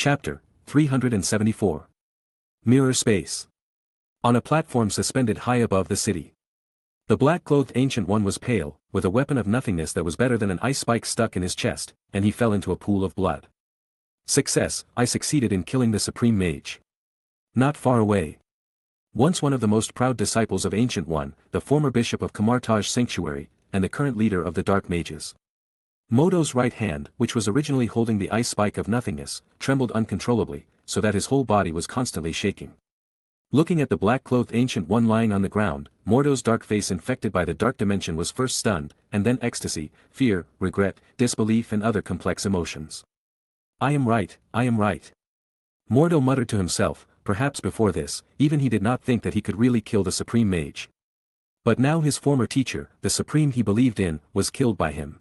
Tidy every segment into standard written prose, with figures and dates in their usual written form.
Chapter 374. Mirror Space. On a platform suspended high above the city. The black-clothed Ancient One was pale, with a weapon of nothingness that was better than an ice spike stuck in his chest, and he fell into a pool of blood. Success, I succeeded in killing the Supreme Mage. Not far away. Once one of the most proud disciples of Ancient One, the former bishop of Kamartaj Sanctuary, and the current leader of the Dark Mages. Modo's right hand, which was originally holding the ice spike of nothingness, trembled uncontrollably, so that his whole body was constantly shaking. Looking at the black-clothed Ancient One lying on the ground, Mordo's dark face infected by the dark dimension was first stunned, and then ecstasy, fear, regret, disbelief and other complex emotions. I am right, I am right. Mordo muttered to himself, perhaps before this, even he did not think that he could really kill the Supreme Mage. But now his former teacher, the Supreme he believed in, was killed by him.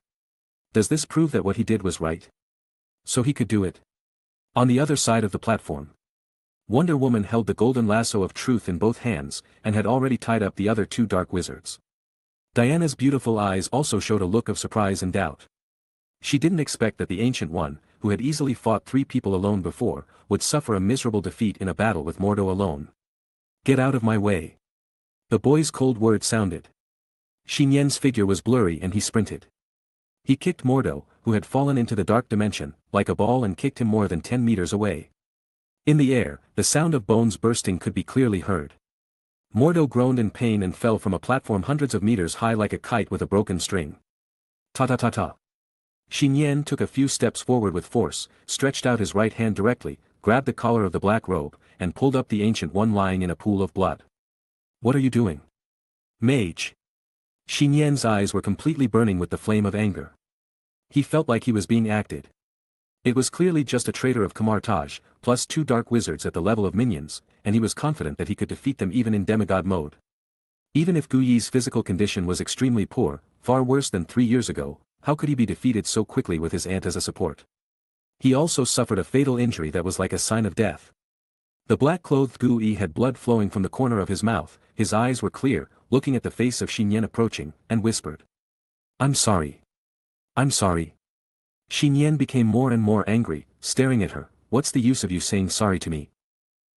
Does this prove that what he did was right? So he could do it. On the other side of the platform, Wonder Woman held the golden lasso of truth in both hands, and had already tied up the other two dark wizards. Diana's beautiful eyes also showed a look of surprise and doubt. She didn't expect that the Ancient One, who had easily fought 3 people alone before, would suffer a miserable defeat in a battle with Mordo alone. Get out of my way. The boy's cold words sounded. Nian's figure was blurry and he sprinted. He kicked Mordo, who had fallen into the dark dimension, like a ball and kicked him more than 10 meters away. In the air, the sound of bones bursting could be clearly heard. Mordo groaned in pain and fell from a platform hundreds of meters high like a kite with a broken string. Ta-ta-ta-ta. Nian took a few steps forward with force, stretched out his right hand directly, grabbed the collar of the black robe, and pulled up the Ancient One lying in a pool of blood. What are you doing? Mage. Nian's eyes were completely burning with the flame of anger. He felt like he was being acted. It was clearly just a traitor of Kamartaj, plus 2 dark wizards at the level of minions, and he was confident that he could defeat them even in demigod mode. Even if Gu Yi's physical condition was extremely poor, far worse than 3 years ago, how could he be defeated so quickly with his aunt as a support? He also suffered a fatal injury that was like a sign of death. The black-clothed Gu Yi had blood flowing from the corner of his mouth, his eyes were clear, looking at the face of Nian approaching, and whispered. I'm sorry. I'm sorry. Nian became more and more angry, staring at her. What's the use of you saying sorry to me?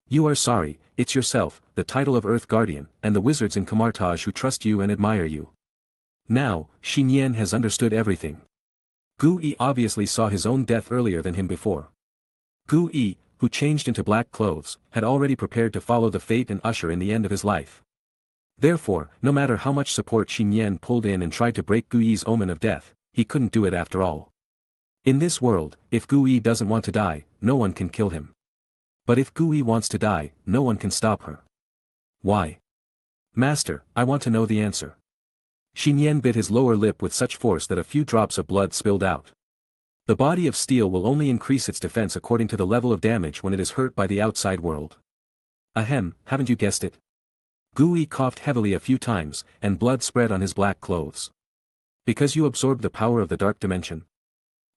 You are sorry, it's yourself, the title of Earth Guardian, and the wizards in Kamartaj who trust you and admire you. Now, Nian has understood everything. Gu Yi obviously saw his own death earlier than him before. Gu Yi, who changed into black clothes, had already prepared to follow the fate and usher in the end of his life. Therefore, no matter how much support Nian pulled in and tried to break Gu Yi's omen of death, he couldn't do it after all. In this world, if Gu Yi doesn't want to die, no one can kill him. But if Gu Yi wants to die, no one can stop her. Why? Master, I want to know the answer. Nian bit his lower lip with such force that a few drops of blood spilled out. The body of steel will only increase its defense according to the level of damage when it is hurt by the outside world. Ahem, haven't you guessed it? Gu Yi coughed heavily a few times, and blood spread on his black clothes. Because you absorbed the power of the dark dimension.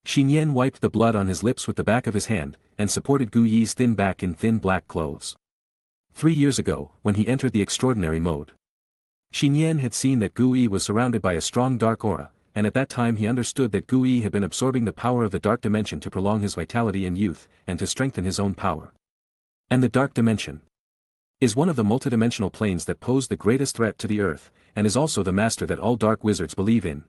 Nian wiped the blood on his lips with the back of his hand, and supported Gu Yi's thin back in thin black clothes. 3 years ago, when he entered the extraordinary mode, Nian had seen that Gu Yi was surrounded by a strong dark aura, and at that time he understood that Gu Yi had been absorbing the power of the dark dimension to prolong his vitality and youth, and to strengthen his own power. And the dark dimension is one of the multidimensional planes that pose the greatest threat to the Earth, and is also the master that all dark wizards believe in.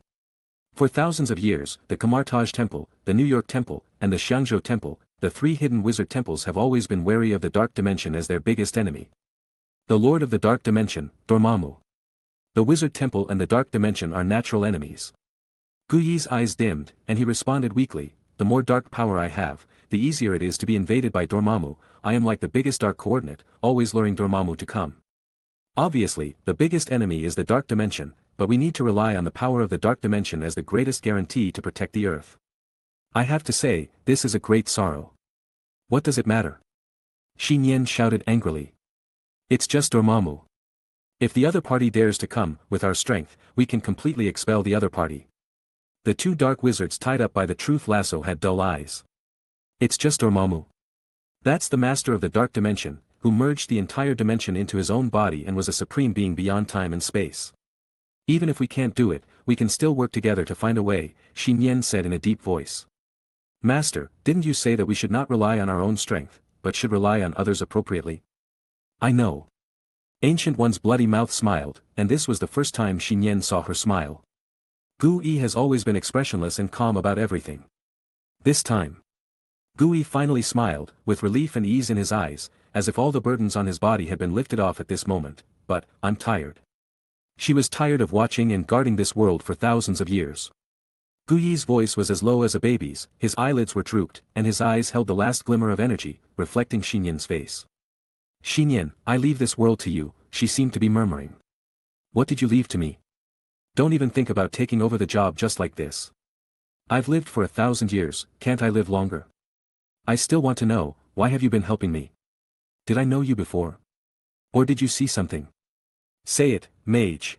For thousands of years, the Kamartaj Temple, the New York Temple, and the Xiangzhou Temple, the 3 hidden wizard temples have always been wary of the dark dimension as their biggest enemy. The Lord of the Dark Dimension, Dormammu. The Wizard Temple and the Dark Dimension are natural enemies. Gu Yi's eyes dimmed, and he responded weakly, the more dark power I have, the easier it is to be invaded by Dormammu. I am like the biggest dark coordinate, always luring Dormammu to come. Obviously, the biggest enemy is the dark dimension, but we need to rely on the power of the dark dimension as the greatest guarantee to protect the Earth. I have to say, this is a great sorrow. What does it matter? Nian shouted angrily. It's just Dormammu. If the other party dares to come, with our strength, we can completely expel the other party. The 2 dark wizards tied up by the truth lasso had dull eyes. It's just Dormammu. That's the master of the dark dimension, who merged the entire dimension into his own body and was a supreme being beyond time and space. Even if we can't do it, we can still work together to find a way, Nian said in a deep voice. Master, didn't you say that we should not rely on our own strength, but should rely on others appropriately? I know. Ancient One's bloody mouth smiled, and this was the first time Nian saw her smile. Gu Yi has always been expressionless and calm about everything. This time, Gu Yi finally smiled, with relief and ease in his eyes, as if all the burdens on his body had been lifted off at this moment. But, I'm tired. She was tired of watching and guarding this world for thousands of years. Gu Yi's voice was as low as a baby's, his eyelids were drooped, and his eyes held the last glimmer of energy, reflecting Xinyan's face. Xinyan, I leave this world to you, she seemed to be murmuring. What did you leave to me? Don't even think about taking over the job just like this. I've lived for 1,000 years, can't I live longer? I still want to know, why have you been helping me? Did I know you before? Or did you see something? Say it, mage.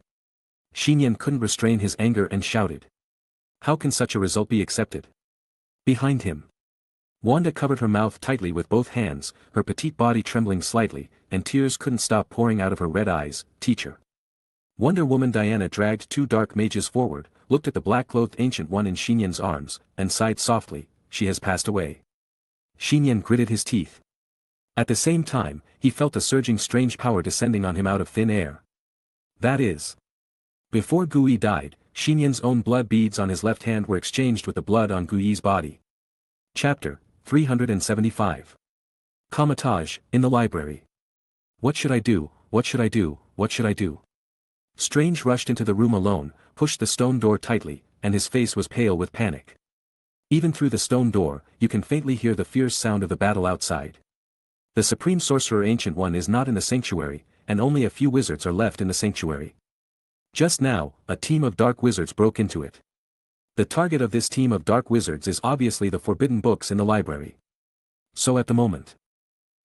Xinyan couldn't restrain his anger and shouted. How can such a result be accepted? Behind him, Wanda covered her mouth tightly with both hands, her petite body trembling slightly, and tears couldn't stop pouring out of her red eyes. Teacher. Wonder Woman Diana dragged two dark mages forward, looked at the black-clothed Ancient One in Xinyan's arms, and sighed softly. She has passed away. Xinyan gritted his teeth. At the same time, he felt a surging strange power descending on him out of thin air. That is. Before Gu Yi died, Xinyan's own blood beads on his left hand were exchanged with the blood on Gu Yi's body. Chapter 375. Commentage, in the library. What should I do, what should I do, what should I do? Strange rushed into the room alone, pushed the stone door tightly, and his face was pale with panic. Even through the stone door, you can faintly hear the fierce sound of the battle outside. The Supreme Sorcerer Ancient One is not in the sanctuary, and only a few wizards are left in the sanctuary. Just now, a team of dark wizards broke into it. The target of this team of dark wizards is obviously the forbidden books in the library. So at the moment,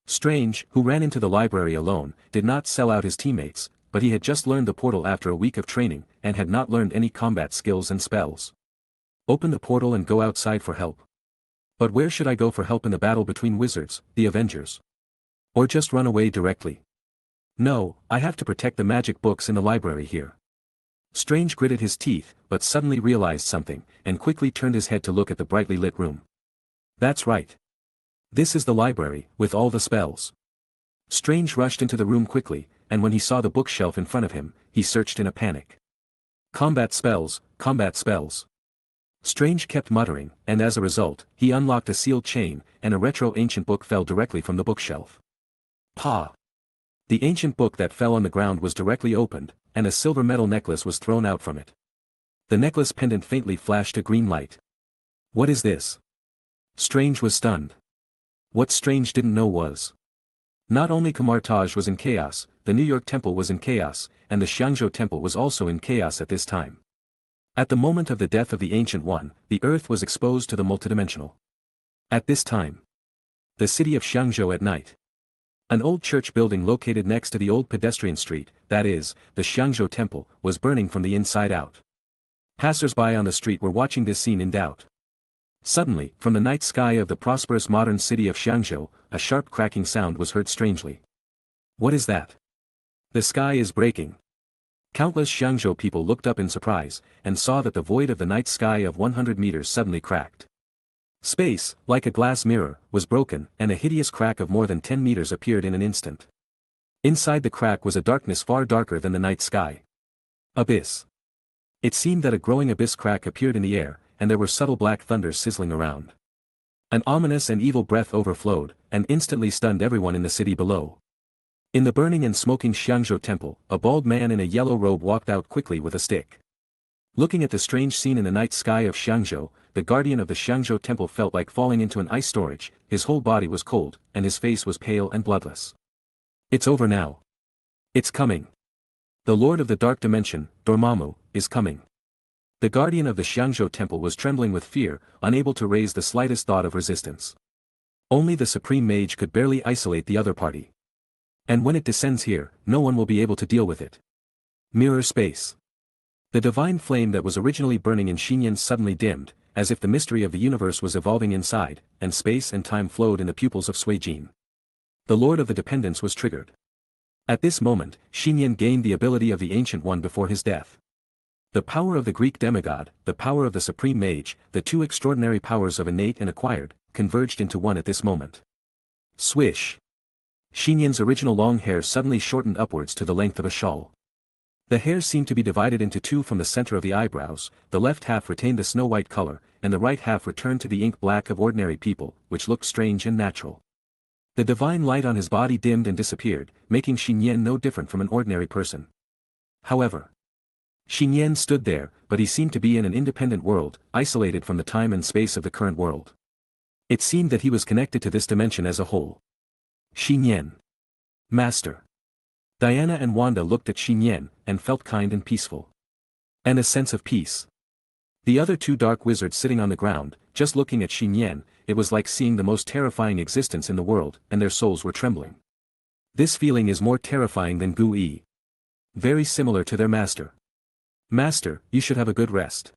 Strange, who ran into the library alone, did not sell out his teammates, but he had just learned the portal after a week of training, and had not learned any combat skills and spells. Open the portal and go outside for help. But where should I go for help in the battle between wizards, the Avengers? Or just run away directly? No, I have to protect the magic books in the library here. Strange gritted his teeth, but suddenly realized something, and quickly turned his head to look at the brightly lit room. That's right. This is the library, with all the spells. Strange rushed into the room quickly, and when he saw the bookshelf in front of him, he searched in a panic. Combat spells, combat spells. Strange kept muttering, and as a result, he unlocked a sealed chain, and a retro ancient book fell directly from the bookshelf. Pa! The ancient book that fell on the ground was directly opened, and a silver metal necklace was thrown out from it. The necklace pendant faintly flashed a green light. What is this? Strange was stunned. What Strange didn't know was, not only Kamartaj was in chaos, the New York Temple was in chaos, and the Xiangzhou Temple was also in chaos at this time. At the moment of the death of the Ancient One, the earth was exposed to the multidimensional. At this time, the city of Xiangzhou at night. An old church building located next to the old pedestrian street, that is, the Xiangzhou Temple, was burning from the inside out. Passers-by on the street were watching this scene in doubt. Suddenly, from the night sky of the prosperous modern city of Xiangzhou, a sharp cracking sound was heard strangely. What is that? The sky is breaking. Countless Xiangzhou people looked up in surprise, and saw that the void of the night sky of 100 meters suddenly cracked. Space, like a glass mirror, was broken, and a hideous crack of more than 10 meters appeared in an instant. Inside the crack was a darkness far darker than the night sky. Abyss. It seemed that a growing abyss crack appeared in the air, and there were subtle black thunders sizzling around. An ominous and evil breath overflowed, and instantly stunned everyone in the city below. In the burning and smoking Xiangzhou Temple, a bald man in a yellow robe walked out quickly with a stick. Looking at the strange scene in the night sky of Xiangzhou, the guardian of the Xiangzhou Temple felt like falling into an ice storage, his whole body was cold, and his face was pale and bloodless. It's over now. It's coming. The Lord of the Dark Dimension, Dormammu, is coming. The guardian of the Xiangzhou Temple was trembling with fear, unable to raise the slightest thought of resistance. Only the Supreme Mage could barely isolate the other party. And when it descends here, no one will be able to deal with it. Mirror space. The divine flame that was originally burning in Xinyan suddenly dimmed, as if the mystery of the universe was evolving inside, and space and time flowed in the pupils of Suijin. The Lord of the Dependence was triggered. At this moment, Xinyan gained the ability of the Ancient One before his death. The power of the Greek demigod, the power of the supreme mage, the two extraordinary powers of innate and acquired, converged into one at this moment. Swish! Nian's original long hair suddenly shortened upwards to the length of a shawl. The hair seemed to be divided into two from the center of the eyebrows, the left half retained the snow-white color, and the right half returned to the ink-black of ordinary people, which looked strange and natural. The divine light on his body dimmed and disappeared, making Nian no different from an ordinary person. However, Nian stood there, but he seemed to be in an independent world, isolated from the time and space of the current world. It seemed that he was connected to this dimension as a whole. Nian. Master. Diana and Wanda looked at Nian, and felt kind and peaceful. And a sense of peace. The other two dark wizards sitting on the ground, just looking at Nian, it was like seeing the most terrifying existence in the world, and their souls were trembling. This feeling is more terrifying than Gu-yi. Very similar to their master. Master, you should have a good rest.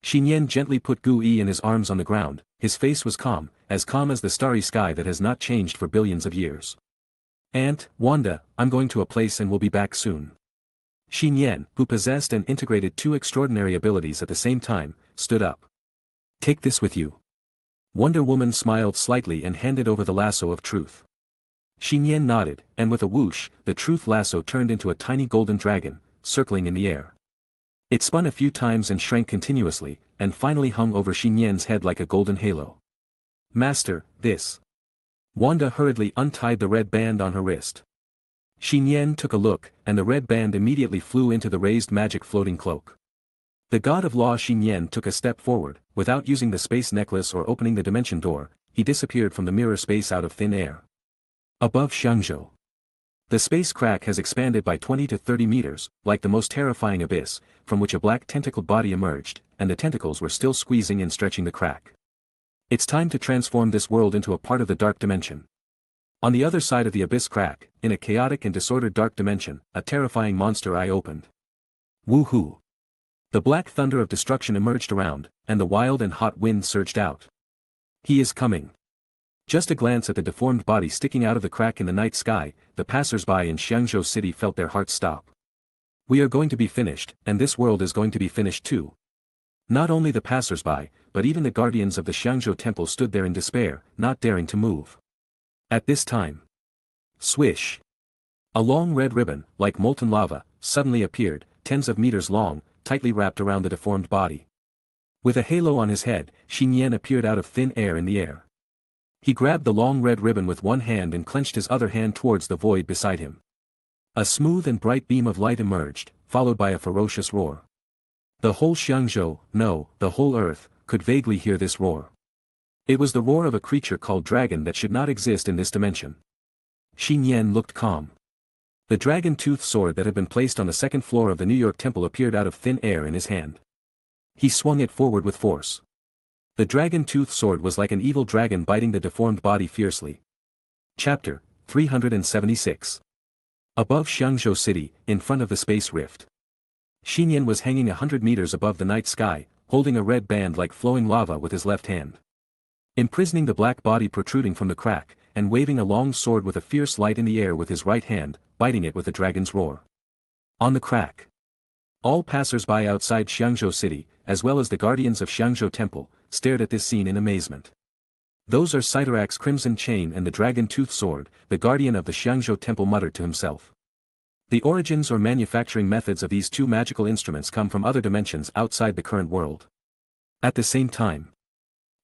Nian gently put Gu-yi in his arms on the ground, his face was calm as the starry sky that has not changed for billions of years. Aunt, Wanda, I'm going to a place and will be back soon. Nian, who possessed and integrated two extraordinary abilities at the same time, stood up. Take this with you. Wonder Woman smiled slightly and handed over the lasso of truth. Nian nodded, and with a whoosh, the truth lasso turned into a tiny golden dragon, circling in the air. It spun a few times and shrank continuously, and finally hung over Nian's head like a golden halo. Master, this. Wanda hurriedly untied the red band on her wrist. Nian took a look, and the red band immediately flew into the raised magic floating cloak. The god of law Nian took a step forward, without using the space necklace or opening the dimension door, he disappeared from the mirror space out of thin air. Above Xiangzhou. The space crack has expanded by 20 to 30 meters, like the most terrifying abyss, from which a black tentacled body emerged, and the tentacles were still squeezing and stretching the crack. It's time to transform this world into a part of the dark dimension. On the other side of the abyss crack, in a chaotic and disordered dark dimension, a terrifying monster eye opened. Woohoo! The black thunder of destruction emerged around, and the wild and hot wind surged out. He is coming. Just a glance at the deformed body sticking out of the crack in the night sky, the passers-by in Xiangzhou City felt their hearts stop. We are going to be finished, and this world is going to be finished too. Not only the passers-by, but even the guardians of the Xiangzhou temple stood there in despair, not daring to move. At this time. Swish! A long red ribbon, like molten lava, suddenly appeared, tens of meters long, tightly wrapped around the deformed body. With a halo on his head, Nian appeared out of thin air in the air. He grabbed the long red ribbon with one hand and clenched his other hand towards the void beside him. A smooth and bright beam of light emerged, followed by a ferocious roar. The whole Xiangzhou, no, the whole earth, could vaguely hear this roar. It was the roar of a creature called dragon that should not exist in this dimension. Nian looked calm. The dragon-toothed sword that had been placed on the second floor of the New York temple appeared out of thin air in his hand. He swung it forward with force. The dragon-toothed sword was like an evil dragon biting the deformed body fiercely. Chapter 376. Above Xiangzhou City, in front of the space rift. Nian was hanging 100 meters above the night sky, holding a red band like flowing lava with his left hand. Imprisoning the black body protruding from the crack, and waving a long sword with a fierce light in the air with his right hand, biting it with a dragon's roar. On the crack. All passers-by outside Xiangzhou City, as well as the guardians of Xiangzhou Temple, stared at this scene in amazement. Those are Cytorak's crimson chain and the dragon-toothed sword, the guardian of the Xiangzhou Temple muttered to himself. The origins or manufacturing methods of these two magical instruments come from other dimensions outside the current world. At the same time.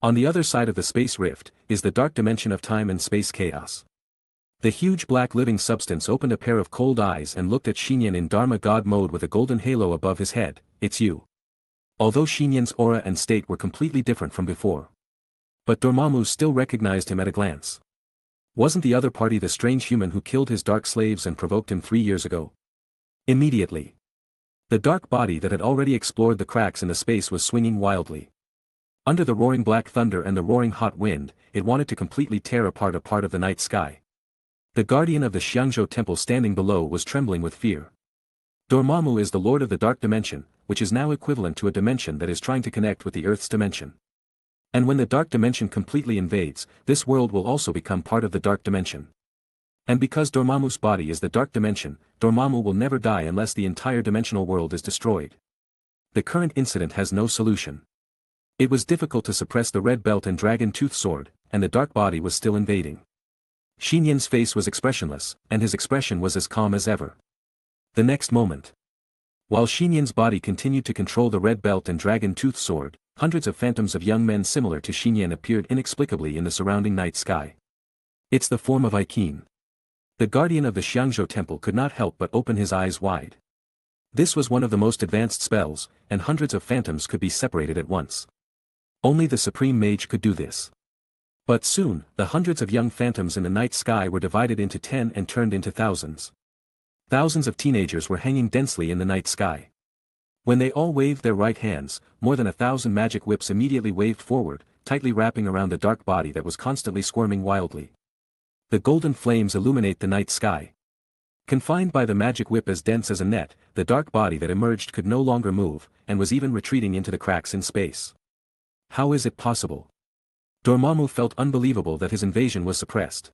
On the other side of the space rift, is the dark dimension of time and space chaos. The huge black living substance opened a pair of cold eyes and looked at Nian in Dharma God mode with a golden halo above his head. It's you. Although Nian's aura and state were completely different from before. But Dormammu still recognized him at a glance. Wasn't the other party the strange human who killed his dark slaves and provoked him 3 years ago? Immediately. The dark body that had already explored the cracks in the space was swinging wildly. Under the roaring black thunder and the roaring hot wind, it wanted to completely tear apart a part of the night sky. The guardian of the Xiangzhou Temple standing below was trembling with fear. Dormammu is the lord of the dark dimension, which is now equivalent to a dimension that is trying to connect with the Earth's dimension. And when the dark dimension completely invades, this world will also become part of the dark dimension. And because Dormammu's body is the dark dimension, Dormammu will never die unless the entire dimensional world is destroyed. the current incident has no solution. It was difficult to suppress the red belt and dragon tooth sword, and the dark body was still invading. Nian's face was expressionless, and his expression was as calm as ever. The next moment, while Nian's body continued to control the red belt and dragon tooth sword, hundreds of phantoms of young men similar to Nian appeared inexplicably in the surrounding night sky. It's the form of Aikin. The guardian of the Xiangzhou temple could not help but open his eyes wide. This was one of the most advanced spells, and hundreds of phantoms could be separated at once. Only the supreme mage could do this. But soon, the hundreds of young phantoms in the night sky were divided into 10 and turned into thousands. Thousands of teenagers were hanging densely in the night sky. When they all waved their right hands, more than 1,000 magic whips immediately waved forward, tightly wrapping around the dark body that was constantly squirming wildly. The golden flames illuminate the night sky. Confined by the magic whip as dense as a net, the dark body that emerged could no longer move, and was even retreating into the cracks in space. How is it possible? Dormammu felt unbelievable that his invasion was suppressed.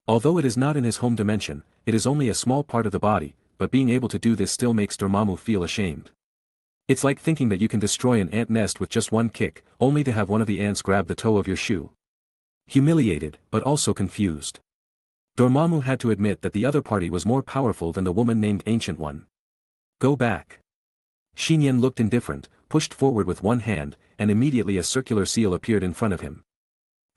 Although it is not in his home dimension, it is only a small part of the body, but being able to do this still makes Dormammu feel ashamed. It's like thinking that you can destroy an ant nest with just one kick, only to have one of the ants grab the toe of your shoe. Humiliated, but also confused. Dormammu had to admit that the other party was more powerful than the woman named Ancient One. Go back. Nian looked indifferent, pushed forward with one hand, and immediately a circular seal appeared in front of him.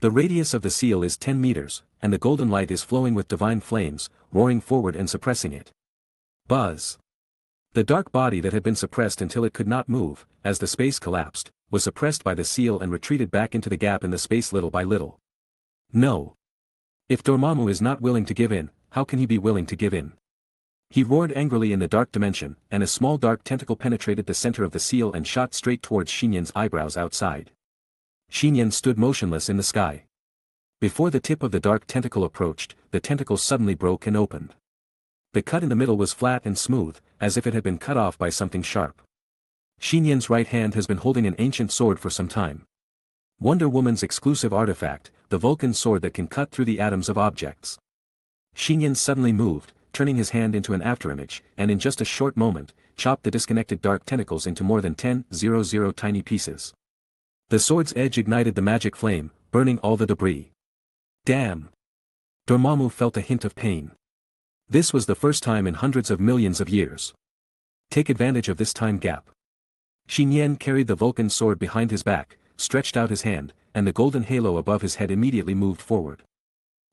The radius of the seal is 10 meters, and the golden light is flowing with divine flames, roaring forward and suppressing it. Buzz. The dark body that had been suppressed until it could not move, as the space collapsed, was suppressed by the seal and retreated back into the gap in the space little by little. No. If Dormammu is not willing to give in, how can he be willing to give in? He roared angrily in the dark dimension, and a small dark tentacle penetrated the center of the seal and shot straight towards Nian's eyebrows outside. Nian stood motionless in the sky. Before the tip of the dark tentacle approached, the tentacle suddenly broke and opened. The cut in the middle was flat and smooth, as if it had been cut off by something sharp. Nian's right hand has been holding an ancient sword for some time. Wonder Woman's exclusive artifact, the Vulcan sword that can cut through the atoms of objects. Nian suddenly moved, turning his hand into an afterimage, and in just a short moment, chopped the disconnected dark tentacles into more than 10,000 tiny pieces. The sword's edge ignited the magic flame, burning all the debris. Damn! Dormammu felt a hint of pain. This was the first time in hundreds of millions of years. Take advantage of this time gap. Nian carried the Vulcan sword behind his back, stretched out his hand, and the golden halo above his head immediately moved forward.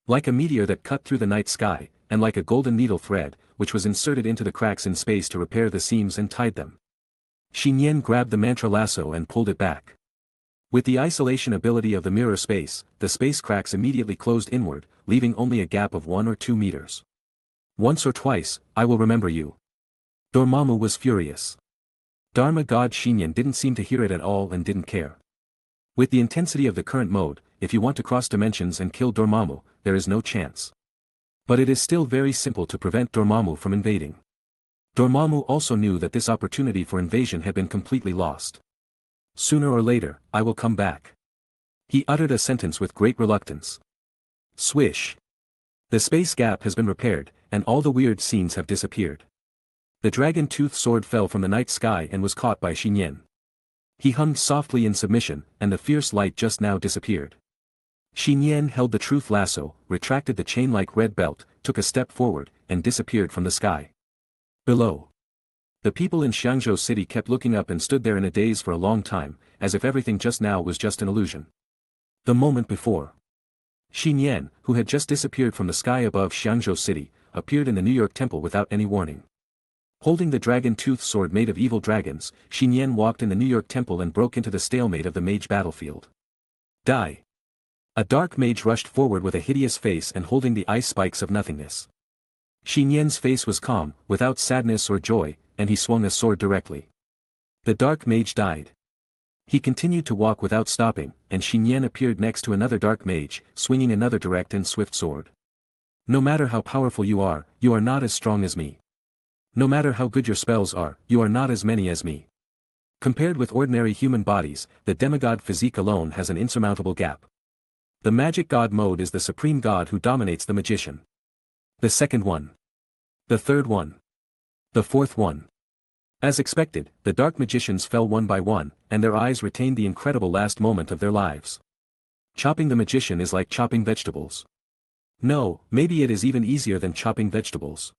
Like a meteor that cut through the night sky, and like a golden needle thread, which was inserted into the cracks in space to repair the seams and tied them. Nian grabbed the mantra lasso and pulled it back. With the isolation ability of the mirror space, the space cracks immediately closed inward, leaving only a gap of 1 or 2 meters. Once or twice, I will remember you. Dormammu was furious. Dharma God Nian didn't seem to hear it at all and didn't care. With the intensity of the current mode, if you want to cross dimensions and kill Dormammu, there is no chance. But it is still very simple to prevent Dormammu from invading. Dormammu also knew that this opportunity for invasion had been completely lost. Sooner or later, I will come back. He uttered a sentence with great reluctance. Swish. The space gap has been repaired, and all the weird scenes have disappeared. The dragon tooth sword fell from the night sky and was caught by Nian. He hummed softly in submission, and the fierce light just now disappeared. Nian held the truth lasso, retracted the chain-like red belt, took a step forward, and disappeared from the sky. Below. The people in Xiangzhou city kept looking up and stood there in a daze for a long time, as if everything just now was just an illusion. The moment before. Nian, who had just disappeared from the sky above Xiangzhou city, appeared in the New York temple without any warning. Holding the dragon tooth sword made of evil dragons, Nian walked in the New York temple and broke into the stalemate of the mage battlefield. Die! A dark mage rushed forward with a hideous face and holding the ice spikes of nothingness. Nian's face was calm, without sadness or joy, and he swung a sword directly. The dark mage died. He continued to walk without stopping, and Nian appeared next to another dark mage, swinging another direct and swift sword. No matter how powerful you are not as strong as me. No matter how good your spells are, you are not as many as me. Compared with ordinary human bodies, the demigod physique alone has an insurmountable gap. The magic god mode is the supreme god who dominates the magician. The second one. The third one. The fourth one. As expected, the dark magicians fell one by one, and their eyes retained the incredible last moment of their lives. Chopping the magician is like chopping vegetables. No, maybe it is even easier than chopping vegetables.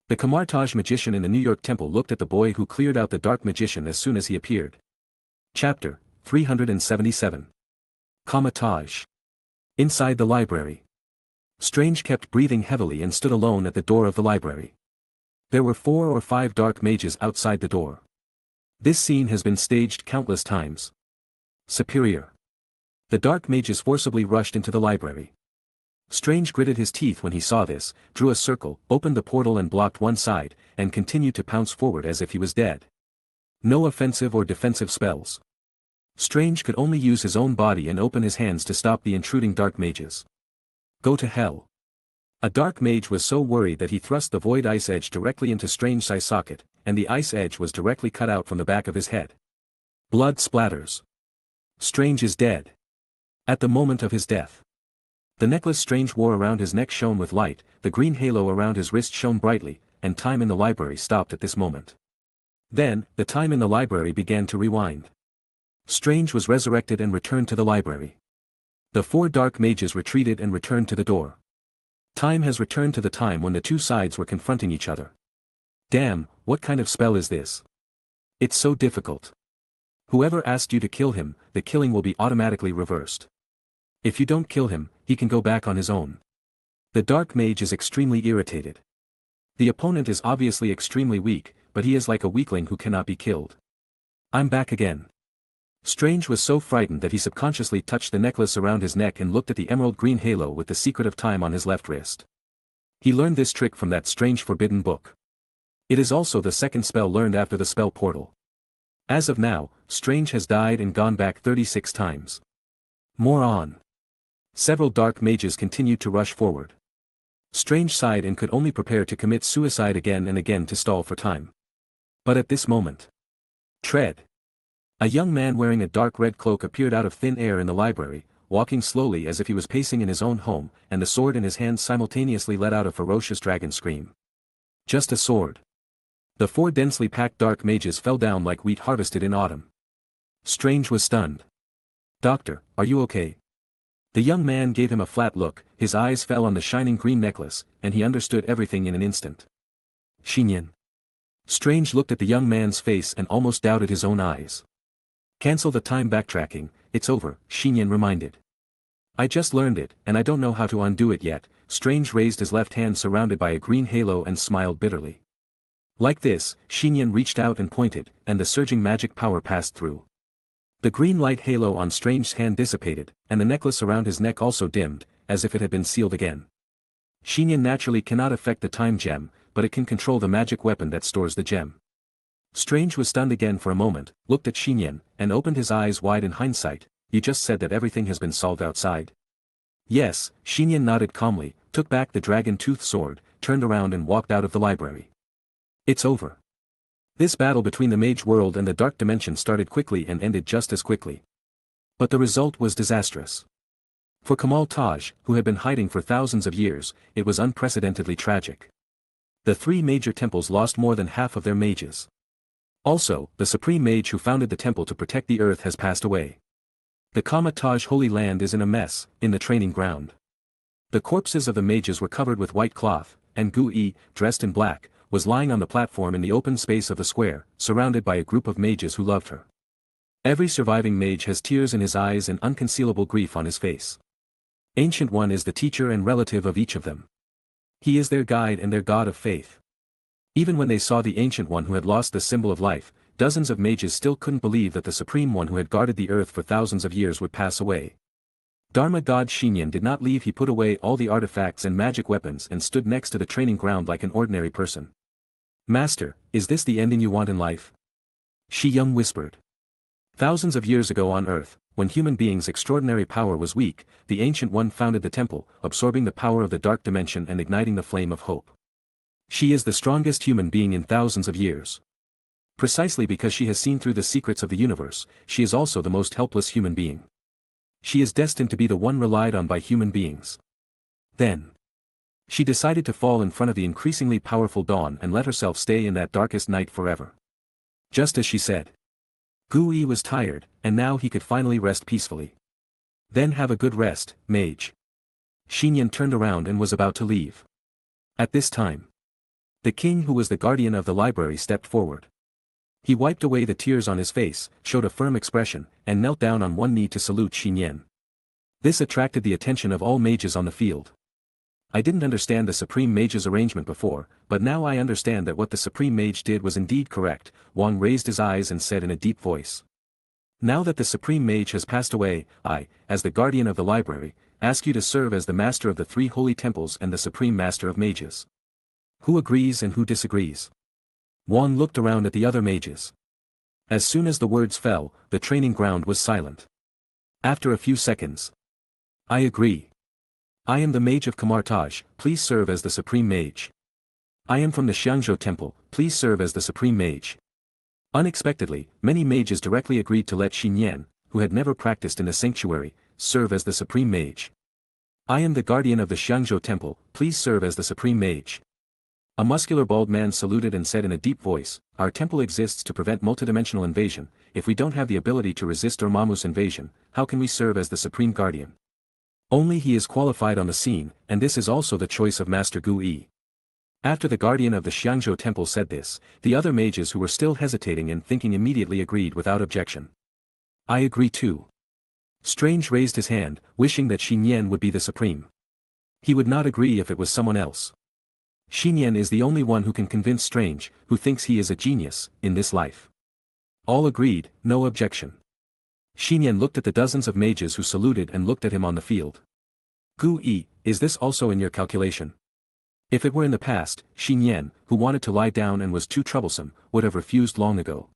The Kamartaj magician in the New York temple looked at the boy who cleared out the dark magician as soon as he appeared. Chapter 377. Kamartaj. Inside the library. Strange kept breathing heavily and stood alone at the door of the library. There were 4 or 5 dark mages outside the door. This scene has been staged countless times. Superior. The dark mages forcibly rushed into the library. Strange gritted his teeth when he saw this, drew a circle, opened the portal and blocked one side, and continued to pounce forward as if he was dead. No offensive or defensive spells. Strange could only use his own body and open his hands to stop the intruding dark mages. Go to hell. A dark mage was so worried that he thrust the void ice edge directly into Strange's eye socket, and the ice edge was directly cut out from the back of his head. Blood splatters. Strange is dead. At the moment of his death. The necklace Strange wore around his neck shone with light, the green halo around his wrist shone brightly, and time in the library stopped at this moment. Then, the time in the library began to rewind. Strange was resurrected and returned to the library. The 4 dark mages retreated and returned to the door. Time has returned to the time when the two sides were confronting each other. Damn, what kind of spell is this? It's so difficult. Whoever asked you to kill him, the killing will be automatically reversed. If you don't kill him, he can go back on his own. The dark mage is extremely irritated. The opponent is obviously extremely weak, but he is like a weakling who cannot be killed. I'm back again. Strange was so frightened that he subconsciously touched the necklace around his neck and looked at the emerald green halo with the secret of time on his left wrist. He learned this trick from that strange forbidden book. It is also the second spell learned after the spell portal. As of now, Strange has died and gone back 36 times. More on. Several dark mages continued to rush forward. Strange sighed and could only prepare to commit suicide again and again to stall for time. But at this moment. Tread. A young man wearing a dark red cloak appeared out of thin air in the library, walking slowly as if he was pacing in his own home, and the sword in his hand simultaneously let out a ferocious dragon scream. Just a sword. The 4 densely packed dark mages fell down like wheat harvested in autumn. Strange was stunned. Doctor, are you okay? The young man gave him a flat look, his eyes fell on the shining green necklace, and he understood everything in an instant. Nian. Strange looked at the young man's face and almost doubted his own eyes. Cancel the time backtracking, it's over, Nian reminded. I just learned it, and I don't know how to undo it yet. Strange raised his left hand surrounded by a green halo and smiled bitterly. Like this, Nian reached out and pointed, and the surging magic power passed through. The green light halo on Strange's hand dissipated, and the necklace around his neck also dimmed, as if it had been sealed again. Nian naturally cannot affect the time gem, but it can control the magic weapon that stores the gem. Strange was stunned again for a moment, looked at Nian, and opened his eyes wide in hindsight. You just said that everything has been solved outside? Yes, Nian nodded calmly, took back the dragon-toothed sword, turned around and walked out of the library. It's over. This battle between the mage world and the dark dimension started quickly and ended just as quickly. But the result was disastrous. For Kamal Taj, who had been hiding for thousands of years, it was unprecedentedly tragic. The 3 major temples lost more than half of their mages. Also, the supreme mage who founded the temple to protect the earth has passed away. The Kama Taj Holy Land is in a mess, in the training ground. The corpses of the mages were covered with white cloth, and Gu-yi, dressed in black, was lying on the platform in the open space of the square, surrounded by a group of mages who loved her. Every surviving mage has tears in his eyes and unconcealable grief on his face. Ancient One is the teacher and relative of each of them. He is their guide and their god of faith. Even when they saw the Ancient One who had lost the symbol of life, dozens of mages still couldn't believe that the Supreme One who had guarded the earth for thousands of years would pass away. Dharma God Nian did not leave. He put away all the artifacts and magic weapons and stood next to the training ground like an ordinary person. Master, is this the ending you want in life? Shi Young whispered. Thousands of years ago on Earth, when human beings' extraordinary power was weak, the Ancient One founded the temple, absorbing the power of the dark dimension and igniting the flame of hope. She is the strongest human being in thousands of years. Precisely because she has seen through the secrets of the universe, she is also the most helpless human being. She is destined to be the one relied on by human beings. Then, she decided to fall in front of the increasingly powerful dawn and let herself stay in that darkest night forever. Just as she said. Gu Yi was tired, and now he could finally rest peacefully. Then have a good rest, mage. Nian turned around and was about to leave. At this time, the king who was the guardian of the library stepped forward. He wiped away the tears on his face, showed a firm expression, and knelt down on one knee to salute Nian. This attracted the attention of all mages on the field. I didn't understand the Supreme Mage's arrangement before, but now I understand that what the Supreme Mage did was indeed correct. Wang raised his eyes and said in a deep voice. Now that the Supreme Mage has passed away, I, as the guardian of the library, ask you to serve as the master of the three holy temples and the Supreme Master of Mages. Who agrees and who disagrees? Wang looked around at the other mages. As soon as the words fell, the training ground was silent. After a few seconds. I agree. I am the mage of Kamartaj, please serve as the Supreme Mage. I am from the Xiangzhou Temple, please serve as the Supreme Mage. Unexpectedly, many mages directly agreed to let Nian, who had never practiced in the sanctuary, serve as the Supreme Mage. I am the guardian of the Xiangzhou Temple, please serve as the Supreme Mage. A muscular bald man saluted and said in a deep voice, our temple exists to prevent multidimensional invasion. If we don't have the ability to resist Dormammu's invasion, how can we serve as the Supreme Guardian? Only he is qualified on the scene, and this is also the choice of Master Gu Yi. After the guardian of the Xiangzhou Temple said this, the other mages who were still hesitating and thinking immediately agreed without objection. I agree too. Strange raised his hand, wishing that Nian would be the supreme. He would not agree if it was someone else. Nian is the only one who can convince Strange, who thinks he is a genius, in this life. All agreed, no objection. Nian looked at the dozens of mages who saluted and looked at him on the field. Gu Yi, is this also in your calculation? If it were in the past, Nian, who wanted to lie down and was too troublesome, would have refused long ago.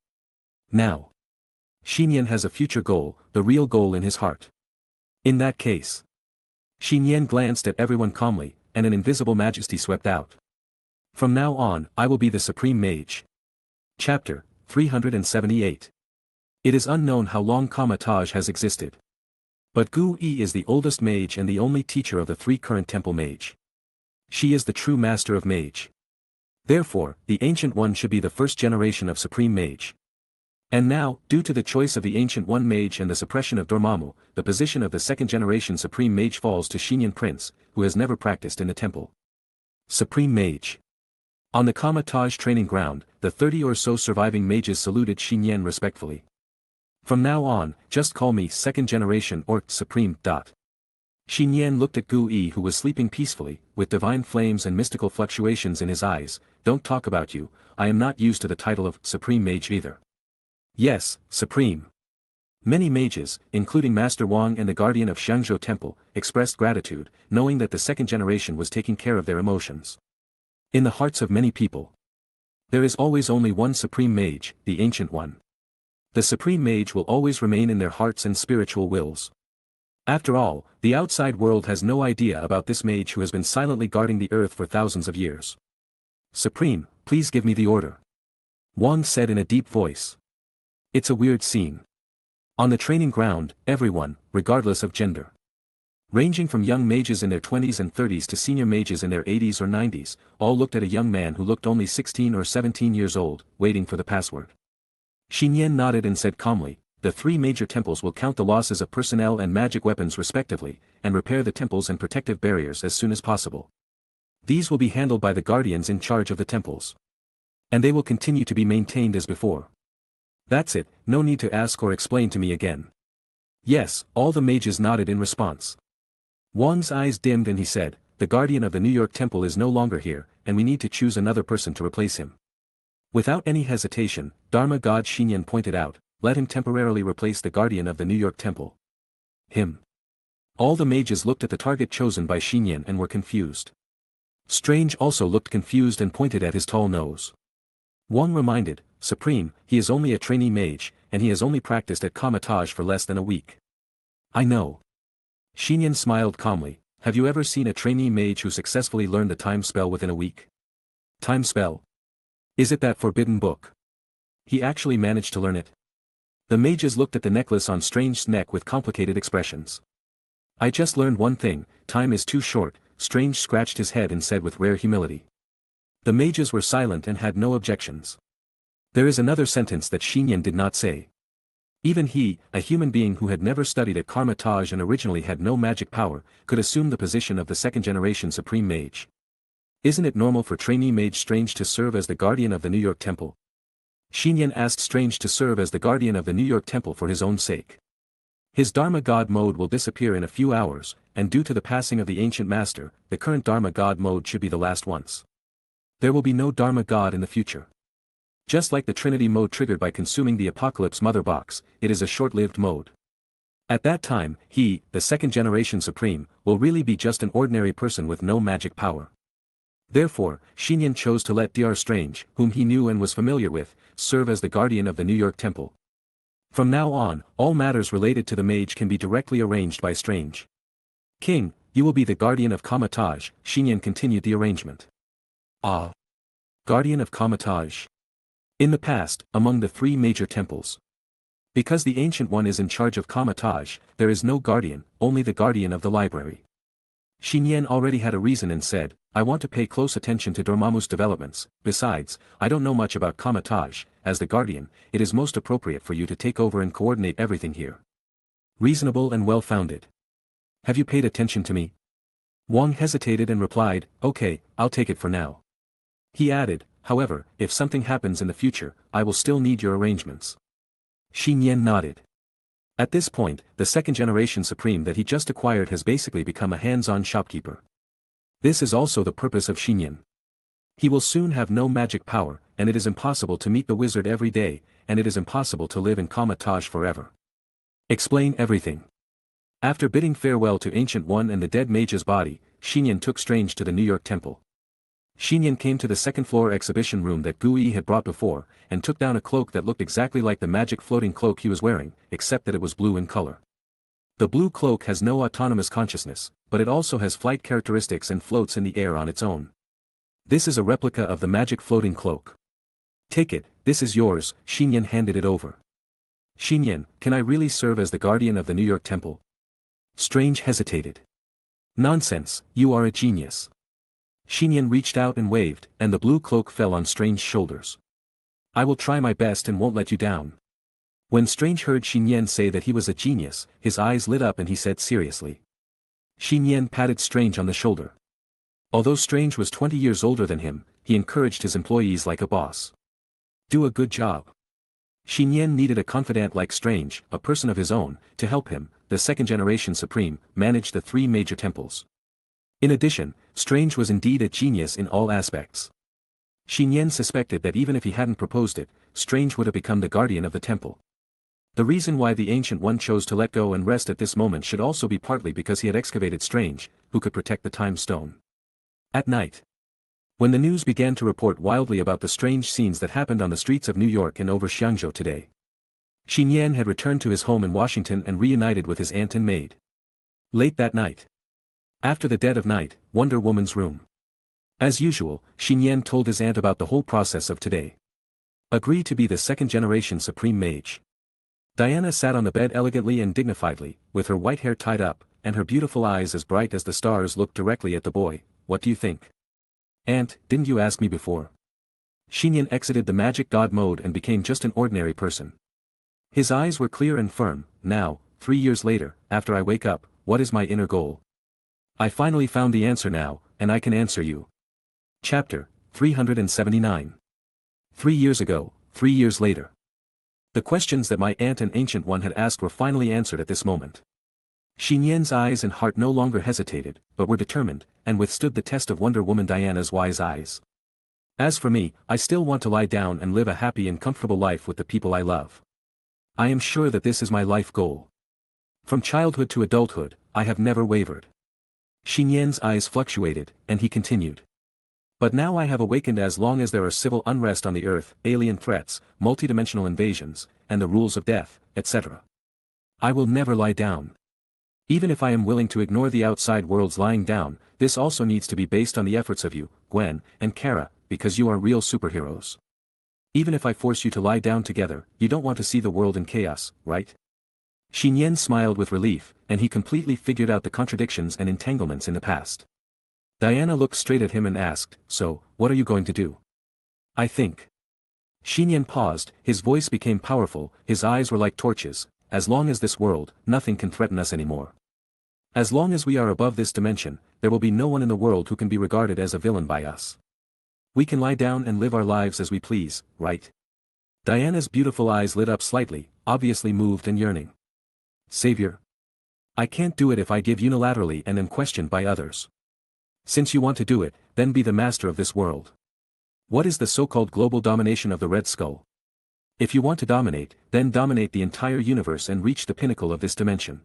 Now, Nian has a future goal, the real goal in his heart. In that case, Nian glanced at everyone calmly, and an invisible majesty swept out. From now on, I will be the Supreme Mage. Chapter 378. It is unknown how long Kamartaj has existed. But Gu Yi is the oldest mage and the only teacher of the three current temple mage. She is the true master of mage. Therefore, the Ancient One should be the first generation of Supreme Mage. And now, due to the choice of the Ancient One Mage and the suppression of Dormammu, the position of the second generation Supreme Mage falls to Nian Prince, who has never practiced in the temple. Supreme Mage. On the Kamartaj training ground, the 30 or so surviving mages saluted Nian respectfully. From now on, just call me second generation or Supreme. Nian looked at Gu Yi who was sleeping peacefully, with divine flames and mystical fluctuations in his eyes. Don't talk about you, I am not used to the title of Supreme Mage either. Yes, Supreme. Many mages, including Master Wang and the guardian of Xiangzhou Temple, expressed gratitude, knowing that the second generation was taking care of their emotions. In the hearts of many people, there is always only one Supreme Mage, the Ancient One. The Supreme Mage will always remain in their hearts and spiritual wills. After all, the outside world has no idea about this mage who has been silently guarding the earth for thousands of years. Supreme, please give me the order. Wang said in a deep voice. It's a weird scene. On the training ground, everyone, regardless of gender, ranging from young mages in their 20s and 30s to senior mages in their 80s or 90s, all looked at a young man who looked only 16 or 17 years old, waiting for the password. Nian nodded and said calmly, the three major temples will count the losses of personnel and magic weapons respectively, and repair the temples and protective barriers as soon as possible. These will be handled by the guardians in charge of the temples. And they will continue to be maintained as before. That's it, no need to ask or explain to me again. Yes, all the mages nodded in response. Wang's eyes dimmed and he said, the guardian of the New York Temple is no longer here, and we need to choose another person to replace him. Without any hesitation, Dharma God Nian pointed out, let him temporarily replace the guardian of the New York Temple. Him. All the mages looked at the target chosen by Nian and were confused. Strange also looked confused and pointed at his tall nose. Wang reminded, Supreme, he is only a trainee mage, and he has only practiced at Kamartaj for less than a week. I know. Nian smiled calmly, have you ever seen a trainee mage who successfully learned the time spell within a week? Time spell? Is it that forbidden book? He actually managed to learn it. The mages looked at the necklace on Strange's neck with complicated expressions. I just learned one thing, time is too short, Strange scratched his head and said with rare humility. The mages were silent and had no objections. There is another sentence that Nian did not say. Even he, a human being who had never studied at Karmatage and originally had no magic power, could assume the position of the second-generation Supreme Mage. Isn't it normal for trainee Mage Strange to serve as the guardian of the New York Temple? Nian asked Strange to serve as the guardian of the New York Temple for his own sake. His Dharma God mode will disappear in a few hours, and due to the passing of the Ancient Master, the current Dharma God mode should be the last once. There will be no Dharma God in the future. Just like the Trinity mode triggered by consuming the Apocalypse Mother Box, it is a short-lived mode. At that time, he, the second-generation Supreme, will really be just an ordinary person with no magic power. Therefore, Nian chose to let Dr. Strange, whom he knew and was familiar with, serve as the guardian of the New York Temple. From now on, all matters related to the mage can be directly arranged by Strange. King, you will be the guardian of Karmatage, Nian continued the arrangement. Ah. Guardian of Karmatage. In the past, among the three major temples. Because the Ancient One is in charge of Karmatage, there is no guardian, only the guardian of the library. Nian already had a reason and said, I want to pay close attention to Dormammu's developments. Besides, I don't know much about Karmatage. As the guardian, it is most appropriate for you to take over and coordinate everything here. Reasonable and well-founded. Have you paid attention to me? Wang hesitated and replied, okay, I'll take it for now. He added, however, if something happens in the future, I will still need your arrangements. Nian nodded. At this point, the second-generation Supreme that he just acquired has basically become a hands-on shopkeeper. This is also the purpose of Nian. He will soon have no magic power, and it is impossible to meet the wizard every day, and it is impossible to live in Karmatage forever. Explain everything. After bidding farewell to Ancient One and the dead mage's body, Nian took Strange to the New York Temple. Nian came to the second-floor exhibition room that Gui had brought before, and took down a cloak that looked exactly like the magic floating cloak he was wearing, except that it was blue in color. The blue cloak has no autonomous consciousness, but it also has flight characteristics and floats in the air on its own. This is a replica of the magic floating cloak. Take it, this is yours, Nian handed it over. Nian, can I really serve as the guardian of the New York Temple? Strange hesitated. Nonsense, you are a genius. Nian reached out and waved, and the blue cloak fell on Strange's shoulders. I will try my best and won't let you down. When Strange heard Nian say that he was a genius, his eyes lit up and he said seriously. Nian patted Strange on the shoulder. Although Strange was 20 years older than him, he encouraged his employees like a boss. Do a good job. Nian needed a confidant like Strange, a person of his own, to help him, the second-generation Supreme, manage the three major temples. In addition, Strange was indeed a genius in all aspects. Nian suspected that even if he hadn't proposed it, Strange would have become the guardian of the temple. The reason why the Ancient One chose to let go and rest at this moment should also be partly because he had excavated Strange, who could protect the Time Stone. At night. When the news began to report wildly about the strange scenes that happened on the streets of New York and over Xiangzhou today. Nian had returned to his home in Washington and reunited with his aunt and maid. Late that night. After the dead of night, Wonder Woman's room. As usual, Nian told his aunt about the whole process of today. Agree to be the second-generation Supreme Mage. Diana sat on the bed elegantly and dignifiedly, with her white hair tied up, and her beautiful eyes as bright as the stars looked directly at the boy. What do you think? Aunt, didn't you ask me before? Nian exited the magic god mode and became just an ordinary person. His eyes were clear and firm. Now, 3 years later, after I wake up, what is my inner goal? I finally found the answer now, and I can answer you. Chapter 379. 3 years ago, 3 years later. The questions that my aunt and Ancient One had asked were finally answered at this moment. Nian's eyes and heart no longer hesitated, but were determined, and withstood the test of Wonder Woman Diana's wise eyes. As for me, I still want to lie down and live a happy and comfortable life with the people I love. I am sure that this is my life goal. From childhood to adulthood, I have never wavered. Nian's eyes fluctuated, and he continued. But now I have awakened. As long as there are civil unrest on the earth, alien threats, multidimensional invasions, and the rules of death, etc. I will never lie down. Even if I am willing to ignore the outside world's lying down, this also needs to be based on the efforts of you, Gwen, and Kara, because you are real superheroes. Even if I force you to lie down together, you don't want to see the world in chaos, right? Nian smiled with relief, and he completely figured out the contradictions and entanglements in the past. Diana looked straight at him and asked, so, what are you going to do? I think. Nian paused, his voice became powerful, his eyes were like torches. As long as this world, nothing can threaten us anymore. As long as we are above this dimension, there will be no one in the world who can be regarded as a villain by us. We can lie down and live our lives as we please, right? Diana's beautiful eyes lit up slightly, obviously moved and yearning. Savior? I can't do it if I give unilaterally and am questioned by others. Since you want to do it, then be the master of this world. What is the so-called global domination of the Red Skull? If you want to dominate, then dominate the entire universe and reach the pinnacle of this dimension.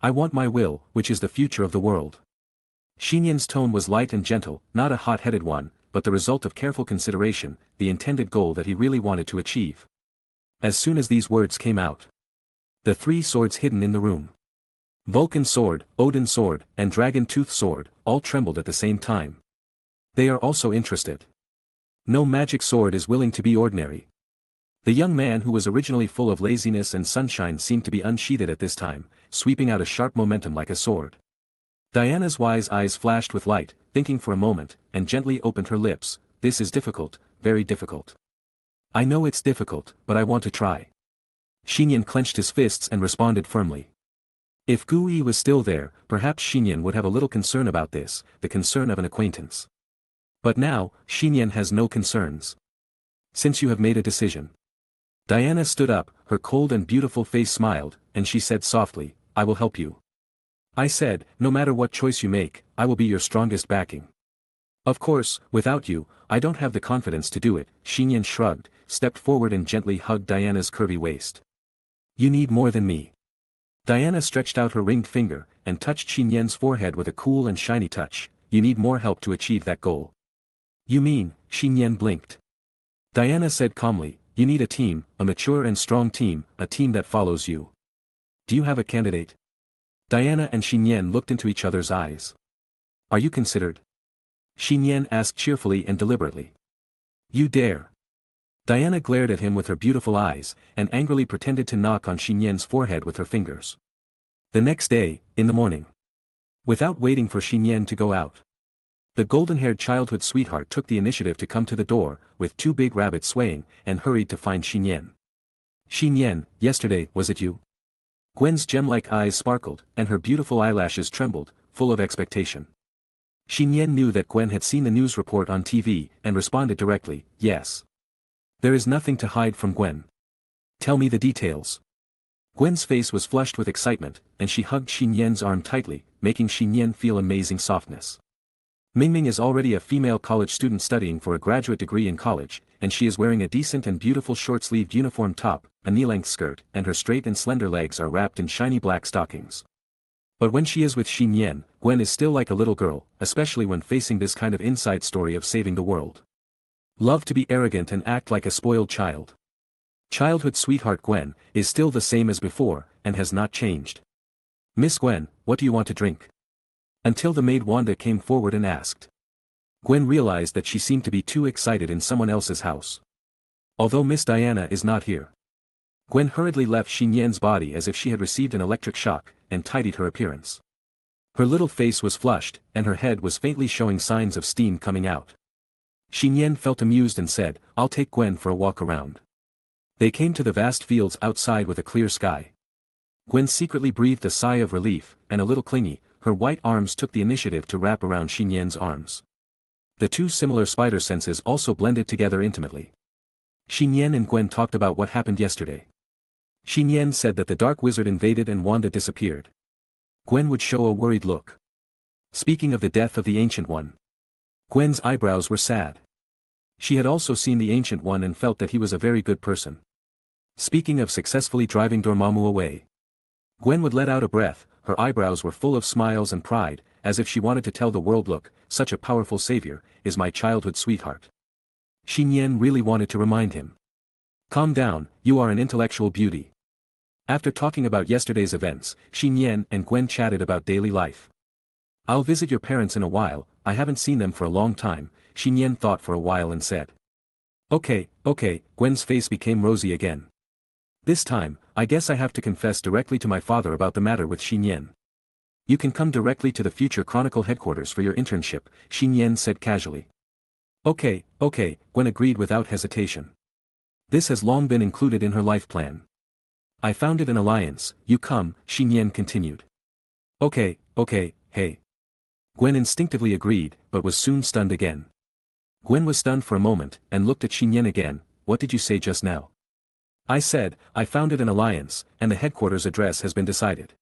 I want my will, which is the future of the world. Nian's tone was light and gentle, not a hot-headed one, but the result of careful consideration, the intended goal that he really wanted to achieve. As soon as these words came out, the three swords hidden in the room, Vulcan's sword, Odin's sword, and Dragon-Tooth sword, all trembled at the same time. They are also interested. No magic sword is willing to be ordinary. The young man who was originally full of laziness and sunshine seemed to be unsheathed at this time, sweeping out a sharp momentum like a sword. Diana's wise eyes flashed with light, thinking for a moment, and gently opened her lips. This is difficult, very difficult. I know it's difficult, but I want to try. Nian clenched his fists and responded firmly. If Gu Yi was still there, perhaps Nian would have a little concern about this, the concern of an acquaintance. But now, Nian has no concerns. Since you have made a decision. Diana stood up, her cold and beautiful face smiled, and she said softly, I will help you. I said, no matter what choice you make, I will be your strongest backing. Of course, without you, I don't have the confidence to do it. Nian shrugged, stepped forward and gently hugged Diana's curvy waist. You need more than me. Diana stretched out her ringed finger, and touched Nian's forehead with a cool and shiny touch. You need more help to achieve that goal. You mean? Nian blinked. Diana said calmly, you need a team, a mature and strong team, a team that follows you. Do you have a candidate? Diana and Nian looked into each other's eyes. Are you considered? Nian asked cheerfully and deliberately. You dare. Diana glared at him with her beautiful eyes, and angrily pretended to knock on Nian's forehead with her fingers. The next day, in the morning. Without waiting for Nian to go out, the golden-haired childhood sweetheart took the initiative to come to the door, with two big rabbits swaying, and hurried to find Nian. Nian, yesterday, was it you? Gwen's gem-like eyes sparkled, and her beautiful eyelashes trembled, full of expectation. Nian knew that Gwen had seen the news report on TV, and responded directly, yes. There is nothing to hide from Gwen. Tell me the details. Gwen's face was flushed with excitement, and she hugged Nian's arm tightly, making Nian feel amazing softness. Mingming is already a female college student studying for a graduate degree in college, and she is wearing a decent and beautiful short-sleeved uniform top, a knee-length skirt, and her straight and slender legs are wrapped in shiny black stockings. But when she is with Nian, Gwen is still like a little girl, especially when facing this kind of inside story of saving the world. Love to be arrogant and act like a spoiled child. Childhood sweetheart Gwen is still the same as before, and has not changed. Miss Gwen, what do you want to drink? Until the maid Wanda came forward and asked. Gwen realized that she seemed to be too excited in someone else's house. Although Miss Diana is not here. Gwen hurriedly left Nian's body as if she had received an electric shock, and tidied her appearance. Her little face was flushed, and her head was faintly showing signs of steam coming out. Nian felt amused and said, I'll take Gwen for a walk around. They came to the vast fields outside with a clear sky. Gwen secretly breathed a sigh of relief, and a little clingy, her white arms took the initiative to wrap around Nian's arms. The two similar spider senses also blended together intimately. Nian and Gwen talked about what happened yesterday. Nian said that the dark wizard invaded and Wanda disappeared. Gwen would show a worried look. Speaking of the death of the Ancient One. Gwen's eyebrows were sad. She had also seen the Ancient One and felt that he was a very good person. Speaking of successfully driving Dormammu away. Gwen would let out a breath, her eyebrows were full of smiles and pride, as if she wanted to tell the world, look, such a powerful savior, is my childhood sweetheart. Nian really wanted to remind him. Calm down, you are an intellectual beauty. After talking about yesterday's events, Nian and Gwen chatted about daily life. I'll visit your parents in a while, I haven't seen them for a long time, Nian thought for a while and said. Okay, Gwen's face became rosy again. This time, I guess I have to confess directly to my father about the matter with Nian. You can come directly to the Future Chronicle headquarters for your internship, Nian said casually. Okay, Gwen agreed without hesitation. This has long been included in her life plan. I founded an alliance, you come, Nian continued. Okay, hey. Gwen instinctively agreed, but was soon stunned again. Gwen was stunned for a moment, and looked at Nian again. What did you say just now? I said, I founded an alliance, and the headquarters address has been decided.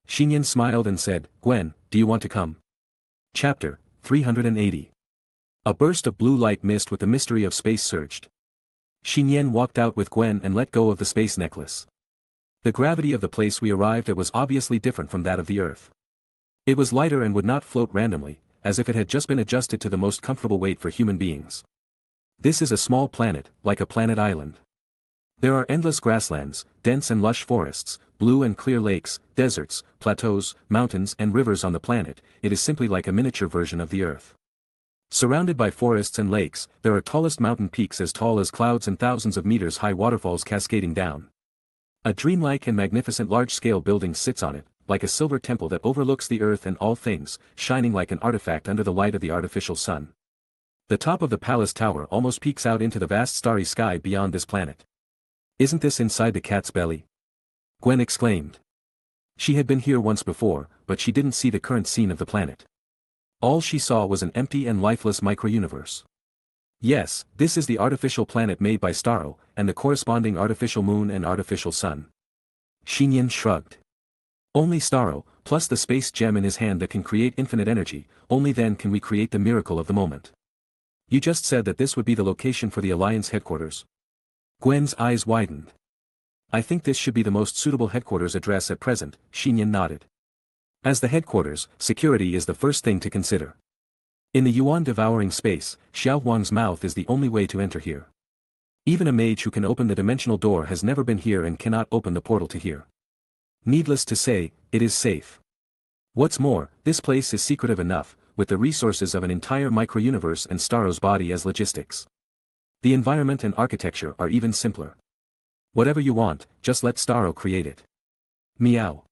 Nian smiled and said, Gwen, do you want to come? Chapter 380. A burst of blue light mist with the mystery of space surged. Nian walked out with Gwen and let go of the space necklace. The gravity of the place we arrived at was obviously different from that of the Earth. It was lighter and would not float randomly, as if it had just been adjusted to the most comfortable weight for human beings. This is a small planet, like a planet island. There are endless grasslands, dense and lush forests, blue and clear lakes, deserts, plateaus, mountains and rivers on the planet. It is simply like a miniature version of the Earth. Surrounded by forests and lakes, there are tallest mountain peaks as tall as clouds and thousands of meters high waterfalls cascading down. A dreamlike and magnificent large-scale building sits on it, like a silver temple that overlooks the Earth and all things, shining like an artifact under the light of the artificial sun. The top of the palace tower almost peeks out into the vast starry sky beyond this planet. Isn't this inside the cat's belly? Gwen exclaimed. She had been here once before, but she didn't see the current scene of the planet. All she saw was an empty and lifeless microuniverse. Yes, this is the artificial planet made by Starro, and the corresponding artificial moon and artificial sun. Nian shrugged. Only Starro, plus the space gem in his hand that can create infinite energy, only then can we create the miracle of the moment. You just said that this would be the location for the Alliance headquarters. Gwen's eyes widened. I think this should be the most suitable headquarters address at present, Nian nodded. As the headquarters, security is the first thing to consider. In the yuan-devouring space, Xiao Huang's mouth is the only way to enter here. Even a mage who can open the dimensional door has never been here and cannot open the portal to here. Needless to say, it is safe. What's more, this place is secretive enough, with the resources of an entire microuniverse and Starro's body as logistics. The environment and architecture are even simpler. Whatever you want, just let Starro create it. Meow.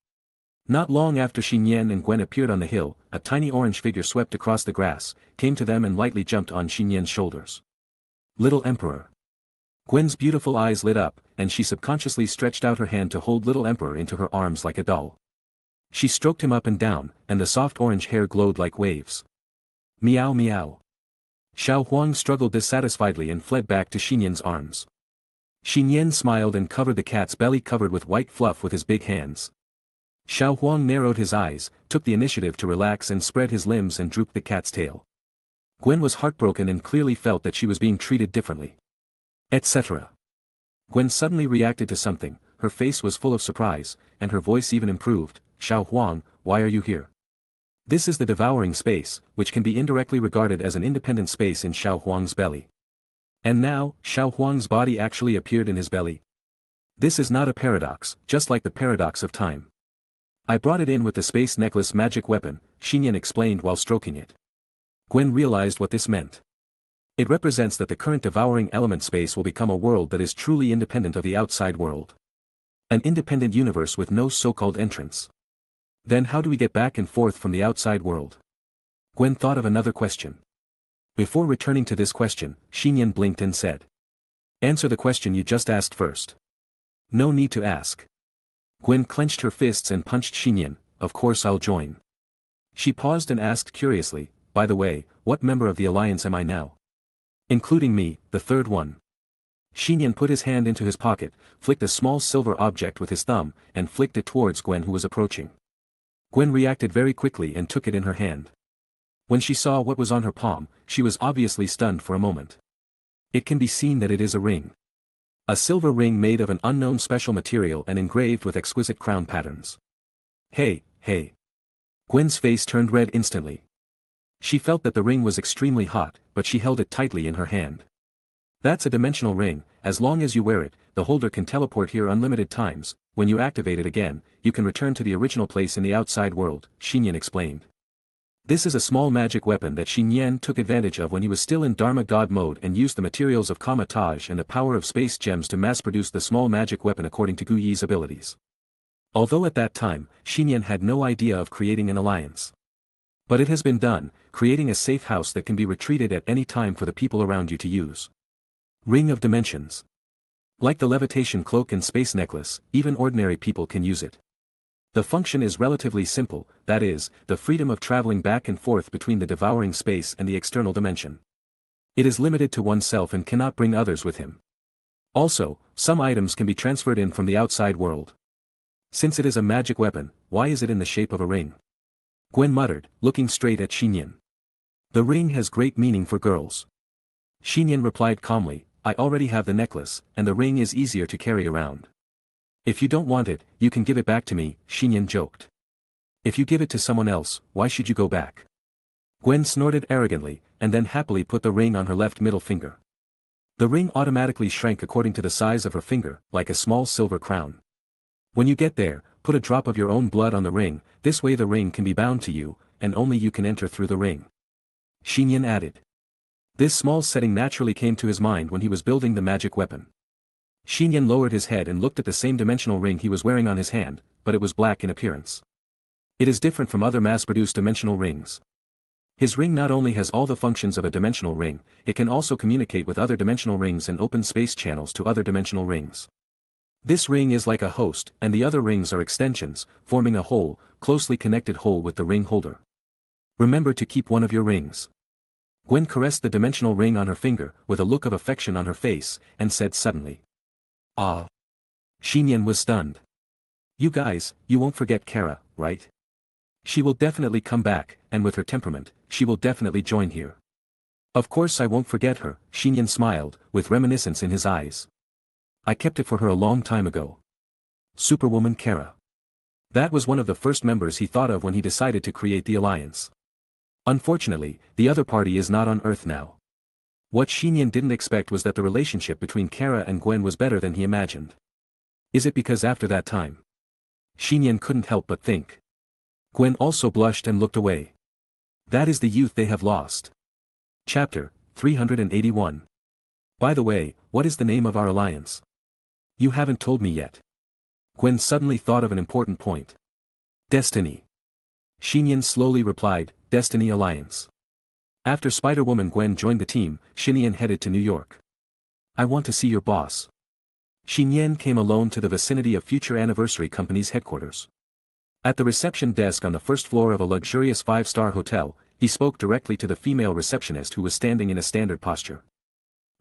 Not long after Nian and Gwen appeared on the hill, a tiny orange figure swept across the grass, came to them and lightly jumped on Nian's shoulders. Little Emperor. Gwen's beautiful eyes lit up, and she subconsciously stretched out her hand to hold Little Emperor into her arms like a doll. She stroked him up and down, and the soft orange hair glowed like waves. Meow meow. Xiao Huang struggled dissatisfiedly and fled back to Nian's arms. Nian smiled and covered the cat's belly covered with white fluff with his big hands. Xiao Huang narrowed his eyes, took the initiative to relax and spread his limbs and drooped the cat's tail. Gwen was heartbroken and clearly felt that she was being treated differently. Etc. Gwen suddenly reacted to something, her face was full of surprise, and her voice even improved. Xiao Huang, why are you here? This is the devouring space, which can be indirectly regarded as an independent space in Xiao Huang's belly. And now, Xiao Huang's body actually appeared in his belly. This is not a paradox, just like the paradox of time. I brought it in with the space necklace magic weapon, Nian explained while stroking it. Gwen realized what this meant. It represents that the current devouring element space will become a world that is truly independent of the outside world. An independent universe with no so-called entrance. Then how do we get back and forth from the outside world? Gwen thought of another question. Before returning to this question, Nian blinked and said. Answer the question you just asked first. No need to ask. Gwen clenched her fists and punched Nian. Of course I'll join. She paused and asked curiously, by the way, what member of the alliance am I now? Including me, the third one. Nian put his hand into his pocket, flicked a small silver object with his thumb, and flicked it towards Gwen who was approaching. Gwen reacted very quickly and took it in her hand. When she saw what was on her palm, she was obviously stunned for a moment. It can be seen that it is a ring. A silver ring made of an unknown special material and engraved with exquisite crown patterns. Hey. Gwen's face turned red instantly. She felt that the ring was extremely hot, but she held it tightly in her hand. That's a dimensional ring. As long as you wear it, the holder can teleport here unlimited times. When you activate it again, you can return to the original place in the outside world, Nian explained. This is a small magic weapon that Nian took advantage of when he was still in Dharma God mode and used the materials of Kamatage and the power of space gems to mass-produce the small magic weapon according to Gu Yi's abilities. Although at that time, Nian had no idea of creating an alliance. But it has been done, creating a safe house that can be retreated at any time for the people around you to use. Ring of Dimensions. Like the levitation cloak and space necklace, even ordinary people can use it. The function is relatively simple, that is, the freedom of traveling back and forth between the devouring space and the external dimension. It is limited to oneself and cannot bring others with him. Also, some items can be transferred in from the outside world. Since it is a magic weapon, why is it in the shape of a ring? Gwen muttered, looking straight at Nian. The ring has great meaning for girls. Nian replied calmly, I already have the necklace, and the ring is easier to carry around. If you don't want it, you can give it back to me, Nian joked. If you give it to someone else, why should you go back? Gwen snorted arrogantly, and then happily put the ring on her left middle finger. The ring automatically shrank according to the size of her finger, like a small silver crown. When you get there, put a drop of your own blood on the ring, this way the ring can be bound to you, and only you can enter through the ring. Nian added. This small setting naturally came to his mind when he was building the magic weapon. Nian lowered his head and looked at the same dimensional ring he was wearing on his hand, but it was black in appearance. It is different from other mass-produced dimensional rings. His ring not only has all the functions of a dimensional ring, it can also communicate with other dimensional rings and open space channels to other dimensional rings. This ring is like a host, and the other rings are extensions, forming a whole, closely connected whole with the ring holder. Remember to keep one of your rings. Gwen caressed the dimensional ring on her finger, with a look of affection on her face, and said suddenly. Ah. Nian was stunned. You guys, you won't forget Kara, right? She will definitely come back, and with her temperament, she will definitely join here. Of course I won't forget her, Nian smiled, with reminiscence in his eyes. I kept it for her a long time ago. Superwoman Kara. That was one of the first members he thought of when he decided to create the alliance. Unfortunately, the other party is not on Earth now. What Nian didn't expect was that the relationship between Kara and Gwen was better than he imagined. Is it because after that time? Nian couldn't help but think. Gwen also blushed and looked away. That is the youth they have lost. Chapter 381. By the way, what is the name of our alliance? You haven't told me yet. Gwen suddenly thought of an important point. Destiny. Nian slowly replied, Destiny Alliance. After Spider-Woman Gwen joined the team, Nian headed to New York. I want to see your boss. Nian came alone to the vicinity of Future Anniversary Company's headquarters. At the reception desk on the first floor of a luxurious 5-star hotel, he spoke directly to the female receptionist who was standing in a standard posture.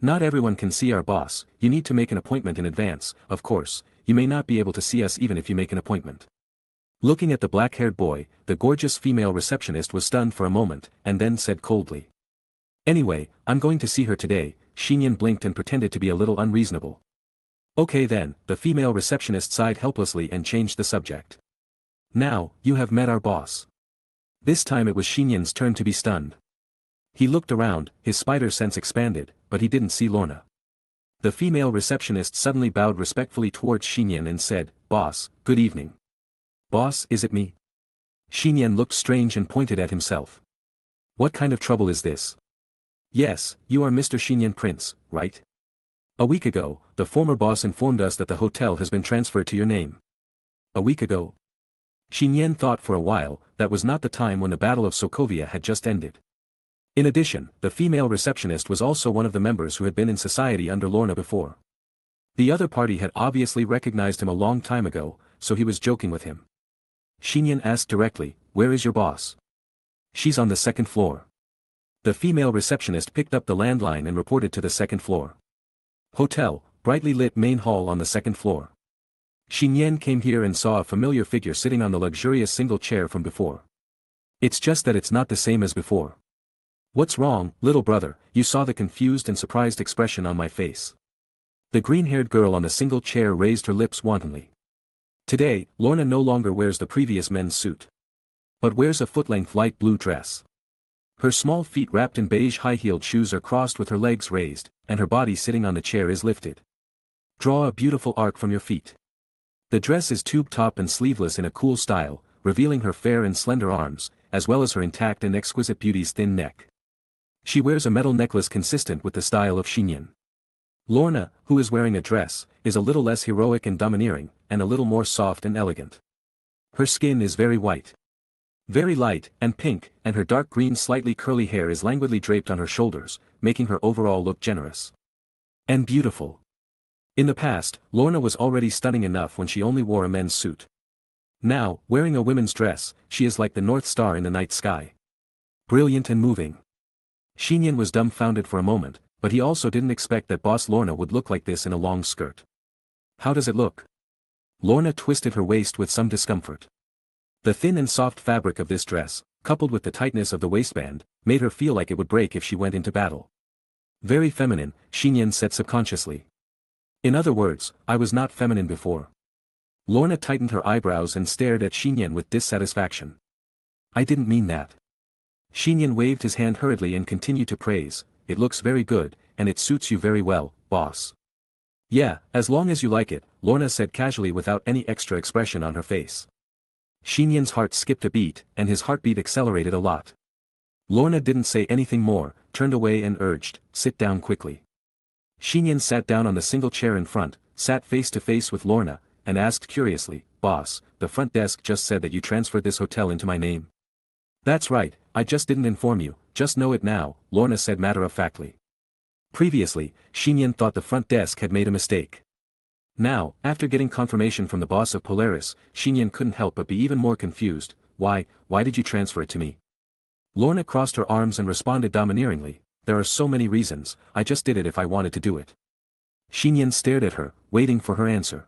Not everyone can see our boss, you need to make an appointment in advance, of course, you may not be able to see us even if you make an appointment. Looking at the black-haired boy, the gorgeous female receptionist was stunned for a moment, and then said coldly. Anyway, I'm going to see her today, Nian blinked and pretended to be a little unreasonable. Okay then, the female receptionist sighed helplessly and changed the subject. Now, you have met our boss. This time it was Nian's turn to be stunned. He looked around, his spider sense expanded, but he didn't see Lorna. The female receptionist suddenly bowed respectfully towards Nian and said, Boss, good evening. Boss, is it me? Nian looked strange and pointed at himself. What kind of trouble is this? Yes, you are Mr. Nian Prince, right? A week ago, the former boss informed us that the hotel has been transferred to your name. A week ago? Nian thought for a while, that was not the time when the Battle of Sokovia had just ended. In addition, the female receptionist was also one of the members who had been in society under Lorna before. The other party had obviously recognized him a long time ago, so he was joking with him. Nian asked directly, where is your boss? She's on the second floor. The female receptionist picked up the landline and reported to the second floor. Hotel, brightly lit main hall on the second floor. Nian came here and saw a familiar figure sitting on the luxurious single chair from before. It's just that it's not the same as before. What's wrong, little brother? You saw the confused and surprised expression on my face. The green-haired girl on the single chair raised her lips wantonly. Today, Lorna no longer wears the previous men's suit, but wears a foot-length light blue dress. Her small feet wrapped in beige high-heeled shoes are crossed with her legs raised, and her body sitting on the chair is lifted. Draw a beautiful arc from your feet. The dress is tube-top and sleeveless in a cool style, revealing her fair and slender arms, as well as her intact and exquisite beauty's thin neck. She wears a metal necklace consistent with the style of Nian. Lorna, who is wearing a dress, is a little less heroic and domineering, and a little more soft and elegant. Her skin is very white. Very light and pink, and her dark green slightly curly hair is languidly draped on her shoulders, making her overall look generous. And beautiful. In the past, Lorna was already stunning enough when she only wore a men's suit. Now, wearing a women's dress, she is like the North Star in the night sky. Brilliant and moving. Nian was dumbfounded for a moment, but he also didn't expect that Boss Lorna would look like this in a long skirt. How does it look? Lorna twisted her waist with some discomfort. The thin and soft fabric of this dress, coupled with the tightness of the waistband, made her feel like it would break if she went into battle. Very feminine, Nian said subconsciously. In other words, I was not feminine before. Lorna tightened her eyebrows and stared at Nian with dissatisfaction. I didn't mean that. Nian waved his hand hurriedly and continued to praise, it looks very good, and it suits you very well, boss. Yeah, as long as you like it, Lorna said casually without any extra expression on her face. Nian's heart skipped a beat, and his heartbeat accelerated a lot. Lorna didn't say anything more, turned away and urged, sit down quickly. Nian sat down on the single chair in front, sat face to face with Lorna, and asked curiously, boss, the front desk just said that you transferred this hotel into my name. That's right, I just didn't inform you, just know it now, Lorna said matter-of-factly. Previously, Nian thought the front desk had made a mistake. Now, after getting confirmation from the boss of Polaris, Nian couldn't help but be even more confused. Why did you transfer it to me? Lorna crossed her arms and responded domineeringly, there are so many reasons, I just did it if I wanted to do it. Nian stared at her, waiting for her answer.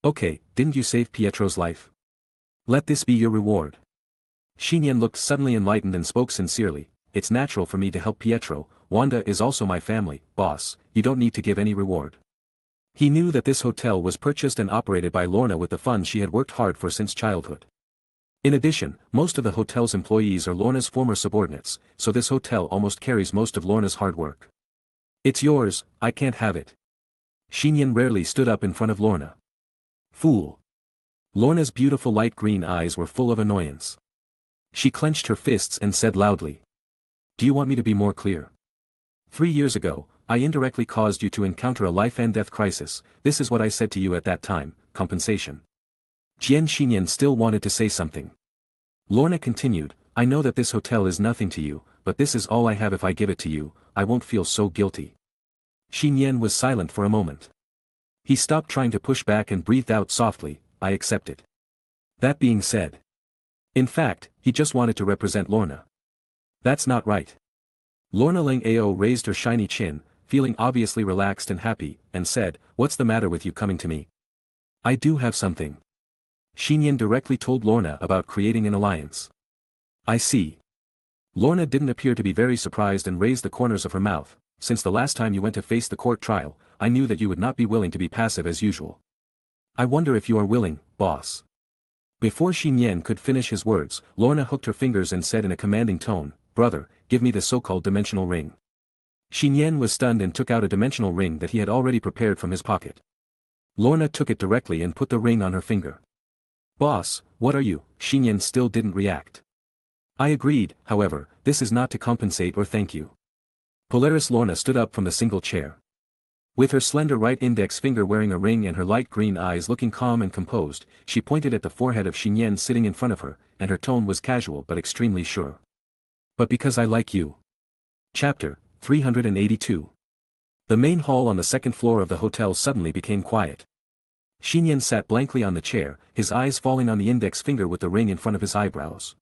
Okay, didn't you save Pietro's life? Let this be your reward. Nian looked suddenly enlightened and spoke sincerely, it's natural for me to help Pietro, Wanda is also my family, boss, you don't need to give any reward. He knew that this hotel was purchased and operated by Lorna with the funds she had worked hard for since childhood. In addition, most of the hotel's employees are Lorna's former subordinates, so this hotel almost carries most of Lorna's hard work. It's yours, I can't have it. Nian rarely stood up in front of Lorna. Fool. Lorna's beautiful light green eyes were full of annoyance. She clenched her fists and said loudly. Do you want me to be more clear? 3 years ago, I indirectly caused you to encounter a life-and-death crisis, this is what I said to you at that time, compensation. Nian still wanted to say something. Lorna continued, I know that this hotel is nothing to you, but this is all I have if I give it to you, I won't feel so guilty. Nian was silent for a moment. He stopped trying to push back and breathed out softly, I accept it. That being said. In fact, he just wanted to represent Lorna. That's not right. Lorna Ling Ao raised her shiny chin, feeling obviously relaxed and happy, and said, what's the matter with you coming to me? I do have something. Nian directly told Lorna about creating an alliance. I see. Lorna didn't appear to be very surprised and raised the corners of her mouth, since the last time you went to face the court trial, I knew that you would not be willing to be passive as usual. I wonder if you are willing, boss. Before Nian could finish his words, Lorna hooked her fingers and said in a commanding tone, brother, give me the so-called dimensional ring. Nian was stunned and took out a dimensional ring that he had already prepared from his pocket. Lorna took it directly and put the ring on her finger. Boss, what are you? Nian still didn't react. I agreed, however, this is not to compensate or thank you. Polaris Lorna stood up from the single chair. With her slender right index finger wearing a ring and her light green eyes looking calm and composed, she pointed at the forehead of Nian sitting in front of her, and her tone was casual but extremely sure. But because I like you. Chapter 382. The main hall on the second floor of the hotel suddenly became quiet. Nian sat blankly on the chair, his eyes falling on the index finger with the ring in front of his eyebrows.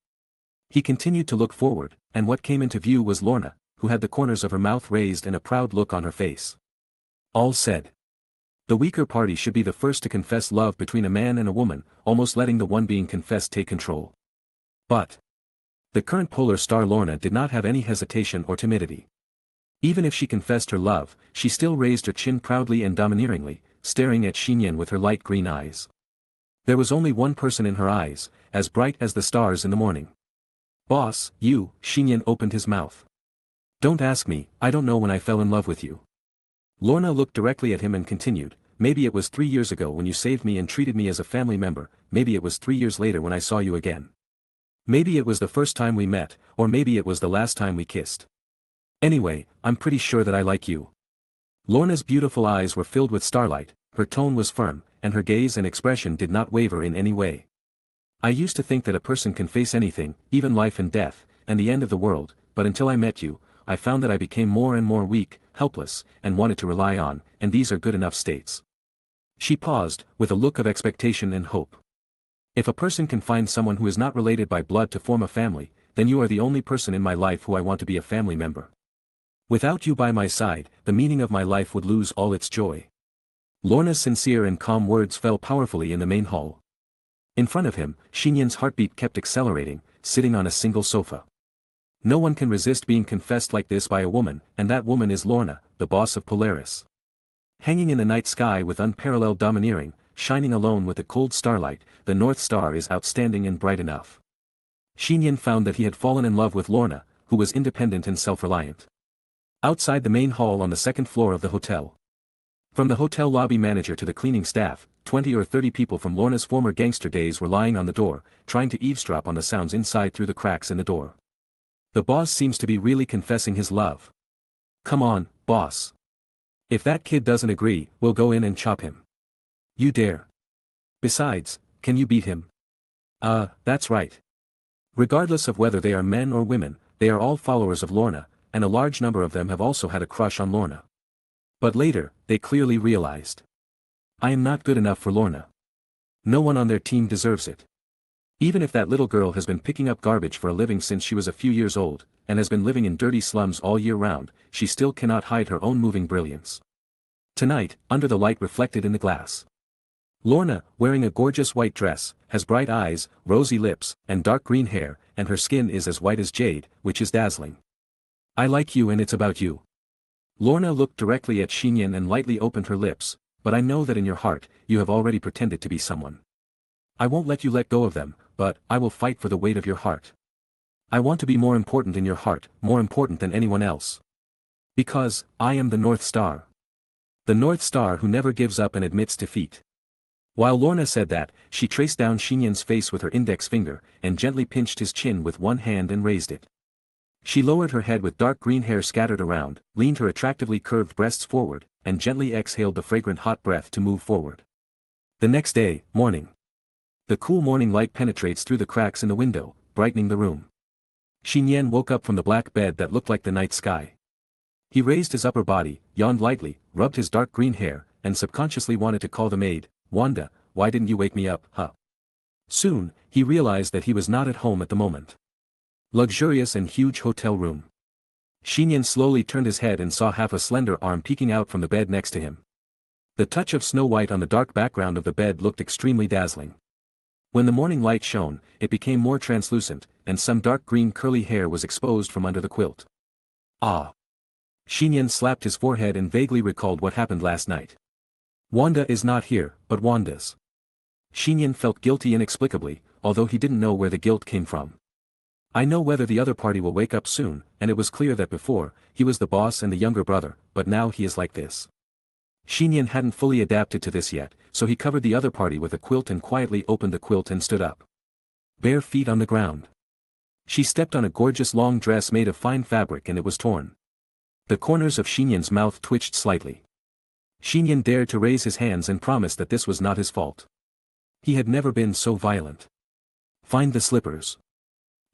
He continued to look forward, and what came into view was Lorna, who had the corners of her mouth raised and a proud look on her face. All said. The weaker party should be the first to confess love between a man and a woman, almost letting the one being confessed take control. But the current polar star Lorna did not have any hesitation or timidity. Even if she confessed her love, she still raised her chin proudly and domineeringly, staring at Nian with her light green eyes. There was only one person in her eyes, as bright as the stars in the morning. Boss, you, Nian opened his mouth. Don't ask me, I don't know when I fell in love with you. Lorna looked directly at him and continued, maybe it was 3 years ago when you saved me and treated me as a family member, maybe it was 3 years later when I saw you again. Maybe it was the first time we met, or maybe it was the last time we kissed. Anyway, I'm pretty sure that I like you. Lorna's beautiful eyes were filled with starlight, her tone was firm, and her gaze and expression did not waver in any way. I used to think that a person can face anything, even life and death, and the end of the world, but until I met you, I found that I became more and more weak, helpless, and wanted to rely on, and these are good enough states. She paused, with a look of expectation and hope. If a person can find someone who is not related by blood to form a family, then you are the only person in my life who I want to be a family member. Without you by my side, the meaning of my life would lose all its joy. Lorna's sincere and calm words fell powerfully in the main hall. In front of him, Xinyan's heartbeat kept accelerating, sitting on a single sofa. No one can resist being confessed like this by a woman, and that woman is Lorna, the boss of Polaris. Hanging in the night sky with unparalleled domineering, shining alone with the cold starlight, the North Star is outstanding and bright enough. Xinyan found that he had fallen in love with Lorna, who was independent and self-reliant. Outside the main hall on the second floor of the hotel. From the hotel lobby manager to the cleaning staff, 20 or 30 people from Lorna's former gangster days were lying on the door, trying to eavesdrop on the sounds inside through the cracks in the door. The boss seems to be really confessing his love. Come on, boss. If that kid doesn't agree, we'll go in and chop him. You dare. Besides, can you beat him? That's right. Regardless of whether they are men or women, they are all followers of Lorna, and a large number of them have also had a crush on Lorna. But later, they clearly realized. I am not good enough for Lorna. No one on their team deserves it. Even if that little girl has been picking up garbage for a living since she was a few years old, and has been living in dirty slums all year round, she still cannot hide her own moving brilliance. Tonight, under the light reflected in the glass. Lorna, wearing a gorgeous white dress, has bright eyes, rosy lips, and dark green hair, and her skin is as white as jade, which is dazzling. I like you and it's about you. Lorna looked directly at Xinyan and lightly opened her lips, but I know that in your heart, you have already pretended to be someone. I won't let you let go of them, but I will fight for the weight of your heart. I want to be more important in your heart, more important than anyone else. Because, I am the North Star. The North Star who never gives up and admits defeat. While Lorna said that, she traced down Xinyan's face with her index finger, and gently pinched his chin with one hand and raised it. She lowered her head with dark green hair scattered around, leaned her attractively curved breasts forward, and gently exhaled the fragrant hot breath to move forward. The next day, morning. The cool morning light penetrates through the cracks in the window, brightening the room. Xinyan woke up from the black bed that looked like the night sky. He raised his upper body, yawned lightly, rubbed his dark green hair, and subconsciously wanted to call the maid, Wanda, why didn't you wake me up, huh? Soon, he realized that he was not at home at the moment. Luxurious and huge hotel room. Xinyan slowly turned his head and saw half a slender arm peeking out from the bed next to him. The touch of Snow White on the dark background of the bed looked extremely dazzling. When the morning light shone, it became more translucent, and some dark green curly hair was exposed from under the quilt. Ah! Xinyan slapped his forehead and vaguely recalled what happened last night. Wanda is not here, but Wanda's. Xinyan felt guilty inexplicably, although he didn't know where the guilt came from. I know whether the other party will wake up soon, and it was clear that before, he was the boss and the younger brother, but now he is like this. Xinyan hadn't fully adapted to this yet, so he covered the other party with a quilt and quietly opened the quilt and stood up. Bare feet on the ground. She stepped on a gorgeous long dress made of fine fabric and it was torn. The corners of Xinyan's mouth twitched slightly. Xinyan dared to raise his hands and promised that this was not his fault. He had never been so violent. Find the slippers.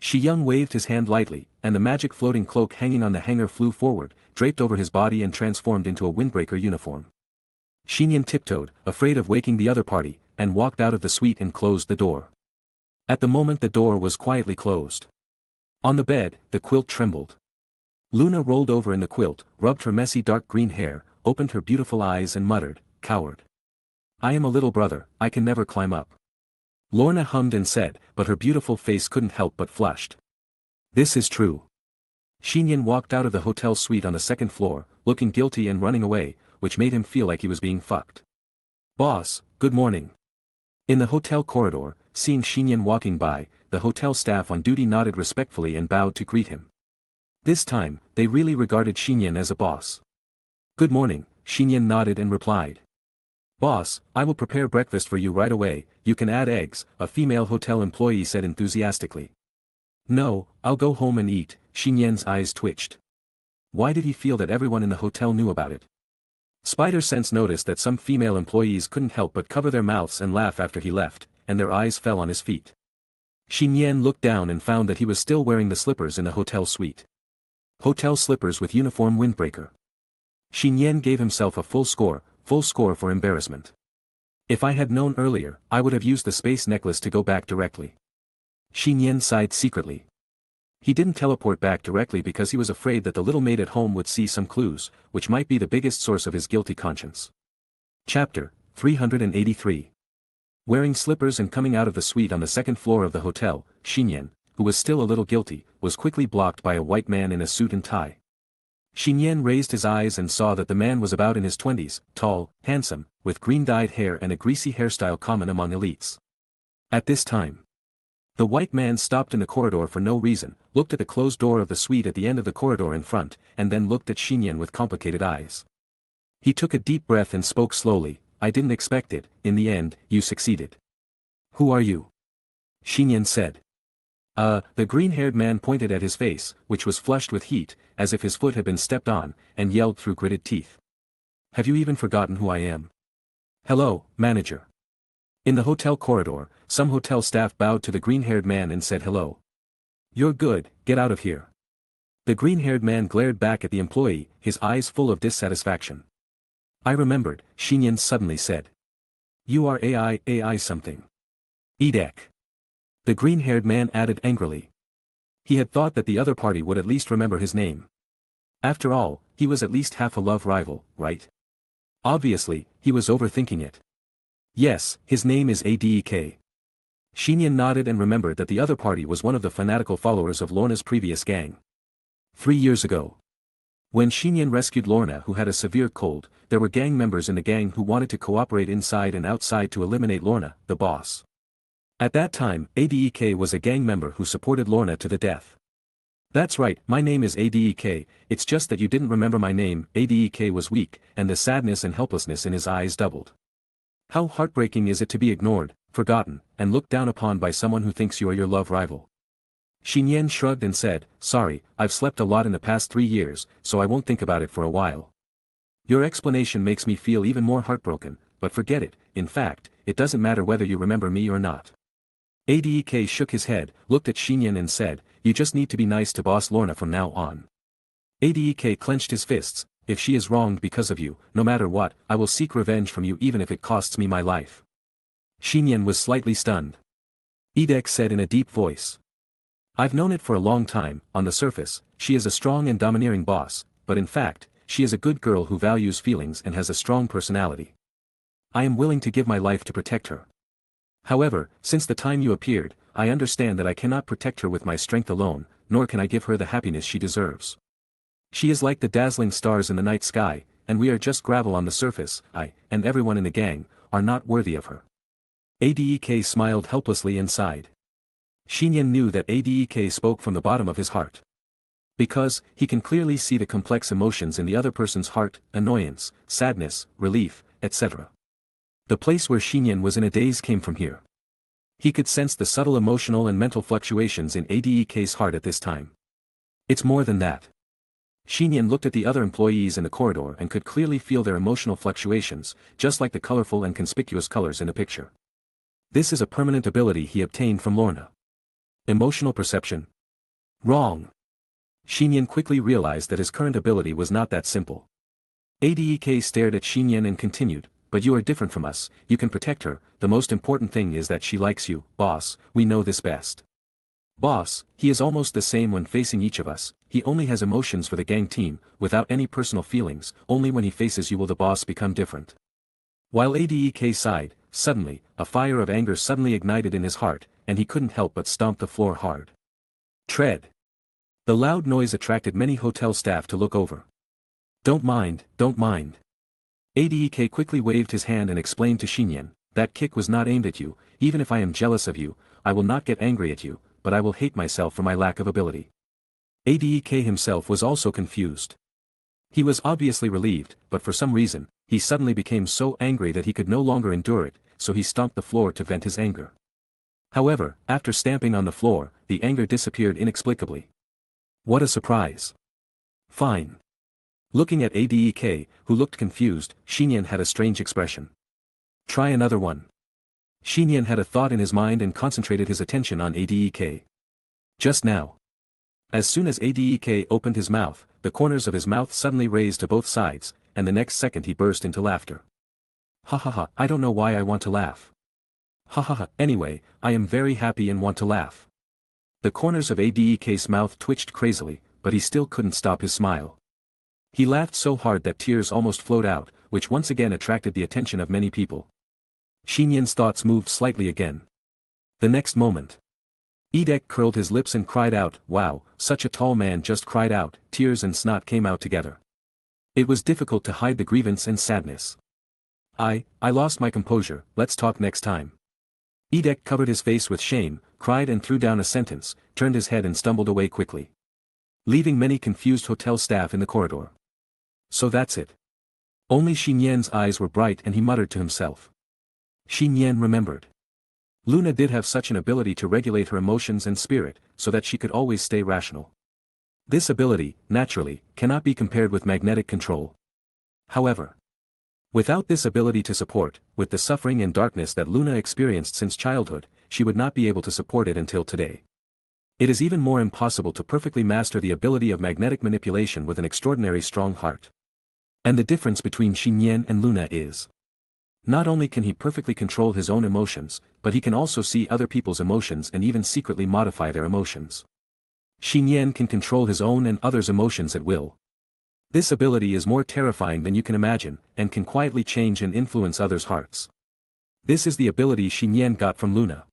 Xiyang waved his hand lightly, and the magic floating cloak hanging on the hanger flew forward, draped over his body and transformed into a windbreaker uniform. Xinyan tiptoed, afraid of waking the other party, and walked out of the suite and closed the door. At the moment the door was quietly closed. On the bed, the quilt trembled. Luna rolled over in the quilt, rubbed her messy dark green hair, opened her beautiful eyes and muttered, "Coward. I am a little brother, I can never climb up." Lorna hummed and said, but her beautiful face couldn't help but flushed. This is true. Xinyan walked out of the hotel suite on the second floor, looking guilty and running away, which made him feel like he was being fucked. Boss, good morning. In the hotel corridor, seeing Xinyan walking by, the hotel staff on duty nodded respectfully and bowed to greet him. This time, they really regarded Xinyan as a boss. Good morning, Xinyan nodded and replied. Boss, I will prepare breakfast for you right away, you can add eggs, a female hotel employee said enthusiastically. No, I'll go home and eat, Xinyan's eyes twitched. Why did he feel that everyone in the hotel knew about it? Spider Sense noticed that some female employees couldn't help but cover their mouths and laugh after he left, and their eyes fell on his feet. Xinyan looked down and found that he was still wearing the slippers in the hotel suite. Hotel slippers with uniform windbreaker. Nian gave himself a full score for embarrassment. If I had known earlier, I would have used the space necklace to go back directly. Nian sighed secretly. He didn't teleport back directly because he was afraid that the little maid at home would see some clues, which might be the biggest source of his guilty conscience. Chapter 383. Wearing slippers and coming out of the suite on the second floor of the hotel, Nian, who was still a little guilty, was quickly blocked by a white man in a suit and tie. Nian raised his eyes and saw that the man was about in his 20s, tall, handsome, with green-dyed hair and a greasy hairstyle common among elites. At this time, the white man stopped in the corridor for no reason, looked at the closed door of the suite at the end of the corridor in front, and then looked at Nian with complicated eyes. He took a deep breath and spoke slowly, "I didn't expect it, in the end, you succeeded." "Who are you?" Nian said. The green-haired man pointed at his face, which was flushed with heat, as if his foot had been stepped on, and yelled through gritted teeth. "Have you even forgotten who I am?" "Hello, manager." In the hotel corridor, some hotel staff bowed to the green-haired man and said hello. "You're good, get out of here." The green-haired man glared back at the employee, his eyes full of dissatisfaction. "I remembered," Nian suddenly said. "You are AI something." "Edek." The green-haired man added angrily. He had thought that the other party would at least remember his name. After all, he was at least half a love rival, right? Obviously, he was overthinking it. "Yes, his name is Adek." Nian nodded and remembered that the other party was one of the fanatical followers of Lorna's previous gang. 3 years ago, when Nian rescued Lorna who had a severe cold, there were gang members in the gang who wanted to cooperate inside and outside to eliminate Lorna, the boss. At that time, Adek was a gang member who supported Lorna to the death. "That's right, my name is Adek, it's just that you didn't remember my name." Adek was weak, and the sadness and helplessness in his eyes doubled. How heartbreaking is it to be ignored, forgotten, and looked down upon by someone who thinks you are your love rival. Nian shrugged and said, "Sorry, I've slept a lot in the past 3 years, so I won't think about it for a while." "Your explanation makes me feel even more heartbroken, but forget it, in fact, it doesn't matter whether you remember me or not." Adek shook his head, looked at Nian and said, "You just need to be nice to boss Lorna from now on." Adek clenched his fists, "If she is wronged because of you, no matter what, I will seek revenge from you even if it costs me my life." Nian was slightly stunned. Edek said in a deep voice. "I've known it for a long time. On the surface, she is a strong and domineering boss, but in fact, she is a good girl who values feelings and has a strong personality. I am willing to give my life to protect her. However, since the time you appeared, I understand that I cannot protect her with my strength alone, nor can I give her the happiness she deserves. She is like the dazzling stars in the night sky, and we are just gravel on the surface. I, and everyone in the gang, are not worthy of her." Adek smiled helplessly and sighed. Nian knew that Adek spoke from the bottom of his heart. Because, he can clearly see the complex emotions in the other person's heart, annoyance, sadness, relief, etc. The place where Nian was in a daze came from here. He could sense the subtle emotional and mental fluctuations in Adek's heart at this time. It's more than that. Nian looked at the other employees in the corridor and could clearly feel their emotional fluctuations, just like the colorful and conspicuous colors in the picture. This is a permanent ability he obtained from Lorna. Emotional perception. Wrong. Nian quickly realized that his current ability was not that simple. Adek stared at Nian and continued, "But you are different from us, you can protect her, the most important thing is that she likes you, boss, we know this best. Boss, he is almost the same when facing each of us, he only has emotions for the gang team, without any personal feelings, only when he faces you will the boss become different." While Adek sighed, suddenly, a fire of anger suddenly ignited in his heart, and he couldn't help but stomp the floor hard. Tread. The loud noise attracted many hotel staff to look over. Don't mind. Adek quickly waved his hand and explained to Nian, "That kick was not aimed at you, even if I am jealous of you, I will not get angry at you, but I will hate myself for my lack of ability." Adek himself was also confused. He was obviously relieved, but for some reason, he suddenly became so angry that he could no longer endure it, so he stomped the floor to vent his anger. However, after stamping on the floor, the anger disappeared inexplicably. What a surprise. Fine. Looking at Adek, who looked confused, Nian had a strange expression. Try another one. Nian had a thought in his mind and concentrated his attention on Adek. Just now. As soon as Adek opened his mouth, the corners of his mouth suddenly raised to both sides, and the next second he burst into laughter. Ha ha ha, I don't know why I want to laugh. Ha ha ha, anyway, I am very happy and want to laugh. The corners of Adek's mouth twitched crazily, but he still couldn't stop his smile. He laughed so hard that tears almost flowed out, which once again attracted the attention of many people. Xinyan's thoughts moved slightly again. The next moment, Edek curled his lips and cried out, "Wow, such a tall man!" just cried out, tears and snot came out together. It was difficult to hide the grievance and sadness. I lost my composure, let's talk next time. Edek covered his face with shame, cried and threw down a sentence, turned his head and stumbled away quickly, leaving many confused hotel staff in the corridor. So that's it. Only Xinyan's eyes were bright and he muttered to himself. Xinyan remembered. Luna did have such an ability to regulate her emotions and spirit, so that she could always stay rational. This ability, naturally, cannot be compared with magnetic control. However, without this ability to support, with the suffering and darkness that Luna experienced since childhood, she would not be able to support it until today. It is even more impossible to perfectly master the ability of magnetic manipulation with an extraordinary strong heart. And the difference between Xinyan and Luna is, not only can he perfectly control his own emotions, but he can also see other people's emotions and even secretly modify their emotions. Xinyan can control his own and others' emotions at will. This ability is more terrifying than you can imagine, and can quietly change and influence others' hearts. This is the ability Xinyan got from Luna.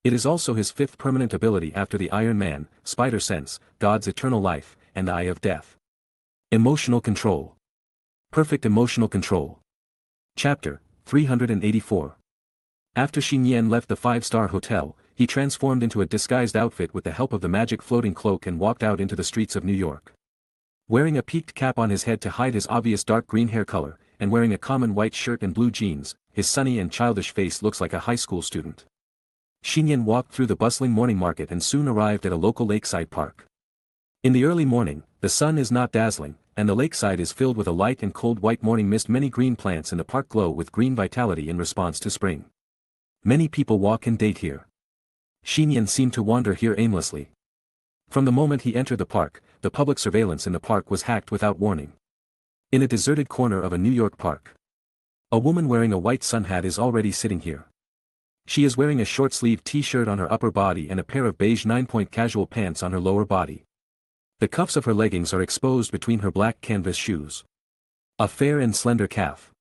It is also his fifth permanent ability after the Iron Man, Spider Sense, God's Eternal Life, and Eye of Death. Emotional Control. Perfect Emotional Control. Chapter 384. After Xinyan left the five-star hotel, he transformed into a disguised outfit with the help of the magic floating cloak and walked out into the streets of New York. Wearing a peaked cap on his head to hide his obvious dark green hair color, and wearing a common white shirt and blue jeans, his sunny and childish face looks like a high school student. Xinyan walked through the bustling morning market and soon arrived at a local lakeside park. In the early morning, the sun is not dazzling, and the lakeside is filled with a light and cold white morning mist. Many green plants in the park glow with green vitality in response to spring. Many people walk and date here. Xinyan seemed to wander here aimlessly. From the moment he entered the park, the public surveillance in the park was hacked without warning. In a deserted corner of a New York park, a woman wearing a white sun hat is already sitting here. She is wearing a short-sleeved t-shirt on her upper body and a pair of beige 9-point casual pants on her lower body. The cuffs of her leggings are exposed between her black canvas shoes. A fair and slender calf.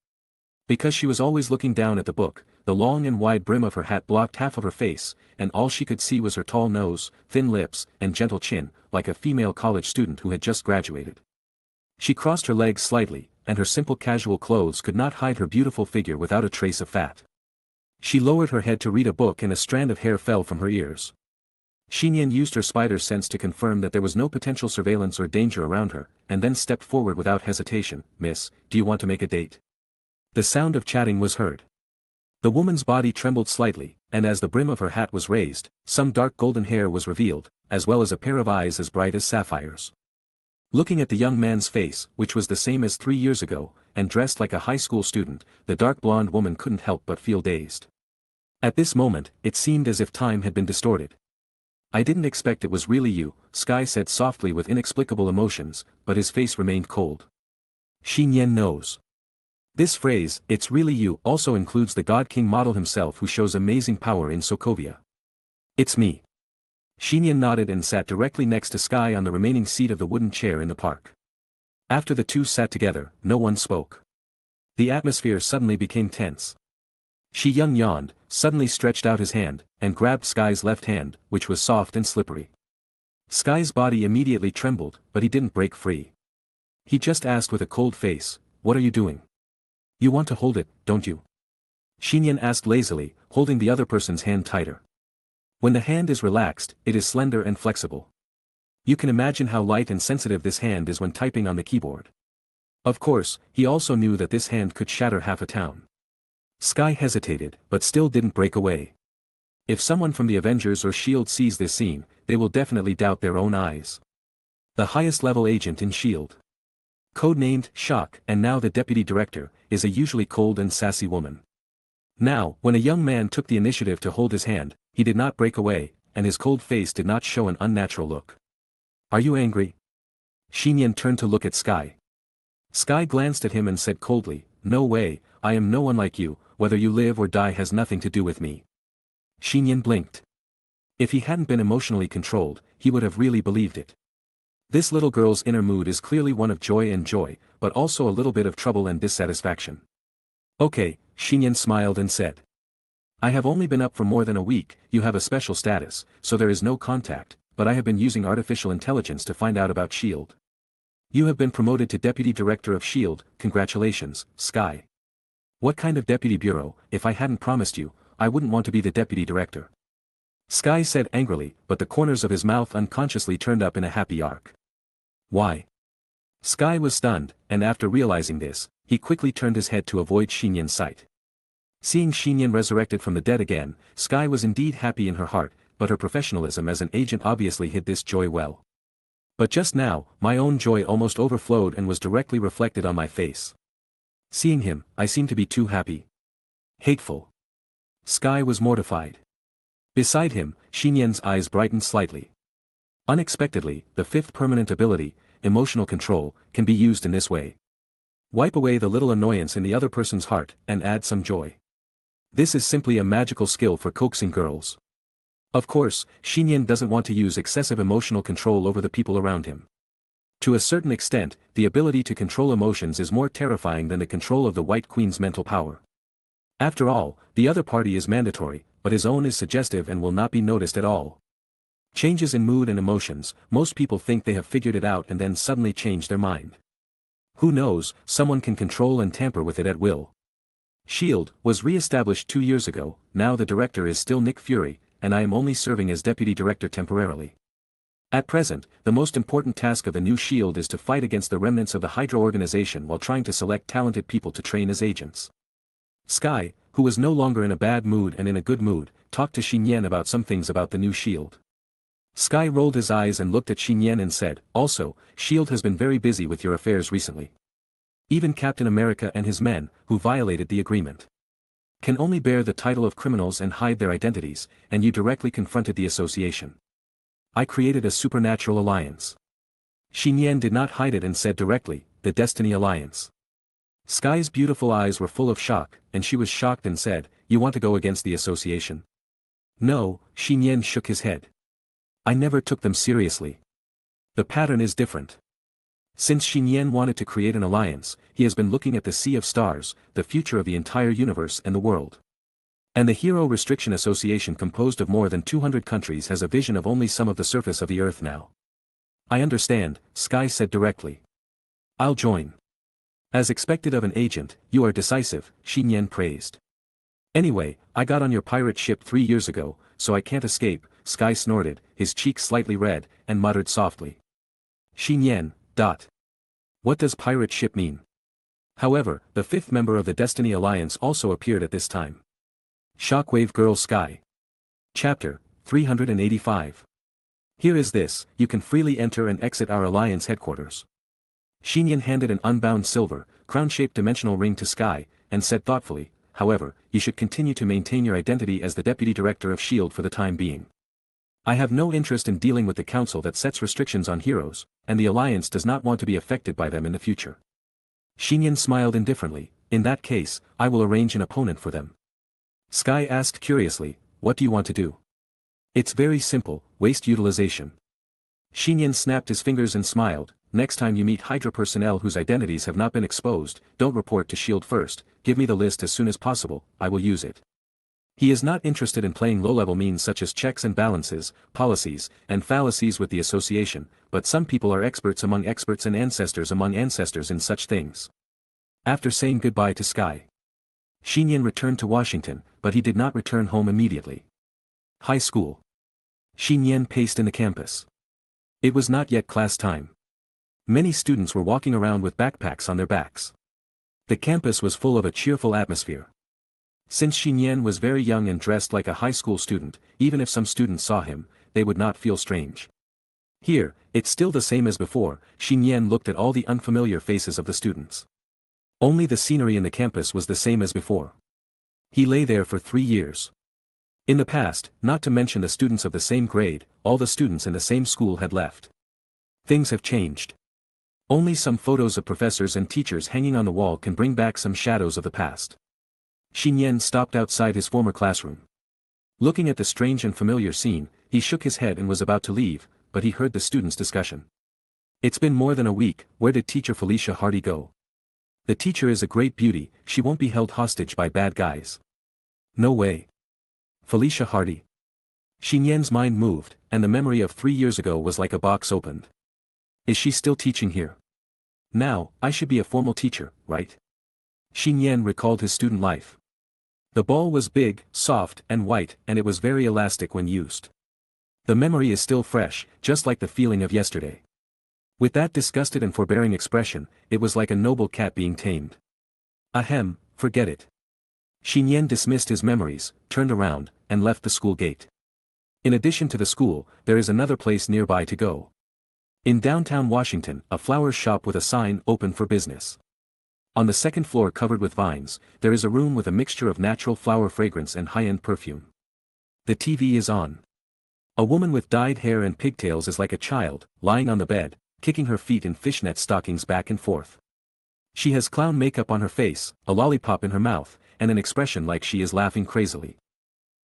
Because she was always looking down at the book, the long and wide brim of her hat blocked half of her face, and all she could see was her tall nose, thin lips, and gentle chin, like a female college student who had just graduated. She crossed her legs slightly, and her simple casual clothes could not hide her beautiful figure without a trace of fat. She lowered her head to read a book and a strand of hair fell from her ears. Xinyan used her spider sense to confirm that there was no potential surveillance or danger around her, and then stepped forward without hesitation. "Miss, do you want to make a date?" The sound of chatting was heard. The woman's body trembled slightly, and as the brim of her hat was raised, some dark golden hair was revealed, as well as a pair of eyes as bright as sapphires. Looking at the young man's face, which was the same as 3 years ago, and dressed like a high school student, the dark blonde woman couldn't help but feel dazed. At this moment, it seemed as if time had been distorted. "I didn't expect it was really you," Sky said softly with inexplicable emotions, but his face remained cold. Xinyan knows. This phrase, "it's really you," also includes the God King model himself who shows amazing power in Sokovia. "It's me." Xinyan nodded and sat directly next to Sky on the remaining seat of the wooden chair in the park. After the two sat together, no one spoke. The atmosphere suddenly became tense. Xinyan yawned, suddenly stretched out his hand, and grabbed Sky's left hand, which was soft and slippery. Sky's body immediately trembled, but he didn't break free. He just asked with a cold face, "What are you doing?" "You want to hold it, don't you?" Xinyan asked lazily, holding the other person's hand tighter. When the hand is relaxed, it is slender and flexible. You can imagine how light and sensitive this hand is when typing on the keyboard. Of course, he also knew that this hand could shatter half a town. Sky hesitated, but still didn't break away. If someone from the Avengers or S.H.I.E.L.D. sees this scene, they will definitely doubt their own eyes. The highest level agent in S.H.I.E.L.D., codenamed Shock, and now the deputy director, is a usually cold and sassy woman. Now, when a young man took the initiative to hold his hand, he did not break away, and his cold face did not show an unnatural look. Are you angry? Nian turned to look at Sky. Sky glanced at him and said coldly, "No way, I am no one like you, whether you live or die has nothing to do with me." Nian blinked. If he hadn't been emotionally controlled, he would have really believed it. This little girl's inner mood is clearly one of joy, but also a little bit of trouble and dissatisfaction. Okay, Nian smiled and said. I have only been up for more than a week. You have a special status, so there is no contact, but I have been using artificial intelligence to find out about S.H.I.E.L.D. You have been promoted to Deputy Director of S.H.I.E.L.D., congratulations, Sky. What kind of deputy bureau? If I hadn't promised you, I wouldn't want to be the Deputy Director. Sky said angrily, but the corners of his mouth unconsciously turned up in a happy arc. Why? Sky was stunned, and after realizing this, he quickly turned his head to avoid Nian's sight. Seeing Nian resurrected from the dead again, Sky was indeed happy in her heart, but her professionalism as an agent obviously hid this joy well. But just now, my own joy almost overflowed and was directly reflected on my face. Seeing him, I seemed to be too happy. Hateful. Sky was mortified. Beside him, Nian's eyes brightened slightly. Unexpectedly, the fifth permanent ability, emotional control, can be used in this way. Wipe away the little annoyance in the other person's heart, and add some joy. This is simply a magical skill for coaxing girls. Of course, Nian doesn't want to use excessive emotional control over the people around him. To a certain extent, the ability to control emotions is more terrifying than the control of the White Queen's mental power. After all, the other party is mandatory, but his own is suggestive and will not be noticed at all. Changes in mood and emotions, most people think they have figured it out and then suddenly change their mind. Who knows, someone can control and tamper with it at will. S.H.I.E.L.D. was re-established 2 years ago, now the director is still Nick Fury, and I am only serving as deputy director temporarily. At present, the most important task of the new S.H.I.E.L.D. is to fight against the remnants of the Hydra organization while trying to select talented people to train as agents. Sky, who was no longer in a bad mood and in a good mood, talked to Nian about some things about the new S.H.I.E.L.D. Sky rolled his eyes and looked at Nian and said, also, S.H.I.E.L.D. has been very busy with your affairs recently. Even Captain America and his men, who violated the agreement, can only bear the title of criminals and hide their identities, and you directly confronted the association. I created a supernatural alliance. Nian did not hide it and said directly, the Destiny Alliance. Sky's beautiful eyes were full of shock, and she was shocked and said, you want to go against the association? No, Nian shook his head. I never took them seriously. The pattern is different. Since Nian wanted to create an alliance, he has been looking at the Sea of Stars, the future of the entire universe and the world. And the Hero Restriction Association composed of more than 200 countries has a vision of only some of the surface of the Earth now. I understand, Sky said directly. I'll join. As expected of an agent, you are decisive, Nian praised. Anyway, I got on your pirate ship 3 years ago, so I can't escape, Sky snorted, his cheeks slightly red, and muttered softly. Nian. What does pirate ship mean? However, the fifth member of the Destiny Alliance also appeared at this time. Shockwave Girl Sky. Chapter 385. Here is this, you can freely enter and exit our Alliance headquarters. Nian handed an unbound silver, crown-shaped dimensional ring to Sky, and said thoughtfully, however, you should continue to maintain your identity as the Deputy Director of S.H.I.E.L.D. for the time being. I have no interest in dealing with the council that sets restrictions on heroes, and the Alliance does not want to be affected by them in the future. Nian smiled indifferently, in that case, I will arrange an opponent for them. Sky asked curiously, what do you want to do? It's very simple, waste utilization. Nian snapped his fingers and smiled, next time you meet Hydra personnel whose identities have not been exposed, don't report to S.H.I.E.L.D. first, give me the list as soon as possible, I will use it. He is not interested in playing low-level means such as checks and balances, policies, and fallacies with the association, but some people are experts among experts and ancestors among ancestors in such things. After saying goodbye to Sky, Nian returned to Washington, but he did not return home immediately. High school. Nian paced in the campus. It was not yet class time. Many students were walking around with backpacks on their backs. The campus was full of a cheerful atmosphere. Since Nian was very young and dressed like a high school student, even if some students saw him, they would not feel strange. Here, it's still the same as before, Nian looked at all the unfamiliar faces of the students. Only the scenery in the campus was the same as before. He lay there for 3 years. In the past, not to mention the students of the same grade, all the students in the same school had left. Things have changed. Only some photos of professors and teachers hanging on the wall can bring back some shadows of the past. Nian stopped outside his former classroom. Looking at the strange and familiar scene, he shook his head and was about to leave, but he heard the students' discussion. It's been more than a week, where did teacher Felicia Hardy go? The teacher is a great beauty, she won't be held hostage by bad guys. No way. Felicia Hardy. Nian's mind moved, and the memory of 3 years ago was like a box opened. Is she still teaching here? Now, I should be a formal teacher, right? Nian recalled his student life. The ball was big, soft, and white, and it was very elastic when used. The memory is still fresh, just like the feeling of yesterday. With that disgusted and forbearing expression, it was like a noble cat being tamed. Ahem, forget it. Nian dismissed his memories, turned around, and left the school gate. In addition to the school, there is another place nearby to go. In downtown Washington, a flower shop with a sign open for business. On the second floor covered with vines, there is a room with a mixture of natural flower fragrance and high-end perfume. The TV is on. A woman with dyed hair and pigtails is like a child, lying on the bed, kicking her feet in fishnet stockings back and forth. She has clown makeup on her face, a lollipop in her mouth, and an expression like she is laughing crazily.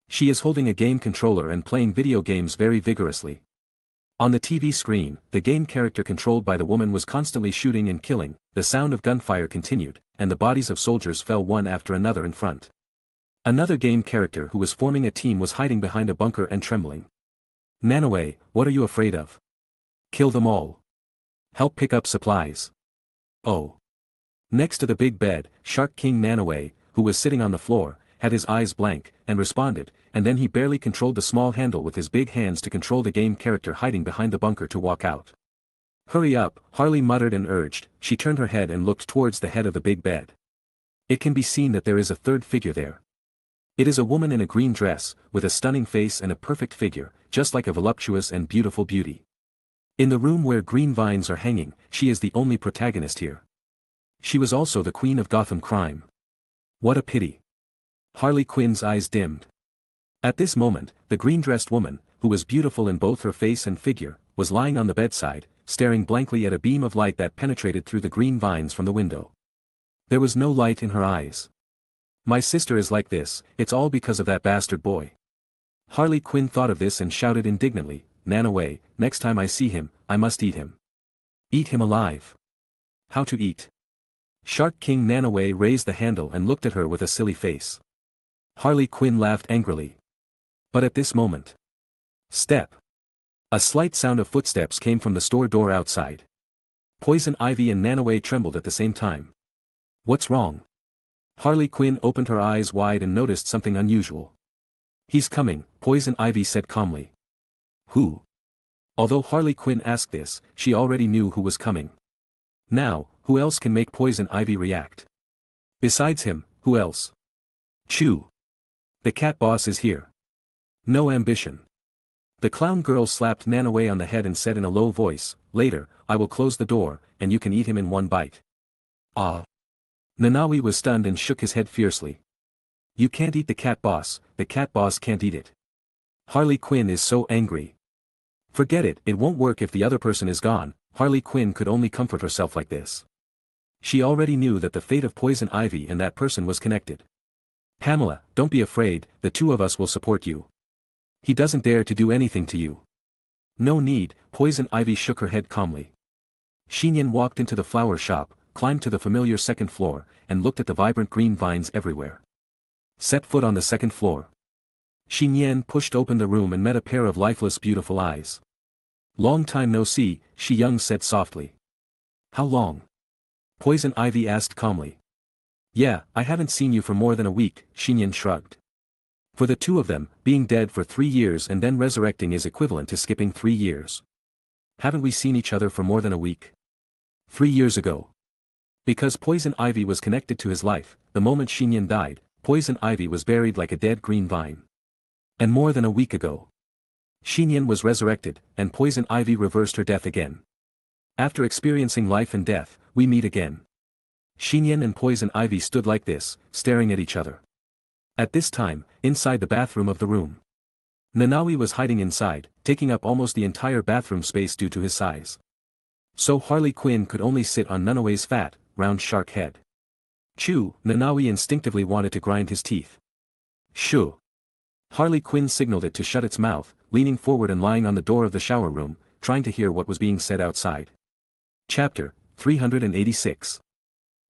She is holding a game controller and playing video games very vigorously. On the TV screen, the game character controlled by the woman was constantly shooting and killing, the sound of gunfire continued, and the bodies of soldiers fell one after another in front. Another game character who was forming a team was hiding behind a bunker and trembling. Nanoe, what are you afraid of? Kill them all. Help pick up supplies. Oh. Next to the big bed, Shark King Nanoe, who was sitting on the floor, had his eyes blank, and responded, and then he barely controlled the small handle with his big hands to control the game character hiding behind the bunker to walk out. Hurry up, Harley muttered and urged. She turned her head and looked towards the head of the big bed. It can be seen that there is a third figure there. It is a woman in a green dress, with a stunning face and a perfect figure, just like a voluptuous and beautiful beauty. In the room where green vines are hanging, she is the only protagonist here. She was also the queen of Gotham crime. What a pity. Harley Quinn's eyes dimmed. At this moment, the green-dressed woman, who was beautiful in both her face and figure, was lying on the bedside, staring blankly at a beam of light that penetrated through the green vines from the window. There was no light in her eyes. My sister is like this, it's all because of that bastard boy. Harley Quinn thought of this and shouted indignantly, Nanoe, next time I see him, I must eat him. Eat him alive. How to eat? Shark King Nanoe raised the handle and looked at her with a silly face. Harley Quinn laughed angrily. But at this moment. Step. A slight sound of footsteps came from the store door outside. Poison Ivy and Nanoe trembled at the same time. What's wrong? Harley Quinn opened her eyes wide and noticed something unusual. He's coming, Poison Ivy said calmly. Who? Although Harley Quinn asked this, she already knew who was coming. Now, who else can make Poison Ivy react? Besides him, who else? Chew. The cat boss is here. No ambition. The clown girl slapped Nanoe on the head and said in a low voice, later, I will close the door, and you can eat him in one bite. Ah. Nanawi was stunned and shook his head fiercely. You can't eat the cat boss can't eat it. Harley Quinn is so angry. Forget it, it won't work if the other person is gone. Harley Quinn could only comfort herself like this. She already knew that the fate of Poison Ivy and that person was connected. Pamela, don't be afraid, the two of us will support you. He doesn't dare to do anything to you. No need, Poison Ivy shook her head calmly. Nian walked into the flower shop, climbed to the familiar second floor, and looked at the vibrant green vines everywhere. Set foot on the second floor. Nian pushed open the room and met a pair of lifeless beautiful eyes. Long time no see, Shi Young said softly. How long? Poison Ivy asked calmly. Yeah, I haven't seen you for more than a week, Nian shrugged. For the two of them, being dead for 3 years and then resurrecting is equivalent to skipping 3 years. Haven't we seen each other for more than a week? 3 years ago. Because Poison Ivy was connected to his life, the moment Nian died, Poison Ivy was buried like a dead green vine. And more than a week ago. Nian was resurrected, and Poison Ivy reversed her death again. After experiencing life and death, we meet again. Nian and Poison Ivy stood like this, staring at each other. At this time, inside the bathroom of the room. Nanawi was hiding inside, taking up almost the entire bathroom space due to his size. So Harley Quinn could only sit on Nunaway's fat, round shark head. Chew, Nanawi instinctively wanted to grind his teeth. Shoo. Harley Quinn signaled it to shut its mouth, leaning forward and lying on the door of the shower room, trying to hear what was being said outside. Chapter 386.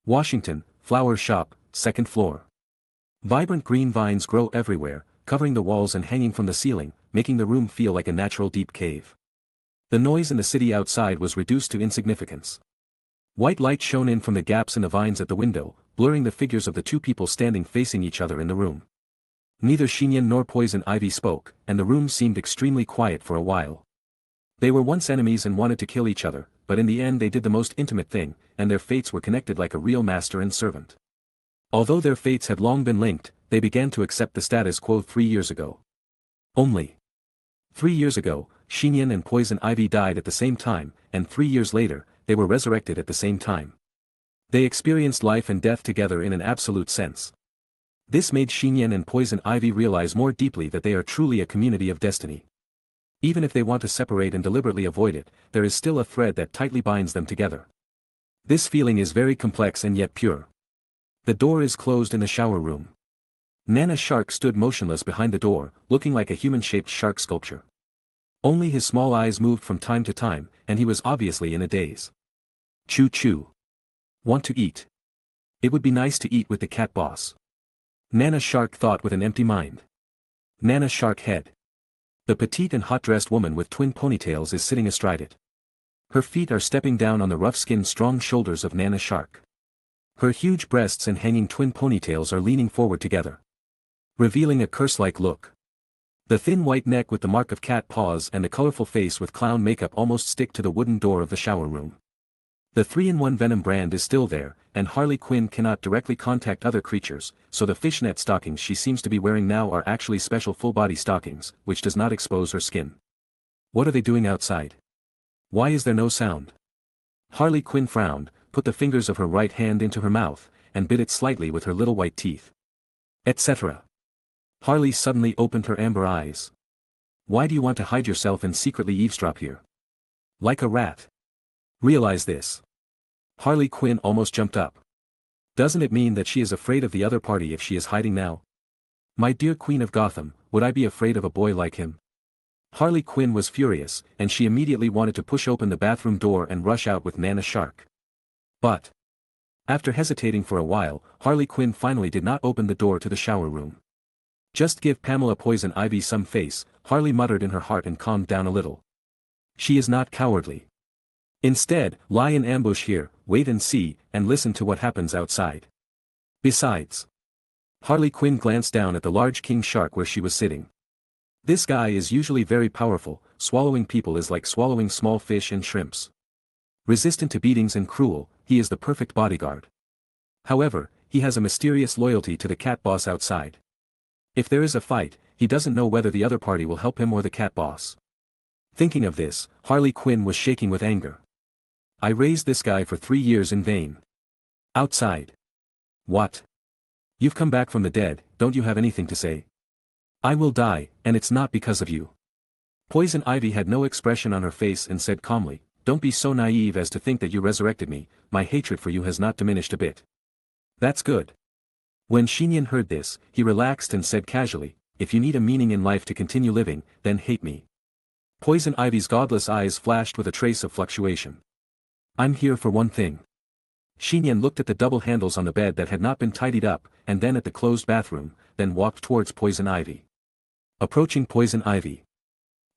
Washington, Flower Shop, 2nd floor. Vibrant green vines grow everywhere, covering the walls and hanging from the ceiling, making the room feel like a natural deep cave. The noise in the city outside was reduced to insignificance. White light shone in from the gaps in the vines at the window, blurring the figures of the two people standing facing each other in the room. Neither Nian nor Poison Ivy spoke, and the room seemed extremely quiet for a while. They were once enemies and wanted to kill each other, but in the end they did the most intimate thing, and their fates were connected like a real master and servant. Although their fates had long been linked, they began to accept the status quo 3 years ago. Only 3 years ago, Nian and Poison Ivy died at the same time, and 3 years later, they were resurrected at the same time. They experienced life and death together in an absolute sense. This made Nian and Poison Ivy realize more deeply that they are truly a community of destiny. Even if they want to separate and deliberately avoid it, there is still a thread that tightly binds them together. This feeling is very complex and yet pure. The door is closed in the shower room. Nana Shark stood motionless behind the door, looking like a human-shaped shark sculpture. Only his small eyes moved from time to time, and he was obviously in a daze. Choo choo. Want to eat? It would be nice to eat with the cat boss. Nana Shark thought with an empty mind. Nana Shark head. The petite and hot-dressed woman with twin ponytails is sitting astride it. Her feet are stepping down on the rough-skinned strong shoulders of Nana Shark. Her huge breasts and hanging twin ponytails are leaning forward together, revealing a curse-like look. The thin white neck with the mark of cat paws and the colorful face with clown makeup almost stick to the wooden door of the shower room. The 3-in-1 Venom brand is still there, and Harley Quinn cannot directly contact other creatures, so the fishnet stockings she seems to be wearing now are actually special full-body stockings, which does not expose her skin. What are they doing outside? Why is there no sound? Harley Quinn frowned, put the fingers of her right hand into her mouth, and bit it slightly with her little white teeth. Etc. Harley suddenly opened her amber eyes. Why do you want to hide yourself and secretly eavesdrop here? Like a rat. Realize this. Harley Quinn almost jumped up. Doesn't it mean that she is afraid of the other party if she is hiding now? My dear Queen of Gotham, would I be afraid of a boy like him? Harley Quinn was furious, and she immediately wanted to push open the bathroom door and rush out with Nana Shark. But after hesitating for a while, Harley Quinn finally did not open the door to the shower room. Just give Pamela Poison Ivy some face, Harley muttered in her heart and calmed down a little. She is not cowardly. Instead, lie in ambush here, wait and see, and listen to what happens outside. Besides, Harley Quinn glanced down at the large king shark where she was sitting. This guy is usually very powerful, swallowing people is like swallowing small fish and shrimps. Resistant to beatings and cruel, he is the perfect bodyguard. However, he has a mysterious loyalty to the cat boss outside. If there is a fight, he doesn't know whether the other party will help him or the cat boss. Thinking of this, Harley Quinn was shaking with anger. I raised this guy for 3 years in vain. Outside. What? You've come back from the dead, don't you have anything to say? I will die, and it's not because of you. Poison Ivy had no expression on her face and said calmly, don't be so naive as to think that you resurrected me, my hatred for you has not diminished a bit. That's good. When Nian heard this, he relaxed and said casually, if you need a meaning in life to continue living, then hate me. Poison Ivy's godless eyes flashed with a trace of fluctuation. I'm here for one thing. Nian looked at the double handles on the bed that had not been tidied up, and then at the closed bathroom, then walked towards Poison Ivy. Approaching Poison Ivy.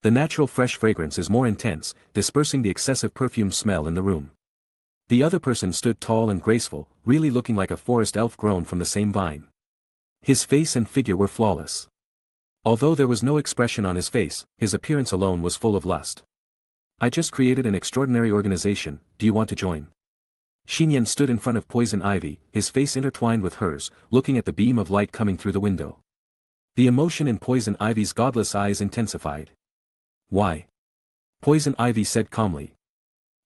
The natural fresh fragrance is more intense, dispersing the excessive perfume smell in the room. The other person stood tall and graceful, really looking like a forest elf grown from the same vine. His face and figure were flawless. Although there was no expression on his face, his appearance alone was full of lust. I just created an extraordinary organization, do you want to join? Nian stood in front of Poison Ivy, his face intertwined with hers, looking at the beam of light coming through the window. The emotion in Poison Ivy's godless eyes intensified. Why? Poison Ivy said calmly.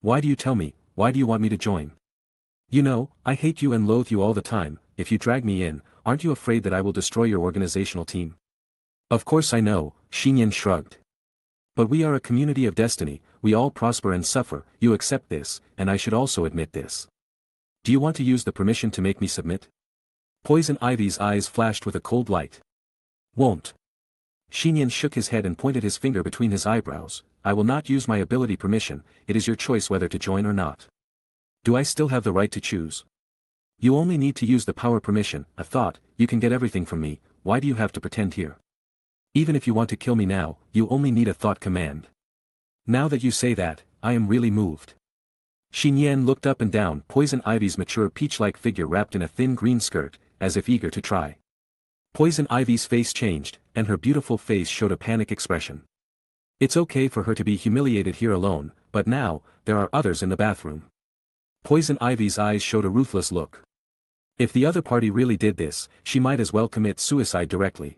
Why do you tell me, why do you want me to join? You know, I hate you and loathe you all the time, if you drag me in, aren't you afraid that I will destroy your organizational team? Of course I know, Nian shrugged. But we are a community of destiny, we all prosper and suffer, you accept this, and I should also admit this. Do you want to use the permission to make me submit? Poison Ivy's eyes flashed with a cold light. Won't. Nian shook his head and pointed his finger between his eyebrows. I will not use my ability permission, it is your choice whether to join or not. Do I still have the right to choose? You only need to use the power permission, a thought, you can get everything from me, why do you have to pretend here? Even if you want to kill me now, you only need a thought command. Now that you say that, I am really moved. Nian looked up and down Poison Ivy's mature peach-like figure wrapped in a thin green skirt, as if eager to try. Poison Ivy's face changed, and her beautiful face showed a panic expression. It's okay for her to be humiliated here alone, but now, there are others in the bathroom. Poison Ivy's eyes showed a ruthless look. If the other party really did this, she might as well commit suicide directly.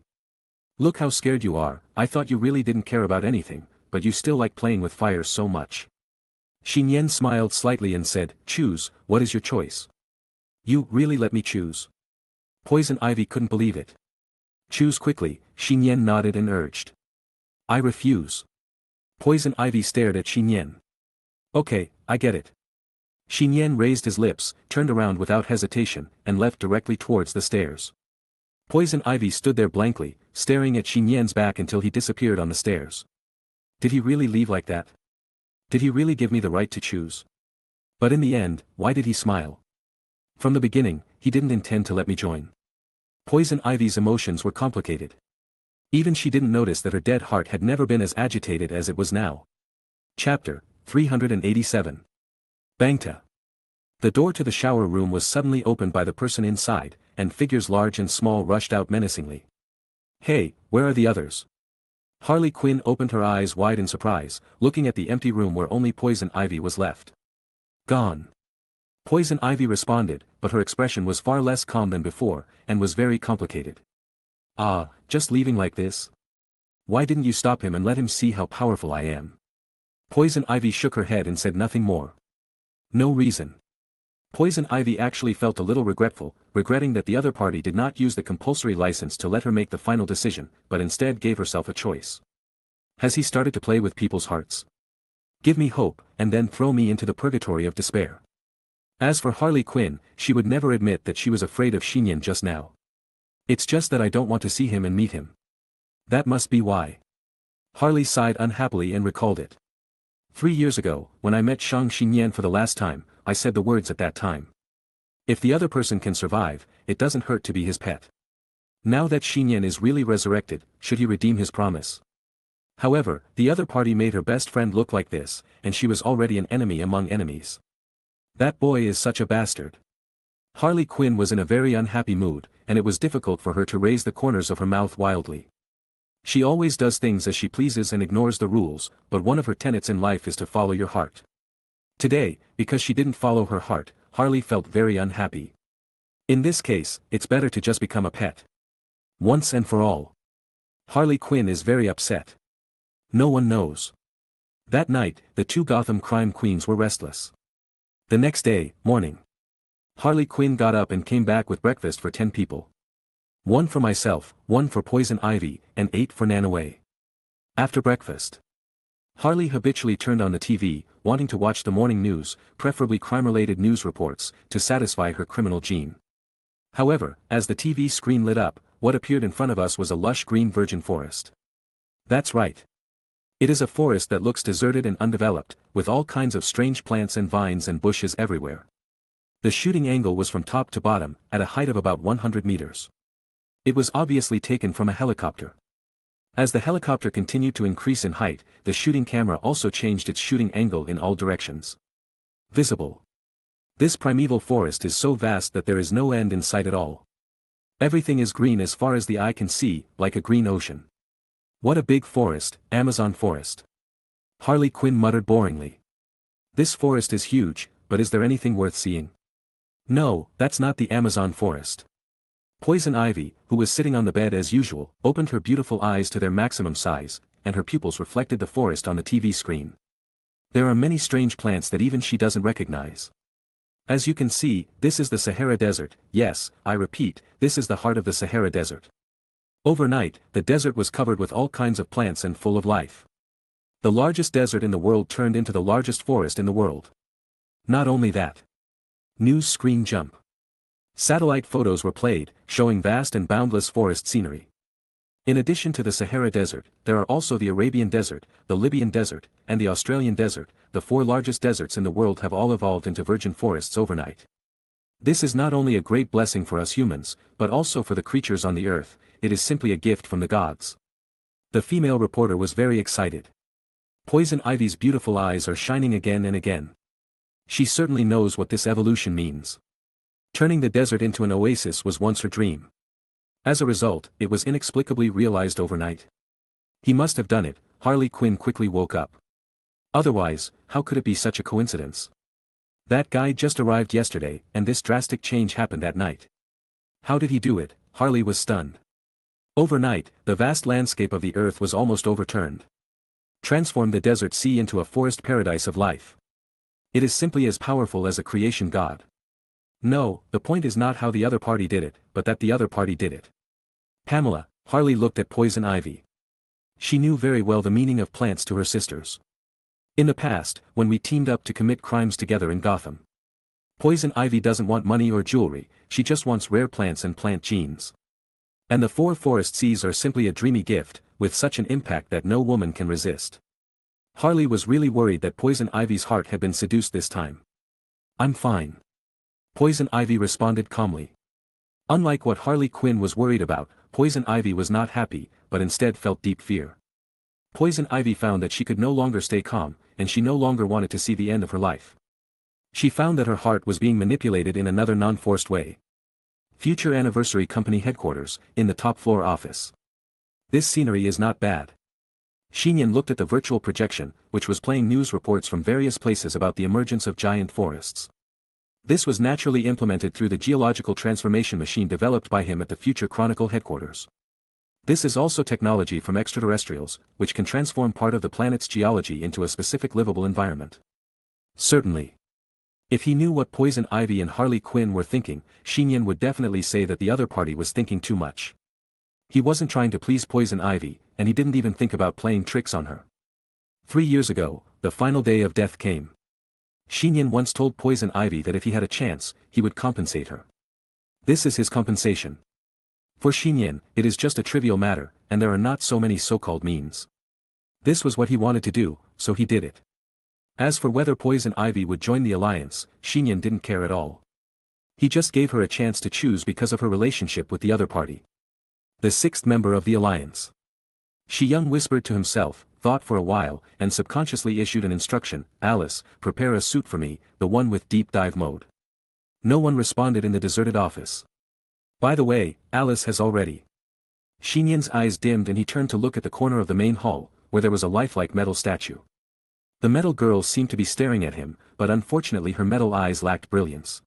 Look how scared you are, I thought you really didn't care about anything, but you still like playing with fire so much. Nian smiled slightly and said, choose, what is your choice? You really let me choose? Poison Ivy couldn't believe it. Choose quickly, Nian nodded and urged. I refuse. Poison Ivy stared at Nian. Okay, I get it. Nian raised his lips, turned around without hesitation, and left directly towards the stairs. Poison Ivy stood there blankly, staring at Nian's back until he disappeared on the stairs. Did he really leave like that? Did he really give me the right to choose? But in the end, why did he smile? From the beginning, he didn't intend to let me join. Poison Ivy's emotions were complicated. Even she didn't notice that her dead heart had never been as agitated as it was now. Chapter 387. Bangta. The door to the shower room was suddenly opened by the person inside, and figures large and small rushed out menacingly. Hey, where are the others? Harley Quinn opened her eyes wide in surprise, looking at the empty room where only Poison Ivy was left. Gone. Poison Ivy responded, but her expression was far less calm than before, and was very complicated. Ah, just leaving like this? Why didn't you stop him and let him see how powerful I am? Poison Ivy shook her head and said nothing more. No reason. Poison Ivy actually felt a little regretful, regretting that the other party did not use the compulsory license to let her make the final decision, but instead gave herself a choice. Has he started to play with people's hearts? Give me hope, and then throw me into the purgatory of despair. As for Harley Quinn, she would never admit that she was afraid of Nian just now. It's just that I don't want to see him and meet him. That must be why. Harley sighed unhappily and recalled it. 3 years ago, when I met Shang Nian for the last time, I said the words at that time. If the other person can survive, it doesn't hurt to be his pet. Now that Nian is really resurrected, should he redeem his promise? However, the other party made her best friend look like this, and she was already an enemy among enemies. That boy is such a bastard. Harley Quinn was in a very unhappy mood, and it was difficult for her to raise the corners of her mouth wildly. She always does things as she pleases and ignores the rules, but one of her tenets in life is to follow your heart. Today, because she didn't follow her heart, Harley felt very unhappy. In this case, it's better to just become a pet. Once and for all. Harley Quinn is very upset. No one knows. That night, the two Gotham crime queens were restless. The next day, morning. Harley Quinn got up and came back with breakfast for 10 people. 1 for myself, 1 for Poison Ivy, and 8 for Nanaway. After breakfast, Harley habitually turned on the TV, wanting to watch the morning news, preferably crime-related news reports, to satisfy her criminal gene. However, as the TV screen lit up, what appeared in front of us was a lush green virgin forest. That's right. It is a forest that looks deserted and undeveloped, with all kinds of strange plants and vines and bushes everywhere. The shooting angle was from top to bottom, at a height of about 100 meters. It was obviously taken from a helicopter. As the helicopter continued to increase in height, the shooting camera also changed its shooting angle in all directions. Visible. This primeval forest is so vast that there is no end in sight at all. Everything is green as far as the eye can see, like a green ocean. What a big forest, Amazon forest. Harley Quinn muttered boringly. This forest is huge, but is there anything worth seeing? No, that's not the Amazon forest. Poison Ivy, who was sitting on the bed as usual, opened her beautiful eyes to their maximum size, and her pupils reflected the forest on the TV screen. There are many strange plants that even she doesn't recognize. As you can see, this is the Sahara Desert. Yes, I repeat, this is the heart of the Sahara Desert. Overnight, the desert was covered with all kinds of plants and full of life. The largest desert in the world turned into the largest forest in the world. Not only that. News screen jump. Satellite photos were played, showing vast and boundless forest scenery. In addition to the Sahara Desert, there are also the Arabian Desert, the Libyan Desert, and the Australian Desert. The 4 largest deserts in the world have all evolved into virgin forests overnight. This is not only a great blessing for us humans, but also for the creatures on the earth. It is simply a gift from the gods. The female reporter was very excited. Poison Ivy's beautiful eyes are shining again and again. She certainly knows what this evolution means. Turning the desert into an oasis was once her dream. As a result, it was inexplicably realized overnight. He must have done it. Harley Quinn quickly woke up. Otherwise, how could it be such a coincidence? That guy just arrived yesterday, and this drastic change happened at night. How did he do it? Harley was stunned. Overnight, the vast landscape of the earth was almost overturned. Transformed the desert sea into a forest paradise of life. It is simply as powerful as a creation god. No, the point is not how the other party did it, but that the other party did it. Pamela, Harley looked at Poison Ivy. She knew very well the meaning of plants to her sisters. In the past, when we teamed up to commit crimes together in Gotham. Poison Ivy doesn't want money or jewelry, she just wants rare plants and plant genes. And the 4 forest seas are simply a dreamy gift, with such an impact that no woman can resist. Harley was really worried that Poison Ivy's heart had been seduced this time. I'm fine. Poison Ivy responded calmly. Unlike what Harley Quinn was worried about, Poison Ivy was not happy, but instead felt deep fear. Poison Ivy found that she could no longer stay calm, and she no longer wanted to see the end of her life. She found that her heart was being manipulated in another non-forced way. Future Anniversary Company headquarters, in the top floor office. This scenery is not bad. Nian looked at the virtual projection, which was playing news reports from various places about the emergence of giant forests. This was naturally implemented through the geological transformation machine developed by him at the Future Chronicle headquarters. This is also technology from extraterrestrials, which can transform part of the planet's geology into a specific livable environment. Certainly. If he knew what Poison Ivy and Harley Quinn were thinking, Nian would definitely say that the other party was thinking too much. He wasn't trying to please Poison Ivy, and he didn't even think about playing tricks on her. 3 years ago, the final day of death came. Nian once told Poison Ivy that if he had a chance, he would compensate her. This is his compensation. For Nian, it is just a trivial matter, and there are not so many so-called means. This was what he wanted to do, so he did it. As for whether Poison Ivy would join the alliance, Nian didn't care at all. He just gave her a chance to choose because of her relationship with the other party. The 6th member of the alliance. Young whispered to himself, thought for a while, and subconsciously issued an instruction, Alice, prepare a suit for me, the one with deep dive mode. No one responded in the deserted office. By the way, Alice has already. Nian's eyes dimmed and he turned to look at the corner of the main hall, where there was a lifelike metal statue. The metal girl seemed to be staring at him, but unfortunately her metal eyes lacked brilliance.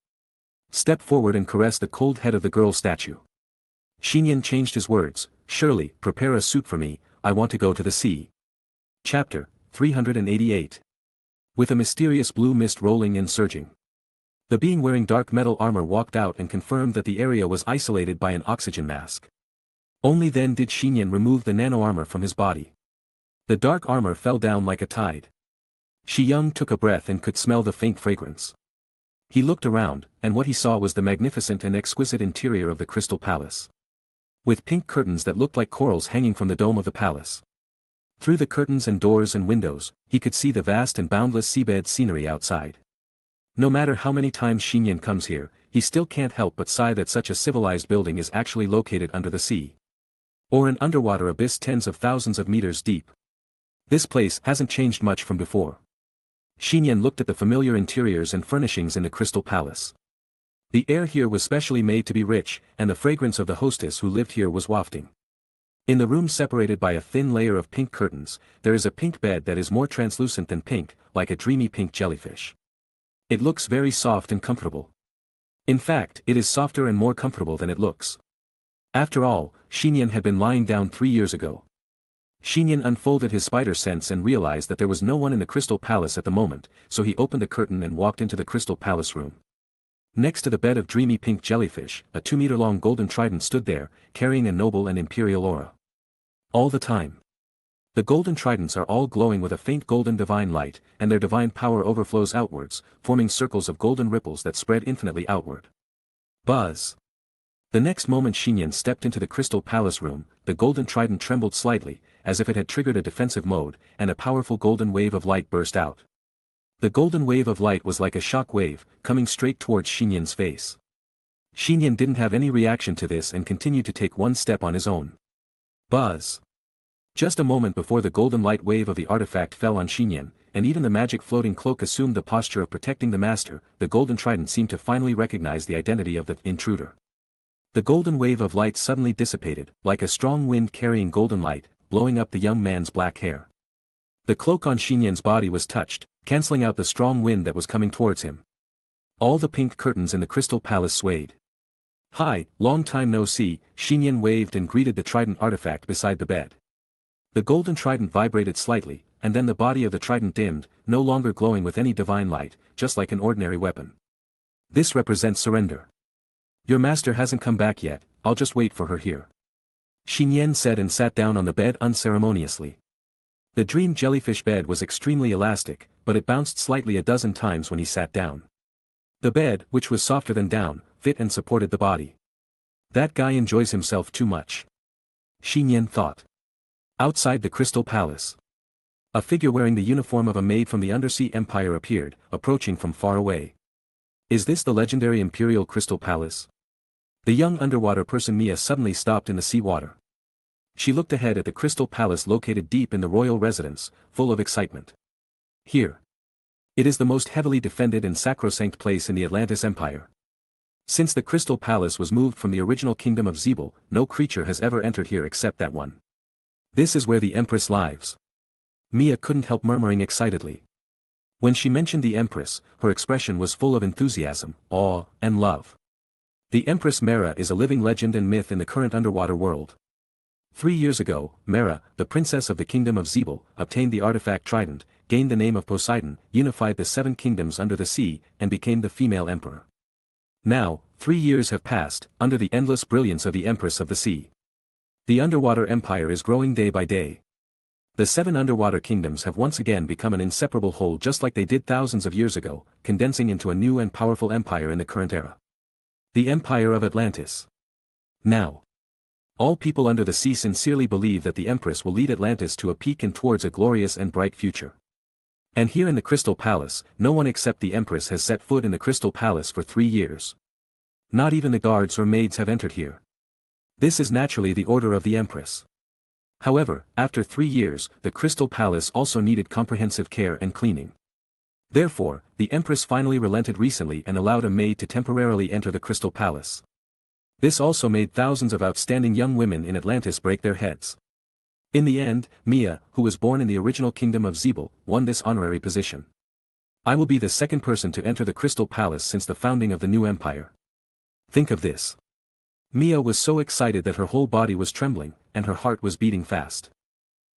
Step forward and caress the cold head of the girl statue. Nian changed his words, Shirley, prepare a suit for me, I want to go to the sea. Chapter 388. With a mysterious blue mist rolling and surging. The being wearing dark metal armor walked out and confirmed that the area was isolated by an oxygen mask. Only then did Nian remove the nano-armor from his body. The dark armor fell down like a tide. Young took a breath and could smell the faint fragrance. He looked around, and what he saw was the magnificent and exquisite interior of the Crystal Palace. With pink curtains that looked like corals hanging from the dome of the palace. Through the curtains and doors and windows, he could see the vast and boundless seabed scenery outside. No matter how many times Nian comes here, he still can't help but sigh that such a civilized building is actually located under the sea. Or an underwater abyss tens of thousands of meters deep. This place hasn't changed much from before. Nian looked at the familiar interiors and furnishings in the Crystal Palace. The air here was specially made to be rich, and the fragrance of the hostess who lived here was wafting. In the room separated by a thin layer of pink curtains, there is a pink bed that is more translucent than pink, like a dreamy pink jellyfish. It looks very soft and comfortable. In fact, it is softer and more comfortable than it looks. After all, Nian had been lying down 3 years ago. Nian unfolded his spider sense and realized that there was no one in the Crystal Palace at the moment, so he opened a curtain and walked into the Crystal Palace room. Next to the bed of dreamy pink jellyfish, a 2-meter-long golden trident stood there, carrying a noble and imperial aura. All the time. The golden tridents are all glowing with a faint golden divine light, and their divine power overflows outwards, forming circles of golden ripples that spread infinitely outward. Buzz! The next moment Nian stepped into the crystal palace room, the golden trident trembled slightly, as if it had triggered a defensive mode, and a powerful golden wave of light burst out. The golden wave of light was like a shock wave, coming straight towards Nian's face. Nian didn't have any reaction to this and continued to take one step on his own. Buzz! Just a moment before the golden light wave of the artifact fell on Nian, and even the magic floating cloak assumed the posture of protecting the master, the golden trident seemed to finally recognize the identity of the intruder. The golden wave of light suddenly dissipated, like a strong wind carrying golden light, blowing up the young man's black hair. The cloak on Nian's body was touched, canceling out the strong wind that was coming towards him. All the pink curtains in the crystal palace swayed. "Hi, long time no see," Nian waved and greeted the trident artifact beside the bed. The golden trident vibrated slightly, and then the body of the trident dimmed, no longer glowing with any divine light, just like an ordinary weapon. "This represents surrender. Your master hasn't come back yet, I'll just wait for her here," Nian said and sat down on the bed unceremoniously. The dream jellyfish bed was extremely elastic, but it bounced slightly a dozen times when he sat down. The bed, which was softer than down, fit and supported the body. "That guy enjoys himself too much," Nian thought. Outside the crystal palace, a figure wearing the uniform of a maid from the Undersea Empire appeared, approaching from far away. "Is this the legendary Imperial Crystal Palace?" The young underwater person Mia suddenly stopped in the sea water. She looked ahead at the crystal palace located deep in the royal residence, full of excitement. "Here. It is the most heavily defended and sacrosanct place in the Atlantis Empire. Since the crystal palace was moved from the original kingdom of Zebel, no creature has ever entered here except that one. This is where the Empress lives." Mia couldn't help murmuring excitedly. When she mentioned the Empress, her expression was full of enthusiasm, awe, and love. The Empress Mera is a living legend and myth in the current underwater world. 3 years ago, Mera, the princess of the kingdom of Zebel, obtained the artifact trident, gained the name of Poseidon, unified the 7 kingdoms under the sea, and became the female emperor. Now, 3 years have passed, under the endless brilliance of the Empress of the Sea. The underwater empire is growing day by day. The 7 underwater kingdoms have once again become an inseparable whole just like they did thousands of years ago, condensing into a new and powerful empire in the current era. The Empire of Atlantis. Now, all people under the sea sincerely believe that the Empress will lead Atlantis to a peak and towards a glorious and bright future. And here in the Crystal Palace, no one except the Empress has set foot in the Crystal Palace for 3 years. Not even the guards or maids have entered here. This is naturally the order of the Empress. However, after 3 years, the Crystal Palace also needed comprehensive care and cleaning. Therefore, the Empress finally relented recently and allowed a maid to temporarily enter the Crystal Palace. This also made thousands of outstanding young women in Atlantis break their heads. In the end, Mia, who was born in the original kingdom of Zebel, won this honorary position. I will be the second person to enter the Crystal Palace since the founding of the new empire. Think of this. Mia was so excited that her whole body was trembling, and her heart was beating fast.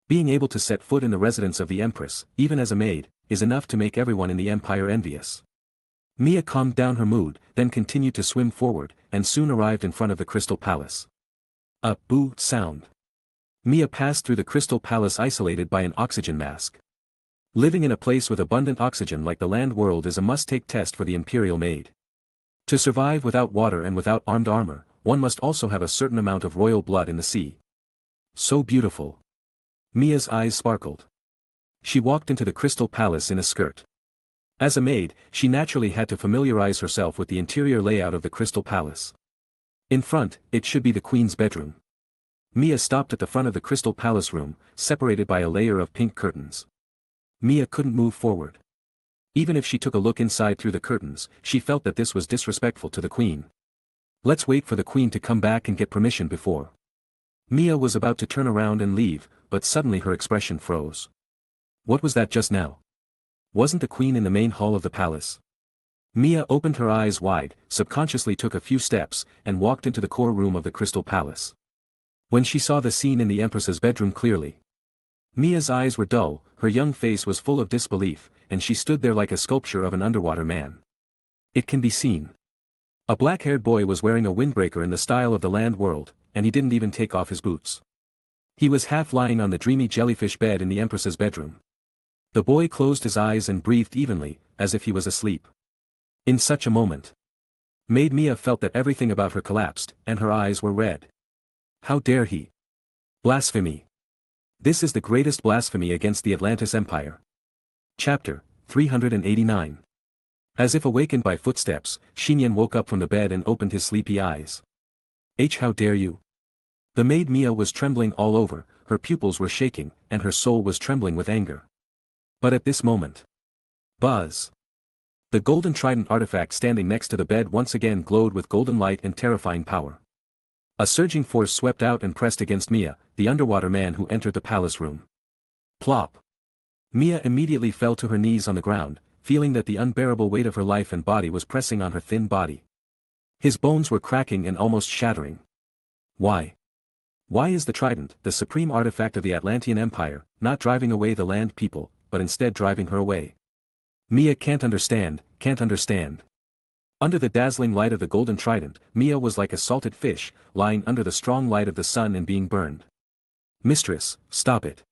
Being able to set foot in the residence of the Empress, even as a maid, is enough to make everyone in the empire envious. Mia calmed down her mood, then continued to swim forward, and soon arrived in front of the Crystal Palace. A boo sound. Mia passed through the Crystal Palace isolated by an oxygen mask. Living in a place with abundant oxygen like the land world is a must-take test for the Imperial Maid. To survive without water and without armed armor, one must also have a certain amount of royal blood in the sea. So beautiful. Mia's eyes sparkled. She walked into the Crystal Palace in a skirt. As a maid, she naturally had to familiarize herself with the interior layout of the Crystal Palace. In front, it should be the Queen's bedroom. Mia stopped at the front of the Crystal Palace room, separated by a layer of pink curtains. Mia couldn't move forward. Even if she took a look inside through the curtains, she felt that this was disrespectful to the Queen. Let's wait for the Queen to come back and get permission before. Mia was about to turn around and leave, but suddenly her expression froze. What was that just now? Wasn't the Queen in the main hall of the palace? Mia opened her eyes wide, subconsciously took a few steps, and walked into the core room of the Crystal Palace. When she saw the scene in the Empress's bedroom clearly, Mia's eyes were dull, her young face was full of disbelief, and she stood there like a sculpture of an underwater man. It can be seen. A black-haired boy was wearing a windbreaker in the style of the land world, and he didn't even take off his boots. He was half lying on the dreamy jellyfish bed in the Empress's bedroom. The boy closed his eyes and breathed evenly, as if he was asleep. In such a moment, Maid Mia felt that everything about her collapsed, and her eyes were red. How dare he? Blasphemy. This is the greatest blasphemy against the Atlantis Empire. Chapter 389. As if awakened by footsteps, Nian woke up from the bed and opened his sleepy eyes. How dare you? The Maid Mia was trembling all over, her pupils were shaking, and her soul was trembling with anger. But at this moment, buzz! The golden trident artifact standing next to the bed once again glowed with golden light and terrifying power. A surging force swept out and pressed against Mia, the underwater man who entered the palace room. Plop! Mia immediately fell to her knees on the ground, feeling that the unbearable weight of her life and body was pressing on her thin body. His bones were cracking and almost shattering. Why? Why is the trident, the supreme artifact of the Atlantean Empire, not driving away the land people, but instead driving her away? Mia can't understand, can't understand. Under the dazzling light of the golden trident, Mia was like a salted fish, lying under the strong light of the sun and being burned. Mistress, stop it.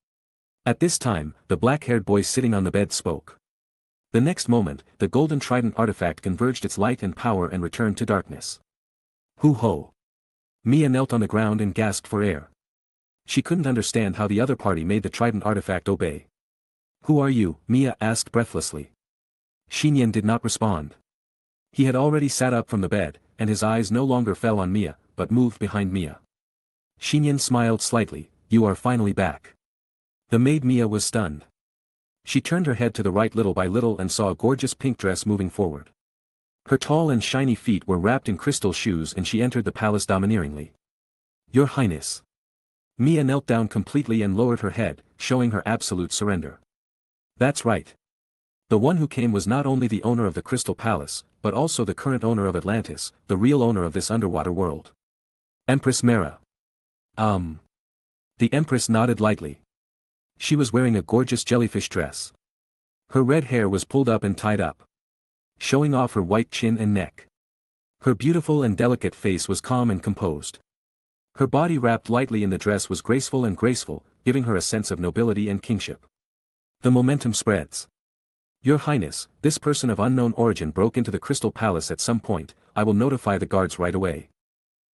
At this time, the black-haired boy sitting on the bed spoke. The next moment, the golden trident artifact converged its light and power and returned to darkness. Hoo-ho! Mia knelt on the ground and gasped for air. She couldn't understand how the other party made the trident artifact obey. Who are you? Mia asked breathlessly. Nian did not respond. He had already sat up from the bed, and his eyes no longer fell on Mia, but moved behind Mia. Nian smiled slightly. You are finally back. The Maid Mia was stunned. She turned her head to the right little by little and saw a gorgeous pink dress moving forward. Her tall and shiny feet were wrapped in crystal shoes and she entered the palace domineeringly. Your Highness. Mia knelt down completely and lowered her head, showing her absolute surrender. That's right. The one who came was not only the owner of the Crystal Palace, but also the current owner of Atlantis, the real owner of this underwater world. Empress Mera. The Empress nodded lightly. She was wearing a gorgeous jellyfish dress. Her red hair was pulled up and tied up, showing off her white chin and neck. Her beautiful and delicate face was calm and composed. Her body wrapped lightly in the dress was graceful, giving her a sense of nobility and kingship. The momentum spreads. Your Highness, this person of unknown origin broke into the Crystal Palace at some point. I will notify the guards right away.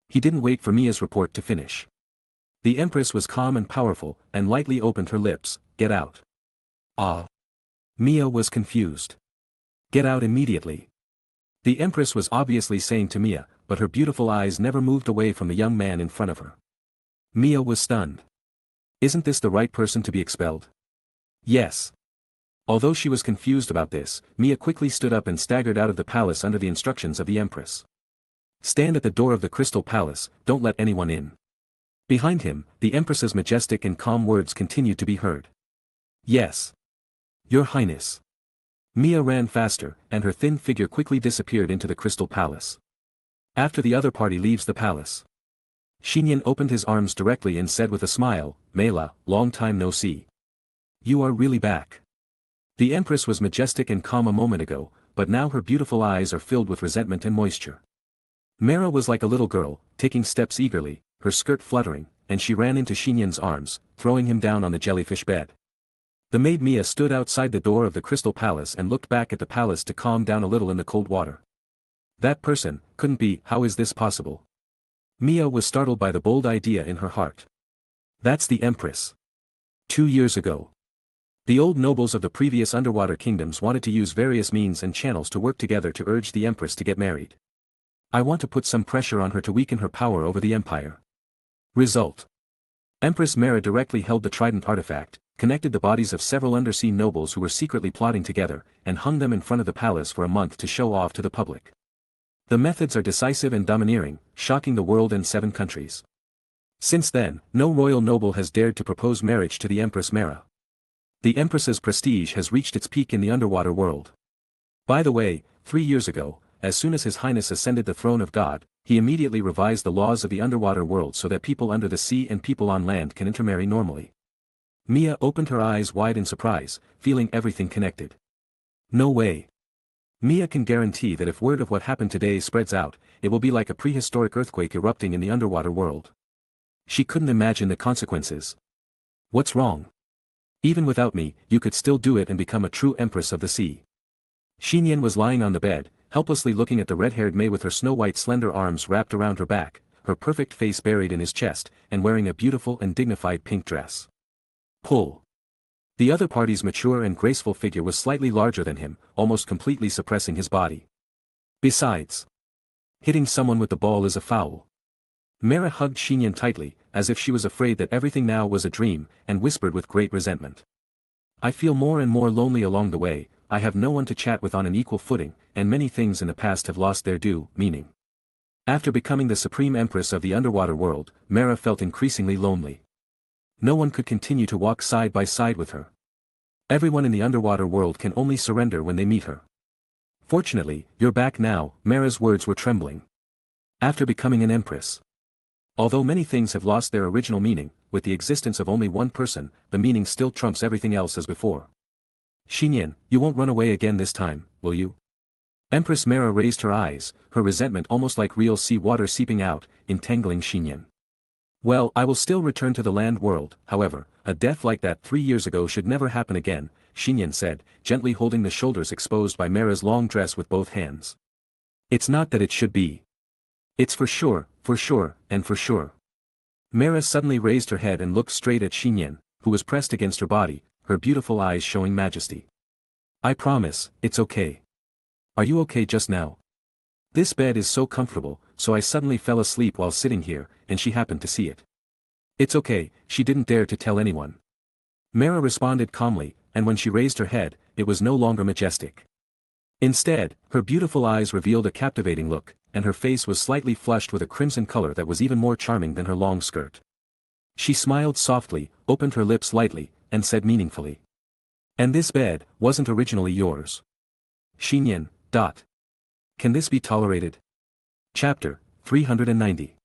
He didn't wait for Mia's report to finish. The Empress was calm and powerful, and lightly opened her lips. Get out. Ah. Mia was confused. Get out immediately. The Empress was obviously saying to Mia, but her beautiful eyes never moved away from the young man in front of her. Mia was stunned. Isn't this the right person to be expelled? Yes. Although she was confused about this, Mia quickly stood up and staggered out of the palace under the instructions of the Empress. Stand at the door of the Crystal Palace, don't let anyone in. Behind him, the Empress's majestic and calm words continued to be heard. Yes. Your Highness. Mia ran faster, and her thin figure quickly disappeared into the Crystal Palace. After the other party leaves the palace, Nian opened his arms directly and said with a smile, Mela, long time no see. You are really back. The Empress was majestic and calm a moment ago, but now her beautiful eyes are filled with resentment and moisture. Mera was like a little girl, taking steps eagerly, her skirt fluttering, and she ran into Nian's arms, throwing him down on the jellyfish bed. The Maid Mia stood outside the door of the Crystal Palace and looked back at the palace to calm down a little in the cold water. That person, couldn't be, how is this possible? Mia was startled by the bold idea in her heart. That's the Empress. 2 years ago. The old nobles of the previous underwater kingdoms wanted to use various means and channels to work together to urge the Empress to get married. I want to put some pressure on her to weaken her power over the empire. Result. Empress Mera directly held the trident artifact, connected the bodies of several undersea nobles who were secretly plotting together, and hung them in front of the palace for a month to show off to the public. The methods are decisive and domineering, shocking the world and 7 countries. Since then, no royal noble has dared to propose marriage to the Empress Mera. The Empress's prestige has reached its peak in the underwater world. By the way, 3 years ago, as soon as His Highness ascended the throne of God, he immediately revised the laws of the underwater world so that people under the sea and people on land can intermarry normally. Mia opened her eyes wide in surprise, feeling everything connected. No way. Mia can guarantee that if word of what happened today spreads out, it will be like a prehistoric earthquake erupting in the underwater world. She couldn't imagine the consequences. What's wrong? Even without me, you could still do it and become a true empress of the sea. Nian was lying on the bed, helplessly looking at the red-haired Mei with her snow-white slender arms wrapped around her back, her perfect face buried in his chest, and wearing a beautiful and dignified pink dress. Pull. The other party's mature and graceful figure was slightly larger than him, almost completely suppressing his body. Besides, hitting someone with the ball is a foul. Mera hugged Nian tightly, as if she was afraid that everything now was a dream, and whispered with great resentment. I feel more and more lonely along the way, I have no one to chat with on an equal footing, and many things in the past have lost their due meaning. After becoming the supreme empress of the underwater world, Mera felt increasingly lonely. No one could continue to walk side by side with her. Everyone in the underwater world can only surrender when they meet her. Fortunately, you're back now, Mera's words were trembling. After becoming an empress. Although many things have lost their original meaning, with the existence of only one person, the meaning still trumps everything else as before. Nian, you won't run away again this time, will you? Empress Mera raised her eyes, her resentment almost like real sea water seeping out, entangling Nian. Well, I will still return to the land world, however, a death like that 3 years ago should never happen again, Nian said, gently holding the shoulders exposed by Mera's long dress with both hands. It's not that it should be. It's for sure, and for sure. Mera suddenly raised her head and looked straight at Nian, who was pressed against her body, her beautiful eyes showing majesty. I promise, it's okay. Are you okay just now? This bed is so comfortable, so I suddenly fell asleep while sitting here, and she happened to see it. It's okay, she didn't dare to tell anyone. Mera responded calmly, and when she raised her head, it was no longer majestic. Instead, her beautiful eyes revealed a captivating look, and her face was slightly flushed with a crimson color that was even more charming than her long skirt. She smiled softly, opened her lips lightly, and said meaningfully. And this bed wasn't originally yours. Nian. Can this be tolerated? Chapter 390.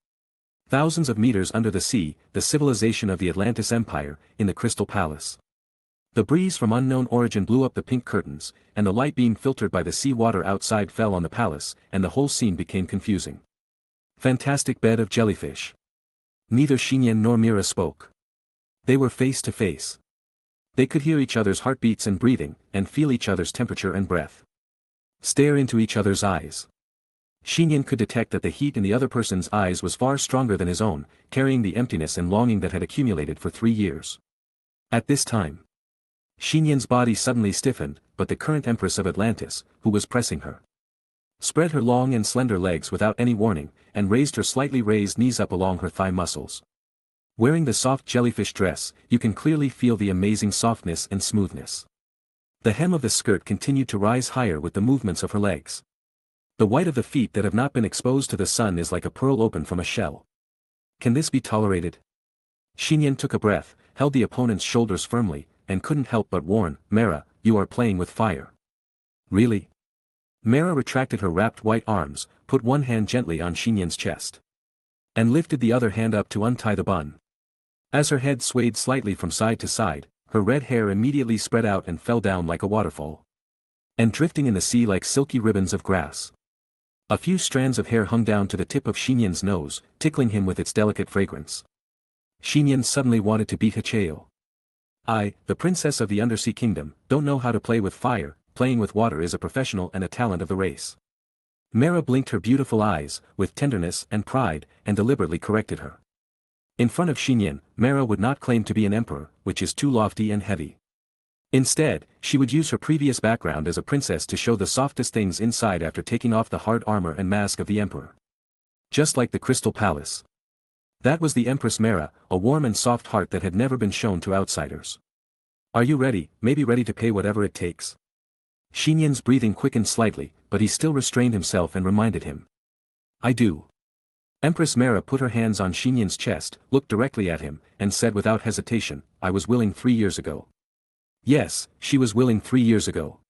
Thousands of meters under the sea, the civilization of the Atlantis Empire, in the Crystal Palace. The breeze from unknown origin blew up the pink curtains, and the light beam filtered by the sea water outside fell on the palace, and the whole scene became confusing. Fantastic bed of jellyfish. Neither Nian nor Mera spoke. They were face to face. They could hear each other's heartbeats and breathing, and feel each other's temperature and breath. Stare into each other's eyes. Nian could detect that the heat in the other person's eyes was far stronger than his own, carrying the emptiness and longing that had accumulated for 3 years. At this time, Nian's body suddenly stiffened, but the current empress of Atlantis, who was pressing her, spread her long and slender legs without any warning, and raised her slightly raised knees up along her thigh muscles. Wearing the soft jellyfish dress, you can clearly feel the amazing softness and smoothness. The hem of the skirt continued to rise higher with the movements of her legs. The white of the feet that have not been exposed to the sun is like a pearl opened from a shell. Can this be tolerated? Nian took a breath, held the opponent's shoulders firmly, and couldn't help but warn, Mera, you are playing with fire. Really? Mera retracted her wrapped white arms, put one hand gently on Nian's chest, and lifted the other hand up to untie the bun. As her head swayed slightly from side to side, her red hair immediately spread out and fell down like a waterfall, and drifting in the sea like silky ribbons of grass. A few strands of hair hung down to the tip of Nian's nose, tickling him with its delicate fragrance. Nian suddenly wanted to beat HIATUS. I, the princess of the Undersea Kingdom, don't know how to play with fire, playing with water is a professional and a talent of the race. Mera blinked her beautiful eyes, with tenderness and pride, and deliberately corrected her. In front of Nian, Mera would not claim to be an emperor, which is too lofty and heavy. Instead, she would use her previous background as a princess to show the softest things inside after taking off the hard armor and mask of the emperor. Just like the Crystal Palace. That was the Empress Mera, a warm and soft heart that had never been shown to outsiders. Are you ready, maybe ready to pay whatever it takes? Nian's breathing quickened slightly, but he still restrained himself and reminded him. I do. Empress Mera put her hands on Nian's chest, looked directly at him, and said without hesitation, I was willing 3 years ago. Yes, she was willing 3 years ago.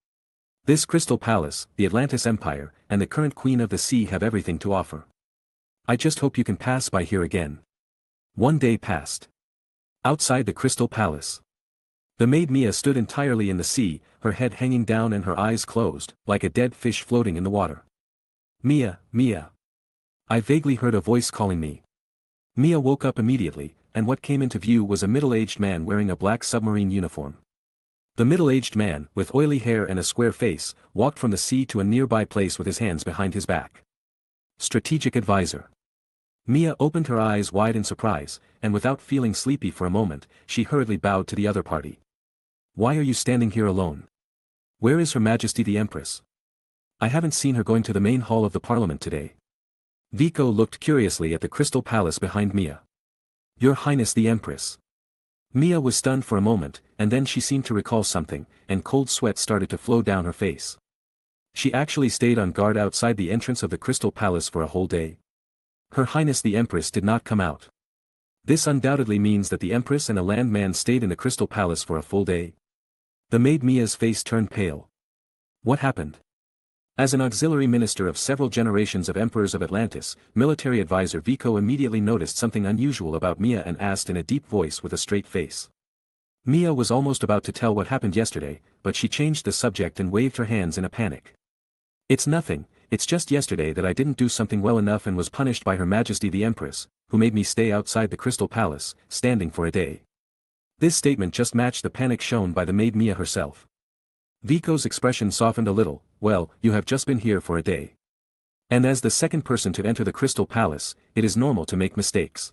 This Crystal Palace, the Atlantis Empire, and the current Queen of the Sea have everything to offer. I just hope you can pass by here again. 1 day passed. Outside the Crystal Palace, the maid Mia stood entirely in the sea, her head hanging down and her eyes closed, like a dead fish floating in the water. Mia, Mia. I vaguely heard a voice calling me. Mia woke up immediately, and what came into view was a middle-aged man wearing a black submarine uniform. The middle-aged man, with oily hair and a square face, walked from the sea to a nearby place with his hands behind his back. Strategic advisor. Mia opened her eyes wide in surprise, and without feeling sleepy for a moment, she hurriedly bowed to the other party. Why are you standing here alone? Where is Her Majesty the Empress? I haven't seen her going to the main hall of the Parliament today. Vico looked curiously at the crystal palace behind Mia. Your Highness the Empress. Mia was stunned for a moment, and then she seemed to recall something, and cold sweat started to flow down her face. She actually stayed on guard outside the entrance of the Crystal Palace for a whole day. Her Highness the Empress did not come out. This undoubtedly means that the Empress and a landman stayed in the Crystal Palace for a full day. The maid Mia's face turned pale. What happened? As an auxiliary minister of several generations of emperors of Atlantis, military advisor Vico immediately noticed something unusual about Mia and asked in a deep voice with a straight face. Mia was almost about to tell what happened yesterday, but she changed the subject and waved her hands in a panic. It's nothing, it's just yesterday that I didn't do something well enough and was punished by Her Majesty the Empress, who made me stay outside the Crystal Palace, standing for a day. This statement just matched the panic shown by the maid Mia herself. Vico's expression softened a little. Well, you have just been here for a day. And as the second person to enter the Crystal Palace, it is normal to make mistakes.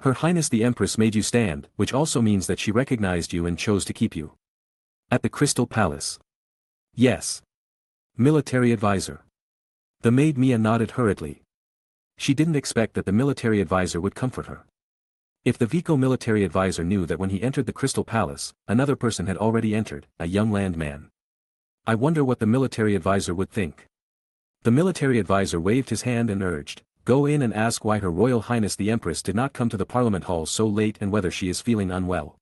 Her Highness the Empress made you stand, which also means that she recognized you and chose to keep you. At the Crystal Palace. Yes. Military advisor. The maid Mia nodded hurriedly. She didn't expect that the military advisor would comfort her. If the Vico military advisor knew that when he entered the Crystal Palace, another person had already entered, a young landman. I wonder what the military advisor would think. The military advisor waved his hand and urged, go in and ask why Her Royal Highness the Empress did not come to the Parliament Hall so late and whether she is feeling unwell.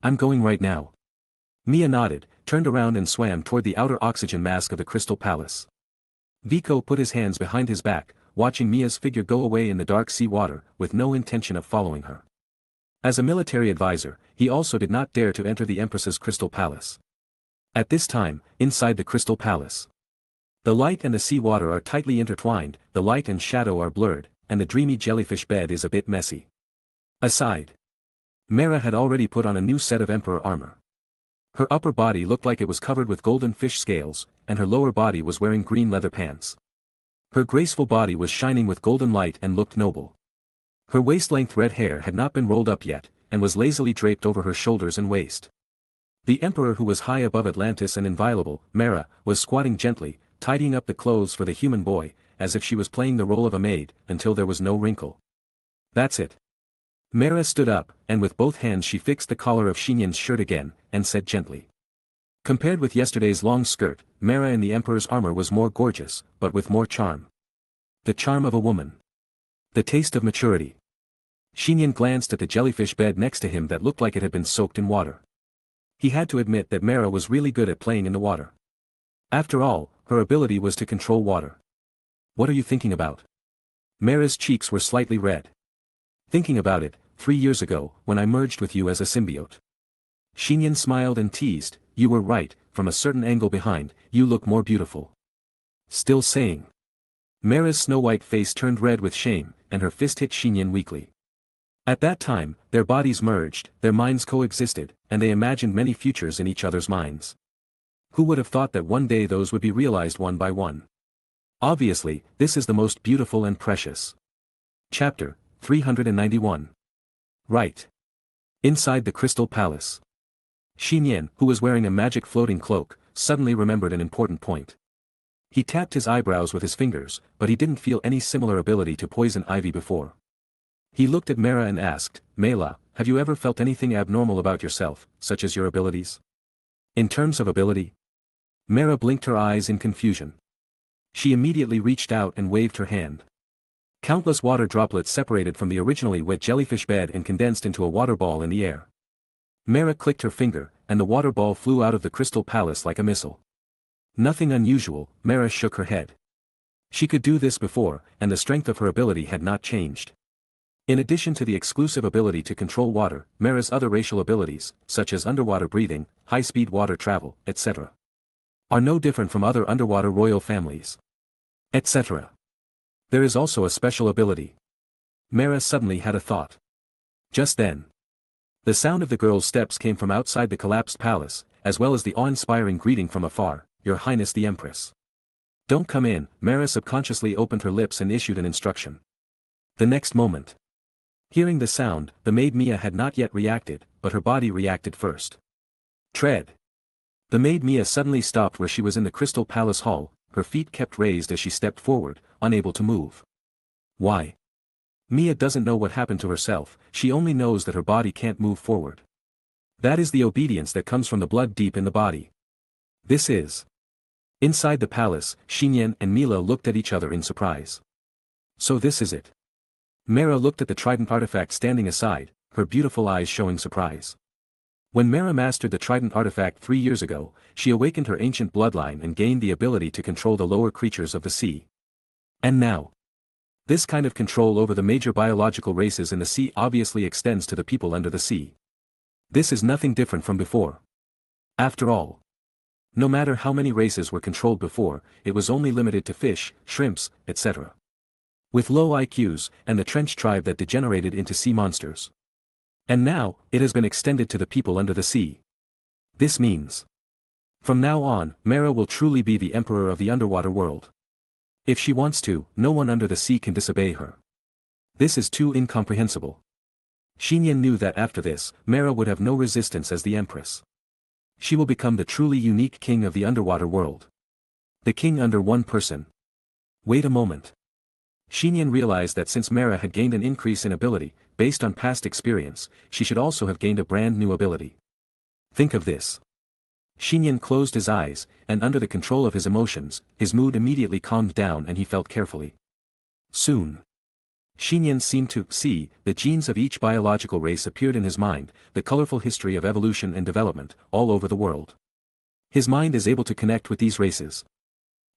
I'm going right now. Mia nodded, turned around and swam toward the outer oxygen mask of the Crystal Palace. Vico put his hands behind his back, watching Mia's figure go away in the dark sea water, with no intention of following her. As a military advisor, he also did not dare to enter the Empress's Crystal Palace. At this time, inside the Crystal Palace, the light and the sea water are tightly intertwined, the light and shadow are blurred, and the dreamy jellyfish bed is a bit messy. Aside, Mera had already put on a new set of Emperor armor. Her upper body looked like it was covered with golden fish scales, and her lower body was wearing green leather pants. Her graceful body was shining with golden light and looked noble. Her waist-length red hair had not been rolled up yet, and was lazily draped over her shoulders and waist. The emperor, who was high above Atlantis and inviolable, Mera, was squatting gently, tidying up the clothes for the human boy, as if she was playing the role of a maid, until there was no wrinkle. That's it. Mera stood up, and with both hands she fixed the collar of Xinyan's shirt again, and said gently. Compared with yesterday's long skirt, Mera in the emperor's armor was more gorgeous, but with more charm. The charm of a woman. The taste of maturity. Xinyan glanced at the jellyfish bed next to him that looked like it had been soaked in water. He had to admit that Mera was really good at playing in the water. After all, her ability was to control water. What are you thinking about? Mera's cheeks were slightly red. Thinking about it, 3 years ago, when I merged with you as a symbiote. Xinyan smiled and teased, you were right, from a certain angle behind, you look more beautiful. Still saying. Mera's snow-white face turned red with shame, and her fist hit Xinyan weakly. At that time, their bodies merged, their minds coexisted, and they imagined many futures in each other's minds. Who would have thought that one day those would be realized one by one? Obviously, this is the most beautiful and precious. Chapter 391. Right. Inside the Crystal Palace. Xinyan, who was wearing a magic floating cloak, suddenly remembered an important point. He tapped his eyebrows with his fingers, but he didn't feel any similar ability to poison ivy before. He looked at Mera and asked, Mela, have you ever felt anything abnormal about yourself, such as your abilities? In terms of ability? Mera blinked her eyes in confusion. She immediately reached out and waved her hand. Countless water droplets separated from the originally wet jellyfish bed and condensed into a water ball in the air. Mera clicked her finger, and the water ball flew out of the Crystal Palace like a missile. Nothing unusual, Mera shook her head. She could do this before, and the strength of her ability had not changed. In addition to the exclusive ability to control water, Mera's other racial abilities, such as underwater breathing, high-speed water travel, etc., are no different from other underwater royal families, etc. There is also a special ability. Mara suddenly had a thought. Just then, the sound of the girl's steps came from outside the collapsed palace, as well as the awe-inspiring greeting from afar, "Your Highness the Empress." "Don't come in," Mara subconsciously opened her lips and issued an instruction. The next moment, hearing the sound, the maid Mia had not yet reacted, but her body reacted first. "Tread." The maid Mia suddenly stopped where she was in the Crystal Palace hall, her feet kept raised as she stepped forward, unable to move. Why? Mia doesn't know what happened to herself, she only knows that her body can't move forward. That is the obedience that comes from the blood deep in the body. This is. Inside the palace, Nian and Mila looked at each other in surprise. So this is it. Mara looked at the trident artifact standing aside, her beautiful eyes showing surprise. When Mara mastered the trident artifact 3 years ago, she awakened her ancient bloodline and gained the ability to control the lower creatures of the sea. And now, this kind of control over the major biological races in the sea obviously extends to the people under the sea. This is nothing different from before. After all, no matter how many races were controlled before, it was only limited to fish, shrimps, etc. With low IQs, and the trench tribe that degenerated into sea monsters. And now, it has been extended to the people under the sea. This means, from now on, Mara will truly be the emperor of the underwater world. If she wants to, no one under the sea can disobey her. This is too incomprehensible. Nian knew that after this, Mara would have no resistance as the empress. She will become the truly unique king of the underwater world. The king under one person. Wait a moment. Nian realized that since Mara had gained an increase in ability, based on past experience, she should also have gained a brand new ability. Think of this. Nian closed his eyes, and under the control of his emotions, his mood immediately calmed down and he felt carefully. Soon, Nian seemed to see the genes of each biological race appeared in his mind, the colorful history of evolution and development, all over the world. His mind is able to connect with these races.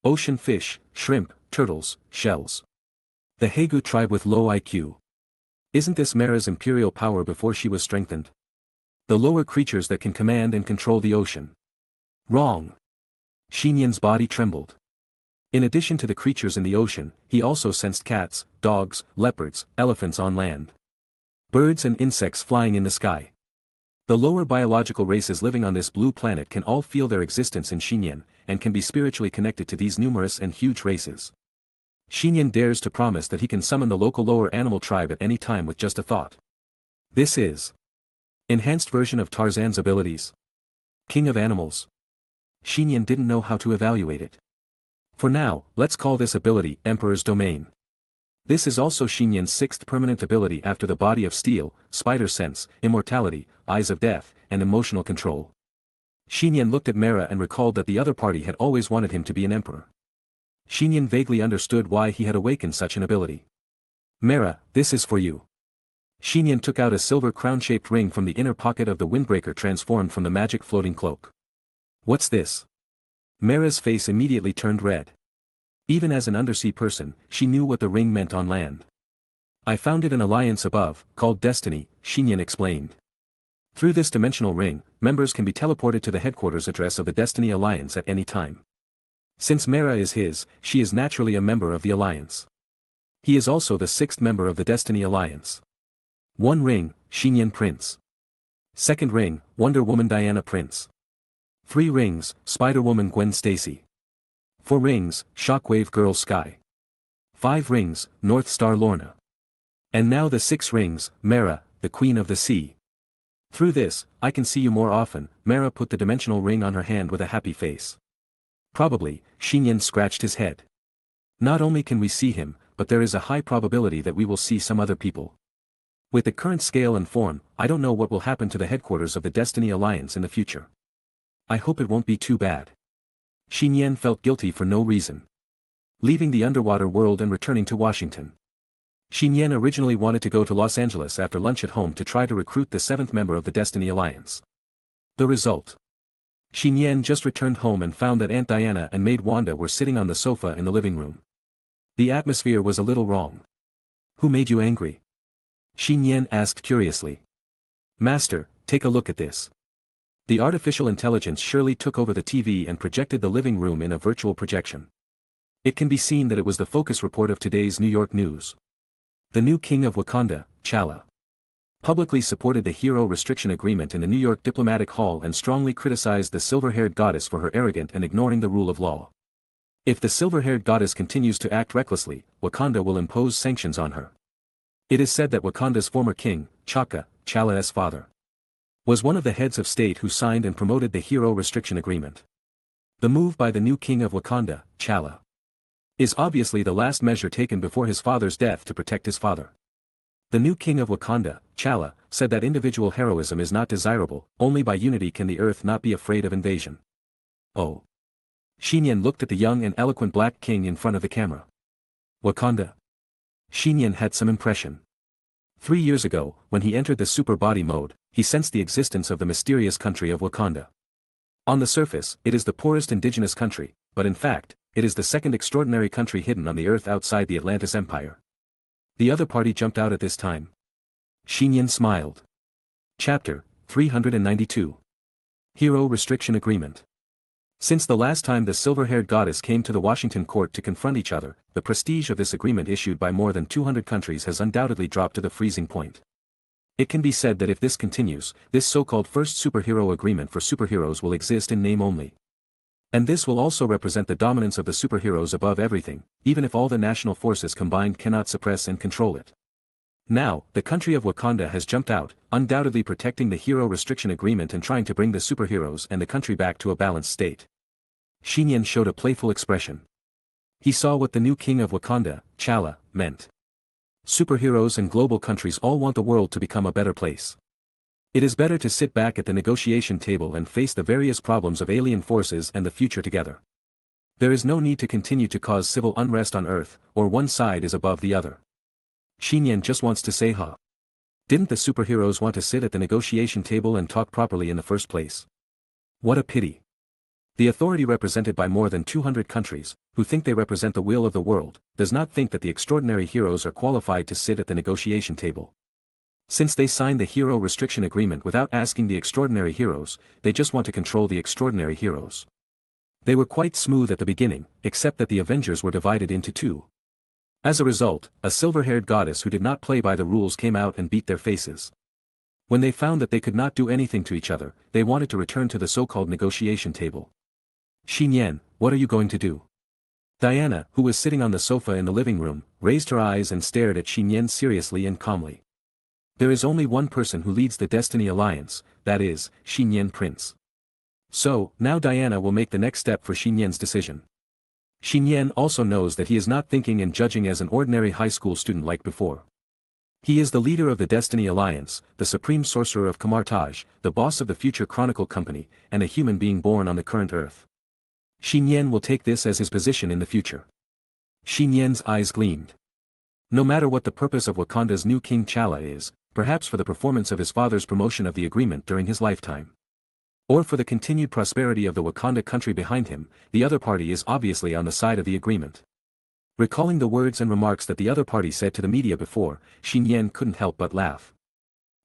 Ocean fish, shrimp, turtles, shells. The Tgthegood tribe with low IQ. Isn't this Mara's imperial power before she was strengthened? The lower creatures that can command and control the ocean. Wrong. Nian's body trembled. In addition to the creatures in the ocean, he also sensed cats, dogs, leopards, elephants on land. Birds and insects flying in the sky. The lower biological races living on this blue planet can all feel their existence in Nian, and can be spiritually connected to these numerous and huge races. Nian dares to promise that he can summon the local lower animal tribe at any time with just a thought. This is enhanced version of Tarzan's abilities. King of animals. Nian didn't know how to evaluate it. For now, let's call this ability Emperor's Domain. This is also Nian's 6th permanent ability after the Body of Steel, Spider Sense, Immortality, Eyes of Death, and Emotional Control. Nian looked at Mara and recalled that the other party had always wanted him to be an emperor. Nian vaguely understood why he had awakened such an ability. Mara, this is for you. Nian took out a silver crown-shaped ring from the inner pocket of the windbreaker transformed from the magic floating cloak. What's this? Mara's face immediately turned red. Even as an undersea person, she knew what the ring meant on land. I founded an alliance above, called Destiny, Nian explained. Through this dimensional ring, members can be teleported to the headquarters address of the Destiny Alliance at any time. Since Mara is his, she is naturally a member of the alliance. He is also the 6th member of the Destiny Alliance. 1 ring, Nian Prince. 2nd ring, Wonder Woman Diana Prince. 3 rings, Spider-Woman Gwen Stacy. 4 rings, Shockwave Girl Sky. 5 rings, North Star Lorna. And now the 6 rings, Mara, the Queen of the Sea. Through this, I can see you more often. Mara put the dimensional ring on her hand with a happy face. Probably, Nian scratched his head. Not only can we see him, but there is a high probability that we will see some other people. With the current scale and form, I don't know what will happen to the headquarters of the Destiny Alliance in the future. I hope it won't be too bad. Nian felt guilty for no reason. Leaving the underwater world and returning to Washington. Nian originally wanted to go to Los Angeles after lunch at home to try to recruit the 7th member of the Destiny Alliance. The result. Nian just returned home and found that Aunt Diana and maid Wanda were sitting on the sofa in the living room. The atmosphere was a little wrong. Who made you angry? Nian asked curiously. Master, take a look at this. The artificial intelligence surely took over the TV and projected the living room in a virtual projection. It can be seen that it was the focus report of today's New York news. The new king of Wakanda, T'Challa, publicly supported the hero restriction agreement in the New York Diplomatic Hall and strongly criticized the silver-haired goddess for her arrogant and ignoring the rule of law. If the silver-haired goddess continues to act recklessly, Wakanda will impose sanctions on her. It is said that Wakanda's former king, T'Challa's father, was one of the heads of state who signed and promoted the hero restriction agreement. The move by the new king of Wakanda, T'Challa, is obviously the last measure taken before his father's death to protect his father. The new king of Wakanda, T'Challa, said that individual heroism is not desirable, only by unity can the earth not be afraid of invasion. Oh. Nian looked at the young and eloquent black king in front of the camera. Wakanda. Nian had some impression. 3 years ago, when he entered the super body mode, he sensed the existence of the mysterious country of Wakanda. On the surface, it is the poorest indigenous country, but in fact, it is the second extraordinary country hidden on the earth outside the Atlantis Empire. The other party jumped out at this time. Nian smiled. Chapter 392. Hero Restriction Agreement. Since the last time the silver-haired goddess came to the Washington court to confront each other, the prestige of this agreement issued by more than 200 countries has undoubtedly dropped to the freezing point. It can be said that if this continues, this so-called first superhero agreement for superheroes will exist in name only. And this will also represent the dominance of the superheroes above everything, even if all the national forces combined cannot suppress and control it. Now, the country of Wakanda has jumped out, undoubtedly protecting the hero restriction agreement and trying to bring the superheroes and the country back to a balanced state. Nian showed a playful expression. He saw what the new king of Wakanda, T'Challa, meant. Superheroes and global countries all want the world to become a better place. It is better to sit back at the negotiation table and face the various problems of alien forces and the future together. There is no need to continue to cause civil unrest on Earth, or one side is above the other. Nian just wants to say huh. Didn't the superheroes want to sit at the negotiation table and talk properly in the first place? What a pity. The authority represented by more than 200 countries, who think they represent the will of the world, does not think that the extraordinary heroes are qualified to sit at the negotiation table. Since they signed the hero restriction agreement without asking the extraordinary heroes, they just want to control the extraordinary heroes. They were quite smooth at the beginning, except that the Avengers were divided into two. As a result, a silver-haired goddess who did not play by the rules came out and beat their faces. When they found that they could not do anything to each other, they wanted to return to the so-called negotiation table. Nian, what are you going to do? Diana, who was sitting on the sofa in the living room, raised her eyes and stared at Nian seriously and calmly. There is only one person who leads the Destiny Alliance, that is, Nian Prince. So, now Diana will make the next step for Nian's decision. Nian also knows that he is not thinking and judging as an ordinary high school student like before. He is the leader of the Destiny Alliance, the supreme sorcerer of Kamartaj, the boss of the future Chronicle Company, and a human being born on the current Earth. Nian will take this as his position in the future. Nian's eyes gleamed. No matter what the purpose of Wakanda's new king T'Challa is, perhaps for the performance of his father's promotion of the agreement during his lifetime, or for the continued prosperity of the Wakanda country behind him, the other party is obviously on the side of the agreement. Recalling the words and remarks that the other party said to the media before, Nian couldn't help but laugh.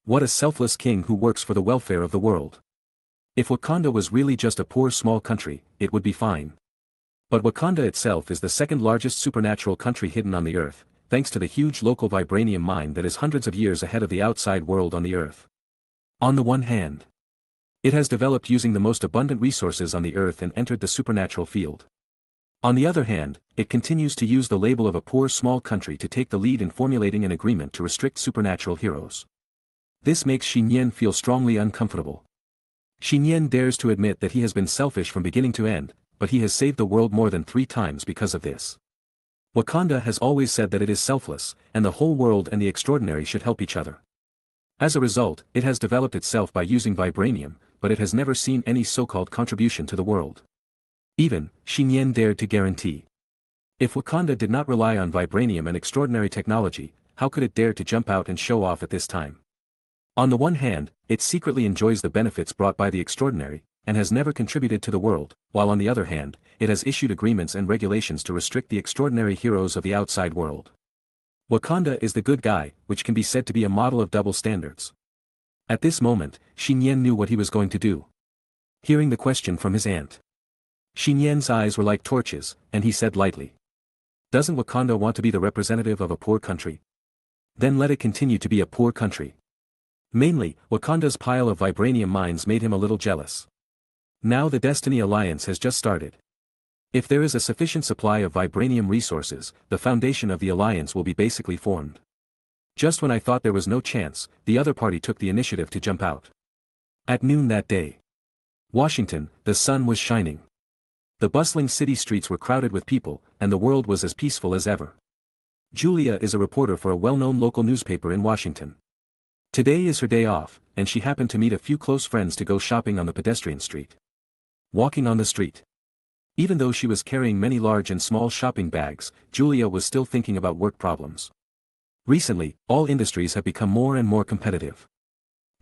What a selfless king who works for the welfare of the world. If Wakanda was really just a poor small country, it would be fine. But Wakanda itself is the second largest supernatural country hidden on the Earth, thanks to the huge local vibranium mine that is hundreds of years ahead of the outside world on the Earth. On the one hand, it has developed using the most abundant resources on the Earth and entered the supernatural field. On the other hand, it continues to use the label of a poor small country to take the lead in formulating an agreement to restrict supernatural heroes. This makes Nian feel strongly uncomfortable. Nian dares to admit that he has been selfish from beginning to end, but he has saved the world more than 3 times because of this. Wakanda has always said that it is selfless, and the whole world and the extraordinary should help each other. As a result, it has developed itself by using vibranium, but it has never seen any so-called contribution to the world. Even, Nian dared to guarantee. If Wakanda did not rely on vibranium and extraordinary technology, how could it dare to jump out and show off at this time? On the one hand, it secretly enjoys the benefits brought by the extraordinary, and has never contributed to the world, while on the other hand, it has issued agreements and regulations to restrict the extraordinary heroes of the outside world. Wakanda is the good guy, which can be said to be a model of double standards. At this moment, Nian knew what he was going to do. Hearing the question from his aunt, Nian's eyes were like torches, and he said lightly, "Doesn't Wakanda want to be the representative of a poor country? Then let it continue to be a poor country. Mainly, Wakanda's pile of vibranium mines made him a little jealous. Now the Destiny Alliance has just started. If there is a sufficient supply of vibranium resources, the foundation of the alliance will be basically formed. Just when I thought there was no chance, the other party took the initiative to jump out. At noon that day, Washington, the sun was shining. The bustling city streets were crowded with people, and the world was as peaceful as ever. Julia is a reporter for a well-known local newspaper in Washington. Today is her day off, and she happened to meet a few close friends to go shopping on the pedestrian street. Walking on the street. Even though she was carrying many large and small shopping bags, Julia was still thinking about work problems. Recently, all industries have become more and more competitive.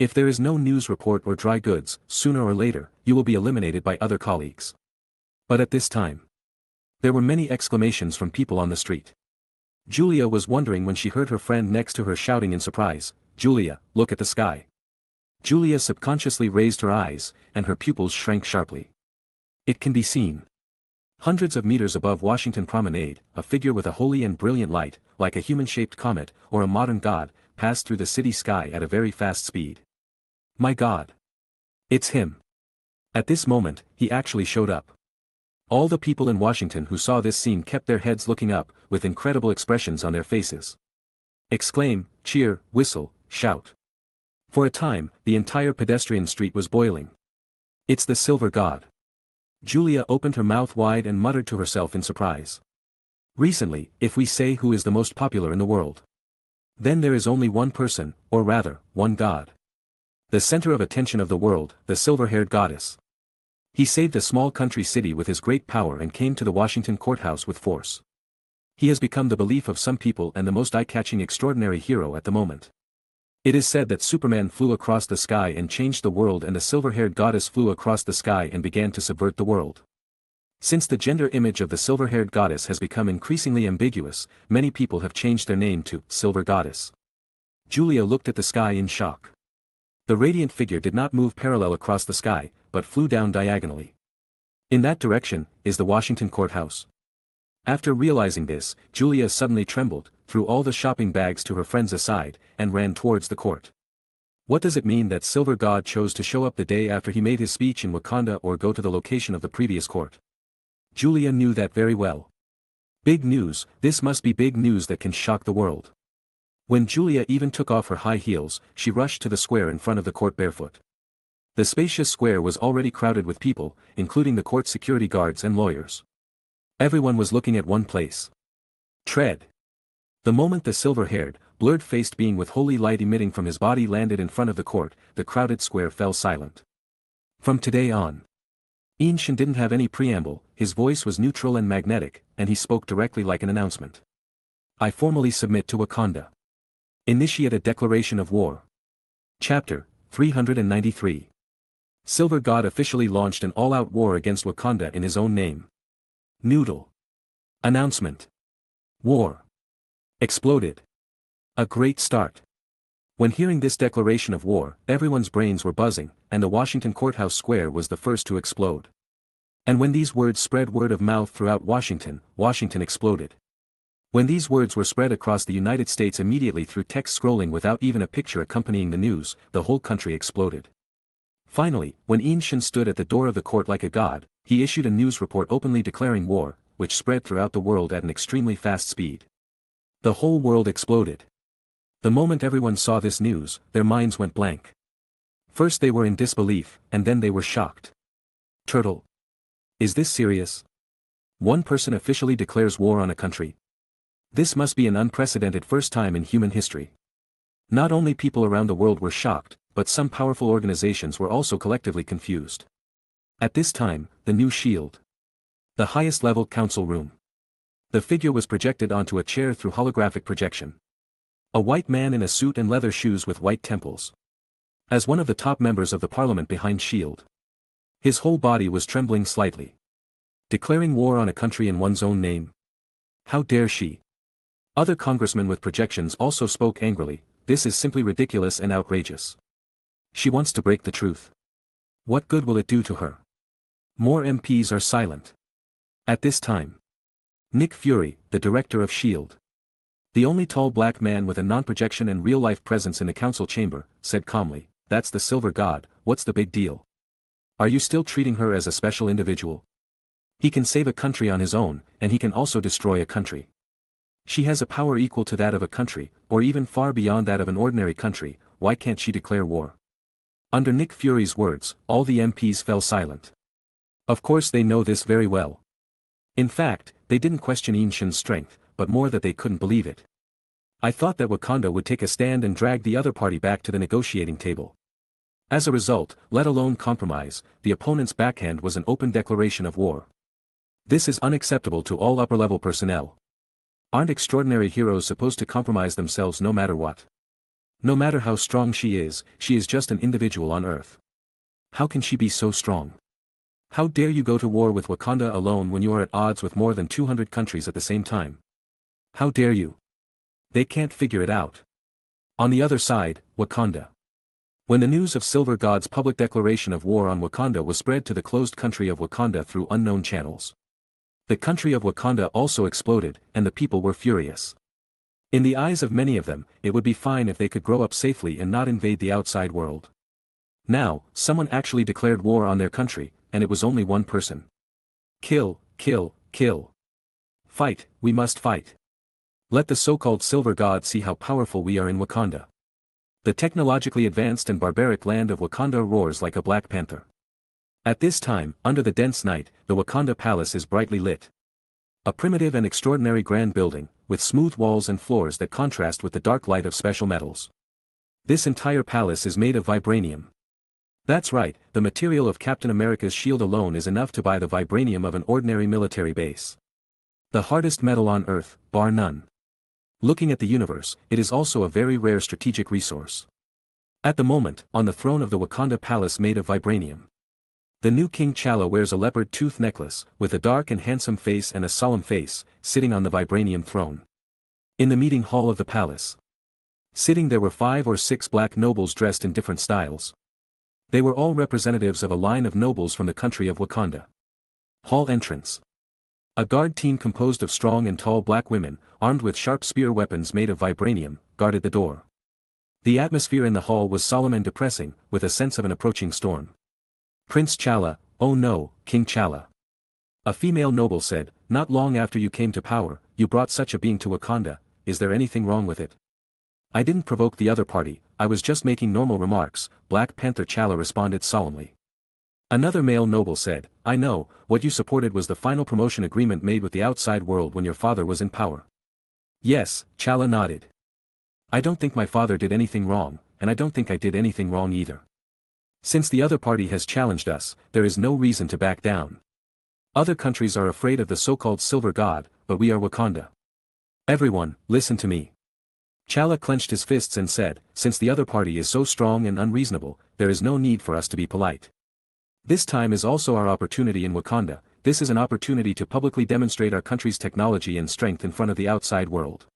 If there is no news report or dry goods, sooner or later, you will be eliminated by other colleagues. But at this time, there were many exclamations from people on the street. Julia was wondering when she heard her friend next to her shouting in surprise, "Julia, look at the sky." Julia subconsciously raised her eyes, and her pupils shrank sharply. It can be seen. Hundreds of meters above Washington Promenade, a figure with a holy and brilliant light, like a human-shaped comet, or a modern god, passed through the city sky at a very fast speed. My God! It's him! At this moment, he actually showed up. All the people in Washington who saw this scene kept their heads looking up, with incredible expressions on their faces. Exclaim, cheer, whistle, shout. For a time, the entire pedestrian street was boiling. It's the Silver God. Julia opened her mouth wide and muttered to herself in surprise. Recently, if we say who is the most popular in the world, then there is only one person, or rather, one god. The center of attention of the world, the silver-haired goddess. He saved a small country city with his great power and came to the Washington courthouse with force. He has become the belief of some people and the most eye-catching extraordinary hero at the moment. It is said that Superman flew across the sky and changed the world, and the silver-haired goddess flew across the sky and began to subvert the world. Since the gender image of the silver-haired goddess has become increasingly ambiguous, many people have changed their name to Silver Goddess. Julia looked at the sky in shock. The radiant figure did not move parallel across the sky, but flew down diagonally. In that direction is the Washington courthouse. After realizing this, Julia suddenly trembled, threw all the shopping bags to her friends aside, and ran towards the court. What does it mean that Silver God chose to show up the day after he made his speech in Wakanda or go to the location of the previous court? Julia knew that very well. Big news, this must be big news that can shock the world. When Julia even took off her high heels, she rushed to the square in front of the court barefoot. The spacious square was already crowded with people, including the court security guards and lawyers. Everyone was looking at one place. Tread. The moment the silver-haired, blurred-faced being with holy light emitting from his body landed in front of the court, the crowded square fell silent. From today on. Shin didn't have any preamble, his voice was neutral and magnetic, and he spoke directly like an announcement. I formally submit to Wakanda. Initiate a declaration of war. Chapter 393. Silver God officially launched an all-out war against Wakanda in his own name. Noodle. Announcement. War. Exploded. A great start. When hearing this declaration of war, everyone's brains were buzzing, and the Washington courthouse square was the first to explode. And when these words spread word of mouth throughout Washington, Washington exploded. When these words were spread across the United States immediately through text scrolling without even a picture accompanying the news, the whole country exploded. Finally, when Shin stood at the door of the court like a god, he issued a news report openly declaring war, which spread throughout the world at an extremely fast speed. The whole world exploded. The moment everyone saw this news, their minds went blank. First they were in disbelief, and then they were shocked. Turtle. Is this serious? One person officially declares war on a country. This must be an unprecedented first time in human history. Not only people around the world were shocked, but some powerful organizations were also collectively confused. At this time, the new shield. The highest level council room. The figure was projected onto a chair through holographic projection. A white man in a suit and leather shoes with white temples. As one of the top members of the parliament behind shield. His whole body was trembling slightly. Declaring war on a country in one's own name. How dare she? Other congressmen with projections also spoke angrily, this is simply ridiculous and outrageous. She wants to break the truth. What good will it do to her? More MPs are silent. At this time, Nick Fury, the director of S.H.I.E.L.D. The only tall black man with a non-projection and real-life presence in the council chamber, said calmly, "That's the Silver God, what's the big deal? Are you still treating her as a special individual? He can save a country on his own, and he can also destroy a country. She has a power equal to that of a country, or even far beyond that of an ordinary country, why can't she declare war?" Under Nick Fury's words, all the MPs fell silent. Of course they know this very well. In fact, they didn't question Ancient strength, but more that they couldn't believe it. "I thought that Wakanda would take a stand and drag the other party back to the negotiating table. As a result, let alone compromise, the opponent's backhand was an open declaration of war. This is unacceptable to all upper-level personnel. Aren't extraordinary heroes supposed to compromise themselves no matter what? No matter how strong she is just an individual on Earth. How can she be so strong? How dare you go to war with Wakanda alone when you are at odds with more than 200 countries at the same time? How dare you? They can't figure it out." On the other side, Wakanda. When the news of Silver God's public declaration of war on Wakanda was spread to the closed country of Wakanda through unknown channels, the country of Wakanda also exploded, and the people were furious. In the eyes of many of them, it would be fine if they could grow up safely and not invade the outside world. Now, someone actually declared war on their country, and it was only one person. Kill, kill, kill. Fight, we must fight. Let the so-called Silver God see how powerful we are in Wakanda. The technologically advanced and barbaric land of Wakanda roars like a black panther. At this time, under the dense night, the Wakanda Palace is brightly lit. A primitive and extraordinary grand building, with smooth walls and floors that contrast with the dark light of special metals. This entire palace is made of vibranium. That's right, the material of Captain America's shield alone is enough to buy the vibranium of an ordinary military base. The hardest metal on Earth, bar none. Looking at the universe, it is also a very rare strategic resource. At the moment, on the throne of the Wakanda Palace made of vibranium, the new King T'Challa wears a leopard tooth necklace, with a dark and handsome face and a solemn face, sitting on the vibranium throne. In the meeting hall of the palace, sitting there were 5 or 6 black nobles dressed in different styles. They were all representatives of a line of nobles from the country of Wakanda. Hall entrance. A guard team composed of strong and tall black women, armed with sharp spear weapons made of vibranium, guarded the door. The atmosphere in the hall was solemn and depressing, with a sense of an approaching storm. "Prince T'Challa, oh no, King T'Challa." A female noble said, "Not long after you came to power, you brought such a being to Wakanda, is there anything wrong with it?" "I didn't provoke the other party, I was just making normal remarks," Black Panther T'Challa responded solemnly. Another male noble said, "I know, what you supported was the final promotion agreement made with the outside world when your father was in power." "Yes," T'Challa nodded. "I don't think my father did anything wrong, and I don't think I did anything wrong either. Since the other party has challenged us, there is no reason to back down. Other countries are afraid of the so-called Silver God, but we are Wakanda. Everyone, listen to me." T'Challa clenched his fists and said, "Since the other party is so strong and unreasonable, there is no need for us to be polite. This time is also our opportunity in Wakanda, this is an opportunity to publicly demonstrate our country's technology and strength in front of the outside world."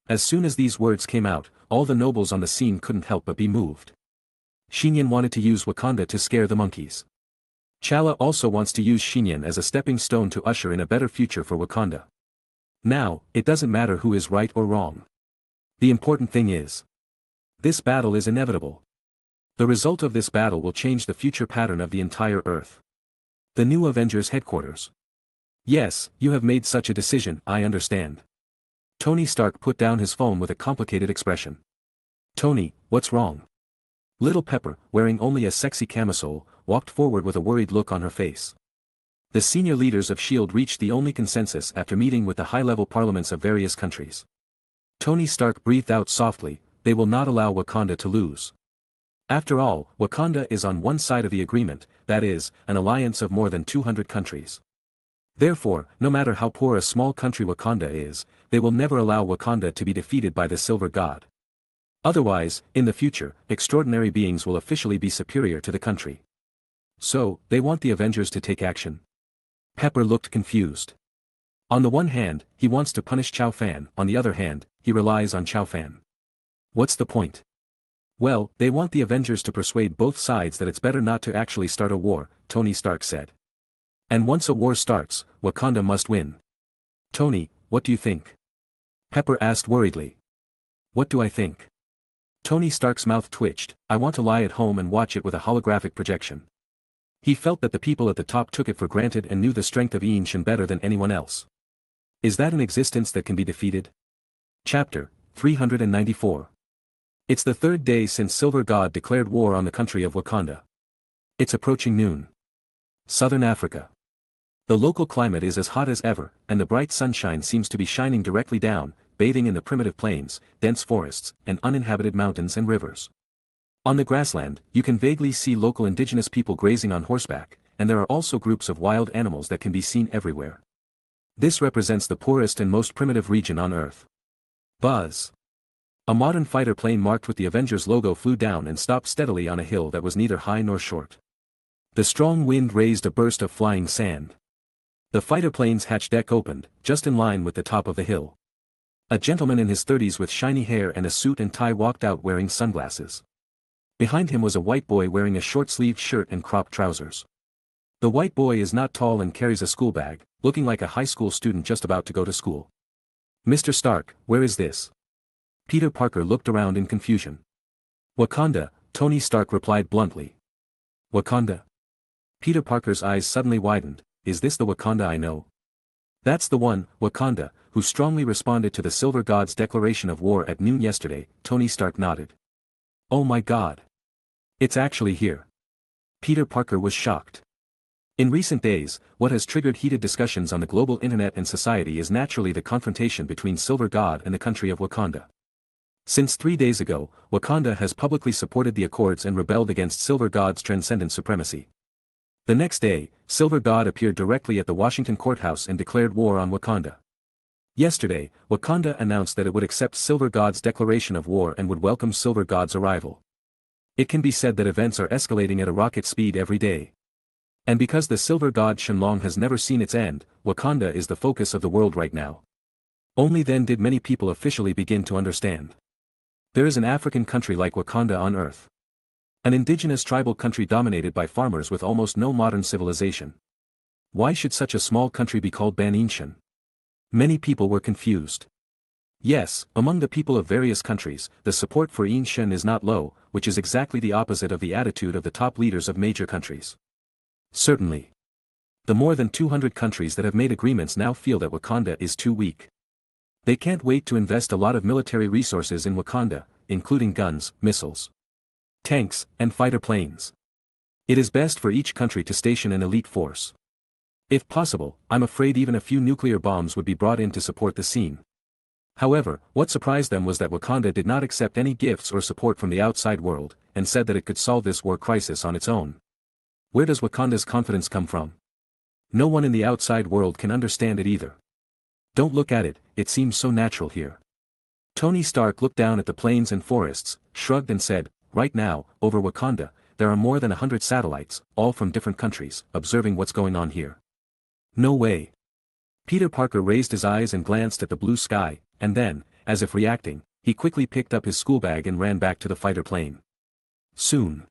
As soon as these words came out, all the nobles on the scene couldn't help but be moved. Nian wanted to use Wakanda to scare the monkeys. T'Challa also wants to use Nian as a stepping stone to usher in a better future for Wakanda. Now, it doesn't matter who is right or wrong. The important thing is, this battle is inevitable. The result of this battle will change the future pattern of the entire Earth. The new Avengers headquarters. Yes, you have made such a decision, I understand. Tony Stark put down his phone with a complicated expression. "Tony, what's wrong?" Little Pepper, wearing only a sexy camisole, walked forward with a worried look on her face. The senior leaders of S.H.I.E.L.D. reached the only consensus after meeting with the high-level parliaments of various countries. Tony Stark breathed out softly, "They will not allow Wakanda to lose. After all, Wakanda is on one side of the agreement, that is, an alliance of more than 200 countries. Therefore, no matter how poor a small country Wakanda is, they will never allow Wakanda to be defeated by the Silver God. Otherwise, in the future, extraordinary beings will officially be superior to the country. So, they want the Avengers to take action." Pepper looked confused. On the one hand, he wants to punish Chow Fan, on the other hand, he relies on Chow Fan. What's the point? Well, they want the Avengers to persuade both sides that it's better not to actually start a war, Tony Stark said. And once a war starts, Wakanda must win. Tony, what do you think? Pepper asked worriedly. What do I think? Tony Stark's mouth twitched. I want to lie at home and watch it with a holographic projection. He felt that the people at the top took it for granted and knew the strength of Ancient better than anyone else. Is that an existence that can be defeated? Chapter 394. It's the third day since Silver God declared war on the country of Wakanda. It's approaching noon. Southern Africa. The local climate is as hot as ever, and the bright sunshine seems to be shining directly down, bathing in the primitive plains, dense forests, and uninhabited mountains and rivers. On the grassland, you can vaguely see local indigenous people grazing on horseback, and there are also groups of wild animals that can be seen everywhere. This represents the poorest and most primitive region on Earth. Buzz. A modern fighter plane marked with the Avengers logo flew down and stopped steadily on a hill that was neither high nor short. The strong wind raised a burst of flying sand. The fighter plane's hatch deck opened, just in line with the top of the hill. A gentleman in his 30s with shiny hair and a suit and tie walked out wearing sunglasses. Behind him was a white boy wearing a short-sleeved shirt and cropped trousers. The white boy is not tall and carries a school bag, looking like a high school student just about to go to school. Mr. Stark, where is this? Peter Parker looked around in confusion. Wakanda, Tony Stark replied bluntly. Wakanda? Peter Parker's eyes suddenly widened. Is this the Wakanda I know? That's the one, Wakanda, who strongly responded to the Silver God's declaration of war at noon yesterday. Tony Stark nodded. Oh my God. It's actually here. Peter Parker was shocked. In recent days, what has triggered heated discussions on the global internet and society is naturally the confrontation between Silver God and the country of Wakanda. Since 3 days ago, Wakanda has publicly supported the Accords and rebelled against Silver God's transcendent supremacy. The next day, Silver God appeared directly at the Washington courthouse and declared war on Wakanda. Yesterday, Wakanda announced that it would accept Silver God's declaration of war and would welcome Silver God's arrival. It can be said that events are escalating at a rocket speed every day. And because the Silver God Shenlong has never seen its end, Wakanda is the focus of the world right now. Only then did many people officially begin to understand. There is an African country like Wakanda on Earth. An indigenous tribal country dominated by farmers with almost no modern civilization. Why should such a small country be called Ban-Inshan? Many people were confused. Yes, among the people of various countries, the support for Inshan is not low, which is exactly the opposite of the attitude of the top leaders of major countries. Certainly. The more than 200 countries that have made agreements now feel that Wakanda is too weak. They can't wait to invest a lot of military resources in Wakanda, including guns, missiles, tanks, and fighter planes. It is best for each country to station an elite force. If possible, I'm afraid even a few nuclear bombs would be brought in to support the scene. However, what surprised them was that Wakanda did not accept any gifts or support from the outside world, and said that it could solve this war crisis on its own. Where does Wakanda's confidence come from? No one in the outside world can understand it either. Don't look at it, it seems so natural here. Tony Stark looked down at the plains and forests, shrugged and said, right now, over Wakanda, there are more than 100 satellites, all from different countries, observing what's going on here. No way. Peter Parker raised his eyes and glanced at the blue sky, and then, as if reacting, he quickly picked up his school bag and ran back to the fighter plane. Soon.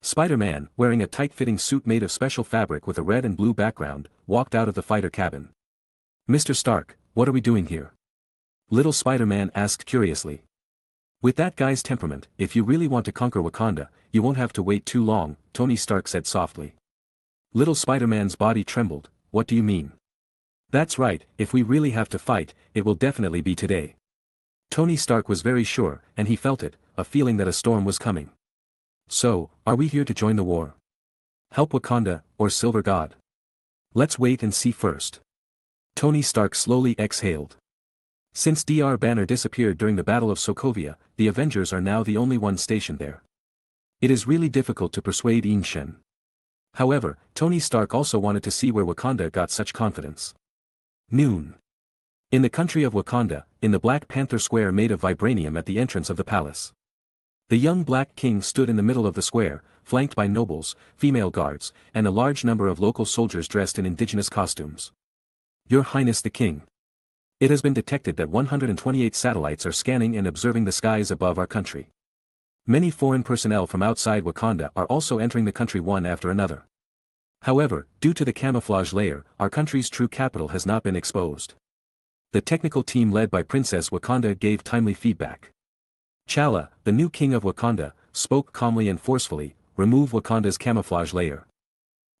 Spider-Man, wearing a tight-fitting suit made of special fabric with a red and blue background, walked out of the fighter cabin. Mr. Stark, what are we doing here? Little Spider-Man asked curiously. With that guy's temperament, if you really want to conquer Wakanda, you won't have to wait too long, Tony Stark said softly. Little Spider-Man's body trembled. What do you mean? That's right, if we really have to fight, it will definitely be today. Tony Stark was very sure, and he felt it, a feeling that a storm was coming. So, are we here to join the war? Help Wakanda, or Silver God? Let's wait and see first. Tony Stark slowly exhaled. Since Dr. Banner disappeared during the Battle of Sokovia, the Avengers are now the only ones stationed there. It is really difficult to persuade Inshan. However, Tony Stark also wanted to see where Wakanda got such confidence. Noon. In the country of Wakanda, in the Black Panther Square made of vibranium at the entrance of the palace. The young Black King stood in the middle of the square, flanked by nobles, female guards, and a large number of local soldiers dressed in indigenous costumes. Your Highness the King. It has been detected that 128 satellites are scanning and observing the skies above our country. Many foreign personnel from outside Wakanda are also entering the country one after another. However, due to the camouflage layer, our country's true capital has not been exposed. The technical team led by Princess Wakanda gave timely feedback. T'Challa, the new king of Wakanda, spoke calmly and forcefully, remove Wakanda's camouflage layer.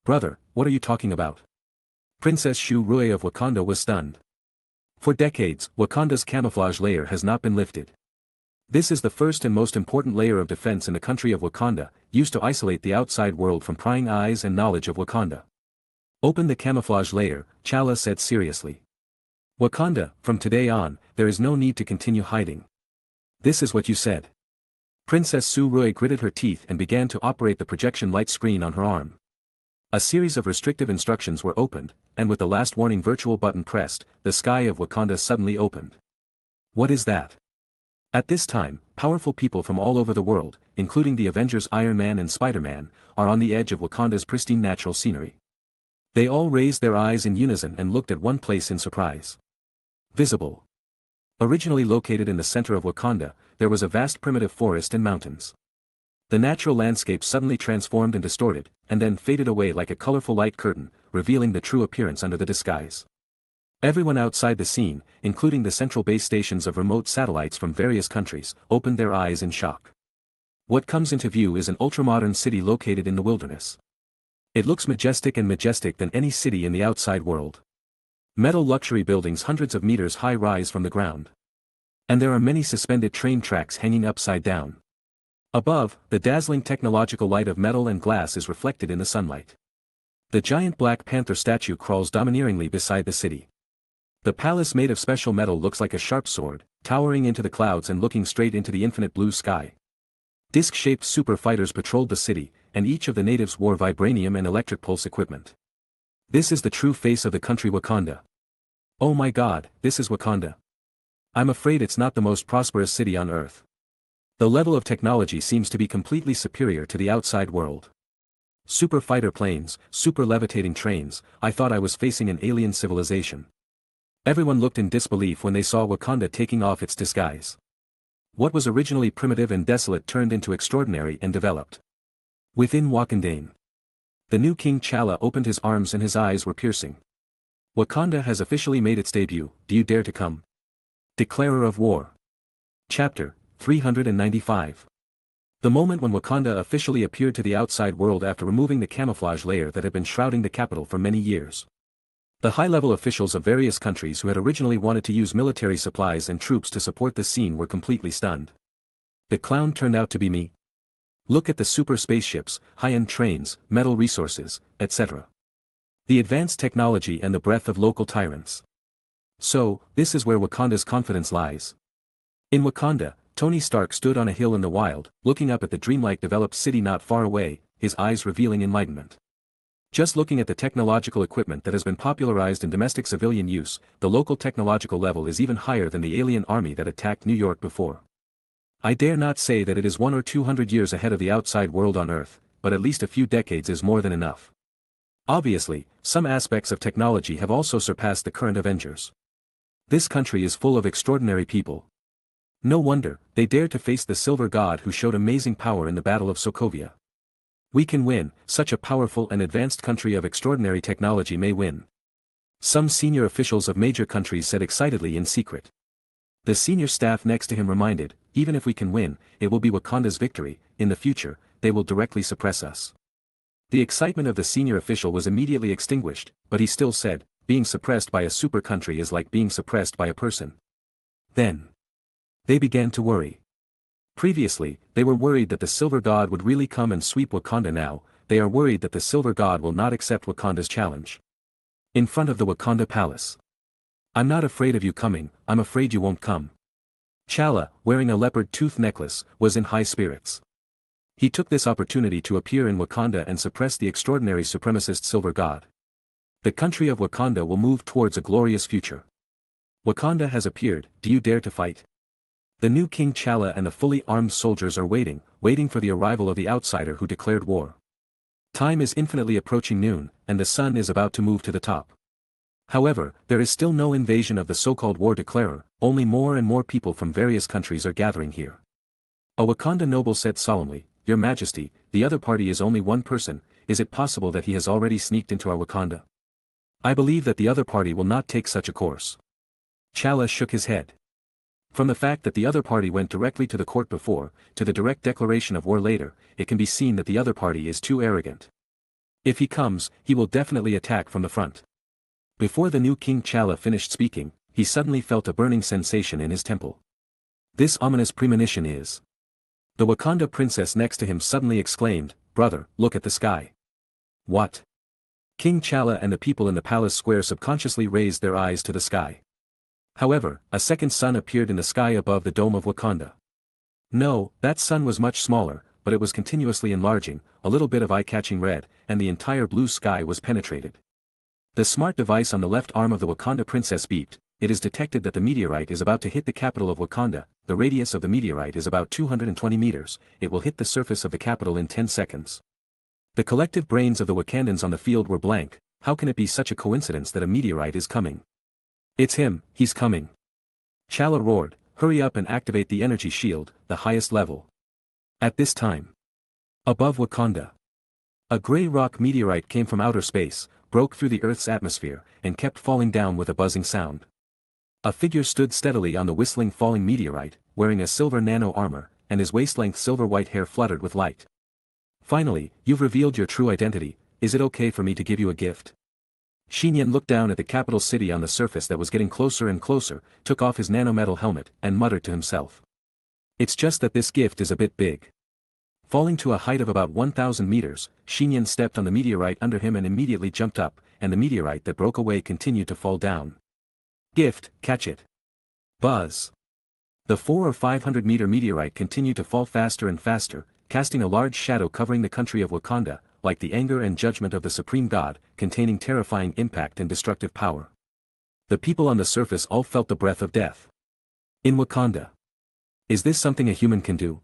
Brother, what are you talking about? Princess Shuri of Wakanda was stunned. For decades, Wakanda's camouflage layer has not been lifted. This is the first and most important layer of defense in the country of Wakanda, used to isolate the outside world from prying eyes and knowledge of Wakanda. Open the camouflage layer, T'Challa said seriously. Wakanda, from today on, there is no need to continue hiding. This is what you said. Princess Shuri gritted her teeth and began to operate the projection light screen on her arm. A series of restrictive instructions were opened, and with the last warning virtual button pressed, the sky of Wakanda suddenly opened. What is that? At this time, powerful people from all over the world, including the Avengers Iron Man and Spider-Man, are on the edge of Wakanda's pristine natural scenery. They all raised their eyes in unison and looked at one place in surprise. Visible. Originally located in the center of Wakanda, there was a vast primitive forest and mountains. The natural landscape suddenly transformed and distorted, and then faded away like a colorful light curtain, revealing the true appearance under the disguise. Everyone outside the scene, including the central base stations of remote satellites from various countries, opened their eyes in shock. What comes into view is an ultramodern city located in the wilderness. It looks majestic than any city in the outside world. Metal luxury buildings hundreds of meters high rise from the ground. And there are many suspended train tracks hanging upside down. Above, the dazzling technological light of metal and glass is reflected in the sunlight. The giant Black Panther statue crawls domineeringly beside the city. The palace made of special metal looks like a sharp sword, towering into the clouds and looking straight into the infinite blue sky. Disc-shaped super fighters patrolled the city, and each of the natives wore vibranium and electric pulse equipment. This is the true face of the country Wakanda. Oh my God, this is Wakanda. I'm afraid it's not the most prosperous city on Earth. The level of technology seems to be completely superior to the outside world. Super fighter planes, super levitating trains, I thought I was facing an alien civilization. Everyone looked in disbelief when they saw Wakanda taking off its disguise. What was originally primitive and desolate turned into extraordinary and developed. Within Wakandane, the new King T'Challa opened his arms and his eyes were piercing. Wakanda has officially made its debut, do you dare to come? Declarer of War. Chapter 395. The moment when Wakanda officially appeared to the outside world after removing the camouflage layer that had been shrouding the capital for many years. The high-level officials of various countries who had originally wanted to use military supplies and troops to support the scene were completely stunned. The clown turned out to be me. Look at the super spaceships, high-end trains, metal resources, etc. The advanced technology and the breadth of local tyrants. So, this is where Wakanda's confidence lies. In Wakanda, Tony Stark stood on a hill in the wild, looking up at the dreamlike developed city not far away, his eyes revealing enlightenment. Just looking at the technological equipment that has been popularized in domestic civilian use, the local technological level is even higher than the alien army that attacked New York before. I dare not say that it is 100 or 200 years ahead of the outside world on Earth, but at least a few decades is more than enough. Obviously, some aspects of technology have also surpassed the current Avengers. This country is full of extraordinary people. No wonder, they dared to face the Silver God who showed amazing power in the Battle of Sokovia. We can win, such a powerful and advanced country of extraordinary technology may win. Some senior officials of major countries said excitedly in secret. The senior staff next to him reminded, even if we can win, it will be Wakanda's victory, in the future, they will directly suppress us. The excitement of the senior official was immediately extinguished, but he still said, being suppressed by a super country is like being suppressed by a person. Then they began to worry. Previously, they were worried that the Silver God would really come and sweep Wakanda. Now, they are worried that the Silver God will not accept Wakanda's challenge. In front of the Wakanda palace. I'm not afraid of you coming, I'm afraid you won't come. T'Challa, wearing a leopard tooth necklace, was in high spirits. He took this opportunity to appear in Wakanda and suppress the extraordinary supremacist Silver God. The country of Wakanda will move towards a glorious future. Wakanda has appeared, do you dare to fight? The new King T'Challa and the fully armed soldiers are waiting for the arrival of the outsider who declared war. Time is infinitely approaching noon, and the sun is about to move to the top. However, there is still no invasion of the so-called war declarer, only more and more people from various countries are gathering here. A Wakanda noble said solemnly, Your Majesty, the other party is only one person, is it possible that he has already sneaked into our Wakanda? I believe that the other party will not take such a course. Chala shook his head. From the fact that the other party went directly to the court before, to the direct declaration of war later, it can be seen that the other party is too arrogant. If he comes, he will definitely attack from the front. Before the new King Chala finished speaking, he suddenly felt a burning sensation in his temple. This ominous premonition is. The Wakanda princess next to him suddenly exclaimed, "Brother, look at the sky." What? King Chala and the people in the palace square subconsciously raised their eyes to the sky. However, a second sun appeared in the sky above the dome of Wakanda. No, that sun was much smaller, but it was continuously enlarging, a little bit of eye-catching red, and the entire blue sky was penetrated. The smart device on the left arm of the Wakanda princess beeped. It is detected that the meteorite is about to hit the capital of Wakanda. The radius of the meteorite is about 220 meters, it will hit the surface of the capital in 10 seconds. The collective brains of the Wakandans on the field were blank. How can it be such a coincidence that a meteorite is coming? It's him, he's coming. Chala roared, hurry up and activate the energy shield, the highest level. At this time, above Wakanda, a gray rock meteorite came from outer space, broke through the Earth's atmosphere, and kept falling down with a buzzing sound. A figure stood steadily on the whistling falling meteorite, wearing a silver nano armor, and his waist-length silver-white hair fluttered with light. Finally, you've revealed your true identity. Is it okay for me to give you a gift? Nian looked down at the capital city on the surface that was getting closer and closer, took off his nanometal helmet, and muttered to himself. It's just that this gift is a bit big. Falling to a height of about 1,000 meters, Nian stepped on the meteorite under him and immediately jumped up, and the meteorite that broke away continued to fall down. Gift, catch it. Buzz. The 400 or 500 meter meteorite continued to fall faster and faster, casting a large shadow covering the country of Wakanda, like the anger and judgment of the supreme god, containing terrifying impact and destructive power. The people on the surface all felt the breath of death. In Wakanda. Is this something a human can do?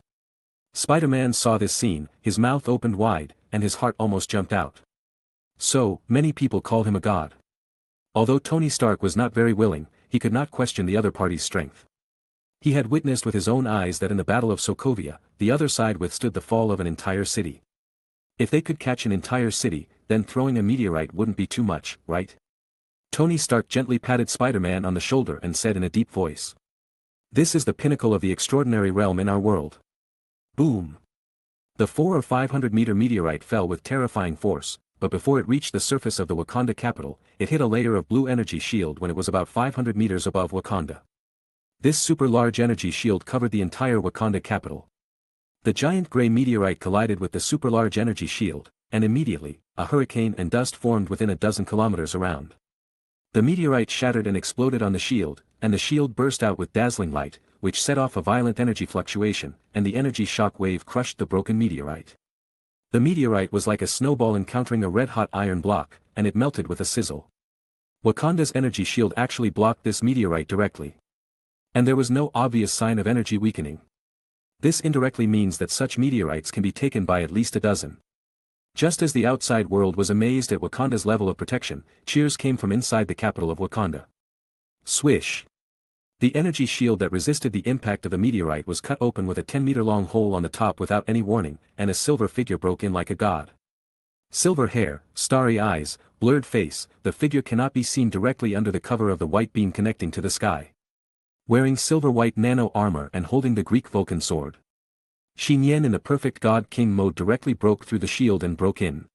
Spider-Man saw this scene, his mouth opened wide, and his heart almost jumped out. So, many people call him a god. Although Tony Stark was not very willing, he could not question the other party's strength. He had witnessed with his own eyes that in the Battle of Sokovia, the other side withstood the fall of an entire city. If they could catch an entire city, then throwing a meteorite wouldn't be too much, right? Tony Stark gently patted Spider-Man on the shoulder and said in a deep voice. This is the pinnacle of the extraordinary realm in our world. Boom! The 400 or 500 meter meteorite fell with terrifying force, but before it reached the surface of the Wakanda capital, it hit a layer of blue energy shield when it was about 500 meters above Wakanda. This super large energy shield covered the entire Wakanda capital. The giant gray meteorite collided with the super large energy shield, and immediately, a hurricane and dust formed within a dozen kilometers around. The meteorite shattered and exploded on the shield, and the shield burst out with dazzling light, which set off a violent energy fluctuation, and the energy shock wave crushed the broken meteorite. The meteorite was like a snowball encountering a red-hot iron block, and it melted with a sizzle. Wakanda's energy shield actually blocked this meteorite directly. And there was no obvious sign of energy weakening. This indirectly means that such meteorites can be taken by at least a dozen. Just as the outside world was amazed at Wakanda's level of protection, cheers came from inside the capital of Wakanda. Swish! The energy shield that resisted the impact of the meteorite was cut open with a 10-meter-long hole on the top without any warning, and a silver figure broke in like a god. Silver hair, starry eyes, blurred face, the figure cannot be seen directly under the cover of the white beam connecting to the sky. Wearing silver-white nano armor and holding the Greek Vulcan sword. Nian in the perfect God King mode directly broke through the shield and broke in.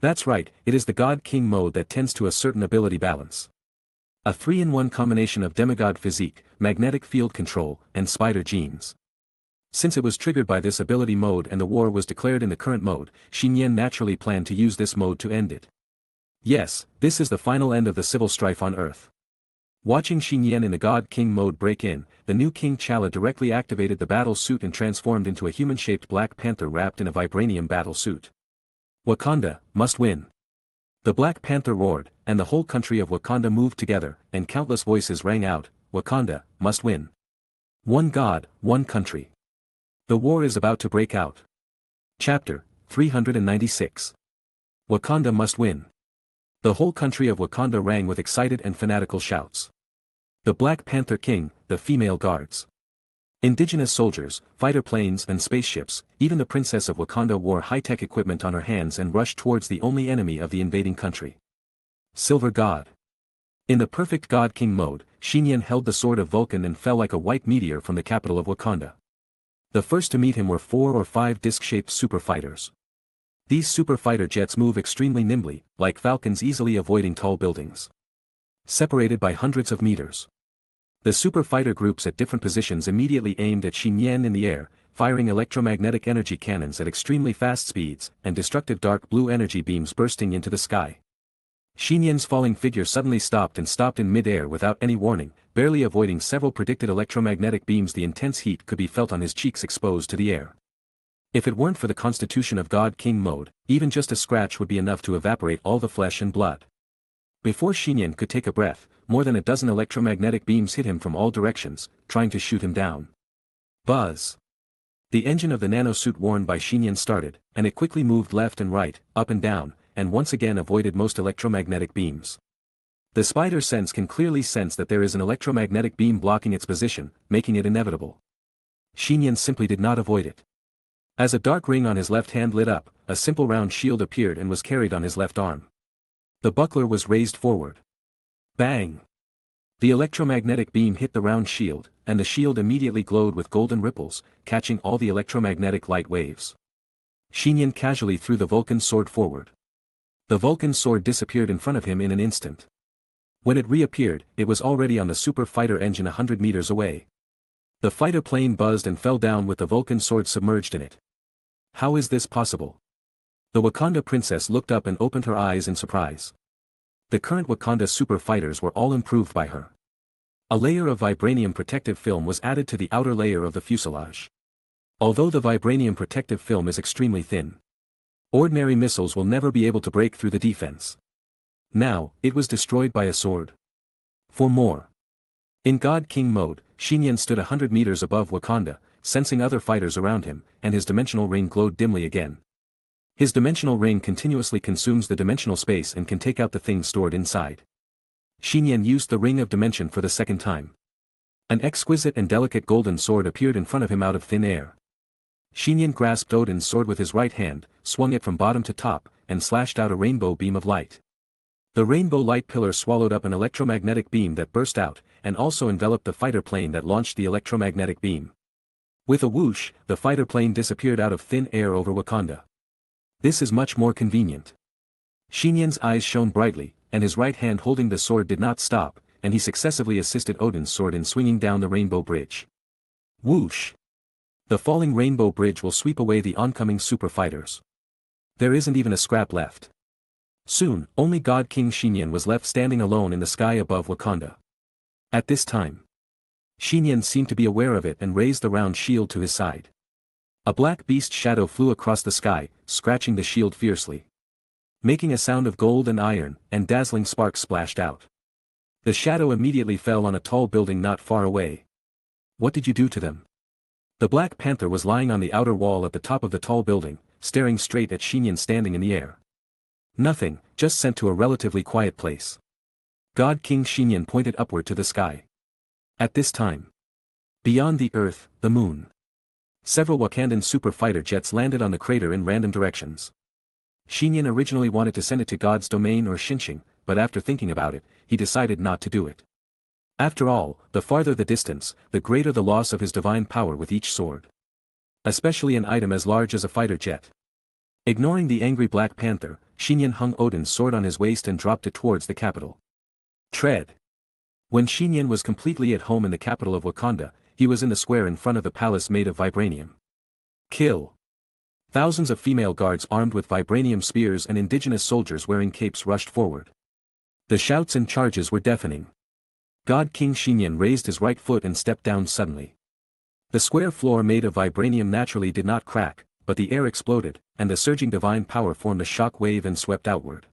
That's right, it is the God King mode that tends to a certain ability balance. A 3-in-1 combination of demigod physique, magnetic field control, and spider genes. Since it was triggered by this ability mode and the war was declared in the current mode, Nian naturally planned to use this mode to end it. Yes, this is the final end of the civil strife on Earth. Watching Nian in the God King mode break in, the new King Chala directly activated the battle suit and transformed into a human-shaped Black Panther wrapped in a vibranium battle suit. Wakanda must win. The Black Panther roared, and the whole country of Wakanda moved together, and countless voices rang out, Wakanda must win. One God, one country. The war is about to break out. Chapter 396. Wakanda must win. The whole country of Wakanda rang with excited and fanatical shouts. The Black Panther King, the female guards. Indigenous soldiers, fighter planes and spaceships, even the Princess of Wakanda wore high-tech equipment on her hands and rushed towards the only enemy of the invading country. Silver God. In the perfect God King mode, Nian held the sword of Vulcan and fell like a white meteor from the capital of Wakanda. The first to meet him were 4 or 5 disc-shaped super fighters. These super fighter jets move extremely nimbly, like falcons easily avoiding tall buildings. Separated by hundreds of meters. The super fighter groups at different positions immediately aimed at Nian in the air, firing electromagnetic energy cannons at extremely fast speeds, and destructive dark blue energy beams bursting into the sky. Nian's falling figure suddenly stopped in mid-air without any warning, barely avoiding several predicted electromagnetic beams. The intense heat could be felt on his cheeks exposed to the air. If it weren't for the constitution of God King mode, even just a scratch would be enough to evaporate all the flesh and blood. Before Nian could take a breath, more than a dozen electromagnetic beams hit him from all directions, trying to shoot him down. Buzz! The engine of the nanosuit worn by Nian started, and it quickly moved left and right, up and down, and once again avoided most electromagnetic beams. The spider sense can clearly sense that there is an electromagnetic beam blocking its position, making it inevitable. Nian simply did not avoid it. As a dark ring on his left hand lit up, a simple round shield appeared and was carried on his left arm. The buckler was raised forward. Bang! The electromagnetic beam hit the round shield, and the shield immediately glowed with golden ripples, catching all the electromagnetic light waves. Nian casually threw the Vulcan sword forward. The Vulcan sword disappeared in front of him in an instant. When it reappeared, it was already on the super fighter engine 100 meters away. The fighter plane buzzed and fell down with the Vulcan sword submerged in it. How is this possible? The Wakanda princess looked up and opened her eyes in surprise. The current Wakanda super fighters were all improved by her. A layer of vibranium protective film was added to the outer layer of the fuselage. Although the vibranium protective film is extremely thin, ordinary missiles will never be able to break through the defense. Now, it was destroyed by a sword. For more. In God King mode, Nian stood 100 meters above Wakanda, sensing other fighters around him, and his dimensional ring glowed dimly again. His dimensional ring continuously consumes the dimensional space and can take out the things stored inside. Nian used the ring of dimension for the second time. An exquisite and delicate golden sword appeared in front of him out of thin air. Nian grasped Odin's sword with his right hand, swung it from bottom to top, and slashed out a rainbow beam of light. The rainbow light pillar swallowed up an electromagnetic beam that burst out, and also enveloped the fighter plane that launched the electromagnetic beam. With a whoosh, the fighter plane disappeared out of thin air over Wakanda. This is much more convenient. Nian's eyes shone brightly, and his right hand holding the sword did not stop, and he successively assisted Odin's sword in swinging down the rainbow bridge. Whoosh! The falling rainbow bridge will sweep away the oncoming super fighters. There isn't even a scrap left. Soon, only God King Nian was left standing alone in the sky above Wakanda. At this time, Nian seemed to be aware of it and raised the round shield to his side. A black beast shadow flew across the sky, scratching the shield fiercely. Making a sound of gold and iron, and dazzling sparks splashed out. The shadow immediately fell on a tall building not far away. What did you do to them? The Black Panther was lying on the outer wall at the top of the tall building, staring straight at Nian standing in the air. Nothing, just sent to a relatively quiet place. God King Nian pointed upward to the sky. At this time, beyond the earth, the moon. Several Wakandan super fighter jets landed on the crater in random directions. Nian originally wanted to send it to God's domain or Xinjiang, but after thinking about it, he decided not to do it. After all, the farther the distance, the greater the loss of his divine power with each sword. Especially an item as large as a fighter jet. Ignoring the angry Black Panther, Nian hung Odin's sword on his waist and dropped it towards the capital. Tread. When Nian was completely at home in the capital of Wakanda, he was in the square in front of the palace made of vibranium. Kill. Thousands of female guards armed with vibranium spears and indigenous soldiers wearing capes rushed forward. The shouts and charges were deafening. God King Nian raised his right foot and stepped down suddenly. The square floor made of vibranium naturally did not crack, but the air exploded, and the surging divine power formed a shock wave and swept outward.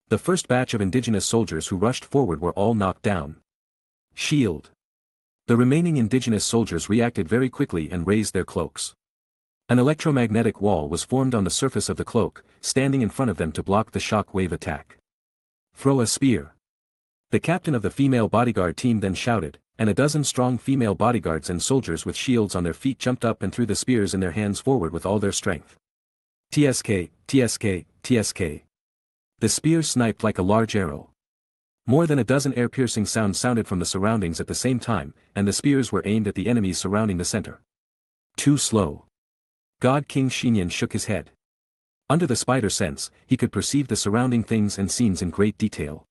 The first batch of indigenous soldiers who rushed forward were all knocked down. Shield. The remaining indigenous soldiers reacted very quickly and raised their cloaks. An electromagnetic wall was formed on the surface of the cloak, standing in front of them to block the shock wave attack. Throw a spear. The captain of the female bodyguard team then shouted, and a dozen strong female bodyguards and soldiers with shields on their feet jumped up and threw the spears in their hands forward with all their strength. TSK, TSK, TSK. The spear sniped like a large arrow. More than a dozen air-piercing sounds sounded from the surroundings at the same time, and the spears were aimed at the enemies surrounding the center. Too slow. God King Nian shook his head. Under the spider sense, he could perceive the surrounding things and scenes in great detail.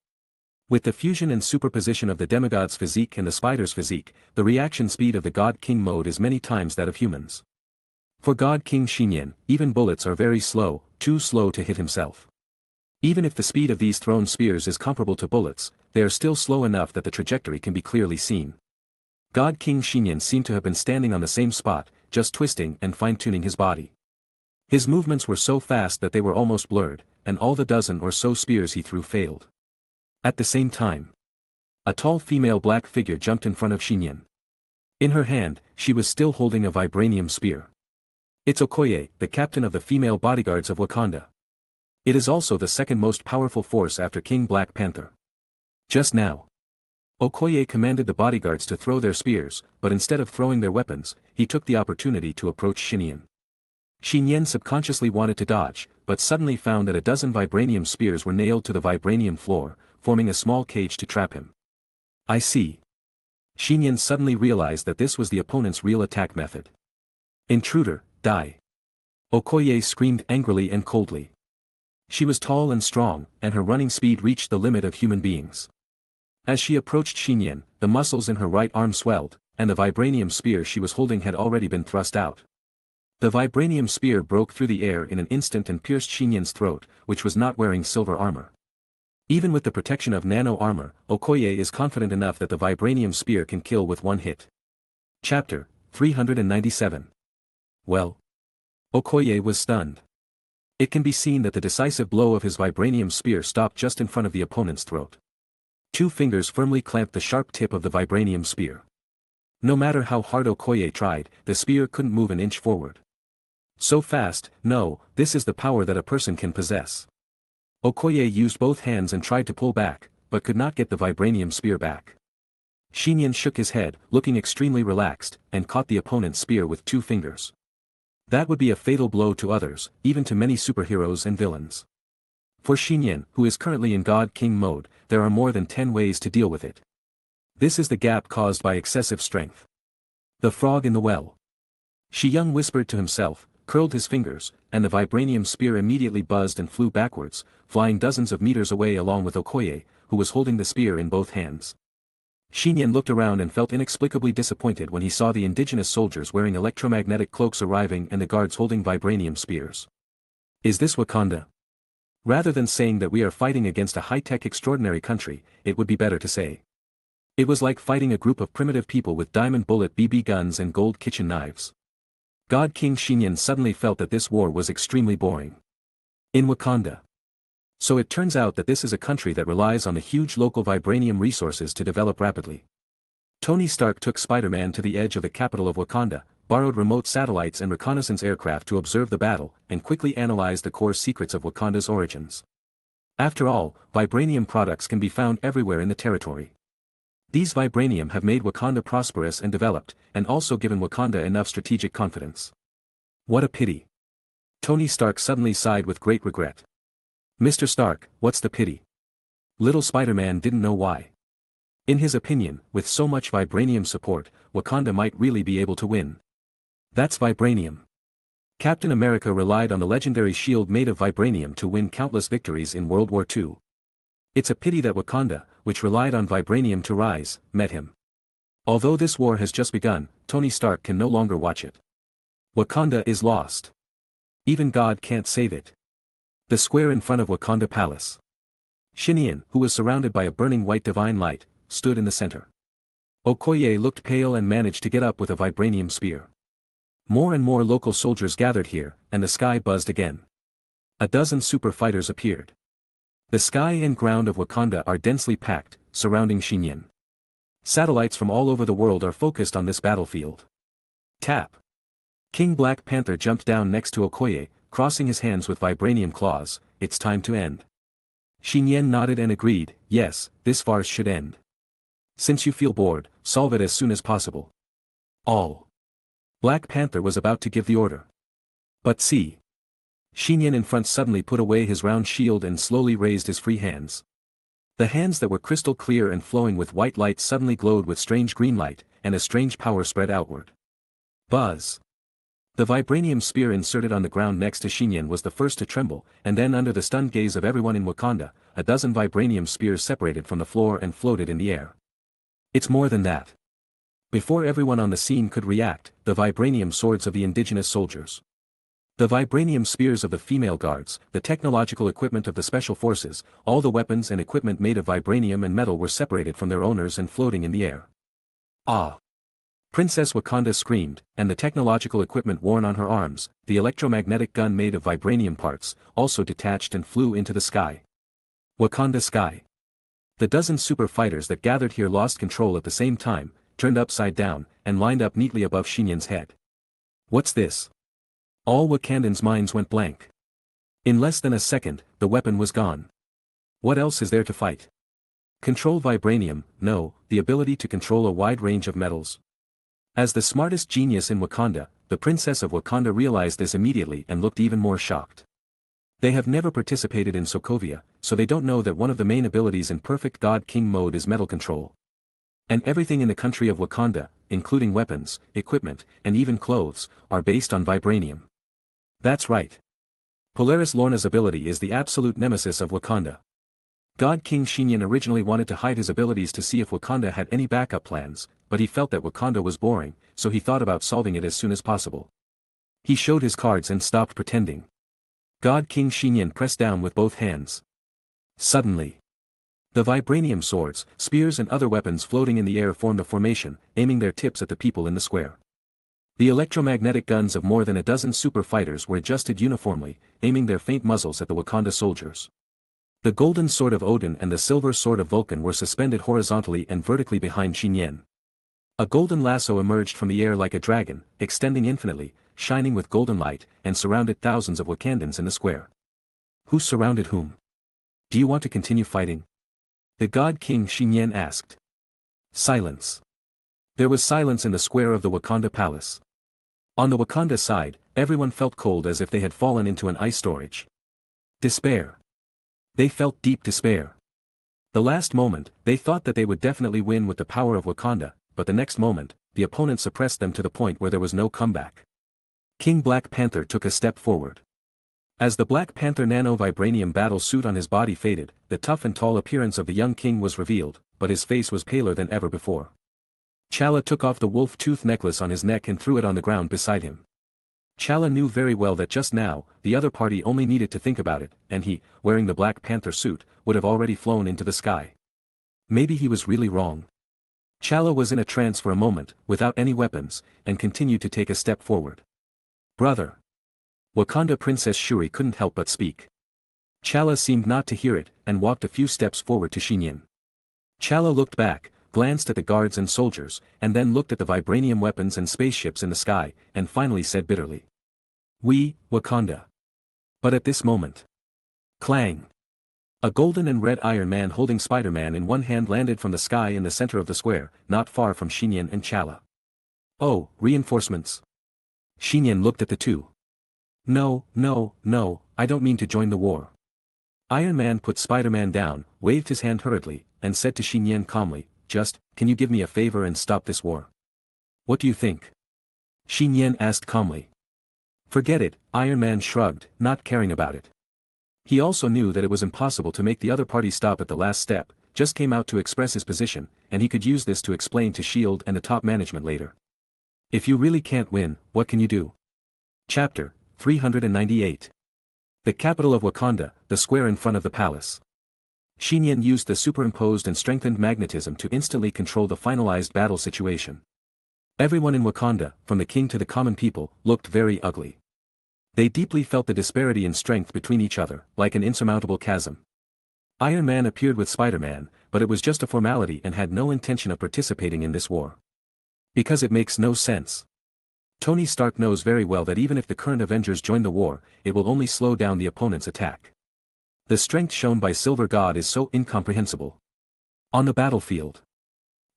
With the fusion and superposition of the demigod's physique and the spider's physique, the reaction speed of the God King mode is many times that of humans. For God King Nian, even bullets are very slow, too slow to hit himself. Even if the speed of these thrown spears is comparable to bullets, they are still slow enough that the trajectory can be clearly seen. God King Nian seemed to have been standing on the same spot, just twisting and fine-tuning his body. His movements were so fast that they were almost blurred, and all the dozen or so spears he threw failed. At the same time, a tall female black figure jumped in front of Nian. In her hand, she was still holding a vibranium spear. It's Okoye, the captain of the female bodyguards of Wakanda. It is also the second most powerful force after King Black Panther. Just now, Okoye commanded the bodyguards to throw their spears, but instead of throwing their weapons, he took the opportunity to approach Nian. Nian subconsciously wanted to dodge, but suddenly found that a dozen vibranium spears were nailed to the vibranium floor, forming a small cage to trap him. I see. Nian suddenly realized that this was the opponent's real attack method. Intruder, die. Okoye screamed angrily and coldly. She was tall and strong, and her running speed reached the limit of human beings. As she approached Nian, the muscles in her right arm swelled, and the vibranium spear she was holding had already been thrust out. The vibranium spear broke through the air in an instant and pierced Nian's throat, which was not wearing silver armor. Even with the protection of nano armor, Okoye is confident enough that the vibranium spear can kill with one hit. Chapter 397. Well. Okoye was stunned. It can be seen that the decisive blow of his vibranium spear stopped just in front of the opponent's throat. Two fingers firmly clamped the sharp tip of the vibranium spear. No matter how hard Okoye tried, the spear couldn't move an inch forward. So fast, no, this is the power that a person can possess. Okoye used both hands and tried to pull back, but could not get the vibranium spear back. Nian shook his head, looking extremely relaxed, and caught the opponent's spear with two fingers. That would be a fatal blow to others, even to many superheroes and villains. For Nian, who is currently in God King mode, there are more than 10 ways to deal with it. This is the gap caused by excessive strength. The frog in the well. Nian whispered to himself, curled his fingers, and the vibranium spear immediately buzzed and flew backwards, flying dozens of meters away along with Okoye, who was holding the spear in both hands. Nian looked around and felt inexplicably disappointed when he saw the indigenous soldiers wearing electromagnetic cloaks arriving and the guards holding vibranium spears. Is this Wakanda? Rather than saying that we are fighting against a high-tech extraordinary country, it would be better to say. It was like fighting a group of primitive people with diamond bullet BB guns and gold kitchen knives. God King Nian suddenly felt that this war was extremely boring. In Wakanda. So it turns out that this is a country that relies on the huge local vibranium resources to develop rapidly. Tony Stark took Spider-Man to the edge of the capital of Wakanda, borrowed remote satellites and reconnaissance aircraft to observe the battle, and quickly analyzed the core secrets of Wakanda's origins. After all, vibranium products can be found everywhere in the territory. These vibranium have made Wakanda prosperous and developed, and also given Wakanda enough strategic confidence. What a pity. Tony Stark suddenly sighed with great regret. Mr. Stark, what's the pity? Little Spider-Man didn't know why. In his opinion, with so much vibranium support, Wakanda might really be able to win. That's vibranium. Captain America relied on the legendary shield made of vibranium to win countless victories in World War II. It's a pity that Wakanda, which relied on vibranium to rise, met him. Although this war has just begun, Tony Stark can no longer watch it. Wakanda is lost. Even God can't save it. The square in front of Wakanda Palace. Nian, who was surrounded by a burning white divine light, stood in the center. Okoye looked pale and managed to get up with a vibranium spear. More and more local soldiers gathered here, and the sky buzzed again. A dozen super fighters appeared. The sky and ground of Wakanda are densely packed, surrounding Nian. Satellites from all over the world are focused on this battlefield. Tap. King Black Panther jumped down next to Okoye, crossing his hands with vibranium claws. It's time to end. Nian nodded and agreed, yes, this farce should end. Since you feel bored, solve it as soon as possible. All. Black Panther was about to give the order. But see. Nian in front suddenly put away his round shield and slowly raised his free hands. The hands that were crystal clear and flowing with white light suddenly glowed with strange green light, and a strange power spread outward. Buzz! The vibranium spear inserted on the ground next to Nian was the first to tremble, and then under the stunned gaze of everyone in Wakanda, a dozen vibranium spears separated from the floor and floated in the air. It's more than that. Before everyone on the scene could react, the vibranium swords of the indigenous soldiers. The vibranium spears of the female guards, the technological equipment of the special forces, all the weapons and equipment made of vibranium and metal were separated from their owners and floating in the air. Ah! Princess Wakanda screamed, and the technological equipment worn on her arms, the electromagnetic gun made of vibranium parts, also detached and flew into the sky. Wakanda sky. The dozen super fighters that gathered here lost control at the same time, turned upside down, and lined up neatly above Xinyan's head. What's this? All Wakandans' minds went blank. In less than a second, the weapon was gone. What else is there to fight? Control vibranium, no, the ability to control a wide range of metals. As the smartest genius in Wakanda, the Princess of Wakanda realized this immediately and looked even more shocked. They have never participated in Sokovia, so they don't know that one of the main abilities in perfect God King mode is metal control. And everything in the country of Wakanda, including weapons, equipment, and even clothes, are based on vibranium. That's right. Polaris Lorna's ability is the absolute nemesis of Wakanda. God King Xinyan originally wanted to hide his abilities to see if Wakanda had any backup plans, but he felt that Wakanda was boring, so he thought about solving it as soon as possible. He showed his cards and stopped pretending. God King Xinyan pressed down with both hands. Suddenly, the vibranium swords, spears and other weapons floating in the air formed a formation, aiming their tips at the people in the square. The electromagnetic guns of more than a dozen super fighters were adjusted uniformly, aiming their faint muzzles at the Wakanda soldiers. The golden sword of Odin and the silver sword of Vulcan were suspended horizontally and vertically behind Xinyan. A golden lasso emerged from the air like a dragon, extending infinitely, shining with golden light, and surrounded thousands of Wakandans in the square. Who surrounded whom? Do you want to continue fighting? The God King Xinyan asked. Silence. There was silence in the square of the Wakanda palace. On the Wakanda side, everyone felt cold as if they had fallen into an ice storage. Despair. They felt deep despair. The last moment, they thought that they would definitely win with the power of Wakanda, but the next moment, the opponent suppressed them to the point where there was no comeback. King Black Panther took a step forward. As the Black Panther nano-vibranium battle suit on his body faded, the tough and tall appearance of the young king was revealed, but his face was paler than ever before. T'Challa took off the wolf tooth necklace on his neck and threw it on the ground beside him. T'Challa knew very well that just now, the other party only needed to think about it, and he, wearing the Black Panther suit, would have already flown into the sky. Maybe he was really wrong. T'Challa was in a trance for a moment, without any weapons, and continued to take a step forward. Brother. Wakanda Princess Shuri couldn't help but speak. T'Challa seemed not to hear it, and walked a few steps forward to Xinyan. T'Challa looked back, glanced at the guards and soldiers, and then looked at the vibranium weapons and spaceships in the sky, and finally said bitterly. We, Wakanda. But at this moment. Clang. A golden and red Iron Man holding Spider-Man in one hand landed from the sky in the center of the square, not far from Xinyan and T'Challa. Oh, reinforcements. Xinyan looked at the two. No, I don't mean to join the war. Iron Man put Spider-Man down, waved his hand hurriedly, and said to Xinyan calmly, just, can you give me a favor and stop this war? What do you think? Xinyan asked calmly. Forget it, Iron Man shrugged, not caring about it. He also knew that it was impossible to make the other party stop at the last step, just came out to express his position, and he could use this to explain to S.H.I.E.L.D. and the top management later. If you really can't win, what can you do? Chapter 398. The capital of Wakanda, the square in front of the palace. Xinyan used the superimposed and strengthened magnetism to instantly control the finalized battle situation. Everyone in Wakanda, from the king to the common people, looked very ugly. They deeply felt the disparity in strength between each other, like an insurmountable chasm. Iron Man appeared with Spider-Man, but it was just a formality and had no intention of participating in this war. Because it makes no sense. Tony Stark knows very well that even if the current Avengers join the war, it will only slow down the opponent's attack. The strength shown by Silver God is so incomprehensible. On the battlefield.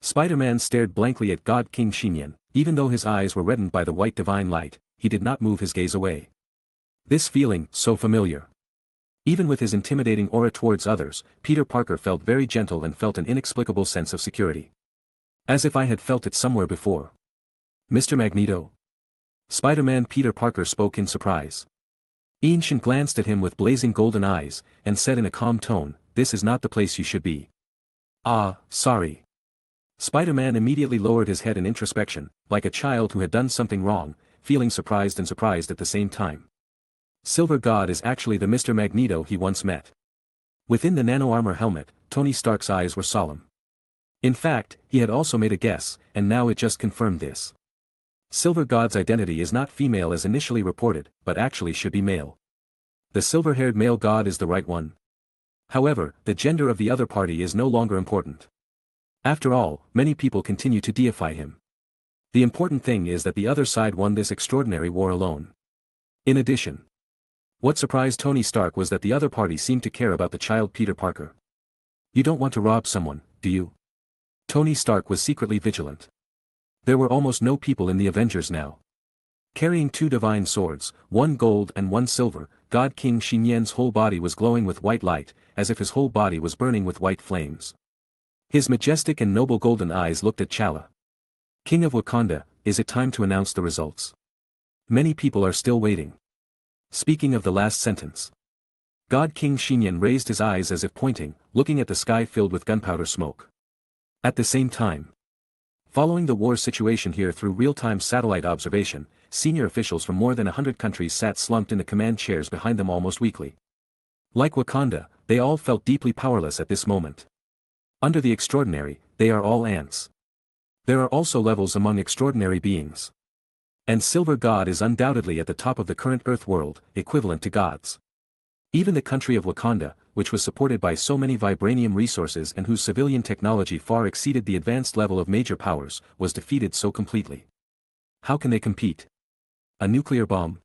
Spider-Man stared blankly at God King Xinyan, even though his eyes were reddened by the white divine light, he did not move his gaze away. This feeling, so familiar. Even with his intimidating aura towards others, Peter Parker felt very gentle and felt an inexplicable sense of security. As if I had felt it somewhere before. Mr. Magneto? Spider-Man Peter Parker spoke in surprise. Ancient glanced at him with blazing golden eyes, and said in a calm tone, "This is not the place you should be." "Ah, sorry." Spider-Man immediately lowered his head in introspection, like a child who had done something wrong, feeling surprised and surprised at the same time. Silver God is actually the Mr. Magneto he once met. Within the nano-armor helmet, Tony Stark's eyes were solemn. In fact, he had also made a guess, and now it just confirmed this. Silver God's identity is not female as initially reported, but actually should be male. The silver-haired male god is the right one. However, the gender of the other party is no longer important. After all, many people continue to deify him. The important thing is that the other side won this extraordinary war alone. In addition, what surprised Tony Stark was that the other party seemed to care about the child Peter Parker. You don't want to rob someone, do you? Tony Stark was secretly vigilant. There were almost no people in the Avengers now. Carrying two divine swords, one gold and one silver, God King Nian's whole body was glowing with white light, as if his whole body was burning with white flames. His majestic and noble golden eyes looked at T'Challa. King of Wakanda, is it time to announce the results? Many people are still waiting. Speaking of the last sentence. God King Nian raised his eyes as if pointing, looking at the sky filled with gunpowder smoke. At the same time, following the war situation here through real-time satellite observation, senior officials from more than 100 countries sat slumped in the command chairs behind them almost weekly. Like Wakanda, they all felt deeply powerless at this moment. Under the extraordinary, they are all ants. There are also levels among extraordinary beings. And Silver God is undoubtedly at the top of the current Earth world, equivalent to gods. Even the country of Wakanda, which was supported by so many vibranium resources and whose civilian technology far exceeded the advanced level of major powers, was defeated so completely. How can they compete? A nuclear bomb?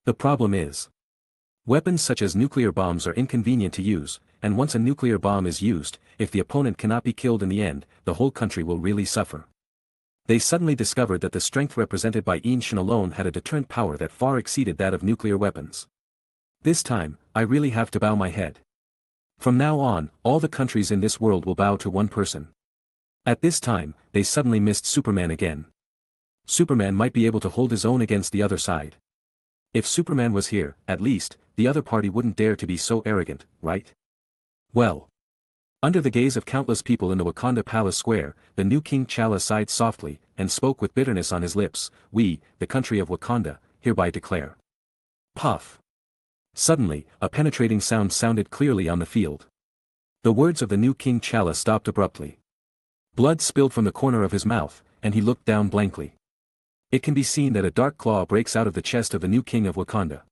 The problem is, weapons such as nuclear bombs are inconvenient to use, and once a nuclear bomb is used, if the opponent cannot be killed in the end, the whole country will really suffer. They suddenly discovered that the strength represented by Ancient alone had a deterrent power that far exceeded that of nuclear weapons. This time, I really have to bow my head. From now on, all the countries in this world will bow to one person. At this time, they suddenly missed Superman again. Superman might be able to hold his own against the other side. If Superman was here, at least, the other party wouldn't dare to be so arrogant, right? Well. Under the gaze of countless people in the Wakanda Palace Square, the new King T'Challa sighed softly, and spoke with bitterness on his lips, "We, the country of Wakanda, hereby declare." Puff. Suddenly, a penetrating sound sounded clearly on the field. The words of the new King T'Challa stopped abruptly. Blood spilled from the corner of his mouth, and he looked down blankly. It can be seen that a dark claw breaks out of the chest of the new King of Wakanda.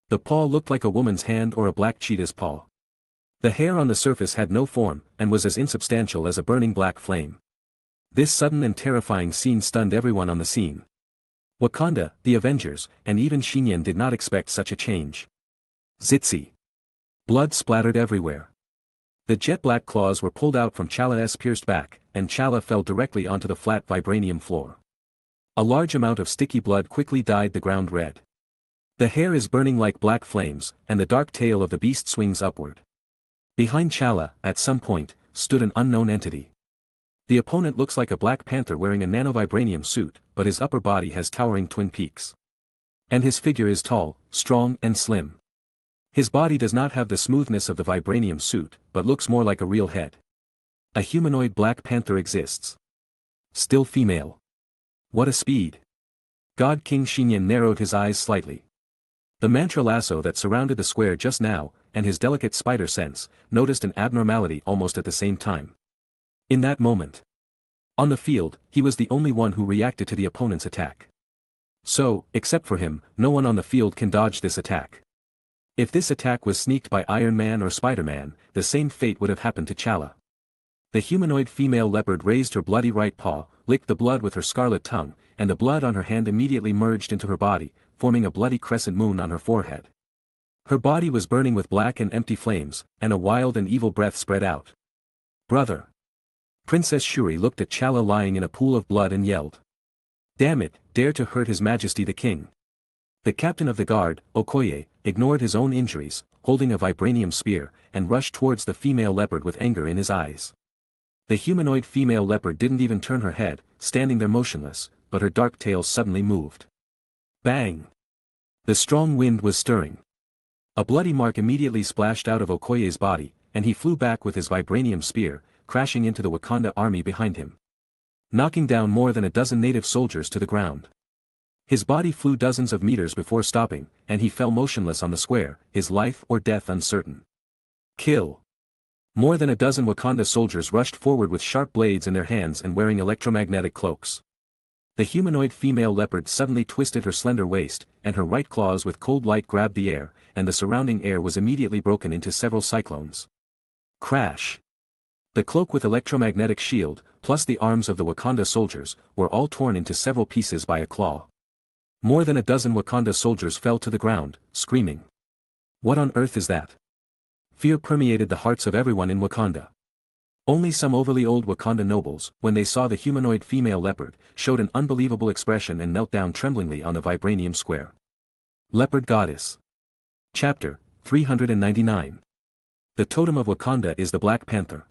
The paw looked like a woman's hand or a black cheetah's paw. The hair on the surface had no form, and was as insubstantial as a burning black flame. This sudden and terrifying scene stunned everyone on the scene. Wakanda, the Avengers, and even Nian did not expect such a change. Zitsy. Blood splattered everywhere. The jet-black claws were pulled out from T'Challa's pierced back, and T'Challa fell directly onto the flat vibranium floor. A large amount of sticky blood quickly dyed the ground red. The hair is burning like black flames, and the dark tail of the beast swings upward. Behind T'Challa, at some point, stood an unknown entity. The opponent looks like a Black Panther wearing a nanovibranium suit, but his upper body has towering twin peaks. And his figure is tall, strong and slim. His body does not have the smoothness of the vibranium suit, but looks more like a real head. A humanoid Black Panther exists. Still female. What a speed! God King Nian narrowed his eyes slightly. The mantra lasso that surrounded the square just now, and his delicate spider sense, noticed an abnormality almost at the same time. In that moment. On the field, he was the only one who reacted to the opponent's attack. So, except for him, no one on the field can dodge this attack. If this attack was sneaked by Iron Man or Spider-Man, the same fate would have happened to T'Challa. The humanoid female leopard raised her bloody right paw, licked the blood with her scarlet tongue, and the blood on her hand immediately merged into her body, forming a bloody crescent moon on her forehead. Her body was burning with black and empty flames, and a wild and evil breath spread out. "Brother!" Princess Shuri looked at T'Challa lying in a pool of blood and yelled. "Damn it, dare to hurt His Majesty the King." The captain of the guard, Okoye, ignored his own injuries, holding a vibranium spear, and rushed towards the female leopard with anger in his eyes. The humanoid female leopard didn't even turn her head, standing there motionless, but her dark tail suddenly moved. Bang! The strong wind was stirring. A bloody mark immediately splashed out of Okoye's body, and he flew back with his vibranium spear, crashing into the Wakanda army behind him, knocking down more than a dozen native soldiers to the ground. His body flew dozens of meters before stopping, and he fell motionless on the square, his life or death uncertain. Kill! More than a dozen Wakanda soldiers rushed forward with sharp blades in their hands and wearing electromagnetic cloaks. The humanoid female leopard suddenly twisted her slender waist, and her right claws with cold light grabbed the air, and the surrounding air was immediately broken into several cyclones. Crash! The cloak with electromagnetic shield, plus the arms of the Wakanda soldiers, were all torn into several pieces by a claw. More than a dozen Wakanda soldiers fell to the ground, screaming. What on earth is that? Fear permeated the hearts of everyone in Wakanda. Only some overly old Wakanda nobles, when they saw the humanoid female leopard, showed an unbelievable expression and knelt down tremblingly on the vibranium square. Leopard Goddess. Chapter 399. The totem of Wakanda is the Black Panther.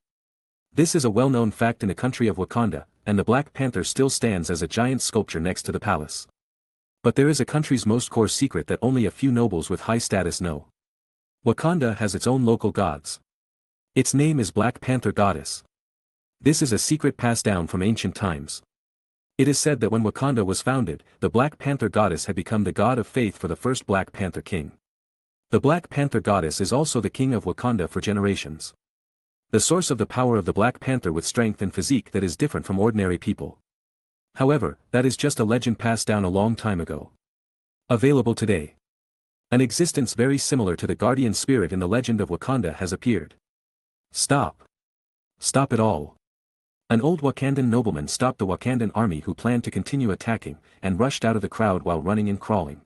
This is a well-known fact in the country of Wakanda, and the Black Panther still stands as a giant sculpture next to the palace. But there is a country's most core secret that only a few nobles with high status know. Wakanda has its own local gods. Its name is Black Panther Goddess. This is a secret passed down from ancient times. It is said that when Wakanda was founded, the Black Panther Goddess had become the god of faith for the first Black Panther king. The Black Panther Goddess is also the king of Wakanda for generations. The source of the power of the Black Panther with strength and physique that is different from ordinary people. However, that is just a legend passed down a long time ago. Available today. An existence very similar to the guardian spirit in the legend of Wakanda has appeared. Stop. Stop it all. An old Wakandan nobleman stopped the Wakandan army who planned to continue attacking, and rushed out of the crowd while running and crawling.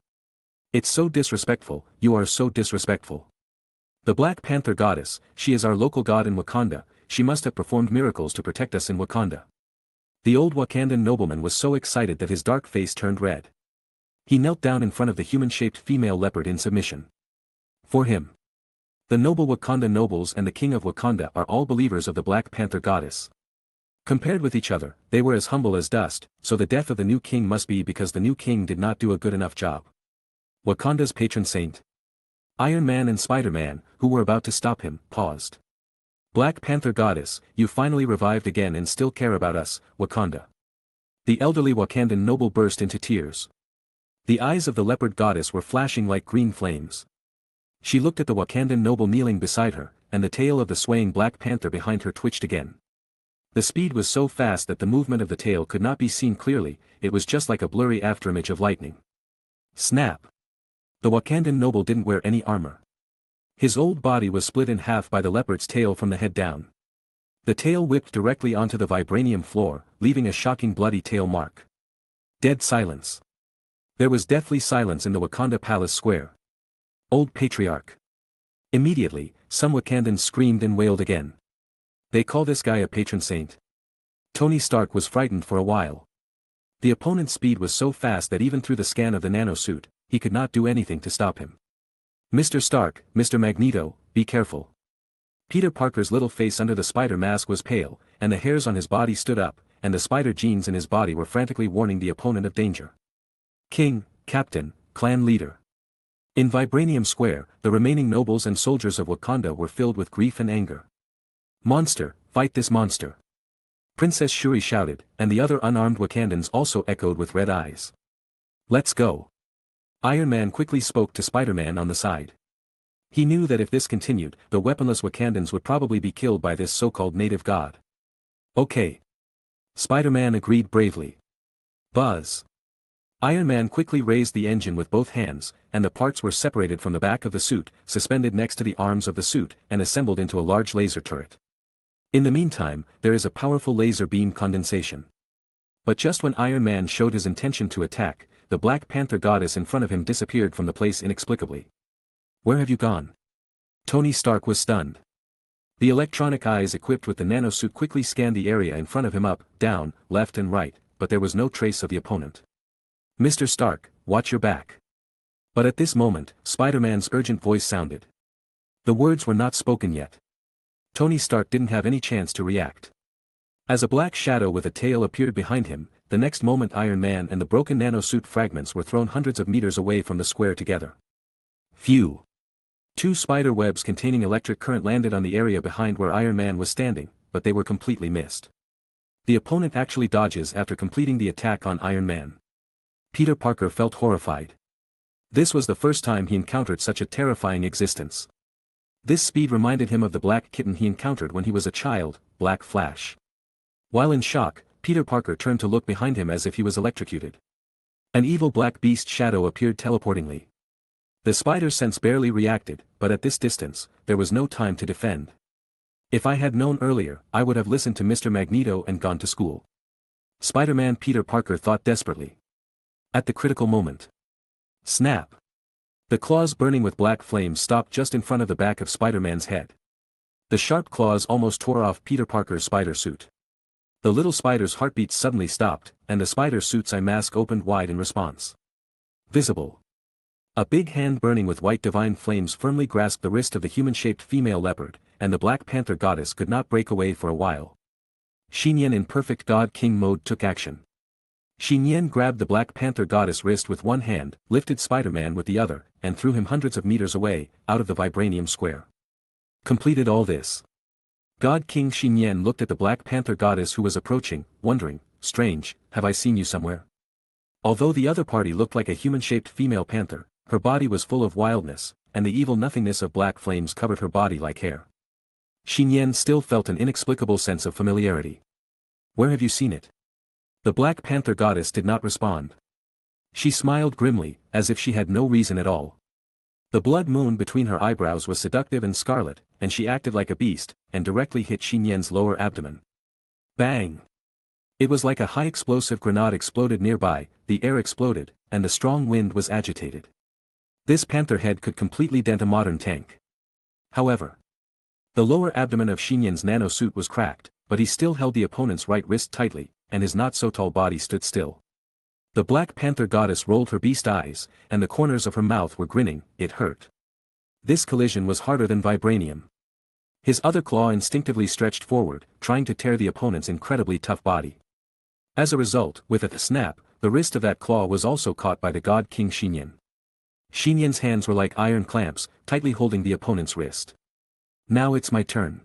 It's so disrespectful, you are so disrespectful. The Black Panther Goddess, she is our local god in Wakanda, she must have performed miracles to protect us in Wakanda. The old Wakandan nobleman was so excited that his dark face turned red. He knelt down in front of the human-shaped female leopard in submission. For him, the noble Wakanda nobles and the king of Wakanda are all believers of the Black Panther Goddess. Compared with each other, they were as humble as dust, so the death of the new king must be because the new king did not do a good enough job. Wakanda's patron saint. Iron Man and Spider-Man, who were about to stop him, paused. Black Panther Goddess, you finally revived again and still care about us, Wakanda. The elderly Wakandan noble burst into tears. The eyes of the leopard goddess were flashing like green flames. She looked at the Wakandan noble kneeling beside her, and the tail of the swaying Black Panther behind her twitched again. The speed was so fast that the movement of the tail could not be seen clearly, it was just like a blurry afterimage of lightning. Snap! The Wakandan noble didn't wear any armor. His old body was split in half by the leopard's tail from the head down. The tail whipped directly onto the vibranium floor, leaving a shocking bloody tail mark. Dead silence. There was deathly silence in the Wakanda Palace Square. Old Patriarch. Immediately, some Wakandans screamed and wailed again. They call this guy a patron saint. Tony Stark was frightened for a while. The opponent's speed was so fast that even through the scan of the nanosuit, he could not do anything to stop him. Mr. Stark, Mr. Magneto, be careful. Peter Parker's little face under the spider mask was pale, and the hairs on his body stood up, and the spider genes in his body were frantically warning the opponent of danger. King, Captain, Clan Leader. In Vibranium Square, the remaining nobles and soldiers of Wakanda were filled with grief and anger. Monster, fight this monster. Princess Shuri shouted, and the other unarmed Wakandans also echoed with red eyes. Let's go. Iron Man quickly spoke to Spider-Man on the side. He knew that if this continued, the weaponless Wakandans would probably be killed by this so-called native god. Okay. Spider-Man agreed bravely. Buzz. Iron Man quickly raised the engine with both hands, and the parts were separated from the back of the suit, suspended next to the arms of the suit, and assembled into a large laser turret. In the meantime, there is a powerful laser beam condensation. But just when Iron Man showed his intention to attack, the Black Panther goddess in front of him disappeared from the place inexplicably. Where have you gone? Tony Stark was stunned. The electronic eyes equipped with the nanosuit quickly scanned the area in front of him up, down, left and right, but there was no trace of the opponent. Mr. Stark, watch your back. But at this moment, Spider-Man's urgent voice sounded. The words were not spoken yet. Tony Stark didn't have any chance to react. As a black shadow with a tail appeared behind him, the next moment Iron Man and the broken nanosuit fragments were thrown hundreds of meters away from the square together. Phew! 2 spider webs containing electric current landed on the area behind where Iron Man was standing, but they were completely missed. The opponent actually dodges after completing the attack on Iron Man. Peter Parker felt horrified. This was the first time he encountered such a terrifying existence. This speed reminded him of the black kitten he encountered when he was a child, Black Flash. While in shock, Peter Parker turned to look behind him as if he was electrocuted. An evil black beast shadow appeared teleportingly. The spider sense barely reacted, but at this distance, there was no time to defend. If I had known earlier, I would have listened to Mr. Magneto and gone to school. Spider-Man Peter Parker thought desperately. At the critical moment. Snap! The claws burning with black flames stopped just in front of the back of Spider-Man's head. The sharp claws almost tore off Peter Parker's spider suit. The little spider's heartbeat suddenly stopped, and the spider suit's eye mask opened wide in response. Visible. A big hand burning with white divine flames firmly grasped the wrist of the human-shaped female leopard, and the Black Panther goddess could not break away for a while. Nian in perfect God King mode took action. Nian grabbed the Black Panther goddess wrist with one hand, lifted Spider-Man with the other, and threw him hundreds of meters away, out of the vibranium square. Completed all this. God King Nian looked at the Black Panther goddess who was approaching, wondering, strange, have I seen you somewhere? Although the other party looked like a human-shaped female panther, her body was full of wildness, and the evil nothingness of black flames covered her body like hair. Nian still felt an inexplicable sense of familiarity. Where have you seen it? The Black Panther goddess did not respond. She smiled grimly, as if she had no reason at all. The blood moon between her eyebrows was seductive and scarlet, and she acted like a beast, and directly hit Nian's lower abdomen. Bang! It was like a high-explosive grenade exploded nearby, the air exploded, and the strong wind was agitated. This panther head could completely dent a modern tank. However, the lower abdomen of Nian's nanosuit was cracked, but he still held the opponent's right wrist tightly, and his not-so-tall body stood still. The Black Panther goddess rolled her beast eyes, and the corners of her mouth were grinning, it hurt. This collision was harder than vibranium. His other claw instinctively stretched forward, trying to tear the opponent's incredibly tough body. As a result, with a snap, the wrist of that claw was also caught by the God King Nian. Nian's hands were like iron clamps, tightly holding the opponent's wrist. Now it's my turn.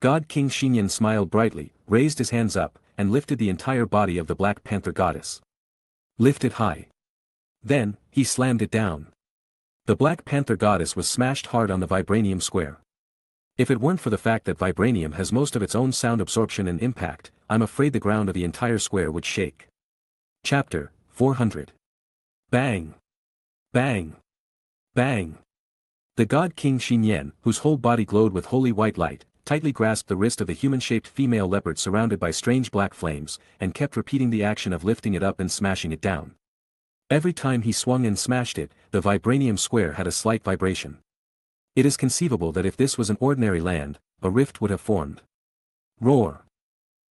God King Nian smiled brightly, raised his hands up, and lifted the entire body of the Black Panther goddess. Lift it high. Then, he slammed it down. The Black Panther goddess was smashed hard on the vibranium square. If it weren't for the fact that vibranium has most of its own sound absorption and impact, I'm afraid the ground of the entire square would shake. Chapter 400. Bang! Bang! Bang! The God King Nian, whose whole body glowed with holy white light, tightly grasped the wrist of the human-shaped female leopard surrounded by strange black flames, and kept repeating the action of lifting it up and smashing it down. Every time he swung and smashed it, the vibranium square had a slight vibration. It is conceivable that if this was an ordinary land, a rift would have formed. Roar!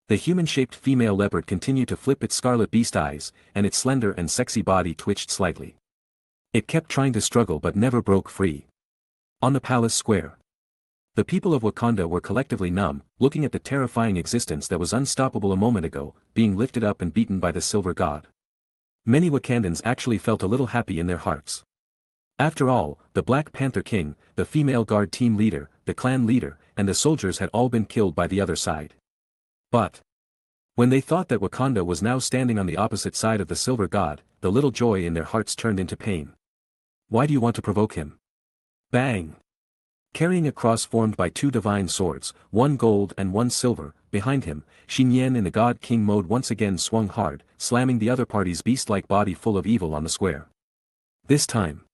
The human-shaped female leopard continued to flip its scarlet beast eyes, and its slender and sexy body twitched slightly. It kept trying to struggle but never broke free. On the palace square, the people of Wakanda were collectively numb, looking at the terrifying existence that was unstoppable a moment ago, being lifted up and beaten by the Silver God. Many Wakandans actually felt a little happy in their hearts. After all, the Black Panther King, the female guard team leader, the clan leader, and the soldiers had all been killed by the other side. But when they thought that Wakanda was now standing on the opposite side of the Silver God, the little joy in their hearts turned into pain. Why do you want to provoke him? Bang! Carrying a cross formed by 2 divine swords, one gold and one silver, behind him, Nian in the God King mode once again swung hard, slamming the other party's beast-like body full of evil on the square. This time,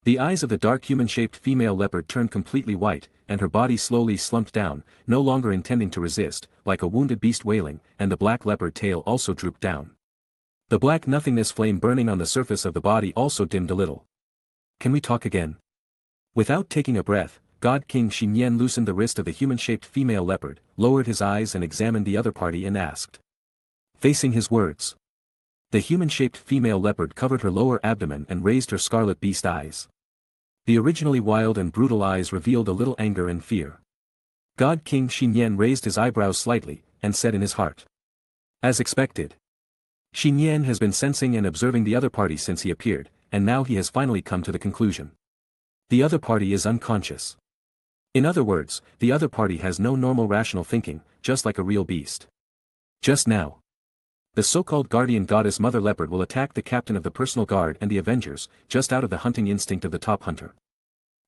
the eyes of the dark human-shaped female leopard turned completely white, and her body slowly slumped down, no longer intending to resist, like a wounded beast wailing, and the black leopard tail also drooped down. The black nothingness flame burning on the surface of the body also dimmed a little. Can we talk again? Without taking a breath, God King Nian loosened the wrist of the human-shaped female leopard, lowered his eyes and examined the other party and asked. Facing his words. The human-shaped female leopard covered her lower abdomen and raised her scarlet beast eyes. The originally wild and brutal eyes revealed a little anger and fear. God King Nian raised his eyebrows slightly, and said in his heart. As expected. Nian has been sensing and observing the other party since he appeared, and now he has finally come to the conclusion. The other party is unconscious. In other words, the other party has no normal rational thinking, just like a real beast. Just now. The so-called guardian goddess Mother Leopard will attack the captain of the personal guard and the Avengers, just out of the hunting instinct of the top hunter.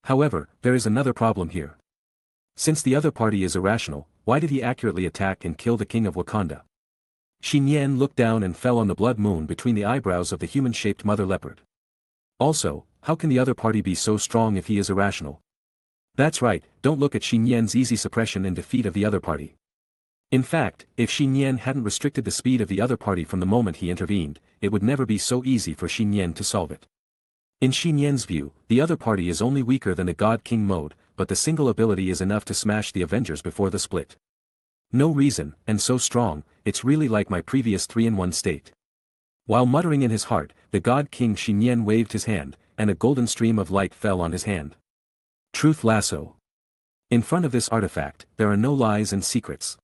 However, there is another problem here. Since the other party is irrational, why did he accurately attack and kill the king of Wakanda? Nian looked down and fell on the blood moon between the eyebrows of the human-shaped Mother Leopard. Also, how can the other party be so strong if he is irrational? That's right, don't look at Nian's easy suppression and defeat of the other party. In fact, if Nian hadn't restricted the speed of the other party from the moment he intervened, it would never be so easy for Nian to solve it. In Nian's view, the other party is only weaker than the God King mode, but the single ability is enough to smash the Avengers before the split. No reason, and so strong, it's really like my previous 3-in-1 state. While muttering in his heart, the God King Nian waved his hand, and a golden stream of light fell on his hand. Truth Lasso. In front of this artifact, there are no lies and secrets.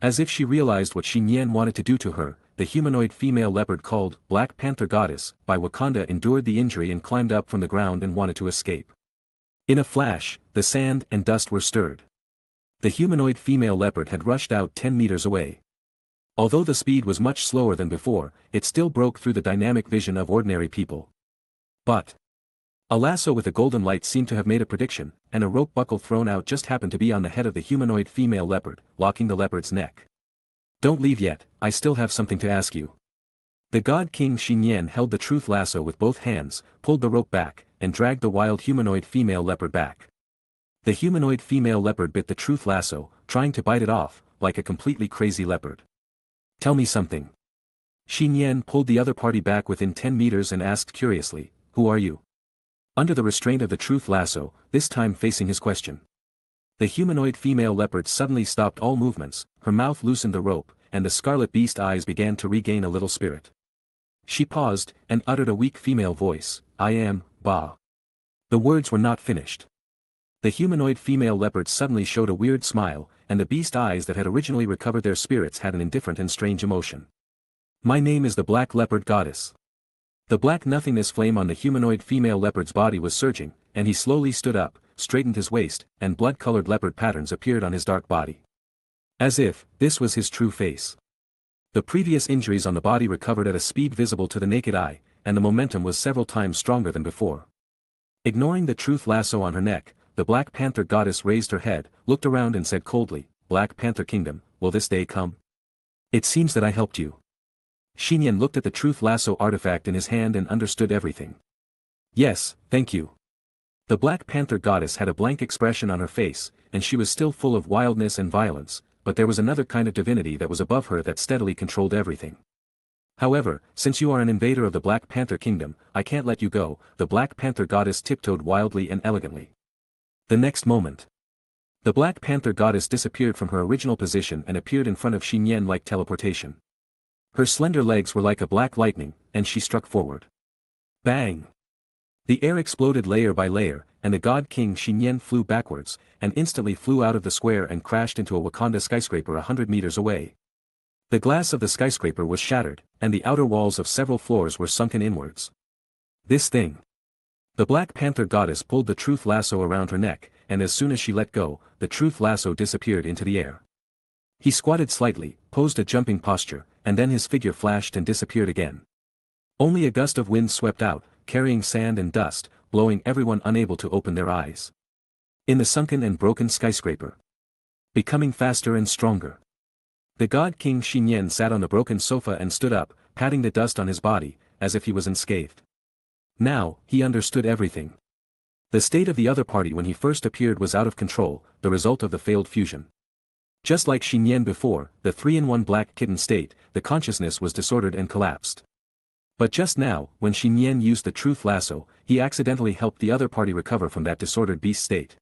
As if she realized what Nian wanted to do to her, the humanoid female leopard called Black Panther Goddess by Wakanda endured the injury and climbed up from the ground and wanted to escape. In a flash, the sand and dust were stirred. The humanoid female leopard had rushed out 10 meters away. Although the speed was much slower than before, it still broke through the dynamic vision of ordinary people. But a lasso with a golden light seemed to have made a prediction, and a rope buckle thrown out just happened to be on the head of the humanoid female leopard, locking the leopard's neck. Don't leave yet, I still have something to ask you. The God King Nian held the truth lasso with both hands, pulled the rope back, and dragged the wild humanoid female leopard back. The humanoid female leopard bit the truth lasso, trying to bite it off, like a completely crazy leopard. Tell me something. Nian pulled the other party back within 10 meters and asked curiously, who are you? Under the restraint of the truth lasso, this time facing his question. The humanoid female leopard suddenly stopped all movements, her mouth loosened the rope, and the scarlet beast eyes began to regain a little spirit. She paused, and uttered a weak female voice, I am, Ba. The words were not finished. The humanoid female leopard suddenly showed a weird smile, and the beast eyes that had originally recovered their spirits had an indifferent and strange emotion. My name is the Black Leopard Goddess. The black nothingness flame on the humanoid female leopard's body was surging, and he slowly stood up, straightened his waist, and blood-colored leopard patterns appeared on his dark body. As if this was his true face. The previous injuries on the body recovered at a speed visible to the naked eye, and the momentum was several times stronger than before. Ignoring the truth lasso on her neck, the Black Panther Goddess raised her head, looked around and said coldly, Black Panther Kingdom, will this day come? It seems that I helped you. Nian looked at the truth lasso artifact in his hand and understood everything. Yes, thank you. The Black Panther Goddess had a blank expression on her face, and she was still full of wildness and violence, but there was another kind of divinity that was above her that steadily controlled everything. However, since you are an invader of the Black Panther Kingdom, I can't let you go, the Black Panther Goddess tiptoed wildly and elegantly. The next moment, the Black Panther Goddess disappeared from her original position and appeared in front of Nian like teleportation. Her slender legs were like a black lightning, and she struck forward. Bang! The air exploded layer by layer, and the God King Nian flew backwards, and instantly flew out of the square and crashed into a Wakanda skyscraper 100 meters away. The glass of the skyscraper was shattered, and the outer walls of several floors were sunken inwards. This thing. The Black Panther Goddess pulled the truth lasso around her neck, and as soon as she let go, the truth lasso disappeared into the air. He squatted slightly, posed a jumping posture, and then his figure flashed and disappeared again. Only a gust of wind swept out, carrying sand and dust, blowing everyone unable to open their eyes. In the sunken and broken skyscraper. Becoming faster and stronger. The God King Nian sat on the broken sofa and stood up, patting the dust on his body, as if he was unscathed. Now, he understood everything. The state of the other party when he first appeared was out of control, the result of the failed fusion. Just like Nian before, the 3-in-1 black kitten state, the consciousness was disordered and collapsed. But just now, when Nian used the truth lasso, he accidentally helped the other party recover from that disordered beast state.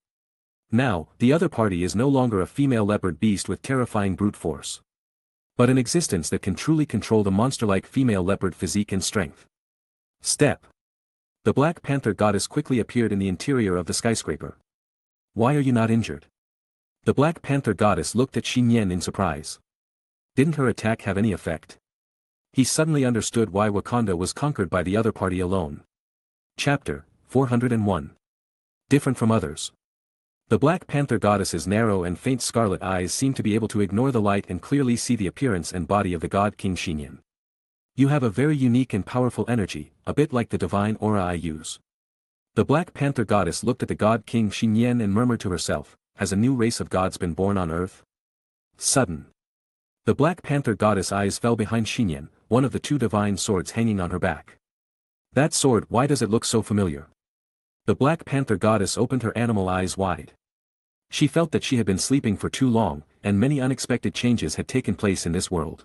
Now, the other party is no longer a female leopard beast with terrifying brute force. but an existence that can truly control the monster-like female leopard physique and strength. Step. The Black Panther goddess quickly appeared in the interior of the skyscraper. Why are you not injured? The Black Panther goddess looked at Nian in surprise. Didn't her attack have any effect? He suddenly understood why Wakanda was conquered by the other party alone. Chapter 401. Different from others. The Black Panther goddess's narrow and faint scarlet eyes seemed to be able to ignore the light and clearly see the appearance and body of the god King Nian. You have a very unique and powerful energy, a bit like the divine aura I use. The Black Panther goddess looked at the god King Nian and murmured to herself, has a new race of gods been born on earth? Sudden. The Black Panther goddess' eyes fell behind Nian, one of the two divine swords hanging on her back. That sword, why does it look so familiar? The Black Panther goddess opened her animal eyes wide. She felt that she had been sleeping for too long, and many unexpected changes had taken place in this world.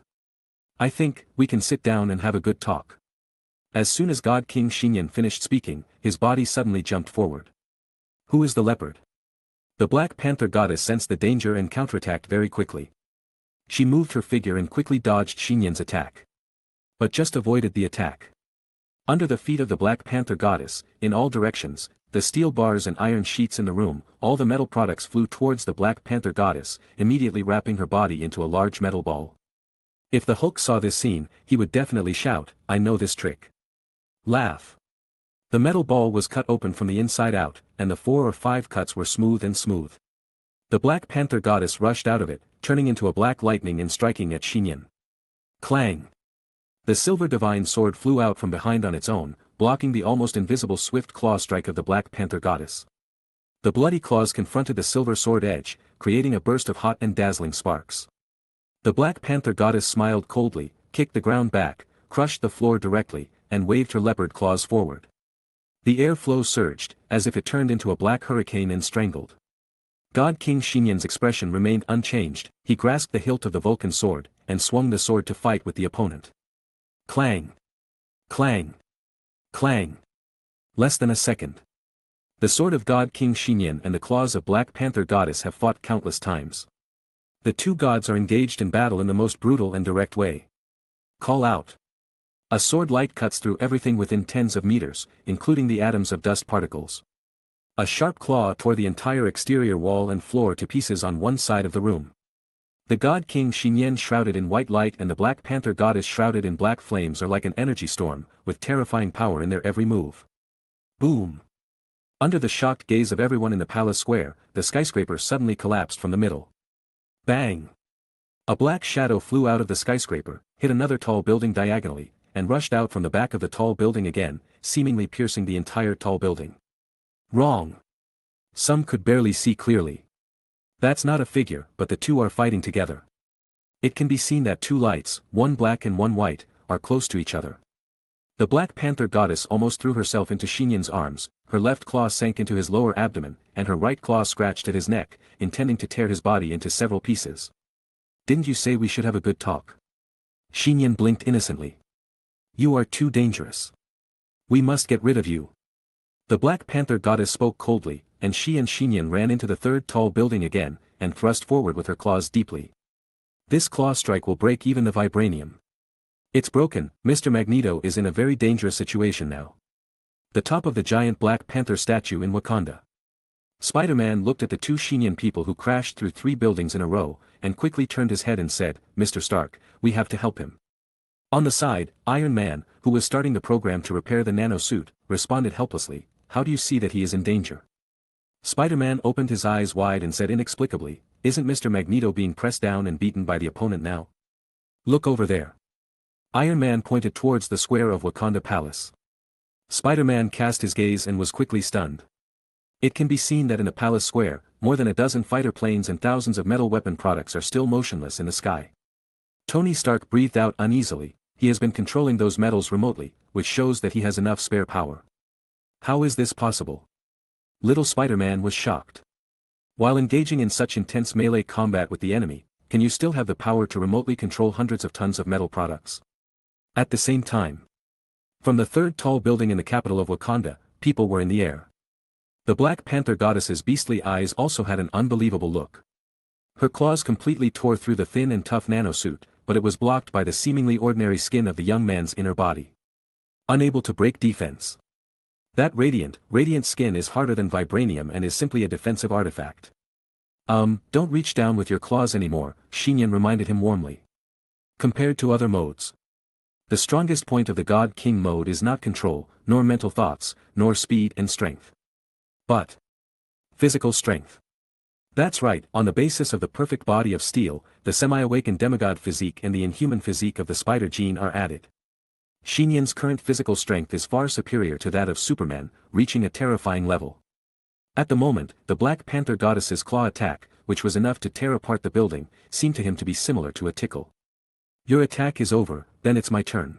I think, we can sit down and have a good talk. As soon as God King Nian finished speaking, his body suddenly jumped forward. Who is the leopard? The Black Panther goddess sensed the danger and counterattacked very quickly. She moved her figure and quickly dodged Nian's attack. But just avoided the attack. Under the feet of the Black Panther goddess, in all directions, the steel bars and iron sheets in the room, all the metal products flew towards the Black Panther goddess, immediately wrapping her body into a large metal ball. If the Hulk saw this scene, he would definitely shout, I know this trick. Laugh. The metal ball was cut open from the inside out, and the 4 or 5 cuts were smooth and smooth. The Black Panther goddess rushed out of it, turning into a black lightning and striking at Nian. Clang! The silver divine sword flew out from behind on its own, blocking the almost invisible swift claw strike of the Black Panther goddess. The bloody claws confronted the silver sword edge, creating a burst of hot and dazzling sparks. The Black Panther goddess smiled coldly, kicked the ground back, crushed the floor directly, and waved her leopard claws forward. The air flow surged, as if it turned into a black hurricane and strangled. God King Nian's expression remained unchanged, he grasped the hilt of the Vulcan sword, and swung the sword to fight with the opponent. Clang! Clang! Clang! Less than a second. The sword of God King Nian and the claws of Black Panther goddess have fought countless times. The two gods are engaged in battle in the most brutal and direct way. Call out. A sword light cuts through everything within tens of meters, including the atoms of dust particles. A sharp claw tore the entire exterior wall and floor to pieces on one side of the room. The god King Nian shrouded in white light and the Black Panther goddess shrouded in black flames are like an energy storm, with terrifying power in their every move. Boom! Under the shocked gaze of everyone in the palace square, the skyscraper suddenly collapsed from the middle. Bang! A black shadow flew out of the skyscraper, hit another tall building diagonally, and rushed out from the back of the tall building again, seemingly piercing the entire tall building. Wrong! Some could barely see clearly. That's not a figure, but the two are fighting together. It can be seen that two lights, one black and one white, are close to each other. The Black Panther goddess almost threw herself into Nian's arms, her left claw sank into his lower abdomen, and her right claw scratched at his neck, intending to tear his body into several pieces. Didn't you say we should have a good talk? Nian blinked innocently. You are too dangerous. We must get rid of you. The Black Panther goddess spoke coldly, and she and Nian ran into the third tall building again, and thrust forward with her claws deeply. This claw strike will break even the vibranium. It's broken, Mr. Magneto is in a very dangerous situation now. The top of the giant Black Panther statue in Wakanda. Spider-Man looked at the two Nian people who crashed through 3 buildings in a row, and quickly turned his head and said, Mr. Stark, we have to help him. On the side, Iron Man, who was starting the program to repair the nano-suit, responded helplessly, how do you see that he is in danger? Spider-Man opened his eyes wide and said inexplicably, isn't Mr. Magneto being pressed down and beaten by the opponent now? Look over there. Iron Man pointed towards the square of Wakanda Palace. Spider-Man cast his gaze and was quickly stunned. It can be seen that in the palace square, more than a dozen fighter planes and thousands of metal weapon products are still motionless in the sky. Tony Stark breathed out uneasily, he has been controlling those metals remotely, which shows that he has enough spare power. How is this possible? Little Spider-Man was shocked. While engaging in such intense melee combat with the enemy, can you still have the power to remotely control hundreds of tons of metal products? At the same time. From the third tall building in the capital of Wakanda, people were in the air. The Black Panther goddess's beastly eyes also had an unbelievable look. Her claws completely tore through the thin and tough nanosuit, but it was blocked by the seemingly ordinary skin of the young man's inner body. Unable to break defense. That radiant skin is harder than vibranium and is simply a defensive artifact. Don't reach down with your claws anymore, Nian reminded him warmly. Compared to other modes, the strongest point of the God King mode is not control, nor mental thoughts, nor speed and strength, but physical strength. That's right, on the basis of the perfect body of steel, the semi-awakened demigod physique and the inhuman physique of the spider gene are added. Nian's current physical strength is far superior to that of Superman, reaching a terrifying level. At the moment, the Black Panther goddess's claw attack, which was enough to tear apart the building, seemed to him to be similar to a tickle. Your attack is over, then it's my turn.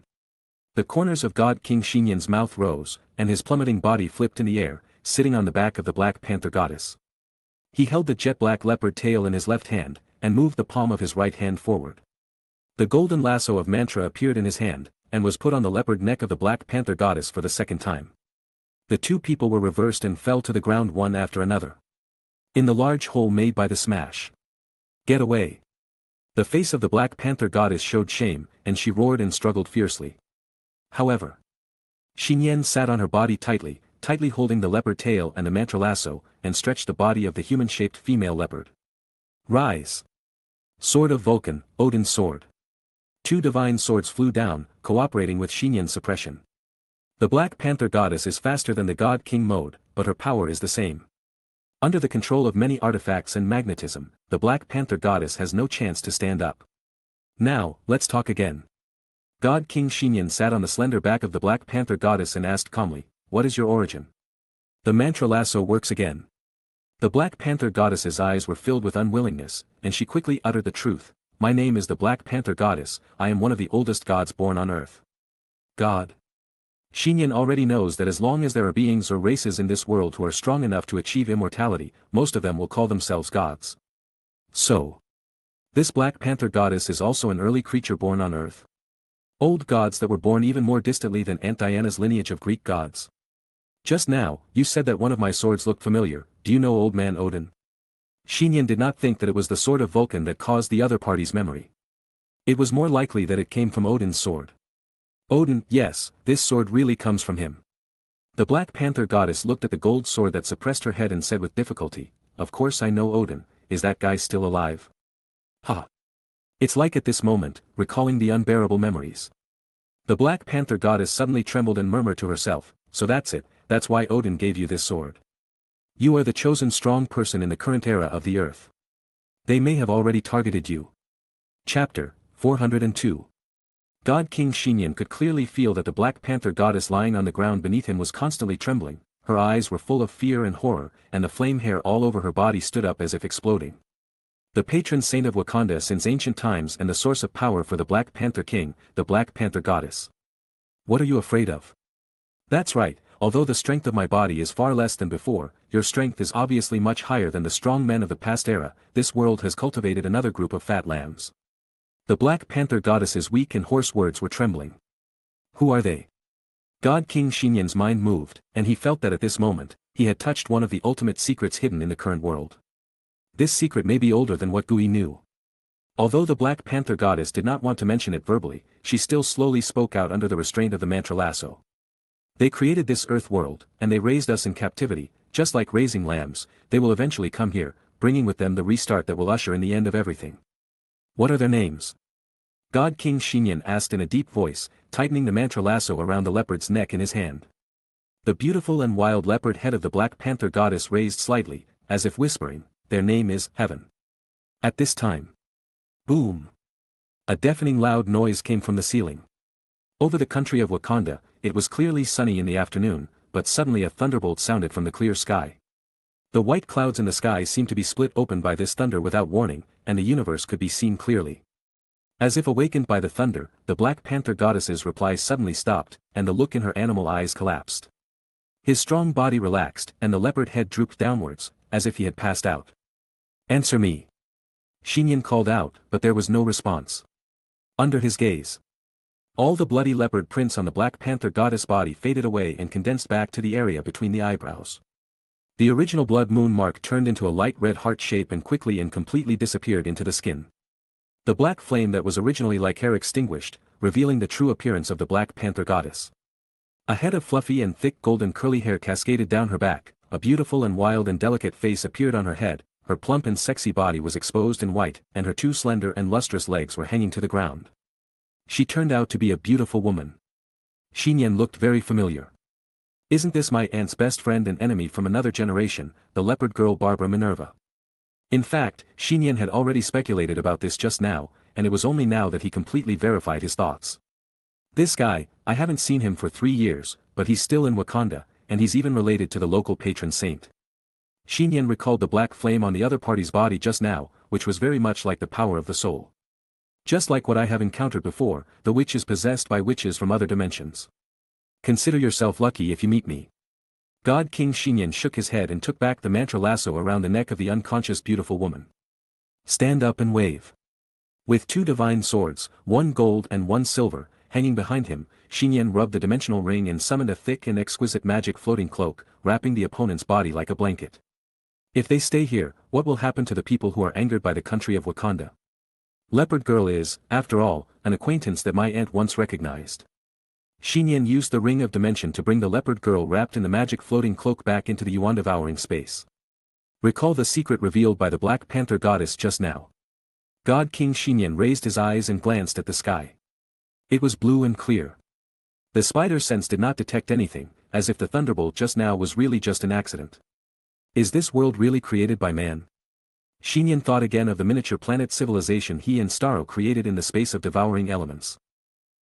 The corners of God King Nian's mouth rose, and his plummeting body flipped in the air, sitting on the back of the Black Panther goddess. He held the jet-black leopard tail in his left hand, and moved the palm of his right hand forward. The golden lasso of mantra appeared in his hand, and was put on the leopard neck of the Black Panther goddess for the second time. The two people were reversed and fell to the ground one after another. In the large hole made by the smash. Get away. The face of the Black Panther goddess showed shame, and she roared and struggled fiercely. However, Nian sat on her body tightly holding the leopard tail and the mantra lasso, and stretched the body of the human-shaped female leopard. Rise! Sword of Vulcan, Odin's sword. Two divine swords flew down, cooperating with Nian's suppression. The Black Panther goddess is faster than the God King mode, but her power is the same. Under the control of many artifacts and magnetism, the Black Panther goddess has no chance to stand up. Now, let's talk again. God King Nian sat on the slender back of the Black Panther goddess and asked calmly, what is your origin? The mantra lasso works again. The Black Panther goddess's eyes were filled with unwillingness, and she quickly uttered the truth. My name is the Black Panther goddess, I am one of the oldest gods born on Earth. God. Nian already knows that as long as there are beings or races in this world who are strong enough to achieve immortality, most of them will call themselves gods. So, this Black Panther goddess is also an early creature born on Earth. Old gods that were born even more distantly than Aunt Diana's lineage of Greek gods. Just now, you said that one of my swords looked familiar, do you know Old Man Odin? Nian did not think that it was the sword of Vulcan that caused the other party's memory. It was more likely that it came from Odin's sword. Odin, yes, this sword really comes from him. The Black Panther goddess looked at the gold sword that suppressed her head and said with difficulty, of course I know Odin, is that guy still alive? Ha! It's like at this moment, recalling the unbearable memories. The Black Panther goddess suddenly trembled and murmured to herself, so that's it, that's why Odin gave you this sword. You are the chosen strong person in the current era of the Earth. They may have already targeted you. Chapter 402. God King Nian could clearly feel that the Black Panther goddess lying on the ground beneath him was constantly trembling, her eyes were full of fear and horror, and the flame hair all over her body stood up as if exploding. The patron saint of Wakanda since ancient times and the source of power for the Black Panther King, the Black Panther goddess. What are you afraid of? That's right, although the strength of my body is far less than before, your strength is obviously much higher than the strong men of the past era. This world has cultivated another group of fat lambs. The Black Panther goddess's weak and hoarse words were trembling. Who are they? God King Nian's mind moved, and he felt that at this moment, he had touched one of the ultimate secrets hidden in the current world. This secret may be older than what Gui knew. Although the Black Panther goddess did not want to mention it verbally, she still slowly spoke out under the restraint of the mantra lasso. They created this earth world, and they raised us in captivity, just like raising lambs, they will eventually come here, bringing with them the restart that will usher in the end of everything. What are their names? God King Nian asked in a deep voice, tightening the mantra lasso around the leopard's neck in his hand. The beautiful and wild leopard head of the Black Panther goddess raised slightly, as if whispering, their name is Heaven. At this time. Boom! A deafening loud noise came from the ceiling. Over the country of Wakanda, it was clearly sunny in the afternoon, but suddenly a thunderbolt sounded from the clear sky. The white clouds in the sky seemed to be split open by this thunder without warning, and the universe could be seen clearly. As if awakened by the thunder, the Black Panther goddess's reply suddenly stopped, and the look in her animal eyes collapsed. His strong body relaxed, and the leopard head drooped downwards, as if he had passed out. Answer me. Nian called out, but there was no response. Under his gaze, all the bloody leopard prints on the Black Panther goddess body faded away and condensed back to the area between the eyebrows. The original blood moon mark turned into a light red heart shape and quickly and completely disappeared into the skin. The black flame that was originally like hair extinguished, revealing the true appearance of the Black Panther goddess. A head of fluffy and thick golden curly hair cascaded down her back, a beautiful and wild and delicate face appeared on her head, her plump and sexy body was exposed in white, and her two slender and lustrous legs were hanging to the ground. She turned out to be a beautiful woman. Nian looked very familiar. Isn't this my aunt's best friend and enemy from another generation, the leopard girl Barbara Minerva? In fact, Nian had already speculated about this just now, and it was only now that he completely verified his thoughts. This guy, I haven't seen him for 3 years, but he's still in Wakanda, and he's even related to the local patron saint. Nian recalled the black flame on the other party's body just now, which was very much like the power of the soul. Just like what I have encountered before, the witch is possessed by witches from other dimensions. Consider yourself lucky if you meet me. God King Nian shook his head and took back the mantra lasso around the neck of the unconscious beautiful woman. Stand up and wave. With 2 divine swords, 1 gold and 1 silver, hanging behind him, Nian rubbed the dimensional ring and summoned a thick and exquisite magic floating cloak, wrapping the opponent's body like a blanket. If they stay here, what will happen to the people who are angered by the country of Wakanda? Leopard Girl is, after all, an acquaintance that my aunt once recognized. Nian used the Ring of Dimension to bring the Leopard Girl wrapped in the magic floating cloak back into the yuan devouring space. Recall the secret revealed by the Black Panther goddess just now. God King Nian raised his eyes and glanced at the sky. It was blue and clear. The spider sense did not detect anything, as if the thunderbolt just now was really just an accident. Is this world really created by man? Nian thought again of the miniature planet civilization he and Starro created in the space of devouring elements.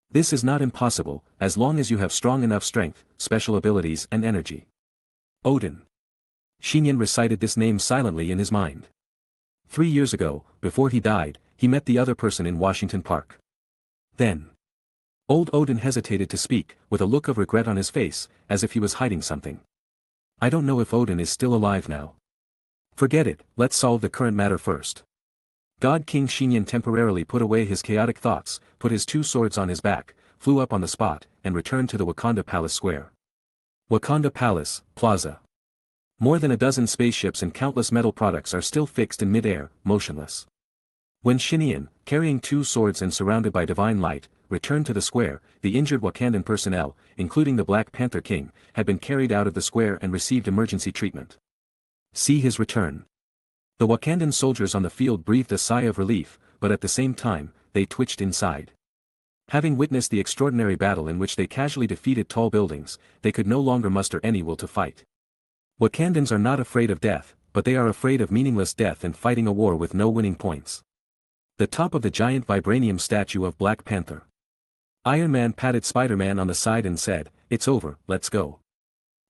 This is not impossible, as long as you have strong enough strength, special abilities and energy. Odin. Nian recited this name silently in his mind. 3 years ago, before he died, he met the other person in Washington Park. Then. Old Odin hesitated to speak, with a look of regret on his face, as if he was hiding something. I don't know if Odin is still alive now. Forget it, let's solve the current matter first. God King Nian temporarily put away his chaotic thoughts, put his 2 swords on his back, flew up on the spot, and returned to the Wakanda Palace Square. Wakanda Palace, Plaza. More than a dozen spaceships and countless metal products are still fixed in mid-air, motionless. When Nian, carrying 2 swords and surrounded by divine light, returned to the square, the injured Wakandan personnel, including the Black Panther King, had been carried out of the square and received emergency treatment. See his return. The Wakandan soldiers on the field breathed a sigh of relief, but at the same time, they twitched inside. Having witnessed the extraordinary battle in which they casually defeated tall buildings, they could no longer muster any will to fight. Wakandans are not afraid of death, but they are afraid of meaningless death and fighting a war with no winning points. The top of the giant vibranium statue of Black Panther. Iron Man patted Spider-Man on the side and said, "It's over, let's go."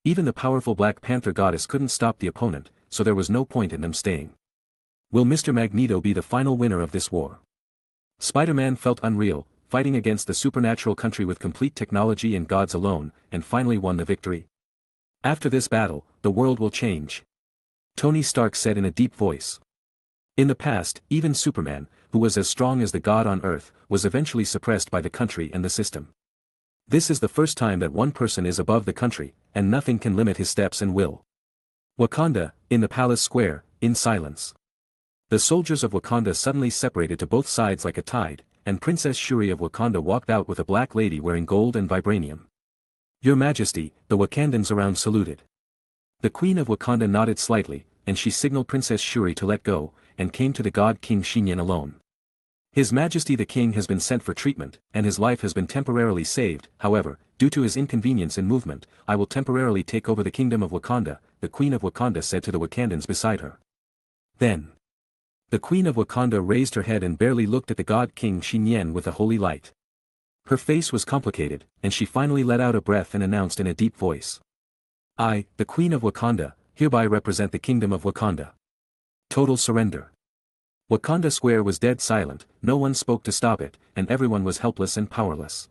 Even the powerful Black Panther goddess couldn't stop the opponent, so there was no point in them staying. Will Mr. Magneto be the final winner of this war? Spider-Man felt unreal, fighting against the supernatural country with complete technology and gods alone, and finally won the victory. After this battle, the world will change. Tony Stark said in a deep voice. In the past, even Superman, who was as strong as the god on Earth, was eventually suppressed by the country and the system. This is the first time that one person is above the country, and nothing can limit his steps and will. Wakanda, in the palace square, in silence. The soldiers of Wakanda suddenly separated to both sides like a tide, and Princess Shuri of Wakanda walked out with a black lady wearing gold and vibranium. Your Majesty, the Wakandans around saluted. The Queen of Wakanda nodded slightly, and she signaled Princess Shuri to let go, and came to the God King Nian alone. His Majesty the King has been sent for treatment, and his life has been temporarily saved. However, due to his inconvenience in movement, I will temporarily take over the kingdom of Wakanda, the Queen of Wakanda said to the Wakandans beside her. Then. The Queen of Wakanda raised her head and barely looked at the God King Nian with a holy light. Her face was complicated, and she finally let out a breath and announced in a deep voice. I, the Queen of Wakanda, hereby represent the kingdom of Wakanda. Total surrender. Wakanda Square was dead silent, no one spoke to stop it, and everyone was helpless and powerless.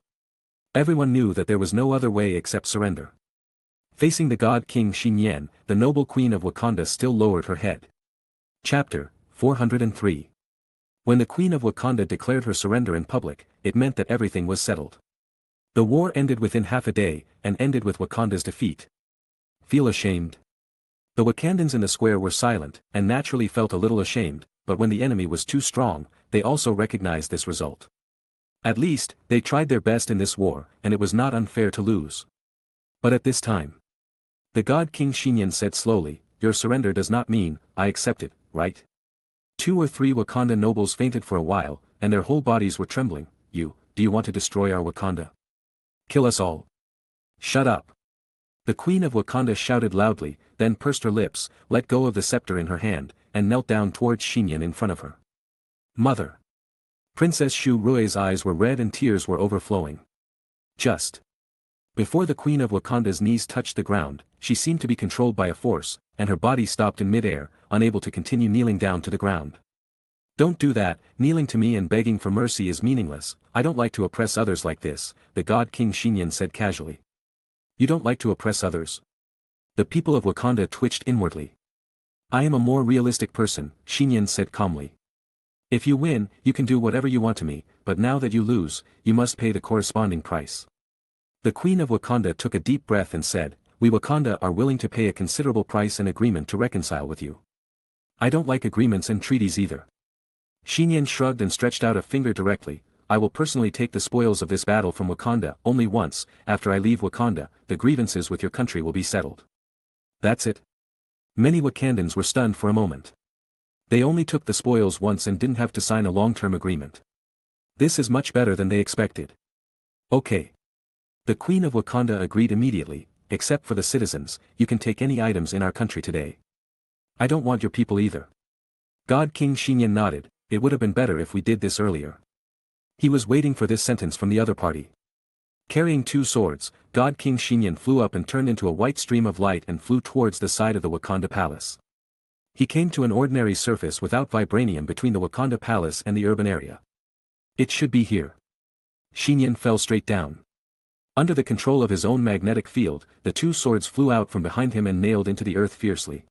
Everyone knew that there was no other way except surrender. Facing the God King Nian, the noble Queen of Wakanda still lowered her head. Chapter 403. When the Queen of Wakanda declared her surrender in public, it meant that everything was settled. The war ended within half a day, and ended with Wakanda's defeat. Feel ashamed? The Wakandans in the square were silent, and naturally felt a little ashamed, but when the enemy was too strong, they also recognized this result. At least, they tried their best in this war, and it was not unfair to lose. But at this time, the god King Nian said slowly, "Your surrender does not mean, I accept it, right?" 2 or 3 Wakanda nobles fainted for a while, and their whole bodies were trembling. Do you want to destroy our Wakanda? Kill us all? Shut up. The Queen of Wakanda shouted loudly, then pursed her lips, let go of the scepter in her hand, and knelt down towards Nian in front of her. Mother! Princess Shu Rui's eyes were red and tears were overflowing. Just before the Queen of Wakanda's knees touched the ground, she seemed to be controlled by a force, and her body stopped in mid-air, unable to continue kneeling down to the ground. Don't do that, kneeling to me and begging for mercy is meaningless. I don't like to oppress others like this, the god King Nian said casually. You don't like to oppress others? The people of Wakanda twitched inwardly. I am a more realistic person, Nian said calmly. If you win, you can do whatever you want to me, but now that you lose, you must pay the corresponding price. The Queen of Wakanda took a deep breath and said, We Wakanda are willing to pay a considerable price and agreement to reconcile with you. I don't like agreements and treaties either. Nian shrugged and stretched out a finger directly. I will personally take the spoils of this battle from Wakanda. Only once, after I leave Wakanda, the grievances with your country will be settled. That's it? Many Wakandans were stunned for a moment. They only took the spoils once and didn't have to sign a long-term agreement. This is much better than they expected. Okay. The Queen of Wakanda agreed immediately. Except for the citizens, you can take any items in our country today. I don't want your people either. God King Nian nodded. It would have been better if we did this earlier. He was waiting for this sentence from the other party. Carrying 2 swords, God King Nian flew up and turned into a white stream of light and flew towards the side of the Wakanda palace. He came to an ordinary surface without vibranium between the Wakanda palace and the urban area. It should be here. Nian fell straight down. Under the control of his own magnetic field, the 2 swords flew out from behind him and nailed into the earth fiercely.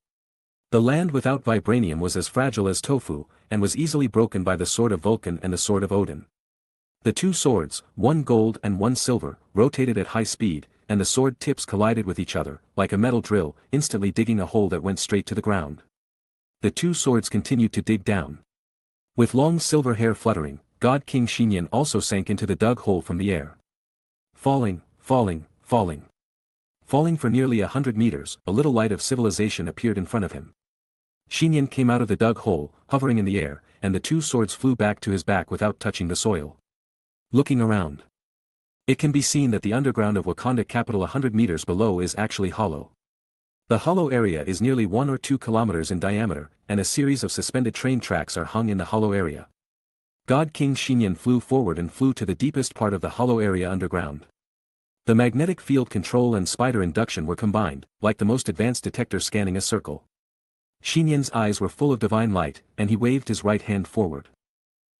The land without vibranium was as fragile as tofu, and was easily broken by the sword of Vulcan and the sword of Odin. The 2 swords, 1 gold and 1 silver, rotated at high speed, and the sword tips collided with each other, like a metal drill, instantly digging a hole that went straight to the ground. The 2 swords continued to dig down. With long silver hair fluttering, God King Nian also sank into the dug hole from the air. Falling, falling, falling. Falling for nearly 100 meters, a little light of civilization appeared in front of him. Nian came out of the dug hole, hovering in the air, and the 2 swords flew back to his back without touching the soil. Looking around, it can be seen that the underground of Wakanda capital 100 meters below is actually hollow. The hollow area is nearly 1 or 2 kilometers in diameter, and a series of suspended train tracks are hung in the hollow area. God King Nian flew forward and flew to the deepest part of the hollow area underground. The magnetic field control and spider induction were combined, like the most advanced detector scanning a circle. Nian's eyes were full of divine light, and he waved his right hand forward.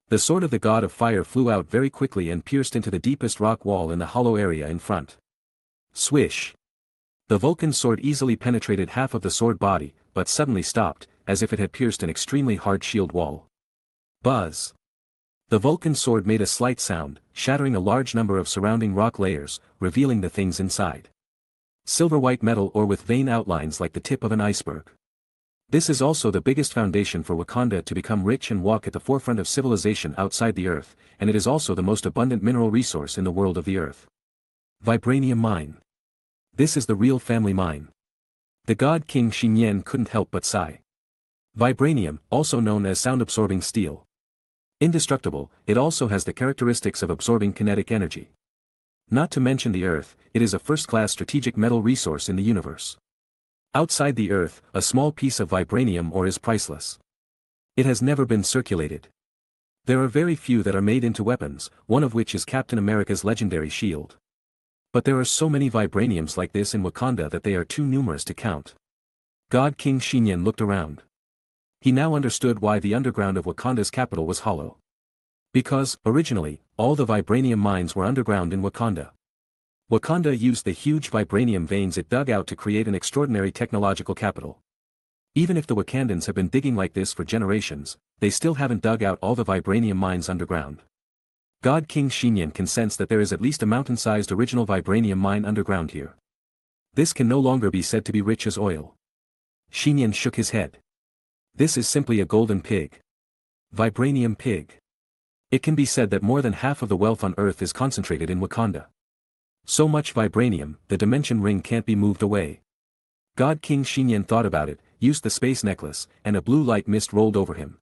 The sword of the god of fire flew out very quickly and pierced into the deepest rock wall in the hollow area in front. Swish! The Vulcan sword easily penetrated half of the sword body, but suddenly stopped, as if it had pierced an extremely hard shield wall. Buzz! The Vulcan sword made a slight sound, shattering a large number of surrounding rock layers, revealing the things inside. Silver-white metal or with vein outlines like the tip of an iceberg. This is also the biggest foundation for Wakanda to become rich and walk at the forefront of civilization outside the Earth, and it is also the most abundant mineral resource in the world of the Earth. Vibranium mine. This is the real family mine. The god King Nian couldn't help but sigh. Vibranium, also known as sound-absorbing steel. Indestructible, it also has the characteristics of absorbing kinetic energy. Not to mention the Earth, it is a first-class strategic metal resource in the universe. Outside the Earth, a small piece of vibranium ore is priceless. It has never been circulated. There are very few that are made into weapons, one of which is Captain America's legendary shield. But there are so many vibraniums like this in Wakanda that they are too numerous to count. God King Nian looked around. He now understood why the underground of Wakanda's capital was hollow. Because, originally, all the vibranium mines were underground in Wakanda. Wakanda used the huge vibranium veins it dug out to create an extraordinary technological capital. Even if the Wakandans have been digging like this for generations, they still haven't dug out all the vibranium mines underground. God King Nian can sense that there is at least a mountain-sized original vibranium mine underground here. This can no longer be said to be rich as oil. Nian shook his head. This is simply a golden pig. Vibranium Pig. It can be said that more than half of the wealth on Earth is concentrated in Wakanda. So much vibranium, the dimension ring can't be moved away. God King Nian thought about it, used the space necklace, and a blue light mist rolled over him.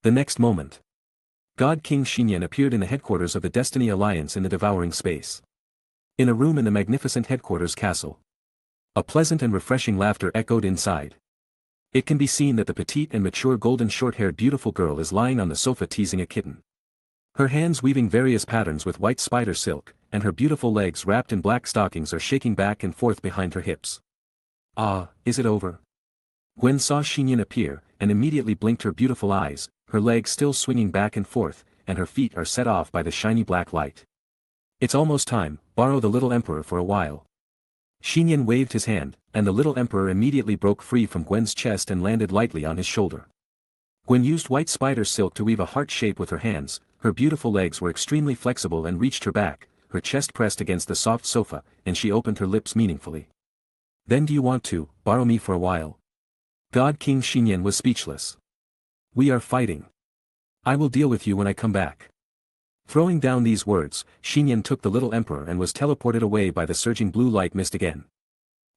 The next moment, God King Nian appeared in the headquarters of the Destiny Alliance in the devouring space. In a room in the magnificent headquarters castle, a pleasant and refreshing laughter echoed inside. It can be seen that the petite and mature golden short-haired beautiful girl is lying on the sofa teasing a kitten. Her hands weaving various patterns with white spider silk, and her beautiful legs wrapped in black stockings are shaking back and forth behind her hips. Ah, is it over? Gwen saw Nian appear, and immediately blinked her beautiful eyes, her legs still swinging back and forth, and her feet are set off by the shiny black light. It's almost time, borrow the little emperor for a while. Nian waved his hand, and the little emperor immediately broke free from Gwen's chest and landed lightly on his shoulder. Gwen used white spider silk to weave a heart shape with her hands, her beautiful legs were extremely flexible and reached her back, her chest pressed against the soft sofa, and she opened her lips meaningfully. Then do you want to, borrow me for a while? God King Nian was speechless. We are fighting. I will deal with you when I come back. Throwing down these words, Nian took the little emperor and was teleported away by the surging blue light mist again.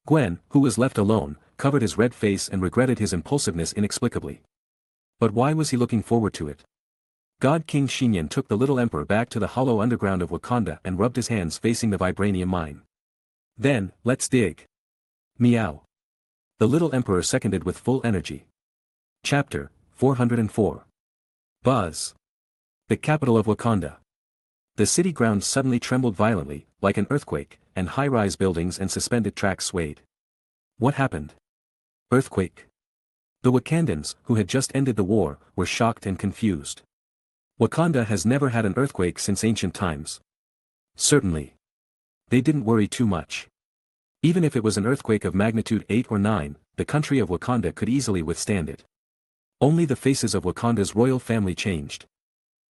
Gwen, who was left alone, covered his red face and regretted his impulsiveness inexplicably. But why was he looking forward to it? God King Nian took the little emperor back to the hollow underground of Wakanda and rubbed his hands facing the vibranium mine. Then, let's dig. Meow. The little emperor seconded with full energy. Chapter 404. Buzz. The capital of Wakanda. The city grounds suddenly trembled violently, like an earthquake, and high-rise buildings and suspended tracks swayed. What happened? Earthquake. The Wakandans, who had just ended the war, were shocked and confused. Wakanda has never had an earthquake since ancient times. Certainly. They didn't worry too much. Even if it was an earthquake of magnitude 8 or 9, the country of Wakanda could easily withstand it. Only the faces of Wakanda's royal family changed.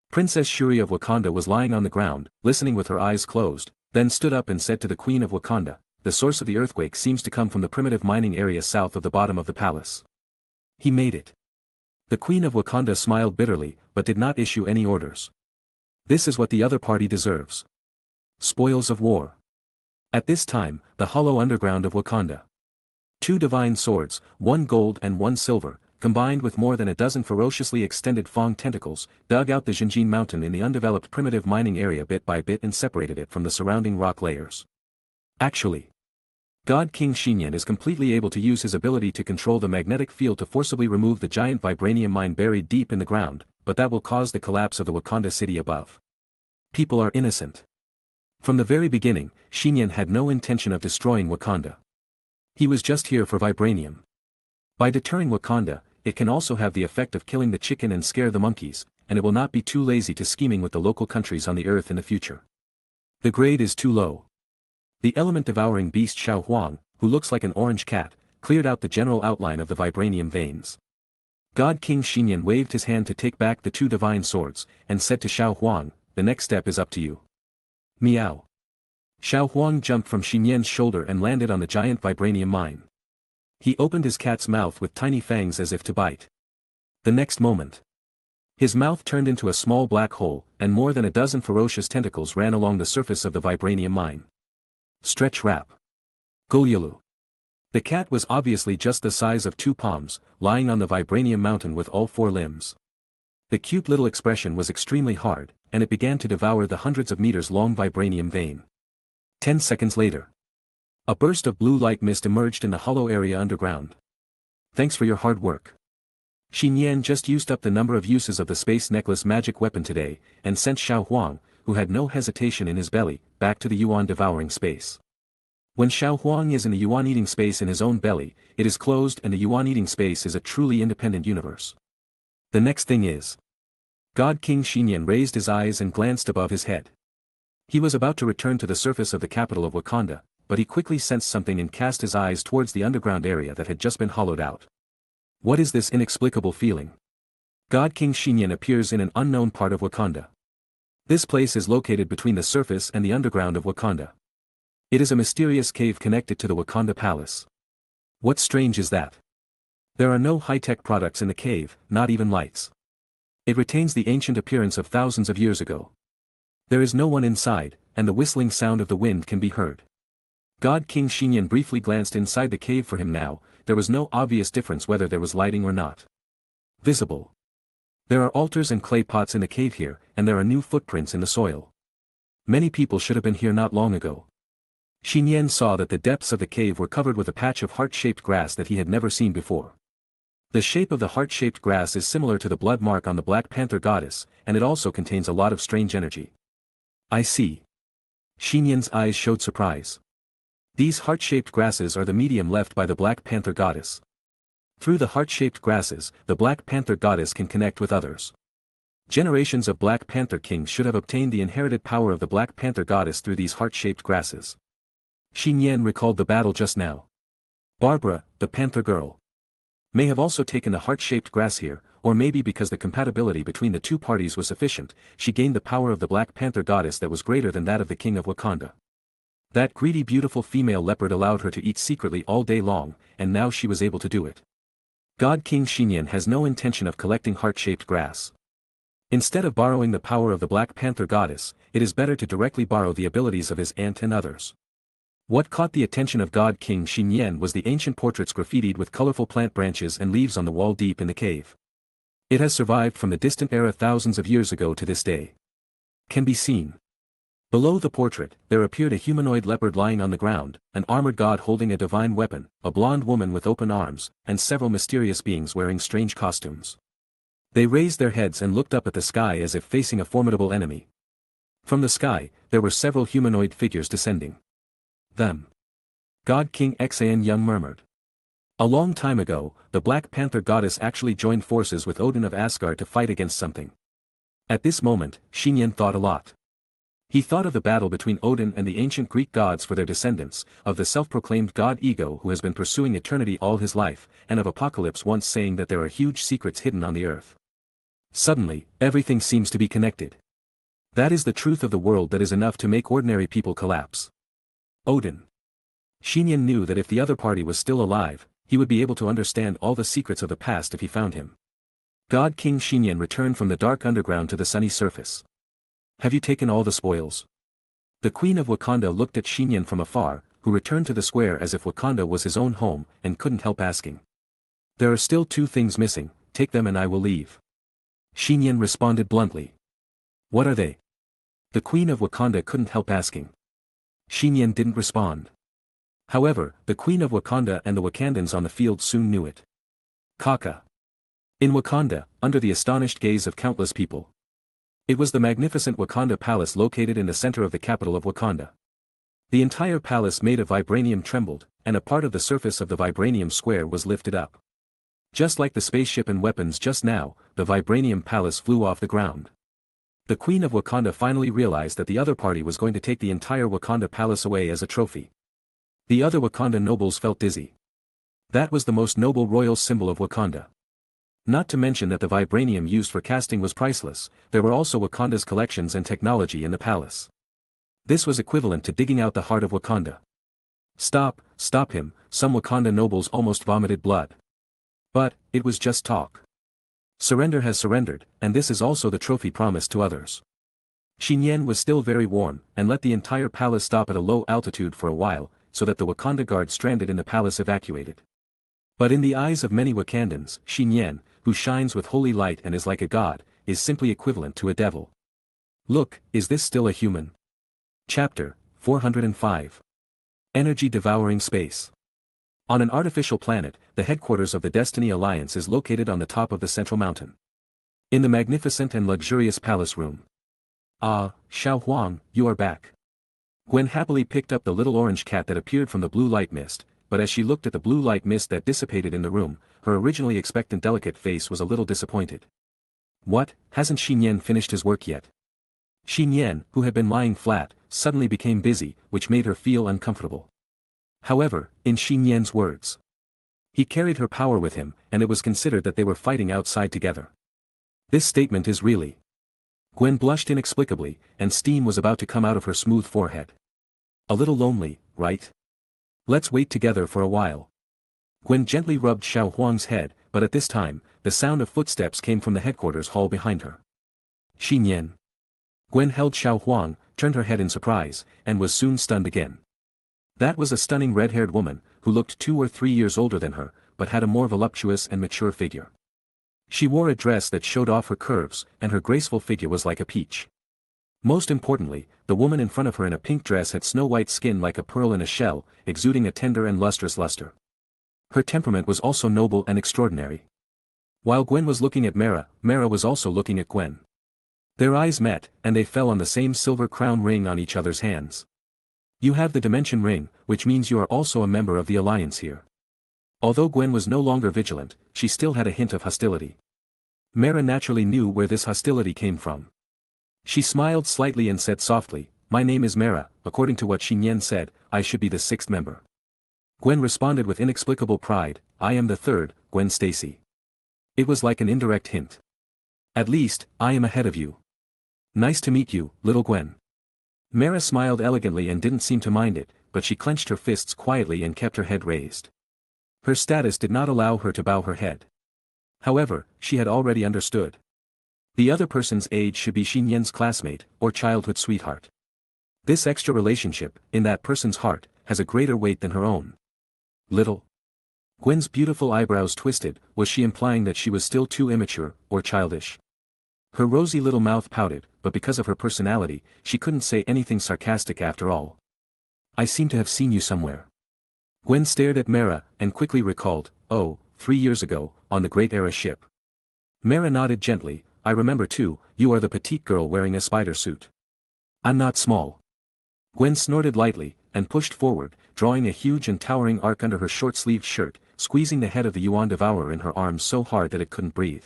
Princess Shuri of Wakanda was lying on the ground, listening with her eyes closed, then stood up and said to the Queen of Wakanda, "The source of the earthquake seems to come from the primitive mining area south of the bottom of the palace." He made it. The Queen of Wakanda smiled bitterly, but did not issue any orders. This is what the other party deserves. Spoils of war. At this time, the hollow underground of Wakanda. 2 divine swords, 1 gold and 1 silver, combined with more than a dozen ferociously extended fang tentacles, dug out the Jinjin mountain in the undeveloped primitive mining area bit by bit and separated it from the surrounding rock layers. Actually, God King Nian is completely able to use his ability to control the magnetic field to forcibly remove the giant vibranium mine buried deep in the ground, but that will cause the collapse of the Wakanda city above. People are innocent. From the very beginning, Nian had no intention of destroying Wakanda. He was just here for vibranium. By deterring Wakanda, it can also have the effect of killing the chicken and scare the monkeys, and it will not be too lazy to scheming with the local countries on the earth in the future. The grade is too low. The element-devouring beast Xiao Huang, who looks like an orange cat, cleared out the general outline of the vibranium veins. God King Nian waved his hand to take back the 2 divine swords, and said to Xiao Huang, "The next step is up to you." Meow. Xiao Huang jumped from Nian's shoulder and landed on the giant vibranium mine. He opened his cat's mouth with tiny fangs as if to bite. The next moment, his mouth turned into a small black hole, and more than a dozen ferocious tentacles ran along the surface of the vibranium mine. Stretch wrap. Golyulu. The cat was obviously just the size of 2 palms, lying on the vibranium mountain with all 4 limbs. The cute little expression was extremely hard, and it began to devour the hundreds of meters long vibranium vein. 10 seconds later, a burst of blue light mist emerged in the hollow area underground. Thanks for your hard work. Nian just used up the number of uses of the space necklace magic weapon today, and sent Xiao Huang, who had no hesitation in his belly, back to the yuan devouring space. When Xiao Huang is in the yuan eating space in his own belly, it is closed and the yuan eating space is a truly independent universe. The next thing is. God King Nian raised his eyes and glanced above his head. He was about to return to the surface of the capital of Wakanda, but he quickly sensed something and cast his eyes towards the underground area that had just been hollowed out. What is this inexplicable feeling? God King Nian appears in an unknown part of Wakanda. This place is located between the surface and the underground of Wakanda. It is a mysterious cave connected to the Wakanda palace. What's strange is that there are no high-tech products in the cave, not even lights. It retains the ancient appearance of thousands of years ago. There is no one inside, and the whistling sound of the wind can be heard. God King Nian briefly glanced inside the cave. For him now, there was no obvious difference whether there was lighting or not. Visible. There are altars and clay pots in the cave here, and there are new footprints in the soil. Many people should have been here not long ago. Nian saw that the depths of the cave were covered with a patch of heart-shaped grass that he had never seen before. The shape of the heart-shaped grass is similar to the blood mark on the Black Panther goddess, and it also contains a lot of strange energy. I see. Nian's eyes showed surprise. These heart-shaped grasses are the medium left by the Black Panther goddess. Through the heart-shaped grasses, the Black Panther goddess can connect with others. Generations of Black Panther kings should have obtained the inherited power of the Black Panther goddess through these heart-shaped grasses. Nian recalled the battle just now. Barbara, the Panther girl, may have also taken the heart-shaped grass here, or maybe because the compatibility between the two parties was sufficient, she gained the power of the Black Panther goddess that was greater than that of the king of Wakanda. That greedy beautiful female leopard allowed her to eat secretly all day long, and now she was able to do it. God King Nian has no intention of collecting heart-shaped grass. Instead of borrowing the power of the Black Panther goddess, it is better to directly borrow the abilities of his aunt and others. What caught the attention of God King Nian was the ancient portraits graffitied with colorful plant branches and leaves on the wall deep in the cave. It has survived from the distant era thousands of years ago to this day. Can be seen. Below the portrait, there appeared a humanoid leopard lying on the ground, an armored god holding a divine weapon, a blonde woman with open arms, and several mysterious beings wearing strange costumes. They raised their heads and looked up at the sky as if facing a formidable enemy. From the sky, there were several humanoid figures descending. Them. God King Xian Young murmured. A long time ago, the Black Panther goddess actually joined forces with Odin of Asgard to fight against something. At this moment, Nian thought a lot. He thought of the battle between Odin and the ancient Greek gods for their descendants, of the self-proclaimed god Ego who has been pursuing eternity all his life, and of Apocalypse once saying that there are huge secrets hidden on the earth. Suddenly, everything seems to be connected. That is the truth of the world that is enough to make ordinary people collapse. Odin. Nian knew that if the other party was still alive, he would be able to understand all the secrets of the past if he found him. God King Nian returned from the dark underground to the sunny surface. Have you taken all the spoils? The Queen of Wakanda looked at Nian from afar, who returned to the square as if Wakanda was his own home, and couldn't help asking. There are still 2 things missing, take them and I will leave. Nian responded bluntly. What are they? The Queen of Wakanda couldn't help asking. Nian didn't respond. However, the Queen of Wakanda and the Wakandans on the field soon knew it. Kaka. In Wakanda, under the astonished gaze of countless people. It was the magnificent Wakanda Palace located in the center of the capital of Wakanda. The entire palace made of vibranium trembled, and a part of the surface of the vibranium square was lifted up. Just like the spaceship and weapons just now, the vibranium palace flew off the ground. The Queen of Wakanda finally realized that the other party was going to take the entire Wakanda palace away as a trophy. The other Wakanda nobles felt dizzy. That was the most noble royal symbol of Wakanda. Not to mention that the vibranium used for casting was priceless, there were also Wakanda's collections and technology in the palace. This was equivalent to digging out the heart of Wakanda. Stop him, some Wakanda nobles almost vomited blood. But, it was just talk. Surrender has surrendered, and this is also the trophy promised to others. Nian was still very warm, and let the entire palace stop at a low altitude for a while, so that the Wakanda guard stranded in the palace evacuated. But in the eyes of many Wakandans, Nian, who shines with holy light and is like a god, is simply equivalent to a devil. Look, is this still a human? Chapter 405. Energy devouring space. On an artificial planet, the headquarters of the Destiny Alliance is located on the top of the central mountain. In the magnificent and luxurious palace room. Ah, Xiao Huang, you are back. Gwen happily picked up the little orange cat that appeared from the blue light mist, but as she looked at the blue light mist that dissipated in the room, her originally expectant delicate face was a little disappointed. What, hasn't Nian finished his work yet? Nian, who had been lying flat, suddenly became busy, which made her feel uncomfortable. However, in Nian's words, he carried her power with him, and it was considered that they were fighting outside together. This statement is really. Gwen blushed inexplicably, and steam was about to come out of her smooth forehead. A little lonely, right? Let's wait together for a while. Gwen gently rubbed Xiao Huang's head, but at this time, the sound of footsteps came from the headquarters hall behind her. Nian. Gwen held Xiao Huang, turned her head in surprise, and was soon stunned again. That was a stunning red-haired woman, who looked 2 or 3 years older than her, but had a more voluptuous and mature figure. She wore a dress that showed off her curves, and her graceful figure was like a peach. Most importantly, the woman in front of her in a pink dress had snow-white skin like a pearl in a shell, exuding a tender and lustrous luster. Her temperament was also noble and extraordinary. While Gwen was looking at Mara, Mara was also looking at Gwen. Their eyes met, and they fell on the same silver crown ring on each other's hands. You have the Dimension Ring, which means you are also a member of the Alliance here. Although Gwen was no longer vigilant, she still had a hint of hostility. Mara naturally knew where this hostility came from. She smiled slightly and said softly, "My name is Mara, according to what Nian said, I should be the 6th member." Gwen responded with inexplicable pride, "I am the 3rd, Gwen Stacy." It was like an indirect hint. "At least, I am ahead of you. Nice to meet you, little Gwen." Mara smiled elegantly and didn't seem to mind it, but she clenched her fists quietly and kept her head raised. Her status did not allow her to bow her head. However, she had already understood. The other person's age should be Nian's classmate, or childhood sweetheart. This extra relationship, in that person's heart, has a greater weight than her own. Little. Gwen's beautiful eyebrows twisted, was she implying that she was still too immature, or childish? Her rosy little mouth pouted, but because of her personality, she couldn't say anything sarcastic after all. "I seem to have seen you somewhere." Gwen stared at Mara, and quickly recalled, "Oh, 3 years ago, on the Great Era ship." Mara nodded gently, "I remember too, you are the petite girl wearing a spider suit." "I'm not small." Gwen snorted lightly, and pushed forward, drawing a huge and towering arc under her short-sleeved shirt, squeezing the head of the Yuan Devourer in her arms so hard that it couldn't breathe.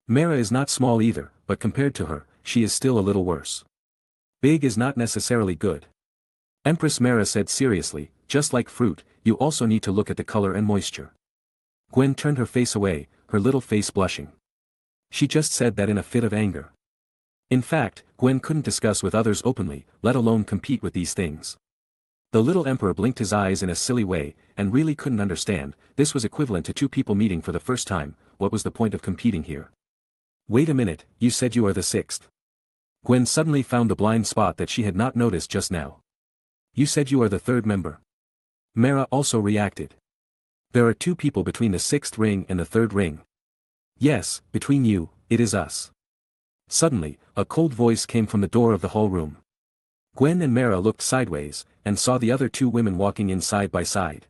Mara is not small either, but compared to her, she is still a little worse. Big is not necessarily good. Empress Mara said seriously, "Just like fruit, you also need to look at the color and moisture." Gwen turned her face away, her little face blushing. She just said that in a fit of anger. In fact, Gwen couldn't discuss with others openly, let alone compete with these things. The little emperor blinked his eyes in a silly way, and really couldn't understand. This was equivalent to 2 people meeting for the first time. What was the point of competing here? "Wait a minute, you said you are the 6th. Gwen suddenly found the blind spot that she had not noticed just now. "You said you are the 3rd member." Mara also reacted. "There are 2 people between the 6th ring and the 3rd ring." "Yes, between you, it is us." Suddenly, a cold voice came from the door of the hall room. Gwen and Mara looked sideways, and saw the other 2 women walking in side by side.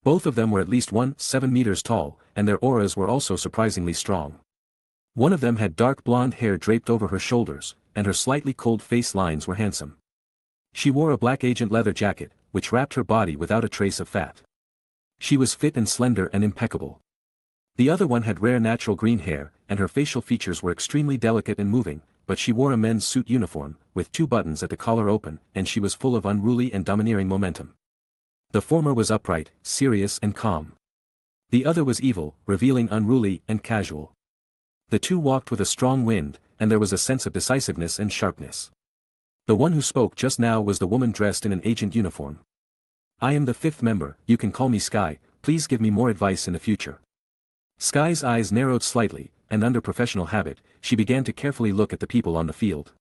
Both of them were at least 7 meters tall, and their auras were also surprisingly strong. One of them had dark blonde hair draped over her shoulders, and her slightly cold face lines were handsome. She wore a black agent leather jacket, which wrapped her body without a trace of fat. She was fit and slender and impeccable. The other one had rare natural green hair, and her facial features were extremely delicate and moving, but she wore a men's suit uniform, with 2 buttons at the collar open, and she was full of unruly and domineering momentum. The former was upright, serious and calm. The other was evil, revealing unruly and casual. The 2 walked with a strong wind, and there was a sense of decisiveness and sharpness. The one who spoke just now was the woman dressed in an agent uniform. "I am the 5th member, you can call me Sky, please give me more advice in the future." Sky's eyes narrowed slightly, and under professional habit, she began to carefully look at the people on the field.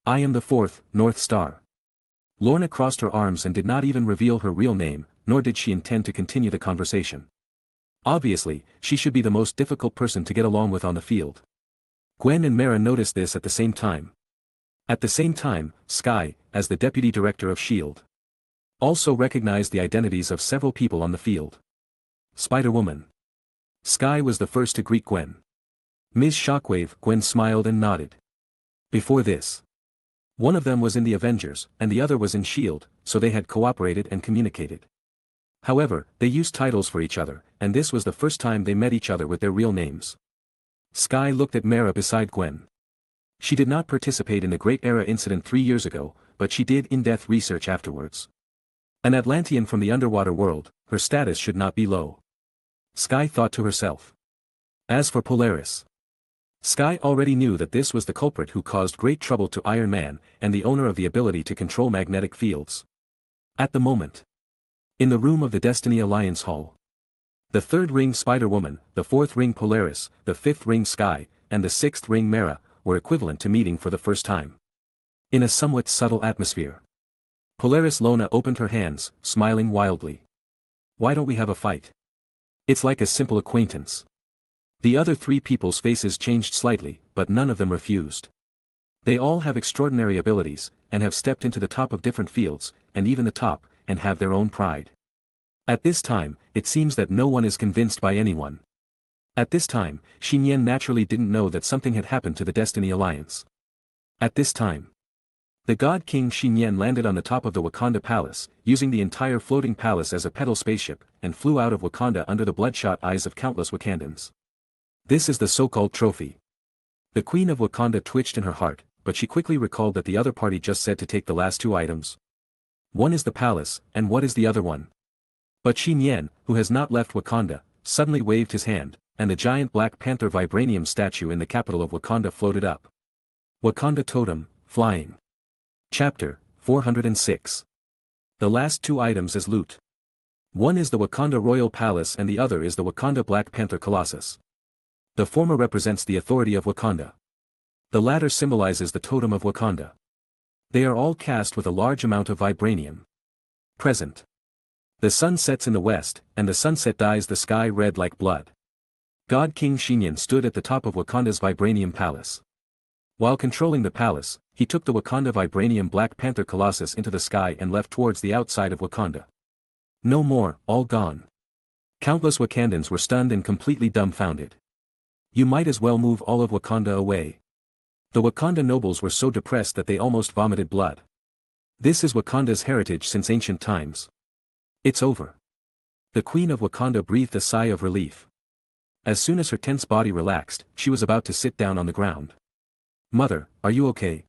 "I am the 4th, North Star." Lorna crossed her arms and did not even reveal her real name, nor did she intend to continue the conversation. Obviously, she should be the most difficult person to get along with on the field. Gwen and Mara noticed this at the same time. At the same time, Sky, as the deputy director of S.H.I.E.L.D., also recognized the identities of several people on the field. Spider-Woman. Sky was the first to greet Gwen. "Ms. Shockwave," Gwen smiled and nodded. Before this, one of them was in the Avengers, and the other was in S.H.I.E.L.D., so they had cooperated and communicated. However, they used titles for each other, and this was the first time they met each other with their real names. Sky looked at Mara beside Gwen. She did not participate in the Great Era incident 3 years ago, but she did in-depth research afterwards. An Atlantean from the underwater world, her status should not be low. Sky thought to herself. As for Polaris, Sky already knew that this was the culprit who caused great trouble to Iron Man, and the owner of the ability to control magnetic fields. At the moment, in the room of the Destiny Alliance Hall, The third ring Spider-Woman, the fourth ring Polaris, the fifth ring Sky, and the sixth ring Mara, were equivalent to meeting for the first time. In a somewhat subtle atmosphere. Polaris Lona opened her hands, smiling wildly. Why don't we have a fight? It's like a simple acquaintance. The other three people's faces changed slightly, but none of them refused. They all have extraordinary abilities, and have stepped into the top of different fields, and even the top, and have their own pride. At this time, it seems that no one is convinced by anyone. At this time, Nian naturally didn't know that something had happened to the Destiny Alliance. At this time, the God King Nian landed on the top of the Wakanda Palace, using the entire floating palace as a pedal spaceship, and flew out of Wakanda under the bloodshot eyes of countless Wakandans. This is the so-called trophy. The Queen of Wakanda twitched in her heart, but she quickly recalled that the other party just said to take the last two items. One is the palace, and what is the other one? But Nian, who has not left Wakanda, suddenly waved his hand, and the giant Black Panther vibranium statue in the capital of Wakanda floated up. Wakanda Totem, Flying. Chapter 406. The last two items as loot. One is the Wakanda Royal Palace and the other is the Wakanda Black Panther Colossus. The former represents the authority of Wakanda. The latter symbolizes the totem of Wakanda. They are all cast with a large amount of vibranium. Present. The sun sets in the west, and the sunset dyes the sky red like blood. God King Nian stood at the top of Wakanda's vibranium palace. While controlling the palace, he took the Wakanda vibranium Black Panther Colossus into the sky and left towards the outside of Wakanda. No more, all gone. Countless Wakandans were stunned and completely dumbfounded. You might as well move all of Wakanda away. The Wakanda nobles were so depressed that they almost vomited blood. This is Wakanda's heritage since ancient times. It's over. The Queen of Wakanda breathed a sigh of relief. As soon as her tense body relaxed, she was about to sit down on the ground. Mother, are you okay?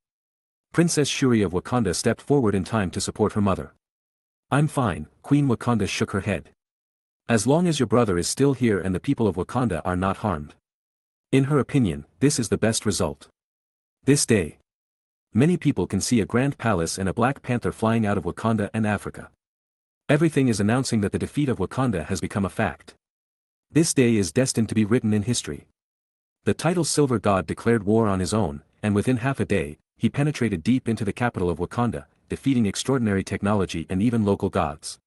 Princess Shuri of Wakanda stepped forward in time to support her mother. I'm fine, Queen Wakanda shook her head. As long as your brother is still here and the people of Wakanda are not harmed. In her opinion, this is the best result. This day, many people can see a grand palace and a Black Panther flying out of Wakanda and Africa. Everything is announcing that the defeat of Wakanda has become a fact. This day is destined to be written in history. The title Silver God declared war on his own, and within half a day, he penetrated deep into the capital of Wakanda, defeating extraordinary technology and even local gods.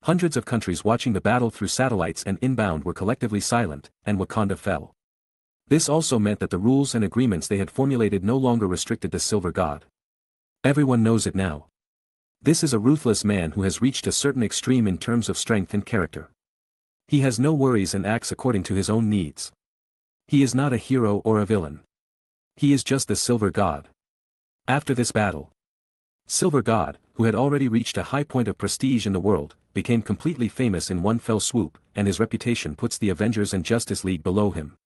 Hundreds of countries watching the battle through satellites and inbound were collectively silent, and Wakanda fell. This also meant that the rules and agreements they had formulated no longer restricted the Silver God. Everyone knows it now. This is a ruthless man who has reached a certain extreme in terms of strength and character. He has no worries and acts according to his own needs. He is not a hero or a villain. He is just the Silver God. After this battle, Silver God, who had already reached a high point of prestige in the world, became completely famous in one fell swoop, and his reputation puts the Avengers and Justice League below him.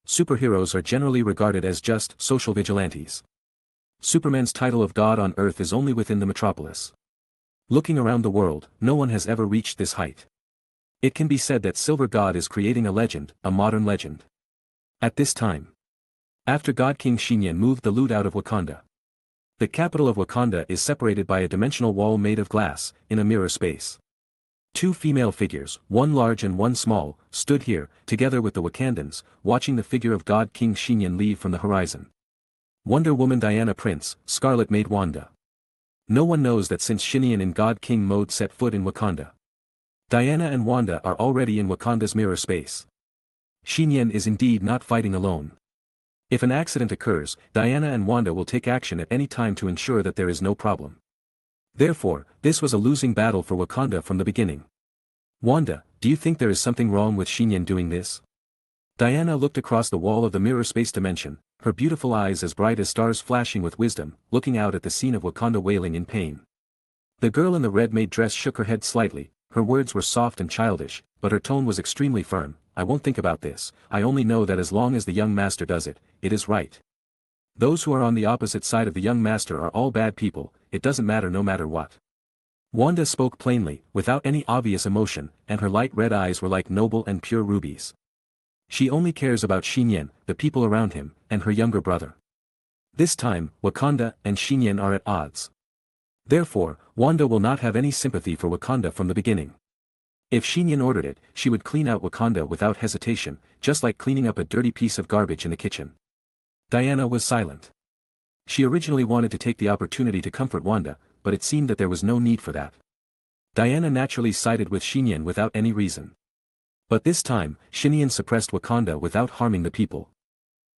Superheroes are generally regarded as just social vigilantes. Superman's title of God on Earth is only within the metropolis. Looking around the world, no one has ever reached this height. It can be said that Silver God is creating a legend, a modern legend. At this time, after God King Nian moved the loot out of Wakanda, the capital of Wakanda is separated by a dimensional wall made of glass, in a mirror space. Two female figures, one large and one small, stood here, together with the Wakandans, watching the figure of God King Nian leave from the horizon. Wonder Woman Diana Prince, Scarlet Maid Wanda. No one knows that since Nian in God King mode set foot in Wakanda. Diana and Wanda are already in Wakanda's mirror space. Nian is indeed not fighting alone. If an accident occurs, Diana and Wanda will take action at any time to ensure that there is no problem. Therefore, this was a losing battle for Wakanda from the beginning. Wanda, do you think there is something wrong with Nian doing this? Diana looked across the wall of the mirror space dimension, her beautiful eyes as bright as stars flashing with wisdom, looking out at the scene of Wakanda wailing in pain. The girl in the red-made dress shook her head slightly, her words were soft and childish, but her tone was extremely firm. I won't think about this, I only know that as long as the young master does it, it is right. Those who are on the opposite side of the young master are all bad people, it doesn't matter no matter what. Wanda spoke plainly, without any obvious emotion, and her light red eyes were like noble and pure rubies. She only cares about Nian, the people around him, and her younger brother. This time, Wakanda and Nian are at odds. Therefore, Wanda will not have any sympathy for Wakanda from the beginning. If Nian ordered it, she would clean out Wakanda without hesitation, just like cleaning up a dirty piece of garbage in the kitchen. Diana was silent. She originally wanted to take the opportunity to comfort Wanda, but it seemed that there was no need for that. Diana naturally sided with Nian without any reason. But this time, Nian suppressed Wakanda without harming the people.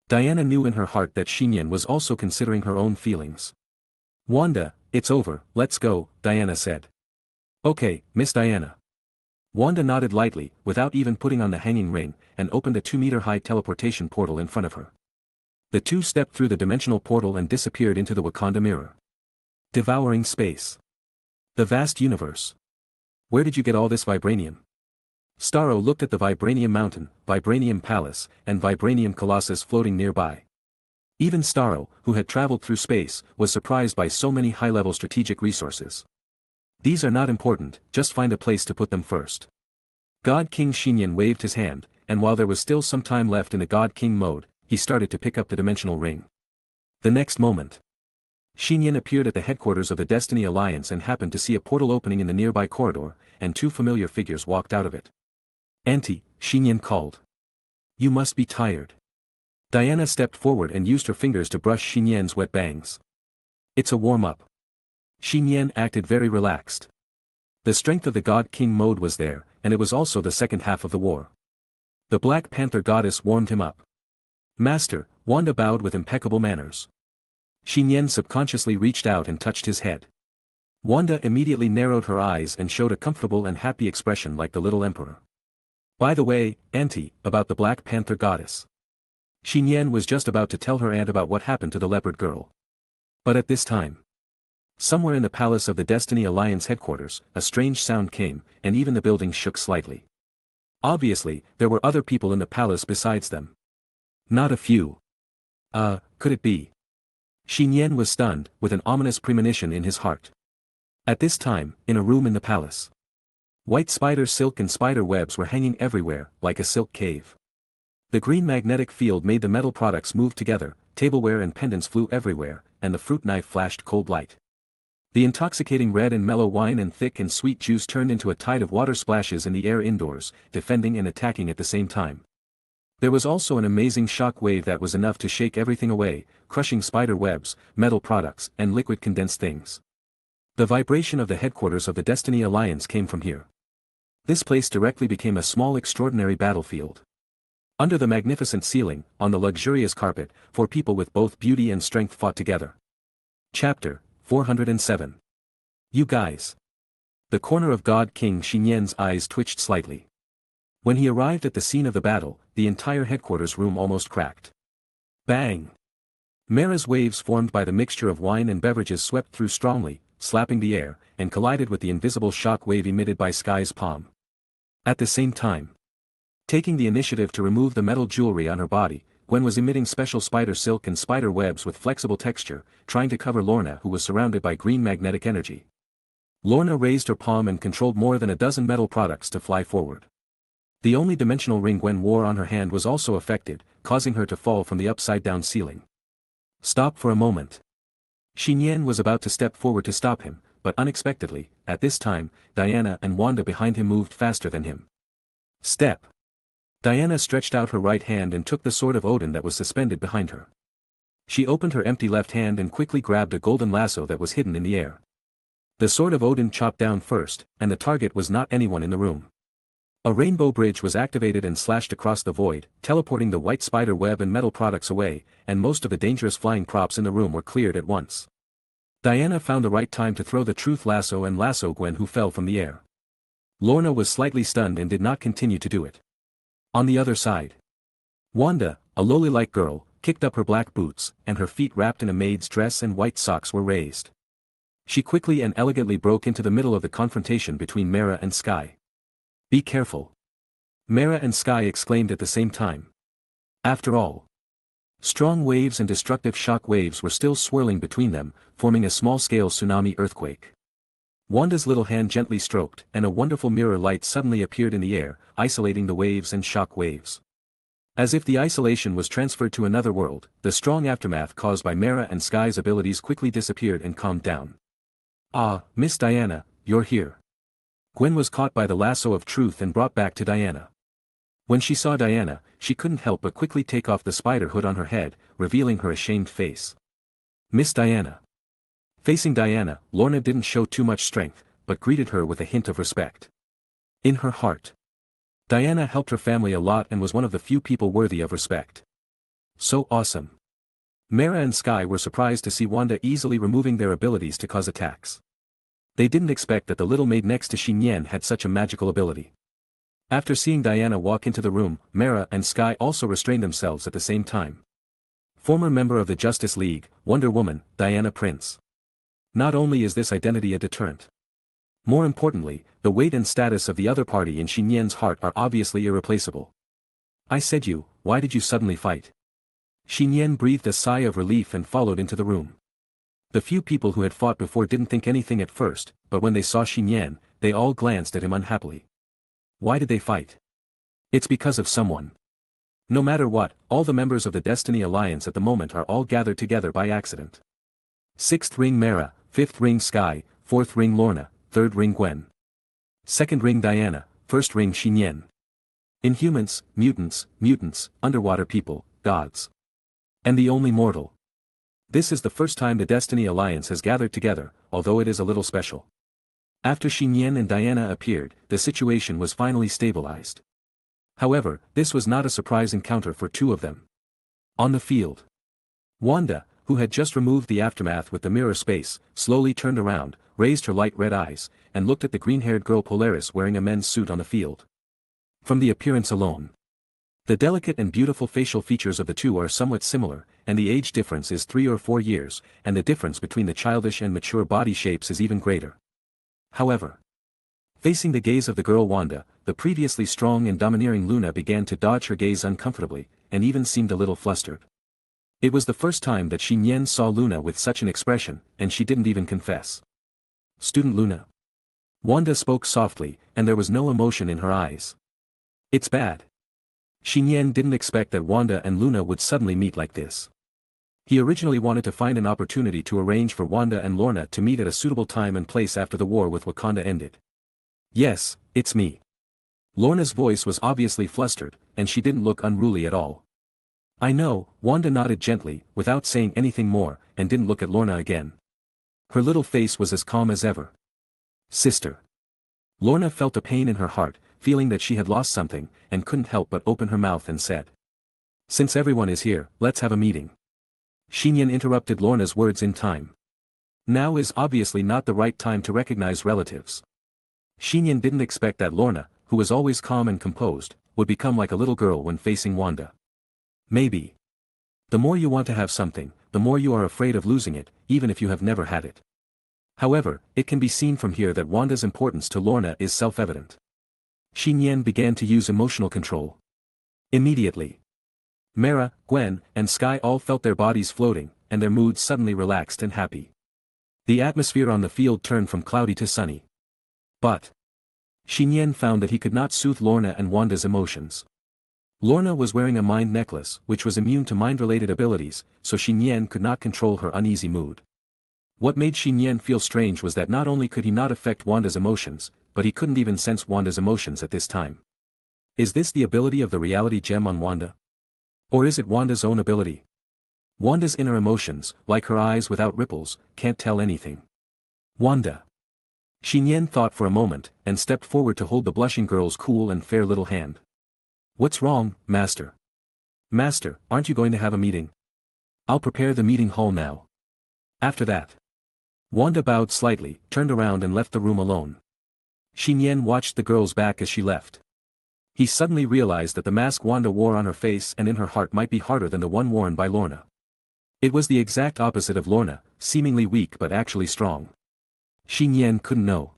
Diana knew in her heart that Nian was also considering her own feelings. "Wanda, it's over, let's go," Diana said. "Okay, Miss Diana." Wanda nodded lightly, without even putting on the hanging ring, and opened a 2-meter-high teleportation portal in front of her. The two stepped through the dimensional portal and disappeared into the Wakanda mirror. Devouring space. The vast universe. Where did you get all this vibranium? Starro looked at the Vibranium Mountain, Vibranium Palace, and Vibranium Colossus floating nearby. Even Starro, who had traveled through space, was surprised by so many high-level strategic resources. "These are not important, just find a place to put them first." God King Nian waved his hand, and while there was still some time left in the God King mode, he started to pick up the dimensional ring. The next moment, Nian appeared at the headquarters of the Destiny Alliance and happened to see a portal opening in the nearby corridor, and two familiar figures walked out of it. "Auntie," Nian called. "You must be tired." Diana stepped forward and used her fingers to brush Nian's wet bangs. "It's a warm-up." Nian acted very relaxed. The strength of the God King mode was there, and it was also the second half of the war. The Black Panther goddess warmed him up. "Master," Wanda bowed with impeccable manners. Nian subconsciously reached out and touched his head. Wanda immediately narrowed her eyes and showed a comfortable and happy expression like the little emperor. "By the way, Auntie, about the Black Panther goddess." Nian was just about to tell her aunt about what happened to the leopard girl. But at this time, somewhere in the palace of the Destiny Alliance headquarters, a strange sound came, and even the building shook slightly. Obviously, there were other people in the palace besides them. Not a few. Could it be? Nian was stunned, with an ominous premonition in his heart. At this time, in a room in the palace, white spider silk and spider webs were hanging everywhere, like a silk cave. The green magnetic field made the metal products move together, tableware and pendants flew everywhere, and the fruit knife flashed cold light. The intoxicating red and mellow wine and thick and sweet juice turned into a tide of water splashes in the air indoors, defending and attacking at the same time. There was also an amazing shock wave that was enough to shake everything away, crushing spider webs, metal products, and liquid condensed things. The vibration of the headquarters of the Destiny Alliance came from here. This place directly became a small extraordinary battlefield. Under the magnificent ceiling, on the luxurious carpet, 4 people with both beauty and strength fought together. Chapter 407. You guys. The corner of God King Nian's eyes twitched slightly. When he arrived at the scene of the battle, the entire headquarters room almost cracked. Bang! Mara's waves formed by the mixture of wine and beverages swept through strongly, slapping the air, and collided with the invisible shock wave emitted by Sky's palm. At the same time, taking the initiative to remove the metal jewelry on her body, Gwen was emitting special spider silk and spider webs with flexible texture, trying to cover Lorna, who was surrounded by green magnetic energy. Lorna raised her palm and controlled more than a dozen metal products to fly forward. The only dimensional ring Gwen wore on her hand was also affected, causing her to fall from the upside-down ceiling. "Stop for a moment." Nian was about to step forward to stop him, but unexpectedly, at this time, Diana and Wanda behind him moved faster than him. "Step." Diana stretched out her right hand and took the sword of Odin that was suspended behind her. She opened her empty left hand and quickly grabbed a golden lasso that was hidden in the air. The sword of Odin chopped down first, and the target was not anyone in the room. A rainbow bridge was activated and slashed across the void, teleporting the white spider web and metal products away, and most of the dangerous flying props in the room were cleared at once. Diana found the right time to throw the truth lasso and lasso Gwen, who fell from the air. Lorna was slightly stunned and did not continue to do it. On the other side, Wanda, a lowly-like girl, kicked up her black boots, and her feet wrapped in a maid's dress and white socks were raised. She quickly and elegantly broke into the middle of the confrontation between Mara and Sky. "Be careful." Mara and Sky exclaimed at the same time. After all, strong waves and destructive shock waves were still swirling between them, forming a small-scale tsunami earthquake. Wanda's little hand gently stroked, and a wonderful mirror light suddenly appeared in the air, isolating the waves and shock waves. As if the isolation was transferred to another world, the strong aftermath caused by Mara and Sky's abilities quickly disappeared and calmed down. "Ah, Miss Diana, you're here." Gwen was caught by the lasso of truth and brought back to Diana. When she saw Diana, she couldn't help but quickly take off the spider hood on her head, revealing her ashamed face. Miss Diana. Facing Diana, Lorna didn't show too much strength, but greeted her with a hint of respect. In her heart, Diana helped her family a lot and was one of the few people worthy of respect. So awesome. Mara and Sky were surprised to see Wanda easily removing their abilities to cause attacks. They didn't expect that the little maid next to Nian had such a magical ability. After seeing Diana walk into the room, Mara and Sky also restrained themselves at the same time. Former member of the Justice League, Wonder Woman, Diana Prince. Not only is this identity a deterrent. More importantly, the weight and status of the other party in Nian's heart are obviously irreplaceable. I said you, why did you suddenly fight? Nian breathed a sigh of relief and followed into the room. The few people who had fought before didn't think anything at first, but when they saw Nian, they all glanced at him unhappily. Why did they fight? It's because of someone. No matter what, all the members of the Destiny Alliance at the moment are all gathered together by accident. 6th ring Mara, 5th ring Sky, 4th ring Lorna, 3rd ring Gwen. 2nd ring Diana, 1st ring Nian. Inhumans, mutants, underwater people, gods. And the only mortal. This is the first time the Destiny Alliance has gathered together, although it is a little special. After Nian and Diana appeared, the situation was finally stabilized. However, this was not a surprise encounter for two of them. On the field, Wanda, who had just removed the aftermath with the mirror space, slowly turned around, raised her light red eyes, and looked at the green-haired girl Polaris wearing a men's suit on the field. From the appearance alone, the delicate and beautiful facial features of the two are somewhat similar, and the age difference is 3 or 4 years, and the difference between the childish and mature body shapes is even greater. However, facing the gaze of the girl Wanda, the previously strong and domineering Luna began to dodge her gaze uncomfortably, and even seemed a little flustered. It was the first time that Nian saw Luna with such an expression, and she didn't even confess. Student Luna. Wanda spoke softly, and there was no emotion in her eyes. It's bad. Nian didn't expect that Wanda and Luna would suddenly meet like this. He originally wanted to find an opportunity to arrange for Wanda and Lorna to meet at a suitable time and place after the war with Wakanda ended. Yes, it's me. Lorna's voice was obviously flustered, and she didn't look unruly at all. I know, Wanda nodded gently, without saying anything more, and didn't look at Lorna again. Her little face was as calm as ever. Sister. Lorna felt a pain in her heart, feeling that she had lost something, and couldn't help but open her mouth and said. Since everyone is here, let's have a meeting. Nian interrupted Lorna's words in time. Now is obviously not the right time to recognize relatives. Nian didn't expect that Lorna, who was always calm and composed, would become like a little girl when facing Wanda. Maybe. The more you want to have something, the more you are afraid of losing it, even if you have never had it. However, it can be seen from here that Wanda's importance to Lorna is self-evident. Nian began to use emotional control. Immediately, Mara, Gwen, and Sky all felt their bodies floating, and their moods suddenly relaxed and happy. The atmosphere on the field turned from cloudy to sunny. But Nian found that he could not soothe Lorna and Wanda's emotions. Lorna was wearing a mind necklace, which was immune to mind-related abilities, so Nian could not control her uneasy mood. What made Nian feel strange was that not only could he not affect Wanda's emotions, but he couldn't even sense Wanda's emotions at this time. Is this the ability of the reality gem on Wanda? Or is it Wanda's own ability? Wanda's inner emotions, like her eyes without ripples, can't tell anything. Wanda. Nian thought for a moment, and stepped forward to hold the blushing girl's cool and fair little hand. What's wrong, Master? Master, aren't you going to have a meeting? I'll prepare the meeting hall now. After that. Wanda bowed slightly, turned around and left the room alone. Nian watched the girl's back as she left. He suddenly realized that the mask Wanda wore on her face and in her heart might be harder than the one worn by Lorna. It was the exact opposite of Lorna, seemingly weak but actually strong. Nian couldn't know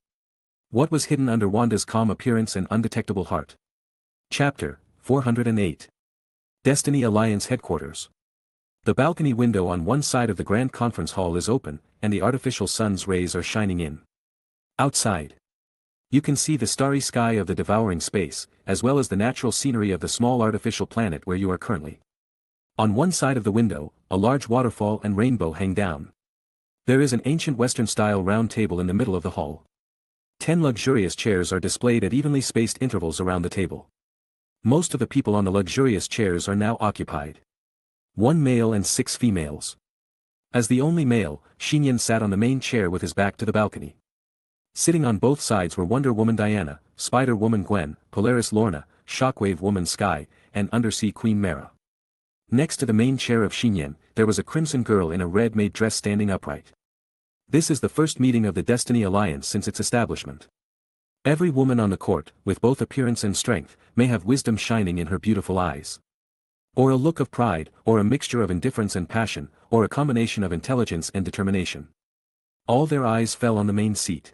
what was hidden under Wanda's calm appearance and undetectable heart. Chapter 408. Destiny Alliance Headquarters. The balcony window on one side of the Grand Conference Hall is open, and the artificial sun's rays are shining in. Outside, you can see the starry sky of the devouring space, as well as the natural scenery of the small artificial planet where you are currently. On one side of the window, a large waterfall and rainbow hang down. There is an ancient Western-style round table in the middle of the hall. 10 luxurious chairs are displayed at evenly spaced intervals around the table. Most of the people on the luxurious chairs are now occupied. 1 male and 6 females. As the only male, Nian sat on the main chair with his back to the balcony. Sitting on both sides were Wonder Woman Diana, Spider Woman Gwen, Polaris Lorna, Shockwave Woman Sky, and Undersea Queen Mara. Next to the main chair of Nian, there was a crimson girl in a red-made dress standing upright. This is the first meeting of the Destiny Alliance since its establishment. Every woman on the court, with both appearance and strength, may have wisdom shining in her beautiful eyes. Or a look of pride, or a mixture of indifference and passion, or a combination of intelligence and determination. All their eyes fell on the main seat.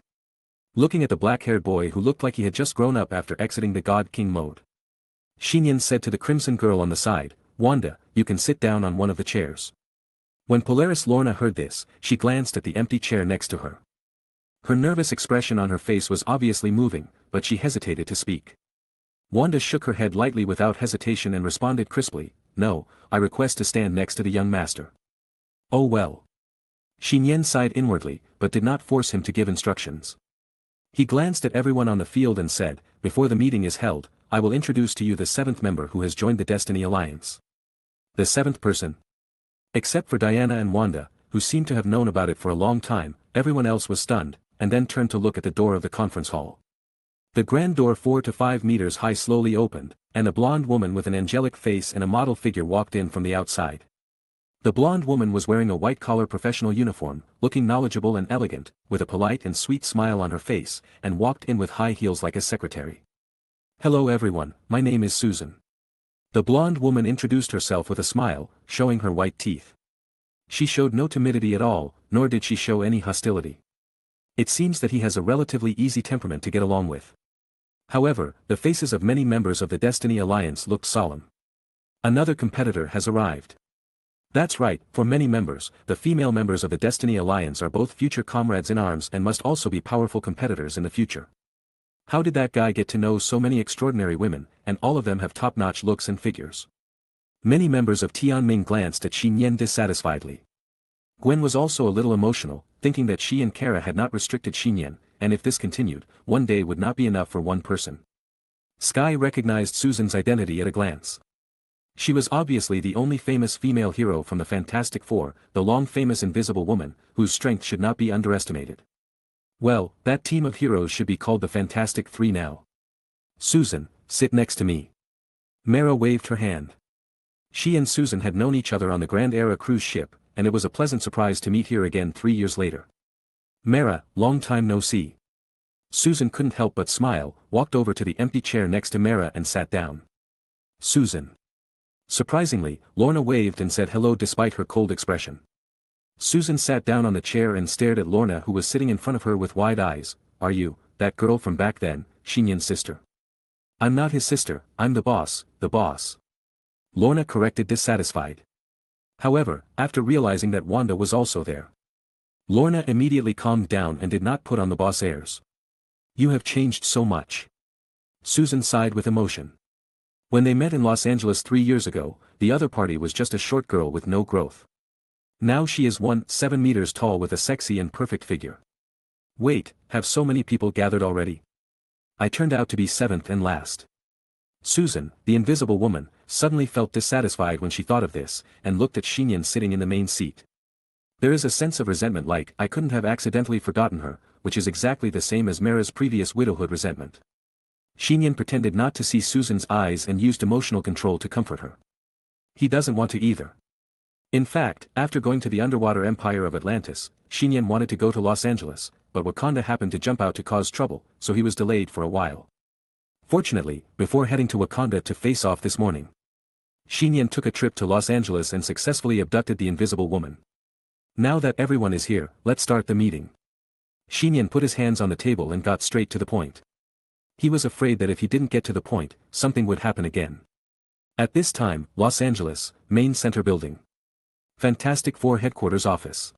Looking at the black-haired boy who looked like he had just grown up after exiting the God King mode. Nian said to the crimson girl on the side, "Wanda, you can sit down on one of the chairs." When Polaris Lorna heard this, she glanced at the empty chair next to her. Her nervous expression on her face was obviously moving, but she hesitated to speak. Wanda shook her head lightly without hesitation and responded crisply, "No, I request to stand next to the young master." "Oh well." Nian sighed inwardly, but did not force him to give instructions. He glanced at everyone on the field and said, "Before the meeting is held, I will introduce to you the 7th member who has joined the Destiny Alliance." The 7th person? Except for Diana and Wanda, who seemed to have known about it for a long time, everyone else was stunned, and then turned to look at the door of the conference hall. The grand door 4 to 5 meters high slowly opened, and a blonde woman with an angelic face and a model figure walked in from the outside. The blonde woman was wearing a white-collar professional uniform, looking knowledgeable and elegant, with a polite and sweet smile on her face, and walked in with high heels like a secretary. "Hello everyone, my name is Susan." The blonde woman introduced herself with a smile, showing her white teeth. She showed no timidity at all, nor did she show any hostility. It seems that he has a relatively easy temperament to get along with. However, the faces of many members of the Destiny Alliance looked solemn. Another competitor has arrived. That's right, for many members, the female members of the Destiny Alliance are both future comrades in arms and must also be powerful competitors in the future. How did that guy get to know so many extraordinary women, and all of them have top-notch looks and figures? Many members of Tianming glanced at Nian dissatisfiedly. Gwen was also a little emotional, thinking that she and Kara had not restricted Nian, and if this continued, one day would not be enough for one person. Sky recognized Susan's identity at a glance. She was obviously the only famous female hero from the Fantastic Four, the long-famous Invisible Woman, whose strength should not be underestimated. Well, that team of heroes should be called the Fantastic Three now. "Susan, sit next to me." Mara waved her hand. She and Susan had known each other on the Grand Era cruise ship, and it was a pleasant surprise to meet here again 3 years later. "Mara, long time no see." Susan couldn't help but smile, walked over to the empty chair next to Mara and sat down. "Susan." Surprisingly, Lorna waved and said hello despite her cold expression. Susan sat down on the chair and stared at Lorna, who was sitting in front of her with wide eyes. "Are you, that girl from back then, Nian's sister?" "I'm not his sister, I'm the boss, the boss." Lorna corrected dissatisfied. However, after realizing that Wanda was also there, Lorna immediately calmed down and did not put on the boss airs. "You have changed so much." Susan sighed with emotion. When they met in Los Angeles 3 years ago, the other party was just a short girl with no growth. Now she is 7 meters tall with a sexy and perfect figure. "Wait, have so many people gathered already? I turned out to be 7th and last." Susan, the Invisible Woman, suddenly felt dissatisfied when she thought of this, and looked at Nian sitting in the main seat. There is a sense of resentment like, I couldn't have accidentally forgotten her, which is exactly the same as Mara's previous widowhood resentment. Nian pretended not to see Susan's eyes and used emotional control to comfort her. He doesn't want to either. In fact, after going to the underwater empire of Atlantis, Nian wanted to go to Los Angeles, but Wakanda happened to jump out to cause trouble, so he was delayed for a while. Fortunately, before heading to Wakanda to face off this morning, Nian took a trip to Los Angeles and successfully abducted the Invisible Woman. "Now that everyone is here, let's start the meeting." Nian put his hands on the table and got straight to the point. He was afraid that if he didn't get to the point, something would happen again. At this time, Los Angeles, Main Center Building. Fantastic Four Headquarters Office.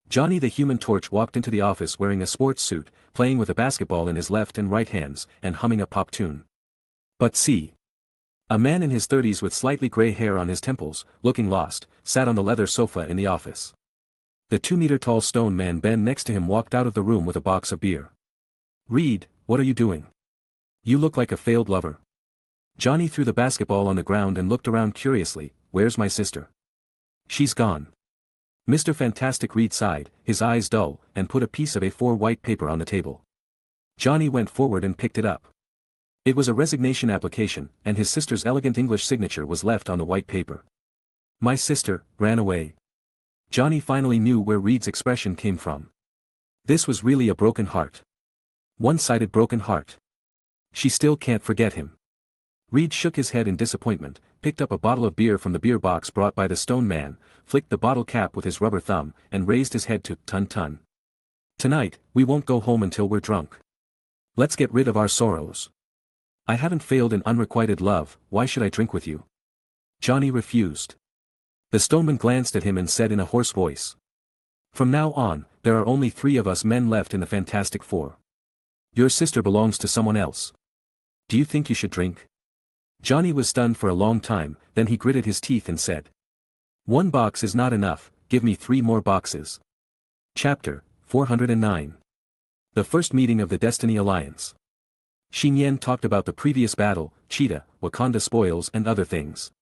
Johnny the Human Torch walked into the office wearing a sports suit, playing with a basketball in his left and right hands, and humming a pop tune. But see. A man in his 30s with slightly gray hair on his temples, looking lost, sat on the leather sofa in the office. The 2-meter-tall stone man Ben next to him walked out of the room with a box of beer. Reed, what are you doing? You look like a failed lover. Johnny threw the basketball on the ground and looked around curiously. Where's my sister? She's gone. Mr. Fantastic Reed sighed, his eyes dull, and put a piece of A4 white paper on the table. Johnny went forward and picked it up. It was a resignation application, and his sister's elegant English signature was left on the white paper. My sister ran away. Johnny finally knew where Reed's expression came from. This was really a broken heart. One-sided broken heart. She still can't forget him. Reed shook his head in disappointment, picked up a bottle of beer from the beer box brought by the stone man, flicked the bottle cap with his rubber thumb, and raised his head to tun. Tonight, we won't go home until we're drunk. Let's get rid of our sorrows. I haven't failed in unrequited love, why should I drink with you? Johnny refused. The stoneman glanced at him and said in a hoarse voice. From now on, there are only 3 of us men left in the Fantastic Four. Your sister belongs to someone else. Do you think you should drink? Johnny was stunned for a long time, then he gritted his teeth and said. 1 box is not enough, give me 3 more boxes. Chapter 409. The first meeting of the Destiny Alliance. Nian talked about the previous battle, Cheetah, Wakanda spoils and other things.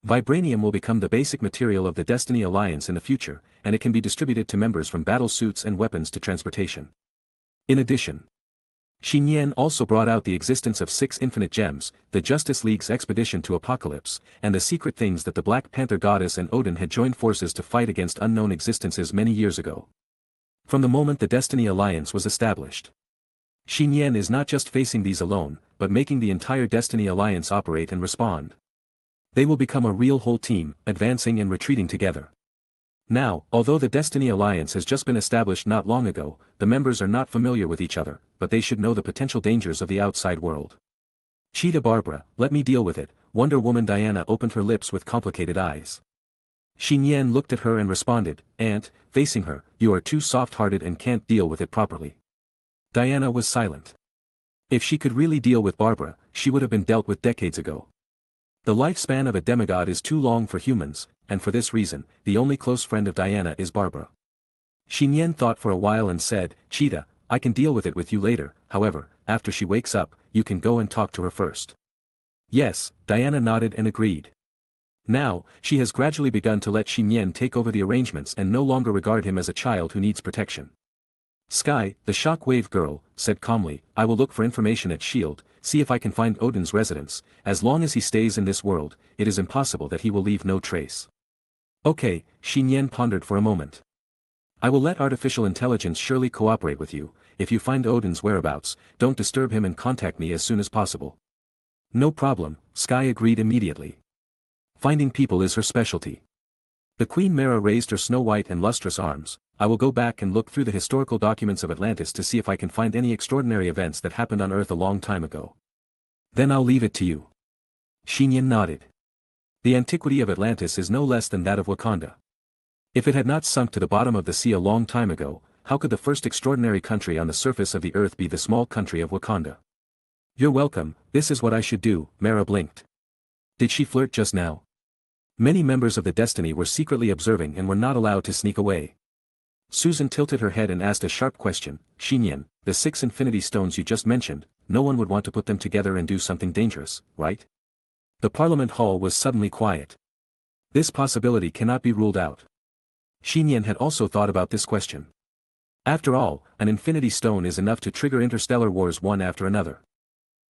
Vibranium will become the basic material of the Destiny Alliance in the future, and it can be distributed to members from battle suits and weapons to transportation. In addition, Nian also brought out the existence of 6 infinite gems, the Justice League's expedition to Apocalypse, and the secret things that the Black Panther goddess and Odin had joined forces to fight against unknown existences many years ago. From the moment the Destiny Alliance was established, Nian is not just facing these alone, but making the entire Destiny Alliance operate and respond. They will become a real whole team, advancing and retreating together. Now, although the Destiny Alliance has just been established not long ago, the members are not familiar with each other, but they should know the potential dangers of the outside world. Cheetah Barbara, let me deal with it. Wonder Woman Diana opened her lips with complicated eyes. Nian looked at her and responded, Aunt, facing her, you are too soft-hearted and can't deal with it properly. Diana was silent. If she could really deal with Barbara, she would have been dealt with decades ago. The lifespan of a demigod is too long for humans, and for this reason, the only close friend of Diana is Barbara. Nian thought for a while and said, Cheetah, I can deal with it with you later, however, after she wakes up, you can go and talk to her first. Yes, Diana nodded and agreed. Now, she has gradually begun to let Nian take over the arrangements and no longer regard him as a child who needs protection. Sky, the Shockwave girl, said calmly, I will look for information at S.H.I.E.L.D., see if I can find Odin's residence. As long as he stays in this world, it is impossible that he will leave no trace. Okay, Nian pondered for a moment. I will let artificial intelligence surely cooperate with you. If you find Odin's whereabouts, don't disturb him and contact me as soon as possible. No problem, Sky agreed immediately. Finding people is her specialty. The Queen Mara raised her snow-white and lustrous arms. I will go back and look through the historical documents of Atlantis to see if I can find any extraordinary events that happened on Earth a long time ago. Then I'll leave it to you. Nian nodded. The antiquity of Atlantis is no less than that of Wakanda. If it had not sunk to the bottom of the sea a long time ago, how could the first extraordinary country on the surface of the earth be the small country of Wakanda? You're welcome, this is what I should do, Mara blinked. Did she flirt just now? Many members of the Destiny were secretly observing and were not allowed to sneak away. Susan tilted her head and asked a sharp question, Nian, the 6 infinity stones you just mentioned, no one would want to put them together and do something dangerous, right? The Parliament Hall was suddenly quiet. This possibility cannot be ruled out. Nian had also thought about this question. After all, an infinity stone is enough to trigger interstellar wars one after another.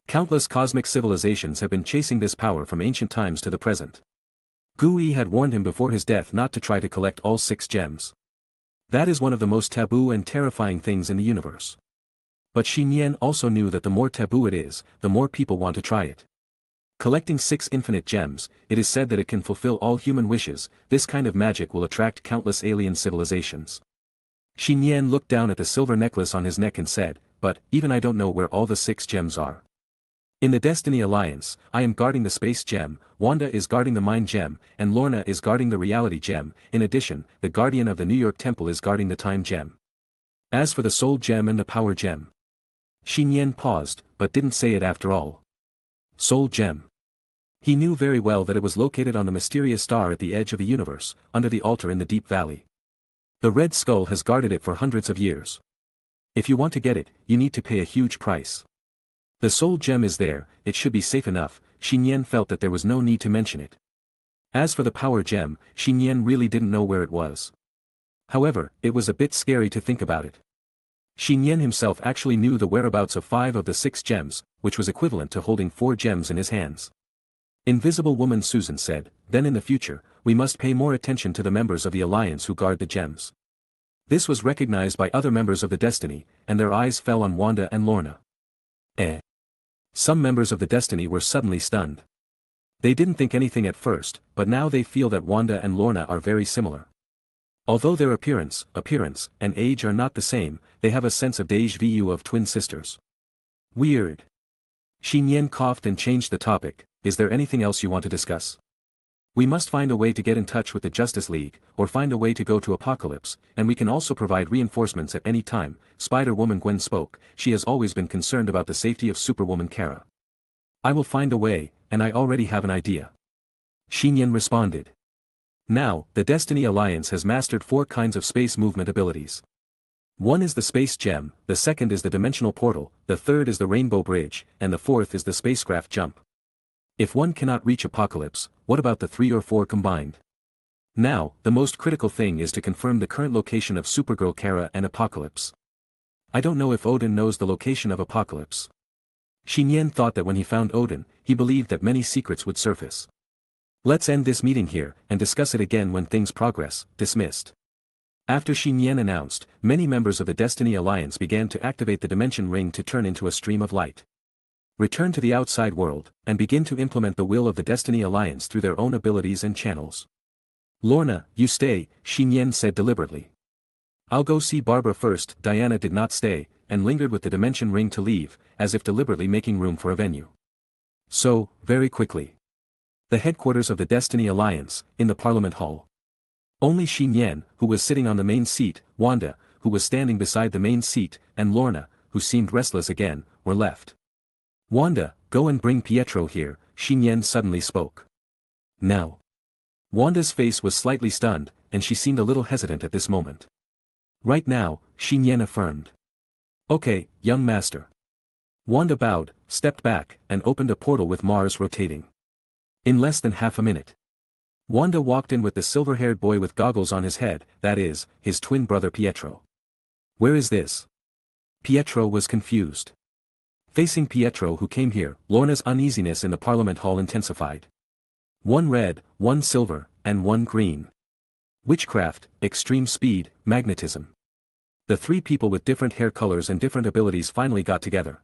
Countless cosmic civilizations have been chasing this power from ancient times to the present. Gui had warned him before his death not to try to collect all 6 gems. That is one of the most taboo and terrifying things in the universe. But Nian also knew that the more taboo it is, the more people want to try it. Collecting 6 infinite gems, it is said that it can fulfill all human wishes. This kind of magic will attract countless alien civilizations. Nian looked down at the silver necklace on his neck and said, but, even I don't know where all the 6 gems are. In the Destiny Alliance, I am guarding the Space Gem, Wanda is guarding the Mind Gem, and Lorna is guarding the Reality Gem. In addition, the Guardian of the New York Temple is guarding the Time Gem. As for the Soul Gem and the Power Gem. Nian paused, but didn't say it after all. Soul Gem. He knew very well that it was located on the mysterious star at the edge of the universe, under the altar in the Deep Valley. The Red Skull has guarded it for hundreds of years. If you want to get it, you need to pay a huge price. The soul gem is there, it should be safe enough. Nian felt that there was no need to mention it. As for the power gem, Nian really didn't know where it was. However, it was a bit scary to think about it. Nian himself actually knew the whereabouts of 5 of the 6 gems, which was equivalent to holding 4 gems in his hands. Invisible Woman Susan said, then in the future, we must pay more attention to the members of the Alliance who guard the gems. This was recognized by other members of the Destiny, and their eyes fell on Wanda and Lorna. Some members of the Destiny were suddenly stunned. They didn't think anything at first, but now they feel that Wanda and Lorna are very similar. Although their appearance, and age are not the same, they have a sense of déjà vu of twin sisters. Weird. Nian coughed and changed the topic. Is there anything else you want to discuss? We must find a way to get in touch with the Justice League, or find a way to go to Apocalypse, and we can also provide reinforcements at any time. Spider-Woman Gwen spoke. She has always been concerned about the safety of Superwoman Kara. I will find a way, and I already have an idea. Nian responded. Now, the Destiny Alliance has mastered 4 kinds of space movement abilities. One is the Space Gem, the second is the Dimensional Portal, the third is the Rainbow Bridge, and the fourth is the Spacecraft Jump. If one cannot reach Apocalypse, what about the 3 or 4 combined? Now, the most critical thing is to confirm the current location of Supergirl Kara and Apocalypse. I don't know if Odin knows the location of Apocalypse. Nian thought that when he found Odin, he believed that many secrets would surface. Let's end this meeting here, and discuss it again when things progress. Dismissed. After Nian announced, many members of the Destiny Alliance began to activate the Dimension Ring to turn into a stream of light. Return to the outside world, and begin to implement the will of the Destiny Alliance through their own abilities and channels. Lorna, you stay, Nian said deliberately. I'll go see Barbara first. Diana did not stay, and lingered with the Dimension Ring to leave, as if deliberately making room for a venue. So, very quickly. The headquarters of the Destiny Alliance, in the Parliament Hall. Only Nian, who was sitting on the main seat, Wanda, who was standing beside the main seat, and Lorna, who seemed restless again, were left. Wanda, go and bring Pietro here, Nian suddenly spoke. Now. Wanda's face was slightly stunned, and she seemed a little hesitant at this moment. Right now, Nian affirmed. Okay, young master. Wanda bowed, stepped back, and opened a portal with Mars rotating. In less than half a minute. Wanda walked in with the silver-haired boy with goggles on his head, that is, his twin brother Pietro. Where is this? Pietro was confused. Facing Pietro who came here, Lorna's uneasiness in the Parliament Hall intensified. 1 red, 1 silver, and 1 green. Witchcraft, extreme speed, magnetism. The 3 people with different hair colors and different abilities finally got together.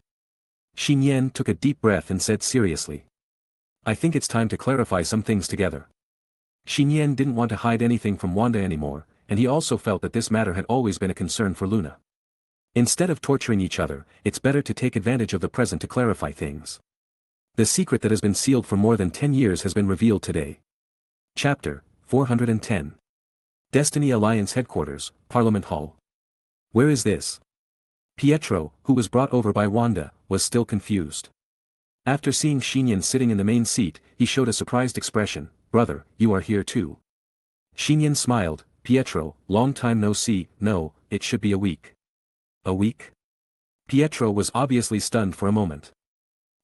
Nian took a deep breath and said seriously. I think it's time to clarify some things together. Nian didn't want to hide anything from Wanda anymore, and he also felt that this matter had always been a concern for Luna. Instead of torturing each other, it's better to take advantage of the present to clarify things. The secret that has been sealed for more than 10 years has been revealed today. Chapter 410. Destiny Alliance Headquarters, Parliament Hall. Where is this? Pietro, who was brought over by Wanda, was still confused. After seeing Nian sitting in the main seat, he showed a surprised expression. Brother, you are here too. Nian smiled. Pietro, long time no see. No, it should be a week. A week? Pietro was obviously stunned for a moment.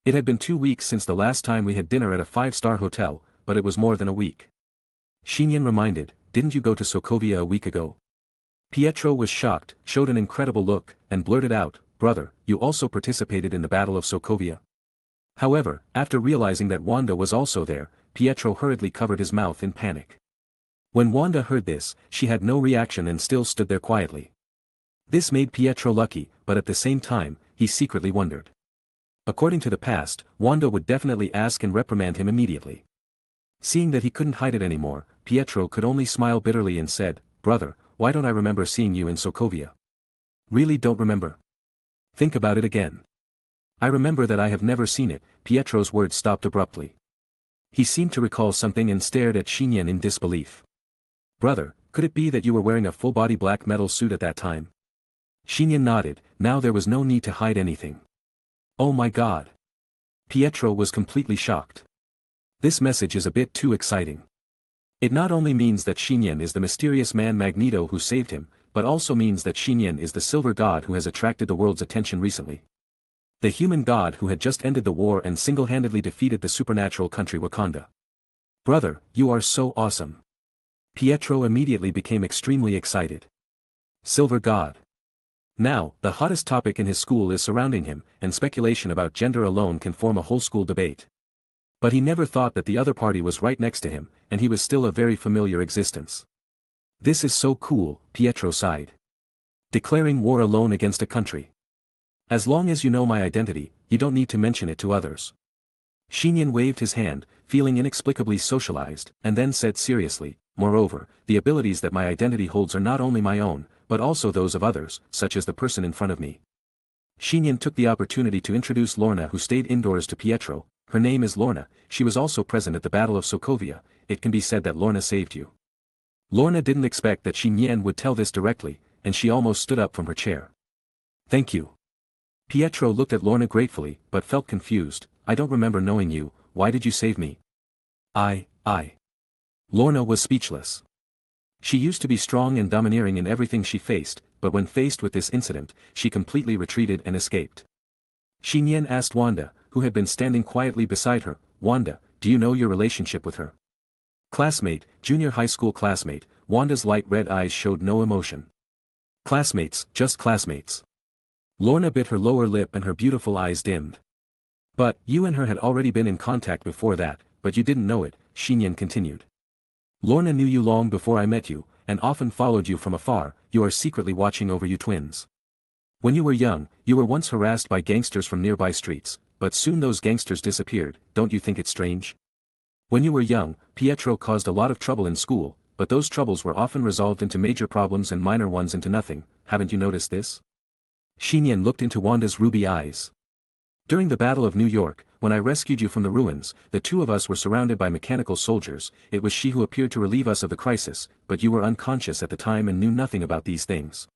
It had been 2 weeks since the last time we had dinner at a 5-star hotel, but it was more than a week. Nian reminded, didn't you go to Sokovia a week ago? Pietro was shocked, showed an incredible look, and blurted out, brother, you also participated in the Battle of Sokovia. However, after realizing that Wanda was also there, Pietro hurriedly covered his mouth in panic. When Wanda heard this, she had no reaction and still stood there quietly. This made Pietro lucky, but at the same time, he secretly wondered. According to the past, Wanda would definitely ask and reprimand him immediately. Seeing that he couldn't hide it anymore, Pietro could only smile bitterly and said, brother, why don't I remember seeing you in Sokovia? Really don't remember? Think about it again. I remember that I have never seen it. Pietro's words stopped abruptly. He seemed to recall something and stared at Nian in disbelief. Brother, could it be that you were wearing a full-body black metal suit at that time? Nian nodded. Now there was no need to hide anything. Oh my god. Pietro was completely shocked. This message is a bit too exciting. It not only means that Nian is the mysterious man Magneto who saved him, but also means that Nian is the silver god who has attracted the world's attention recently. The human god who had just ended the war and single-handedly defeated the supernatural country Wakanda. Brother, you are so awesome. Pietro immediately became extremely excited. Silver god. Now, the hottest topic in his school is surrounding him, and speculation about gender alone can form a whole school debate. But he never thought that the other party was right next to him, and he was still a very familiar existence. This is so cool, Pietro sighed. Declaring war alone against a country. As long as you know my identity, you don't need to mention it to others. Nian waved his hand, feeling inexplicably socialized, and then said seriously, moreover, the abilities that my identity holds are not only my own, but also those of others, such as the person in front of me. Nian took the opportunity to introduce Lorna, who stayed indoors, to Pietro. Her name is Lorna, she was also present at the Battle of Sokovia. It can be said that Lorna saved you. Lorna didn't expect that Nian would tell this directly, and she almost stood up from her chair. Thank you. Pietro looked at Lorna gratefully, but felt confused. I don't remember knowing you, why did you save me? I. Lorna was speechless. She used to be strong and domineering in everything she faced, but when faced with this incident, she completely retreated and escaped. Nian asked Wanda, who had been standing quietly beside her, Wanda, do you know your relationship with her? Classmate, junior high school classmate. Wanda's light red eyes showed no emotion. Classmates, just classmates. Lorna bit her lower lip and her beautiful eyes dimmed. But, you and her had already been in contact before that, but you didn't know it, Nian continued. Lorna knew you long before I met you, and often followed you from afar. You are secretly watching over you twins. When you were young, you were once harassed by gangsters from nearby streets, but soon those gangsters disappeared. Don't you think it's strange? When you were young, Pietro caused a lot of trouble in school, but those troubles were often resolved into major problems and minor ones into nothing. Haven't you noticed this? Nian looked into Wanda's ruby eyes. During the Battle of New York, when I rescued you from the ruins, the two of us were surrounded by mechanical soldiers. It was she who appeared to relieve us of the crisis, but you were unconscious at the time and knew nothing about these things.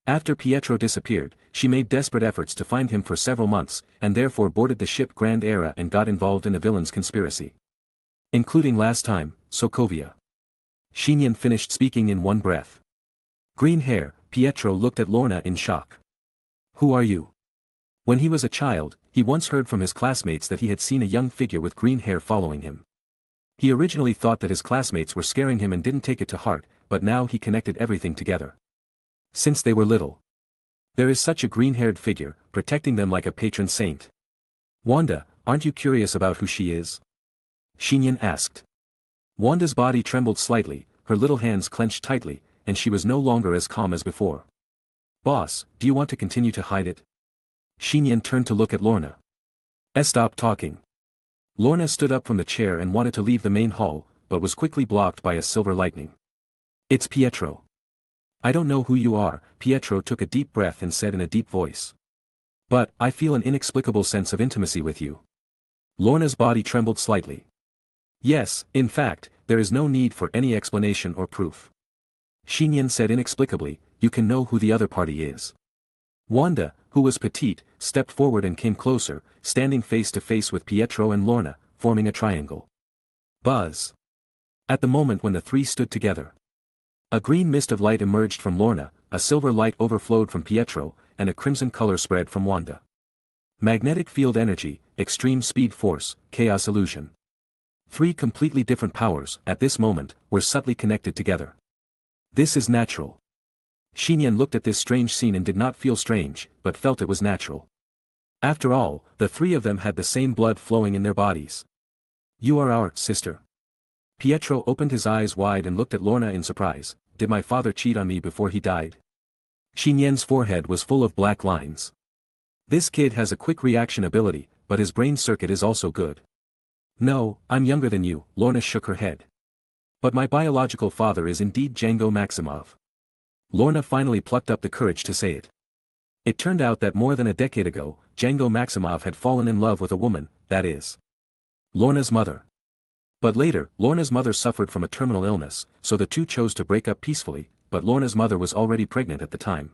After Pietro disappeared, she made desperate efforts to find him for several months, and therefore boarded the ship Grand Era and got involved in a villain's conspiracy. Including last time, Sokovia. Nian finished speaking in one breath. Green hair. Pietro looked at Lorna in shock. Who are you? When he was a child, he once heard from his classmates that he had seen a young figure with green hair following him. He originally thought that his classmates were scaring him and didn't take it to heart, but now he connected everything together. Since they were little. There is such a green-haired figure, protecting them like a patron saint. Wanda, aren't you curious about who she is? Nian asked. Wanda's body trembled slightly, her little hands clenched tightly, and she was no longer as calm as before. Boss, do you want to continue to hide it? Nian turned to look at Lorna. Stop talking. Lorna stood up from the chair and wanted to leave the main hall, but was quickly blocked by a silver lightning. It's Pietro. I don't know who you are, Pietro took a deep breath and said in a deep voice. But, I feel an inexplicable sense of intimacy with you. Lorna's body trembled slightly. Yes, in fact, there is no need for any explanation or proof. Nian said inexplicably, you can know who the other party is. Wanda, who was petite, stepped forward and came closer, standing face to face with Pietro and Lorna, forming a triangle. Buzz. At the moment when the three stood together, a green mist of light emerged from Lorna, a silver light overflowed from Pietro, and a crimson color spread from Wanda. Magnetic field energy, extreme speed force, chaos illusion. Three completely different powers, at this moment, were subtly connected together. This is natural. Nian looked at this strange scene and did not feel strange, but felt it was natural. After all, the three of them had the same blood flowing in their bodies. You are our sister. Pietro opened his eyes wide and looked at Lorna in surprise. Did my father cheat on me before he died? Nian's forehead was full of black lines. This kid has a quick reaction ability, but his brain circuit is also good. No, I'm younger than you, Lorna shook her head. But my biological father is indeed Django Maximov. Lorna finally plucked up the courage to say it. It turned out that more than a decade ago, Django Maximov had fallen in love with a woman, that is, Lorna's mother. But later, Lorna's mother suffered from a terminal illness, so the two chose to break up peacefully, but Lorna's mother was already pregnant at the time.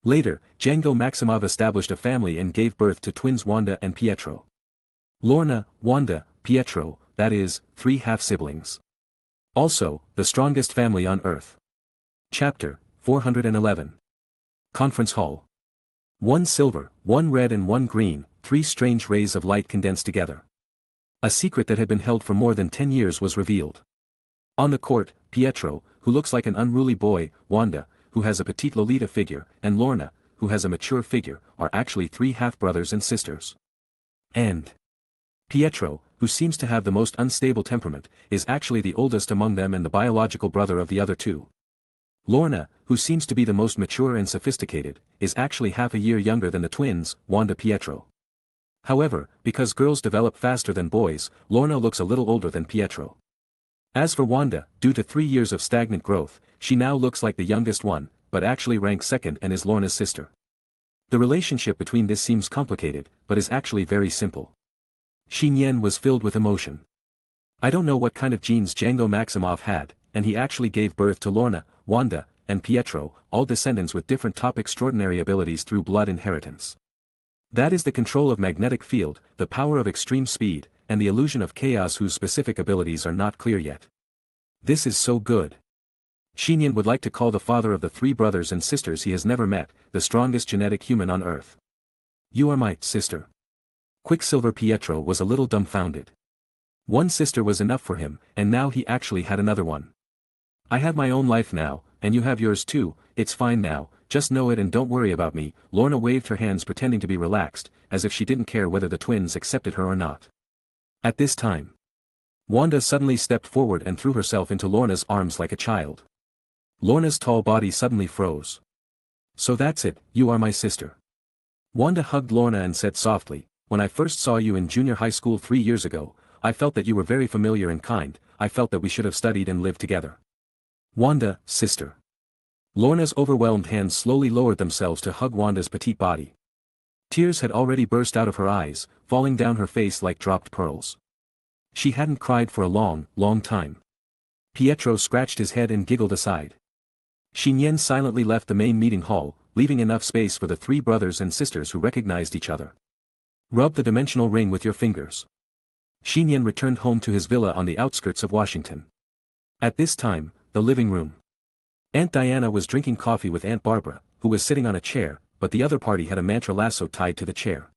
Later, Django Maximov established a family and gave birth to twins Wanda and Pietro. Lorna, Wanda, Pietro, that is, 3 half-siblings. Also, the strongest family on Earth. Chapter 411. Conference Hall. One silver, one red and one green, three strange rays of light condensed together. A secret that had been held for more than 10 years was revealed. On the court, Pietro, who looks like an unruly boy, Wanda, who has a petite Lolita figure, and Lorna, who has a mature figure, are actually three half-brothers and sisters. And Pietro, who seems to have the most unstable temperament, is actually the oldest among them and the biological brother of the other two. Lorna, who seems to be the most mature and sophisticated, is actually half a year younger than the twins, Wanda Pietro. However, because girls develop faster than boys, Lorna looks a little older than Pietro. As for Wanda, due to 3 years of stagnant growth, she now looks like the youngest one, but actually ranks second and is Lorna's sister. The relationship between this seems complicated, but is actually very simple. Nian was filled with emotion. I don't know what kind of genes Django Maximoff had, and he actually gave birth to Lorna, Wanda, and Pietro, all descendants with different extraordinary abilities through blood inheritance. That is the control of magnetic field, the power of extreme speed, and the illusion of chaos whose specific abilities are not clear yet. This is so good. Nian would like to call the father of the three brothers and sisters he has never met, the strongest genetic human on Earth. You are my sister. Quicksilver Pietro was a little dumbfounded. One sister was enough for him, and now he actually had another one. I have my own life now, and you have yours too, it's fine now, just know it and don't worry about me. Lorna waved her hands pretending to be relaxed, as if she didn't care whether the twins accepted her or not. At this time, Wanda suddenly stepped forward and threw herself into Lorna's arms like a child. Lorna's tall body suddenly froze. So that's it, you are my sister. Wanda hugged Lorna and said softly, when I first saw you in junior high school 3 years ago, I felt that you were very familiar and kind, I felt that we should have studied and lived together. Wanda, sister. Lorna's overwhelmed hands slowly lowered themselves to hug Wanda's petite body. Tears had already burst out of her eyes, falling down her face like dropped pearls. She hadn't cried for a long, long time. Pietro scratched his head and giggled aside. Nian silently left the main meeting hall, leaving enough space for the three brothers and sisters who recognized each other. Rub the dimensional ring with your fingers. Nian returned home to his villa on the outskirts of Washington. At this time, the living room. Aunt Diana was drinking coffee with Aunt Barbara, who was sitting on a chair, but the other party had a mantra lasso tied to the chair.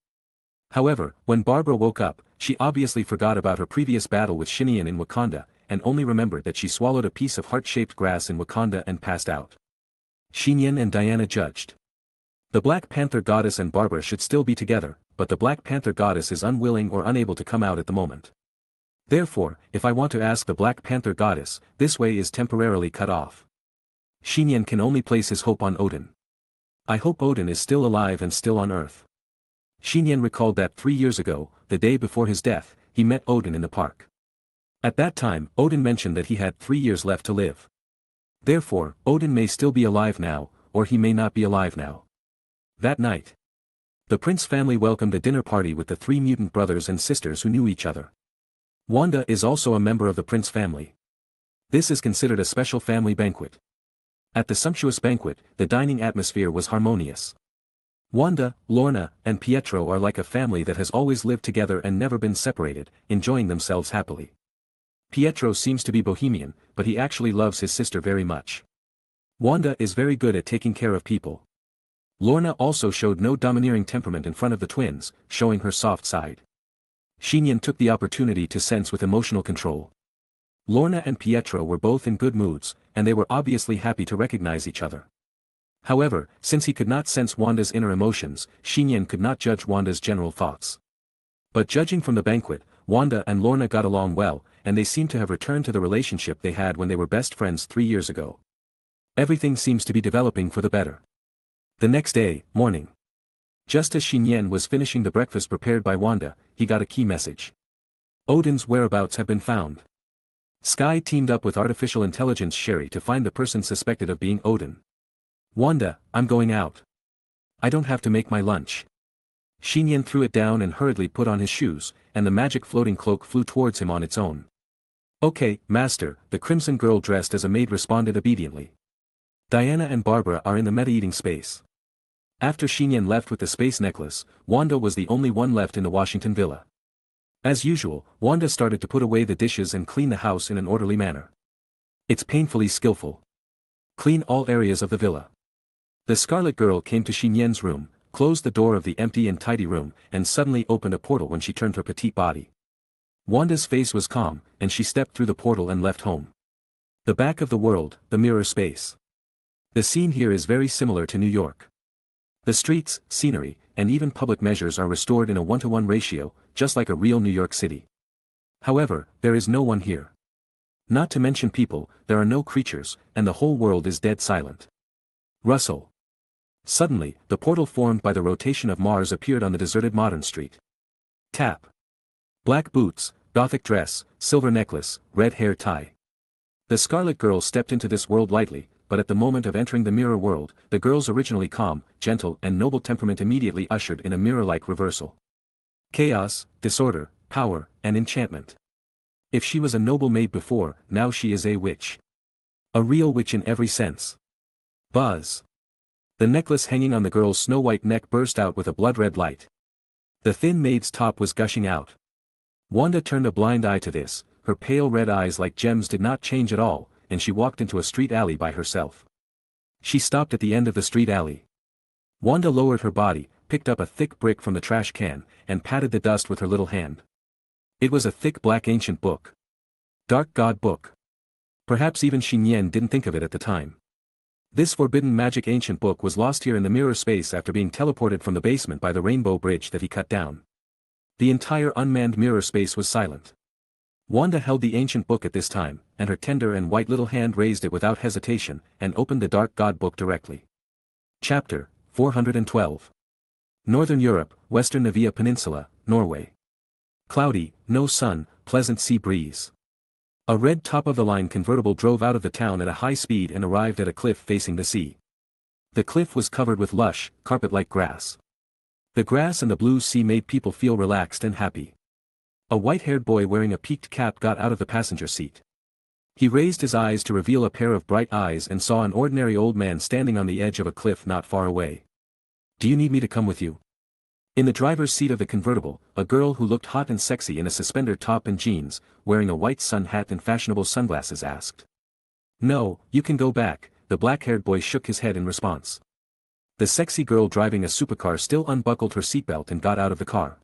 However, when Barbara woke up, she obviously forgot about her previous battle with Nian in Wakanda, and only remembered that she swallowed a piece of heart-shaped grass in Wakanda and passed out. Nian and Diana judged. The Black Panther goddess and Barbara should still be together, but the Black Panther goddess is unwilling or unable to come out at the moment. Therefore, if I want to ask the Black Panther goddess, this way is temporarily cut off. Nian can only place his hope on Odin. I hope Odin is still alive and still on Earth. Nian recalled that 3 years ago, the day before his death, he met Odin in the park. At that time, Odin mentioned that he had 3 years left to live. Therefore, Odin may still be alive now, or he may not be alive now. That night, the Prince family welcomed a dinner party with the 3 mutant brothers and sisters who knew each other. Wanda is also a member of the Prince family. This is considered a special family banquet. At the sumptuous banquet, the dining atmosphere was harmonious. Wanda, Lorna, and Pietro are like a family that has always lived together and never been separated, enjoying themselves happily. Pietro seems to be bohemian, but he actually loves his sister very much. Wanda is very good at taking care of people. Lorna also showed no domineering temperament in front of the twins, showing her soft side. Nian took the opportunity to sense with emotional control. Lorna and Pietro were both in good moods, and they were obviously happy to recognize each other. However, since he could not sense Wanda's inner emotions, Nian could not judge Wanda's general thoughts. But judging from the banquet, Wanda and Lorna got along well, and they seemed to have returned to the relationship they had when they were best friends 3 years ago. Everything seems to be developing for the better. The next day, morning. Just as Nian was finishing the breakfast prepared by Wanda, he got a key message. Odin's whereabouts have been found. Sky teamed up with artificial intelligence Sherry to find the person suspected of being Odin. Wanda, I'm going out. I don't have to make my lunch. Nian threw it down and hurriedly put on his shoes, and the magic floating cloak flew towards him on its own. Okay, master, the crimson girl dressed as a maid responded obediently. Diana and Barbara are in the meta-eating space. After Nian left with the space necklace, Wanda was the only one left in the Washington villa. As usual, Wanda started to put away the dishes and clean the house in an orderly manner. It's painfully skillful. Clean all areas of the villa. The Scarlet Girl came to Xinyan's room, closed the door of the empty and tidy room, and suddenly opened a portal when she turned her petite body. Wanda's face was calm, and she stepped through the portal and left home. The back of the world, the mirror space. The scene here is very similar to New York. The streets, scenery, and even public measures are restored in a 1-to-1 ratio, just like a real New York City. However, there is no one here. Not to mention people, there are no creatures, and the whole world is dead silent. Rustle. Suddenly, the portal formed by the rotation of Mars appeared on the deserted modern street. Tap. Black boots, gothic dress, silver necklace, red hair tie. The Scarlet Girl stepped into this world lightly, but at the moment of entering the mirror world, the girl's originally calm, gentle and noble temperament immediately ushered in a mirror-like reversal. Chaos, disorder, power, and enchantment. If she was a noble maid before, now she is a witch. A real witch in every sense. Buzz. The necklace hanging on the girl's snow-white neck burst out with a blood-red light. The thin maid's top was gushing out. Wanda turned a blind eye to this, her pale red eyes like gems did not change at all, and she walked into a street alley by herself. She stopped at the end of the street alley. Wanda lowered her body, picked up a thick brick from the trash can, and patted the dust with her little hand. It was a thick black ancient book. Dark God book. Perhaps even Xinyan didn't think of it at the time. This forbidden magic ancient book was lost here in the mirror space after being teleported from the basement by the rainbow bridge that he cut down. The entire unmanned mirror space was silent. Wanda held the ancient book at this time, and her tender and white little hand raised it without hesitation, and opened the Dark God book directly. Chapter 412. Northern Europe, Western Nevia Peninsula, Norway. Cloudy, no sun, pleasant sea breeze. A red top-of-the-line convertible drove out of the town at a high speed and arrived at a cliff facing the sea. The cliff was covered with lush, carpet-like grass. The grass and the blue sea made people feel relaxed and happy. A white-haired boy wearing a peaked cap got out of the passenger seat. He raised his eyes to reveal a pair of bright eyes and saw an ordinary old man standing on the edge of a cliff not far away. "Do you need me to come with you?" In the driver's seat of the convertible, a girl who looked hot and sexy in a suspender top and jeans, wearing a white sun hat and fashionable sunglasses asked. "No, you can go back," the black-haired boy shook his head in response. The sexy girl driving a supercar still unbuckled her seatbelt and got out of the car.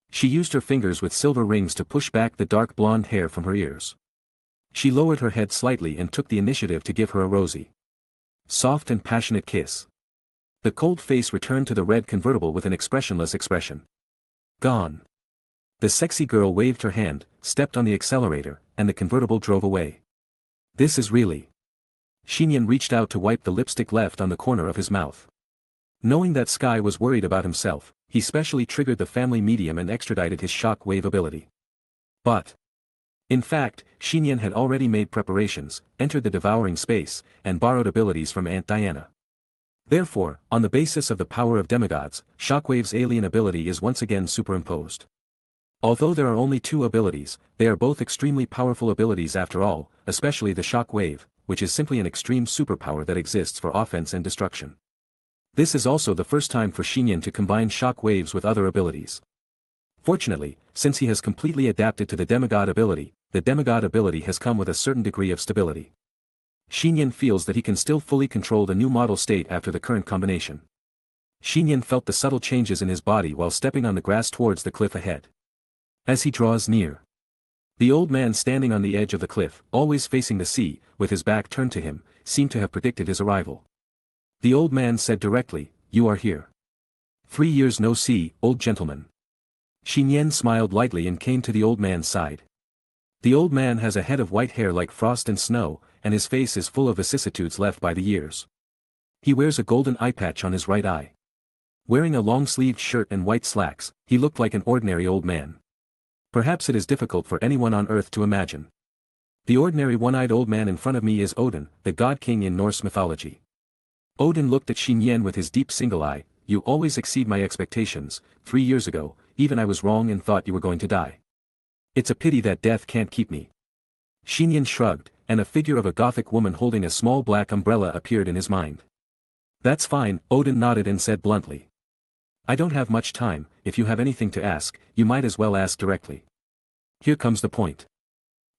She used her fingers with silver rings to push back the dark blonde hair from her ears. She lowered her head slightly and took the initiative to give her a rosy, soft and passionate kiss. The cold face returned to the red convertible with an expressionless expression. "Gone." The sexy girl waved her hand, stepped on the accelerator, and the convertible drove away. "This is really..." Xinyan reached out to wipe the lipstick left on the corner of his mouth. Knowing that Sky was worried about himself, he specially triggered the family medium and extradited his shock wave ability. But in fact, Xinyan had already made preparations, entered the devouring space, and borrowed abilities from Aunt Diana. Therefore, on the basis of the power of demigods, Shockwave's alien ability is once again superimposed. Although there are only two abilities, they are both extremely powerful abilities after all, especially the Shockwave, which is simply an extreme superpower that exists for offense and destruction. This is also the first time for Xinyan to combine Shockwaves with other abilities. Fortunately, since he has completely adapted to the demigod ability, the demigod ability has come with a certain degree of stability. Xinyan feels that he can still fully control the new model state after the current combination. Xinyan felt the subtle changes in his body while stepping on the grass towards the cliff ahead. As he draws near, the old man standing on the edge of the cliff, always facing the sea, with his back turned to him, seemed to have predicted his arrival. The old man said directly, "You are here. 3 years no see, old gentleman." Xinyan smiled lightly and came to the old man's side. The old man has a head of white hair like frost and snow, and his face is full of vicissitudes left by the years. He wears a golden eye patch on his right eye. Wearing a long-sleeved shirt and white slacks, he looked like an ordinary old man. Perhaps it is difficult for anyone on Earth to imagine. The ordinary one-eyed old man in front of me is Odin, the god king in Norse mythology. Odin looked at Xinyan with his deep single eye. "You always exceed my expectations. 3 years ago, even I was wrong and thought you were going to die. It's a pity that death can't keep me." Xinyan shrugged, and a figure of a Gothic woman holding a small black umbrella appeared in his mind. "That's fine," Odin nodded and said bluntly. "I don't have much time. If you have anything to ask, you might as well ask directly. Here comes the point.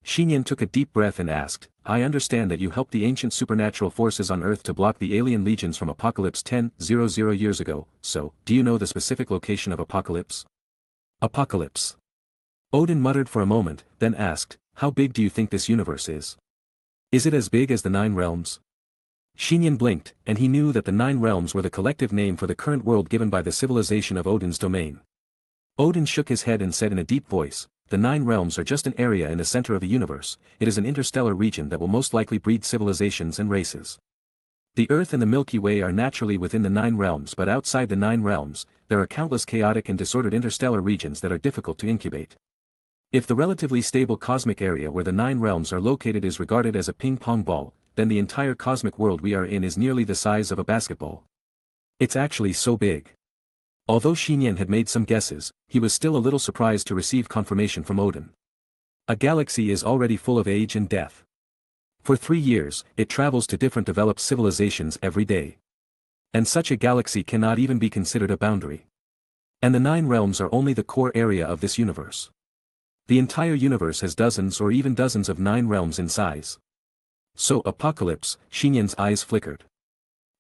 Nian took a deep breath and asked, I understand that you helped the ancient supernatural forces on Earth to block the alien legions from Apocalypse 10,000 years ago, so, do you know the specific location of Apocalypse? Apocalypse. Odin muttered for a moment, then asked, how big do you think this universe is? Is it as big as the Nine Realms? Nian blinked, and he knew that the Nine Realms were the collective name for the current world given by the civilization of Odin's domain. Odin shook his head and said in a deep voice, the Nine Realms are just an area in the center of the universe, it is an interstellar region that will most likely breed civilizations and races. The Earth and the Milky Way are naturally within the Nine Realms, but outside the Nine Realms, there are countless chaotic and disordered interstellar regions that are difficult to incubate. If the relatively stable cosmic area where the Nine Realms are located is regarded as a ping-pong ball, then the entire cosmic world we are in is nearly the size of a basketball. It's actually so big. Although Nian had made some guesses, he was still a little surprised to receive confirmation from Odin. A galaxy is already full of age and death. For 3 years, it travels to different developed civilizations every day. And such a galaxy cannot even be considered a boundary. And the Nine Realms are only the core area of this universe. The entire universe has dozens or even dozens of Nine Realms in size. So Apocalypse, Nian's eyes flickered.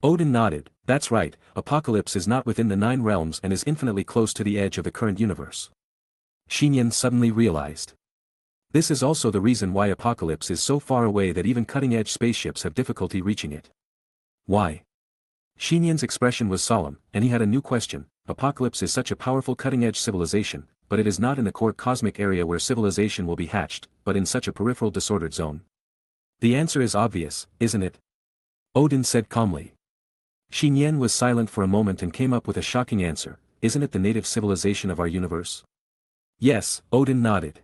Odin nodded, that's right, Apocalypse is not within the Nine Realms and is infinitely close to the edge of the current universe. Nian suddenly realized. This is also the reason why Apocalypse is so far away that even cutting-edge spaceships have difficulty reaching it. Why? Nian's expression was solemn, and he had a new question. Apocalypse is such a powerful cutting-edge civilization, but it is not in the core cosmic area where civilization will be hatched, but in such a peripheral disordered zone. The answer is obvious, isn't it? Odin said calmly. Nian was silent for a moment and came up with a shocking answer, isn't it the native civilization of our universe? Yes, Odin nodded.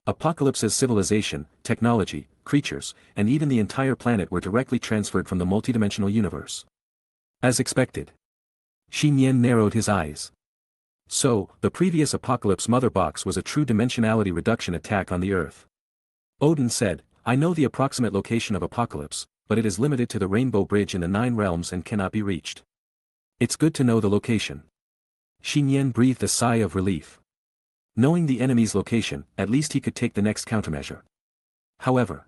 Apocalypse's civilization, technology, creatures, and even the entire planet were directly transferred from the multidimensional universe. As expected. Nian narrowed his eyes. So, the previous Apocalypse Mother Box was a true dimensionality reduction attack on the Earth. Odin said, I know the approximate location of Apocalypse, but it is limited to the Rainbow Bridge in the Nine Realms and cannot be reached. It's good to know the location. Nian breathed a sigh of relief. Knowing the enemy's location, at least he could take the next countermeasure. However,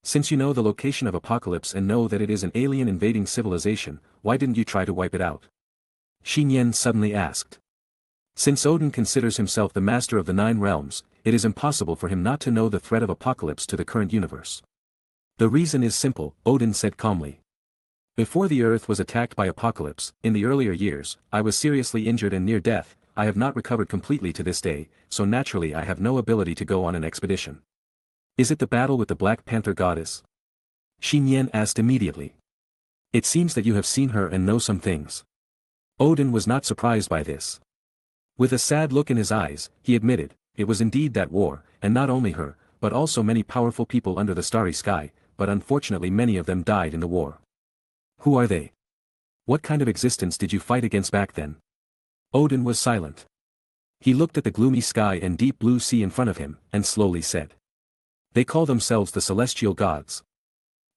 since you know the location of Apocalypse and know that it is an alien invading civilization, why didn't you try to wipe it out? Nian suddenly asked. Since Odin considers himself the master of the Nine Realms, it is impossible for him not to know the threat of Apocalypse to the current universe. The reason is simple, Odin said calmly. Before the Earth was attacked by Apocalypse, in the earlier years, I was seriously injured and near death. I have not recovered completely to this day, so naturally I have no ability to go on an expedition. Is it the battle with the Black Panther goddess? Nian asked immediately. It seems that you have seen her and know some things. Odin was not surprised by this. With a sad look in his eyes, he admitted, it was indeed that war, and not only her, but also many powerful people under the starry sky, but unfortunately many of them died in the war. Who are they? What kind of existence did you fight against back then? Odin was silent. He looked at the gloomy sky and deep blue sea in front of him, and slowly said. They call themselves the Celestial Gods.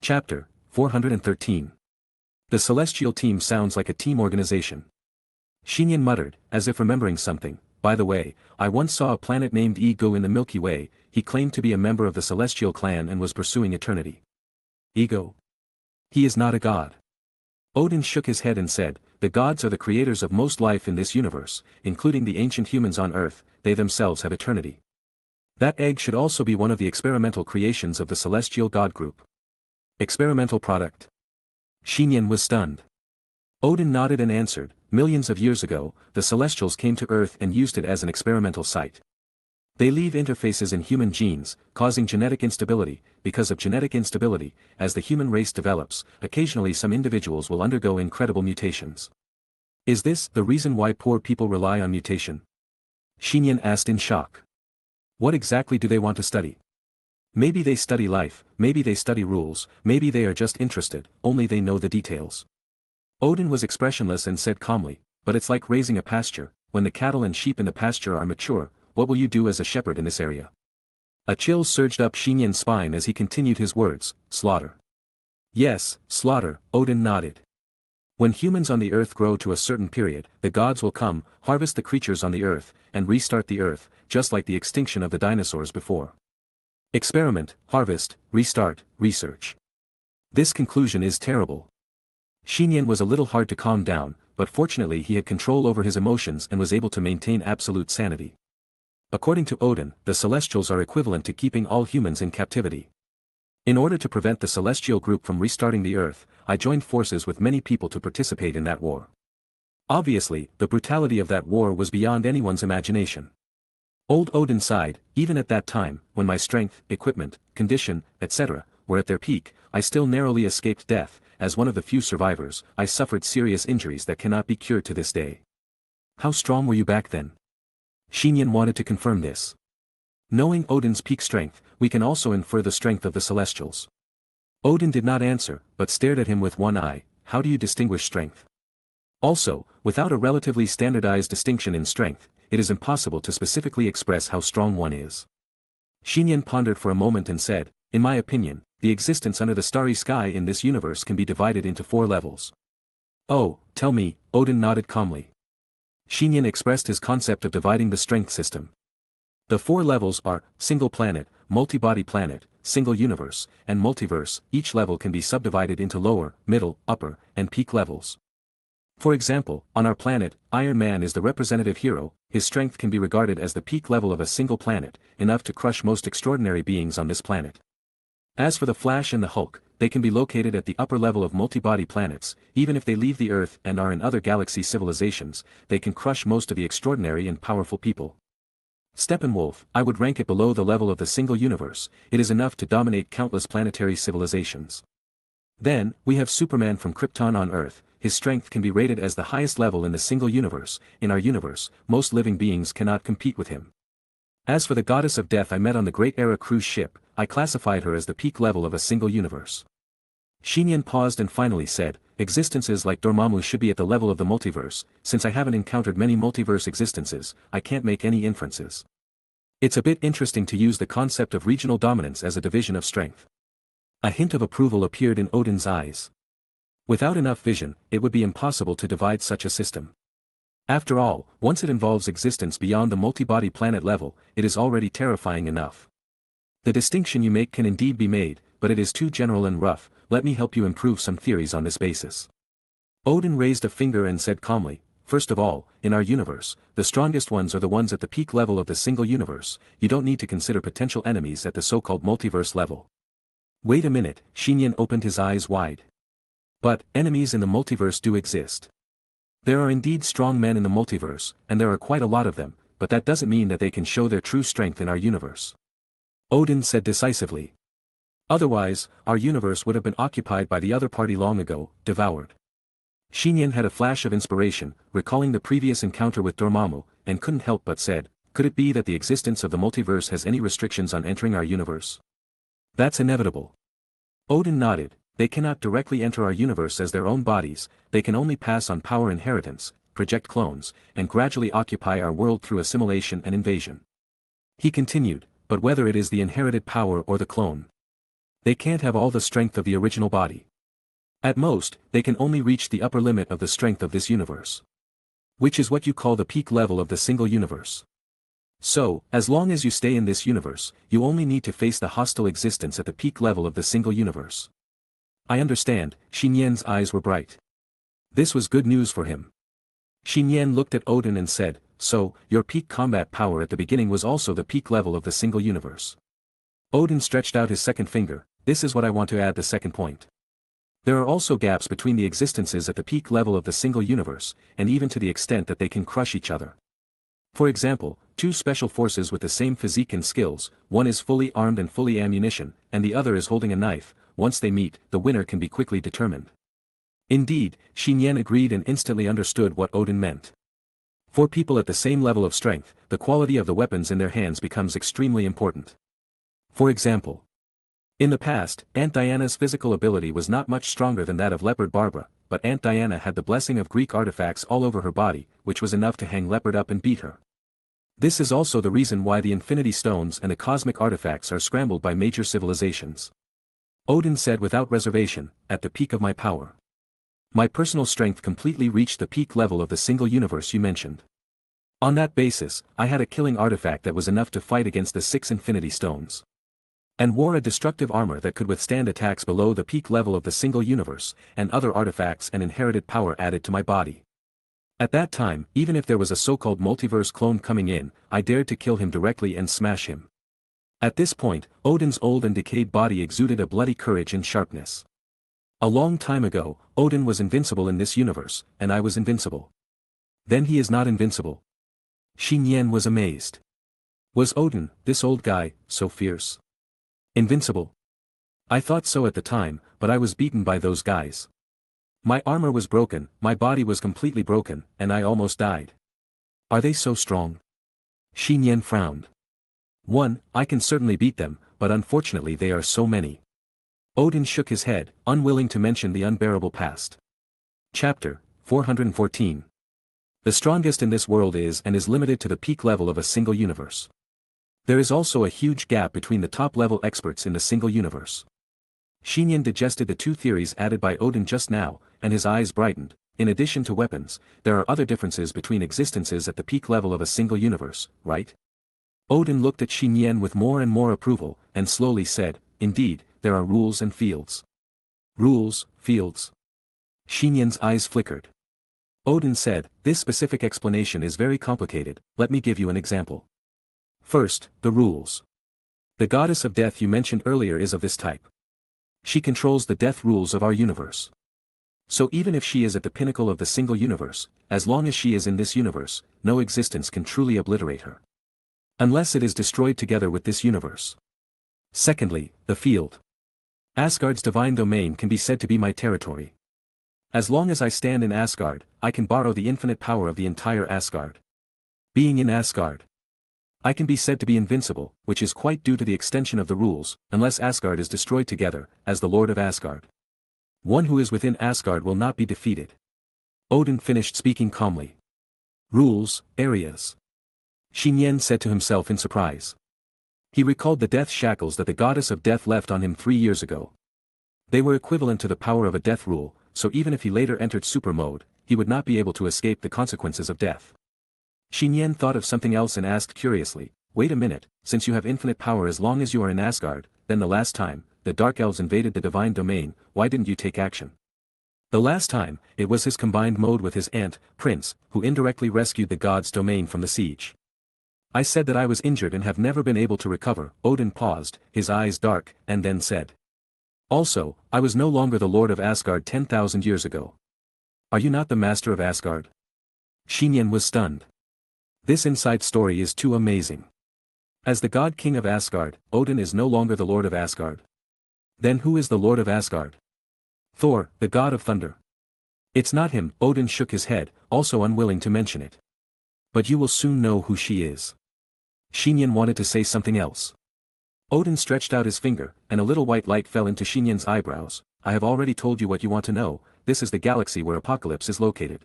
Chapter 413. The Celestial Team sounds like a team organization. Nian muttered, as if remembering something, by the way, I once saw a planet named Ego in the Milky Way. He claimed to be a member of the Celestial Clan and was pursuing eternity. Ego? He is not a god. Odin shook his head and said, the gods are the creators of most life in this universe, including the ancient humans on Earth, they themselves have eternity. That egg should also be one of the experimental creations of the Celestial God Group. Experimental product? Nian was stunned. Odin nodded and answered, millions of years ago, the Celestials came to Earth and used it as an experimental site. They leave interfaces in human genes, causing genetic instability. Because of genetic instability, as the human race develops, occasionally some individuals will undergo incredible mutations. Is this the reason why poor people rely on mutation? Nian asked in shock. What exactly do they want to study? Maybe they study life, maybe they study rules, maybe they are just interested, only they know the details. Odin was expressionless and said calmly, but it's like raising a pasture. When the cattle and sheep in the pasture are mature, what will you do as a shepherd in this area? A chill surged up Nian's spine as he continued his words, slaughter. Yes, slaughter, Odin nodded. When humans on the Earth grow to a certain period, the gods will come, harvest the creatures on the Earth, and restart the Earth, just like the extinction of the dinosaurs before. Experiment, harvest, restart, research. This conclusion is terrible. Nian was a little hard to calm down, but fortunately he had control over his emotions and was able to maintain absolute sanity. According to Odin, the Celestials are equivalent to keeping all humans in captivity. In order to prevent the Celestial group from restarting the Earth, I joined forces with many people to participate in that war. Obviously, the brutality of that war was beyond anyone's imagination. Old Odin sighed. Even at that time, when my strength, equipment, condition, etc., were at their peak, I still narrowly escaped death. As one of the few survivors, I suffered serious injuries that cannot be cured to this day. How strong were you back then? Nian wanted to confirm this. Knowing Odin's peak strength, we can also infer the strength of the Celestials. Odin did not answer, but stared at him with one eye. How do you distinguish strength? Also, without a relatively standardized distinction in strength, it is impossible to specifically express how strong one is. Nian pondered for a moment and said, in my opinion, the existence under the starry sky in this universe can be divided into 4 levels. Oh, tell me, Odin nodded calmly. Nian expressed his concept of dividing the strength system. The 4 levels are, single planet, multi-body planet, single universe, and multiverse. Each level can be subdivided into lower, middle, upper, and peak levels. For example, on our planet, Iron Man is the representative hero. His strength can be regarded as the peak level of a single planet, enough to crush most extraordinary beings on this planet. As for the Flash and the Hulk, they can be located at the upper level of multi-body planets. Even if they leave the Earth and are in other galaxy civilizations, they can crush most of the extraordinary and powerful people. Steppenwolf, I would rank it below the level of the single universe. It is enough to dominate countless planetary civilizations. Then, we have Superman from Krypton on Earth. His strength can be rated as the highest level in the single universe. In our universe, most living beings cannot compete with him. As for the goddess of death I met on the Great Era cruise ship, I classified her as the peak level of a single universe. Nian paused and finally said, existences like Dormammu should be at the level of the multiverse. Since I haven't encountered many multiverse existences, I can't make any inferences. It's a bit interesting to use the concept of regional dominance as a division of strength. A hint of approval appeared in Odin's eyes. Without enough vision, it would be impossible to divide such a system. After all, once it involves existence beyond the multi-body planet level, it is already terrifying enough. The distinction you make can indeed be made, but it is too general and rough. Let me help you improve some theories on this basis. Odin raised a finger and said calmly, first of all, in our universe, the strongest ones are the ones at the peak level of the single universe. You don't need to consider potential enemies at the so-called multiverse level. Wait a minute, Nian opened his eyes wide. But, enemies in the multiverse do exist. There are indeed strong men in the multiverse, and there are quite a lot of them, but that doesn't mean that they can show their true strength in our universe. Odin said decisively. Otherwise, our universe would have been occupied by the other party long ago, devoured. Nian had a flash of inspiration, recalling the previous encounter with Dormammu, and couldn't help but said, could it be that the existence of the multiverse has any restrictions on entering our universe? That's inevitable. Odin nodded. They cannot directly enter our universe as their own bodies, they can only pass on power inheritance, project clones, and gradually occupy our world through assimilation and invasion. He continued, but whether it is the inherited power or the clone, they can't have all the strength of the original body. At most, they can only reach the upper limit of the strength of this universe. Which is what you call the peak level of the single universe. So, as long as you stay in this universe, you only need to face the hostile existence at the peak level of the single universe. I understand. Nian's eyes were bright. This was good news for him. Nian looked at Odin and said, so, your peak combat power at the beginning was also the peak level of the single universe. Odin stretched out his second finger. This is what I want to add the second point. There are also gaps between the existences at the peak level of the single universe, and even to the extent that they can crush each other. For example, 2 special forces with the same physique and skills, one is fully armed and fully ammunition, and the other is holding a knife. Once they meet, the winner can be quickly determined. Indeed, Nian agreed and instantly understood what Odin meant. For people at the same level of strength, the quality of the weapons in their hands becomes extremely important. For example, in the past, Aunt Diana's physical ability was not much stronger than that of Leopard Barbara, but Aunt Diana had the blessing of Greek artifacts all over her body, which was enough to hang Leopard up and beat her. This is also the reason why the Infinity Stones and the cosmic artifacts are scrambled by major civilizations. Odin said without reservation, at the peak of my power. My personal strength completely reached the peak level of the single universe you mentioned. On that basis, I had a killing artifact that was enough to fight against the 6 Infinity Stones. and wore a destructive armor that could withstand attacks below the peak level of the single universe, and other artifacts and inherited power added to my body. At that time, even if there was a so-called multiverse clone coming in, I dared to kill him directly and smash him. At this point, Odin's old and decayed body exuded a bloody courage and sharpness. A long time ago, Odin was invincible in this universe, and I was invincible. Then he is not invincible. Nian was amazed. Was Odin, this old guy, so fierce? Invincible? I thought so at the time, but I was beaten by those guys. My armor was broken, my body was completely broken, and I almost died. Are they so strong? Nian frowned. I can certainly beat them, but unfortunately they are so many. Odin shook his head, unwilling to mention the unbearable past. Chapter 414. The strongest in this world is and is limited to the peak level of a single universe. There is also a huge gap between the top-level experts in the single universe. Nian digested the two theories added by Odin just now, and his eyes brightened. In addition to weapons, there are other differences between existences at the peak level of a single universe, right? Odin looked at Nian with more and more approval, and slowly said, indeed, there are rules and fields. Rules, fields. Nian's eyes flickered. Odin said, this specific explanation is very complicated, let me give you an example. First, the rules. The goddess of death you mentioned earlier is of this type. She controls the death rules of our universe. So even if she is at the pinnacle of the single universe, as long as she is in this universe, no existence can truly obliterate her. Unless it is destroyed together with this universe. Secondly, the field. Asgard's divine domain can be said to be my territory. As long as I stand in Asgard, I can borrow the infinite power of the entire Asgard. Being in Asgard, I can be said to be invincible, which is quite due to the extension of the rules, unless Asgard is destroyed together, as the Lord of Asgard. One who is within Asgard will not be defeated. Odin finished speaking calmly. Rules, areas. Nian said to himself in surprise. He recalled the death shackles that the goddess of death left on him 3 years ago. They were equivalent to the power of a death rule, so even if he later entered super mode, he would not be able to escape the consequences of death. Nian thought of something else and asked curiously, wait a minute, since you have infinite power as long as you are in Asgard, then the last time, the Dark Elves invaded the divine domain, why didn't you take action? The last time, it was his combined mode with his aunt, Prince, who indirectly rescued the god's domain from the siege. I said that I was injured and have never been able to recover. Odin paused, his eyes dark, and then said. Also, I was no longer the Lord of Asgard 10,000 years ago. Are you not the master of Asgard? Nian was stunned. This inside story is too amazing. As the god king of Asgard, Odin is no longer the Lord of Asgard. Then who is the Lord of Asgard? Thor, the god of thunder. It's not him. Odin shook his head, also unwilling to mention it. But you will soon know who she is. Nian wanted to say something else. Odin stretched out his finger, and a little white light fell into Nian's eyebrows. I have already told you what you want to know, this is the galaxy where Apocalypse is located.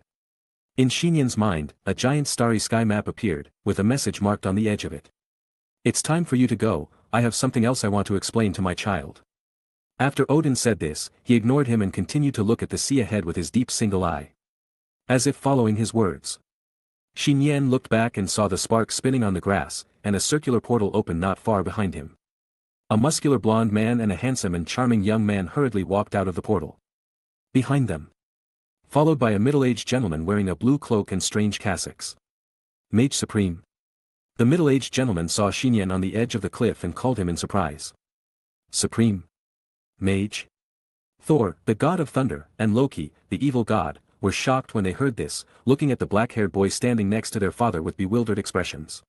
In Nian's mind, a giant starry sky map appeared, with a message marked on the edge of it. It's time for you to go, I have something else I want to explain to my child. After Odin said this, he ignored him and continued to look at the sea ahead with his deep single eye. As if following his words. Nian looked back and saw the spark spinning on the grass, and a circular portal opened not far behind him. A muscular blonde man and a handsome and charming young man hurriedly walked out of the portal. Behind them. Followed by a middle-aged gentleman wearing a blue cloak and strange cassocks. Mage Supreme. The middle-aged gentleman saw Nian on the edge of the cliff and called him in surprise. Supreme. Mage. Thor, the god of thunder, and Loki, the evil god, were shocked when they heard this, looking at the black-haired boy standing next to their father with bewildered expressions.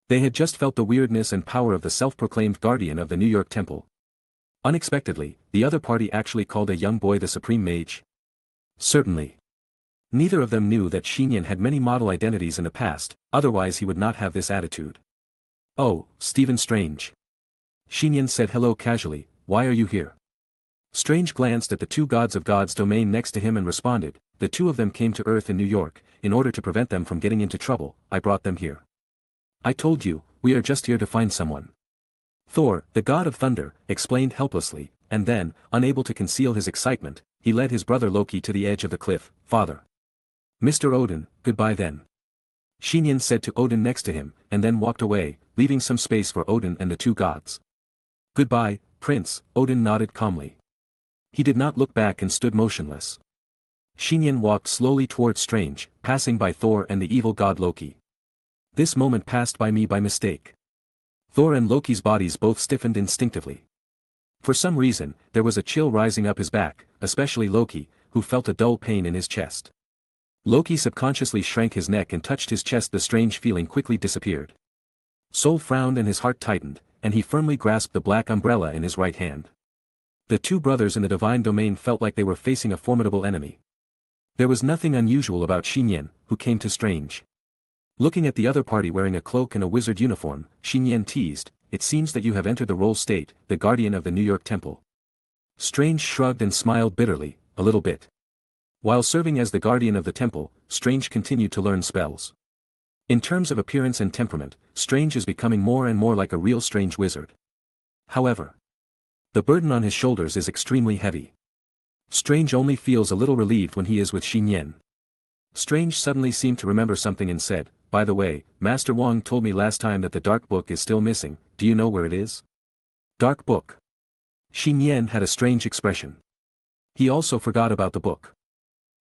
They had just felt the weirdness and power of the self-proclaimed guardian of the New York Temple. Unexpectedly, the other party actually called a young boy the Supreme Mage. Certainly. Neither of them knew that Nian had many model identities in the past, otherwise he would not have this attitude. Oh, Stephen Strange. Nian said hello casually, why are you here? Strange glanced at the two gods of God's domain next to him and responded, the two of them came to Earth in New York, in order to prevent them from getting into trouble, I brought them here. I told you, we are just here to find someone. Thor, the god of thunder, explained helplessly, and then, unable to conceal his excitement, he led his brother Loki to the edge of the cliff. Father. Mr. Odin, goodbye then. Nian said to Odin next to him, and then walked away, leaving some space for Odin and the two gods. Goodbye, Prince, Odin nodded calmly. He did not look back and stood motionless. Nian walked slowly towards Strange, passing by Thor and the evil god Loki. This moment passed by me by mistake. Thor and Loki's bodies both stiffened instinctively. For some reason, there was a chill rising up his back, especially Loki, who felt a dull pain in his chest. Loki subconsciously shrank his neck and touched his chest. The strange feeling quickly disappeared. Sol frowned and his heart tightened, and he firmly grasped the black umbrella in his right hand. The two brothers in the divine domain felt like they were facing a formidable enemy. There was nothing unusual about Nian, who came to Strange. Looking at the other party wearing a cloak and a wizard uniform, Nian teased, "It seems that you have entered the role state, the guardian of the New York Temple." Strange shrugged and smiled bitterly, "A little bit." While serving as the guardian of the temple, Strange continued to learn spells. In terms of appearance and temperament, Strange is becoming more and more like a real strange wizard. However, the burden on his shoulders is extremely heavy. Strange only feels a little relieved when he is with Nian. Strange suddenly seemed to remember something and said, "By the way, Master Wang told me last time that the dark book is still missing. Do you know where it is?" Dark book. Nian had a strange expression. He also forgot about the book.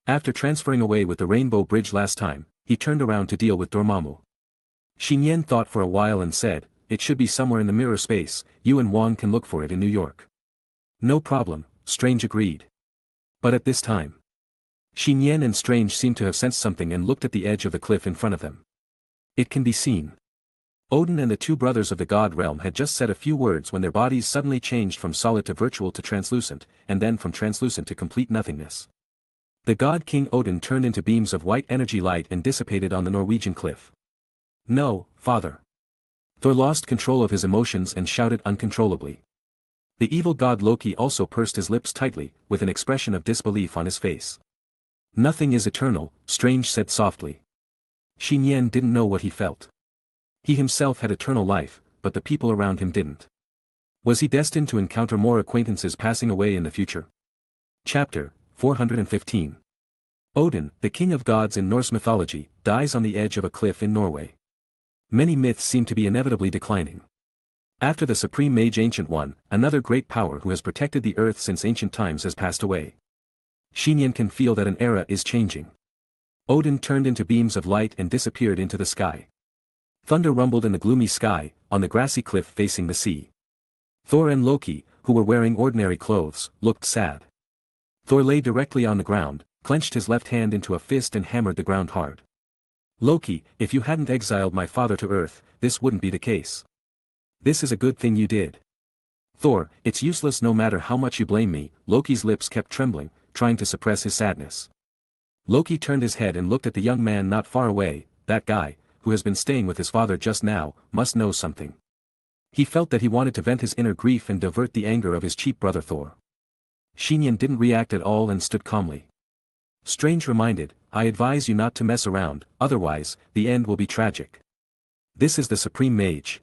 After transferring away with the Rainbow Bridge last time, he turned around to deal with Dormammu. Nian thought for a while and said, "It should be somewhere in the mirror space. You and Wang can look for it in New York." "No problem," Strange agreed. But at this time, Nian and Strange seemed to have sensed something and looked at the edge of the cliff in front of them. It can be seen. Odin and the two brothers of the god realm had just said a few words when their bodies suddenly changed from solid to virtual to translucent, and then from translucent to complete nothingness. The god King Odin turned into beams of white energy light and dissipated on the Norwegian cliff. "No, father." Thor lost control of his emotions and shouted uncontrollably. The evil god Loki also pursed his lips tightly, with an expression of disbelief on his face. "Nothing is eternal," Strange said softly. Nian didn't know what he felt. He himself had eternal life, but the people around him didn't. Was he destined to encounter more acquaintances passing away in the future? Chapter 415. Odin, the king of gods in Norse mythology, dies on the edge of a cliff in Norway. Many myths seem to be inevitably declining. After the Supreme Mage Ancient One, another great power who has protected the earth since ancient times has passed away. Nian can feel that an era is changing. Odin turned into beams of light and disappeared into the sky. Thunder rumbled in the gloomy sky, on the grassy cliff facing the sea. Thor and Loki, who were wearing ordinary clothes, looked sad. Thor lay directly on the ground, clenched his left hand into a fist and hammered the ground hard. "Loki, if you hadn't exiled my father to Earth, this wouldn't be the case. This is a good thing you did." "Thor, it's useless no matter how much you blame me." Loki's lips kept trembling, trying to suppress his sadness. Loki turned his head and looked at the young man not far away. That guy, who has been staying with his father just now, must know something. He felt that he wanted to vent his inner grief and divert the anger of his cheap brother Thor. Nian didn't react at all and stood calmly. Strange reminded, "I advise you not to mess around, otherwise, the end will be tragic. This is the Supreme Mage."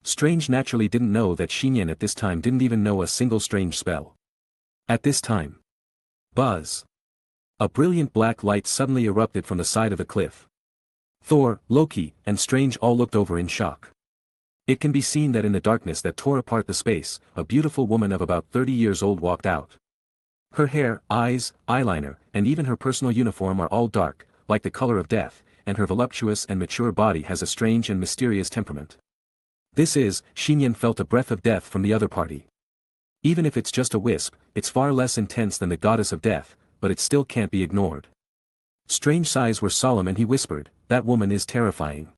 Strange naturally didn't know that Nian at this time didn't even know a single strange spell. At this time, buzz! A brilliant black light suddenly erupted from the side of the cliff. Thor, Loki, and Strange all looked over in shock. It can be seen that in the darkness that tore apart the space, a beautiful woman of about 30 years old walked out. Her hair, eyes, eyeliner, and even her personal uniform are all dark, like the color of death, and her voluptuous and mature body has a strange and mysterious temperament. This is, Nian felt a breath of death from the other party. Even if it's just a wisp, it's far less intense than the goddess of death, but it still can't be ignored. Strange's eyes were solemn and he whispered, "That woman is terrifying.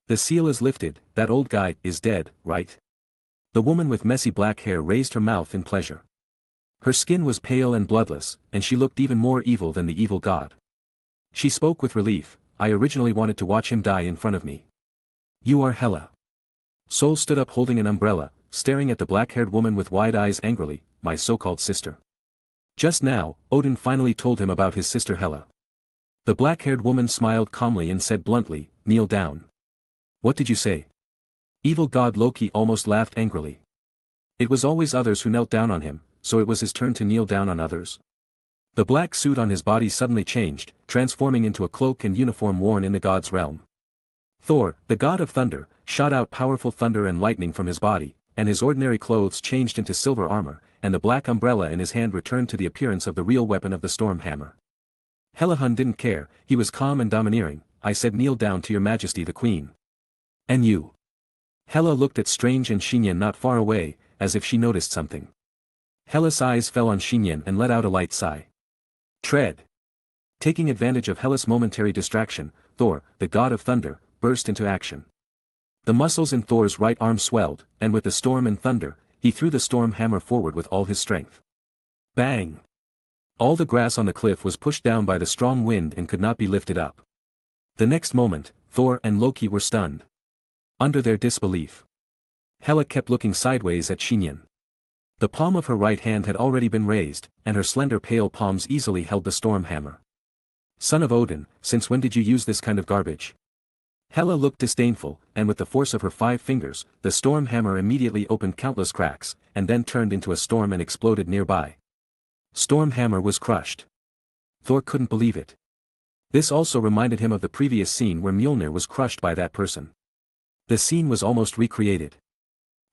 The seal is lifted, that old guy is dead, right?" The woman with messy black hair raised her mouth in pleasure. Her skin was pale and bloodless, and she looked even more evil than the evil god. She spoke with relief, "I originally wanted to watch him die in front of me." "You are Hela." Sol stood up holding an umbrella, staring at the black-haired woman with wide eyes angrily, "My so-called sister." Just now, Odin finally told him about his sister Hela. The black-haired woman smiled calmly and said bluntly, "Kneel down." "What did you say?" Evil god Loki almost laughed angrily. It was always others who knelt down on him, so it was his turn to kneel down on others. The black suit on his body suddenly changed, transforming into a cloak and uniform worn in the god's realm. Thor, the god of thunder, shot out powerful thunder and lightning from his body, and his ordinary clothes changed into silver armor, and the black umbrella in his hand returned to the appearance of the real weapon of the storm hammer. Helahun didn't care, he was calm and domineering. I said, kneel down to your majesty the queen. And you? Hela looked at Strange and Xinyan not far away, as if she noticed something. Hela's eyes fell on Xinyan and let out a light sigh. Tread. Taking advantage of Hela's momentary distraction, Thor, the god of thunder, burst into action. The muscles in Thor's right arm swelled, and with the storm and thunder, he threw the storm hammer forward with all his strength. Bang! All the grass on the cliff was pushed down by the strong wind and could not be lifted up. The next moment, Thor and Loki were stunned. Under their disbelief, Hela kept looking sideways at Xinyan. The palm of her right hand had already been raised, and her slender pale palms easily held the storm hammer. Son of Odin, since when did you use this kind of garbage? Hela looked disdainful, and with the force of her 5 fingers, the storm hammer immediately opened countless cracks, and then turned into a storm and exploded nearby. Storm hammer was crushed. Thor couldn't believe it. This also reminded him of the previous scene where Mjolnir was crushed by that person. The scene was almost recreated.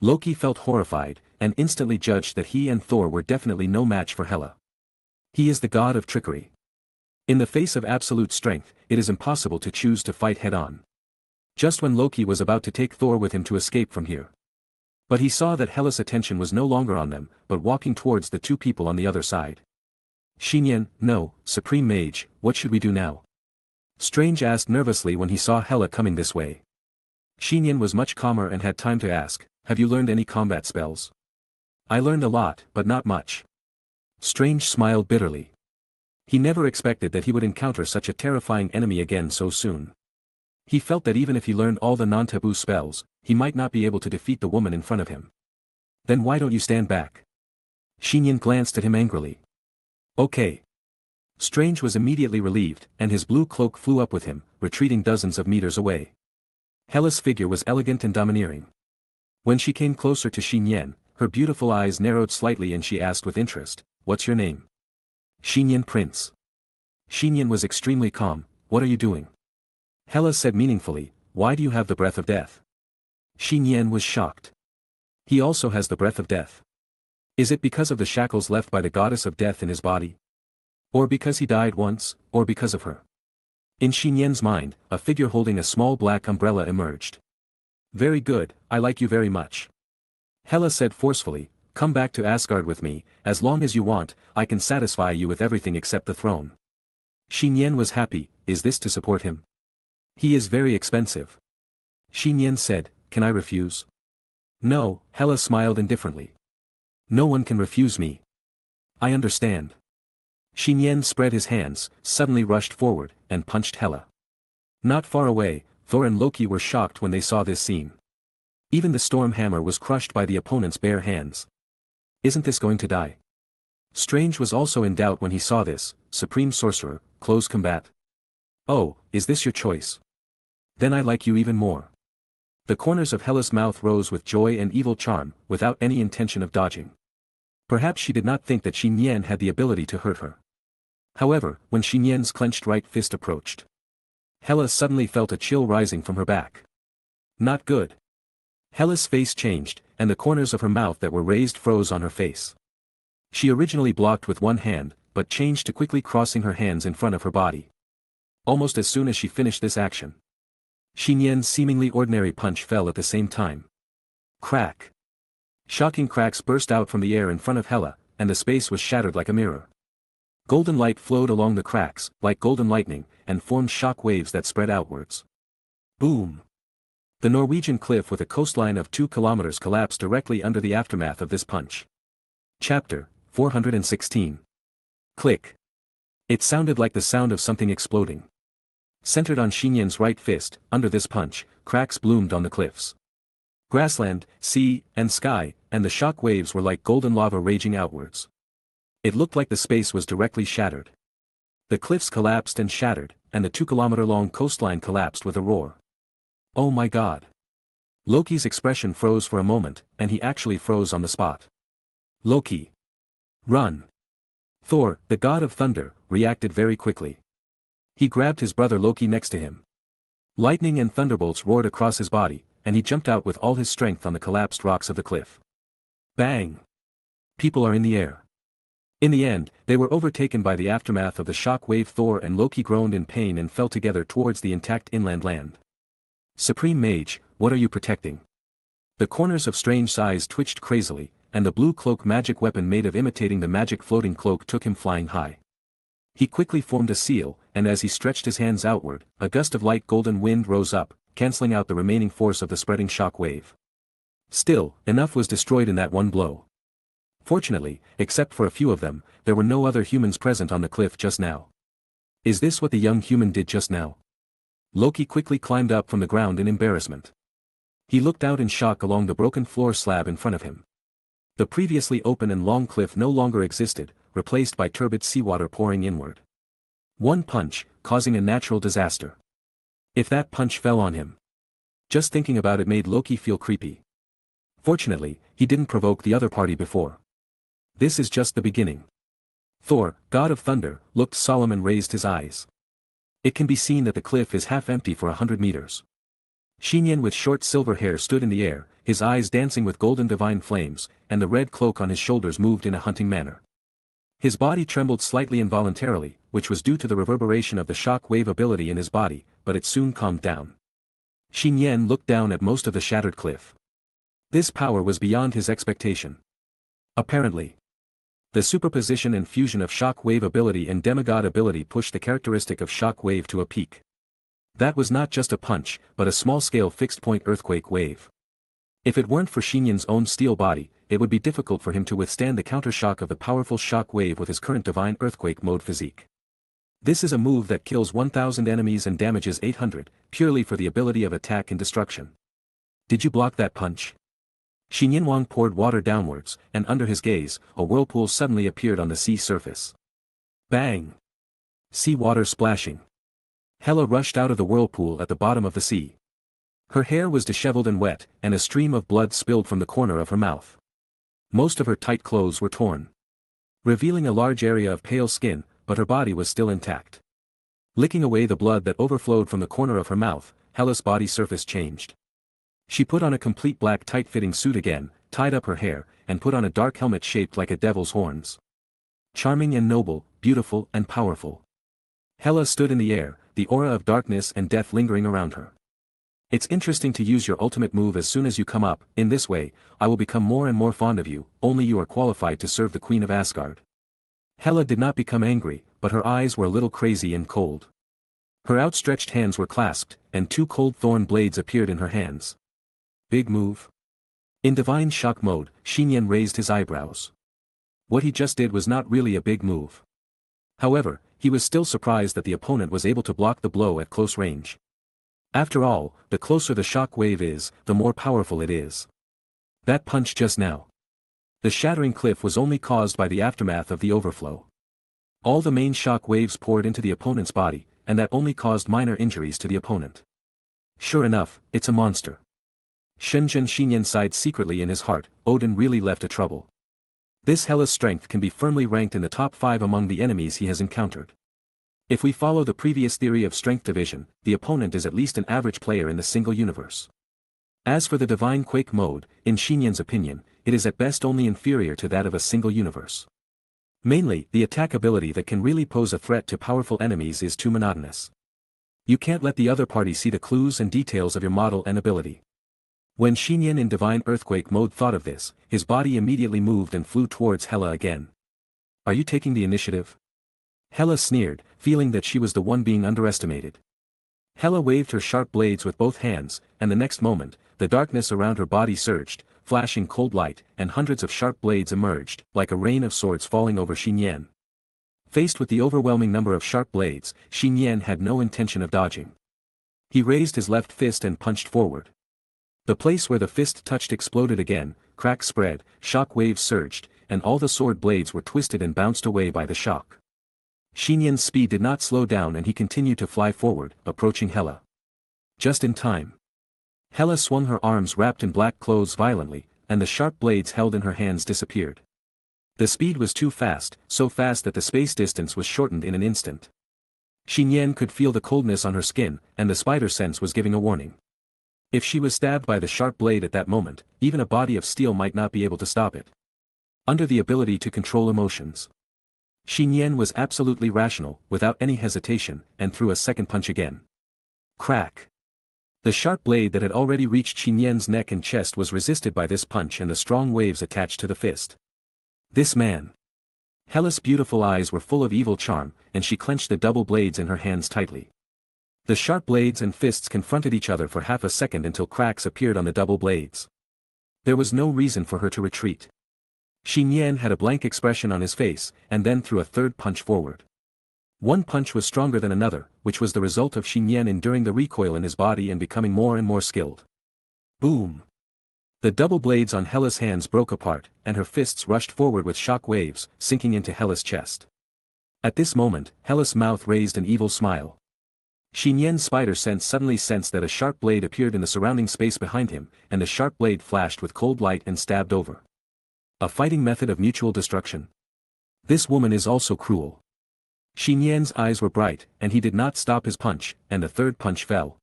Loki felt horrified, and instantly judged that he and Thor were definitely no match for Hela. He is the god of trickery. In the face of absolute strength, it is impossible to choose to fight head-on. Just when Loki was about to take Thor with him to escape from here. But he saw that Hela's attention was no longer on them, but walking towards the 2 people on the other side. Xinyan, no, Supreme Mage, what should we do now? Strange asked nervously when he saw Hela coming this way. Xinyan was much calmer and had time to ask, have you learned any combat spells? I learned a lot, but not much. Strange smiled bitterly. He never expected that he would encounter such a terrifying enemy again so soon. He felt that even if he learned all the non-taboo spells, he might not be able to defeat the woman in front of him. Then why don't you stand back? Xinyan glanced at him angrily. Okay. Strange was immediately relieved, and his blue cloak flew up with him, retreating dozens of meters away. Hela's figure was elegant and domineering. When she came closer to Xinyan, her beautiful eyes narrowed slightly and she asked with interest, what's your name? Xinyan Prince. Xinyan was extremely calm, what are you doing? Hela said meaningfully, why do you have the breath of death? Xinyan was shocked. He also has the breath of death. Is it because of the shackles left by the goddess of death in his body? Or because he died once, or because of her? In Xinyan's mind, a figure holding a small black umbrella emerged. Very good, I like you very much. Hela said forcefully, come back to Asgard with me, as long as you want, I can satisfy you with everything except the throne. Xinyan was happy, is this to support him? He is very expensive. Xinyan said, can I refuse? No, Hela smiled indifferently. No one can refuse me. I understand. Xinyan spread his hands, suddenly rushed forward, and punched Hela. Not far away, Thor and Loki were shocked when they saw this scene. Even the storm hammer was crushed by the opponent's bare hands. Isn't this going to die? Strange was also in doubt when he saw this, Supreme Sorcerer, close combat. Oh, is this your choice? Then I like you even more. The corners of Hela's mouth rose with joy and evil charm, without any intention of dodging. Perhaps she did not think that Xinyan had the ability to hurt her. However, when Xinyan's clenched right fist approached, Hela suddenly felt a chill rising from her back. Not good. Hela's face changed, and the corners of her mouth that were raised froze on her face. She originally blocked with one hand, but changed to quickly crossing her hands in front of her body. Almost as soon as she finished this action, Xinyan's seemingly ordinary punch fell at the same time. Crack! Shocking cracks burst out from the air in front of Hela, and the space was shattered like a mirror. Golden light flowed along the cracks, like golden lightning, and formed shock waves that spread outwards. Boom! The Norwegian cliff with a coastline of 2 kilometers collapsed directly under the aftermath of this punch. Chapter 416. Click. It sounded like the sound of something exploding. Centered on Xinyan's right fist, under this punch, cracks bloomed on the cliffs. Grassland, sea, and sky, and the shock waves were like golden lava raging outwards. It looked like the space was directly shattered. The cliffs collapsed and shattered, and the 2-kilometer-long coastline collapsed with a roar. Oh my god! Loki's expression froze for a moment, and he actually froze on the spot. Loki! Run! Thor, the god of thunder, reacted very quickly. He grabbed his brother Loki next to him. Lightning and thunderbolts roared across his body, and he jumped out with all his strength on the collapsed rocks of the cliff. Bang! People are in the air. In the end, they were overtaken by the aftermath of the shock wave. Thor and Loki groaned in pain and fell together towards the intact inland land. Supreme Mage, what are you protecting? The corners of Strange's eyes twitched crazily, and the blue cloak magic weapon made of imitating the magic floating cloak took him flying high. He quickly formed a seal, and as he stretched his hands outward, a gust of light golden wind rose up, cancelling out the remaining force of the spreading shock wave. Still, enough was destroyed in that one blow. Fortunately, except for a few of them, there were no other humans present on the cliff just now. Is this what the young human did just now? Loki quickly climbed up from the ground in embarrassment. He looked out in shock along the broken floor slab in front of him. The previously open and long cliff no longer existed, replaced by turbid seawater pouring inward. One punch, causing a natural disaster. If that punch fell on him. Just thinking about it made Loki feel creepy. Fortunately, he didn't provoke the other party before. This is just the beginning. Thor, god of thunder, looked solemn and raised his eyes. It can be seen that the cliff is half empty for 100 meters. Nian with short silver hair stood in the air, his eyes dancing with golden divine flames, and the red cloak on his shoulders moved in a hunting manner. His body trembled slightly involuntarily, which was due to the reverberation of the shock wave ability in his body, but it soon calmed down. Nian looked down at most of the shattered cliff. This power was beyond his expectation. Apparently, the superposition and fusion of shock wave ability and demigod ability pushed the characteristic of shock wave to a peak. That was not just a punch, but a small-scale fixed-point earthquake wave. If it weren't for Nian's own steel body, it would be difficult for him to withstand the countershock of the powerful shock wave with his current divine earthquake mode physique. This is a move that kills 1,000 enemies and damages 800, purely for the ability of attack and destruction. Did you block that punch? Nian Wang poured water downwards, and under his gaze, a whirlpool suddenly appeared on the sea surface. Bang! Sea water splashing. Hela rushed out of the whirlpool at the bottom of the sea. Her hair was disheveled and wet, and a stream of blood spilled from the corner of her mouth. Most of her tight clothes were torn, revealing a large area of pale skin, but her body was still intact. Licking away the blood that overflowed from the corner of her mouth, Hela's body surface changed. She put on a complete black tight-fitting suit again, tied up her hair, and put on a dark helmet shaped like a devil's horns. Charming and noble, beautiful and powerful. Hela stood in the air, the aura of darkness and death lingering around her. It's interesting to use your ultimate move as soon as you come up. In this way, I will become more and more fond of you, only you are qualified to serve the Queen of Asgard. Hela did not become angry, but her eyes were a little crazy and cold. Her outstretched hands were clasped, and two cold thorn blades appeared in her hands. Big move? In divine shock mode, Nian raised his eyebrows. What he just did was not really a big move. However, he was still surprised that the opponent was able to block the blow at close range. After all, the closer the shock wave is, the more powerful it is. That punch just now. The shattering cliff was only caused by the aftermath of the overflow. All the main shock waves poured into the opponent's body, and that only caused minor injuries to the opponent. Sure enough, it's a monster. Shenzhen Nian sighed secretly in his heart. Odin really left a trouble. This Hela's strength can be firmly ranked in the top 5 among the enemies he has encountered. If we follow the previous theory of strength division, the opponent is at least an average player in the single universe. As for the divine quake mode, in Nian's opinion, it is at best only inferior to that of a single universe. Mainly, the attack ability that can really pose a threat to powerful enemies is too monotonous. You can't let the other party see the clues and details of your model and ability. When Nian in divine earthquake mode thought of this, his body immediately moved and flew towards Hela again. Are you taking the initiative? Hela sneered, feeling that she was the one being underestimated. Hela waved her sharp blades with both hands, and the next moment, the darkness around her body surged, flashing cold light, and hundreds of sharp blades emerged, like a rain of swords falling over Nian. Faced with the overwhelming number of sharp blades, Nian had no intention of dodging. He raised his left fist and punched forward. The place where the fist touched exploded again, cracks spread, shock waves surged, and all the sword blades were twisted and bounced away by the shock. Nian's speed did not slow down and he continued to fly forward, approaching Hela. Just in time. Hela swung her arms wrapped in black clothes violently, and the sharp blades held in her hands disappeared. The speed was too fast, so fast that the space distance was shortened in an instant. Nian could feel the coldness on her skin, and the spider sense was giving a warning. If she was stabbed by the sharp blade at that moment, even a body of steel might not be able to stop it. Under the ability to control emotions, Nian was absolutely rational, without any hesitation, and threw a second punch again. Crack! The sharp blade that had already reached Nian's neck and chest was resisted by this punch and the strong waves attached to the fist. This man! Hela's beautiful eyes were full of evil charm, and she clenched the double blades in her hands tightly. The sharp blades and fists confronted each other for half a second until cracks appeared on the double blades. There was no reason for her to retreat. Nian had a blank expression on his face, and then threw a third punch forward. One punch was stronger than another, which was the result of Nian enduring the recoil in his body and becoming more and more skilled. Boom! The double blades on Hela's hands broke apart, and her fists rushed forward with shock waves, sinking into Hela's chest. At this moment, Hela's mouth raised an evil smile. Nian's spider sense suddenly sensed that a sharp blade appeared in the surrounding space behind him, and the sharp blade flashed with cold light and stabbed over. A fighting method of mutual destruction. This woman is also cruel. Nian's eyes were bright, and he did not stop his punch, and the third punch fell.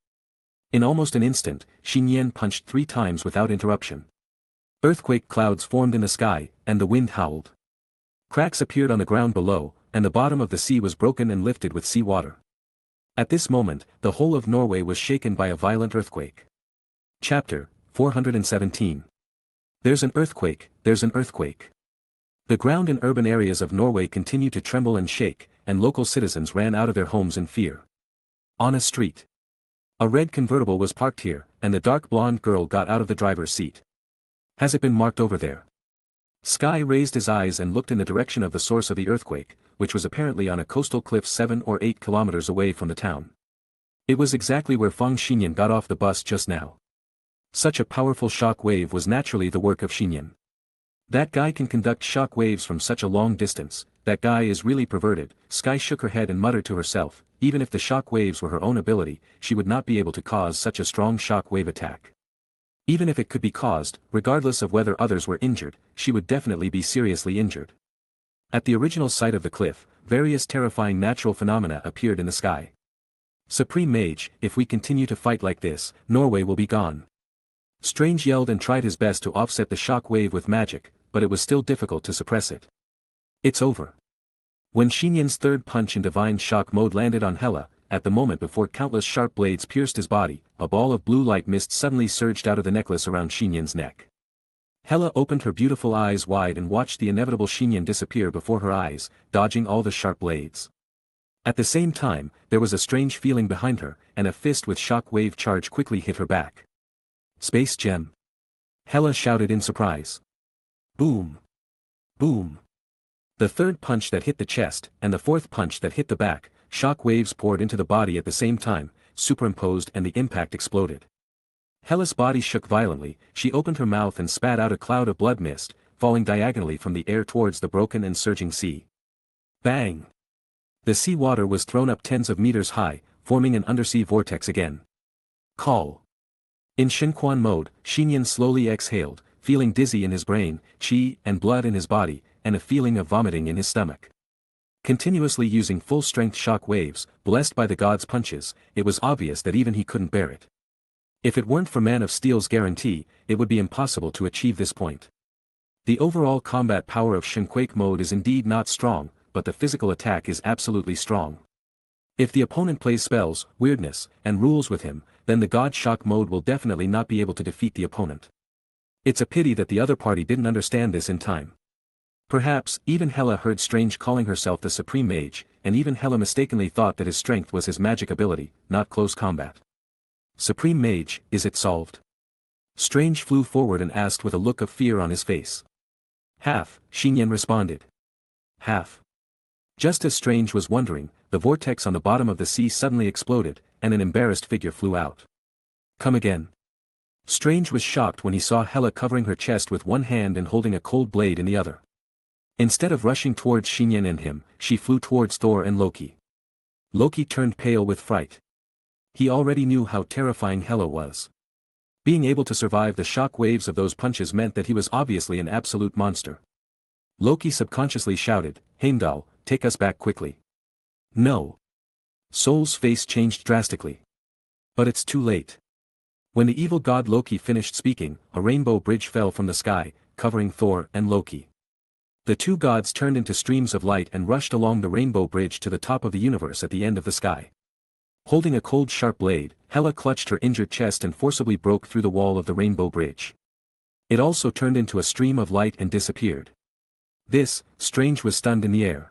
In almost an instant, Nian punched 3 times without interruption. Earthquake clouds formed in the sky, and the wind howled. Cracks appeared on the ground below, and the bottom of the sea was broken and lifted with sea water. At this moment, the whole of Norway was shaken by a violent earthquake. Chapter 417. There's an earthquake, there's an earthquake. The ground in urban areas of Norway continued to tremble and shake, and local citizens ran out of their homes in fear. On a street, a red convertible was parked here, and the dark blonde girl got out of the driver's seat. Has it been marked over there? Sky raised his eyes and looked in the direction of the source of the earthquake, which was apparently on a coastal cliff 7 or 8 kilometers away from the town. It was exactly where Feng Xinyan got off the bus just now. Such a powerful shock wave was naturally the work of Xinyan. That guy can conduct shock waves from such a long distance, that guy is really perverted. Sky shook her head and muttered to herself, even if the shock waves were her own ability, she would not be able to cause such a strong shock wave attack. Even if it could be caused, regardless of whether others were injured, she would definitely be seriously injured. At the original site of the cliff, various terrifying natural phenomena appeared in the sky. Supreme Mage, if we continue to fight like this, Norway will be gone. Strange yelled and tried his best to offset the shock wave with magic, but it was still difficult to suppress it. It's over. When Xinyan's third punch in divine shock mode landed on Hela, at the moment before countless sharp blades pierced his body, a ball of blue light mist suddenly surged out of the necklace around Xinyan's neck. Hela opened her beautiful eyes wide and watched the inevitable Xinyan disappear before her eyes, dodging all the sharp blades. At the same time, there was a strange feeling behind her, and a fist with shock wave charge quickly hit her back. Space gem! Hela shouted in surprise. Boom! Boom! The third punch that hit the chest, and the fourth punch that hit the back, shock waves poured into the body at the same time, superimposed, and the impact exploded. Hela's body shook violently, she opened her mouth and spat out a cloud of blood mist, falling diagonally from the air towards the broken and surging sea. Bang! The sea water was thrown up tens of meters high, forming an undersea vortex again. Call! In Shenquan mode, Xinyan slowly exhaled, feeling dizzy in his brain, qi and blood in his body, and a feeling of vomiting in his stomach. Continuously using full-strength shock waves, blessed by the god's punches, it was obvious that even he couldn't bear it. If it weren't for Man of Steel's guarantee, it would be impossible to achieve this point. The overall combat power of Shenquake mode is indeed not strong, but the physical attack is absolutely strong. If the opponent plays spells, weirdness, and rules with him, then the God Shock mode will definitely not be able to defeat the opponent. It's a pity that the other party didn't understand this in time. Perhaps, even Hela heard Strange calling herself the Supreme Mage, and even Hela mistakenly thought that his strength was his magic ability, not close combat. Supreme Mage, is it solved? Strange flew forward and asked with a look of fear on his face. Half, Xinyan responded. Half. Just as Strange was wondering, the vortex on the bottom of the sea suddenly exploded, and an embarrassed figure flew out. Come again. Strange was shocked when he saw Hela covering her chest with one hand and holding a cold blade in the other. Instead of rushing towards Xinyan and him, she flew towards Thor and Loki. Loki turned pale with fright. He already knew how terrifying Hela was. Being able to survive the shock waves of those punches meant that he was obviously an absolute monster. Loki subconsciously shouted, Heimdall, take us back quickly. No. Sol's face changed drastically. But it's too late. When the evil god Loki finished speaking, a rainbow bridge fell from the sky, covering Thor and Loki. The two gods turned into streams of light and rushed along the rainbow bridge to the top of the universe at the end of the sky. Holding a cold sharp blade, Hela clutched her injured chest and forcibly broke through the wall of the rainbow bridge. It also turned into a stream of light and disappeared. Strange was stunned in the air.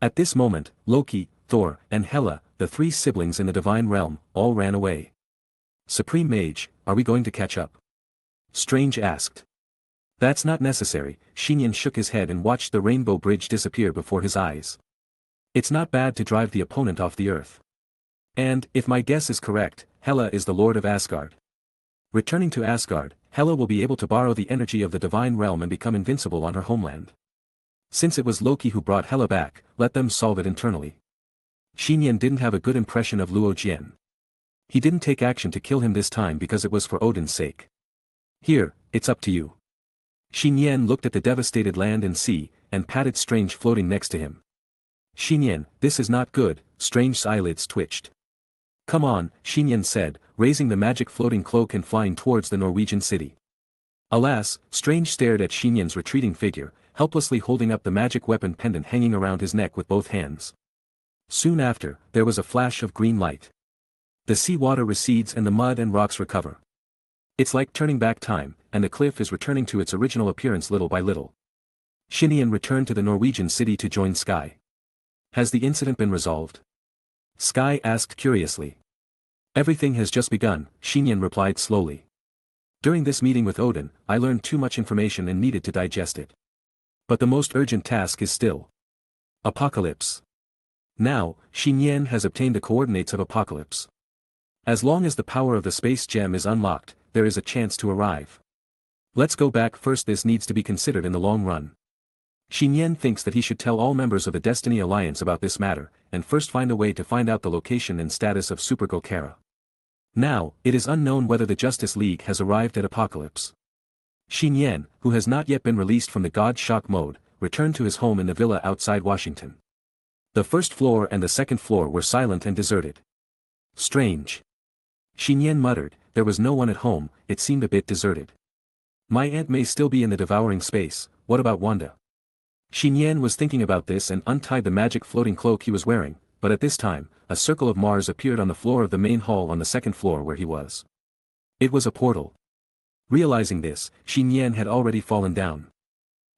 At this moment, Loki, Thor, and Hela, the three siblings in the divine realm, all ran away. Supreme Mage, are we going to catch up? Strange asked. That's not necessary. Nian shook his head and watched the rainbow bridge disappear before his eyes. It's not bad to drive the opponent off the earth. And, if my guess is correct, Hela is the Lord of Asgard. Returning to Asgard, Hela will be able to borrow the energy of the divine realm and become invincible on her homeland. Since it was Loki who brought Hela back, let them solve it internally. Nian didn't have a good impression of Luo Jian. He didn't take action to kill him this time because it was for Odin's sake. Here, it's up to you. Nian looked at the devastated land and sea, and patted Strange floating next to him. Nian, this is not good. Strange's eyelids twitched. Come on, Nian said, raising the magic floating cloak and flying towards the Norwegian city. Alas, Strange stared at Nian's retreating figure, helplessly holding up the magic weapon pendant hanging around his neck with both hands. Soon after, there was a flash of green light. The sea water recedes and the mud and rocks recover. It's like turning back time, and the cliff is returning to its original appearance little by little. Nian returned to the Norwegian city to join Sky. Has the incident been resolved? Sky asked curiously. Everything has just begun, Nian replied slowly. During this meeting with Odin, I learned too much information and needed to digest it. But the most urgent task is still Apocalypse. Now, Nian has obtained the coordinates of Apocalypse. As long as the power of the space gem is unlocked, there is a chance to arrive. Let's go back first. This needs to be considered in the long run. Nian thinks that he should tell all members of the Destiny Alliance about this matter, and first find a way to find out the location and status of Supergirl Kara. Now, it is unknown whether the Justice League has arrived at Apocalypse. Nian, who has not yet been released from the God Shock mode, returned to his home in the villa outside Washington. The first floor and the second floor were silent and deserted. Strange. Nian muttered, there was no one at home, it seemed a bit deserted. My aunt may still be in the devouring space, what about Wanda? Nian was thinking about this and untied the magic floating cloak he was wearing, but at this time, a circle of Mars appeared on the floor of the main hall on the second floor where he was. It was a portal. Realizing this, Nian had already fallen down.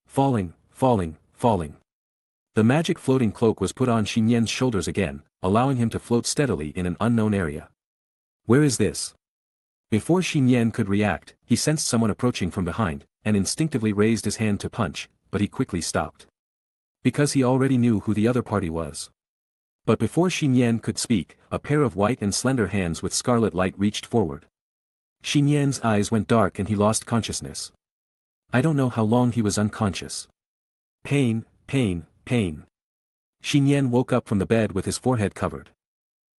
Falling. The magic floating cloak was put on Nian's shoulders again, allowing him to float steadily in an unknown area. Where is this? Before Nian could react, he sensed someone approaching from behind, and instinctively raised his hand to punch, but he quickly stopped. Because he already knew who the other party was. But before Nian could speak, a pair of white and slender hands with scarlet light reached forward. Nian's eyes went dark and he lost consciousness. I don't know how long he was unconscious. Pain. Nian woke up from the bed with his forehead covered.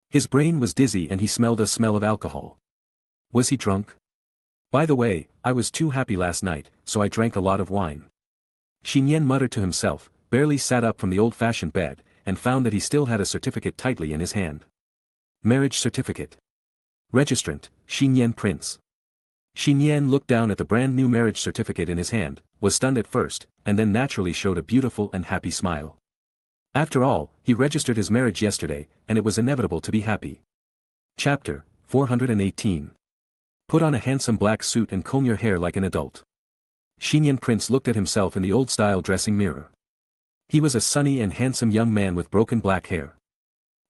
His brain was dizzy and he smelled a smell of alcohol. Was he drunk? By the way, I was too happy last night, so I drank a lot of wine. Nian muttered to himself, barely sat up from the old-fashioned bed, and found that he still had a certificate tightly in his hand. Marriage certificate. Registrant, Nian Prince. Nian looked down at the brand new marriage certificate in his hand, was stunned at first, and then naturally showed a beautiful and happy smile. After all, he registered his marriage yesterday, and it was inevitable to be happy. Chapter 418. Put on a handsome black suit and comb your hair like an adult. Nian Prince looked at himself in the old-style dressing mirror. He was a sunny and handsome young man with broken black hair.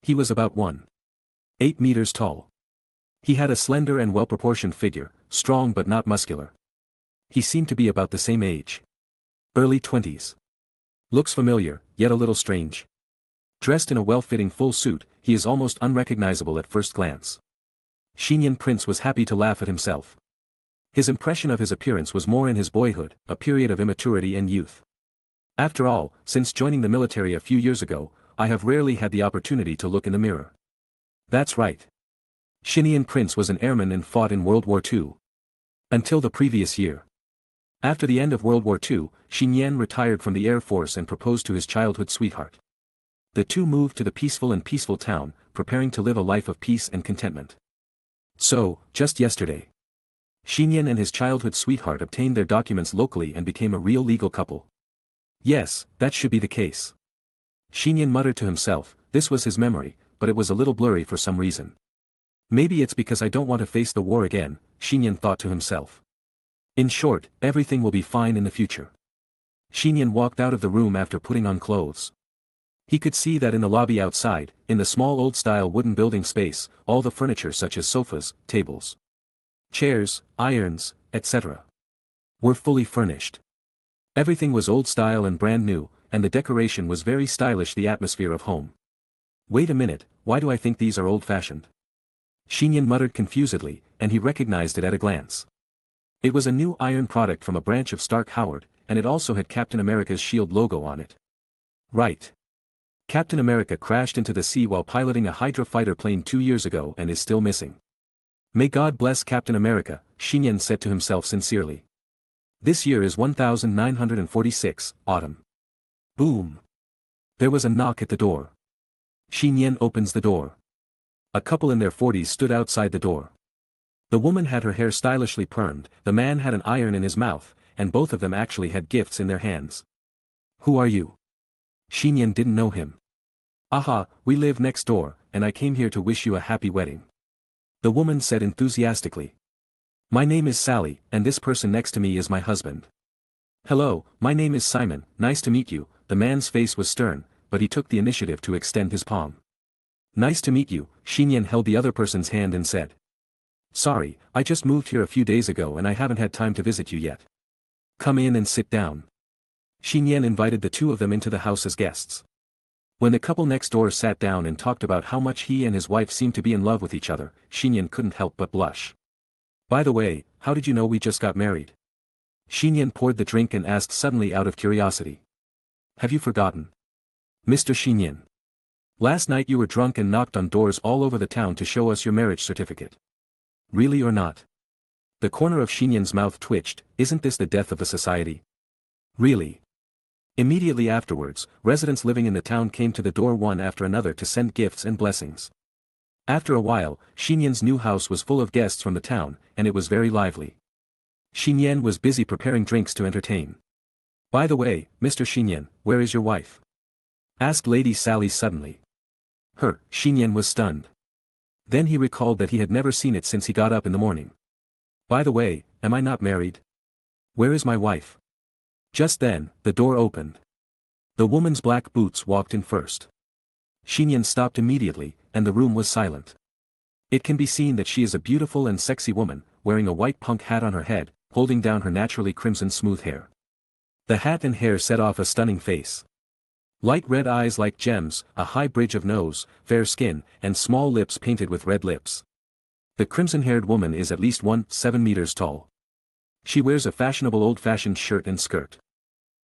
He was about 1.8 meters tall. He had a slender and well-proportioned figure, strong but not muscular. He seemed to be about the same age. Early 20s. Looks familiar, yet a little strange. Dressed in a well-fitting full suit, he is almost unrecognizable at first glance. Nian Prince was happy to laugh at himself. His impression of his appearance was more in his boyhood, a period of immaturity and youth. After all, since joining the military a few years ago, I have rarely had the opportunity to look in the mirror. That's right. Nian Prince was an airman and fought in World War II. Until the previous year. After the end of World War II, Nian retired from the Air Force and proposed to his childhood sweetheart. The two moved to the peaceful town, preparing to live a life of peace and contentment. So, just yesterday, Nian and his childhood sweetheart obtained their documents locally and became a real legal couple. Yes, that should be the case. Nian muttered to himself, this was his memory, but it was a little blurry for some reason. Maybe it's because I don't want to face the war again, Nian thought to himself. In short, everything will be fine in the future. Nian walked out of the room after putting on clothes. He could see that in the lobby outside, in the small old-style wooden building space, all the furniture such as sofas, tables, chairs, irons, etc. were fully furnished. Everything was old-style and brand new, and the decoration was very stylish, the atmosphere of home. Wait a minute, why do I think these are old-fashioned? Nian muttered confusedly, and he recognized it at a glance. It was a new iron product from a branch of Stark Howard, and it also had Captain America's shield logo on it. Right. Captain America crashed into the sea while piloting a Hydra fighter plane 2 years ago and is still missing. May God bless Captain America, Nian said to himself sincerely. This year is 1946, autumn. Boom. There was a knock at the door. Nian opens the door. A couple in their 40s stood outside the door. The woman had her hair stylishly permed, the man had an iron in his mouth, and both of them actually had gifts in their hands. Who are you? Nian didn't know him. Aha, we live next door, and I came here to wish you a happy wedding. The woman said enthusiastically. My name is Sally, and this person next to me is my husband. Hello, my name is Simon, nice to meet you. The man's face was stern, but he took the initiative to extend his palm. Nice to meet you, Nian held the other person's hand and said. Sorry, I just moved here a few days ago and I haven't had time to visit you yet. Come in and sit down. Nian invited the two of them into the house as guests. When the couple next door sat down and talked about how much he and his wife seemed to be in love with each other, Nian couldn't help but blush. By the way, how did you know we just got married? Nian poured the drink and asked suddenly out of curiosity. Have you forgotten? Mr. Nian. Last night you were drunk and knocked on doors all over the town to show us your marriage certificate. Really or not? The corner of Nian's mouth twitched, isn't this the death of the society? Really? Immediately afterwards, residents living in the town came to the door one after another to send gifts and blessings. After a while, Nian's new house was full of guests from the town, and it was very lively. Nian was busy preparing drinks to entertain. By the way, Mr. Nian, where is your wife? Asked Lady Sally suddenly. Nian was stunned. Then he recalled that he had never seen it since he got up in the morning. By the way, am I not married? Where is my wife? Just then, the door opened. The woman's black boots walked in first. Nian stopped immediately, and the room was silent. It can be seen that she is a beautiful and sexy woman, wearing a white punk hat on her head, holding down her naturally crimson smooth hair. The hat and hair set off a stunning face. Light red eyes like gems, a high bridge of nose, fair skin, and small lips painted with red lips. The crimson-haired woman is at least 1.7 meters tall. She wears a fashionable old-fashioned shirt and skirt.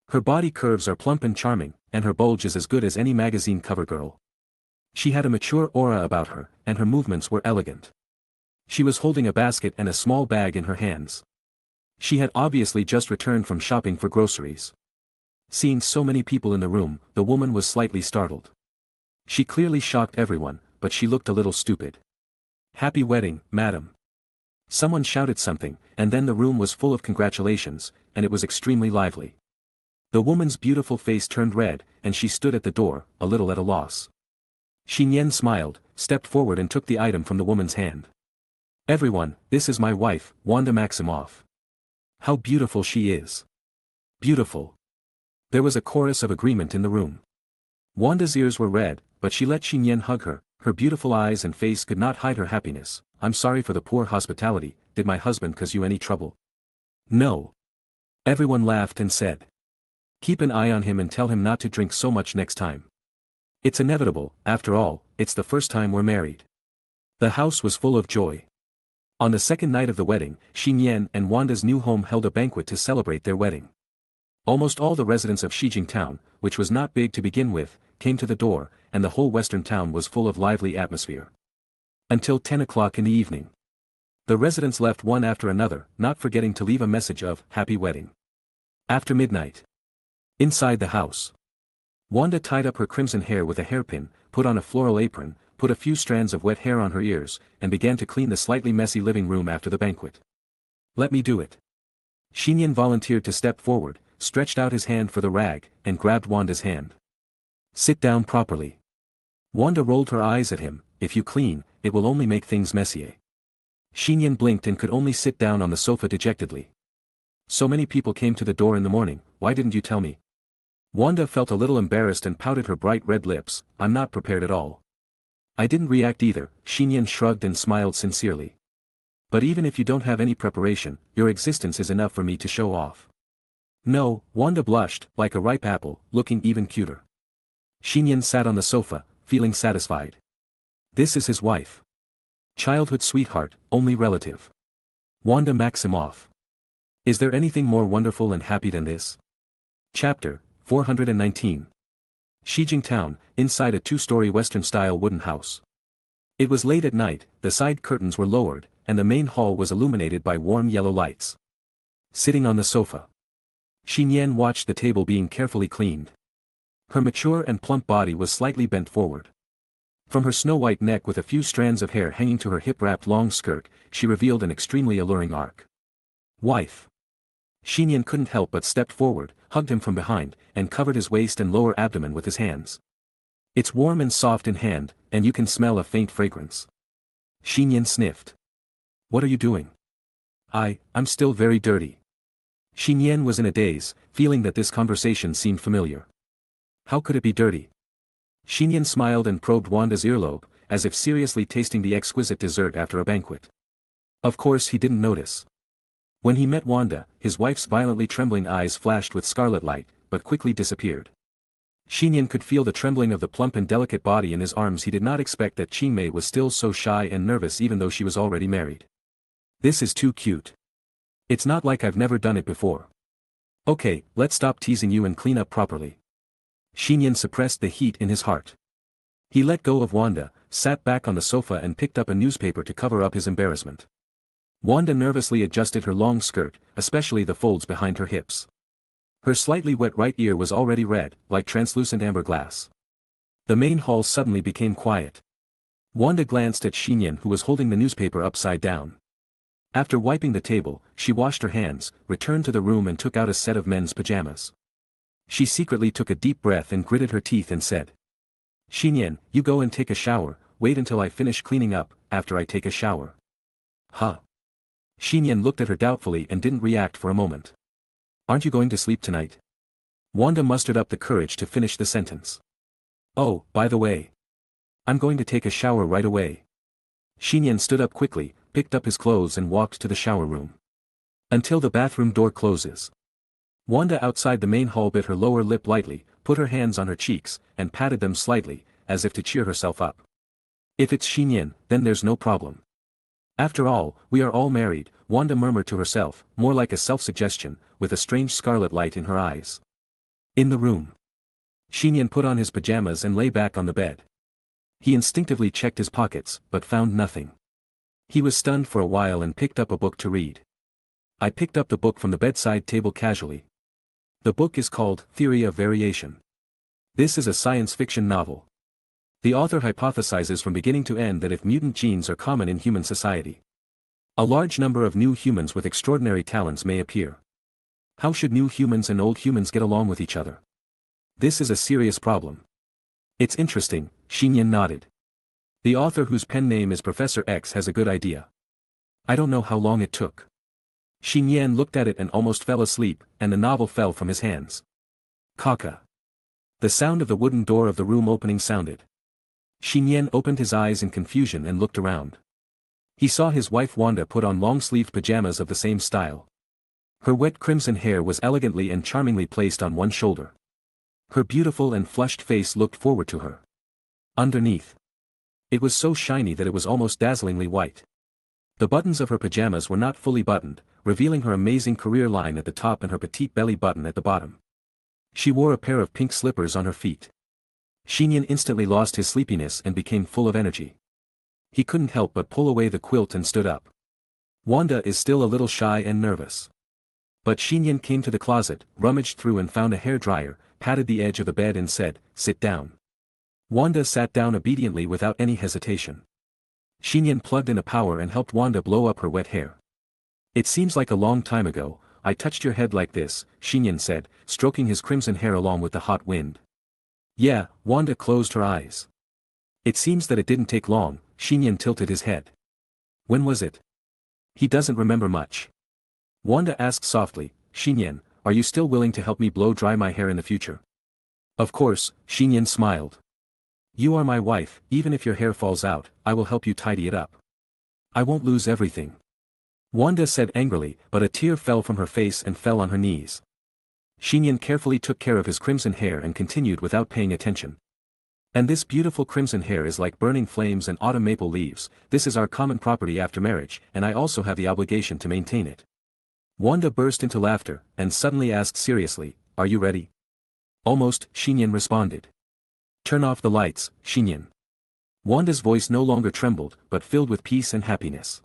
Her body curves are plump and charming, and her bulge is as good as any magazine cover girl. She had a mature aura about her, and her movements were elegant. She was holding a basket and a small bag in her hands. She had obviously just returned from shopping for groceries. Seeing so many people in the room, the woman was slightly startled. She clearly shocked everyone, but she looked a little stupid. Happy wedding, madam. Someone shouted something, and then the room was full of congratulations, and it was extremely lively. The woman's beautiful face turned red, and she stood at the door, a little at a loss. Nian smiled, stepped forward and took the item from the woman's hand. Everyone, this is my wife, Wanda Maximoff. How beautiful she is. Beautiful. There was a chorus of agreement in the room. Wanda's ears were red, but she let Nian hug her. Her beautiful eyes and face could not hide her happiness. I'm sorry for the poor hospitality, did my husband cause you any trouble? No. Everyone laughed and said. Keep an eye on him and tell him not to drink so much next time. It's inevitable, after all, it's the first time we're married. The house was full of joy. On the second night of the wedding, Nian and Wanda's new home held a banquet to celebrate their wedding. Almost all the residents of Shijing town, which was not big to begin with, came to the door, and the whole western town was full of lively atmosphere. Until 10 o'clock in the evening. The residents left one after another, not forgetting to leave a message of happy wedding. After midnight. Inside the house. Wanda tied up her crimson hair with a hairpin, put on a floral apron, put a few strands of wet hair on her ears, and began to clean the slightly messy living room after the banquet. Let me do it. Nian volunteered to step forward, stretched out his hand for the rag, and grabbed Wanda's hand. Sit down properly. Wanda rolled her eyes at him. If you clean, it will only make things messier. Nian blinked and could only sit down on the sofa dejectedly. So many people came to the door in the morning, why didn't you tell me? Wanda felt a little embarrassed and pouted her bright red lips. I'm not prepared at all. I didn't react either. Nian shrugged and smiled sincerely. But even if you don't have any preparation, your existence is enough for me to show off. No, Wanda blushed, like a ripe apple, looking even cuter. Nian sat on the sofa, feeling satisfied. This is his wife. Childhood sweetheart, only relative. Wanda Maximoff. Is there anything more wonderful and happy than this? Chapter 419. Shijing Town, inside a two-story Western-style wooden house. It was late at night, the side curtains were lowered, and the main hall was illuminated by warm yellow lights. Sitting on the sofa, Nian watched the table being carefully cleaned. Her mature and plump body was slightly bent forward. From her snow-white neck with a few strands of hair hanging to her hip-wrapped long skirt, she revealed an extremely alluring arc. Wife. Nian couldn't help but stepped forward, hugged him from behind, and covered his waist and lower abdomen with his hands. It's warm and soft in hand, and you can smell a faint fragrance. Nian sniffed. What are you doing? I'm still very dirty. Nian was in a daze, feeling that this conversation seemed familiar. How could it be dirty? Nian smiled and probed Wanda's earlobe, as if seriously tasting the exquisite dessert after a banquet. Of course he didn't notice. When he met Wanda, his wife's violently trembling eyes flashed with scarlet light, but quickly disappeared. Nian could feel the trembling of the plump and delicate body in his arms. He did not expect that Qingmei was still so shy and nervous even though she was already married. This is too cute. It's not like I've never done it before. Okay, let's stop teasing you and clean up properly. Nian suppressed the heat in his heart. He let go of Wanda, sat back on the sofa and picked up a newspaper to cover up his embarrassment. Wanda nervously adjusted her long skirt, especially the folds behind her hips. Her slightly wet right ear was already red, like translucent amber glass. The main hall suddenly became quiet. Wanda glanced at Nian, who was holding the newspaper upside down. After wiping the table, she washed her hands, returned to the room and took out a set of men's pajamas. She secretly took a deep breath and gritted her teeth and said, Nian, you go and take a shower, wait until I finish cleaning up, after I take a shower. Huh? Nian looked at her doubtfully and didn't react for a moment. Aren't you going to sleep tonight? Wanda mustered up the courage to finish the sentence. Oh, by the way. I'm going to take a shower right away. Nian stood up quickly, picked up his clothes and walked to the shower room. Until the bathroom door closes. Wanda outside the main hall bit her lower lip lightly, put her hands on her cheeks, and patted them slightly, as if to cheer herself up. If it's Nian, then there's no problem. After all, we are all married, Wanda murmured to herself, more like a self-suggestion, with a strange scarlet light in her eyes. In the room. Nian put on his pajamas and lay back on the bed. He instinctively checked his pockets, but found nothing. He was stunned for a while and picked up a book to read. I picked up the book from the bedside table casually. The book is called Theory of Variation. This is a science fiction novel. The author hypothesizes from beginning to end that if mutant genes are common in human society, a large number of new humans with extraordinary talents may appear. How should new humans and old humans get along with each other? This is a serious problem. It's interesting, Nian nodded. The author, whose pen name is Professor X, has a good idea. I don't know how long it took. Nian looked at it and almost fell asleep, and the novel fell from his hands. Kaka. The sound of the wooden door of the room opening sounded. Nian opened his eyes in confusion and looked around. He saw his wife Wanda put on long-sleeved pajamas of the same style. Her wet crimson hair was elegantly and charmingly placed on one shoulder. Her beautiful and flushed face looked forward to her. Underneath, it was so shiny that it was almost dazzlingly white. The buttons of her pajamas were not fully buttoned, revealing her amazing career line at the top and her petite belly button at the bottom. She wore a pair of pink slippers on her feet. Nian instantly lost his sleepiness and became full of energy. He couldn't help but pull away the quilt and stood up. Wanda is still a little shy and nervous. But Nian came to the closet, rummaged through and found a hairdryer, patted the edge of the bed and said, "Sit down." Wanda sat down obediently without any hesitation. Nian plugged in a power and helped Wanda blow up her wet hair. It seems like a long time ago, I touched your head like this, Nian said, stroking his crimson hair along with the hot wind. Yeah, Wanda closed her eyes. It seems that it didn't take long, Nian tilted his head. When was it? He doesn't remember much. Wanda asked softly, Nian, are you still willing to help me blow dry my hair in the future? Of course, Nian smiled. You are my wife, even if your hair falls out, I will help you tidy it up. I won't lose everything. Wanda said angrily, but a tear fell from her face and fell on her knees. Nian carefully took care of his crimson hair and continued without paying attention. And this beautiful crimson hair is like burning flames and autumn maple leaves, this is our common property after marriage, and I also have the obligation to maintain it. Wanda burst into laughter, and suddenly asked seriously, are you ready? Almost, Nian responded. Turn off the lights, Nian. Wanda's voice no longer trembled, but filled with peace and happiness.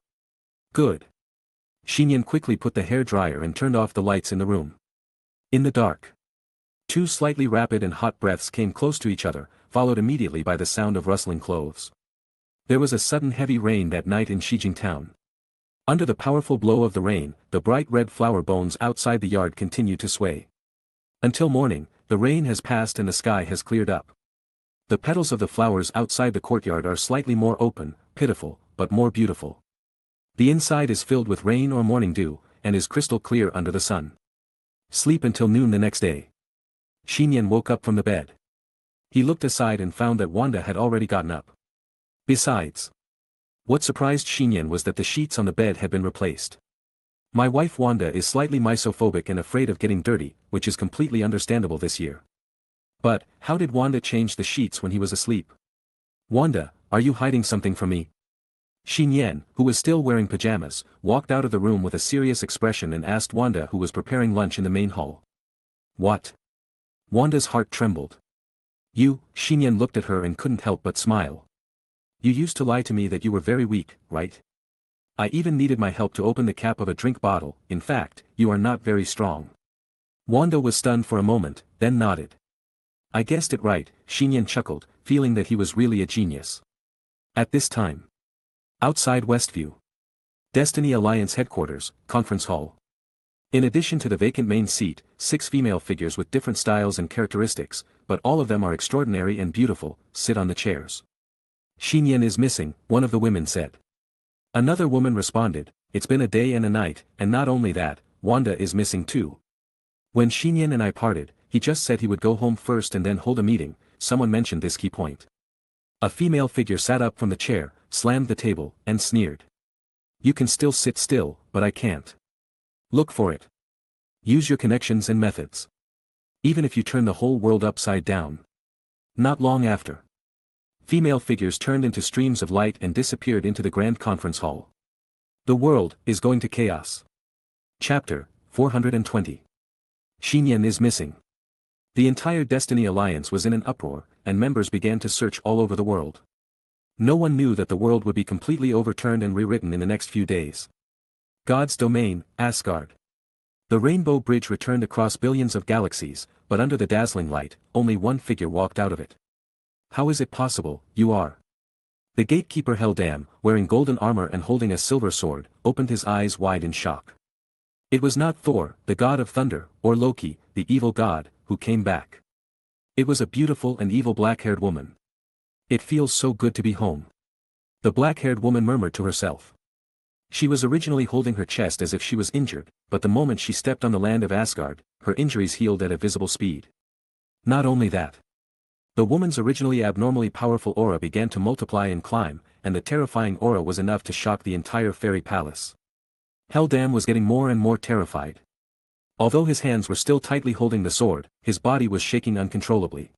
Good. Nian quickly put the hair dryer and turned off the lights in the room. In the dark. Two slightly rapid and hot breaths came close to each other, followed immediately by the sound of rustling clothes. There was a sudden heavy rain that night in Shijing town. Under the powerful blow of the rain, the bright red flower bones outside the yard continued to sway. Until morning, the rain has passed and the sky has cleared up. The petals of the flowers outside the courtyard are slightly more open, pitiful, but more beautiful. The inside is filled with rain or morning dew, and is crystal clear under the sun. Sleep until noon the next day. Nian woke up from the bed. He looked aside and found that Wanda had already gotten up. Besides, what surprised Nian was that the sheets on the bed had been replaced. My wife Wanda is slightly misophobic and afraid of getting dirty, which is completely understandable this year. But, how did Wanda change the sheets when he was asleep? Wanda, are you hiding something from me? Nian, who was still wearing pajamas, walked out of the room with a serious expression and asked Wanda, who was preparing lunch in the main hall. What? Wanda's heart trembled. You, Nian looked at her and couldn't help but smile. You used to lie to me that you were very weak, right? I even needed my help to open the cap of a drink bottle, in fact, you are not very strong. Wanda was stunned for a moment, then nodded. I guessed it right, Nian chuckled, feeling that he was really a genius. At this time. Outside Westview. Destiny Alliance headquarters, conference hall. In addition to the vacant main seat, 6 female figures with different styles and characteristics, but all of them are extraordinary and beautiful, sit on the chairs. Nian is missing, one of the women said. Another woman responded, it's been a day and a night, and not only that, Wanda is missing too. When Nian and I parted, he just said he would go home first and then hold a meeting, someone mentioned this key point. A female figure sat up from the chair, slammed the table, and sneered. You can still sit still, but I can't. Look for it. Use your connections and methods. Even if you turn the whole world upside down. Not long after. Female figures turned into streams of light and disappeared into the grand conference hall. The world is going to chaos. Chapter 420. Nian is missing. The entire Destiny Alliance was in an uproar, and members began to search all over the world. No one knew that the world would be completely overturned and rewritten in the next few days. God's domain, Asgard. The Rainbow Bridge returned across billions of galaxies, but under the dazzling light, only one figure walked out of it. How is it possible, you are? The gatekeeper Heldam, wearing golden armor and holding a silver sword, opened his eyes wide in shock. It was not Thor, the god of thunder, or Loki, the evil god, who came back. It was a beautiful and evil black-haired woman. It feels so good to be home. The black-haired woman murmured to herself. She was originally holding her chest as if she was injured, but the moment she stepped on the land of Asgard, her injuries healed at a visible speed. Not only that. The woman's originally abnormally powerful aura began to multiply and climb, and the terrifying aura was enough to shock the entire fairy palace. Heldam was getting more and more terrified. Although his hands were still tightly holding the sword, his body was shaking uncontrollably.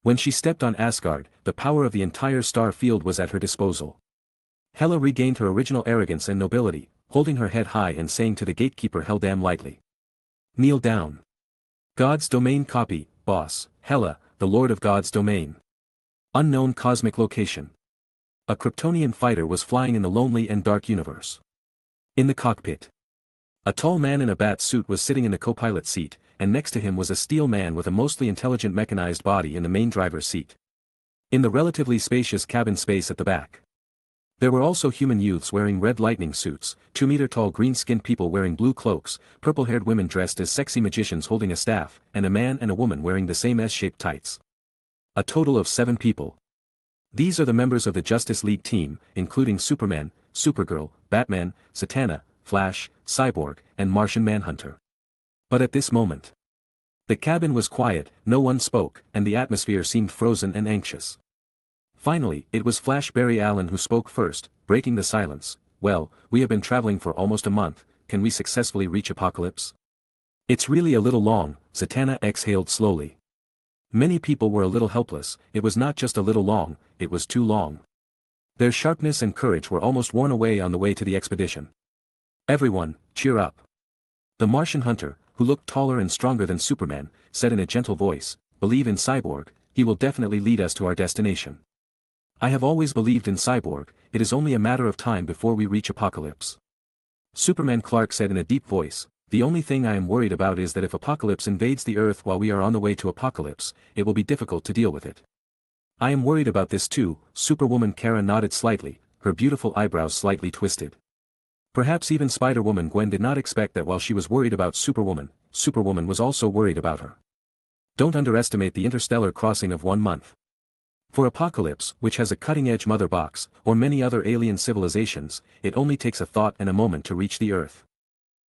When she stepped on Asgard, the power of the entire star field was at her disposal. Hela regained her original arrogance and nobility, holding her head high and saying to the gatekeeper Heldam lightly. Kneel down. God's domain copy, boss, Hela, the lord of God's domain. Unknown cosmic location. A Kryptonian fighter was flying in the lonely and dark universe. In the cockpit. A tall man in a bat suit was sitting in the co-pilot seat, and next to him was a steel man with a mostly intelligent mechanized body in the main driver's seat. In the relatively spacious cabin space at the back. There were also human youths wearing red lightning suits, 2-meter-tall green-skinned people wearing blue cloaks, purple-haired women dressed as sexy magicians holding a staff, and a man and a woman wearing the same S-shaped tights. A total of 7 people. These are the members of the Justice League team, including Superman, Supergirl, Batman, Zatanna, Flash, Cyborg, and Martian Manhunter. But at this moment, the cabin was quiet, no one spoke, and the atmosphere seemed frozen and anxious. Finally, it was Flash Barry Allen who spoke first, breaking the silence. "Well, we have been traveling for almost a month, can we successfully reach Apocalypse?" "It's really a little long," Zatanna exhaled slowly. Many people were a little helpless. It was not just a little long, it was too long. Their sharpness and courage were almost worn away on the way to the expedition. "Everyone, cheer up." The Martian hunter, who looked taller and stronger than Superman, said in a gentle voice, "Believe in Cyborg, he will definitely lead us to our destination." "I have always believed in Cyborg, it is only a matter of time before we reach Apocalypse." Superman Clark said in a deep voice, "The only thing I am worried about is that if Apocalypse invades the Earth while we are on the way to Apocalypse, it will be difficult to deal with it." "I am worried about this too," Superwoman Kara nodded slightly, her beautiful eyebrows slightly twisted. Perhaps even Spider-Woman Gwen did not expect that while she was worried about Superwoman, Superwoman was also worried about her. Don't underestimate the interstellar crossing of 1 month. For Apocalypse, which has a cutting-edge mother box, or many other alien civilizations, it only takes a thought and a moment to reach the Earth.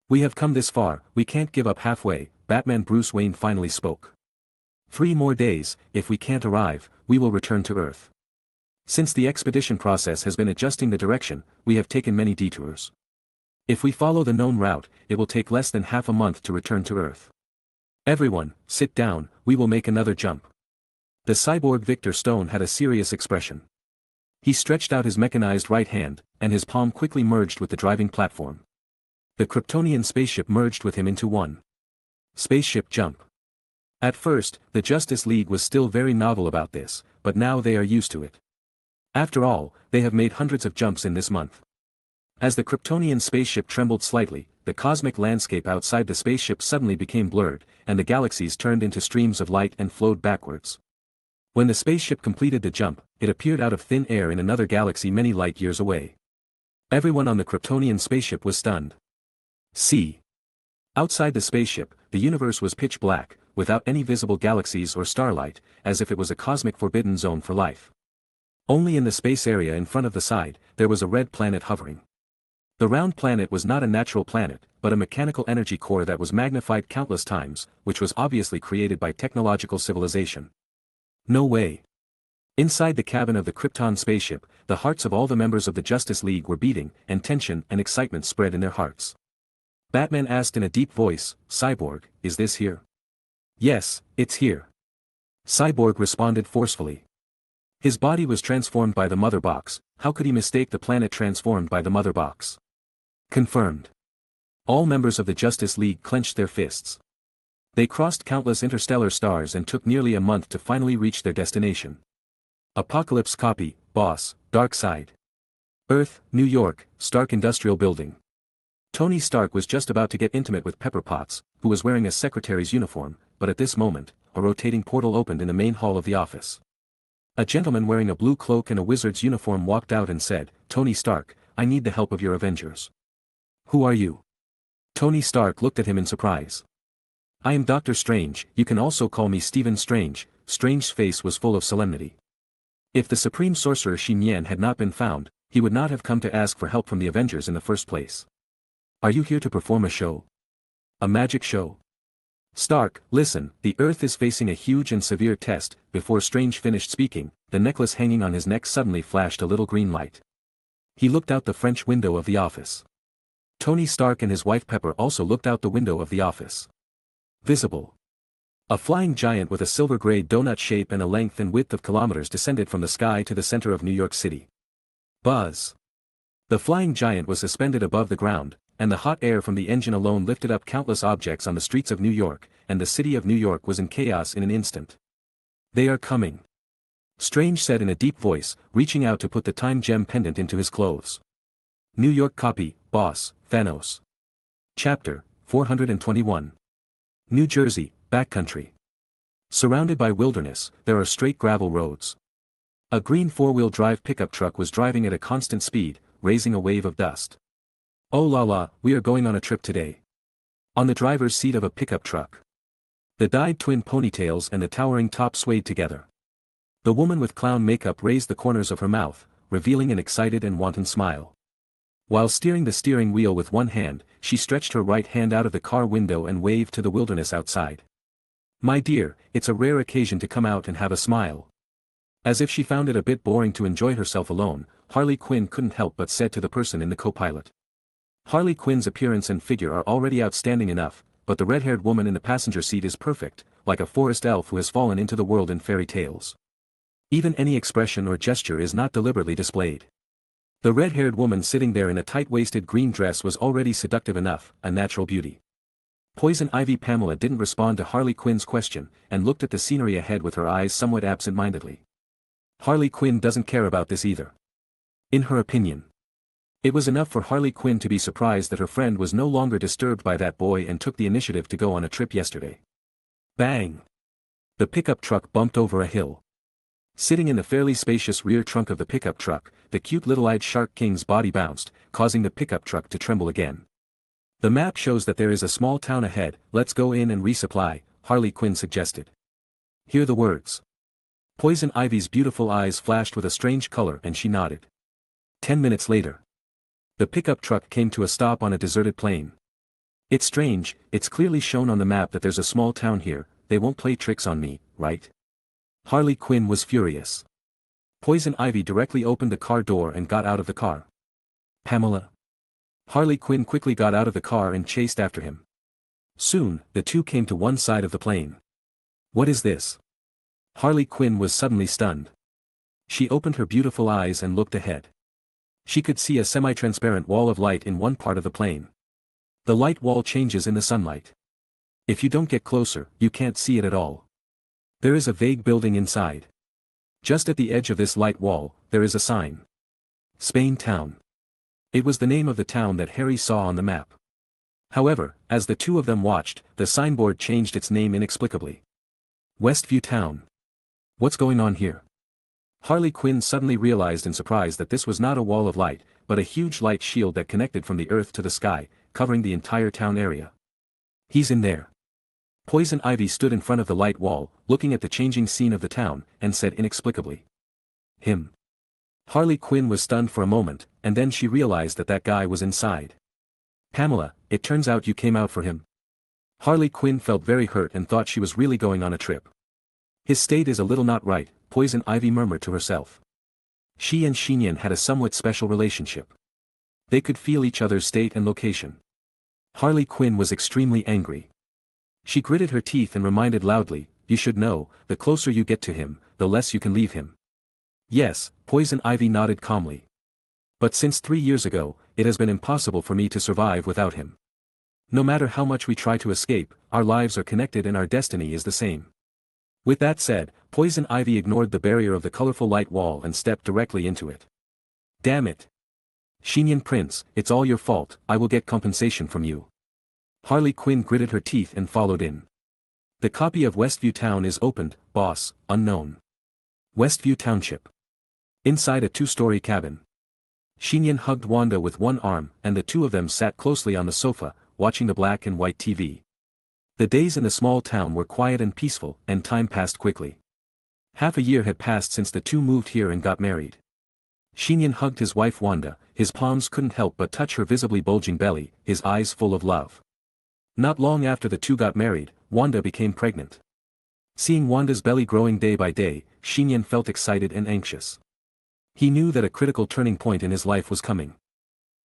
"We have come this far, we can't give up halfway," Batman Bruce Wayne finally spoke. 3 more days, if we can't arrive, we will return to Earth. Since the expedition process has been adjusting the direction, we have taken many detours. If we follow the known route, it will take less than half a month to return to Earth. Everyone, sit down, we will make another jump. The cyborg Victor Stone had a serious expression. He stretched out his mechanized right hand, and his palm quickly merged with the driving platform. The Kryptonian spaceship merged with him into one spaceship jump. At first, the Justice League was still very novel about this, but now they are used to it. After all, they have made hundreds of jumps in this month. As the Kryptonian spaceship trembled slightly, the cosmic landscape outside the spaceship suddenly became blurred, and the galaxies turned into streams of light and flowed backwards. When the spaceship completed the jump, it appeared out of thin air in another galaxy many light years away. Everyone on the Kryptonian spaceship was stunned. See. Outside the spaceship, the universe was pitch black, without any visible galaxies or starlight, as if it was a cosmic forbidden zone for life. Only in the space area in front of the side, there was a red planet hovering. The round planet was not a natural planet, but a mechanical energy core that was magnified countless times, which was obviously created by technological civilization. No way. Inside the cabin of the Krypton spaceship, the hearts of all the members of the Justice League were beating, and tension and excitement spread in their hearts. Batman asked in a deep voice, "Cyborg, is this here?" "Yes, it's here." Cyborg responded forcefully. His body was transformed by the mother box, how could he mistake the planet transformed by the mother box? Confirmed. All members of the Justice League clenched their fists. They crossed countless interstellar stars and took nearly a month to finally reach their destination. Apocalypse copy, boss, Dark Side. Earth, New York, Stark Industrial Building. Tony Stark was just about to get intimate with Pepper Potts, who was wearing a secretary's uniform, but at this moment, a rotating portal opened in the main hall of the office. A gentleman wearing a blue cloak and a wizard's uniform walked out and said, "Tony Stark, I need the help of your Avengers." "Who are you?" Tony Stark looked at him in surprise. "I am Doctor Strange, you can also call me Stephen Strange." Strange's face was full of solemnity. If the supreme sorcerer Nian had not been found, he would not have come to ask for help from the Avengers in the first place. "Are you here to perform a show? A magic show?" "Stark, listen, the Earth is facing a huge and severe test." Before Strange finished speaking, the necklace hanging on his neck suddenly flashed a little green light. He looked out the French window of the office. Tony Stark and his wife Pepper also looked out the window of the office. Visible. A flying giant with a silver-gray donut shape and a length and width of kilometers descended from the sky to the center of New York City. Buzz. The flying giant was suspended above the ground, and the hot air from the engine alone lifted up countless objects on the streets of New York, and the city of New York was in chaos in an instant. "They are coming," Strange said in a deep voice, reaching out to put the time gem pendant into his clothes. New York copy, boss, Thanos. Chapter 421. New Jersey, backcountry. Surrounded by wilderness, there are straight gravel roads. A green four-wheel drive pickup truck was driving at a constant speed, raising a wave of dust. Oh la la, we are going on a trip today. On the driver's seat of a pickup truck. The dyed twin ponytails and the towering top swayed together. The woman with clown makeup raised the corners of her mouth, revealing an excited and wanton smile. While steering the steering wheel with one hand, she stretched her right hand out of the car window and waved to the wilderness outside. My dear, it's a rare occasion to come out and have a smile. As if she found it a bit boring to enjoy herself alone, Harley Quinn couldn't help but said to the person in the co-pilot. Harley Quinn's appearance and figure are already outstanding enough, but the red-haired woman in the passenger seat is perfect, like a forest elf who has fallen into the world in fairy tales. Even any expression or gesture is not deliberately displayed. The red-haired woman sitting there in a tight-waisted green dress was already seductive enough, a natural beauty. Poison Ivy Pamela didn't respond to Harley Quinn's question, and looked at the scenery ahead with her eyes somewhat absent-mindedly. Harley Quinn doesn't care about this either. In her opinion. It was enough for Harley Quinn to be surprised that her friend was no longer disturbed by that boy and took the initiative to go on a trip yesterday. Bang! The pickup truck bumped over a hill. Sitting in the fairly spacious rear trunk of the pickup truck, the cute little-eyed Shark King's body bounced, causing the pickup truck to tremble again. The map shows that there is a small town ahead, let's go in and resupply, Harley Quinn suggested. Hear the words. Poison Ivy's beautiful eyes flashed with a strange color and she nodded. 10 minutes later. The pickup truck came to a stop on a deserted plain. It's strange, it's clearly shown on the map that there's a small town here, they won't play tricks on me, right? Harley Quinn was furious. Poison Ivy directly opened the car door and got out of the car. Pamela. Harley Quinn quickly got out of the car and chased after him. Soon, the two came to one side of the plain. What is this? Harley Quinn was suddenly stunned. She opened her beautiful eyes and looked ahead. She could see a semi-transparent wall of light in one part of the plain. The light wall changes in the sunlight. If you don't get closer, you can't see it at all. There is a vague building inside. Just at the edge of this light wall, there is a sign. Spain Town. It was the name of the town that Harry saw on the map. However, as the two of them watched, the signboard changed its name inexplicably. Westview Town. What's going on here? Harley Quinn suddenly realized in surprise that this was not a wall of light, but a huge light shield that connected from the earth to the sky, covering the entire town area. He's in there. Poison Ivy stood in front of the light wall, looking at the changing scene of the town, and said inexplicably. Him. Harley Quinn was stunned for a moment, and then she realized that that guy was inside. Pamela, it turns out you came out for him. Harley Quinn felt very hurt and thought she was really going on a trip. His state is a little not right, Poison Ivy murmured to herself. She and Nian had a somewhat special relationship. They could feel each other's state and location. Harley Quinn was extremely angry. She gritted her teeth and reminded loudly, you should know, the closer you get to him, the less you can leave him. Yes, Poison Ivy nodded calmly. But since 3 years ago, it has been impossible for me to survive without him. No matter how much we try to escape, our lives are connected and our destiny is the same. With that said, Poison Ivy ignored the barrier of the colorful light wall and stepped directly into it. Damn it! Nian Prince, it's all your fault, I will get compensation from you. Harley Quinn gritted her teeth and followed in. The copy of Westview Town is opened, boss, unknown. Westview Township. Inside a 2-story cabin. Nian hugged Wanda with one arm and the two of them sat closely on the sofa, watching the black and white TV. The days in the small town were quiet and peaceful, and time passed quickly. Half a year had passed since the two moved here and got married. Nian hugged his wife Wanda, his palms couldn't help but touch her visibly bulging belly, his eyes full of love. Not long after the two got married, Wanda became pregnant. Seeing Wanda's belly growing day by day, Nian felt excited and anxious. He knew that a critical turning point in his life was coming.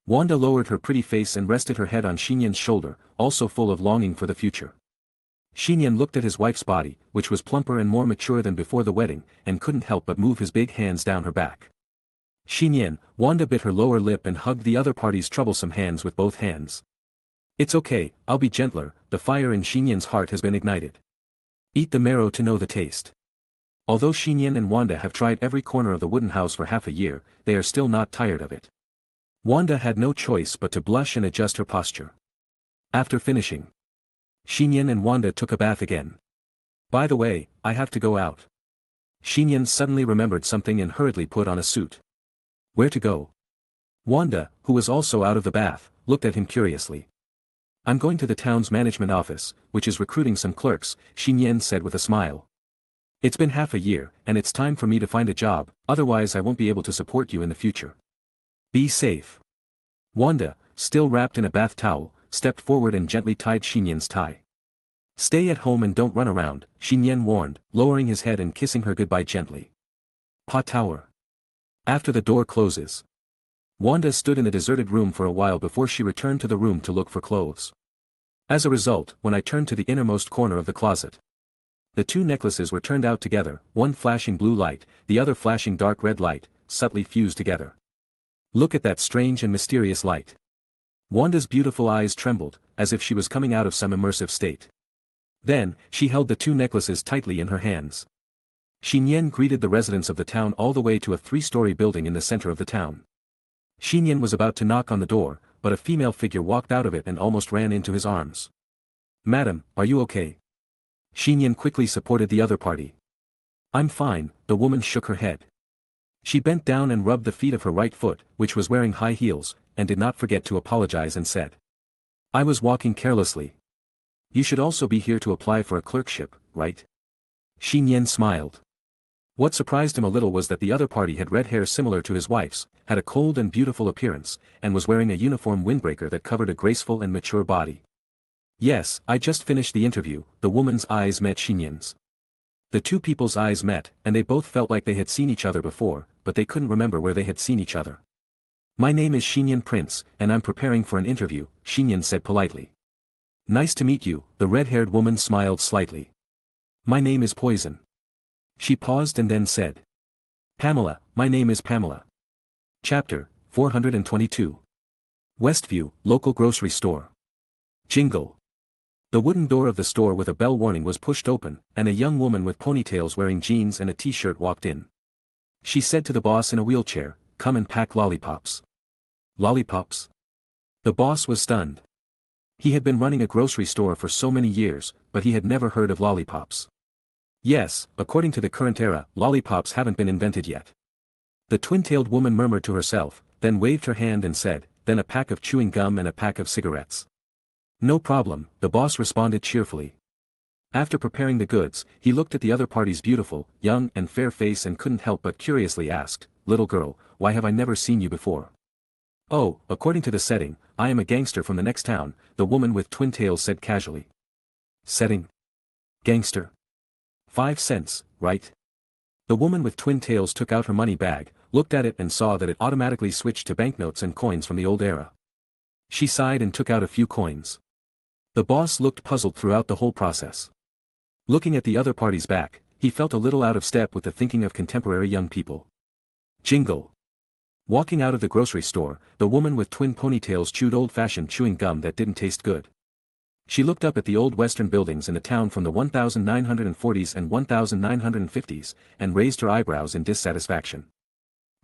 Wanda lowered her pretty face and rested her head on Nian's shoulder, also full of longing for the future. Nian looked at his wife's body, which was plumper and more mature than before the wedding, and couldn't help but move his big hands down her back. Nian, Wanda bit her lower lip and hugged the other party's troublesome hands with both hands. It's okay, I'll be gentler, the fire in Nian's heart has been ignited. Eat the marrow to know the taste. Although Nian and Wanda have tried every corner of the wooden house for half a year, they are still not tired of it. Wanda had no choice but to blush and adjust her posture. After finishing, Nian and Wanda took a bath again. By the way, I have to go out. Nian suddenly remembered something and hurriedly put on a suit. Where to go? Wanda, who was also out of the bath, looked at him curiously. I'm going to the town's management office, which is recruiting some clerks, Nian said with a smile. It's been half a year, and it's time for me to find a job, otherwise I won't be able to support you in the future. Be safe. Wanda, still wrapped in a bath towel, stepped forward and gently tied Nian's tie. Stay at home and don't run around, Nian warned, lowering his head and kissing her goodbye gently. Pa Tower. After the door closes. Wanda stood in the deserted room for a while before she returned to the room to look for clothes. As a result, when I turned to the innermost corner of the closet, the two necklaces were turned out together, one flashing blue light, the other flashing dark red light, subtly fused together. Look at that strange and mysterious light. Wanda's beautiful eyes trembled, as if she was coming out of some immersive state. Then, she held the two necklaces tightly in her hands. Nian greeted the residents of the town all the way to a 3-story building in the center of the town. Nian was about to knock on the door, but a female figure walked out of it and almost ran into his arms. Madam, are you okay? Nian quickly supported the other party. I'm fine, the woman shook her head. She bent down and rubbed the feet of her right foot, which was wearing high heels, and did not forget to apologize and said. I was walking carelessly. You should also be here to apply for a clerkship, right? Nian smiled. What surprised him a little was that the other party had red hair similar to his wife's, had a cold and beautiful appearance, and was wearing a uniform windbreaker that covered a graceful and mature body. Yes, I just finished the interview, the woman's eyes met Nian's. The two people's eyes met, and they both felt like they had seen each other before, but they couldn't remember where they had seen each other. My name is Nian Prince, and I'm preparing for an interview, Nian said politely. Nice to meet you, the red-haired woman smiled slightly. My name is Poison. She paused and then said. Pamela, my name is Pamela. Chapter 422. Westview, local grocery store. Jingle. The wooden door of the store with a bell warning was pushed open, and a young woman with ponytails wearing jeans and a t-shirt walked in. She said to the boss in a wheelchair, come and pack lollipops. Lollipops? The boss was stunned. He had been running a grocery store for so many years, but he had never heard of lollipops. Yes, according to the current era, lollipops haven't been invented yet. The twin-tailed woman murmured to herself, then waved her hand and said, then a pack of chewing gum and a pack of cigarettes. No problem, the boss responded cheerfully. After preparing the goods, he looked at the other party's beautiful, young and fair face and couldn't help but curiously asked, little girl, why have I never seen you before? Oh, according to the setting, I am a gangster from the next town, the woman with twin tails said casually. Setting? Gangster. 5 cents, right? The woman with twin tails took out her money bag, looked at it and saw that it automatically switched to banknotes and coins from the old era. She sighed and took out a few coins. The boss looked puzzled throughout the whole process. Looking at the other party's back, he felt a little out of step with the thinking of contemporary young people. Jingle. Walking out of the grocery store, the woman with twin ponytails chewed old-fashioned chewing gum that didn't taste good. She looked up at the old western buildings in the town from the 1940s and 1950s, and raised her eyebrows in dissatisfaction.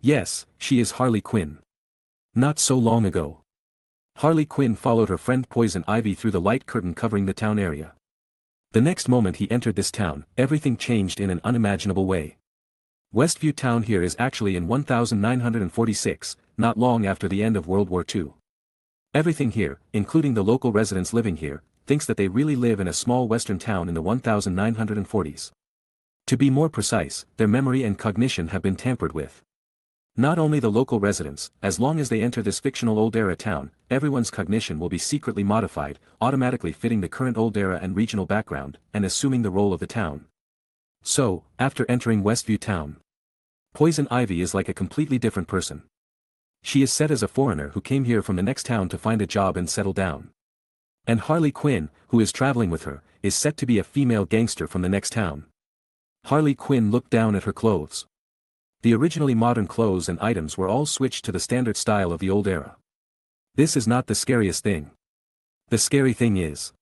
Yes, she is Harley Quinn. Not so long ago. Harley Quinn followed her friend Poison Ivy through the light curtain covering the town area. The next moment he entered this town, everything changed in an unimaginable way. Westview town here is actually in 1946, not long after the end of World War II. Everything here, including the local residents living here, thinks that they really live in a small western town in the 1940s. To be more precise, their memory and cognition have been tampered with. Not only the local residents, as long as they enter this fictional old-era town, everyone's cognition will be secretly modified, automatically fitting the current old-era and regional background, and assuming the role of the town. So, after entering Westview town, Poison Ivy is like a completely different person. She is set as a foreigner who came here from the next town to find a job and settle down. And Harley Quinn, who is traveling with her, is set to be a female gangster from the next town. Harley Quinn looked down at her clothes. The originally modern clothes and items were all switched to the standard style of the old era. This is not the scariest thing. The scary thing is.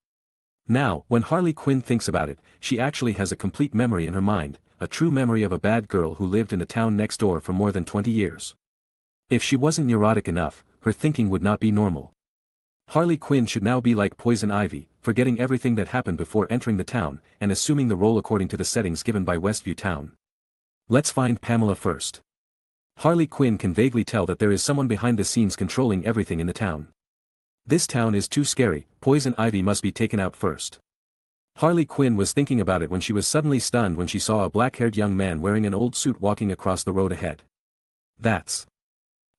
Now, when Harley Quinn thinks about it, she actually has a complete memory in her mind, a true memory of a bad girl who lived in the town next door for more than 20 years. If she wasn't neurotic enough, her thinking would not be normal. Harley Quinn should now be like Poison Ivy, forgetting everything that happened before entering the town, and assuming the role according to the settings given by Westview town. Let's find Pamela first. Harley Quinn can vaguely tell that there is someone behind the scenes controlling everything in the town. This town is too scary, Poison Ivy must be taken out first. Harley Quinn was thinking about it when she was suddenly stunned when she saw a black-haired young man wearing an old suit walking across the road ahead. That's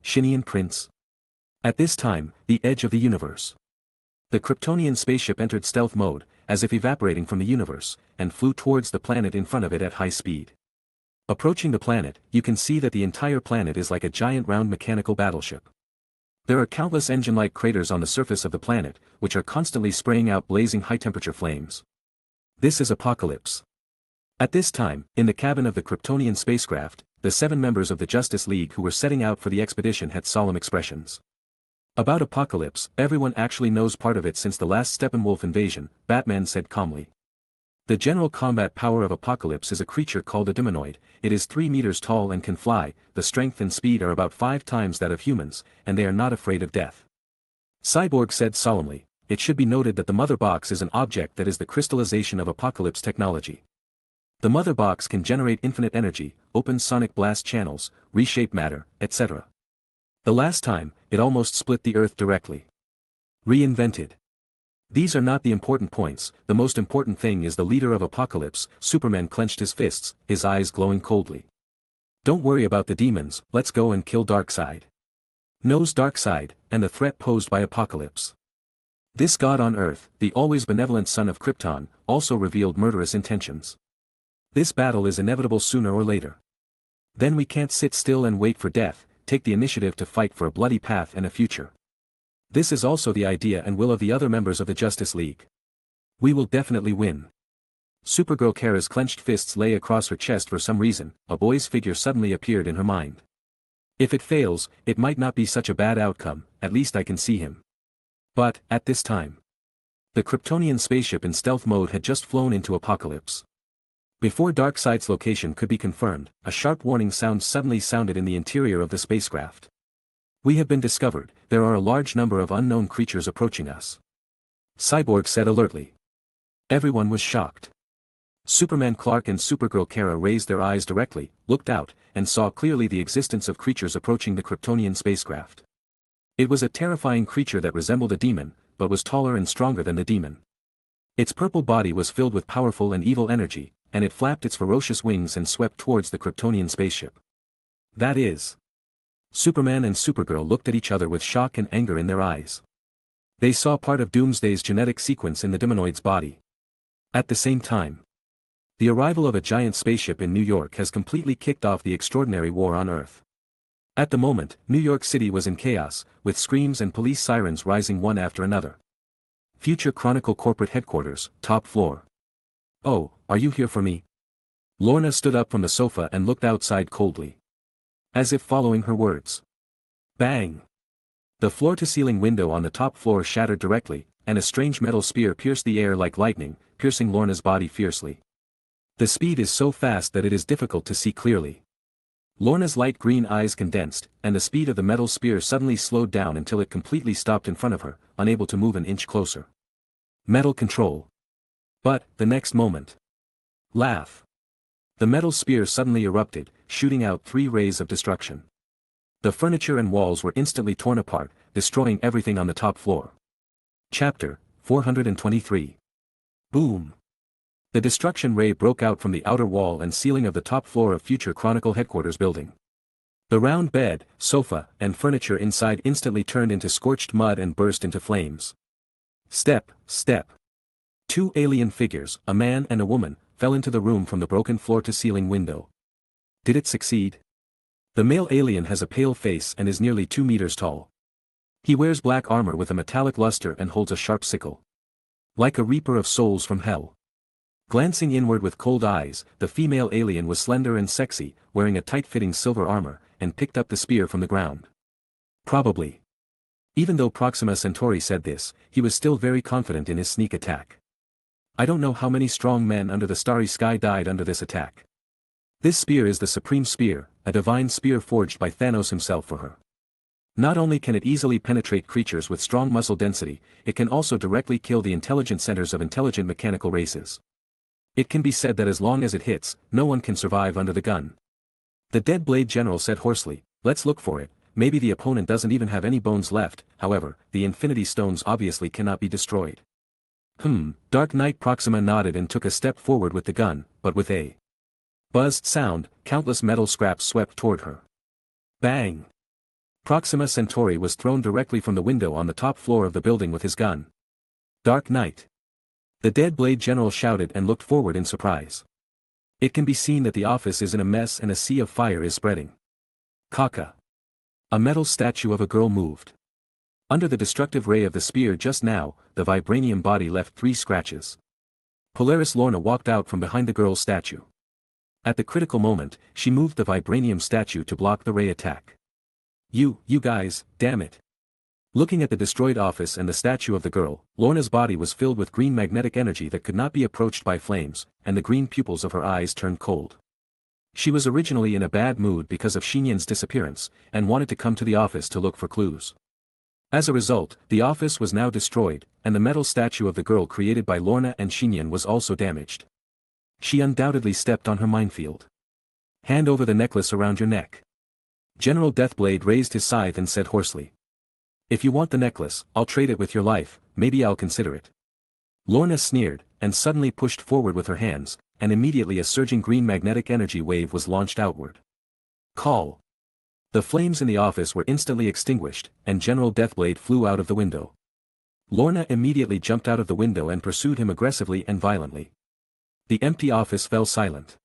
Nian Prince. At this time, the edge of the universe. The Kryptonian spaceship entered stealth mode, as if evaporating from the universe, and flew towards the planet in front of it at high speed. Approaching the planet, you can see that the entire planet is like a giant round mechanical battleship. There are countless engine-like craters on the surface of the planet, which are constantly spraying out blazing high-temperature flames. This is Apocalypse. At this time, in the cabin of the Kryptonian spacecraft, the 7 members of the Justice League who were setting out for the expedition had solemn expressions. About Apocalypse, everyone actually knows part of it since the last Steppenwolf invasion, Batman said calmly. The general combat power of Apocalypse is a creature called a demonoid. It is 3 meters tall and can fly, the strength and speed are about 5 times that of humans, and they are not afraid of death. Cyborg said solemnly, it should be noted that the Mother Box is an object that is the crystallization of Apocalypse technology. The Mother Box can generate infinite energy, open sonic blast channels, reshape matter, etc. The last time, it almost split the Earth directly. Reinvented. These are not the important points, the most important thing is the leader of Apocalypse. Superman clenched his fists, his eyes glowing coldly. Don't worry about the demons, let's go and kill Darkseid. Knows Darkseid, and the threat posed by Apocalypse. This god on Earth, the always benevolent son of Krypton, also revealed murderous intentions. This battle is inevitable sooner or later. Then we can't sit still and wait for death, take the initiative to fight for a bloody path and a future. This is also the idea and will of the other members of the Justice League. We will definitely win. Supergirl Kara's clenched fists lay across her chest for some reason, a boy's figure suddenly appeared in her mind. If it fails, it might not be such a bad outcome, at least I can see him. But, at this time, the Kryptonian spaceship in stealth mode had just flown into Apocalypse. Before Darkseid's location could be confirmed, a sharp warning sound suddenly sounded in the interior of the spacecraft. We have been discovered, there are a large number of unknown creatures approaching us. Cyborg said alertly. Everyone was shocked. Superman Clark and Supergirl Kara raised their eyes directly, looked out, and saw clearly the existence of creatures approaching the Kryptonian spacecraft. It was a terrifying creature that resembled a demon, but was taller and stronger than the demon. Its purple body was filled with powerful and evil energy, and it flapped its ferocious wings and swept towards the Kryptonian spaceship. That is. Superman and Supergirl looked at each other with shock and anger in their eyes. They saw part of Doomsday's genetic sequence in the demonoid's body. At the same time, the arrival of a giant spaceship in New York has completely kicked off the extraordinary war on Earth. At the moment, New York City was in chaos, with screams and police sirens rising one after another. Future Chronicle corporate headquarters, top floor. Oh, are you here for me? Lorna stood up from the sofa and looked outside coldly. As if following her words. Bang! The floor-to-ceiling window on the top floor shattered directly, and a strange metal spear pierced the air like lightning, piercing Lorna's body fiercely. The speed is so fast that it is difficult to see clearly. Lorna's light green eyes condensed, and the speed of the metal spear suddenly slowed down until it completely stopped in front of her, unable to move an inch closer. Metal control. But, the next moment. Laugh. The metal spear suddenly erupted, shooting out 3 rays of destruction. The furniture and walls were instantly torn apart, destroying everything on the top floor. Chapter 423. Boom. The destruction ray broke out from the outer wall and ceiling of the top floor of Future Chronicle headquarters building. The round bed, sofa, and furniture inside instantly turned into scorched mud and burst into flames. Step. 2 alien figures, a man and a woman, fell into the room from the broken floor-to-ceiling window. Did it succeed? The male alien has a pale face and is nearly 2 meters tall. He wears black armor with a metallic luster and holds a sharp sickle. Like a reaper of souls from hell. Glancing inward with cold eyes, the female alien was slender and sexy, wearing a tight-fitting silver armor, and picked up the spear from the ground. Probably. Even though Proxima Centauri said this, he was still very confident in his sneak attack. I don't know how many strong men under the starry sky died under this attack. This spear is the Supreme Spear, a divine spear forged by Thanos himself for her. Not only can it easily penetrate creatures with strong muscle density, it can also directly kill the intelligent centers of intelligent mechanical races. It can be said that as long as it hits, no one can survive under the gun. The dead blade general said hoarsely, let's look for it, maybe the opponent doesn't even have any bones left, however, the infinity stones obviously cannot be destroyed. Dark Knight Proxima nodded and took a step forward with the gun, but with a buzzed sound, countless metal scraps swept toward her. Bang! Proxima Centauri was thrown directly from the window on the top floor of the building with his gun. Dark Knight! The dead blade general shouted and looked forward in surprise. It can be seen that the office is in a mess and a sea of fire is spreading. Kaka! A metal statue of a girl moved. Under the destructive ray of the spear just now, the vibranium body left 3 scratches. Polaris Lorna walked out from behind the girl's statue. At the critical moment, she moved the vibranium statue to block the ray attack. You guys, damn it. Looking at the destroyed office and the statue of the girl, Lorna's body was filled with green magnetic energy that could not be approached by flames, and the green pupils of her eyes turned cold. She was originally in a bad mood because of Nian's disappearance, and wanted to come to the office to look for clues. As a result, the office was now destroyed, and the metal statue of the girl created by Lorna and Nian was also damaged. She undoubtedly stepped on her minefield. Hand over the necklace around your neck. General Deathblade raised his scythe and said hoarsely. If you want the necklace, I'll trade it with your life, maybe I'll consider it. Lorna sneered, and suddenly pushed forward with her hands, and immediately a surging green magnetic energy wave was launched outward. Call! The flames in the office were instantly extinguished, and General Deathblade flew out of the window. Lorna immediately jumped out of the window and pursued him aggressively and violently. The empty office fell silent.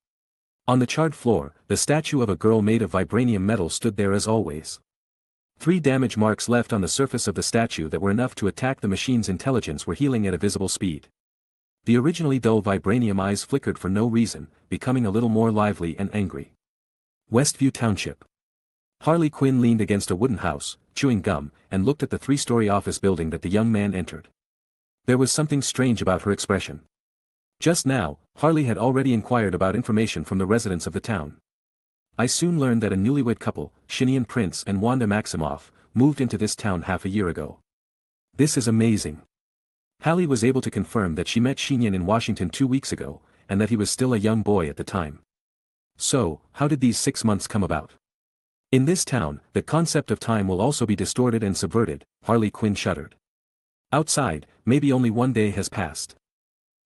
On the charred floor, the statue of a girl made of vibranium metal stood there as always. 3 damage marks left on the surface of the statue that were enough to attack the machine's intelligence were healing at a visible speed. The originally dull vibranium eyes flickered for no reason, becoming a little more lively and angry. Westview Township. Harley Quinn leaned against a wooden house, chewing gum, and looked at the 3-story office building that the young man entered. There was something strange about her expression. Just now, Harley had already inquired about information from the residents of the town. I soon learned that a newlywed couple, Nian Prince and Wanda Maximoff, moved into this town half a year ago. This is amazing. Hallie was able to confirm that she met Nian in Washington 2 weeks ago, and that he was still a young boy at the time. So, how did these 6 months come about? In this town, the concept of time will also be distorted and subverted, Harley Quinn shuddered. Outside, maybe only 1 day has passed.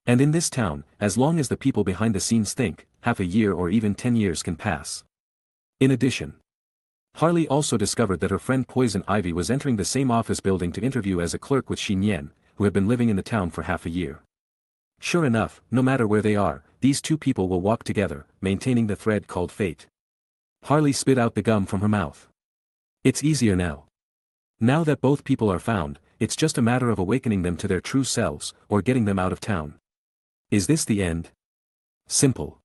And in this town, as long as the people behind the scenes think, half a year or even 10 years can pass. In addition, Harley also discovered that her friend Poison Ivy was entering the same office building to interview as a clerk with Nian, who had been living in the town for half a year. Sure enough, no matter where they are, these 2 people will walk together, maintaining the thread called fate. Harley spit out the gum from her mouth. It's easier now. Now that both people are found, it's just a matter of awakening them to their true selves, or getting them out of town. Is this the end? Simple.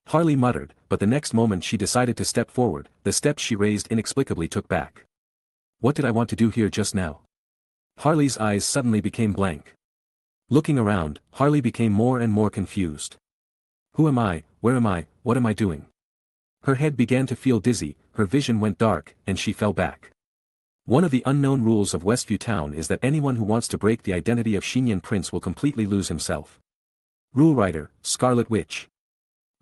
Harley muttered, but the next moment she decided to step forward, the steps she raised inexplicably took back. What did I want to do here just now? Harley's eyes suddenly became blank. Looking around, Harley became more and more confused. Who am I, where am I, what am I doing? Her head began to feel dizzy, her vision went dark, and she fell back. One of the unknown rules of Westview Town is that anyone who wants to break the identity of Nian Prince will completely lose himself. Rule Writer, Scarlet Witch.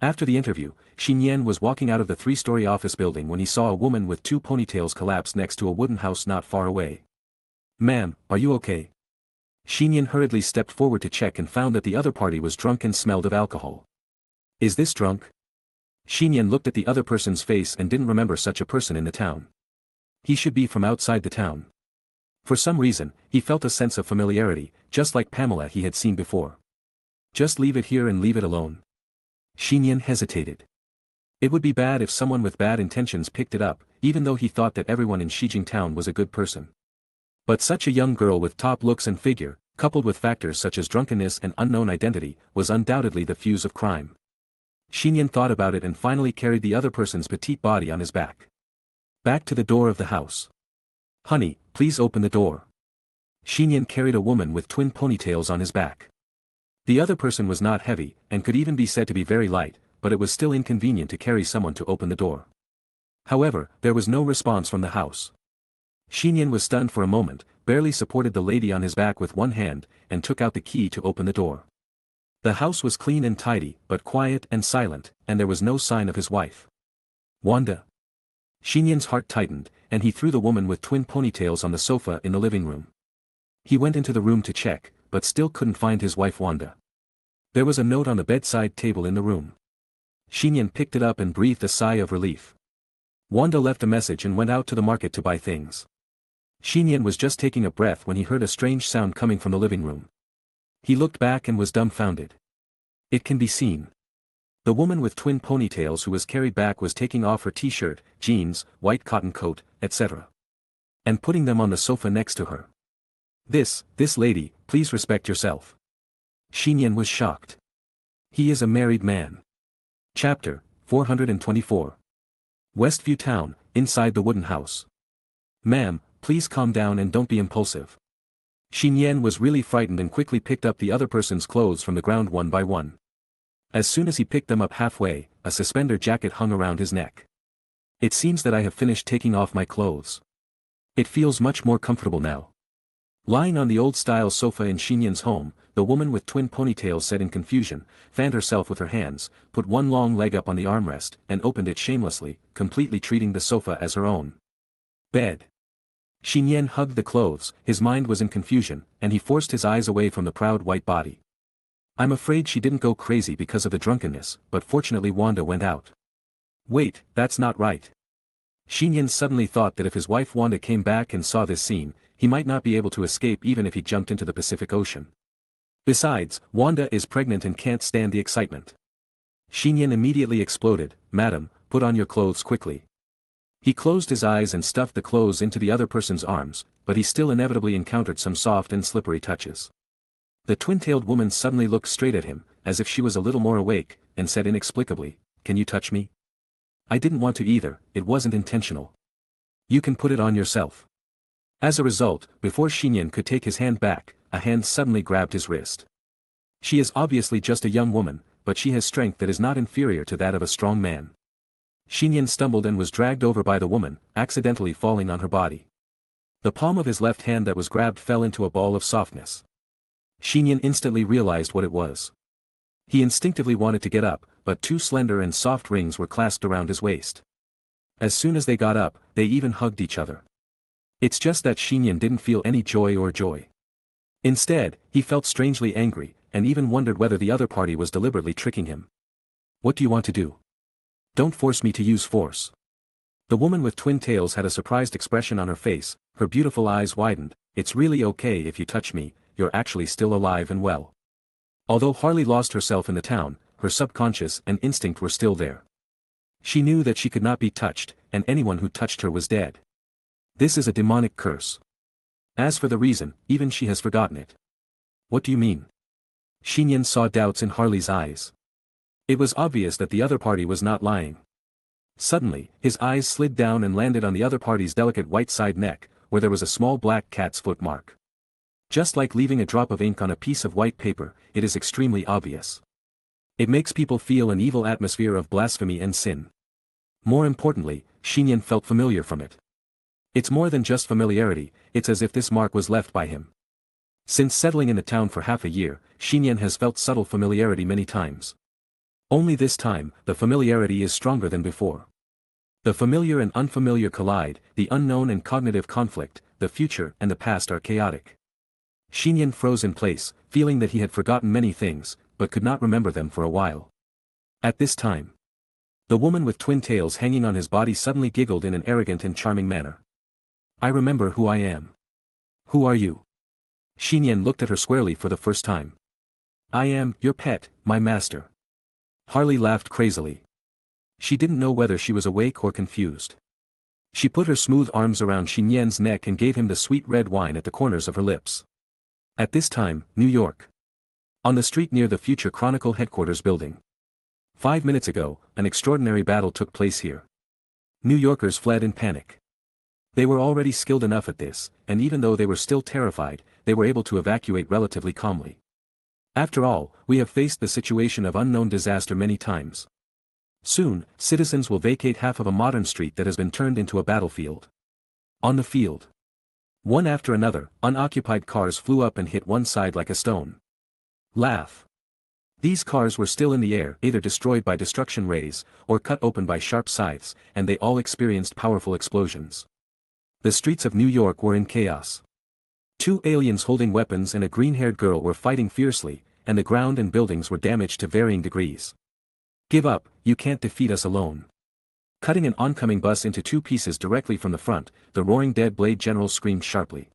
After the interview, Nian was walking out of the 3-story office building when he saw a woman with 2 ponytails collapse next to a wooden house not far away. Ma'am, are you okay? Nian hurriedly stepped forward to check and found that the other party was drunk and smelled of alcohol. Is this drunk? Nian looked at the other person's face and didn't remember such a person in the town. He should be from outside the town. For some reason, he felt a sense of familiarity, just like Pamela he had seen before. Just leave it here and leave it alone. Nian hesitated. It would be bad if someone with bad intentions picked it up, even though he thought that everyone in Shijing Town was a good person. But such a young girl with top looks and figure, coupled with factors such as drunkenness and unknown identity, was undoubtedly the fuse of crime. Nian thought about it and finally carried the other person's petite body on his back. Back to the door of the house. Honey, please open the door. Nian carried a woman with twin ponytails on his back. The other person was not heavy, and could even be said to be very light, but it was still inconvenient to carry someone to open the door. However, there was no response from the house. Nian was stunned for a moment, barely supported the lady on his back with one hand, and took out the key to open the door. The house was clean and tidy, but quiet and silent, and there was no sign of his wife. Wanda. Xinyan's heart tightened, and he threw the woman with twin ponytails on the sofa in the living room. He went into the room to check, but still couldn't find his wife Wanda. There was a note on the bedside table in the room. Xinyan picked it up and breathed a sigh of relief. Wanda left a message and went out to the market to buy things. Xinyan was just taking a breath when he heard a strange sound coming from the living room. He looked back and was dumbfounded. It can be seen. The woman with twin ponytails who was carried back was taking off her t-shirt, jeans, white cotton coat, etc. and putting them on the sofa next to her. This lady, please respect yourself. Xinyan was shocked. He is a married man. Chapter 424. Westview Town, inside the wooden house. Ma'am, please calm down and don't be impulsive. Xinyan was really frightened and quickly picked up the other person's clothes from the ground one by one. As soon as he picked them up halfway, a suspender jacket hung around his neck. It seems that I have finished taking off my clothes. It feels much more comfortable now. Lying on the old-style sofa in Xinyan's home, the woman with twin ponytails said in confusion, fanned herself with her hands, put one long leg up on the armrest, and opened it shamelessly, completely treating the sofa as her own bed. Xinyan hugged the clothes, his mind was in confusion, and he forced his eyes away from the proud white body. I'm afraid she didn't go crazy because of the drunkenness, but fortunately Wanda went out. Wait, that's not right. Xinyan suddenly thought that if his wife Wanda came back and saw this scene, he might not be able to escape even if he jumped into the Pacific Ocean. Besides, Wanda is pregnant and can't stand the excitement. Xinyan immediately exploded, Madam, put on your clothes quickly. He closed his eyes and stuffed the clothes into the other person's arms, but he still inevitably encountered some soft and slippery touches. The twin-tailed woman suddenly looked straight at him, as if she was a little more awake, and said inexplicably, Can you touch me? I didn't want to either, it wasn't intentional. You can put it on yourself. As a result, before Xinyan could take his hand back, a hand suddenly grabbed his wrist. She is obviously just a young woman, but she has strength that is not inferior to that of a strong man. Xinyan stumbled and was dragged over by the woman, accidentally falling on her body. The palm of his left hand that was grabbed fell into a ball of softness. Xinyan instantly realized what it was. He instinctively wanted to get up, but two slender and soft rings were clasped around his waist. As soon as they got up, they even hugged each other. It's just that Xinyan didn't feel any joy. Instead, he felt strangely angry, and even wondered whether the other party was deliberately tricking him. What do you want to do? Don't force me to use force. The woman with twin tails had a surprised expression on her face, her beautiful eyes widened. It's really okay if you touch me, you're actually still alive and well. Although Harley lost herself in the town, her subconscious and instinct were still there. She knew that she could not be touched, and anyone who touched her was dead. This is a demonic curse. As for the reason, even she has forgotten it. What do you mean? Xinyan saw doubts in Harley's eyes. It was obvious that the other party was not lying. Suddenly, his eyes slid down and landed on the other party's delicate white side neck, where there was a small black cat's foot mark. Just like leaving a drop of ink on a piece of white paper, it is extremely obvious. It makes people feel an evil atmosphere of blasphemy and sin. More importantly, Xinyan felt familiar from it. It's more than just familiarity, it's as if this mark was left by him. Since settling in the town for half a year, Xinyan has felt subtle familiarity many times. Only this time, the familiarity is stronger than before. The familiar and unfamiliar collide, the unknown and cognitive conflict, the future and the past are chaotic. Xinyan froze in place, feeling that he had forgotten many things, but could not remember them for a while. At this time, the woman with twin tails hanging on his body suddenly giggled in an arrogant and charming manner. I remember who I am. Who are you? Xinyan looked at her squarely for the first time. I am your pet, my master. Harley laughed crazily. She didn't know whether she was awake or confused. She put her smooth arms around Xinyan's neck and gave him the sweet red wine at the corners of her lips. At this time, New York. On the street near the Future Chronicle headquarters building. 5 minutes ago, an extraordinary battle took place here. New Yorkers fled in panic. They were already skilled enough at this, and even though they were still terrified, they were able to evacuate relatively calmly. After all, we have faced the situation of unknown disaster many times. Soon, citizens will vacate half of a modern street that has been turned into a battlefield. On the field, one after another, unoccupied cars flew up and hit one side like a stone. Laugh. These cars were still in the air, either destroyed by destruction rays, or cut open by sharp scythes, and they all experienced powerful explosions. The streets of New York were in chaos. Two aliens holding weapons and a green-haired girl were fighting fiercely, and the ground and buildings were damaged to varying degrees. "Give up, you can't defeat us alone." Cutting an oncoming bus into two pieces directly from the front, the roaring Dead Blade General screamed sharply.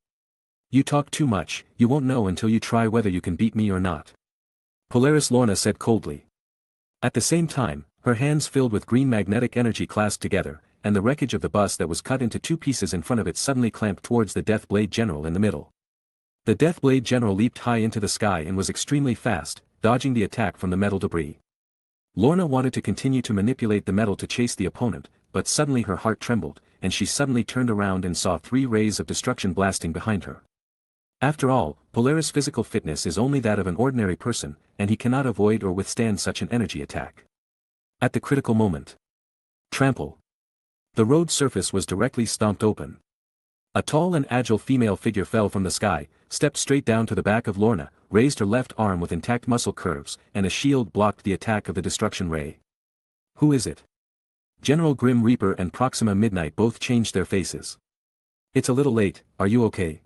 "You talk too much, you won't know until you try whether you can beat me or not," Polaris Lorna said coldly. At the same time, her hands filled with green magnetic energy clasped together, and the wreckage of the bus that was cut into two pieces in front of it suddenly clamped towards the Death Blade General in the middle. The Death Blade General leaped high into the sky and was extremely fast, dodging the attack from the metal debris. Lorna wanted to continue to manipulate the metal to chase the opponent, but suddenly her heart trembled, and she suddenly turned around and saw 3 rays of destruction blasting behind her. After all, Polaris' physical fitness is only that of an ordinary person, and he cannot avoid or withstand such an energy attack. At the critical moment. Trample. The road surface was directly stomped open. A tall and agile female figure fell from the sky, stepped straight down to the back of Lorna, raised her left arm with intact muscle curves, and a shield blocked the attack of the destruction ray. Who is it? General Grim Reaper and Proxima Midnight both changed their faces. It's a little late, are you okay?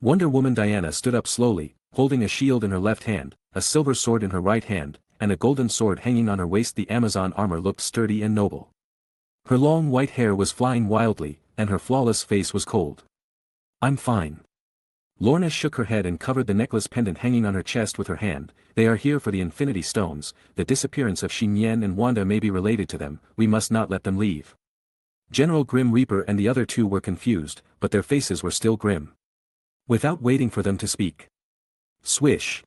Wonder Woman Diana stood up slowly, holding a shield in her left hand, a silver sword in her right hand, and a golden sword hanging on her waist. The Amazon armor looked sturdy and noble. Her long white hair was flying wildly, and her flawless face was cold. I'm fine. Lorna shook her head and covered the necklace pendant hanging on her chest with her hand. They are here for the Infinity Stones. The disappearance of Nian and Wanda may be related to them, we must not let them leave. General Grim Reaper and the other two were confused, but their faces were still grim. Without waiting for them to speak. Swish.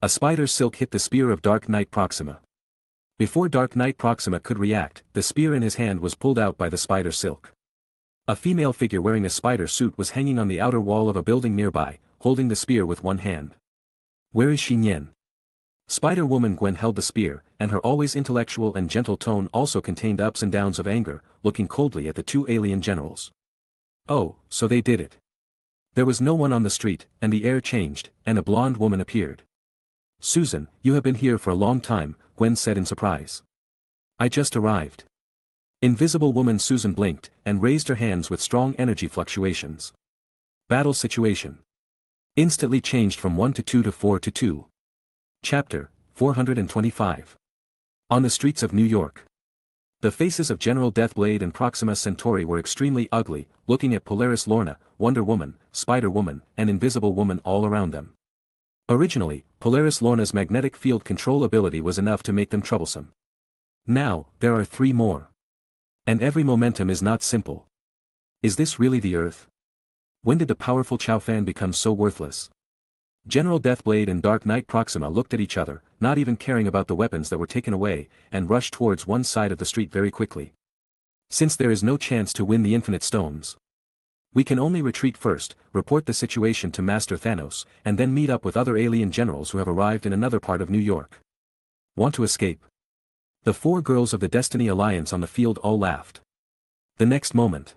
A spider silk hit the spear of Dark Knight Proxima. Before Dark Knight Proxima could react, the spear in his hand was pulled out by the spider silk. A female figure wearing a spider suit was hanging on the outer wall of a building nearby, holding the spear with one hand. Where is Nian? Spider-Woman Gwen held the spear, and her always intellectual and gentle tone also contained ups and downs of anger, looking coldly at the two alien generals. Oh, so they did it. There was no one on the street, and the air changed, and a blonde woman appeared. Susan, you have been here for a long time, Gwen said in surprise. I just arrived. Invisible Woman Susan blinked, and raised her hands with strong energy fluctuations. Battle situation. Instantly changed from 1 to 2 to 4 to 2. Chapter 425. On the streets of New York. The faces of General Deathblade and Proxima Centauri were extremely ugly, looking at Polaris Lorna, Wonder Woman, Spider-Woman, and Invisible Woman all around them. Originally, Polaris Lorna's magnetic field control ability was enough to make them troublesome. Now, there are 3 more. And every momentum is not simple. Is this really the Earth? When did the powerful Chow Fan become so worthless? General Deathblade and Dark Knight Proxima looked at each other, not even caring about the weapons that were taken away, and rushed towards one side of the street very quickly. Since there is no chance to win the Infinite Stones, we can only retreat first, report the situation to Master Thanos, and then meet up with other alien generals who have arrived in another part of New York. Want to escape? The 4 girls of the Destiny Alliance on the field all laughed. The next moment.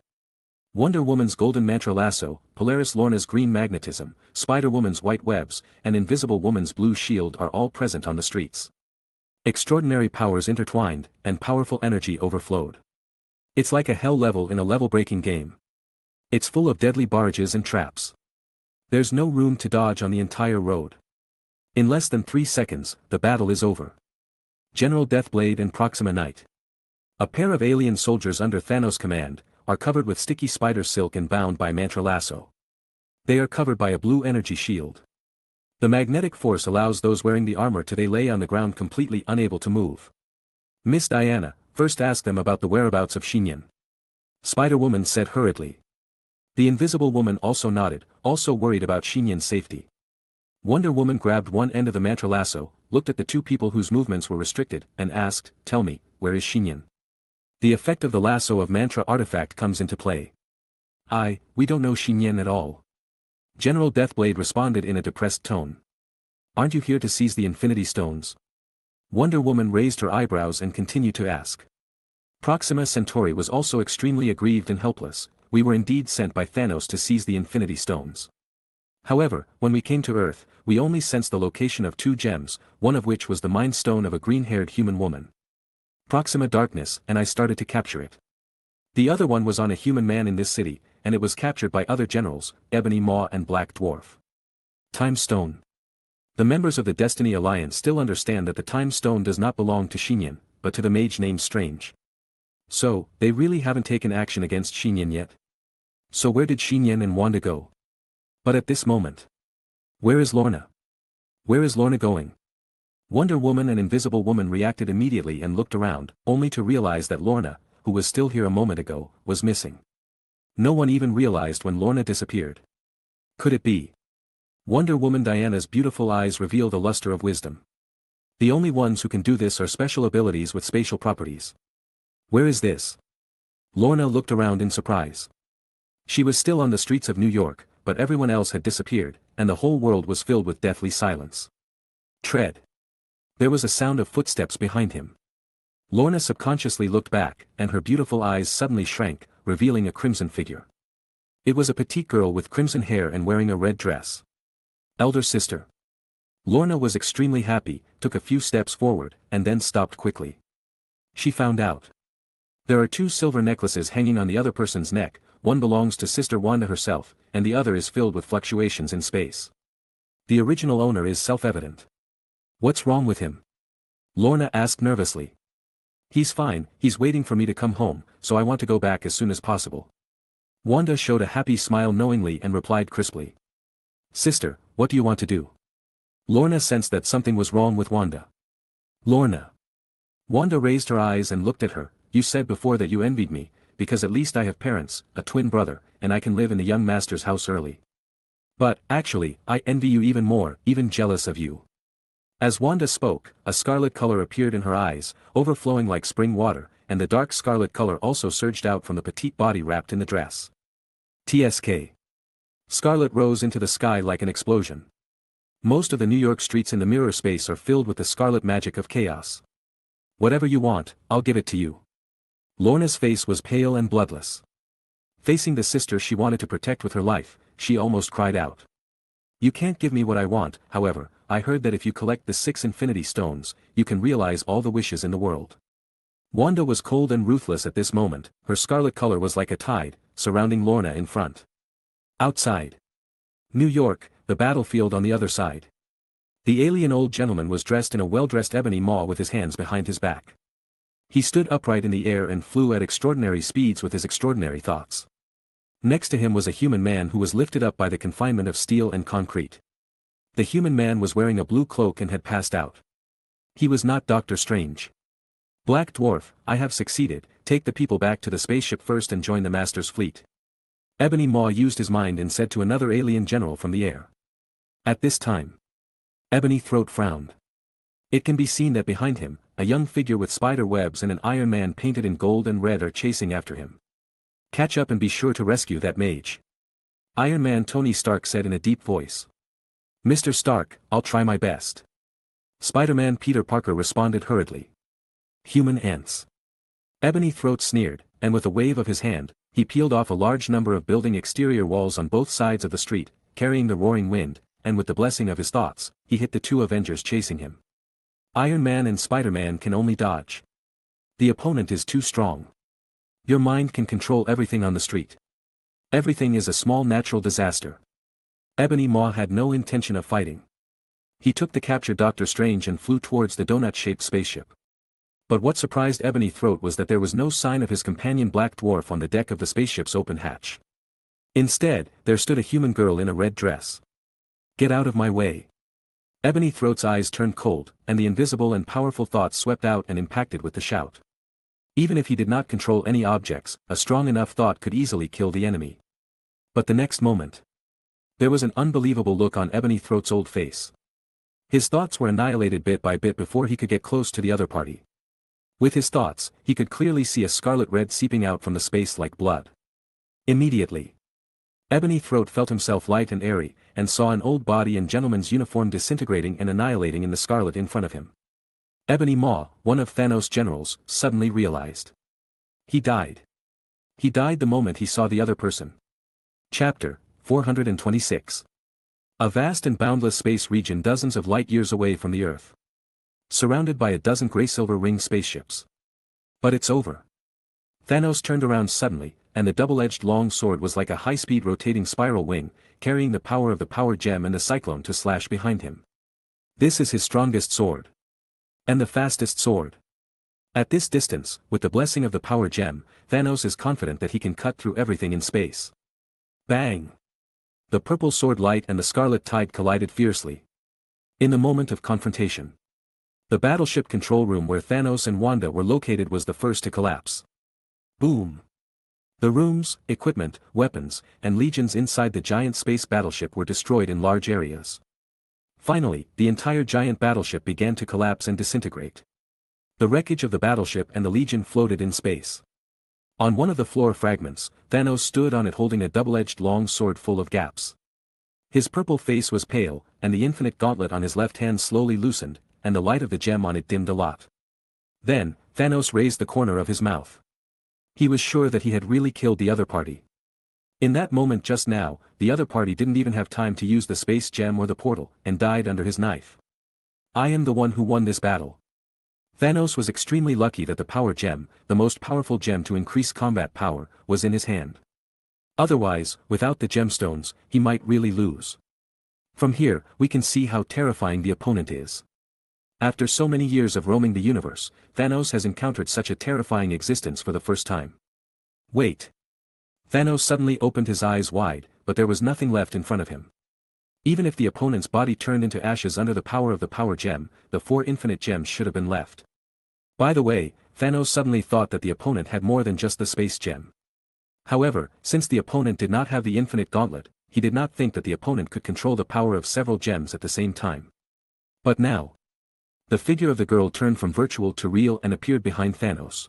Wonder Woman's golden mantra lasso, Polaris Lorna's green magnetism, Spider-Woman's white webs, and Invisible Woman's blue shield are all present on the streets. Extraordinary powers intertwined, and powerful energy overflowed. It's like a hell level in a level-breaking game. It's full of deadly barrages and traps. There's no room to dodge on the entire road. In less than 3 seconds, the battle is over. General Deathblade and Proxima Knight, a pair of alien soldiers under Thanos' command, are covered with sticky spider silk and bound by mantra lasso. They are covered by a blue energy shield. The magnetic force allows those wearing the armor to lay on the ground completely unable to move. Miss Diana, first ask them about the whereabouts of Nian. Spider-Woman said hurriedly. The Invisible Woman also nodded, also worried about Nian's safety. Wonder Woman grabbed one end of the mantra lasso, looked at the 2 people whose movements were restricted, and asked, tell me, where is Nian? The effect of the lasso of mantra artifact comes into play. We don't know Nian at all. General Deathblade responded in a depressed tone. Aren't you here to seize the Infinity Stones? Wonder Woman raised her eyebrows and continued to ask. Proxima Centauri was also extremely aggrieved and helpless. We were indeed sent by Thanos to seize the Infinity Stones. However, when we came to Earth, we only sensed the location of 2 gems, one of which was the mind stone of a green-haired human woman. Proxima Darkness, and I started to capture it. The other one was on a human man in this city, and it was captured by other generals, Ebony Maw and Black Dwarf. Time Stone. The members of the Destiny Alliance still understand that the Time Stone does not belong to Nian, but to the mage named Strange. So, they really haven't taken action against Nian yet. So where did Nian and Wanda go? But at this moment, where is Lorna? Where is Lorna going? Wonder Woman and Invisible Woman reacted immediately and looked around, only to realize that Lorna, who was still here a moment ago, was missing. No one even realized when Lorna disappeared. Could it be? Wonder Woman Diana's beautiful eyes revealed a luster of wisdom. The only ones who can do this are special abilities with spatial properties. Where is this? Lorna looked around in surprise. She was still on the streets of New York, but everyone else had disappeared, and the whole world was filled with deathly silence. Tread. There was a sound of footsteps behind him. Lorna subconsciously looked back, and her beautiful eyes suddenly shrank, revealing a crimson figure. It was a petite girl with crimson hair and wearing a red dress. Elder sister. Lorna was extremely happy, took a few steps forward, and then stopped quickly. She found out. There are 2 silver necklaces hanging on the other person's neck, one belongs to Sister Wanda herself, and the other is filled with fluctuations in space. The original owner is self-evident. What's wrong with him? Lorna asked nervously. He's fine, he's waiting for me to come home, so I want to go back as soon as possible. Wanda showed a happy smile knowingly and replied crisply. Sister, what do you want to do? Lorna sensed that something was wrong with Wanda. Lorna. Wanda raised her eyes and looked at her. You said before that you envied me, because at least I have parents, a twin brother, and I can live in the young master's house early. But, actually, I envy you even more, even jealous of you. As Wanda spoke, a scarlet color appeared in her eyes, overflowing like spring water, and the dark scarlet color also surged out from the petite body wrapped in the dress. TSK. Scarlet rose into the sky like an explosion. Most of the New York streets in the mirror space are filled with the scarlet magic of chaos. Whatever you want, I'll give it to you. Lorna's face was pale and bloodless. Facing the sister she wanted to protect with her life, she almost cried out. You can't give me what I want, however, I heard that if you collect the 6 Infinity Stones, you can realize all the wishes in the world. Wanda was cold and ruthless at this moment, her scarlet color was like a tide, surrounding Lorna in front. Outside. New York, the battlefield on the other side. The alien old gentleman was dressed in a well-dressed ebony maw with his hands behind his back. He stood upright in the air and flew at extraordinary speeds with his extraordinary thoughts. Next to him was a human man who was lifted up by the confinement of steel and concrete. The human man was wearing a blue cloak and had passed out. He was not Dr. Strange. Black Dwarf, I have succeeded, take the people back to the spaceship first and join the Master's fleet. Ebony Maw used his mind and said to another alien general from the air. At this time, Ebony Throat frowned. It can be seen that behind him, a young figure with spider webs and an Iron Man painted in gold and red are chasing after him. Catch up and be sure to rescue that mage. Iron Man Tony Stark said in a deep voice. Mr. Stark, I'll try my best. Spider-Man Peter Parker responded hurriedly. Human ants. Ebony Throat sneered, and with a wave of his hand, he peeled off a large number of building exterior walls on both sides of the street, carrying the roaring wind, and with the blessing of his thoughts, he hit the 2 Avengers chasing him. Iron Man and Spider-Man can only dodge. The opponent is too strong. Your mind can control everything on the street. Everything is a small natural disaster. Ebony Maw had no intention of fighting. He took the captured Dr. Strange and flew towards the donut-shaped spaceship. But what surprised Ebony Throat was that there was no sign of his companion Black Dwarf on the deck of the spaceship's open hatch. Instead, there stood a human girl in a red dress. Get out of my way. Ebony Throat's eyes turned cold, and the invisible and powerful thoughts swept out and impacted with the shout. Even if he did not control any objects, a strong enough thought could easily kill the enemy. But the next moment, there was an unbelievable look on Ebony Throat's old face. His thoughts were annihilated bit by bit before he could get close to the other party. With his thoughts, he could clearly see a scarlet red seeping out from the space like blood. Immediately, Ebony Throat felt himself light and airy, and saw an old body and gentleman's uniform disintegrating and annihilating in the scarlet in front of him. Ebony Maw, one of Thanos' generals, suddenly realized. He died. He died the moment he saw the other person. Chapter 426. A vast and boundless space region dozens of light-years away from the Earth. Surrounded by a dozen gray-silver ringed spaceships. But it's over. Thanos turned around suddenly, and the double-edged long sword was like a high-speed rotating spiral wing, carrying the power of the power gem and the cyclone to slash behind him. This is his strongest sword. And the fastest sword. At this distance, with the blessing of the power gem, Thanos is confident that he can cut through everything in space. Bang! The purple sword light and the scarlet tide collided fiercely. In the moment of confrontation. The battleship control room where Thanos and Wanda were located was the first to collapse. Boom! The rooms, equipment, weapons, and legions inside the giant space battleship were destroyed in large areas. Finally, the entire giant battleship began to collapse and disintegrate. The wreckage of the battleship and the legion floated in space. On one of the floor fragments, Thanos stood on it holding a double-edged long sword full of gaps. His purple face was pale, and the infinite gauntlet on his left hand slowly loosened, and the light of the gem on it dimmed a lot. Then, Thanos raised the corner of his mouth. He was sure that he had really killed the other party. In that moment just now, the other party didn't even have time to use the space gem or the portal, and died under his knife. I am the one who won this battle. Thanos was extremely lucky that the power gem, the most powerful gem to increase combat power, was in his hand. Otherwise, without the gemstones, he might really lose. From here, we can see how terrifying the opponent is. After so many years of roaming the universe, Thanos has encountered such a terrifying existence for the first time. Wait. Thanos suddenly opened his eyes wide, but there was nothing left in front of him. Even if the opponent's body turned into ashes under the power of the power gem, the 4 infinite gems should have been left. By the way, Thanos suddenly thought that the opponent had more than just the space gem. However, since the opponent did not have the infinite gauntlet, he did not think that the opponent could control the power of several gems at the same time. But now, the figure of the girl turned from virtual to real and appeared behind Thanos.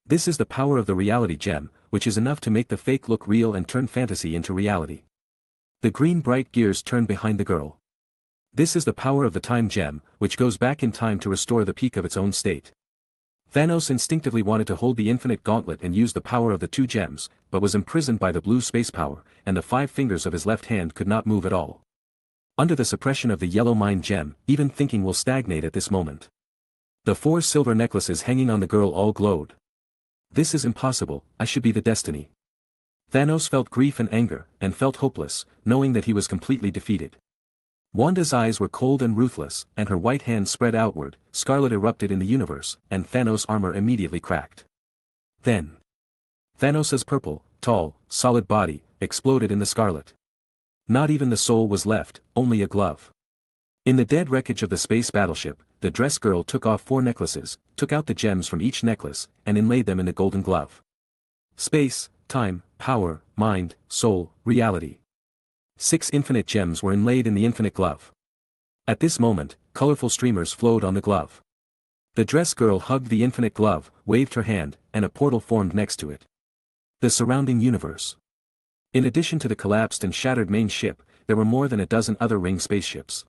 This is the power of the reality gem, which is enough to make the fake look real and turn fantasy into reality. The green bright gears turned behind the girl. This is the power of the time gem, which goes back in time to restore the peak of its own state. Thanos instinctively wanted to hold the infinite gauntlet and use the power of the 2 gems, but was imprisoned by the blue space power, and the 5 fingers of his left hand could not move at all. Under the suppression of the yellow mind gem, even thinking will stagnate at this moment. The 4 silver necklaces hanging on the girl all glowed. This is impossible, I should be the destiny. Thanos felt grief and anger, and felt hopeless, knowing that he was completely defeated. Wanda's eyes were cold and ruthless, and her white hand spread outward, scarlet erupted in the universe, and Thanos' armor immediately cracked. Then, Thanos' purple, tall, solid body, exploded in the scarlet. Not even the soul was left, only a glove. In the dead wreckage of the space battleship, the dress girl took off 4 necklaces, took out the gems from each necklace, and inlaid them in the golden glove. Space, time, power, mind, soul, reality. 6 infinite gems were inlaid in the infinite glove. At this moment, colorful streamers flowed on the glove. The dress girl hugged the infinite glove, waved her hand, and a portal formed next to it. The surrounding universe. In addition to the collapsed and shattered main ship, there were more than a dozen other ring spaceships.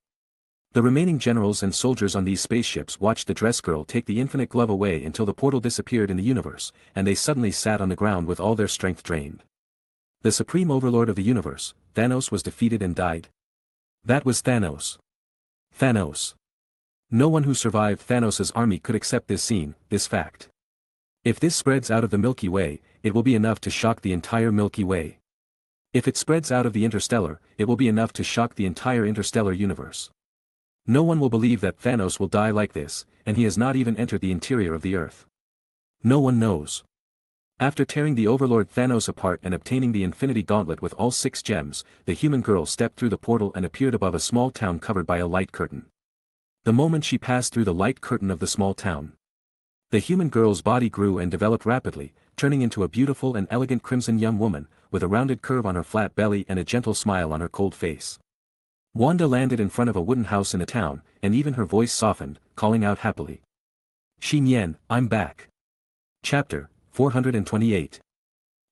The remaining generals and soldiers on these spaceships watched the dress girl take the infinite glove away until the portal disappeared in the universe, and they suddenly sat on the ground with all their strength drained. The supreme overlord of the universe, Thanos, was defeated and died. That was Thanos. Thanos. No one who survived Thanos' army could accept this scene, this fact. If this spreads out of the Milky Way, it will be enough to shock the entire Milky Way. If it spreads out of the interstellar, it will be enough to shock the entire interstellar universe. No one will believe that Thanos will die like this, and he has not even entered the interior of the Earth. No one knows. After tearing the Overlord Thanos apart and obtaining the Infinity Gauntlet with all 6 gems, the human girl stepped through the portal and appeared above a small town covered by a light curtain. The moment she passed through the light curtain of the small town, the human girl's body grew and developed rapidly, turning into a beautiful and elegant crimson young woman, with a rounded curve on her flat belly and a gentle smile on her cold face. Wanda landed in front of a wooden house in the town, and even her voice softened, calling out happily. Nian, I'm back. Chapter 428.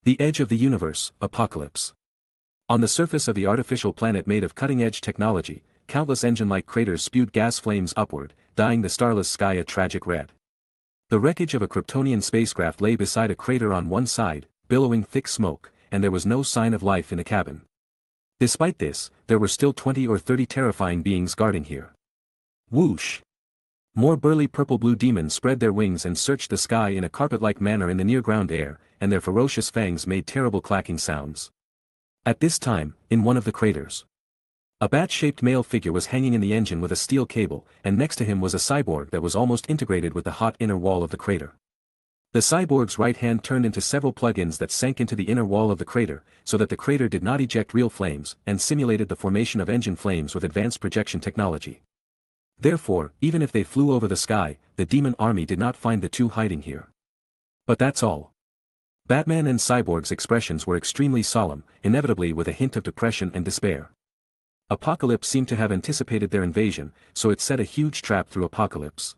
The Edge of the Universe, Apocalypse. On the surface of the artificial planet made of cutting-edge technology, countless engine-like craters spewed gas flames upward, dyeing the starless sky a tragic red. The wreckage of a Kryptonian spacecraft lay beside a crater on one side, billowing thick smoke, and there was no sign of life in the cabin. Despite this, there were still 20 or 30 terrifying beings guarding here. Whoosh! More burly purple-blue demons spread their wings and searched the sky in a carpet-like manner in the near-ground air, and their ferocious fangs made terrible clacking sounds. At this time, in one of the craters, a bat-shaped male figure was hanging in the engine with a steel cable, and next to him was a cyborg that was almost integrated with the hot inner wall of the crater. The cyborg's right hand turned into several plug-ins that sank into the inner wall of the crater, so that the crater did not eject real flames, and simulated the formation of engine flames with advanced projection technology. Therefore, even if they flew over the sky, the demon army did not find the two hiding here. But that's all. Batman and Cyborg's expressions were extremely solemn, inevitably with a hint of depression and despair. Apocalypse seemed to have anticipated their invasion, so it set a huge trap through Apocalypse.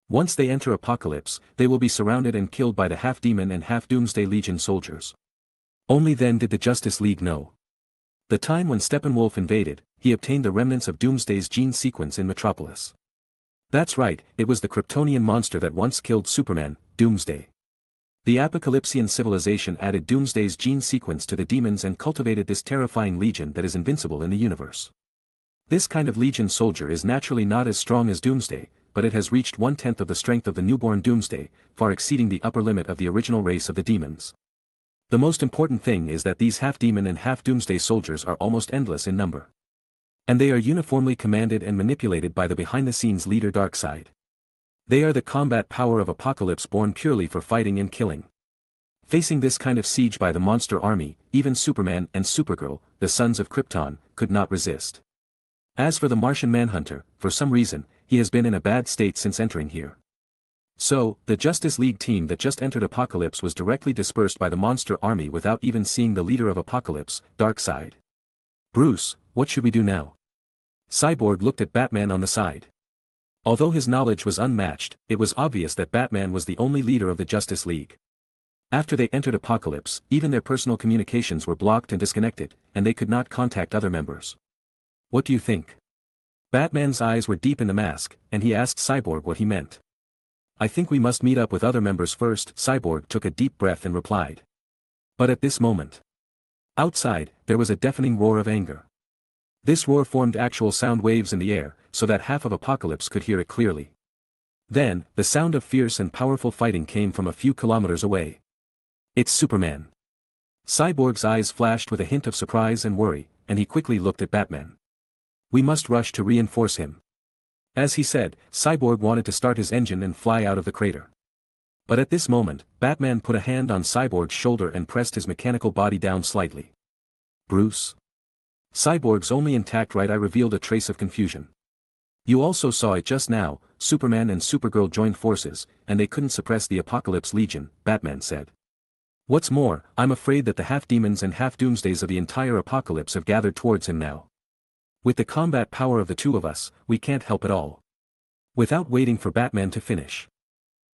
Once they enter Apocalypse, they will be surrounded and killed by the half-demon and half-Doomsday Legion soldiers. Only then did the Justice League know. The time when Steppenwolf invaded, he obtained the remnants of Doomsday's gene sequence in Metropolis. That's right, it was the Kryptonian monster that once killed Superman, Doomsday. The Apocalypsean civilization added Doomsday's gene sequence to the demons and cultivated this terrifying legion that is invincible in the universe. This kind of legion soldier is naturally not as strong as Doomsday, but it has reached 1/10 of the strength of the newborn Doomsday, far exceeding the upper limit of the original race of the demons. The most important thing is that these half-demon and half-Doomsday soldiers are almost endless in number. And they are uniformly commanded and manipulated by the behind-the-scenes leader Darkseid. They are the combat power of Apocalypse born purely for fighting and killing. Facing this kind of siege by the monster army, even Superman and Supergirl, the sons of Krypton, could not resist. As for the Martian Manhunter, for some reason, he has been in a bad state since entering here. So, the Justice League team that just entered Apocalypse was directly dispersed by the monster army without even seeing the leader of Apocalypse, Darkseid. Bruce, what should we do now? Cyborg looked at Batman on the side. Although his knowledge was unmatched, it was obvious that Batman was the only leader of the Justice League. After they entered Apocalypse, even their personal communications were blocked and disconnected, and they could not contact other members. What do you think? Batman's eyes were deep in the mask, and he asked Cyborg what he meant. I think we must meet up with other members first. Cyborg took a deep breath and replied. But at this moment, outside, there was a deafening roar of anger. This roar formed actual sound waves in the air, so that half of Apocalypse could hear it clearly. Then, the sound of fierce and powerful fighting came from a few kilometers away. It's Superman. Cyborg's eyes flashed with a hint of surprise and worry, and he quickly looked at Batman. We must rush to reinforce him. As he said, Cyborg wanted to start his engine and fly out of the crater. But at this moment, Batman put a hand on Cyborg's shoulder and pressed his mechanical body down slightly. Bruce? Cyborg's only intact right eye revealed a trace of confusion. You also saw it just now, Superman and Supergirl joined forces, and they couldn't suppress the Apocalypse Legion, Batman said. What's more, I'm afraid that the half-demons and half-doomsdays of the entire Apocalypse have gathered towards him now. With the combat power of the two of us, we can't help at all. Without waiting for Batman to finish.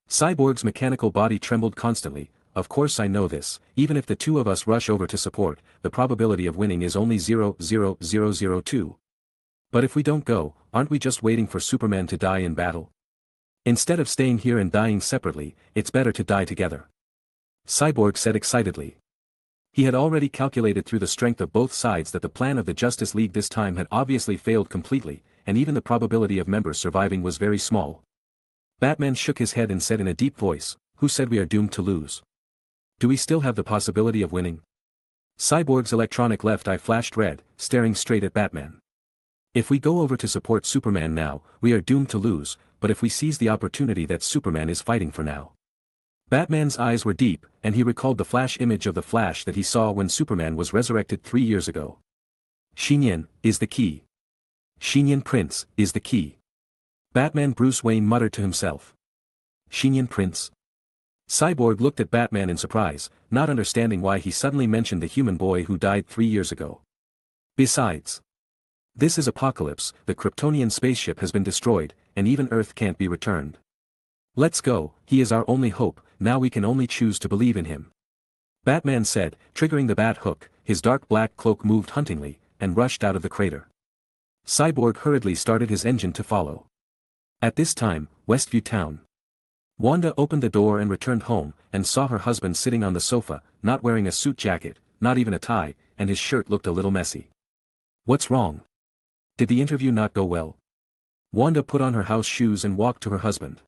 Cyborg's mechanical body trembled constantly. Of course I know this, even if the two of us rush over to support, the probability of winning is only 0.0002. But if we don't go, aren't we just waiting for Superman to die in battle? Instead of staying here and dying separately, it's better to die together. Cyborg said excitedly. He had already calculated through the strength of both sides that the plan of the Justice League this time had obviously failed completely, and even the probability of members surviving was very small. Batman shook his head and said in a deep voice, "Who said we are doomed to lose? Do we still have the possibility of winning?" Cyborg's electronic left eye flashed red, staring straight at Batman. If we go over to support Superman now, we are doomed to lose, but if we seize the opportunity that Superman is fighting for now. Batman's eyes were deep, and he recalled the flash image of the Flash that he saw when Superman was resurrected 3 years ago. Nian is the key. Nian Prince is the key. Batman Bruce Wayne muttered to himself. Nian Prince? Cyborg looked at Batman in surprise, not understanding why he suddenly mentioned the human boy who died 3 years ago. Besides, this is Apocalypse, the Kryptonian spaceship has been destroyed, and even Earth can't be returned. Let's go, he is our only hope, now we can only choose to believe in him. Batman said, triggering the bat hook, his dark black cloak moved huntingly, and rushed out of the crater. Cyborg hurriedly started his engine to follow. At this time, Westview Town. Wanda opened the door and returned home, and saw her husband sitting on the sofa, not wearing a suit jacket, not even a tie, and his shirt looked a little messy. What's wrong? Did the interview not go well? Wanda put on her house shoes and walked to her husband.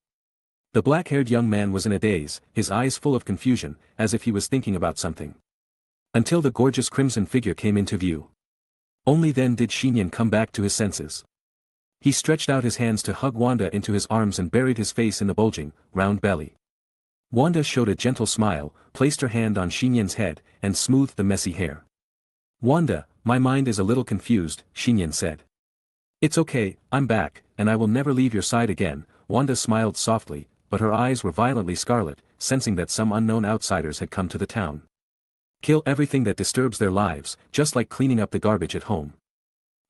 The black-haired young man was in a daze, his eyes full of confusion, as if he was thinking about something. Until the gorgeous crimson figure came into view. Only then did Nian come back to his senses. He stretched out his hands to hug Wanda into his arms and buried his face in the bulging, round belly. Wanda showed a gentle smile, placed her hand on Nian's head, and smoothed the messy hair. Wanda, my mind is a little confused, Nian said. It's okay, I'm back, and I will never leave your side again. Wanda smiled softly, but her eyes were violently scarlet, sensing that some unknown outsiders had come to the town. Kill everything that disturbs their lives, just like cleaning up the garbage at home.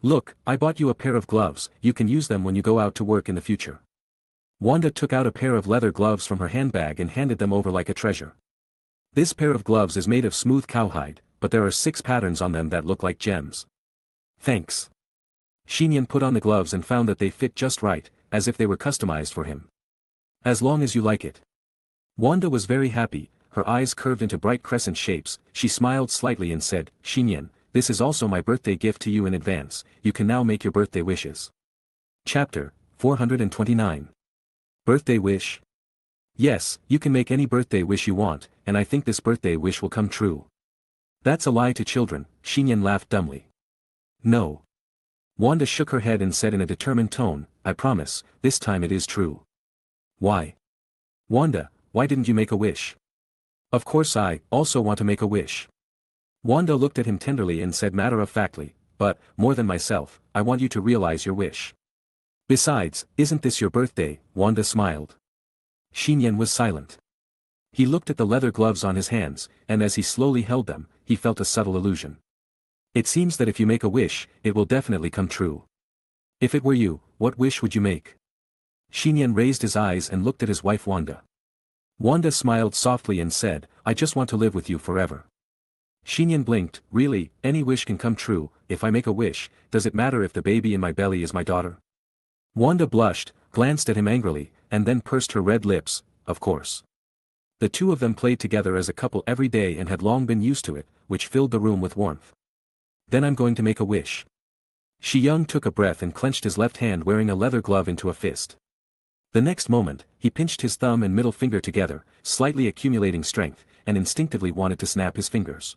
Look, I bought you a pair of gloves, you can use them when you go out to work in the future. Wanda took out a pair of leather gloves from her handbag and handed them over like a treasure. This pair of gloves is made of smooth cowhide, but there are 6 patterns on them that look like gems. Thanks. Nian put on the gloves and found that they fit just right, as if they were customized for him. As long as you like it. Wanda was very happy, her eyes curved into bright crescent shapes, she smiled slightly and said, Nian, this is also my birthday gift to you in advance, you can now make your birthday wishes. Chapter 429. Birthday wish? Yes, you can make any birthday wish you want, and I think this birthday wish will come true. That's a lie to children, Nian laughed dumbly. No. Wanda shook her head and said in a determined tone, I promise, this time it is true. Why? Wanda, why didn't you make a wish? Of course I also want to make a wish. Wanda looked at him tenderly and said matter-of-factly, but, more than myself, I want you to realize your wish. Besides, isn't this your birthday? Wanda smiled. Nian was silent. He looked at the leather gloves on his hands, and as he slowly held them, he felt a subtle illusion. It seems that if you make a wish, it will definitely come true. If it were you, what wish would you make? Nian raised his eyes and looked at his wife Wanda. Wanda smiled softly and said, I just want to live with you forever. Nian blinked, really, any wish can come true, if I make a wish, does it matter if the baby in my belly is my daughter? Wanda blushed, glanced at him angrily, and then pursed her red lips, of course. The two of them played together as a couple every day and had long been used to it, which filled the room with warmth. Then I'm going to make a wish. Young took a breath and clenched his left hand wearing a leather glove into a fist. The next moment, he pinched his thumb and middle finger together, slightly accumulating strength, and instinctively wanted to snap his fingers.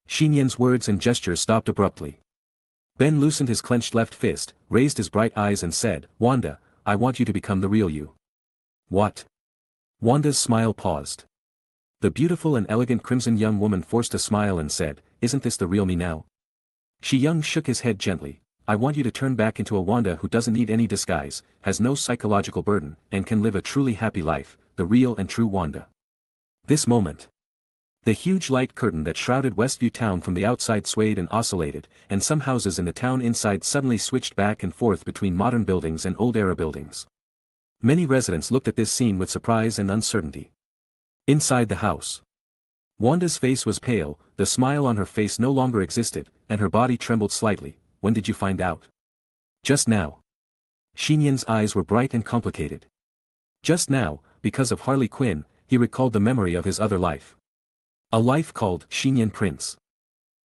Nian's words and gestures stopped abruptly. Ben loosened his clenched left fist, raised his bright eyes and said, Wanda, I want you to become the real you. What? Wanda's smile paused. The beautiful and elegant crimson young woman forced a smile and said, Isn't this the real me now? Young shook his head gently. I want you to turn back into a Wanda who doesn't need any disguise, has no psychological burden, and can live a truly happy life, the real and true Wanda. This moment. The huge light curtain that shrouded Westview town from the outside swayed and oscillated, and some houses in the town inside suddenly switched back and forth between modern buildings and old-era buildings. Many residents looked at this scene with surprise and uncertainty. Inside the house. Wanda's face was pale, the smile on her face no longer existed, and her body trembled slightly. When did you find out? Just now. Nian's eyes were bright and complicated. Just now, because of Harley Quinn, he recalled the memory of his other life. A life called Nian Prince.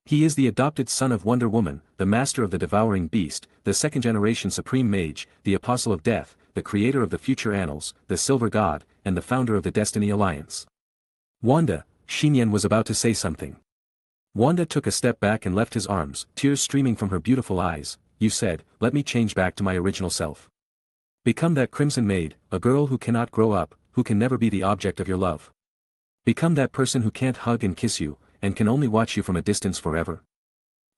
He is the adopted son of Wonder Woman, the master of the devouring beast, the second-generation supreme mage, the apostle of death, the creator of the future annals, the silver god, and the founder of the Destiny Alliance. Wanda, Nian was about to say something. Wanda took a step back and left his arms, tears streaming from her beautiful eyes. You said, let me change back to my original self. Become that crimson maid, a girl who cannot grow up, who can never be the object of your love. Become that person who can't hug and kiss you, and can only watch you from a distance forever.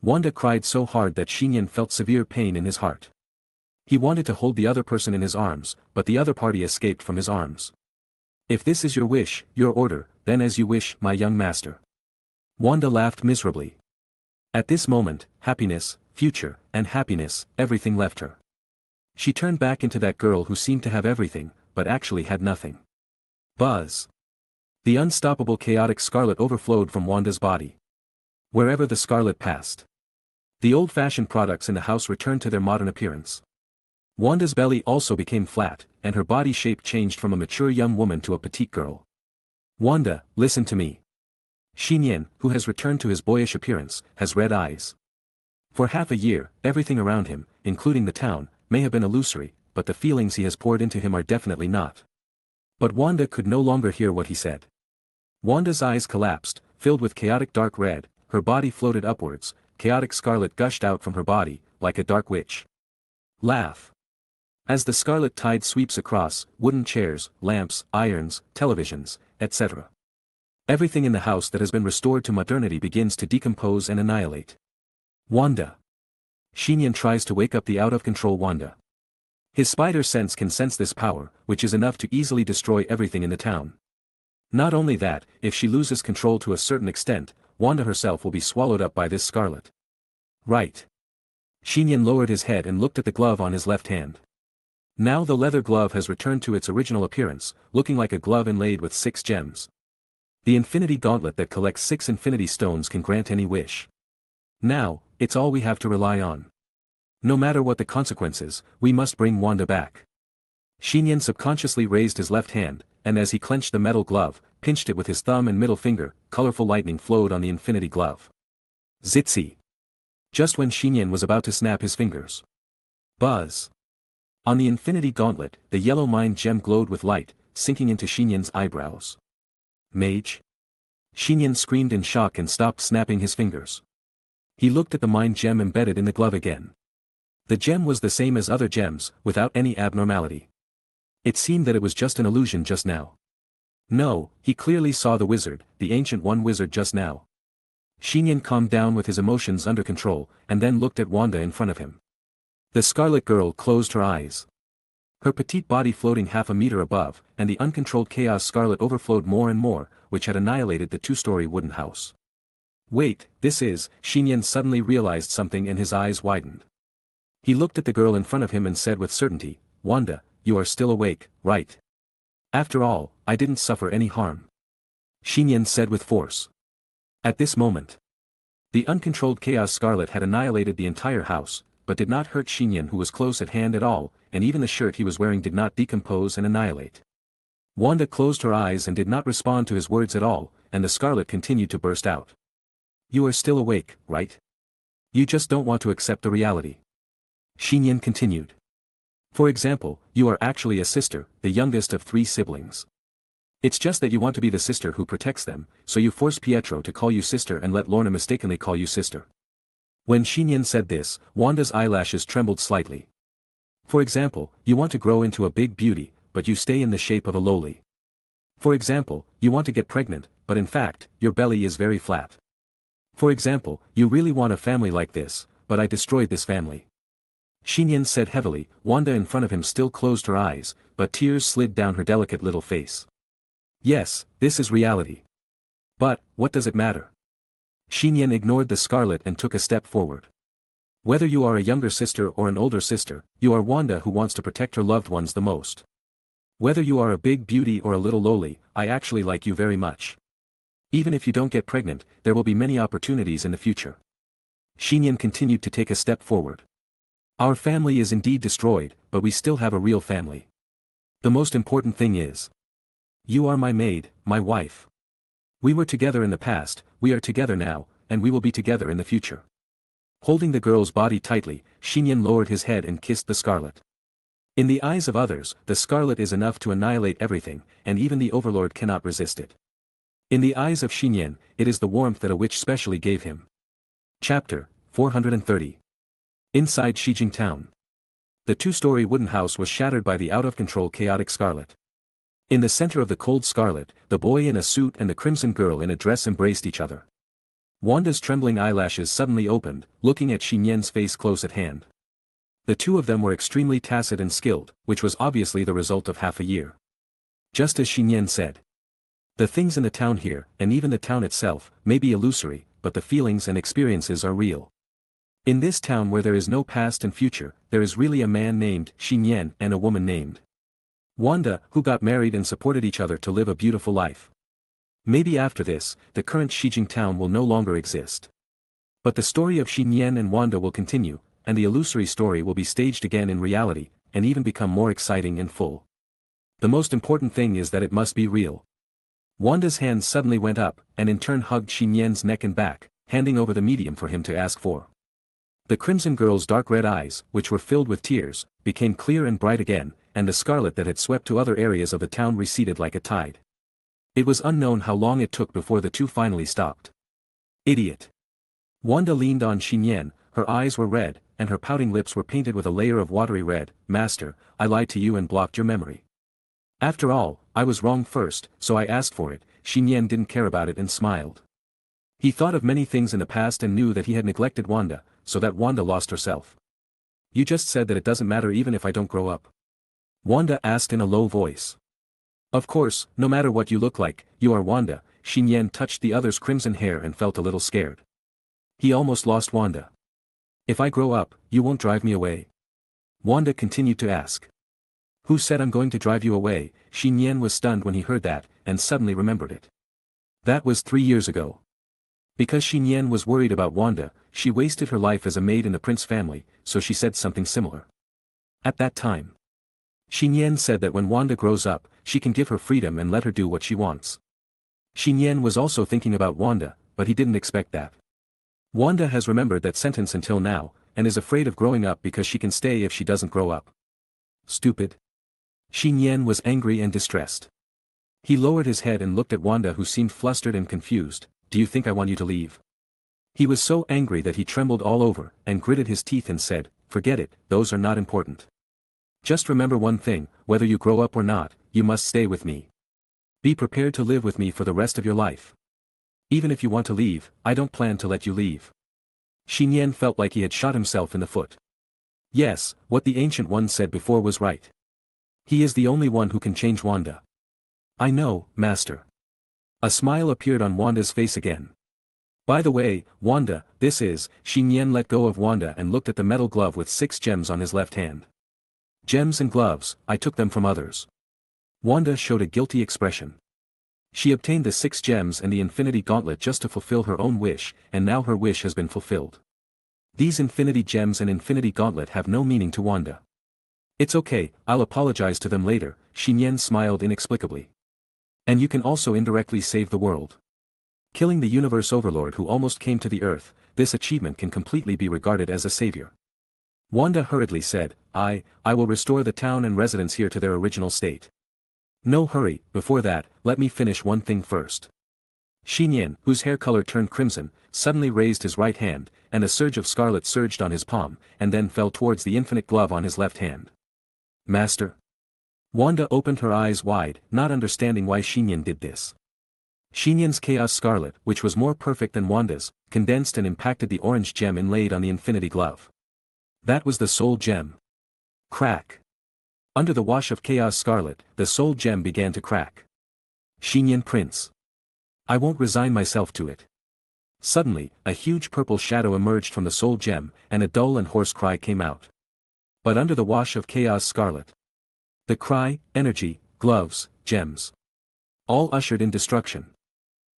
Wanda cried so hard that Nian felt severe pain in his heart. He wanted to hold the other person in his arms, but the other party escaped from his arms. If this is your wish, your order, then as you wish, my young master. Wanda laughed miserably. At this moment, happiness, future, and happiness, everything left her. She turned back into that girl who seemed to have everything, but actually had nothing. Buzz. The unstoppable chaotic scarlet overflowed from Wanda's body. Wherever the scarlet passed, the old-fashioned products in the house returned to their modern appearance. Wanda's belly also became flat, and her body shape changed from a mature young woman to a petite girl. Wanda, listen to me. Nian, who has returned to his boyish appearance, has red eyes. For half a year, everything around him, including the town, may have been illusory, but the feelings he has poured into him are definitely not. But Wanda could no longer hear what he said. Wanda's eyes collapsed, filled with chaotic dark red, her body floated upwards, chaotic scarlet gushed out from her body, like a dark witch. Laugh. As the scarlet tide sweeps across, wooden chairs, lamps, irons, televisions, etc. Everything in the house that has been restored to modernity begins to decompose and annihilate. Wanda. Nian tries to wake up the out-of-control Wanda. His spider sense can sense this power, which is enough to easily destroy everything in the town. Not only that, if she loses control to a certain extent, Wanda herself will be swallowed up by this scarlet. Right. Nian lowered his head and looked at the glove on his left hand. Now the leather glove has returned to its original appearance, looking like a glove inlaid with 6 gems. The infinity gauntlet that collects 6 infinity stones can grant any wish. Now, it's all we have to rely on. No matter what the consequences, we must bring Wanda back. Nian subconsciously raised his left hand, and as he clenched the metal glove, pinched it with his thumb and middle finger, colorful lightning flowed on the infinity glove. Zitsy. Just when Nian was about to snap his fingers. Buzz. On the infinity gauntlet, the yellow mind gem glowed with light, sinking into Nian's eyebrows. Mage? Nian screamed in shock and stopped snapping his fingers. He looked at the mind gem embedded in the glove again. The gem was the same as other gems, without any abnormality. It seemed that it was just an illusion just now. No, he clearly saw the wizard, the ancient one wizard just now. Nian calmed down with his emotions under control, and then looked at Wanda in front of him. The Scarlet Girl closed her eyes. Her petite body floating half a meter above, and the uncontrolled chaos scarlet overflowed more and more, which had annihilated the 2-story wooden house. Wait, this is, Nian suddenly realized something and his eyes widened. He looked at the girl in front of him and said with certainty, Wanda, you are still awake, right? After all, I didn't suffer any harm. Nian said with force. At this moment, the uncontrolled chaos scarlet had annihilated the entire house, but did not hurt Nian, who was close at hand at all, and even the shirt he was wearing did not decompose and annihilate. Wanda closed her eyes and did not respond to his words at all, and the scarlet continued to burst out. You are still awake, right? You just don't want to accept the reality. Nian continued. For example, you are actually a sister, the youngest of 3 siblings. It's just that you want to be the sister who protects them, so you force Pietro to call you sister and let Lorna mistakenly call you sister. When Nian said this, Wanda's eyelashes trembled slightly. For example, you want to grow into a big beauty, but you stay in the shape of a lowly. For example, you want to get pregnant, but in fact, your belly is very flat. For example, you really want a family like this, but I destroyed this family. Nian said heavily. Wanda in front of him still closed her eyes, but tears slid down her delicate little face. Yes, this is reality. But, what does it matter? Nian ignored the scarlet and took a step forward. Whether you are a younger sister or an older sister, you are Wanda who wants to protect her loved ones the most. Whether you are a big beauty or a little lowly, I actually like you very much. Even if you don't get pregnant, there will be many opportunities in the future. Nian continued to take a step forward. Our family is indeed destroyed, but we still have a real family. The most important thing is, you are my maid, my wife. We were together in the past, we are together now, and we will be together in the future. Holding the girl's body tightly, Nian lowered his head and kissed the scarlet. In the eyes of others, the scarlet is enough to annihilate everything, and even the overlord cannot resist it. In the eyes of Nian, it is the warmth that a witch specially gave him. Chapter 430. Inside Shijing Town. The 2-story wooden house was shattered by the out-of-control chaotic scarlet. In the center of the cold scarlet, the boy in a suit and the crimson girl in a dress embraced each other. Wanda's trembling eyelashes suddenly opened, looking at Nian's face close at hand. The two of them were extremely tacit and skilled, which was obviously the result of half a year. Just as Nian said. The things in the town here, and even the town itself, may be illusory, but the feelings and experiences are real. In this town where there is no past and future, there is really a man named Nian and a woman named Wanda, who got married and supported each other to live a beautiful life. Maybe after this, the current Shijing town will no longer exist. But the story of Nian and Wanda will continue, and the illusory story will be staged again in reality, and even become more exciting and full. The most important thing is that it must be real. Wanda's hand suddenly went up, and in turn hugged Nian's neck and back, handing over the medium for him to ask for. The crimson girl's dark red eyes, which were filled with tears, became clear and bright again, and the scarlet that had swept to other areas of the town receded like a tide. It was unknown how long it took before the two finally stopped. Idiot. Wanda leaned on Nian, her eyes were red, and her pouting lips were painted with a layer of watery red. Master, I lied to you and blocked your memory. After all, I was wrong first, so I asked for it. Nian didn't care about it and smiled. He thought of many things in the past and knew that he had neglected Wanda, so that Wanda lost herself. You just said that it doesn't matter even if I don't grow up. Wanda asked in a low voice. Of course, no matter what you look like, you are Wanda. Nian touched the other's crimson hair and felt a little scared. He almost lost Wanda. If I grow up, you won't drive me away? Wanda continued to ask. Who said I'm going to drive you away? Nian was stunned when he heard that, and suddenly remembered it. That was 3 years ago. Because Nian was worried about Wanda, she wasted her life as a maid in the prince family, so she said something similar. At that time, Nian said that when Wanda grows up, she can give her freedom and let her do what she wants. Nian was also thinking about Wanda, but he didn't expect that. Wanda has remembered that sentence until now, and is afraid of growing up because she can stay if she doesn't grow up. Stupid. Nian was angry and distressed. He lowered his head and looked at Wanda, who seemed flustered and confused. Do you think I want you to leave? He was so angry that he trembled all over, and gritted his teeth and said, forget it, those are not important. Just remember one thing, whether you grow up or not, you must stay with me. Be prepared to live with me for the rest of your life. Even if you want to leave, I don't plan to let you leave. Nian felt like he had shot himself in the foot. Yes, what the Ancient One said before was right. He is the only one who can change Wanda. I know, Master. A smile appeared on Wanda's face again. By the way, Wanda, this is. Nian let go of Wanda and looked at the metal glove with 6 gems on his left hand. Gems and gloves, I took them from others. Wanda showed a guilty expression. She obtained the 6 gems and the Infinity Gauntlet just to fulfill her own wish, and now her wish has been fulfilled. These Infinity Gems and Infinity Gauntlet have no meaning to Wanda. It's okay, I'll apologize to them later. Nian smiled inexplicably. And you can also indirectly save the world. Killing the universe overlord who almost came to the earth, this achievement can completely be regarded as a savior. Wanda hurriedly said, I will restore the town and residents here to their original state. No hurry, before that, let me finish one thing first. Nian, whose hair color turned crimson, suddenly raised his right hand, and a surge of scarlet surged on his palm, and then fell towards the infinite glove on his left hand. Master? Wanda opened her eyes wide, not understanding why Nian did this. Nian's Chaos Scarlet, which was more perfect than Wanda's, condensed and impacted the orange gem inlaid on the Infinity Glove. That was the Soul Gem. Crack. Under the wash of Chaos Scarlet, the Soul Gem began to crack. Nian Prince. I won't resign myself to it. Suddenly, a huge purple shadow emerged from the Soul Gem, and a dull and hoarse cry came out. But under the wash of Chaos Scarlet, the cry, energy, gloves, gems, all ushered in destruction.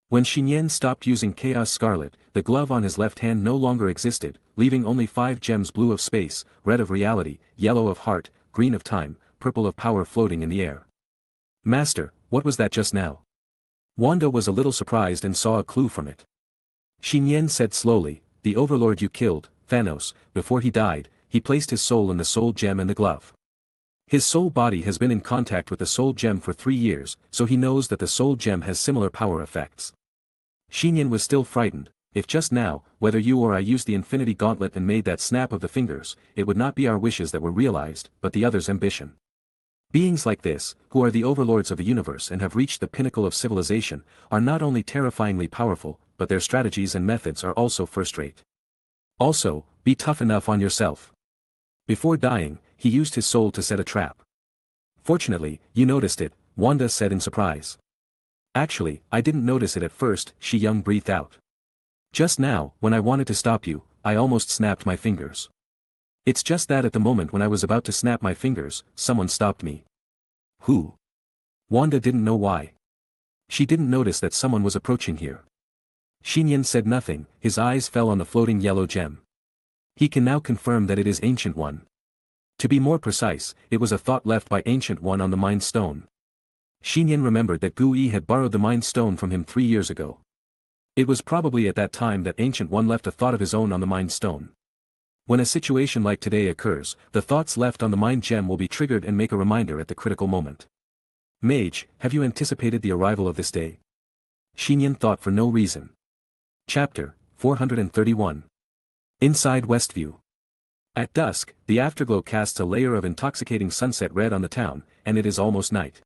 When Nian stopped using Chaos Scarlet, the glove on his left hand no longer existed, leaving only 5 gems: blue of space, red of reality, yellow of heart, green of time, purple of power floating in the air. Master, what was that just now? Wanda was a little surprised and saw a clue from it. Nian said slowly, the overlord you killed, Thanos, before he died, he placed his soul in the Soul Gem and the glove. His soul body has been in contact with the Soul Gem for 3 years, so he knows that the Soul Gem has similar power effects. Nian was still frightened. If just now, whether you or I used the Infinity Gauntlet and made that snap of the fingers, it would not be our wishes that were realized, but the other's ambition. Beings like this, who are the overlords of the universe and have reached the pinnacle of civilization, are not only terrifyingly powerful, but their strategies and methods are also first-rate. Also, be tough enough on yourself. Before dying, he used his soul to set a trap. Fortunately, you noticed it, Wanda said in surprise. Actually, I didn't notice it at first, Nian breathed out. Just now, when I wanted to stop you, I almost snapped my fingers. It's just that at the moment when I was about to snap my fingers, someone stopped me. Who? Wanda didn't know why. She didn't notice that someone was approaching here. Nian said nothing, his eyes fell on the floating yellow gem. He can now confirm that it is Ancient One. To be more precise, it was a thought left by Ancient One on the Mind Stone. Nian remembered that Gu Yi had borrowed the Mind Stone from him 3 years ago. It was probably at that time that Ancient One left a thought of his own on the Mind Stone. When a situation like today occurs, the thoughts left on the mind gem will be triggered and make a reminder at the critical moment. Mage, have you anticipated the arrival of this day? Nian thought for no reason. Chapter 431. Inside Westview. At dusk, the afterglow casts a layer of intoxicating sunset red on the town, and it is almost night.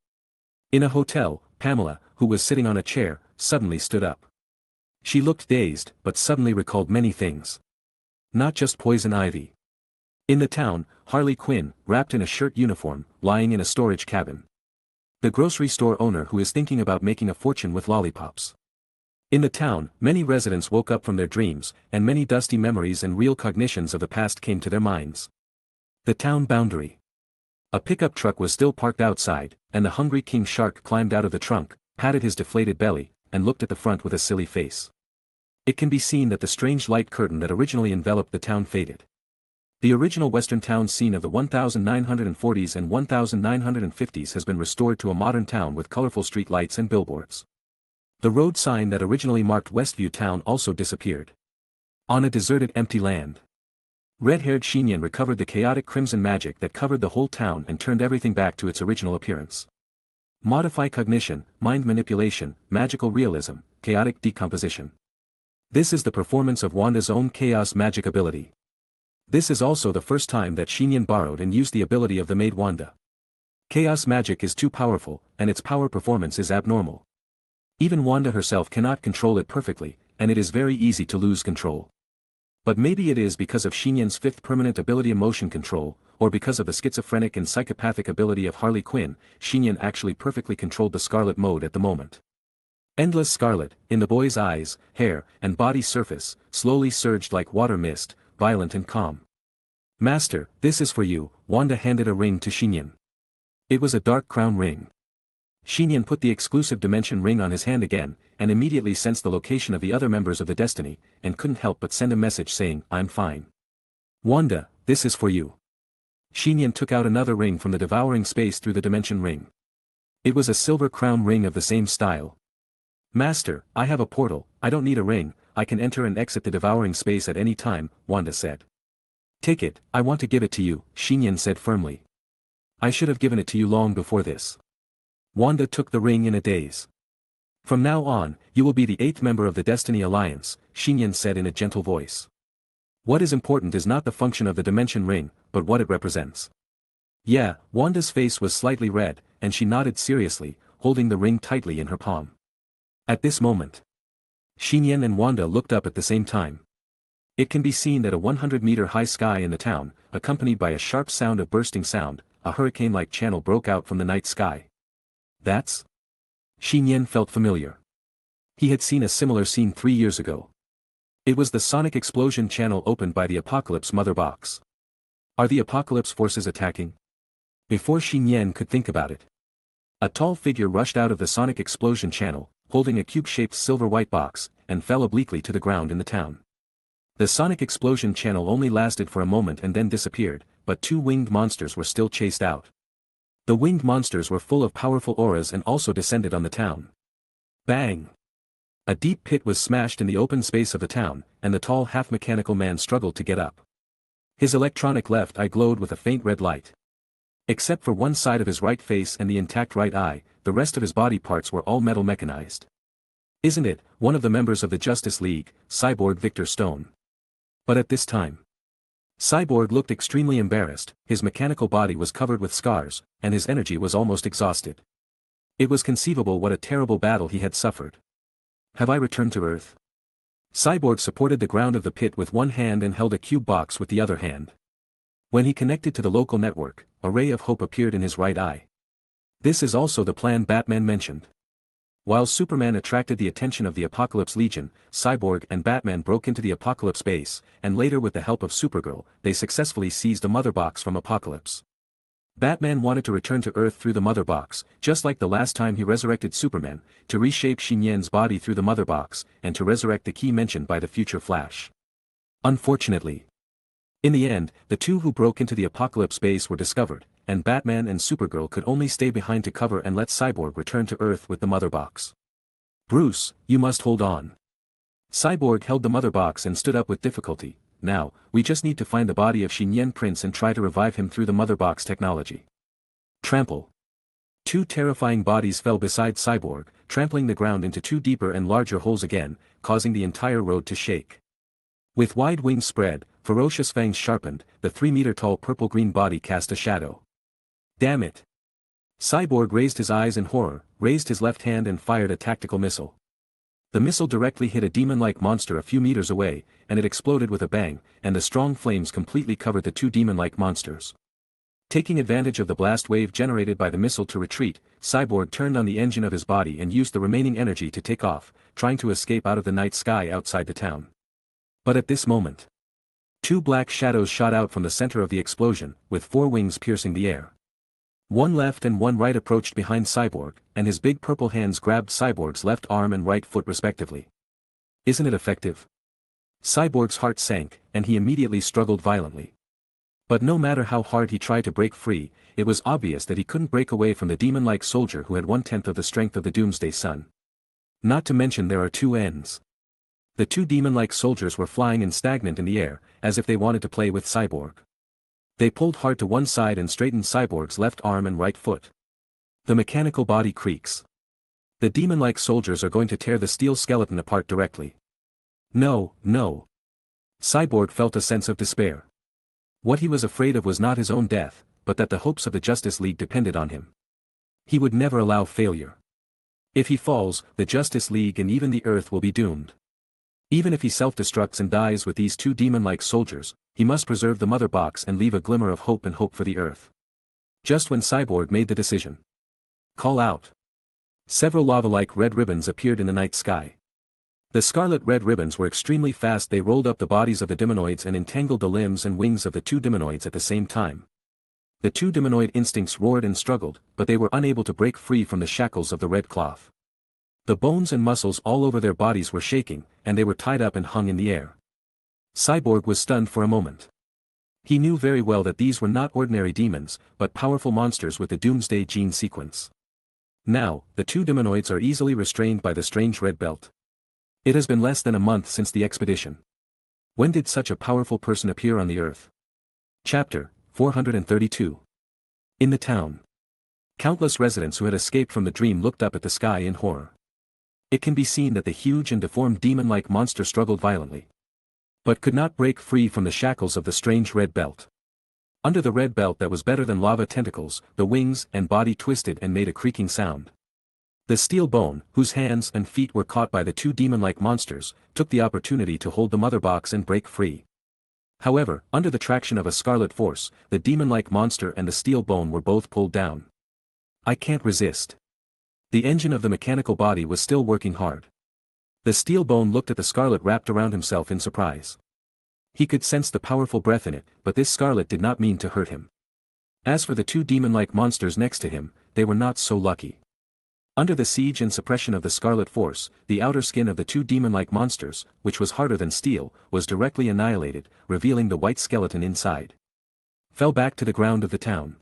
In a hotel, Pamela, who was sitting on a chair, suddenly stood up. She looked dazed, but suddenly recalled many things. Not just poison ivy. In the town, Harley Quinn, wrapped in a shirt uniform, lying in a storage cabin. The grocery store owner who is thinking about making a fortune with lollipops. In the town, many residents woke up from their dreams, and many dusty memories and real cognitions of the past came to their minds. The town boundary. A pickup truck was still parked outside, and the hungry king shark climbed out of the trunk, patted his deflated belly, and looked at the front with a silly face. It can be seen that the strange light curtain that originally enveloped the town faded. The original western town scene of the 1940s and 1950s has been restored to a modern town with colorful street lights and billboards. The road sign that originally marked Westview Town also disappeared. On a deserted empty land. Red-haired Nian recovered the chaotic crimson magic that covered the whole town and turned everything back to its original appearance. Modify cognition, mind manipulation, magical realism, chaotic decomposition. This is the performance of Wanda's own chaos magic ability. This is also the first time that Nian borrowed and used the ability of the maid Wanda. Chaos magic is too powerful, and its power performance is abnormal. Even Wanda herself cannot control it perfectly, and it is very easy to lose control. But maybe it is because of Nian's fifth permanent ability emotion control, or because of the schizophrenic and psychopathic ability of Harley Quinn, Nian actually perfectly controlled the scarlet mode at the moment. Endless scarlet, in the boy's eyes, hair, and body surface, slowly surged like water mist, violent and calm. Master, this is for you, Wanda handed a ring to Nian. It was a dark crown ring. Nian put the exclusive dimension ring on his hand again, and immediately sensed the location of the other members of the Destiny, and couldn't help but send a message saying, I'm fine. Wanda, this is for you. Nian took out another ring from the devouring space through the dimension ring. It was a silver crown ring of the same style. Master, I have a portal, I don't need a ring, I can enter and exit the devouring space at any time, Wanda said. Take it, I want to give it to you, Nian said firmly. I should have given it to you long before this. Wanda took the ring in a daze. From now on, you will be the 8th member of the Destiny Alliance, Nian said in a gentle voice. What is important is not the function of the dimension ring, but what it represents. Yeah, Wanda's face was slightly red, and she nodded seriously, holding the ring tightly in her palm. At this moment, Nian and Wanda looked up at the same time. It can be seen that a 100-meter-high sky in the town, accompanied by a sharp sound of bursting sound, a hurricane-like channel broke out from the night sky. That's? Nian felt familiar. He had seen a similar scene 3 years ago. It was the sonic explosion channel opened by the Apocalypse Mother Box. Are the Apocalypse forces attacking? Before Nian could think about it, a tall figure rushed out of the sonic explosion channel, holding a cube-shaped silver-white box, and fell obliquely to the ground in the town. The sonic explosion channel only lasted for a moment and then disappeared, but 2 winged monsters were still chased out. The winged monsters were full of powerful auras and also descended on the town. Bang! A deep pit was smashed in the open space of the town, and the tall half-mechanical man struggled to get up. His electronic left eye glowed with a faint red light. Except for one side of his right face and the intact right eye, the rest of his body parts were all metal mechanized. Isn't it, one of the members of the Justice League, Cyborg Victor Stone? But at this time, Cyborg looked extremely embarrassed, his mechanical body was covered with scars, and his energy was almost exhausted. It was conceivable what a terrible battle he had suffered. Have I returned to Earth? Cyborg supported the ground of the pit with one hand and held a cube box with the other hand. When he connected to the local network, a ray of hope appeared in his right eye. This is also the plan Batman mentioned. While Superman attracted the attention of the Apocalypse Legion, Cyborg and Batman broke into the Apocalypse base, and later with the help of Supergirl, they successfully seized a mother box from Apocalypse. Batman wanted to return to Earth through the mother box, just like the last time he resurrected Superman, to reshape Nian's body through the mother box, and to resurrect the key mentioned by the future Flash. Unfortunately, in the end, the 2 who broke into the Apocalypse base were discovered, and Batman and Supergirl could only stay behind to cover and let Cyborg return to Earth with the mother box. Bruce, you must hold on. Cyborg held the mother box and stood up with difficulty, now, we just need to find the body of Nian Prince and try to revive him through the mother box technology. Trample. Two terrifying bodies fell beside Cyborg, trampling the ground into two deeper and larger holes again, causing the entire road to shake. With wide wings spread, ferocious fangs sharpened, the 3-meter-tall purple-green body cast a shadow. Damn it! Cyborg raised his eyes in horror, raised his left hand and fired a tactical missile. The missile directly hit a demon-like monster a few meters away, and it exploded with a bang, and the strong flames completely covered the two demon-like monsters. Taking advantage of the blast wave generated by the missile to retreat, Cyborg turned on the engine of his body and used the remaining energy to take off, trying to escape out of the night sky outside the town. But at this moment, two black shadows shot out from the center of the explosion, with 4 wings piercing the air. One left and one right approached behind Cyborg, and his big purple hands grabbed Cyborg's left arm and right foot respectively. Isn't it effective? Cyborg's heart sank, and he immediately struggled violently. But no matter how hard he tried to break free, it was obvious that he couldn't break away from the demon-like soldier who had 1/10 of the strength of the Doomsday Sun. Not to mention there are 2 ends. The 2 demon-like soldiers were flying and stagnant in the air, as if they wanted to play with Cyborg. They pulled hard to one side and straightened Cyborg's left arm and right foot. The mechanical body creaks. The demon-like soldiers are going to tear the steel skeleton apart directly. No, no. Cyborg felt a sense of despair. What he was afraid of was not his own death, but that the hopes of the Justice League depended on him. He would never allow failure. If he falls, the Justice League and even the Earth will be doomed. Even if he self-destructs and dies with these 2 demon-like soldiers, he must preserve the mother box and leave a glimmer of hope and hope for the Earth. Just when Cyborg made the decision. Call out. Several lava-like red ribbons appeared in the night sky. The scarlet red ribbons were extremely fast. They rolled up the bodies of the demonoids and entangled the limbs and wings of the 2 demonoids at the same time. The 2 demonoid instincts roared and struggled, but they were unable to break free from the shackles of the red cloth. The bones and muscles all over their bodies were shaking, and they were tied up and hung in the air. Cyborg was stunned for a moment. He knew very well that these were not ordinary demons, but powerful monsters with the Doomsday gene sequence. Now, the 2 demonoids are easily restrained by the strange red belt. It has been less than a month since the expedition. When did such a powerful person appear on the Earth? Chapter 432. In the town. Countless residents who had escaped from the dream looked up at the sky in horror. It can be seen that the huge and deformed demon-like monster struggled violently, but could not break free from the shackles of the strange red belt. Under the red belt that was better than lava tentacles, the wings and body twisted and made a creaking sound. The steel bone, whose hands and feet were caught by the 2 demon-like monsters, took the opportunity to hold the mother box and break free. However, under the traction of a scarlet force, the demon-like monster and the steel bone were both pulled down. I can't resist. The engine of the mechanical body was still working hard. The steel bone looked at the scarlet wrapped around himself in surprise. He could sense the powerful breath in it, but this scarlet did not mean to hurt him. As for the 2 demon-like monsters next to him, they were not so lucky. Under the siege and suppression of the scarlet force, the outer skin of the 2 demon-like monsters, which was harder than steel, was directly annihilated, revealing the white skeleton inside. Fell back to the ground of the town.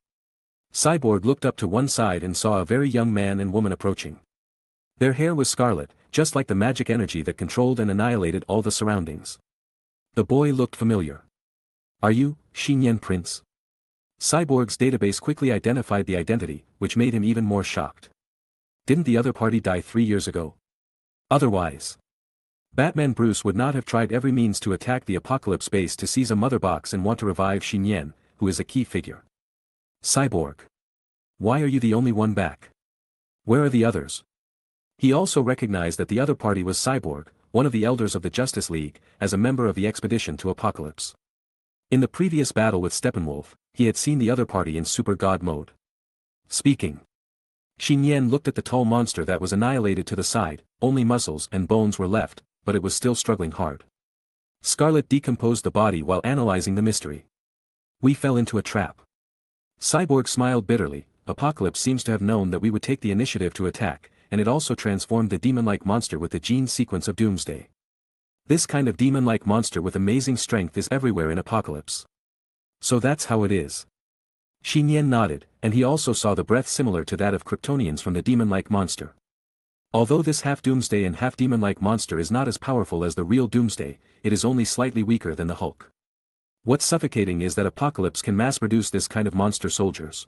Cyborg looked up to one side and saw a very young man and woman approaching. Their hair was scarlet, just like the magic energy that controlled and annihilated all the surroundings. The boy looked familiar. Are you, Nian Prince? Cyborg's database quickly identified the identity, which made him even more shocked. Didn't the other party die 3 years ago? Otherwise, Batman Bruce would not have tried every means to attack the Apocalypse base to seize a mother box and want to revive Nian, who is a key figure. Cyborg. Why are you the only one back? Where are the others? He also recognized that the other party was Cyborg, one of the elders of the Justice League, as a member of the expedition to Apocalypse. In the previous battle with Steppenwolf, he had seen the other party in Super God mode. Speaking. Nian looked at the tall monster that was annihilated to the side. Only muscles and bones were left, but it was still struggling hard. Scarlet decomposed the body while analyzing the mystery. We fell into a trap. Cyborg smiled bitterly. Apocalypse seems to have known that we would take the initiative to attack, and it also transformed the demon-like monster with the gene sequence of Doomsday. This kind of demon-like monster with amazing strength is everywhere in Apocalypse. So that's how it is. Nian nodded, and he also saw the breath similar to that of Kryptonians from the demon-like monster. Although this half-doomsday and half-demon-like monster is not as powerful as the real doomsday, it is only slightly weaker than the Hulk. What's suffocating is that Apocalypse can mass-produce this kind of monster soldiers.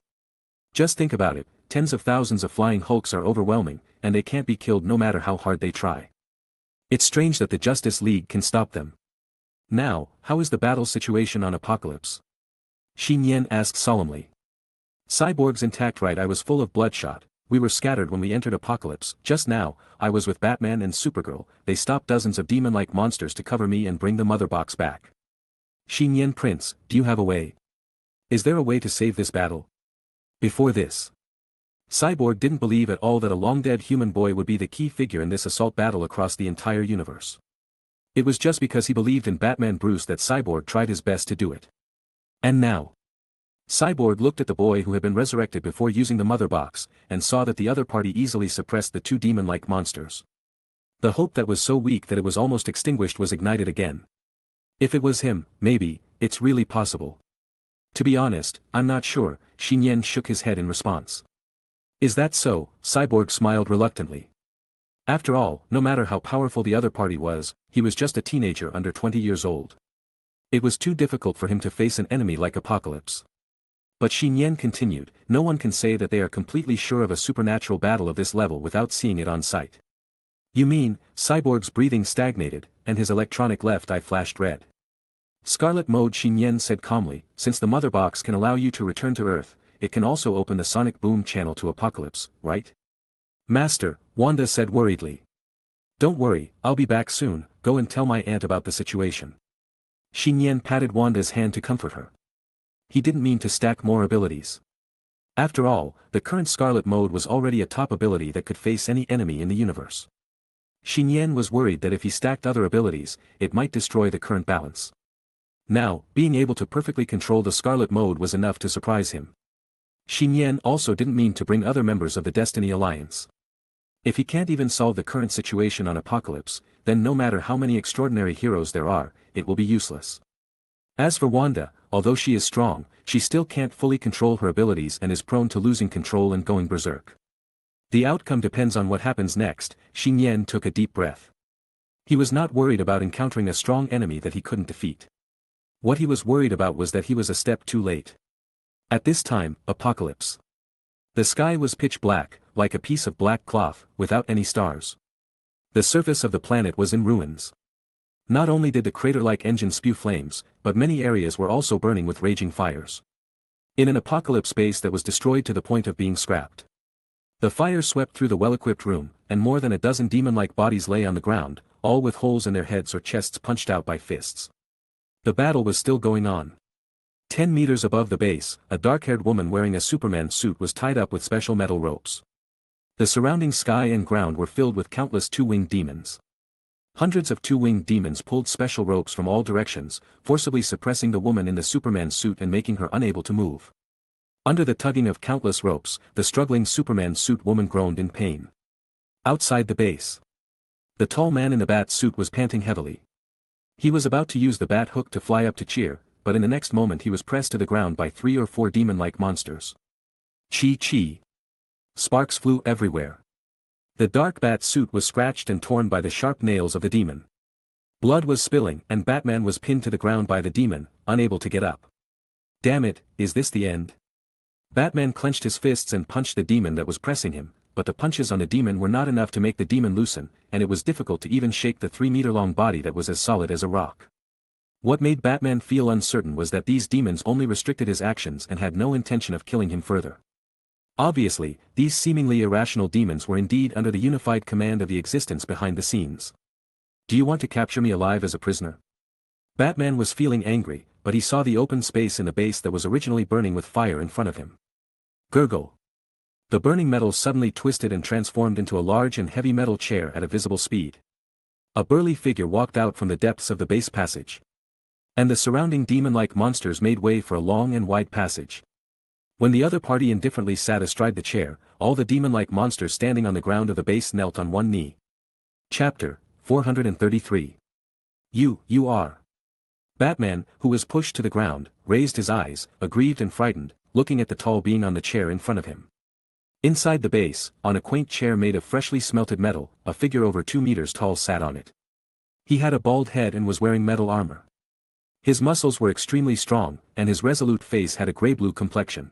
Just think about it, tens of thousands of flying Hulks are overwhelming, and they can't be killed no matter how hard they try. It's strange that the Justice League can stop them. Now, how is the battle situation on Apocalypse? Nian asked solemnly. Cyborg's intact, right? I was full of bloodshot. We were scattered when we entered Apocalypse. Just now, I was with Batman and Supergirl. They stopped dozens of demon-like monsters to cover me and bring the mother box back. Nian, Prince, do you have a way? Is there a way to save this battle? Before this, Cyborg didn't believe at all that a long-dead human boy would be the key figure in this assault battle across the entire universe. It was just because he believed in Batman Bruce that Cyborg tried his best to do it. And now, Cyborg looked at the boy who had been resurrected before using the mother box, and saw that the other party easily suppressed the two demon-like monsters. The hope that was so weak that it was almost extinguished was ignited again. If it was him, maybe, it's really possible. To be honest, I'm not sure. Nian shook his head in response. Is that so? Cyborg smiled reluctantly. After all, no matter how powerful the other party was, he was just a teenager under 20 years old. It was too difficult for him to face an enemy like Apocalypse. But Nian continued, no one can say that they are completely sure of a supernatural battle of this level without seeing it on sight. You mean? Cyborg's breathing stagnated, and his electronic left eye flashed red. Scarlet mode, Nian said calmly, since the mother box can allow you to return to Earth, it can also open the sonic boom channel to Apocalypse, right? Master, Wanda said worriedly. Don't worry, I'll be back soon. Go and tell my aunt about the situation. Nian patted Wanda's hand to comfort her. He didn't mean to stack more abilities. After all, the current Scarlet mode was already a top ability that could face any enemy in the universe. Nian was worried that if he stacked other abilities, it might destroy the current balance. Now, being able to perfectly control the Scarlet mode was enough to surprise him. Nian also didn't mean to bring other members of the Destiny Alliance. If he can't even solve the current situation on Apocalypse, then no matter how many extraordinary heroes there are, it will be useless. As for Wanda, although she is strong, she still can't fully control her abilities and is prone to losing control and going berserk. The outcome depends on what happens next. Nian took a deep breath. He was not worried about encountering a strong enemy that he couldn't defeat. What he was worried about was that he was a step too late. At this time, Apocalypse. The sky was pitch black, like a piece of black cloth, without any stars. The surface of the planet was in ruins. Not only did the crater-like engine spew flames, but many areas were also burning with raging fires. In an Apocalypse base that was destroyed to the point of being scrapped. The fire swept through the well-equipped room, and more than a dozen demon-like bodies lay on the ground, all with holes in their heads or chests punched out by fists. The battle was still going on. 10 meters above the base, a dark-haired woman wearing a Superman suit was tied up with special metal ropes. The surrounding sky and ground were filled with countless two-winged demons. Hundreds of two-winged demons pulled special ropes from all directions, forcibly suppressing the woman in the Superman suit and making her unable to move. Under the tugging of countless ropes, the struggling Superman suit woman groaned in pain. Outside the base, the tall man in the bat suit was panting heavily. He was about to use the bat hook to fly up to cheer, but in the next moment he was pressed to the ground by 3 or 4 demon-like monsters. Chi. Sparks flew everywhere. The dark bat suit was scratched and torn by the sharp nails of the demon. Blood was spilling and Batman was pinned to the ground by the demon, unable to get up. Damn it, is this the end? Batman clenched his fists and punched the demon that was pressing him, but the punches on the demon were not enough to make the demon loosen, and it was difficult to even shake the 3-meter-long body that was as solid as a rock. What made Batman feel uncertain was that these demons only restricted his actions and had no intention of killing him further. Obviously, these seemingly irrational demons were indeed under the unified command of the existence behind the scenes. Do you want to capture me alive as a prisoner? Batman was feeling angry, but he saw the open space in the base that was originally burning with fire in front of him. Gurgle. The burning metal suddenly twisted and transformed into a large and heavy metal chair at a visible speed. A burly figure walked out from the depths of the base passage. And the surrounding demon-like monsters made way for a long and wide passage. When the other party indifferently sat astride the chair, all the demon-like monsters standing on the ground of the base knelt on one knee. Chapter 433. You are. Batman, who was pushed to the ground, raised his eyes, aggrieved and frightened, looking at the tall being on the chair in front of him. Inside the base, on a quaint chair made of freshly smelted metal, a figure over 2 meters tall sat on it. He had a bald head and was wearing metal armor. His muscles were extremely strong, and his resolute face had a gray-blue complexion.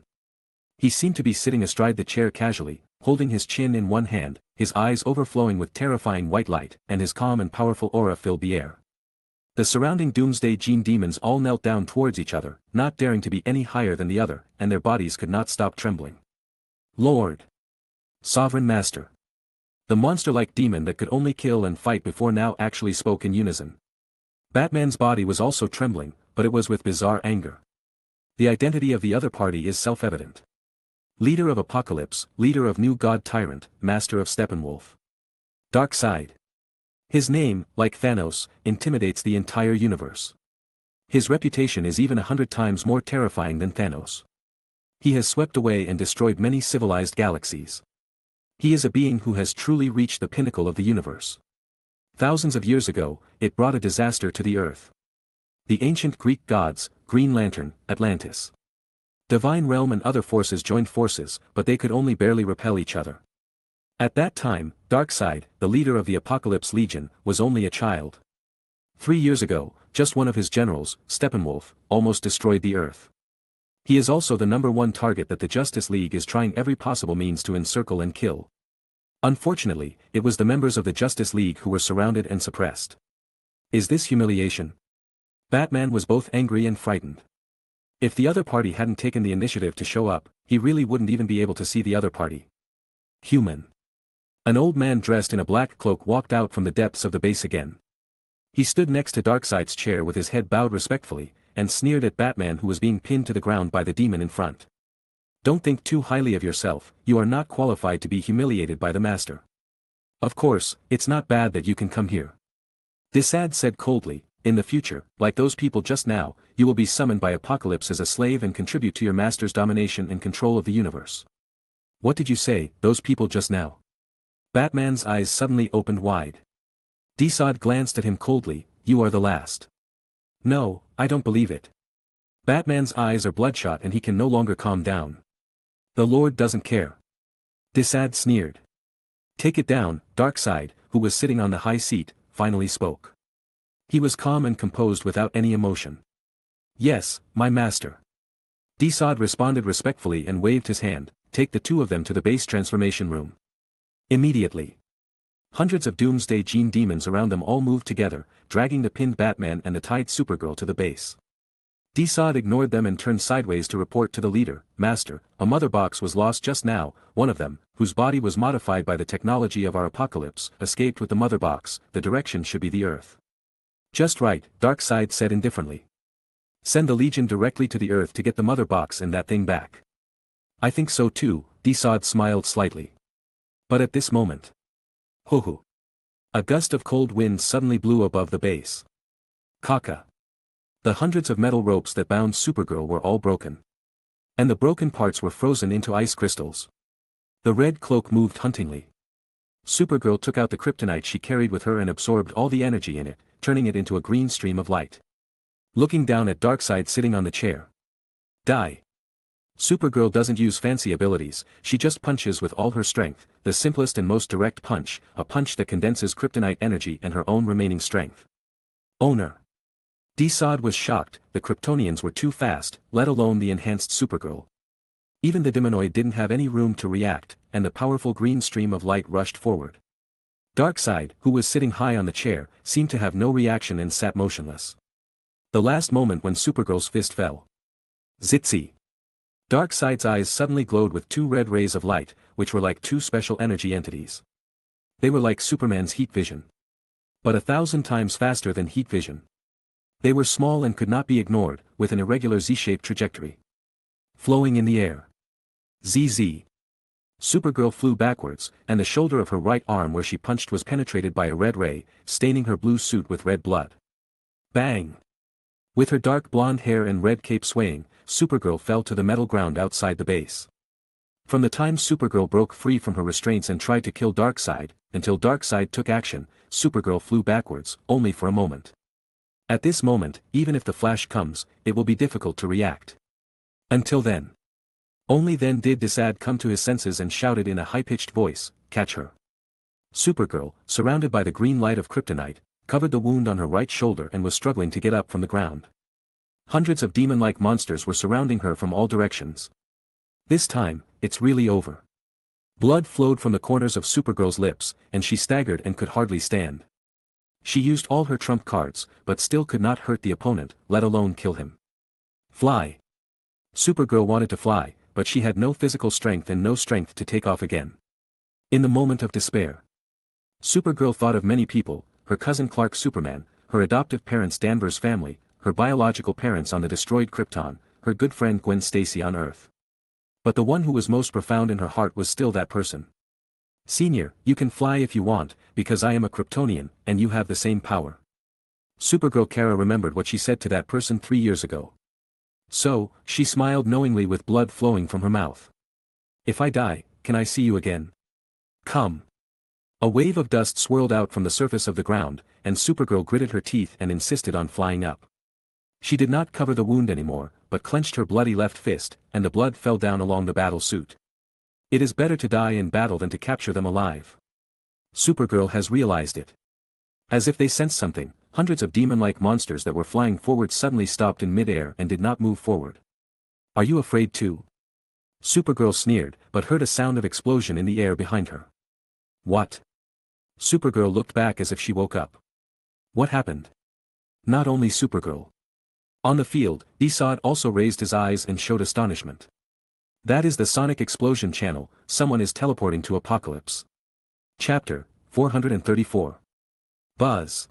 He seemed to be sitting astride the chair casually, holding his chin in one hand, his eyes overflowing with terrifying white light, and his calm and powerful aura filled the air. The surrounding Doomsday Gene demons all knelt down towards each other, not daring to be any higher than the other, and their bodies could not stop trembling. Lord! Sovereign Master! The monster-like demon that could only kill and fight before now actually spoke in unison. Batman's body was also trembling, but it was with bizarre anger. The identity of the other party is self-evident. Leader of Apocalypse, leader of New God Tyrant, master of Steppenwolf. Darkseid. His name, like Thanos, intimidates the entire universe. His reputation is even 100 times more terrifying than Thanos. He has swept away and destroyed many civilized galaxies. He is a being who has truly reached the pinnacle of the universe. Thousands of years ago, it brought a disaster to the Earth. The ancient Greek gods, Green Lantern, Atlantis. Divine Realm and other forces joined forces, but they could only barely repel each other. At that time, Darkseid, the leader of the Apocalypse Legion, was only a child. 3 years ago, just one of his generals, Steppenwolf, almost destroyed the Earth. He is also the #1 target that the Justice League is trying every possible means to encircle and kill. Unfortunately, it was the members of the Justice League who were surrounded and suppressed. Is this humiliation? Batman was both angry and frightened. If the other party hadn't taken the initiative to show up, he really wouldn't even be able to see the other party. Human. An old man dressed in a black cloak walked out from the depths of the base again. He stood next to Darkseid's chair with his head bowed respectfully, and sneered at Batman who was being pinned to the ground by the demon in front. Don't think too highly of yourself, you are not qualified to be humiliated by the master. Of course, it's not bad that you can come here. Disad said coldly, in the future, like those people just now, you will be summoned by Apocalypse as a slave and contribute to your master's domination and control of the universe. What did you say, those people just now? Batman's eyes suddenly opened wide. Disad glanced at him coldly, you are the last. No, I don't believe it. Batman's eyes are bloodshot and he can no longer calm down. The Lord doesn't care. Disad sneered. Take it down, Darkseid, who was sitting on the high seat, finally spoke. He was calm and composed without any emotion. Yes, my master. Disad responded respectfully and waved his hand, take the two of them to the base transformation room. Immediately. Hundreds of Doomsday Gene demons around them all moved together, dragging the pinned Batman and the tied Supergirl to the base. Disad ignored them and turned sideways to report to the leader, Master, a mother box was lost just now, one of them, whose body was modified by the technology of our Apocalypse, escaped with the mother box, the direction should be the Earth. Just right, Darkseid said indifferently. Send the Legion directly to the Earth to get the mother box and that thing back. I think so too, Disad smiled slightly. But at this moment. Hoo-hoo. A gust of cold wind suddenly blew above the base. Caca. The hundreds of metal ropes that bound Supergirl were all broken. And the broken parts were frozen into ice crystals. The red cloak moved huntingly. Supergirl took out the kryptonite she carried with her and absorbed all the energy in it, turning it into a green stream of light. Looking down at Darkseid sitting on the chair. Die. Supergirl doesn't use fancy abilities, she just punches with all her strength, the simplest and most direct punch, a punch that condenses kryptonite energy and her own remaining strength. Owner. Disad was shocked, the Kryptonians were too fast, let alone the enhanced Supergirl. Even the Demonoid didn't have any room to react, and the powerful green stream of light rushed forward. Darkseid, who was sitting high on the chair, seemed to have no reaction and sat motionless. The last moment when Supergirl's fist fell. Zitsy. Darkseid's eyes suddenly glowed with 2 red rays of light, which were like 2 special energy entities. They were like Superman's heat vision. But 1,000 times faster than heat vision. They were small and could not be ignored, with an irregular Z-shaped trajectory. Flowing in the air. ZZ. Supergirl flew backwards, and the shoulder of her right arm where she punched was penetrated by a red ray, staining her blue suit with red blood. Bang! With her dark blonde hair and red cape swaying, Supergirl fell to the metal ground outside the base. From the time Supergirl broke free from her restraints and tried to kill Darkseid, until Darkseid took action, Supergirl flew backwards, only for a moment. At this moment, even if the Flash comes, it will be difficult to react. Until then. Only then did Tgthegood come to his senses and shouted in a high-pitched voice, "Catch her." Supergirl, surrounded by the green light of kryptonite, covered the wound on her right shoulder and was struggling to get up from the ground. Hundreds of demon-like monsters were surrounding her from all directions. This time, it's really over. Blood flowed from the corners of Supergirl's lips, and she staggered and could hardly stand. She used all her trump cards, but still could not hurt the opponent, let alone kill him. Fly. Supergirl wanted to fly, but she had no physical strength and no strength to take off again. In the moment of despair, Supergirl thought of many people: her cousin Clark Superman, her adoptive parents Danvers family, her biological parents on the destroyed Krypton, her good friend Gwen Stacy on Earth. But the one who was most profound in her heart was still that person. "Senior, you can fly if you want, because I am a Kryptonian, and you have the same power." Supergirl Kara remembered what she said to that person 3 years ago. So, she smiled knowingly with blood flowing from her mouth. "If I die, can I see you again? Come." A wave of dust swirled out from the surface of the ground, and Supergirl gritted her teeth and insisted on flying up. She did not cover the wound anymore, but clenched her bloody left fist, and the blood fell down along the battle suit. It is better to die in battle than to capture them alive. Supergirl has realized it. As if they sensed something, hundreds of demon-like monsters that were flying forward suddenly stopped in mid-air and did not move forward. "Are you afraid too?" Supergirl sneered, but heard a sound of explosion in the air behind her. "What?" Supergirl looked back as if she woke up. What happened? Not only Supergirl. On the field, Tgthegood also raised his eyes and showed astonishment. "That is the sonic explosion channel. Someone is teleporting to Apocalypse." Chapter 434. Buzz.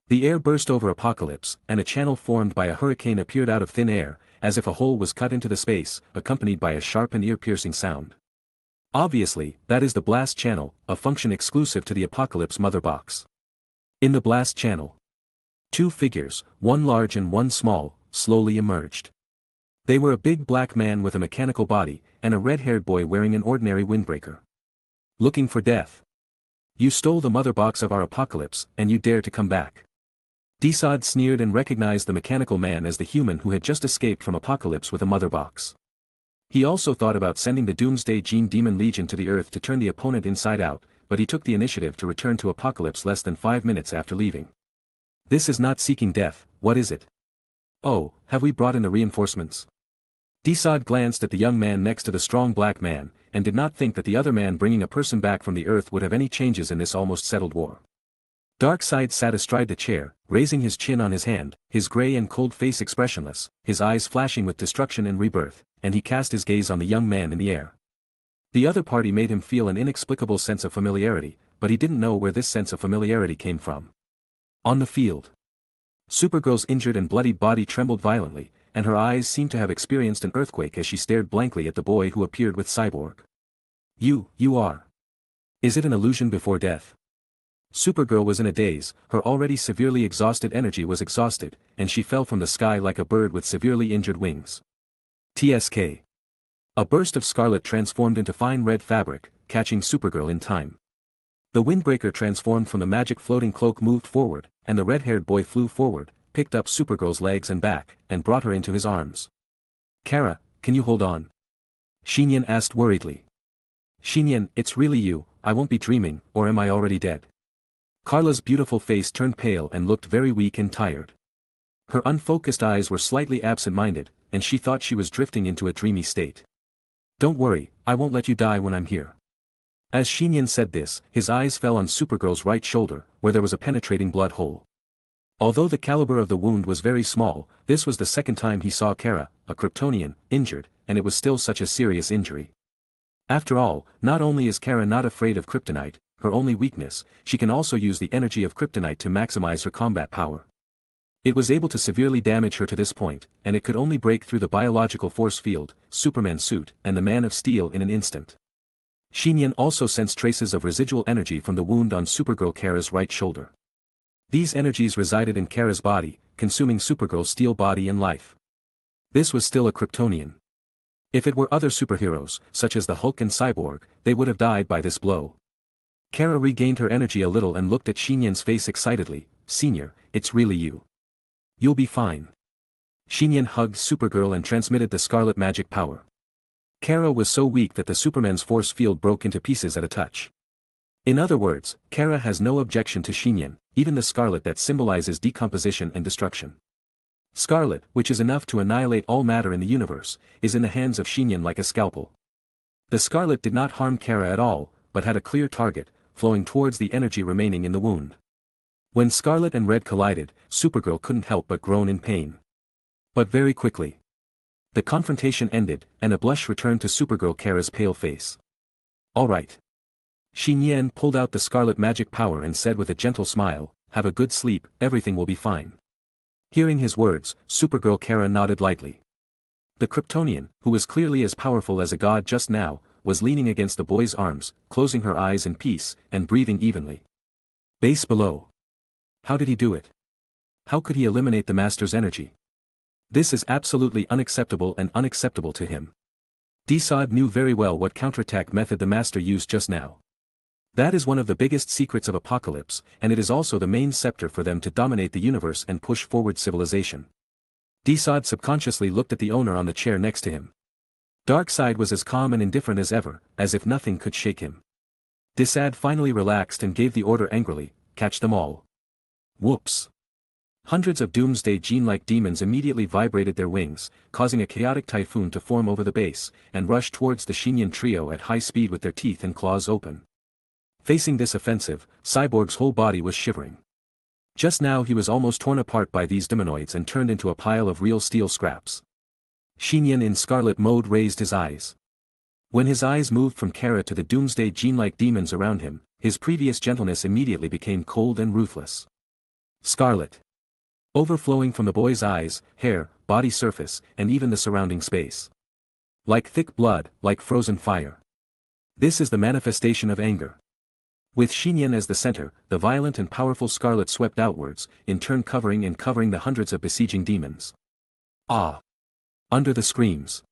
The air burst over Apocalypse, and a channel formed by a hurricane appeared out of thin air, as if a hole was cut into the space, accompanied by a sharp and ear-piercing sound. Obviously, that is the blast channel, a function exclusive to the Apocalypse mother box. In the blast channel, 2 figures, one large and one small, slowly emerged. They were a big black man with a mechanical body, and a red-haired boy wearing an ordinary windbreaker. "Looking for death? You stole the mother box of our Apocalypse, and you dare to come back." Tgthegood sneered and recognized the mechanical man as the human who had just escaped from Apocalypse with a mother box. He also thought about sending the Doomsday Gene Demon Legion to the Earth to turn the opponent inside out, but he took the initiative to return to Apocalypse less than 5 minutes after leaving. "This is not seeking death, what is it? Oh, have we brought in the reinforcements?" Tgthegood glanced at the young man next to the strong black man, and did not think that the other man bringing a person back from the Earth would have any changes in this almost settled war. Darkseid sat astride the chair, raising his chin on his hand, his gray and cold face expressionless, his eyes flashing with destruction and rebirth, and he cast his gaze on the young man in the air. The other party made him feel an inexplicable sense of familiarity, but he didn't know where this sense of familiarity came from. On the field, Supergirl's injured and bloodied body trembled violently, and her eyes seemed to have experienced an earthquake as she stared blankly at the boy who appeared with Cyborg. You are. Is it an illusion before death?" Supergirl was in a daze, her already severely exhausted energy was exhausted, and she fell from the sky like a bird with severely injured wings. TSK. A burst of scarlet transformed into fine red fabric, catching Supergirl in time. The windbreaker transformed from the magic floating cloak moved forward, and the red-haired boy flew forward, picked up Supergirl's legs and back, and brought her into his arms. "Kara, can you hold on?" Nian asked worriedly. "Nian, it's really you, I won't be dreaming, or am I already dead?" Carla's beautiful face turned pale and looked very weak and tired. Her unfocused eyes were slightly absent-minded, and she thought she was drifting into a dreamy state. "Don't worry, I won't let you die when I'm here." As Nian said this, his eyes fell on Supergirl's right shoulder, where there was a penetrating blood hole. Although the caliber of the wound was very small, this was the second time he saw Kara, a Kryptonian, injured, and it was still such a serious injury. After all, not only is Kara not afraid of kryptonite, her only weakness, she can also use the energy of kryptonite to maximize her combat power. It was able to severely damage her to this point, and it could only break through the biological force field, Superman suit, and the Man of Steel in an instant. Nian also sensed traces of residual energy from the wound on Supergirl Kara's right shoulder. These energies resided in Kara's body, consuming Supergirl's steel body and life. This was still a Kryptonian. If it were other superheroes, such as the Hulk and Cyborg, they would have died by this blow. Kara regained her energy a little and looked at Nian's face excitedly. "Senior, it's really you. You'll be fine." Nian hugged Supergirl and transmitted the scarlet magic power. Kara was so weak that the Superman's force field broke into pieces at a touch. In other words, Kara has no objection to Nian, even the scarlet that symbolizes decomposition and destruction. Scarlet, which is enough to annihilate all matter in the universe, is in the hands of Nian like a scalpel. The scarlet did not harm Kara at all, but had a clear target, flowing towards the energy remaining in the wound. When Scarlet and Red collided, Supergirl couldn't help but groan in pain. But very quickly, the confrontation ended, and a blush returned to Supergirl Kara's pale face. "All right." Nian pulled out the scarlet magic power and said with a gentle smile, "Have a good sleep, everything will be fine." Hearing his words, Supergirl Kara nodded lightly. The Kryptonian, who was clearly as powerful as a god just now, was leaning against the boy's arms, closing her eyes in peace, and breathing evenly. Base below. How did he do it? How could he eliminate the Master's energy? This is absolutely unacceptable and unacceptable to him. Tgthegood knew very well what counterattack method the Master used just now. That is one of the biggest secrets of Apocalypse, and it is also the main scepter for them to dominate the universe and push forward civilization. Tgthegood subconsciously looked at the owner on the chair next to him. Darkseid was as calm and indifferent as ever, as if nothing could shake him. Tgthegood finally relaxed and gave the order angrily, "Catch them all." Whoops! Hundreds of doomsday gene-like demons immediately vibrated their wings, causing a chaotic typhoon to form over the base, and rushed towards the Nian trio at high speed with their teeth and claws open. Facing this offensive, Cyborg's whole body was shivering. Just now he was almost torn apart by these demonoids and turned into a pile of real steel scraps. Nian in scarlet mode raised his eyes. When his eyes moved from Kara to the doomsday gene-like demons around him, his previous gentleness immediately became cold and ruthless. Scarlet. Overflowing from the boy's eyes, hair, body surface, and even the surrounding space. Like thick blood, like frozen fire. This is the manifestation of anger. With Nian as the center, the violent and powerful scarlet swept outwards, in turn covering the hundreds of besieging demons. Ah! Under the screams.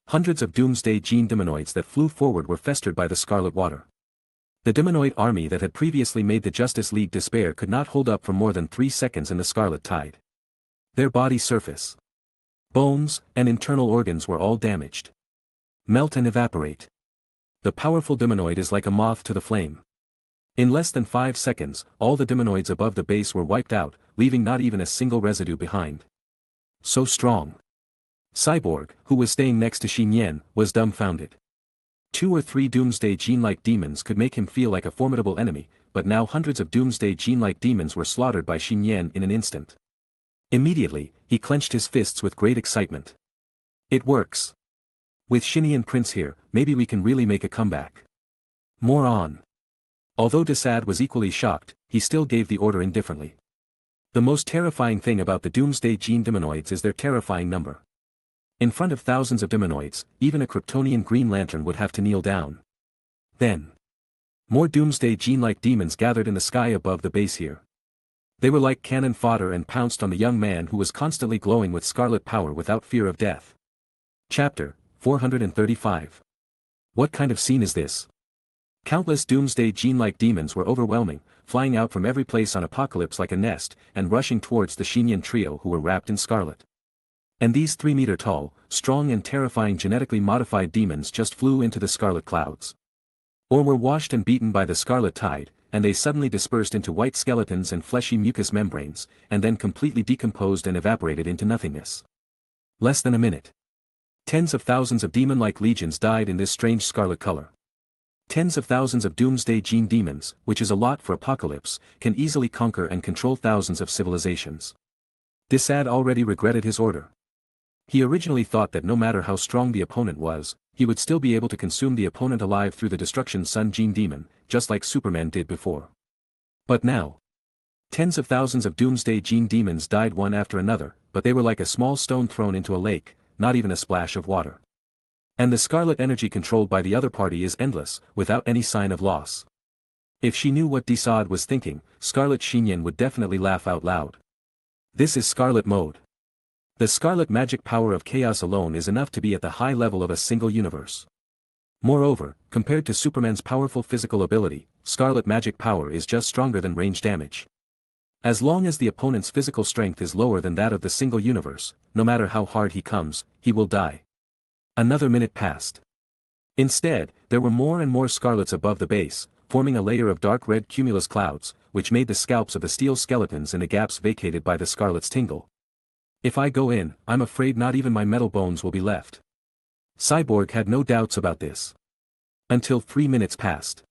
Hundreds of doomsday gene demonoids that flew forward were festered by the scarlet water. The demonoid army that had previously made the Justice League despair could not hold up for more than 3 seconds in the scarlet tide. Their body surface, bones, and internal organs were all damaged. Melt and evaporate. The powerful demonoid is like a moth to the flame. In less than 5 seconds, all the demonoids above the base were wiped out, leaving not even a single residue behind. So strong. Cyborg, who was staying next to Nian, was dumbfounded. 2 or 3 doomsday gene-like demons could make him feel like a formidable enemy, but now hundreds of doomsday gene-like demons were slaughtered by Nian in an instant. Immediately, he clenched his fists with great excitement. It works. With Nian Prince here, maybe we can really make a comeback. More on. Although Tgthegood was equally shocked, he still gave the order indifferently. The most terrifying thing about the doomsday gene demonoids is their terrifying number. In front of thousands of demonoids, even a Kryptonian Green Lantern would have to kneel down. Then, more doomsday gene-like demons gathered in the sky above the base here. They were like cannon fodder and pounced on the young man who was constantly glowing with scarlet power without fear of death. Chapter 435. What kind of scene is this? Countless doomsday gene-like demons were overwhelming, flying out from every place on Apocalypse like a nest, and rushing towards the Nian trio who were wrapped in scarlet. And these 3-meter-tall, strong and terrifying genetically modified demons just flew into the scarlet clouds. Or were washed and beaten by the scarlet tide, and they suddenly dispersed into white skeletons and fleshy mucous membranes, and then completely decomposed and evaporated into nothingness. Less than a minute. Tens of thousands of demon-like legions died in this strange scarlet color. Tens of thousands of doomsday gene demons, which is a lot for Apocalypse, can easily conquer and control thousands of civilizations. Tgthegood already regretted his order. He originally thought that no matter how strong the opponent was, he would still be able to consume the opponent alive through the Destruction Sun Gene Demon, just like Superman did before. But now, tens of thousands of doomsday gene demons died one after another, but they were like a small stone thrown into a lake, not even a splash of water. And the scarlet energy controlled by the other party is endless, without any sign of loss. If she knew what Tgthegood was thinking, Scarlet Nian would definitely laugh out loud. This is Scarlet Mode. The scarlet magic power of chaos alone is enough to be at the high level of a single universe. Moreover, compared to Superman's powerful physical ability, scarlet magic power is just stronger than range damage. As long as the opponent's physical strength is lower than that of the single universe, no matter how hard he comes, he will die. Another minute passed. Instead, there were more and more scarlets above the base, forming a layer of dark red cumulus clouds, which made the scalps of the steel skeletons in the gaps vacated by the scarlets tingle. If I go in, I'm afraid not even my metal bones will be left. Cyborg had no doubts about this. Until 3 minutes passed.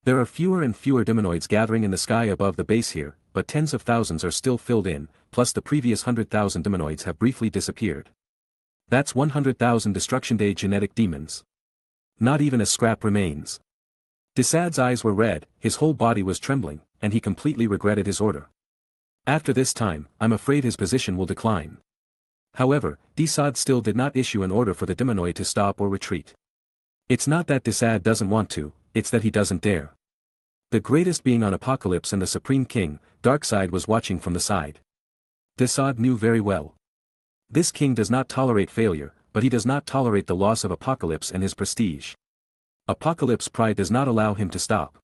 There are fewer and fewer demonoids gathering in the sky above the base here, but tens of thousands are still filled in, plus the previous 100,000 demonoids have briefly disappeared. That's 100,000 Destruction Day genetic demons. Not even a scrap remains. Desad's eyes were red, his whole body was trembling, and he completely regretted his order. After this time, I'm afraid his position will decline. However, Desad still did not issue an order for the demonoid to stop or retreat. It's not that Desad doesn't want to, it's that he doesn't dare. The greatest being on Apocalypse and the Supreme King, Darkseid was watching from the side. Desad knew very well. This king does not tolerate failure, but he does not tolerate the loss of Apocalypse and his prestige. Apocalypse pride does not allow him to stop.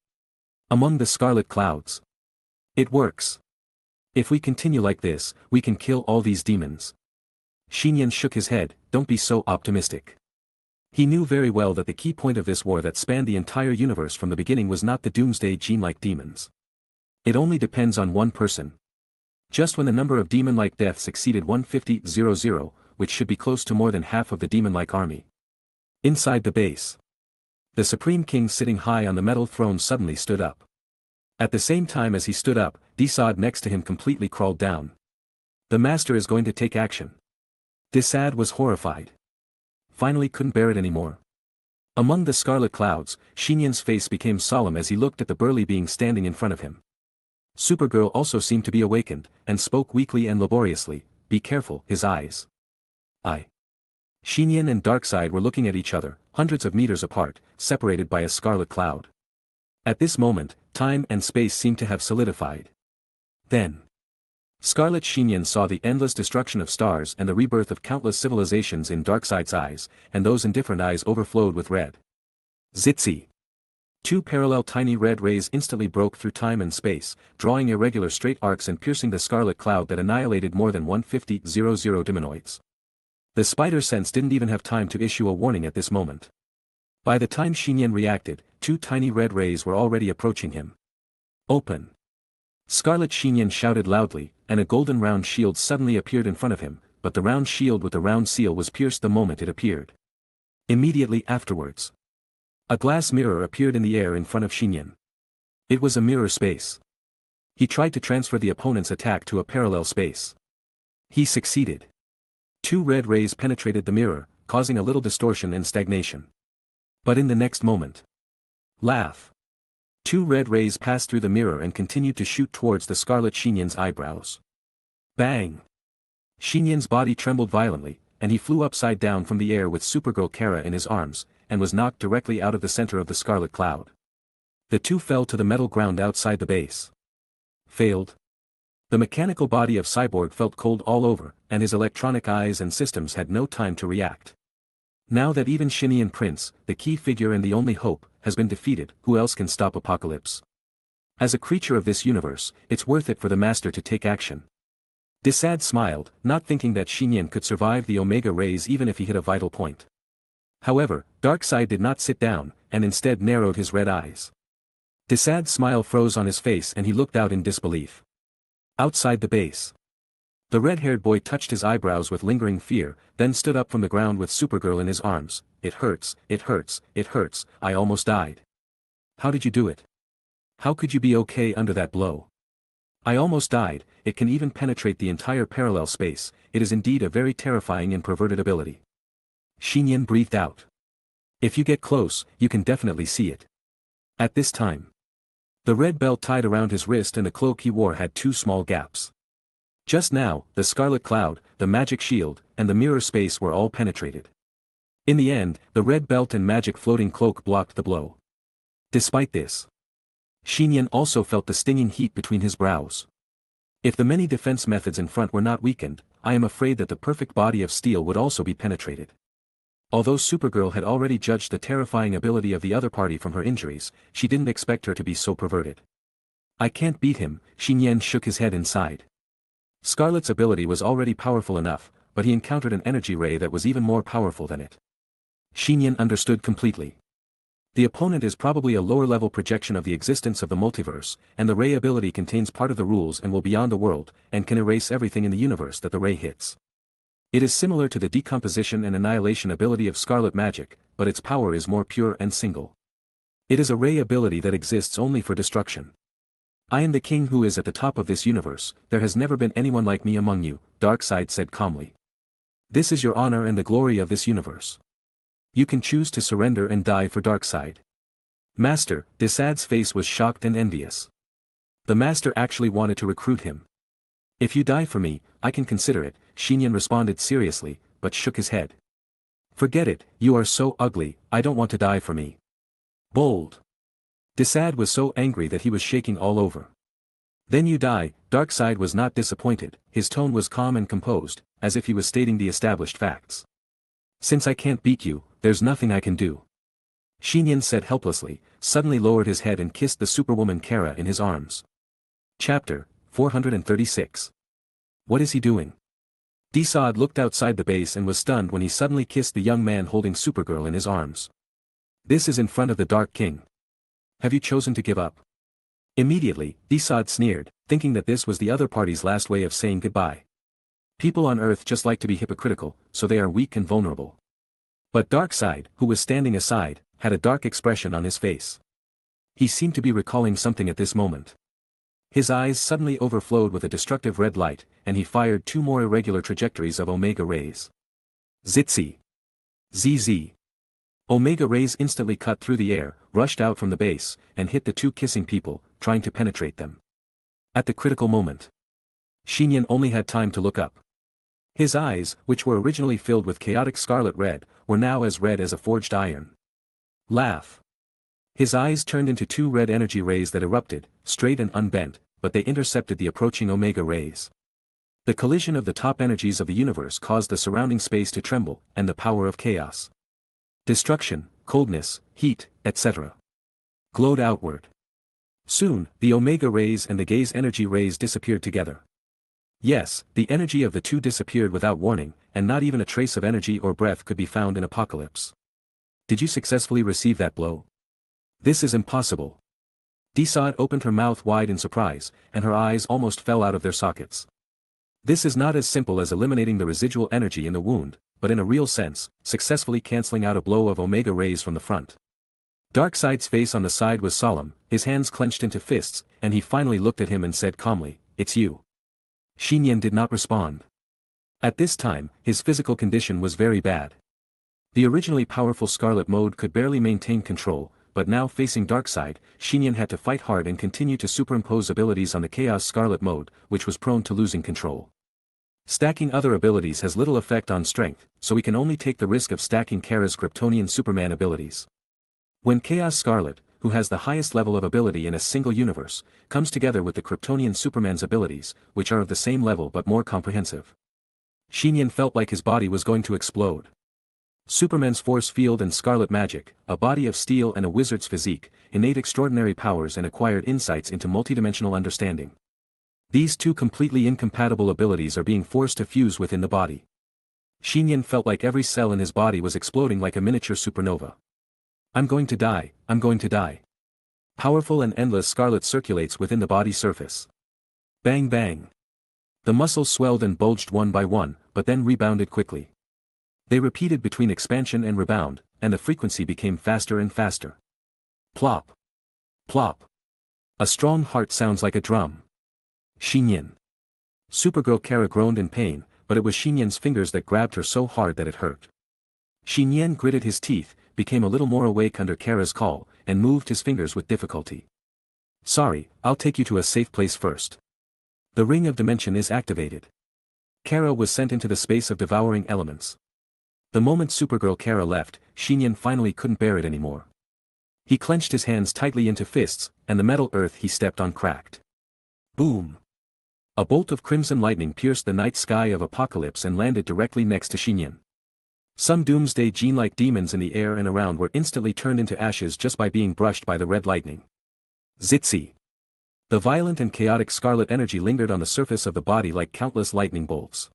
Among the scarlet clouds. It works. If we continue like this, we can kill all these demons. Nian shook his head, don't be so optimistic. He knew very well that the key point of this war that spanned the entire universe from the beginning was not the Doomsday gene-like demons. It only depends on one person. Just when the number of demon-like deaths exceeded 150,000, which should be close to more than half of the demon-like army. Inside the base. The Supreme King sitting high on the metal throne suddenly stood up. At the same time as he stood up, Desad next to him completely crawled down. The master is going to take action. Desad was horrified. Finally couldn't bear it anymore. Among the scarlet clouds, Nian's face became solemn as he looked at the burly being standing in front of him. Supergirl also seemed to be awakened, and spoke weakly and laboriously, be careful, his eyes. Nian and Darkseid were looking at each other, hundreds of meters apart, separated by a scarlet cloud. At this moment, time and space seemed to have solidified. Then, Scarlet Nian saw the endless destruction of stars and the rebirth of countless civilizations in Darkseid's eyes, and those indifferent eyes overflowed with red. Zitsy! 2 parallel tiny red rays instantly broke through time and space, drawing irregular straight arcs and piercing the scarlet cloud that annihilated more than 150,000 demonoids. The spider sense didn't even have time to issue a warning at this moment. By the time Nian reacted, 2 tiny red rays were already approaching him. Open! Scarlet Nian shouted loudly, and a golden round shield suddenly appeared in front of him, but the round shield with the round seal was pierced the moment it appeared. Immediately afterwards, a glass mirror appeared in the air in front of Nian. It was a mirror space. He tried to transfer the opponent's attack to a parallel space. He succeeded. 2 red rays penetrated the mirror, causing a little distortion and stagnation. But in the next moment, laugh! 2 red rays passed through the mirror and continued to shoot towards the Scarlet Nian's eyebrows. Bang! Nian's body trembled violently, and he flew upside down from the air with Supergirl Kara in his arms, and was knocked directly out of the center of the scarlet cloud. The 2 fell to the metal ground outside the base. Failed. The mechanical body of Cyborg felt cold all over, and his electronic eyes and systems had no time to react. Now that even Nian Prince, the key figure and the only hope, has been defeated, who else can stop Apocalypse? As a creature of this universe, it's worth it for the Master to take action. Desad smiled, not thinking that Nian could survive the Omega rays even if he hit a vital point. However, Darkseid did not sit down, and instead narrowed his red eyes. Desad's smile froze on his face and he looked out in disbelief. Outside the base, the red-haired boy touched his eyebrows with lingering fear, then stood up from the ground with Supergirl in his arms. It hurts, it hurts, it hurts, I almost died. How did you do it? How could you be okay under that blow? I almost died, it can even penetrate the entire parallel space, it is indeed a very terrifying and perverted ability. Nian breathed out. If you get close, you can definitely see it. At this time, the red belt tied around his wrist and the cloak he wore had 2 small gaps. Just now, the scarlet cloud, the magic shield, and the mirror space were all penetrated. In the end, the red belt and magic floating cloak blocked the blow. Despite this, Nian also felt the stinging heat between his brows. If the many defense methods in front were not weakened, I am afraid that the perfect body of steel would also be penetrated. Although Supergirl had already judged the terrifying ability of the other party from her injuries, she didn't expect her to be so perverted. I can't beat him, Nian shook his head inside. Scarlet's ability was already powerful enough, but he encountered an energy ray that was even more powerful than it. Nian understood completely. The opponent is probably a lower-level projection of the existence of the multiverse, and the ray ability contains part of the rules and will beyond the world, and can erase everything in the universe that the ray hits. It is similar to the decomposition and annihilation ability of Scarlet Magic, but its power is more pure and single. It is a ray ability that exists only for destruction. I am the king who is at the top of this universe, there has never been anyone like me among you, Darkseid said calmly. This is your honor and the glory of this universe. You can choose to surrender and die for Darkseid. Master, Tgthegood's face was shocked and envious. The master actually wanted to recruit him. If you die for me, I can consider it, Nian responded seriously, but shook his head. Forget it, you are so ugly, I don't want to die for me. Bold. Tgthegood was so angry that he was shaking all over. Then you die, Darkseid was not disappointed, his tone was calm and composed, as if he was stating the established facts. Since I can't beat you, there's nothing I can do. Nian said helplessly, suddenly lowered his head and kissed the superwoman Kara in his arms. Chapter 436. What is he doing? Tgthegood looked outside the base and was stunned when he suddenly kissed the young man holding Supergirl in his arms. This is in front of the Dark King. Have you chosen to give up? Immediately, Tgthegood sneered, thinking that this was the other party's last way of saying goodbye. People on Earth just like to be hypocritical, so they are weak and vulnerable. But Darkseid, who was standing aside, had a dark expression on his face. He seemed to be recalling something at this moment. His eyes suddenly overflowed with a destructive red light, and he fired 2 more irregular trajectories of Omega rays. Zitzi. ZZ. Omega rays instantly cut through the air, rushed out from the base, and hit the 2 kissing people, trying to penetrate them. At the critical moment, Nian only had time to look up. His eyes, which were originally filled with chaotic scarlet red, were now as red as a forged iron. Laugh. His eyes turned into 2 red energy rays that erupted, straight and unbent, but they intercepted the approaching Omega rays. The collision of the top energies of the universe caused the surrounding space to tremble, and the power of chaos, destruction, coldness, heat, etc. glowed outward. Soon, the Omega rays and the Gaze energy rays disappeared together. Yes, the energy of the 2 disappeared without warning, and not even a trace of energy or breath could be found in Apocalypse. Did you successfully receive that blow? This is impossible. Tgthegood opened her mouth wide in surprise, and her eyes almost fell out of their sockets. This is not as simple as eliminating the residual energy in the wound, but in a real sense, successfully cancelling out a blow of Omega rays from the front. Darkseid's face on the side was solemn, his hands clenched into fists, and he finally looked at him and said calmly, "It's you." Nian did not respond. At this time, his physical condition was very bad. The originally powerful Scarlet Mode could barely maintain control, but now facing Darkseid, Nian had to fight hard and continue to superimpose abilities on the Chaos Scarlet Mode, which was prone to losing control. Stacking other abilities has little effect on strength, so we can only take the risk of stacking Kara's Kryptonian Superman abilities. When Chaos Scarlet, who has the highest level of ability in a single universe, comes together with the Kryptonian Superman's abilities, which are of the same level but more comprehensive, Nian felt like his body was going to explode. Superman's force field and Scarlet Magic, a body of steel and a wizard's physique, innate extraordinary powers and acquired insights into multidimensional understanding. These 2 completely incompatible abilities are being forced to fuse within the body. Nian felt like every cell in his body was exploding like a miniature supernova. I'm going to die, I'm going to die. Powerful and endless scarlet circulates within the body surface. Bang bang. The muscles swelled and bulged one by one, but then rebounded quickly. They repeated between expansion and rebound, and the frequency became faster and faster. Plop. Plop. A strong heart sounds like a drum. Nian. Supergirl Kara groaned in pain, but it was Nian's fingers that grabbed her so hard that it hurt. Nian gritted his teeth, became a little more awake under Kara's call, and moved his fingers with difficulty. Sorry, I'll take you to a safe place first. The Ring of Dimension is activated. Kara was sent into the space of devouring elements. The moment Supergirl Kara left, Nian finally couldn't bear it anymore. He clenched his hands tightly into fists, and the metal earth he stepped on cracked. Boom! A bolt of crimson lightning pierced the night sky of Apocalypse and landed directly next to Nian. Some doomsday gene-like demons in the air and around were instantly turned into ashes just by being brushed by the red lightning. Zitzi! The violent and chaotic scarlet energy lingered on the surface of the body like countless lightning bolts.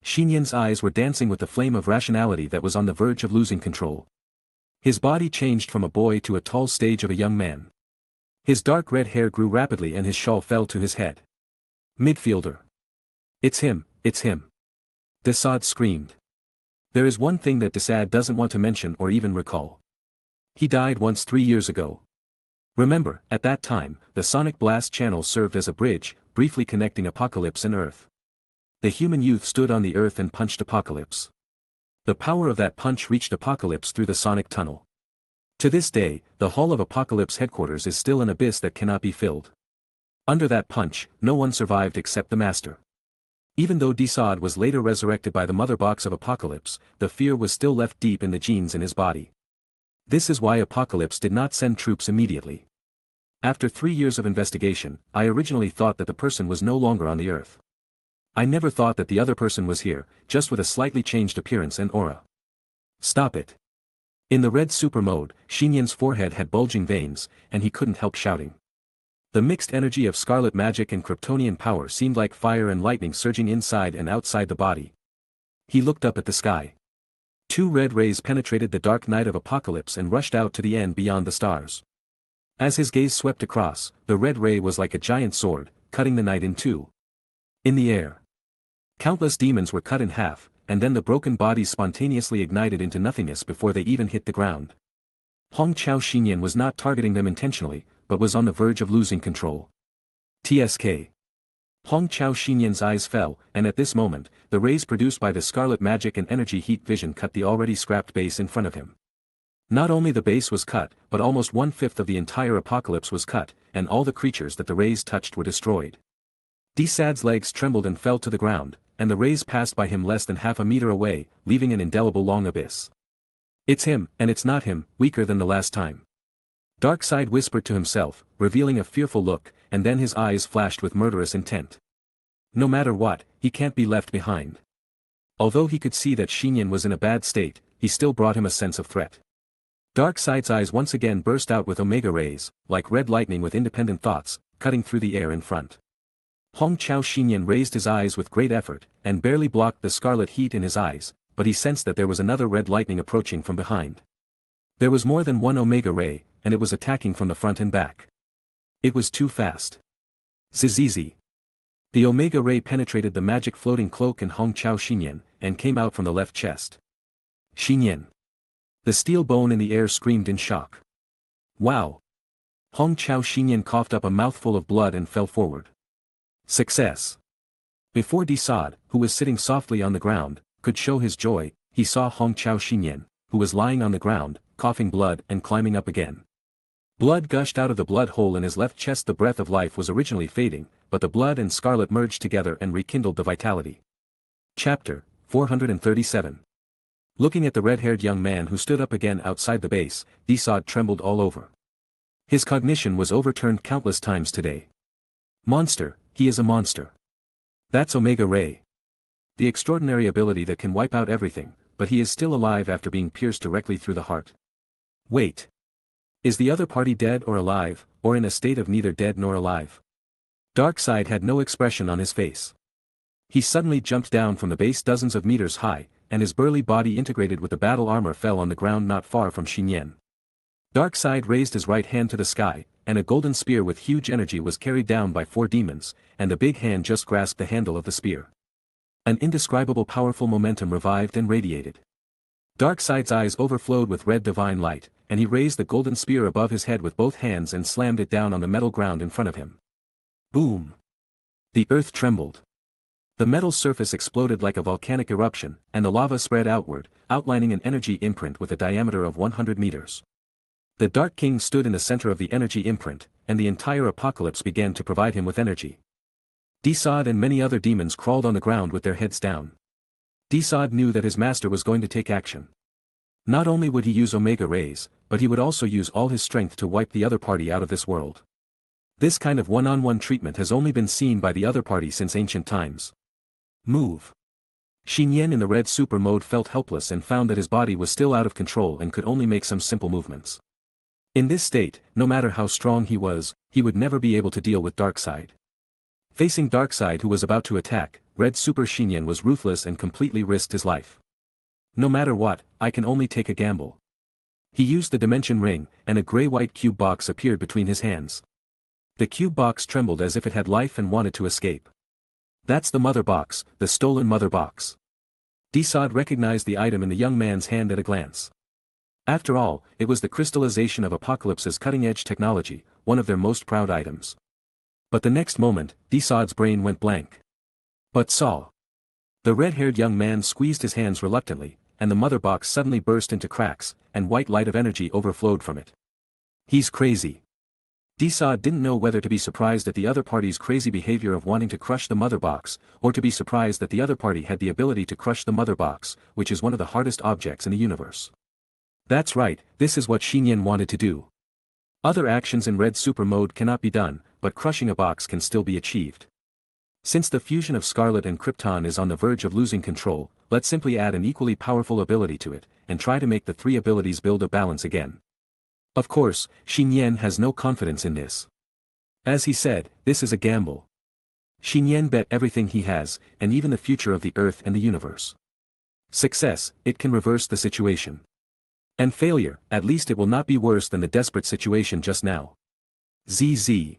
Xinyan's eyes were dancing with the flame of rationality that was on the verge of losing control. His body changed from a boy to a tall stage of a young man. His dark red hair grew rapidly and his shawl fell to his head. Midfielder. It's him, it's him. Tgthegood screamed. There is one thing that Tgthegood doesn't want to mention or even recall. He died once 3 years ago. Remember, at that time, the sonic blast channel served as a bridge, briefly connecting Apocalypse and Earth. The human youth stood on the Earth and punched Apocalypse. The power of that punch reached Apocalypse through the sonic tunnel. To this day, the Hall of Apocalypse headquarters is still an abyss that cannot be filled. Under that punch, no one survived except the Master. Even though Tgthegood was later resurrected by the mother box of Apocalypse, the fear was still left deep in the genes in his body. This is why Apocalypse did not send troops immediately. After 3 years of investigation, I originally thought that the person was no longer on the Earth. I never thought that the other person was here, just with a slightly changed appearance and aura. Stop it. In the red super mode, Xinyan's forehead had bulging veins, and he couldn't help shouting. The mixed energy of scarlet magic and Kryptonian power seemed like fire and lightning surging inside and outside the body. He looked up at the sky. 2 red rays penetrated the dark night of Apocalypse and rushed out to the end beyond the stars. As his gaze swept across, the red ray was like a giant sword, cutting the night in two. In the air, countless demons were cut in half, and then the broken bodies spontaneously ignited into nothingness before they even hit the ground. Hong Chao Xinyan was not targeting them intentionally, but was on the verge of losing control. TSK. Hong Chao Xinyan's eyes fell, and at this moment, the rays produced by the scarlet magic and energy heat vision cut the already scrapped base in front of him. Not only the base was cut, but almost 1/5 of the entire Apocalypse was cut, and all the creatures that the rays touched were destroyed. Tgthegood's legs trembled and fell to the ground, and the rays passed by him less than half a meter away, leaving an indelible long abyss. It's him, and it's not him, weaker than the last time. Darkseid whispered to himself, revealing a fearful look, and then his eyes flashed with murderous intent. No matter what, he can't be left behind. Although he could see that Xinyan was in a bad state, he still brought him a sense of threat. Darkseid's eyes once again burst out with omega rays, like red lightning with independent thoughts, cutting through the air in front. Hong Chao Xinyan raised his eyes with great effort, and barely blocked the scarlet heat in his eyes, but he sensed that there was another red lightning approaching from behind. There was more than one omega ray, and it was attacking from the front and back. It was too fast. Zizizi. The omega ray penetrated the magic floating cloak in Hong Chao Xinyan, and came out from the left chest. Xinyan. The steel bone in the air screamed in shock. Wow. Hong Chao Xinyan coughed up a mouthful of blood and fell forward. Success. Before Tgthegood, who was sitting softly on the ground, could show his joy, he saw Hong Chao Xinyan, who was lying on the ground, coughing blood and climbing up again. Blood gushed out of the blood hole in his left chest. The breath of life was originally fading, but the blood and scarlet merged together and rekindled the vitality. Chapter 437. Looking at the red-haired young man who stood up again outside the base, Tgthegood trembled all over. His cognition was overturned countless times today. Monster, he is a monster. That's Omega Ray. The extraordinary ability that can wipe out everything, but he is still alive after being pierced directly through the heart. Wait. Is the other party dead or alive, or in a state of neither dead nor alive? Darkseid had no expression on his face. He suddenly jumped down from the base dozens of meters high, and his burly body integrated with the battle armor fell on the ground not far from Xinyan. Darkseid raised his right hand to the sky, and a golden spear with huge energy was carried down by 4 demons, and the big hand just grasped the handle of the spear. An indescribable powerful momentum revived and radiated. Darkseid's eyes overflowed with red divine light, and he raised the golden spear above his head with both hands and slammed it down on the metal ground in front of him. Boom! The earth trembled. The metal surface exploded like a volcanic eruption, and the lava spread outward, outlining an energy imprint with a diameter of 100 meters. The Dark King stood in the center of the energy imprint, and the entire Apocalypse began to provide him with energy. Tgthegood and many other demons crawled on the ground with their heads down. Tgthegood knew that his master was going to take action. Not only would he use Omega Rays, but he would also use all his strength to wipe the other party out of this world. This kind of one-on-one treatment has only been seen by the other party since ancient times. Move. Xinyan in the red super mode felt helpless and found that his body was still out of control and could only make some simple movements. In this state, no matter how strong he was, he would never be able to deal with Darkseid. Facing Darkseid, who was about to attack, Red Super Nian was ruthless and completely risked his life. No matter what, I can only take a gamble. He used the dimension ring, and a gray-white cube box appeared between his hands. The cube box trembled as if it had life and wanted to escape. That's the mother box, the stolen mother box. Tgthegood recognized the item in the young man's hand at a glance. After all, it was the crystallization of Apocalypse's cutting-edge technology, one of their most proud items. But the next moment, Tgthegood's brain went blank. But saw. The red-haired young man squeezed his hands reluctantly, and the mother box suddenly burst into cracks, and white light of energy overflowed from it. He's crazy. Tgthegood didn't know whether to be surprised at the other party's crazy behavior of wanting to crush the mother box, or to be surprised that the other party had the ability to crush the mother box, which is one of the hardest objects in the universe. That's right, this is what Nian wanted to do. Other actions in Red Super mode cannot be done, but crushing a box can still be achieved. Since the fusion of Scarlet and Krypton is on the verge of losing control, let's simply add an equally powerful ability to it, and try to make the three abilities build a balance again. Of course, Nian has no confidence in this. As he said, this is a gamble. Nian bet everything he has, and even the future of the Earth and the universe. Success, it can reverse the situation. And failure, at least it will not be worse than the desperate situation just now. ZZ.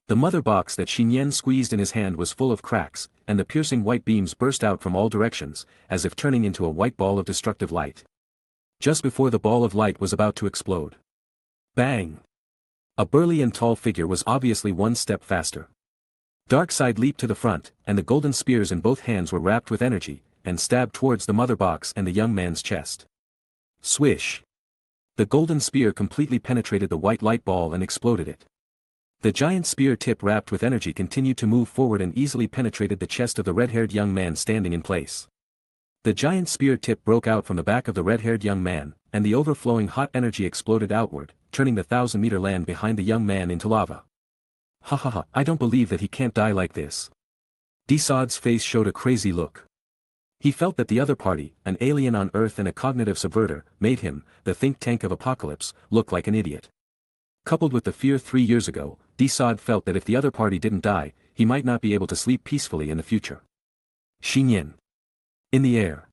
The mother box that Nian squeezed in his hand was full of cracks, and the piercing white beams burst out from all directions, as if turning into a white ball of destructive light. Just before the ball of light was about to explode. Bang! A burly and tall figure was obviously one step faster. Darkseid leaped to the front, and the golden spears in both hands were wrapped with energy, and stabbed towards the mother box and the young man's chest. Swish! The golden spear completely penetrated the white light ball and exploded it. The giant spear tip wrapped with energy continued to move forward and easily penetrated the chest of the red-haired young man standing in place. The giant spear tip broke out from the back of the red-haired young man, and the overflowing hot energy exploded outward, turning the 1,000-meter land behind the young man into lava. Ha ha ha, I don't believe that he can't die like this. Tgthegood's face showed a crazy look. He felt that the other party, an alien on Earth and a cognitive subverter, made him, the think tank of Apocalypse, look like an idiot. Coupled with the fear 3 years ago, Tgthegood felt that if the other party didn't die, he might not be able to sleep peacefully in the future. Nian. In the air.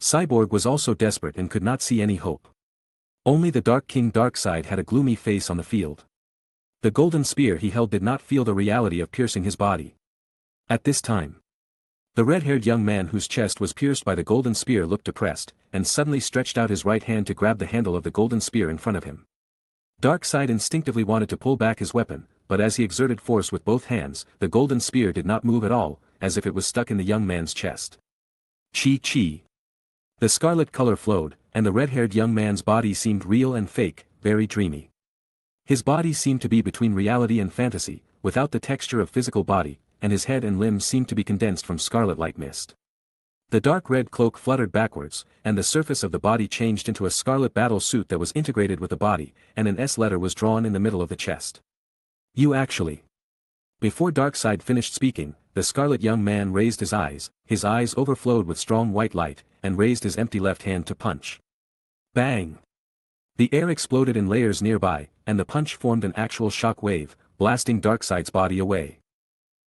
Cyborg was also desperate and could not see any hope. Only the Dark King Darkseid had a gloomy face on the field. The golden spear he held did not feel the reality of piercing his body. At this time, the red-haired young man whose chest was pierced by the golden spear looked depressed, and suddenly stretched out his right hand to grab the handle of the golden spear in front of him. Darkseid instinctively wanted to pull back his weapon, but as he exerted force with both hands, the golden spear did not move at all, as if it was stuck in the young man's chest. Chi. The scarlet color flowed, and the red-haired young man's body seemed real and fake, very dreamy. His body seemed to be between reality and fantasy, without the texture of physical body, and his head and limbs seemed to be condensed from scarlet light mist. The dark red cloak fluttered backwards, and the surface of the body changed into a scarlet battle suit that was integrated with the body, and an S letter was drawn in the middle of the chest. You actually. Before Darkseid finished speaking, the scarlet young man raised his eyes overflowed with strong white light, and raised his empty left hand to punch. Bang! The air exploded in layers nearby, and the punch formed an actual shock wave, blasting Darkseid's body away.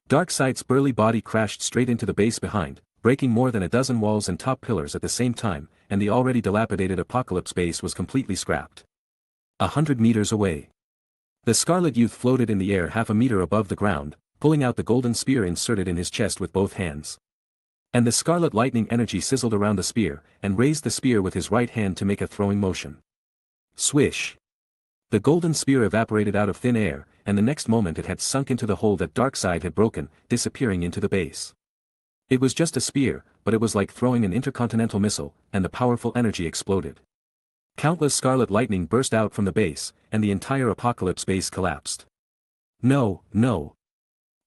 Darkseid's burly body crashed straight into the base behind, breaking more than a dozen walls and top pillars at the same time, and the already dilapidated Apocalypse base was completely scrapped. 100 meters away. The Scarlet Youth floated in the air half a meter above the ground, pulling out the golden spear inserted in his chest with both hands. And the scarlet lightning energy sizzled around the spear, and raised the spear with his right hand to make a throwing motion. Swish! The golden spear evaporated out of thin air, and the next moment it had sunk into the hole that Darkseid had broken, disappearing into the base. It was just a spear, but it was like throwing an intercontinental missile, and the powerful energy exploded. Countless scarlet lightning burst out from the base, and the entire Apocalypse base collapsed. No.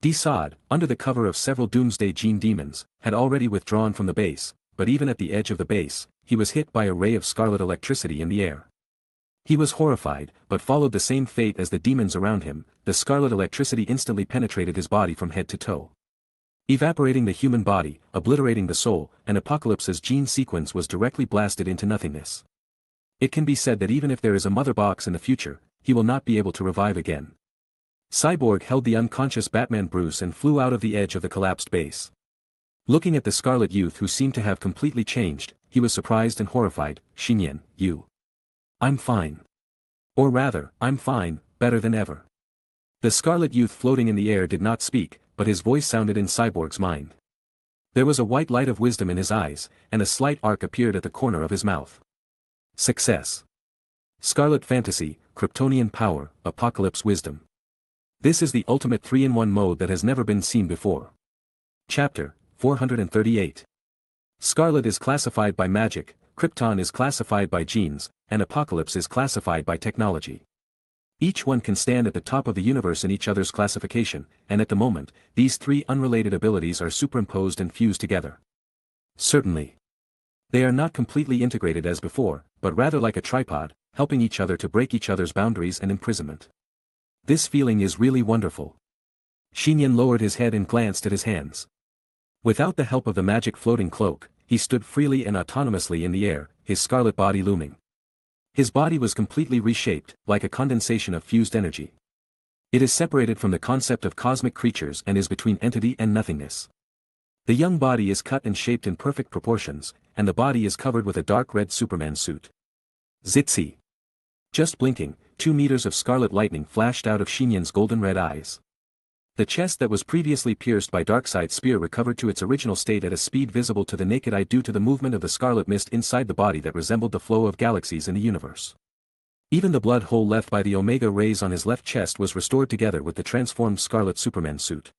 Tgthegood, under the cover of several Doomsday Gene demons, had already withdrawn from the base, but even at the edge of the base, he was hit by a ray of scarlet electricity in the air. He was horrified, but followed the same fate as the demons around him. The scarlet electricity instantly penetrated his body from head to toe. Evaporating the human body, obliterating the soul, and Apocalypse's gene sequence was directly blasted into nothingness. It can be said that even if there is a mother box in the future, he will not be able to revive again. Cyborg held the unconscious Batman Bruce and flew out of the edge of the collapsed base. Looking at the scarlet youth who seemed to have completely changed, he was surprised and horrified. "Nian, you." "I'm fine. Or rather, I'm fine, better than ever." The scarlet youth floating in the air did not speak, but his voice sounded in Cyborg's mind. There was a white light of wisdom in his eyes, and a slight arc appeared at the corner of his mouth. Success. Scarlet Fantasy, Kryptonian Power, Apocalypse Wisdom. This is the ultimate 3-in-1 mode that has never been seen before. Chapter 438. Scarlet is classified by magic, Krypton is classified by genes, and Apocalypse is classified by technology. Each one can stand at the top of the universe in each other's classification, and at the moment, these three unrelated abilities are superimposed and fused together. Certainly. They are not completely integrated as before, but rather like a tripod, helping each other to break each other's boundaries and imprisonment. This feeling is really wonderful. Nian lowered his head and glanced at his hands. Without the help of the magic floating cloak, he stood freely and autonomously in the air, his scarlet body looming. His body was completely reshaped, like a condensation of fused energy. It is separated from the concept of cosmic creatures and is between entity and nothingness. The young body is cut and shaped in perfect proportions, and the body is covered with a dark red Superman suit. Zitsy. Just blinking, 2 meters of scarlet lightning flashed out of Nian's golden red eyes. The chest that was previously pierced by Darkseid's spear recovered to its original state at a speed visible to the naked eye due to the movement of the scarlet mist inside the body that resembled the flow of galaxies in the universe. Even the blood hole left by the Omega rays on his left chest was restored together with the transformed scarlet Superman suit.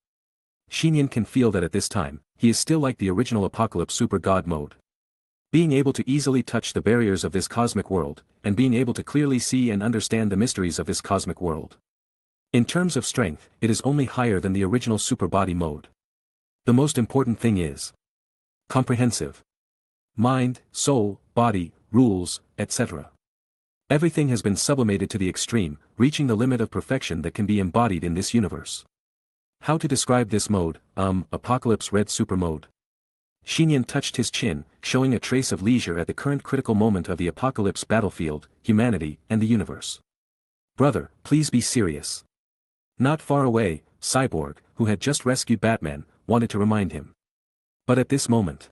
Nian can feel that at this time, he is still like the original Apocalypse Super God mode. Being able to easily touch the barriers of this cosmic world, and being able to clearly see and understand the mysteries of this cosmic world. In terms of strength, it is only higher than the original super body mode. The most important thing is comprehensive. Mind, soul, body, rules, etc. Everything has been sublimated to the extreme, reaching the limit of perfection that can be embodied in this universe. How to describe this mode? Apocalypse Red Super Mode. Nian touched his chin, showing a trace of leisure at the current critical moment of the apocalypse battlefield, humanity, and the universe. Brother, please be serious. Not far away, Cyborg, who had just rescued Batman, wanted to remind him. But at this moment,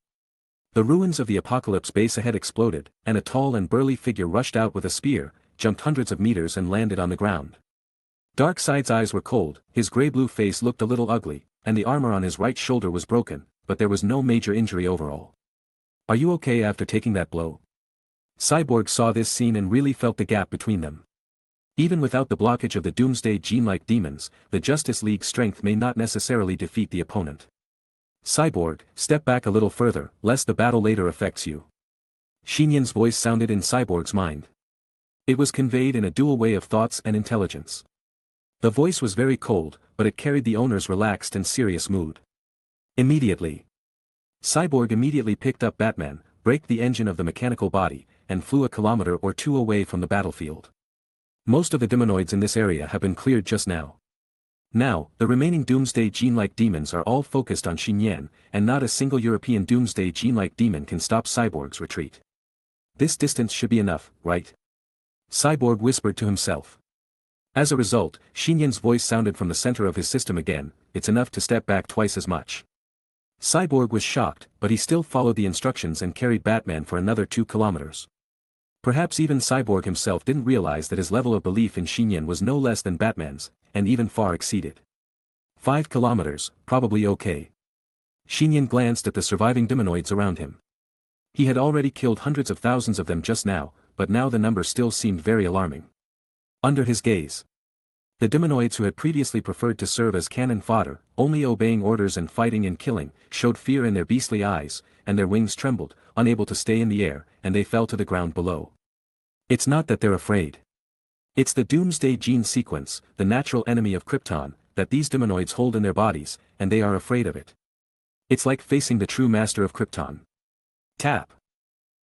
the ruins of the Apocalypse base ahead exploded, and a tall and burly figure rushed out with a spear, jumped hundreds of meters and landed on the ground. Darkseid's eyes were cold, his gray-blue face looked a little ugly, and the armor on his right shoulder was broken, but there was no major injury overall. "Are you okay after taking that blow?" Cyborg saw this scene and really felt the gap between them. Even without the blockage of the Doomsday gene-like demons, the Justice League's strength may not necessarily defeat the opponent. Cyborg, step back a little further, lest the battle later affects you. Nian's voice sounded in Cyborg's mind. It was conveyed in a dual way of thoughts and intelligence. The voice was very cold, but it carried the owner's relaxed and serious mood. Immediately. Cyborg immediately picked up Batman, braked the engine of the mechanical body, and flew a kilometer or two away from the battlefield. Most of the demonoids in this area have been cleared just now. Now, the remaining Doomsday gene-like demons are all focused on Nian, and not a single European Doomsday gene-like demon can stop Cyborg's retreat. This distance should be enough, right? Cyborg whispered to himself. As a result, Nian's voice sounded from the center of his system again, "It's enough to step back twice as much." Cyborg was shocked, but he still followed the instructions and carried Batman for another 2 kilometers. Perhaps even Cyborg himself didn't realize that his level of belief in Nian was no less than Batman's, and even far exceeded. 5 kilometers, probably okay. Nian glanced at the surviving demonoids around him. He had already killed hundreds of thousands of them just now, but now the number still seemed very alarming. Under his gaze, the demonoids who had previously preferred to serve as cannon fodder, only obeying orders and fighting and killing, showed fear in their beastly eyes, and their wings trembled, unable to stay in the air, and they fell to the ground below. It's not that they're afraid. It's the Doomsday gene sequence, the natural enemy of Krypton, that these demonoids hold in their bodies, and they are afraid of it. It's like facing the true master of Krypton. Tap.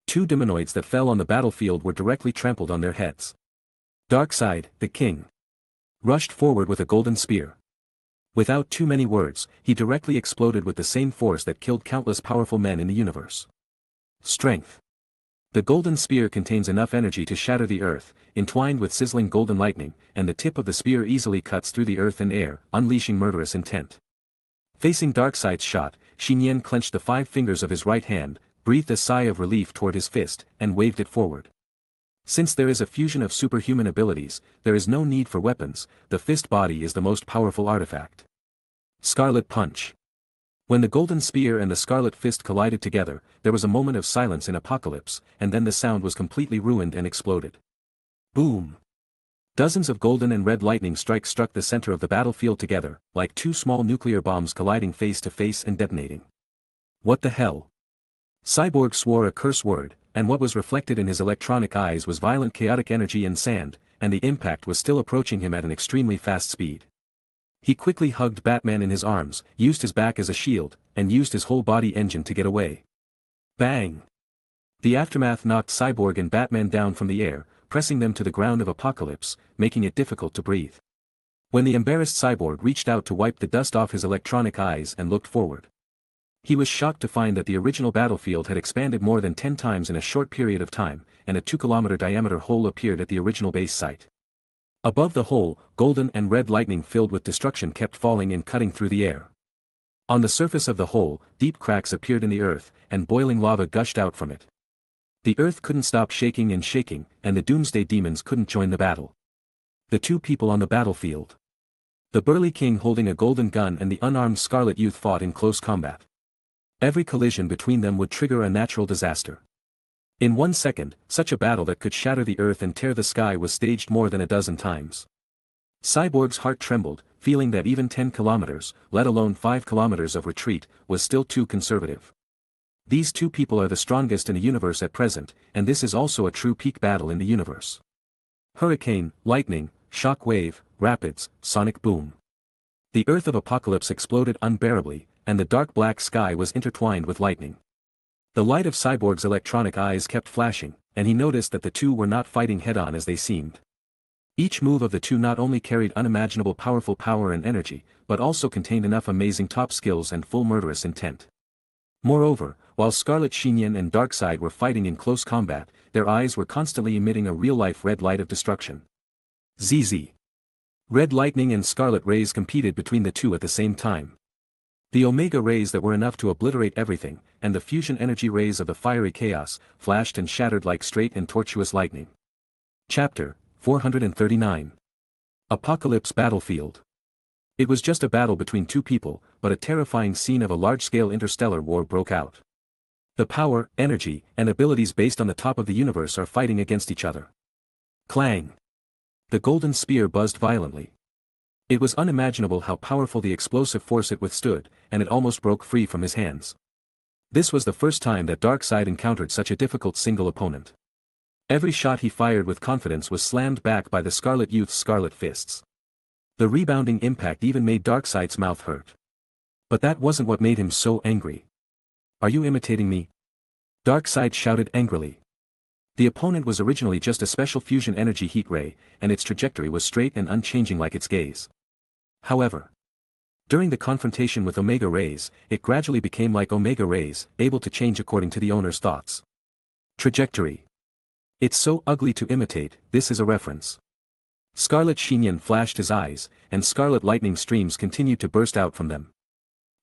2 demonoids that fell on the battlefield were directly trampled on their heads. Darkseid, the king, rushed forward with a golden spear. Without too many words, he directly exploded with the same force that killed countless powerful men in the universe. Strength. The golden spear contains enough energy to shatter the earth, entwined with sizzling golden lightning, and the tip of the spear easily cuts through the earth and air, unleashing murderous intent. Facing Darkseid's shot, Nian clenched the 5 fingers of his right hand, breathed a sigh of relief toward his fist, and waved it forward. Since there is a fusion of superhuman abilities, there is no need for weapons, the fist body is the most powerful artifact. Scarlet Punch. When the golden spear and the scarlet fist collided together, there was a moment of silence in Apocalypse, and then the sound was completely ruined and exploded. Boom! Dozens of golden and red lightning strikes struck the center of the battlefield together, like 2 small nuclear bombs colliding face to face and detonating. What the hell? Cyborg swore a curse word, and what was reflected in his electronic eyes was violent chaotic energy and sand, and the impact was still approaching him at an extremely fast speed. He quickly hugged Batman in his arms, used his back as a shield, and used his whole body engine to get away. Bang! The aftermath knocked Cyborg and Batman down from the air, pressing them to the ground of Apocalypse, making it difficult to breathe. When the embarrassed Cyborg reached out to wipe the dust off his electronic eyes and looked forward, he was shocked to find that the original battlefield had expanded more than 10 times in a short period of time, and a 2-kilometer diameter hole appeared at the original base site. Above the hole, golden and red lightning filled with destruction kept falling and cutting through the air. On the surface of the hole, deep cracks appeared in the earth, and boiling lava gushed out from it. The earth couldn't stop shaking, and the Doomsday Demons couldn't join the battle. The 2 people on the battlefield. The burly king holding a golden gun and the unarmed Scarlet Youth fought in close combat. Every collision between them would trigger a natural disaster. In 1 second, such a battle that could shatter the earth and tear the sky was staged more than a dozen times. Cyborg's heart trembled, feeling that even 10 kilometers, let alone 5 kilometers of retreat, was still too conservative. These 2 people are the strongest in the universe at present, and this is also a true peak battle in the universe. Hurricane, lightning, shock wave, rapids, sonic boom. The earth of Apocalypse exploded unbearably, and the dark black sky was intertwined with lightning. The light of Cyborg's electronic eyes kept flashing, and he noticed that the 2 were not fighting head-on as they seemed. Each move of the 2 not only carried unimaginable powerful power and energy, but also contained enough amazing top skills and full murderous intent. Moreover, while Scarlet Nian and Darkseid were fighting in close combat, their eyes were constantly emitting a real-life red light of destruction. ZZ. Red lightning and scarlet rays competed between the 2 at the same time. The Omega rays that were enough to obliterate everything, and the fusion energy rays of the fiery chaos, flashed and shattered like straight and tortuous lightning. Chapter 439. Apocalypse Battlefield. It was just a battle between 2 people, but a terrifying scene of a large-scale interstellar war broke out. The power, energy, and abilities based on the top of the universe are fighting against each other. Clang! The golden spear buzzed violently. It was unimaginable how powerful the explosive force it withstood, and it almost broke free from his hands. This was the first time that Darkseid encountered such a difficult single opponent. Every shot he fired with confidence was slammed back by the Scarlet Youth's scarlet fists. The rebounding impact even made Darkseid's mouth hurt. But that wasn't what made him so angry. "Are you imitating me?" Darkseid shouted angrily. The opponent was originally just a special fusion energy heat ray, and its trajectory was straight and unchanging like its gaze. However, during the confrontation with Omega rays, it gradually became like Omega rays, able to change according to the owner's thoughts. Trajectory. It's so ugly to imitate, this is a reference. Scarlet Nian flashed his eyes, and scarlet lightning streams continued to burst out from them.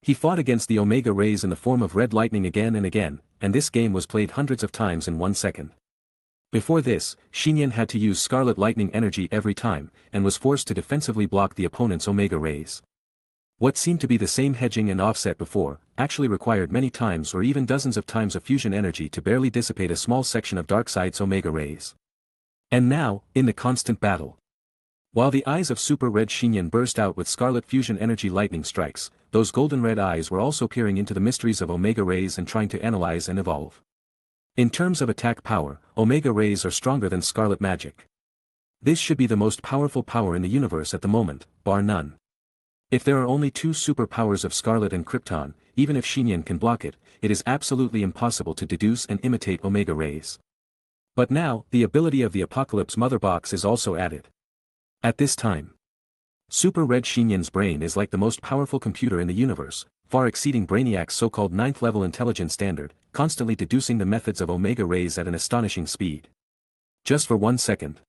He fought against the Omega rays in the form of red lightning again and again, and this game was played hundreds of times in 1 second. Before this, Nian had to use scarlet lightning energy every time, and was forced to defensively block the opponent's Omega rays. What seemed to be the same hedging and offset before, actually required many times or even dozens of times of fusion energy to barely dissipate a small section of Darkseid's Omega rays. And now, in the constant battle. While the eyes of Super Red Nian burst out with scarlet fusion energy lightning strikes, those golden red eyes were also peering into the mysteries of Omega rays and trying to analyze and evolve. In terms of attack power, Omega rays are stronger than scarlet magic. This should be the most powerful power in the universe at the moment, bar none. If there are only 2 superpowers of Scarlet and Krypton, even if Nian can block it, it is absolutely impossible to deduce and imitate Omega rays. But now, the ability of the Apocalypse Mother Box is also added. At this time, Super Red Nian's brain is like the most powerful computer in the universe, far exceeding Brainiac's so-called 9th-level intelligence standard, constantly deducing the methods of Omega rays at an astonishing speed. Just for 1 second.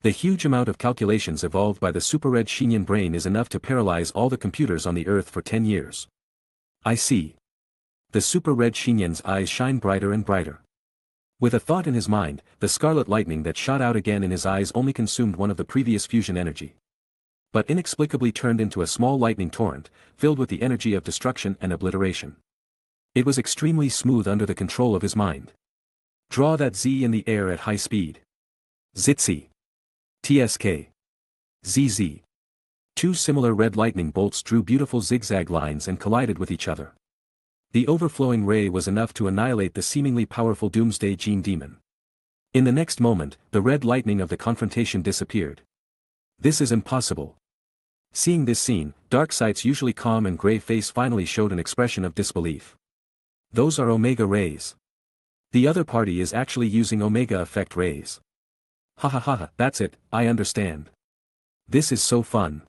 The huge amount of calculations evolved by the Super Red Nian brain is enough to paralyze all the computers on the Earth for 10 years. I see. The super red Xinyan's eyes shine brighter and brighter. With a thought in his mind, the scarlet lightning that shot out again in his eyes only consumed one of the previous fusion energy, but inexplicably turned into a small lightning torrent, filled with the energy of destruction and obliteration. It was extremely smooth under the control of his mind. Draw that Z in the air at high speed. Zitzi. TSK. ZZ. Two similar red lightning bolts drew beautiful zigzag lines and collided with each other. The overflowing ray was enough to annihilate the seemingly powerful Doomsday Gene Demon. In the next moment, the red lightning of the confrontation disappeared. This is impossible. Seeing this scene, Darkseid's usually calm and grey face finally showed an expression of disbelief. Those are Omega rays. The other party is actually using Omega effect rays. Ha ha ha, that's it, I understand. This is so fun.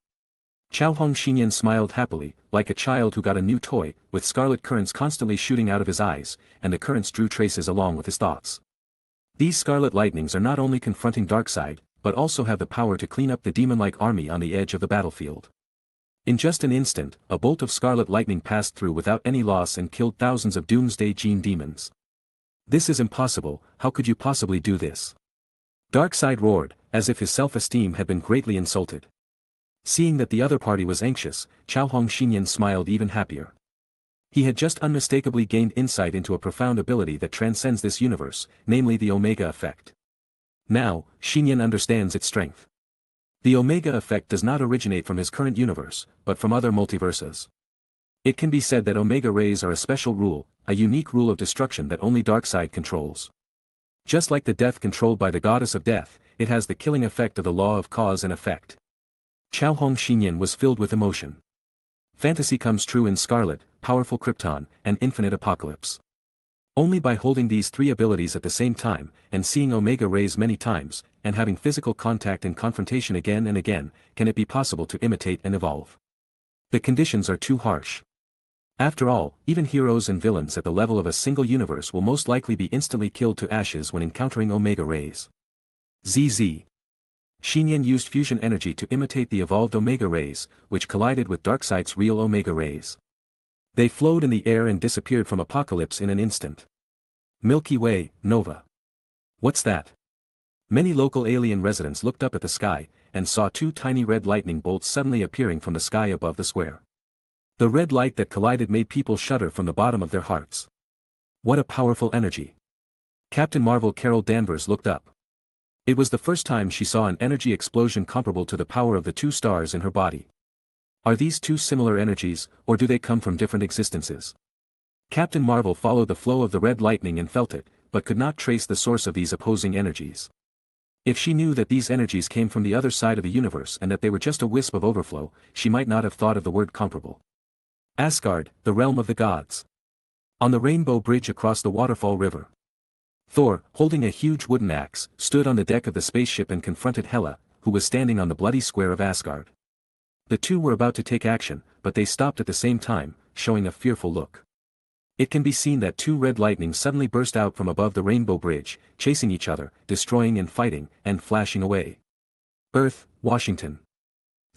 Qiaohong Xinyan smiled happily, like a child who got a new toy, with scarlet currents constantly shooting out of his eyes, and the currents drew traces along with his thoughts. These scarlet lightnings are not only confronting Darkseid, but also have the power to clean up the demon-like army on the edge of the battlefield. In just an instant, a bolt of scarlet lightning passed through without any loss and killed thousands of Doomsday Gene Demons. This is impossible, how could you possibly do this? Darkseid roared, as if his self-esteem had been greatly insulted. Seeing that the other party was anxious, Qiaohong Xinyan smiled even happier. He had just unmistakably gained insight into a profound ability that transcends this universe, namely the Omega effect. Now, Xinyan understands its strength. The Omega effect does not originate from his current universe, but from other multiverses. It can be said that Omega rays are a special rule, a unique rule of destruction that only Darkseid controls. Just like the death controlled by the goddess of death, it has the killing effect of the law of cause and effect. Qiaohong Xinyan was filled with emotion. Fantasy comes true in Scarlet, powerful Krypton, and infinite apocalypse. Only by holding these three abilities at the same time, and seeing Omega rays many times, and having physical contact and confrontation again and again, can it be possible to imitate and evolve. The conditions are too harsh. After all, even heroes and villains at the level of a single universe will most likely be instantly killed to ashes when encountering Omega rays. ZZ. Xinyan used fusion energy to imitate the evolved Omega rays, which collided with Darkseid's real Omega rays. They flowed in the air and disappeared from Apocalypse in an instant. Milky Way, Nova. What's that? Many local alien residents looked up at the sky, and saw two tiny red lightning bolts suddenly appearing from the sky above the square. The red light that collided made people shudder from the bottom of their hearts. What a powerful energy. Captain Marvel Carol Danvers looked up. It was the first time she saw an energy explosion comparable to the power of the two stars in her body. Are these two similar energies, or do they come from different existences? Captain Marvel followed the flow of the red lightning and felt it, but could not trace the source of these opposing energies. If she knew that these energies came from the other side of the universe and that they were just a wisp of overflow, she might not have thought of the word comparable. Asgard, the realm of the gods. On the Rainbow Bridge across the Waterfall River. Thor, holding a huge wooden axe, stood on the deck of the spaceship and confronted Hela, who was standing on the bloody square of Asgard. The two were about to take action, but they stopped at the same time, showing a fearful look. It can be seen that two red lightnings suddenly burst out from above the Rainbow Bridge, chasing each other, destroying and fighting, and flashing away. Earth, Washington.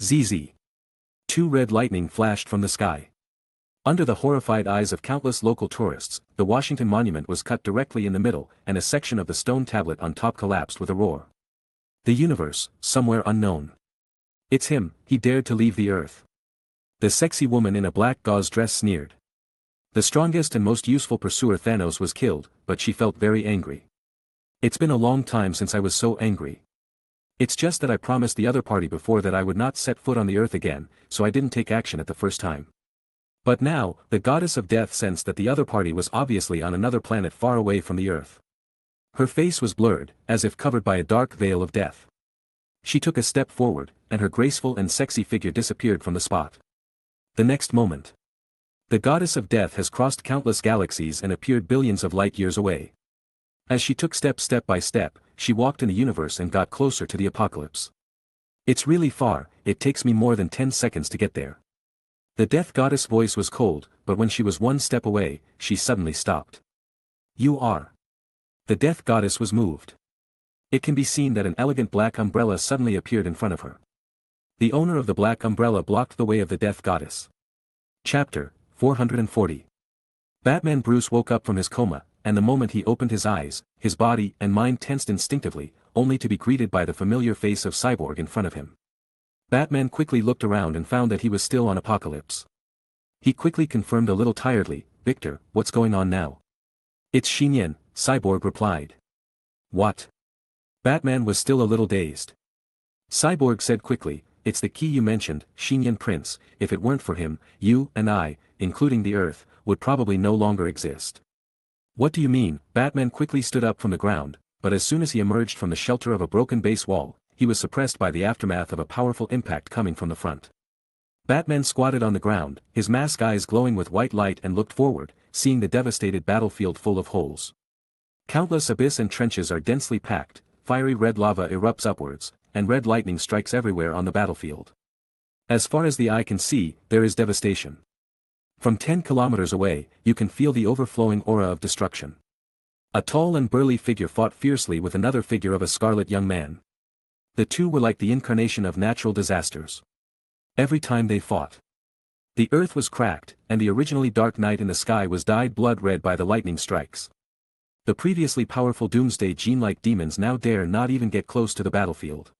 ZZ. Two red lightning flashed from the sky. Under the horrified eyes of countless local tourists, the Washington Monument was cut directly in the middle, and a section of the stone tablet on top collapsed with a roar. The universe, somewhere unknown. It's him, he dared to leave the Earth. The sexy woman in a black gauze dress sneered. The strongest and most useful pursuer Thanos was killed, but she felt very angry. It's been a long time since I was so angry. It's just that I promised the other party before that I would not set foot on the Earth again, so I didn't take action at the first time. But now, the goddess of death sensed that the other party was obviously on another planet far away from the Earth. Her face was blurred, as if covered by a dark veil of death. She took a step forward, and her graceful and sexy figure disappeared from the spot. The next moment. The goddess of death has crossed countless galaxies and appeared billions of light years away. As she took step by step, she walked in the universe and got closer to the apocalypse. It's really far, it takes me more than 10 seconds to get there. The death goddess' voice was cold, but when she was one step away, she suddenly stopped. You are. The death goddess was moved. It can be seen that an elegant black umbrella suddenly appeared in front of her. The owner of the black umbrella blocked the way of the death goddess. Chapter 440. Batman Bruce woke up from his coma, and the moment he opened his eyes, his body and mind tensed instinctively, only to be greeted by the familiar face of Cyborg in front of him. Batman quickly looked around and found that he was still on Apocalypse. He quickly confirmed a little tiredly, "Victor, what's going on now?" "It's Nian," Cyborg replied. "What?" Batman was still a little dazed. Cyborg said quickly, "It's the key you mentioned, Nian Prince. If it weren't for him, you and I, including the Earth, would probably no longer exist." "What do you mean?" Batman quickly stood up from the ground, but as soon as he emerged from the shelter of a broken base wall, he was suppressed by the aftermath of a powerful impact coming from the front. Batman squatted on the ground, his mask eyes glowing with white light, and looked forward, seeing the devastated battlefield full of holes. Countless abysses and trenches are densely packed, fiery red lava erupts upwards, and red lightning strikes everywhere on the battlefield. As far as the eye can see, there is devastation. From 10 kilometers away, you can feel the overflowing aura of destruction. A tall and burly figure fought fiercely with another figure of a scarlet young man. The two were like the incarnation of natural disasters. Every time they fought, the earth was cracked, and the originally dark night in the sky was dyed blood red by the lightning strikes. The previously powerful doomsday gene-like demons now dare not even get close to the battlefield.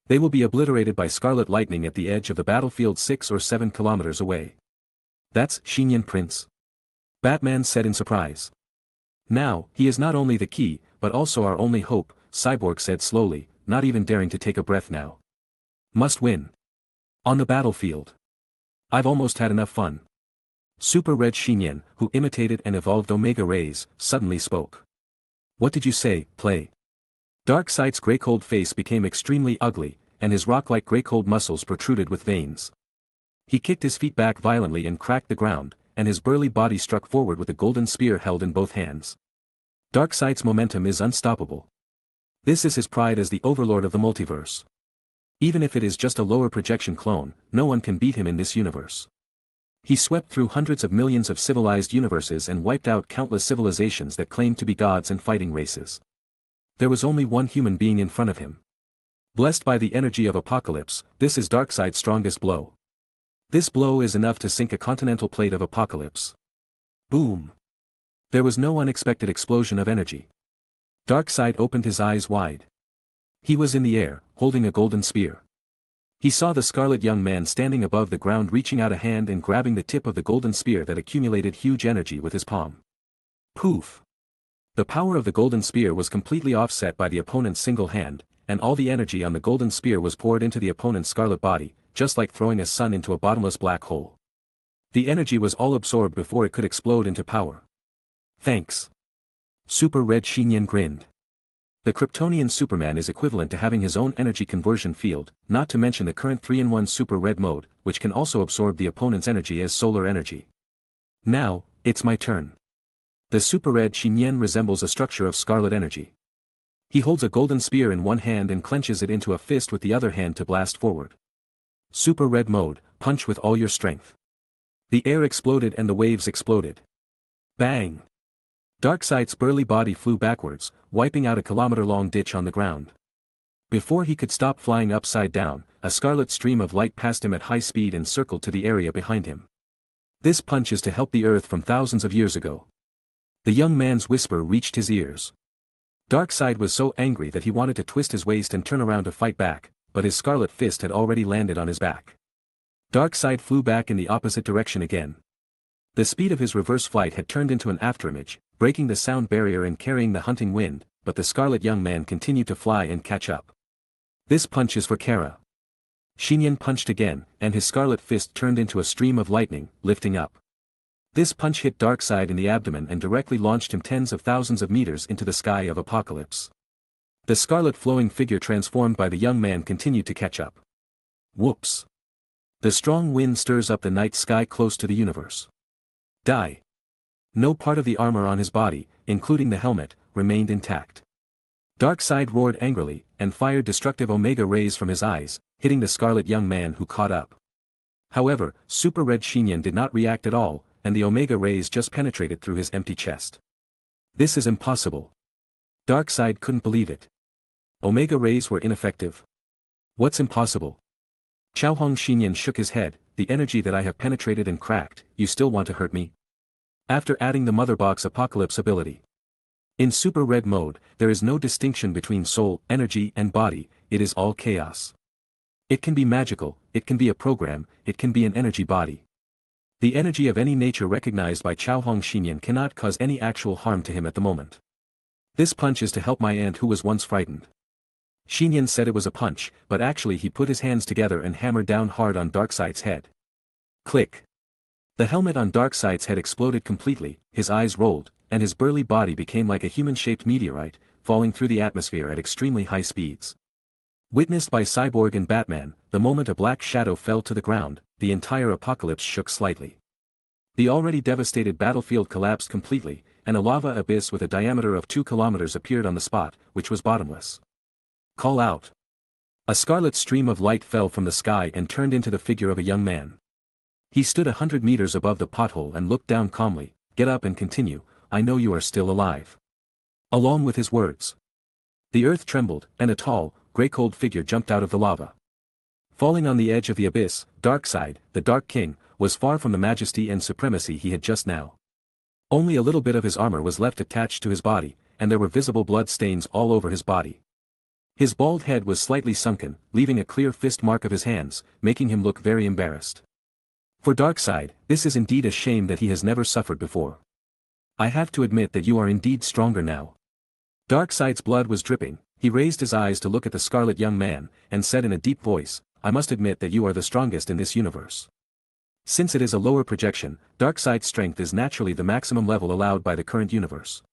They will be obliterated by scarlet lightning at the edge of the battlefield 6 or 7 kilometers away. "That's Nian Prince," Batman said in surprise. "Now, he is not only the key, but also our only hope," Cyborg said slowly, not even daring to take a breath now. "Must win. On the battlefield. I've almost had enough fun." Super Red Nian, who imitated and evolved Omega Rays, suddenly spoke. "What did you say, play?" Darkseid's grey-cold face became extremely ugly, and his rock-like grey-cold muscles protruded with veins. He kicked his feet back violently and cracked the ground, and his burly body struck forward with a golden spear held in both hands. Darkseid's momentum is unstoppable. This is his pride as the overlord of the multiverse. Even if it is just a lower projection clone, no one can beat him in this universe. He swept through hundreds of millions of civilized universes and wiped out countless civilizations that claimed to be gods and fighting races. There was only one human being in front of him. Blessed by the energy of Apocalypse, this is Darkseid's strongest blow. This blow is enough to sink a continental plate of Apocalypse. Boom! There was no unexpected explosion of energy. Darkseid opened his eyes wide. He was in the air, holding a golden spear. He saw the scarlet young man standing above the ground, reaching out a hand and grabbing the tip of the golden spear that accumulated huge energy with his palm. Poof! The power of the golden spear was completely offset by the opponent's single hand, and all the energy on the golden spear was poured into the opponent's scarlet body, just like throwing a sun into a bottomless black hole. The energy was all absorbed before it could explode into power. "Thanks." Super Red Nian grinned. The Kryptonian Superman is equivalent to having his own energy conversion field, not to mention the current 3-in-1 Super Red mode, which can also absorb the opponent's energy as solar energy. "Now, it's my turn." The Super Red Nian resembles a structure of scarlet energy. He holds a golden spear in one hand and clenches it into a fist with the other hand to blast forward. Super Red mode, punch with all your strength. The air exploded and the waves exploded. Bang! Darkseid's burly body flew backwards, wiping out a kilometer-long ditch on the ground. Before he could stop flying upside down, a scarlet stream of light passed him at high speed and circled to the area behind him. This punch is to help the Earth from thousands of years ago. The young man's whisper reached his ears. Darkseid was so angry that he wanted to twist his waist and turn around to fight back, but his scarlet fist had already landed on his back. Darkseid flew back in the opposite direction again. The speed of his reverse flight had turned into an afterimage, breaking the sound barrier and carrying the hunting wind, but the scarlet young man continued to fly and catch up. This punch is for Kara. Nian punched again, and his scarlet fist turned into a stream of lightning, lifting up. This punch hit Darkseid in the abdomen and directly launched him tens of thousands of meters into the sky of Apocalypse. The scarlet flowing figure transformed by the young man continued to catch up. Whoops! The strong wind stirs up the night sky close to the universe. Die! No part of the armor on his body, including the helmet, remained intact. Darkseid roared angrily, and fired destructive Omega Rays from his eyes, hitting the scarlet young man who caught up. However, Super Red Nian did not react at all, and the Omega Rays just penetrated through his empty chest. This is impossible. Darkseid couldn't believe it. Omega Rays were ineffective. What's impossible? Chao Hong Nian shook his head. The energy that I have penetrated and cracked, you still want to hurt me? After adding the Mother Box Apocalypse ability. In Super Red mode, there is no distinction between soul, energy and body, it is all chaos. It can be magical, it can be a program, it can be an energy body. The energy of any nature recognized by Chaohong Xinyan cannot cause any actual harm to him at the moment. This punch is to help my aunt who was once frightened. Xinyan said it was a punch, but actually he put his hands together and hammered down hard on Darkseid's head. Click. The helmet on Darkseid's head exploded completely, his eyes rolled, and his burly body became like a human-shaped meteorite, falling through the atmosphere at extremely high speeds. Witnessed by Cyborg and Batman, the moment a black shadow fell to the ground, the entire apocalypse shook slightly. The already devastated battlefield collapsed completely, and a lava abyss with a diameter of 2 kilometers appeared on the spot, which was bottomless. Call out. A scarlet stream of light fell from the sky and turned into the figure of a young man. He stood 100 meters above the pothole and looked down calmly. Get up and continue, I know you are still alive. Along with his words. The earth trembled, and a tall, gray-cold figure jumped out of the lava. Falling on the edge of the abyss, Darkseid, the Dark King, was far from the majesty and supremacy he had just now. Only a little bit of his armor was left attached to his body, and there were visible blood stains all over his body. His bald head was slightly sunken, leaving a clear fist mark of his hands, making him look very embarrassed. For Darkseid, this is indeed a shame that he has never suffered before. I have to admit that you are indeed stronger now. Darkseid's blood was dripping. He raised his eyes to look at the scarlet young man, and said in a deep voice, I must admit that you are the strongest in this universe. Since it is a lower projection, Darkseid's strength is naturally the maximum level allowed by the current universe.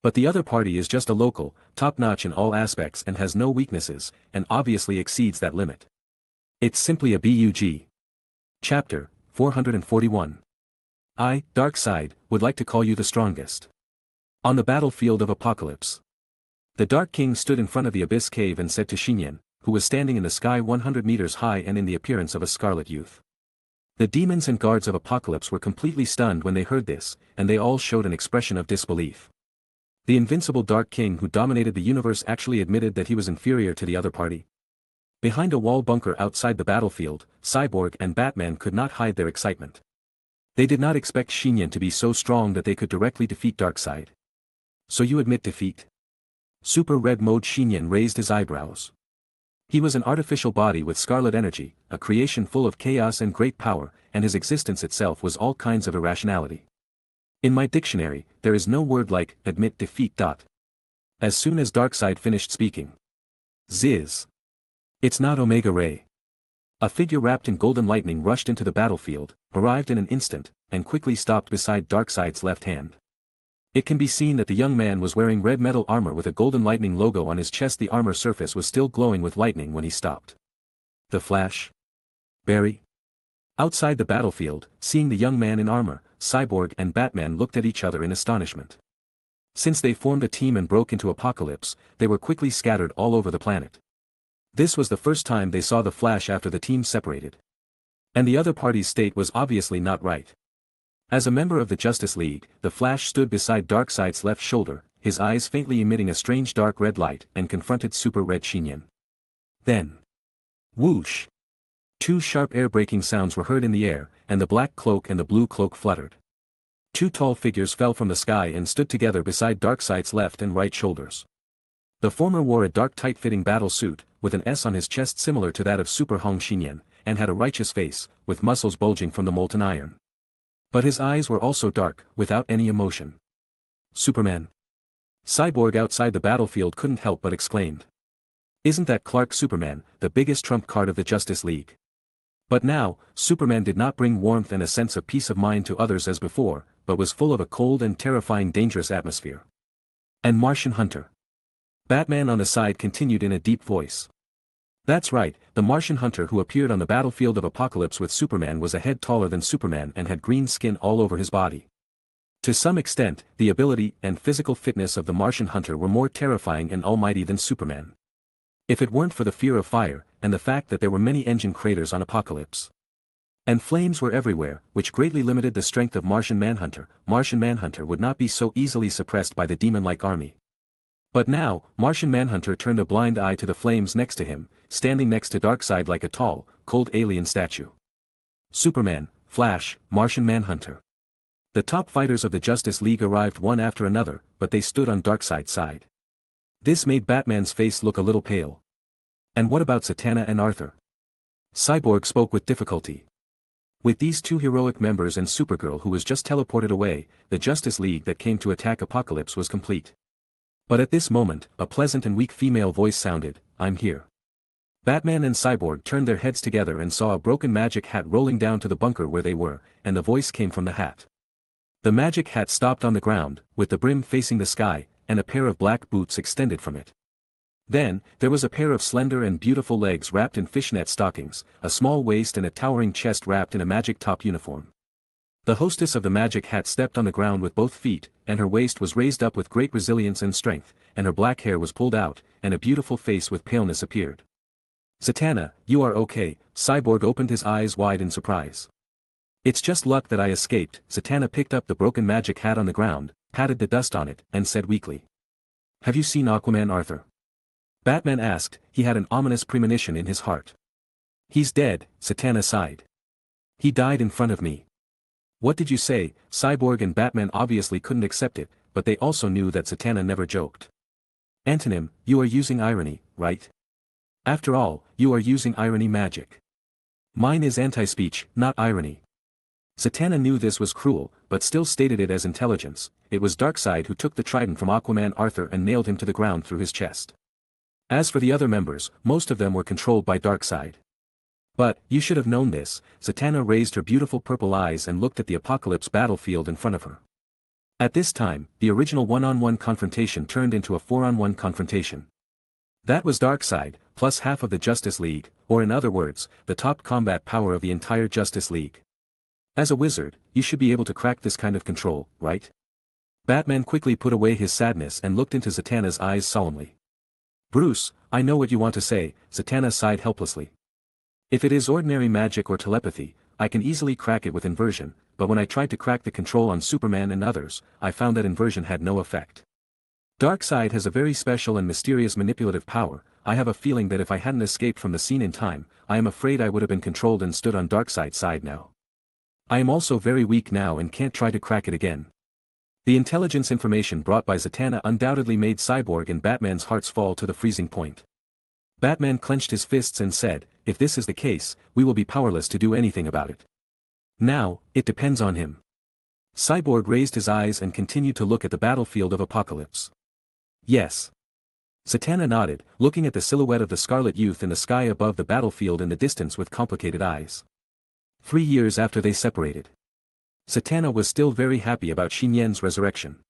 But the other party is just a local, top-notch in all aspects and has no weaknesses, and obviously exceeds that limit. It's simply a bug. Chapter 441. I, Darkseid, would like to call you the strongest. On the battlefield of Apocalypse. The Dark King stood in front of the Abyss Cave and said to Xinyan, who was standing in the sky 100 meters high and in the appearance of a scarlet youth. The demons and guards of Apocalypse were completely stunned when they heard this, and they all showed an expression of disbelief. The invincible Dark King who dominated the universe actually admitted that he was inferior to the other party. Behind a wall bunker outside the battlefield, Cyborg and Batman could not hide their excitement. They did not expect Xinyan to be so strong that they could directly defeat Darkseid. So you admit defeat? Super Red mode. Xinyan raised his eyebrows. He was an artificial body with scarlet energy, a creation full of chaos and great power, and his existence itself was all kinds of irrationality. In my dictionary, there is no word like admit defeat. As soon as Darkseid finished speaking. Ziz. It's not Omega Ray. A figure wrapped in golden lightning rushed into the battlefield, arrived in an instant, and quickly stopped beside Darkseid's left hand. It can be seen that the young man was wearing red metal armor with a golden lightning logo on his chest. The armor surface was still glowing with lightning when he stopped. The Flash? Barry? Outside the battlefield, seeing the young man in armor, Cyborg and Batman looked at each other in astonishment. Since they formed a team and broke into Apocalypse, they were quickly scattered all over the planet. This was the first time they saw the Flash after the team separated. And the other party's state was obviously not right. As a member of the Justice League, the Flash stood beside Darkseid's left shoulder, his eyes faintly emitting a strange dark red light, and confronted Super Red Xinyan. Then. Whoosh! Two sharp air-breaking sounds were heard in the air, and the black cloak and the blue cloak fluttered. Two tall figures fell from the sky and stood together beside Darkseid's left and right shoulders. The former wore a dark tight-fitting battle suit, with an S on his chest similar to that of Super Hong Xinyan, and had a righteous face, with muscles bulging from the molten iron. But his eyes were also dark, without any emotion. Superman. Cyborg outside the battlefield couldn't help but exclaimed. Isn't that Clark Superman, the biggest trump card of the Justice League? But now, Superman did not bring warmth and a sense of peace of mind to others as before, but was full of a cold and terrifying dangerous atmosphere. And Martian Hunter. Batman on the side continued in a deep voice. That's right, the Martian Hunter who appeared on the battlefield of Apocalypse with Superman was a head taller than Superman and had green skin all over his body. To some extent, the ability and physical fitness of the Martian Hunter were more terrifying and almighty than Superman. If it weren't for the fear of fire, and the fact that there were many engine craters on Apocalypse. And flames were everywhere, which greatly limited the strength of Martian Manhunter would not be so easily suppressed by the demon-like army. But now, Martian Manhunter turned a blind eye to the flames next to him, standing next to Darkseid like a tall, cold alien statue. Superman, Flash, Martian Manhunter. The top fighters of the Justice League arrived one after another, but they stood on Darkseid's side. This made Batman's face look a little pale. And what about Zatanna and Arthur? Cyborg spoke with difficulty. With these two heroic members and Supergirl who was just teleported away, the Justice League that came to attack Apocalypse was complete. But at this moment, a pleasant and weak female voice sounded, "I'm here." Batman and Cyborg turned their heads together and saw a broken magic hat rolling down to the bunker where they were, and the voice came from the hat. The magic hat stopped on the ground, with the brim facing the sky, and a pair of black boots extended from it. Then, there was a pair of slender and beautiful legs wrapped in fishnet stockings, a small waist and a towering chest wrapped in a magic top uniform. The hostess of the magic hat stepped on the ground with both feet, and her waist was raised up with great resilience and strength, and her black hair was pulled out, and a beautiful face with paleness appeared. "Zatanna, you are okay," Cyborg opened his eyes wide in surprise. "It's just luck that I escaped." Zatanna picked up the broken magic hat on the ground, patted the dust on it, and said weakly. "Have you seen Aquaman, Arthur?" Batman asked. He had an ominous premonition in his heart. "He's dead," Zatanna sighed. "He died in front of me." "What did you say?" Cyborg and Batman obviously couldn't accept it, but they also knew that Zatanna never joked. "Antonym, you are using irony, right? After all, you are using irony magic. Mine is anti-speech, not irony." Zatanna knew this was cruel, but still stated it as intelligence. It was Darkseid who took the trident from Aquaman Arthur and nailed him to the ground through his chest. As for the other members, most of them were controlled by Darkseid. "But, you should have known this." Zatanna raised her beautiful purple eyes and looked at the Apocalypse battlefield in front of her. At this time, the original one-on-one confrontation turned into a four-on-one confrontation. That was Darkseid, plus half of the Justice League, or in other words, the top combat power of the entire Justice League. As a wizard, you should be able to crack this kind of control, right? Batman quickly put away his sadness and looked into Zatanna's eyes solemnly. "Bruce, I know what you want to say," Zatanna sighed helplessly. "If it is ordinary magic or telepathy, I can easily crack it with inversion, but when I tried to crack the control on Superman and others, I found that inversion had no effect. Darkseid has a very special and mysterious manipulative power. I have a feeling that if I hadn't escaped from the scene in time, I am afraid I would have been controlled and stood on Darkseid's side now. I am also very weak now and can't try to crack it again." The intelligence information brought by Zatanna undoubtedly made Cyborg and Batman's hearts fall to the freezing point. Batman clenched his fists and said, "If this is the case, we will be powerless to do anything about it. Now, it depends on him." Cyborg raised his eyes and continued to look at the battlefield of Apocalypse. "Yes." Zatanna nodded, looking at the silhouette of the Scarlet Youth in the sky above the battlefield in the distance with complicated eyes. 3 years after they separated. Zatanna was still very happy about Nian's resurrection.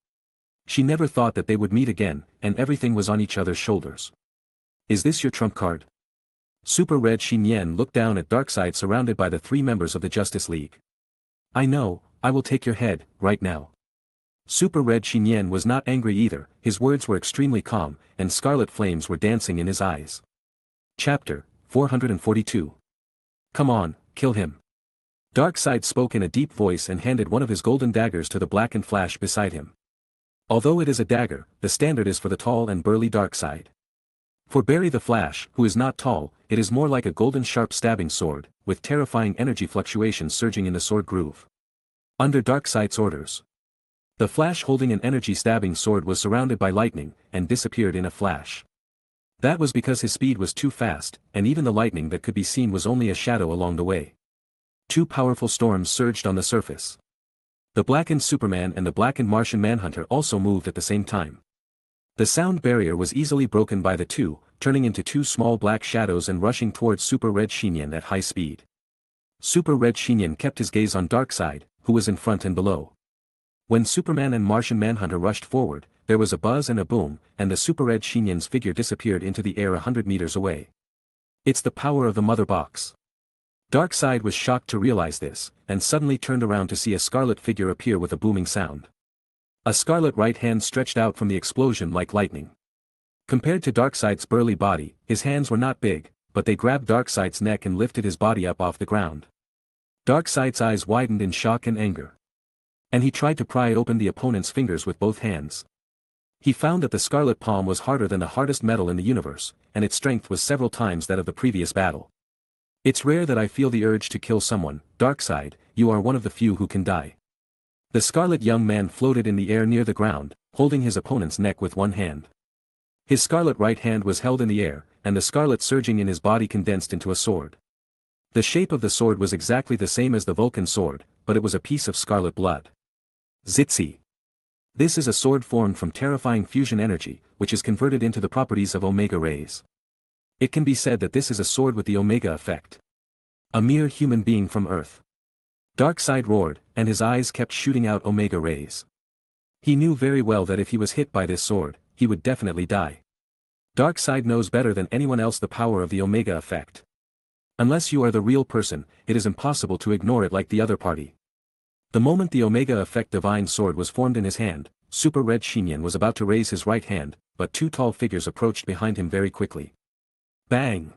She never thought that they would meet again, and everything was on each other's shoulders. "Is this your trump card?" Super Red Nian looked down at Darkseid surrounded by the 3 members of the Justice League. "I know, I will take your head, right now." Super Red Nian was not angry either, his words were extremely calm, and scarlet flames were dancing in his eyes. Chapter 442. "Come on, kill him." Darkseid spoke in a deep voice and handed one of his golden daggers to the blackened Flash beside him. Although it is a dagger, the standard is for the tall and burly Darkseid. For Barry the Flash, who is not tall, it is more like a golden sharp stabbing sword, with terrifying energy fluctuations surging in the sword groove. Under Darkseid's orders, the Flash holding an energy stabbing sword was surrounded by lightning, and disappeared in a flash. That was because his speed was too fast, and even the lightning that could be seen was only a shadow along the way. 2 powerful storms surged on the surface. The blackened Superman and the blackened Martian Manhunter also moved at the same time. The sound barrier was easily broken by the two, turning into 2 small black shadows and rushing towards Super Red Nian at high speed. Super Red Nian kept his gaze on Darkseid, who was in front and below. When Superman and Martian Manhunter rushed forward, there was a buzz and a boom, and the Super Red Nian's figure disappeared into the air 100 meters away. "It's the power of the Mother Box." Darkseid was shocked to realize this, and suddenly turned around to see a scarlet figure appear with a booming sound. A scarlet right hand stretched out from the explosion like lightning. Compared to Darkseid's burly body, his hands were not big, but they grabbed Darkseid's neck and lifted his body up off the ground. Darkseid's eyes widened in shock and anger. And he tried to pry open the opponent's fingers with both hands. He found that the scarlet palm was harder than the hardest metal in the universe, and its strength was several times that of the previous battle. "It's rare that I feel the urge to kill someone, Darkseid, you are one of the few who can die." The scarlet young man floated in the air near the ground, holding his opponent's neck with one hand. His scarlet right hand was held in the air, and the scarlet surging in his body condensed into a sword. The shape of the sword was exactly the same as the Vulcan sword, but it was a piece of scarlet blood. Zitzi. This is a sword formed from terrifying fusion energy, which is converted into the properties of omega rays. It can be said that this is a sword with the omega effect. A mere human being from Earth. Darkseid roared, and his eyes kept shooting out omega rays. He knew very well that if he was hit by this sword, he would definitely die. Darkseid knows better than anyone else the power of the omega effect. Unless you are the real person, it is impossible to ignore it like the other party. The moment the omega effect divine sword was formed in his hand, Super Red Shinyan was about to raise his right hand, but two tall figures approached behind him very quickly. Bang!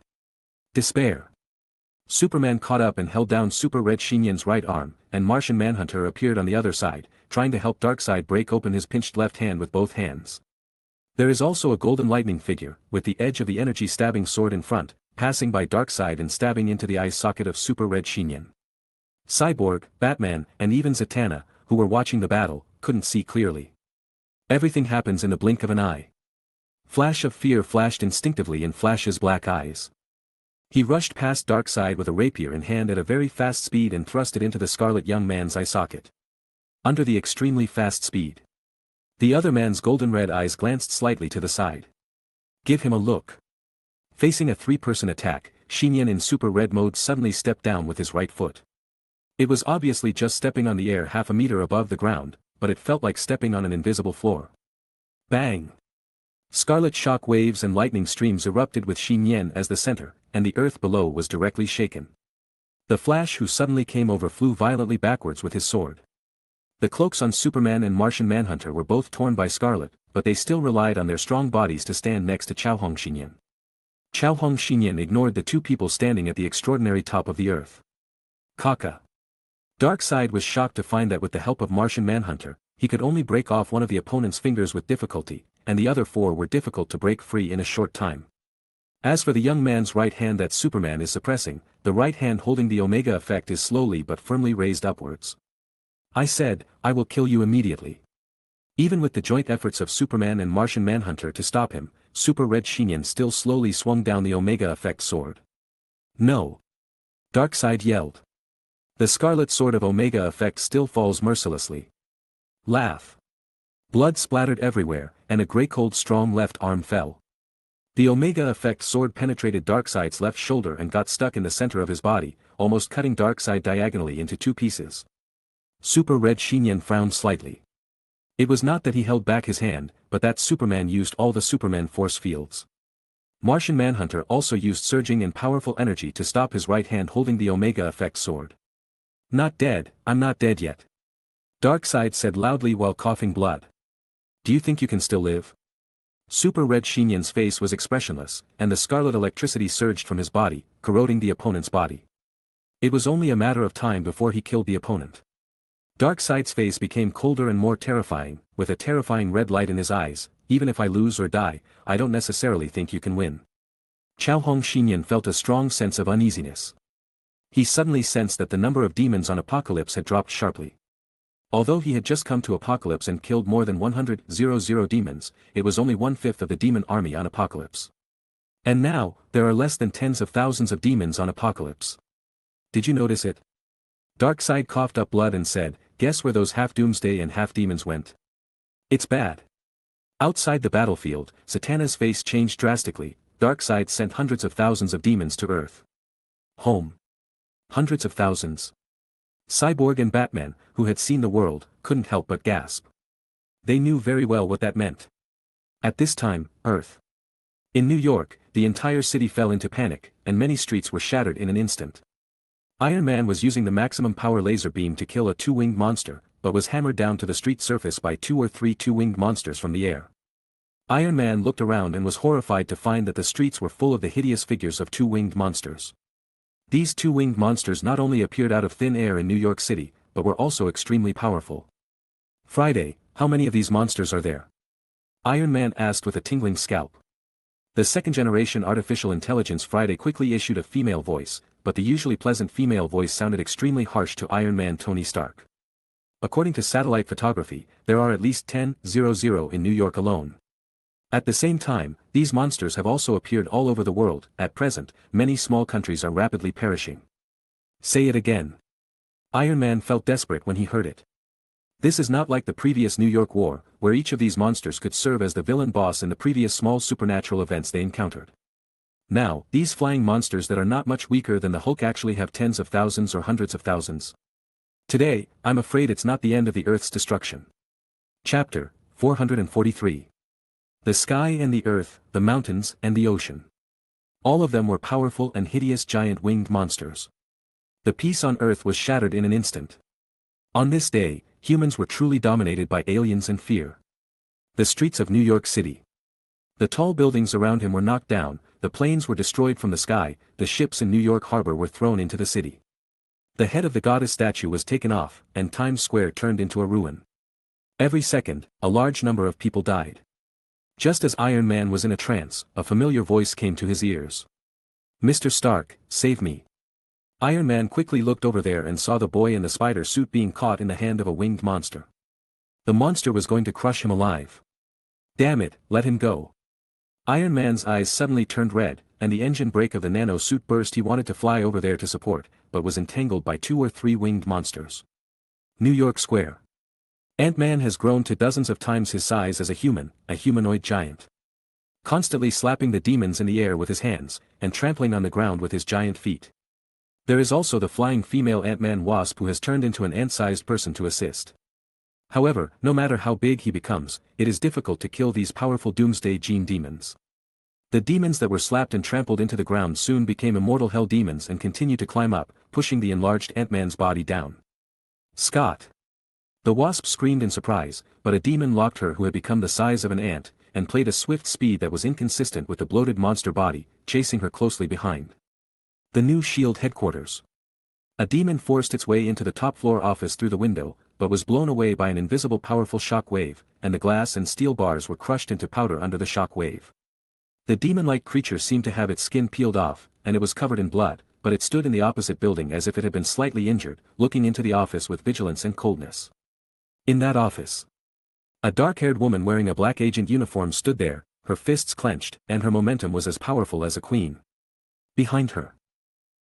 Despair! Superman caught up and held down Super Red Shinyan's right arm, and Martian Manhunter appeared on the other side, trying to help Darkseid break open his pinched left hand with both hands. There is also a golden lightning figure, with the edge of the energy stabbing sword in front, passing by Darkseid and stabbing into the eye socket of Super Red Shinyan. Cyborg, Batman, and even Zatanna, who were watching the battle, couldn't see clearly. Everything happens in the blink of an eye. Flash of fear flashed instinctively in Flash's black eyes. He rushed past Darkseid with a rapier in hand at a very fast speed and thrust it into the scarlet young man's eye socket. Under the extremely fast speed. The other man's golden red eyes glanced slightly to the side. Give him a look. Facing a three-person attack, Shinyan in super red mode suddenly stepped down with his right foot. It was obviously just stepping on the air half a meter above the ground, but it felt like stepping on an invisible floor. Bang! Scarlet shock waves and lightning streams erupted with Shinyan as the center, and the earth below was directly shaken. The Flash who suddenly came over flew violently backwards with his sword. The cloaks on Superman and Martian Manhunter were both torn by Scarlet, but they still relied on their strong bodies to stand next to Chaohong Shinyan. Chaohong Shinyan ignored the two people standing at the extraordinary top of the earth. Kaka. Darkseid was shocked to find that with the help of Martian Manhunter, he could only break off one of the opponent's fingers with difficulty, and the other four were difficult to break free in a short time. As for the young man's right hand that Superman is suppressing, the right hand holding the Omega effect is slowly but firmly raised upwards. I said, I will kill you immediately. Even with the joint efforts of Superman and Martian Manhunter to stop him, Super Red Shinyan still slowly swung down the Omega effect sword. No! Darkseid yelled. The scarlet sword of Omega effect still falls mercilessly. Laugh. Blood splattered everywhere, and a grey cold strong left arm fell. The Omega effect sword penetrated Darkseid's left shoulder and got stuck in the center of his body, almost cutting Darkseid diagonally into two pieces. Super Red Shinyan frowned slightly. It was not that he held back his hand, but that Superman used all the Superman force fields. Martian Manhunter also used surging and powerful energy to stop his right hand holding the Omega effect sword. Not dead, I'm not dead yet. Darkseid said loudly while coughing blood. Do you think you can still live? Super Red Shinyan's face was expressionless, and the scarlet electricity surged from his body, corroding the opponent's body. It was only a matter of time before he killed the opponent. Darkseid's face became colder and more terrifying, with a terrifying red light in his eyes. Even if I lose or die, I don't necessarily think you can win. Chaohong Shinyan felt a strong sense of uneasiness. He suddenly sensed that the number of demons on Apocalypse had dropped sharply. Although he had just come to Apocalypse and killed more than 100,000 demons, it was only 1/5 of the demon army on Apocalypse. And now, there are less than tens of thousands of demons on Apocalypse. Did you notice it? Darkseid coughed up blood and said, guess where those half doomsday and half demons went? It's bad. Outside the battlefield, Zatanna's face changed drastically. Darkseid sent hundreds of thousands of demons to Earth. Home. Hundreds of thousands. Cyborg and Batman, who had seen the world, couldn't help but gasp. They knew very well what that meant. At this time, Earth. In New York, the entire city fell into panic, and many streets were shattered in an instant. Iron Man was using the maximum power laser beam to kill a two-winged monster, but was hammered down to the street surface by 2 or 3 two-winged monsters from the air. Iron Man looked around and was horrified to find that the streets were full of the hideous figures of two-winged monsters. These two-winged monsters not only appeared out of thin air in New York City, but were also extremely powerful. Friday, how many of these monsters are there? Iron Man asked with a tingling scalp. The second-generation artificial intelligence Friday quickly issued a female voice, but the usually pleasant female voice sounded extremely harsh to Iron Man Tony Stark. According to satellite photography, there are at least 10,000 in New York alone. At the same time, these monsters have also appeared all over the world. At present, many small countries are rapidly perishing. Say it again. Iron Man felt desperate when he heard it. This is not like the previous New York War, where each of these monsters could serve as the villain boss in the previous small supernatural events they encountered. Now, these flying monsters that are not much weaker than the Hulk actually have tens of thousands or hundreds of thousands. Today, I'm afraid it's not the end of the Earth's destruction. Chapter 443. The sky and the earth, the mountains and the ocean. All of them were powerful and hideous giant winged monsters. The peace on Earth was shattered in an instant. On this day, humans were truly dominated by aliens and fear. The streets of New York City. The tall buildings around him were knocked down, the planes were destroyed from the sky, the ships in New York Harbor were thrown into the city. The head of the goddess statue was taken off, and Times Square turned into a ruin. Every second, a large number of people died. Just as Iron Man was in a trance, a familiar voice came to his ears. "Mr. Stark, save me." Iron Man quickly looked over there and saw the boy in the spider suit being caught in the hand of a winged monster. The monster was going to crush him alive. Damn it, let him go. Iron Man's eyes suddenly turned red, and the engine brake of the nano suit burst. He wanted to fly over there to support, but was entangled by 2 or 3 winged monsters. New York Square. Ant-Man has grown to dozens of times his size as a humanoid giant. Constantly slapping the demons in the air with his hands, and trampling on the ground with his giant feet. There is also the flying female Ant-Man Wasp who has turned into an ant-sized person to assist. However, no matter how big he becomes, it is difficult to kill these powerful doomsday gene demons. The demons that were slapped and trampled into the ground soon became immortal hell demons and continue to climb up, pushing the enlarged Ant-Man's body down. Scott! The Wasp screamed in surprise, but a demon locked her who had become the size of an ant, and played a swift speed that was inconsistent with the bloated monster body, chasing her closely behind. The new S.H.I.E.L.D. headquarters. A demon forced its way into the top-floor office through the window, but was blown away by an invisible powerful shock wave, and the glass and steel bars were crushed into powder under the shock wave. The demon-like creature seemed to have its skin peeled off, and it was covered in blood, but it stood in the opposite building as if it had been slightly injured, looking into the office with vigilance and coldness. In that office, a dark-haired woman wearing a black agent uniform stood there, her fists clenched, and her momentum was as powerful as a queen. Behind her,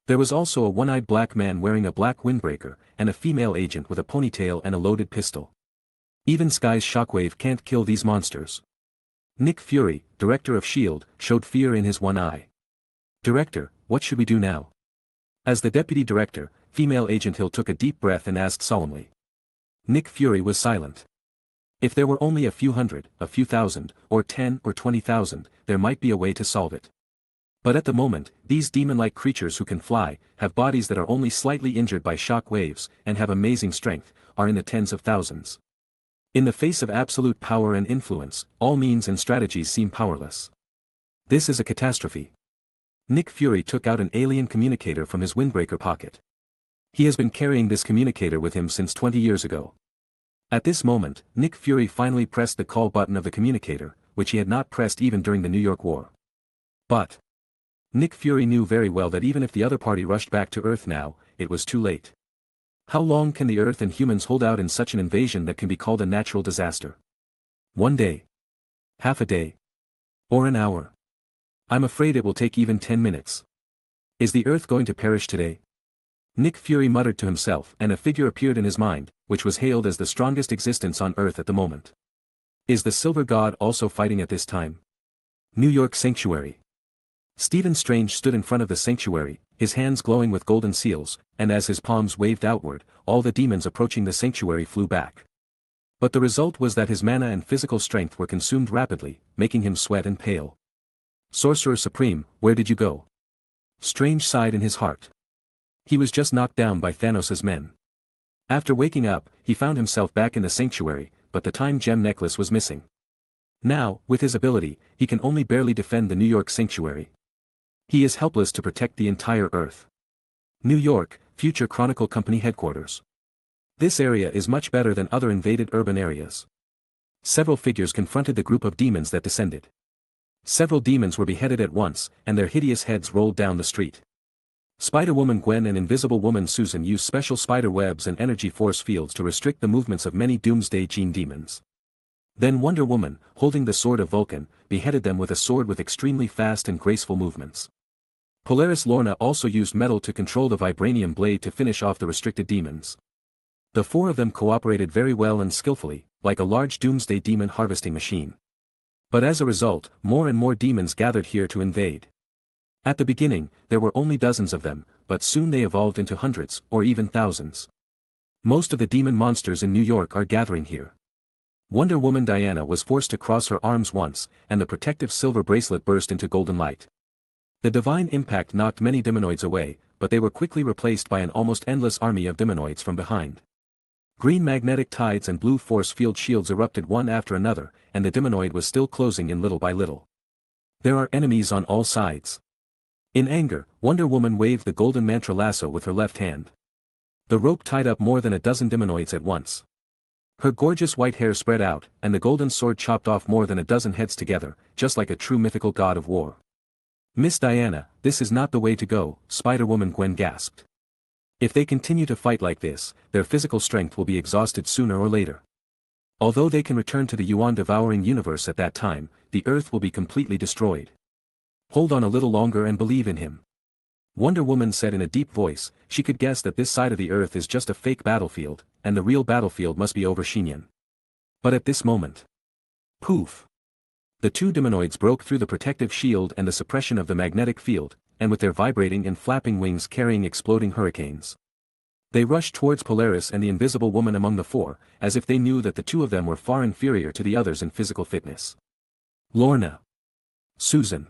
there was also a one-eyed black man wearing a black windbreaker, and a female agent with a ponytail and a loaded pistol. Even Sky's shockwave can't kill these monsters. Nick Fury, director of S.H.I.E.L.D., showed fear in his one eye. "Director, what should we do now?" As the deputy director, female agent Hill took a deep breath and asked solemnly. Nick Fury was silent. If there were only a few hundred, a few thousand, or 10 or 20,000, there might be a way to solve it. But at the moment, these demon-like creatures who can fly, have bodies that are only slightly injured by shock waves, and have amazing strength, are in the tens of thousands. In the face of absolute power and influence, all means and strategies seem powerless. This is a catastrophe. Nick Fury took out an alien communicator from his windbreaker pocket. He has been carrying this communicator with him since 20 years ago. At this moment, Nick Fury finally pressed the call button of the communicator, which he had not pressed even during the New York War. But Nick Fury knew very well that even if the other party rushed back to Earth now, it was too late. How long can the Earth and humans hold out in such an invasion that can be called a natural disaster? 1 day? Half a day? Or an hour? I'm afraid it will take even 10 minutes. Is the Earth going to perish today? Nick Fury muttered to himself, and a figure appeared in his mind, which was hailed as the strongest existence on Earth at the moment. Is the Silver God also fighting at this time? New York Sanctuary. Stephen Strange stood in front of the sanctuary, his hands glowing with golden seals, and as his palms waved outward, all the demons approaching the sanctuary flew back. But the result was that his mana and physical strength were consumed rapidly, making him sweat and pale. Sorcerer Supreme, where did you go? Strange sighed in his heart. He was just knocked down by Thanos' men. After waking up, he found himself back in the sanctuary, but the time gem necklace was missing. Now, with his ability, he can only barely defend the New York sanctuary. He is helpless to protect the entire Earth. New York, Future Chronicle Company headquarters. This area is much better than other invaded urban areas. Several figures confronted the group of demons that descended. Several demons were beheaded at once, and their hideous heads rolled down the street. Spider-Woman Gwen and Invisible Woman Susan use special spider webs and energy force fields to restrict the movements of many Doomsday Gene demons. Then Wonder Woman, holding the sword of Vulcan, beheaded them with a sword with extremely fast and graceful movements. Polaris Lorna also used metal to control the vibranium blade to finish off the restricted demons. The four of them cooperated very well and skillfully, like a large Doomsday demon harvesting machine. But as a result, more and more demons gathered here to invade. At the beginning, there were only dozens of them, but soon they evolved into hundreds, or even thousands. Most of the demon monsters in New York are gathering here. Wonder Woman Diana was forced to cross her arms once, and the protective silver bracelet burst into golden light. The divine impact knocked many demonoids away, but they were quickly replaced by an almost endless army of demonoids from behind. Green magnetic tides and blue force field shields erupted one after another, and the demonoid was still closing in little by little. There are enemies on all sides. In anger, Wonder Woman waved the golden mantra lasso with her left hand. The rope tied up more than a dozen demonoids at once. Her gorgeous white hair spread out, and the golden sword chopped off more than a dozen heads together, just like a true mythical god of war. "Miss Diana, this is not the way to go," Spider-Woman Gwen gasped. "If they continue to fight like this, their physical strength will be exhausted sooner or later. Although they can return to the Yuan-devouring universe at that time, the Earth will be completely destroyed. Hold on a little longer and believe in him." Wonder Woman said in a deep voice. She could guess that this side of the Earth is just a fake battlefield, and the real battlefield must be over Nian. But at this moment, poof! The two demonoids broke through the protective shield and the suppression of the magnetic field, and with their vibrating and flapping wings carrying exploding hurricanes. They rushed towards Polaris and the Invisible Woman among the four, as if they knew that the two of them were far inferior to the others in physical fitness. Lorna. Susan.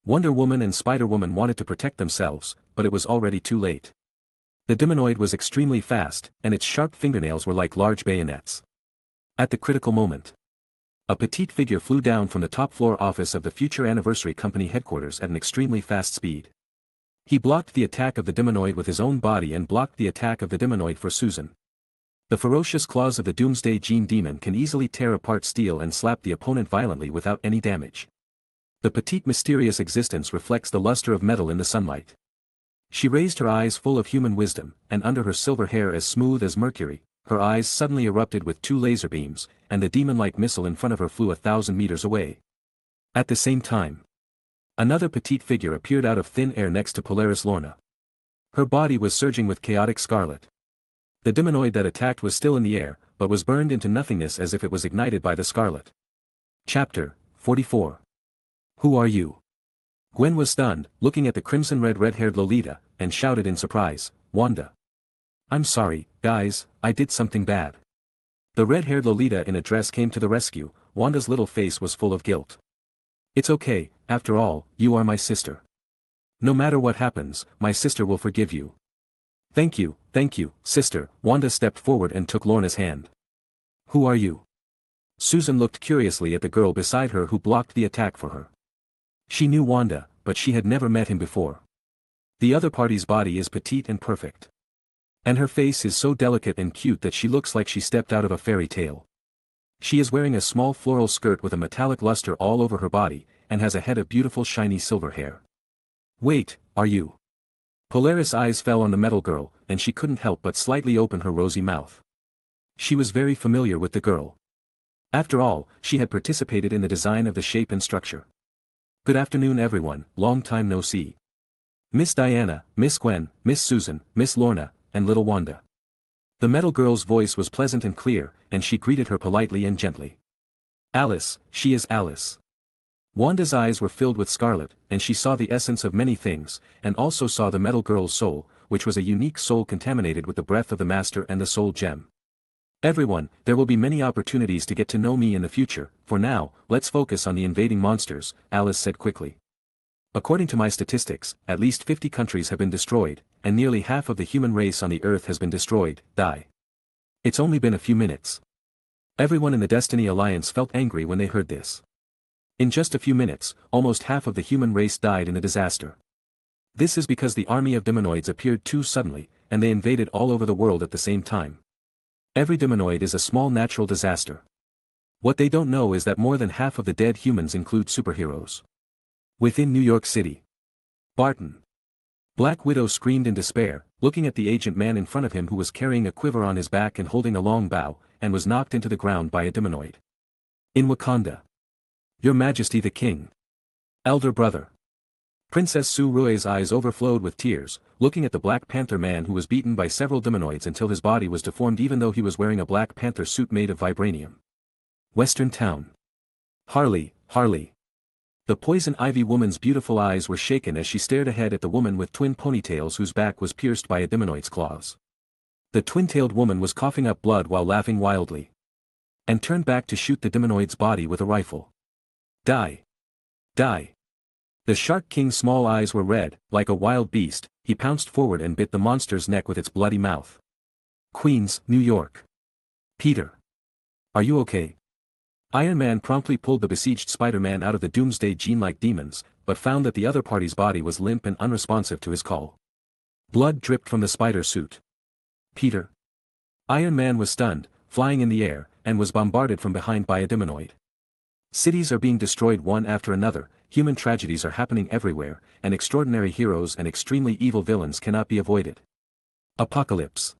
Wonder Woman and Spider-Woman wanted to protect themselves, but it was already too late. The demonoid was extremely fast, and its sharp fingernails were like large bayonets. At the critical moment, a petite figure flew down from the top-floor office of the Future Anniversary Company headquarters at an extremely fast speed. He blocked the attack of the demonoid with his own body and blocked the attack of the demonoid for Susan. The ferocious claws of the Doomsday Gene Demon can easily tear apart steel and slap the opponent violently without any damage. The petite mysterious existence reflects the luster of metal in the sunlight. She raised her eyes full of human wisdom, and under her silver hair as smooth as mercury, her eyes suddenly erupted with two laser beams, and the demon-like missile in front of her flew 1,000 meters away. At the same time, another petite figure appeared out of thin air next to Polaris Lorna. Her body was surging with chaotic scarlet. The demonoid that attacked was still in the air, but was burned into nothingness as if it was ignited by the scarlet. Chapter 44. Who are you? Gwen was stunned, looking at the crimson-red red-haired Lolita, and shouted in surprise, "Wanda." "I'm sorry, guys, I did something bad." The red-haired Lolita in a dress came to the rescue. Wanda's little face was full of guilt. "It's okay, after all, you are my sister. No matter what happens, my sister will forgive you." Thank you, sister." Wanda stepped forward and took Lorna's hand. "Who are you?" Susan looked curiously at the girl beside her who blocked the attack for her. She knew Wanda, but she had never met him before. The other party's body is petite and perfect. And her face is so delicate and cute that she looks like she stepped out of a fairy tale. She is wearing a small floral skirt with a metallic luster all over her body, and has a head of beautiful shiny silver hair. "Wait, are you?" Polaris' eyes fell on the metal girl, and she couldn't help but slightly open her rosy mouth. She was very familiar with the girl. After all, she had participated in the design of the shape and structure. "Good afternoon everyone, long time no see. Miss Diana, Miss Gwen, Miss Susan, Miss Lorna, and little Wanda." The metal girl's voice was pleasant and clear, and she greeted her politely and gently. "Alice, she is Alice." Wanda's eyes were filled with scarlet, and she saw the essence of many things, and also saw the metal girl's soul, which was a unique soul contaminated with the breath of the Master and the Soul Gem. "Everyone, there will be many opportunities to get to know me in the future. For now, let's focus on the invading monsters," Alice said quickly. "According to my statistics, at least 50 countries have been destroyed, and nearly half of the human race on the Earth has been destroyed. It's only been a few minutes." Everyone in the Destiny Alliance felt angry when they heard this. In just a few minutes, almost half of the human race died in the disaster. This is because the army of demonoids appeared too suddenly, and they invaded all over the world at the same time. Every demonoid is a small natural disaster. What they don't know is that more than half of the dead humans include superheroes. Within New York City, Barton. Black Widow screamed in despair, looking at the agent man in front of him who was carrying a quiver on his back and holding a long bow, and was knocked into the ground by a demonoid. In Wakanda. Your Majesty the King. Elder brother. Princess Su Rui's eyes overflowed with tears, looking at the Black Panther man who was beaten by several demonoids until his body was deformed even though he was wearing a Black Panther suit made of vibranium. Western Town. Harley. The poison ivy woman's beautiful eyes were shaken as she stared ahead at the woman with twin ponytails whose back was pierced by a demonoid's claws. The twin-tailed woman was coughing up blood while laughing wildly. And turned back to shoot the demonoid's body with a rifle. Die. The Shark King's small eyes were red, like a wild beast. He pounced forward and bit the monster's neck with its bloody mouth. Queens, New York. Peter. Are you okay? Iron Man promptly pulled the besieged Spider-Man out of the Doomsday gene-like demons, but found that the other party's body was limp and unresponsive to his call. Blood dripped from the spider suit. Peter. Iron Man was stunned, flying in the air, and was bombarded from behind by a demonoid. Cities are being destroyed one after another, human tragedies are happening everywhere, and extraordinary heroes and extremely evil villains cannot be avoided. Apocalypse.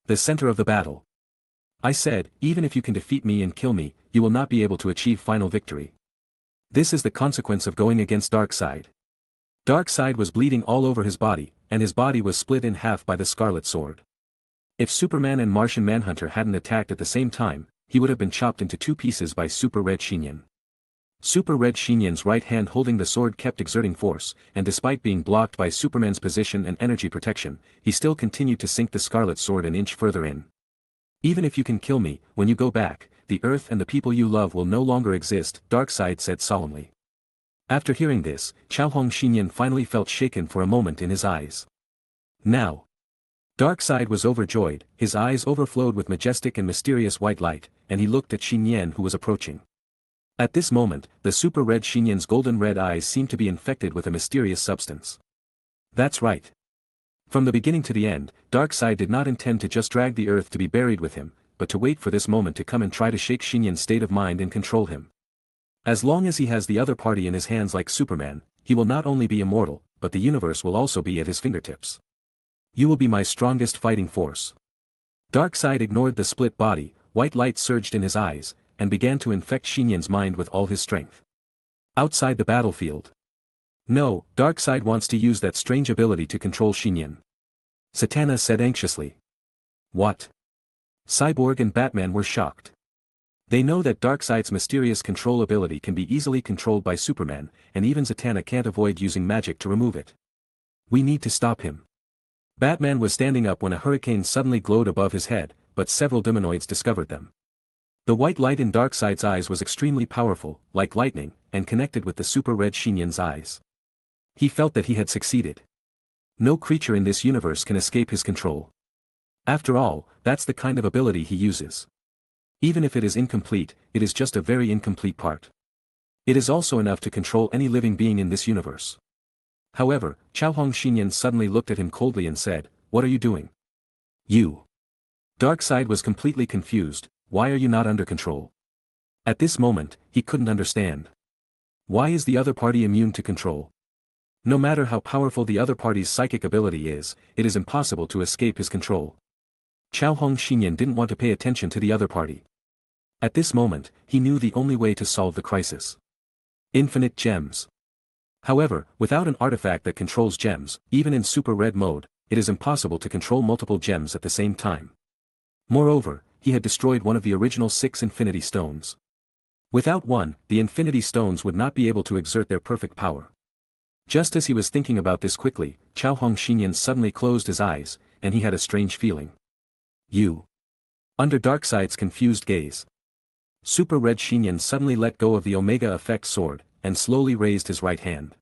The center of the battle. I said, even if you can defeat me and kill me, you will not be able to achieve final victory. This is the consequence of going against Darkseid. Darkseid was bleeding all over his body, and his body was split in half by the Scarlet Sword. If Superman and Martian Manhunter hadn't attacked at the same time, he would have been chopped into two pieces by Super Red Shinyan. Super Red Shinyan's right hand holding the sword kept exerting force, and despite being blocked by Superman's position and energy protection, he still continued to sink the Scarlet Sword an inch further in. Even if you can kill me, when you go back, the Earth and the people you love will no longer exist, Darkseid said solemnly. After hearing this, Xiaohong Xinyan finally felt shaken for a moment in his eyes. Now. Darkseid was overjoyed, his eyes overflowed with majestic and mysterious white light, and he looked at Xinyan who was approaching. At this moment, the Super Red Shinyan's golden red eyes seemed to be infected with a mysterious substance. That's right. From the beginning to the end, Darkseid did not intend to just drag the Earth to be buried with him, but to wait for this moment to come and try to shake Xinyan's state of mind and control him. As long as he has the other party in his hands like Superman, he will not only be immortal, but the universe will also be at his fingertips. You will be my strongest fighting force. Darkseid ignored the split body, white light surged in his eyes, and began to infect Xinyan's mind with all his strength. Outside the battlefield. No, Darkseid wants to use that strange ability to control Xinyan. Zatanna said anxiously. What? Cyborg and Batman were shocked. They know that Darkseid's mysterious control ability can be easily controlled by Superman, and even Zatanna can't avoid using magic to remove it. We need to stop him. Batman was standing up when a hurricane suddenly glowed above his head, but several demonoids discovered them. The white light in Darkseid's eyes was extremely powerful, like lightning, and connected with the Super Red Shinyan's eyes. He felt that he had succeeded. No creature in this universe can escape his control. After all, that's the kind of ability he uses. Even if it is incomplete, it is just a very incomplete part. It is also enough to control any living being in this universe. However, Xiaohong Xinyan suddenly looked at him coldly and said, What are you doing? You. Darkseid was completely confused. Why are you not under control? At this moment, he couldn't understand. Why is the other party immune to control? No matter how powerful the other party's psychic ability is, it is impossible to escape his control. Xiaohong Xinyan didn't want to pay attention to the other party. At this moment, he knew the only way to solve the crisis. Infinite gems. However, without an artifact that controls gems, even in Super Red mode, it is impossible to control multiple gems at the same time. Moreover, he had destroyed one of the original 6 Infinity Stones. Without one, the Infinity Stones would not be able to exert their perfect power. Just as he was thinking about this quickly, Xiaohong Xinyan suddenly closed his eyes, and he had a strange feeling. You. Under Darkseid's confused gaze. Super Red Shinyan suddenly let go of the Omega Effect sword, and slowly raised his right hand.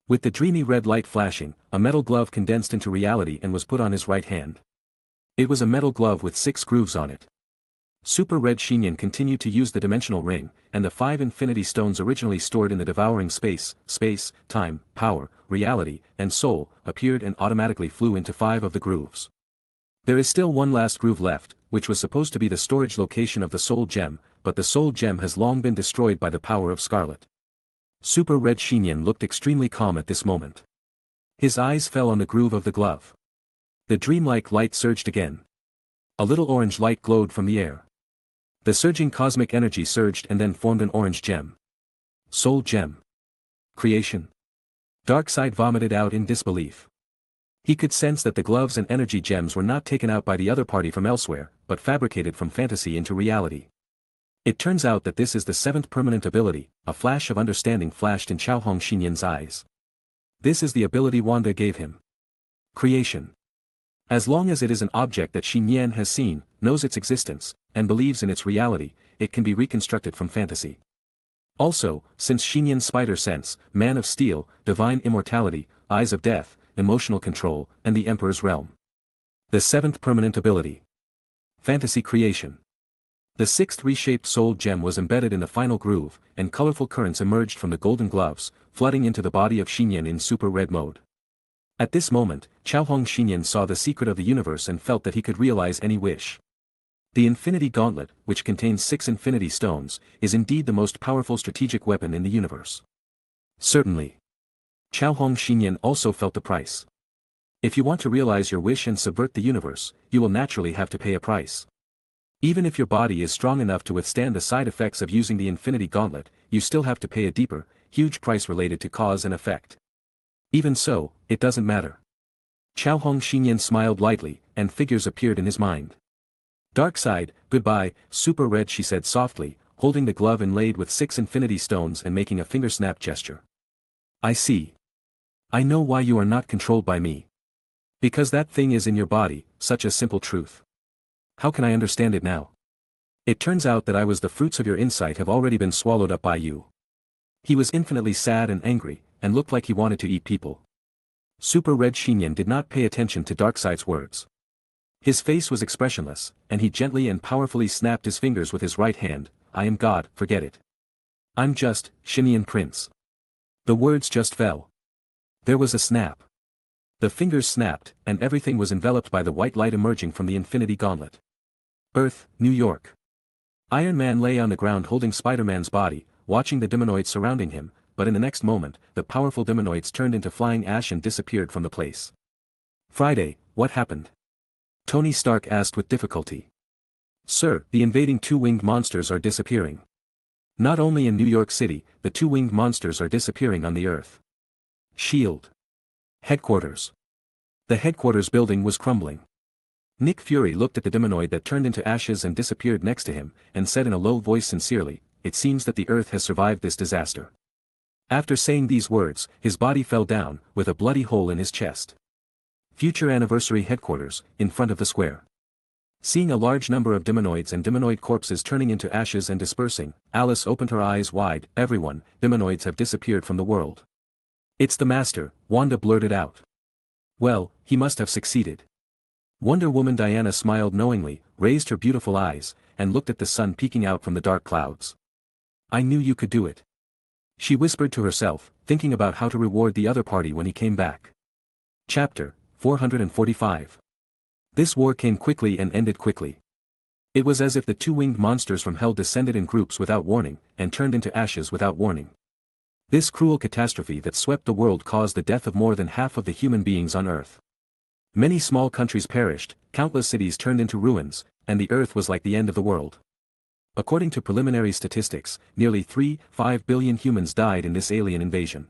With the dreamy red light flashing, a metal glove condensed into reality and was put on his right hand. It was a metal glove with 6 grooves on it. Super Red Shinyan continued to use the dimensional ring, and the 5 Infinity Stones originally stored in the devouring space, time, power, reality, and soul, appeared and automatically flew into 5 of the grooves. There is still one last groove left, which was supposed to be the storage location of the Soul Gem, but the Soul Gem has long been destroyed by the power of Scarlet. Super Red Shinyan looked extremely calm at this moment. His eyes fell on the groove of the glove. The dreamlike light surged again. A little orange light glowed from the air. The surging cosmic energy surged and then formed an orange gem. Soul gem. Creation. Darkseid vomited out in disbelief. He could sense that the gloves and energy gems were not taken out by the other party from elsewhere, but fabricated from fantasy into reality. It turns out that this is the seventh permanent ability. A flash of understanding flashed in Xiaohong Xinyan's eyes. This is the ability Wanda gave him. Creation. As long as it is an object that Xinyan has seen, knows its existence, and believes in its reality, it can be reconstructed from fantasy. Also, since Xinyan's spider sense, man of steel, divine immortality, eyes of death, emotional control, and the Emperor's realm. The seventh permanent ability. Fantasy creation. The sixth reshaped soul gem was embedded in the final groove, and colorful currents emerged from the golden gloves, flooding into the body of Xinyan in super red mode. At this moment, Xiaohong Xinyan saw the secret of the universe and felt that he could realize any wish. The Infinity Gauntlet, which contains 6 Infinity Stones, is indeed the most powerful strategic weapon in the universe. Certainly. Xiaohong Xinyan also felt the price. If you want to realize your wish and subvert the universe, you will naturally have to pay a price. Even if your body is strong enough to withstand the side effects of using the Infinity Gauntlet, you still have to pay a deeper, huge price related to cause and effect. Even so, it doesn't matter. Xiaohong Xinyan smiled lightly, and figures appeared in his mind. Darkseid, goodbye, super red, she said softly, holding the glove inlaid with 6 Infinity Stones and making a finger snap gesture. I see. I know why you are not controlled by me. Because that thing is in your body, such a simple truth. How can I understand it now? It turns out that I was the fruits of your insight have already been swallowed up by you. He was infinitely sad and angry, and looked like he wanted to eat people. Super Red Xinyan did not pay attention to Darkseid's words. His face was expressionless, and he gently and powerfully snapped his fingers with his right hand. I am God, forget it. I'm just, Xinyan Prince. The words just fell. There was a snap. The fingers snapped, and everything was enveloped by the white light emerging from the Infinity Gauntlet. Earth, New York. Iron Man lay on the ground holding Spider-Man's body, watching the demonoids surrounding him, but in the next moment, the powerful demonoids turned into flying ash and disappeared from the place. Friday, what happened? Tony Stark asked with difficulty. Sir, the invading two-winged monsters are disappearing. Not only in New York City, the two-winged monsters are disappearing on the Earth. S.H.I.E.L.D. Headquarters. The headquarters building was crumbling. Nick Fury looked at the demonoid that turned into ashes and disappeared next to him, and said in a low voice sincerely, it seems that the Earth has survived this disaster. After saying these words, his body fell down, with a bloody hole in his chest. Future Anniversary Headquarters, in front of the square. Seeing a large number of demonoids and demonoid corpses turning into ashes and dispersing, Alice opened her eyes wide. Everyone, demonoids have disappeared from the world. It's the Master, Wanda blurted out. Well, he must have succeeded. Wonder Woman Diana smiled knowingly, raised her beautiful eyes, and looked at the sun peeking out from the dark clouds. I knew you could do it. She whispered to herself, thinking about how to reward the other party when he came back. Chapter 445. This war came quickly and ended quickly. It was as if the two-winged monsters from hell descended in groups without warning, and turned into ashes without warning. This cruel catastrophe that swept the world caused the death of more than half of the human beings on Earth. Many small countries perished, countless cities turned into ruins, and the Earth was like the end of the world. According to preliminary statistics, nearly 3.5 billion humans died in this alien invasion.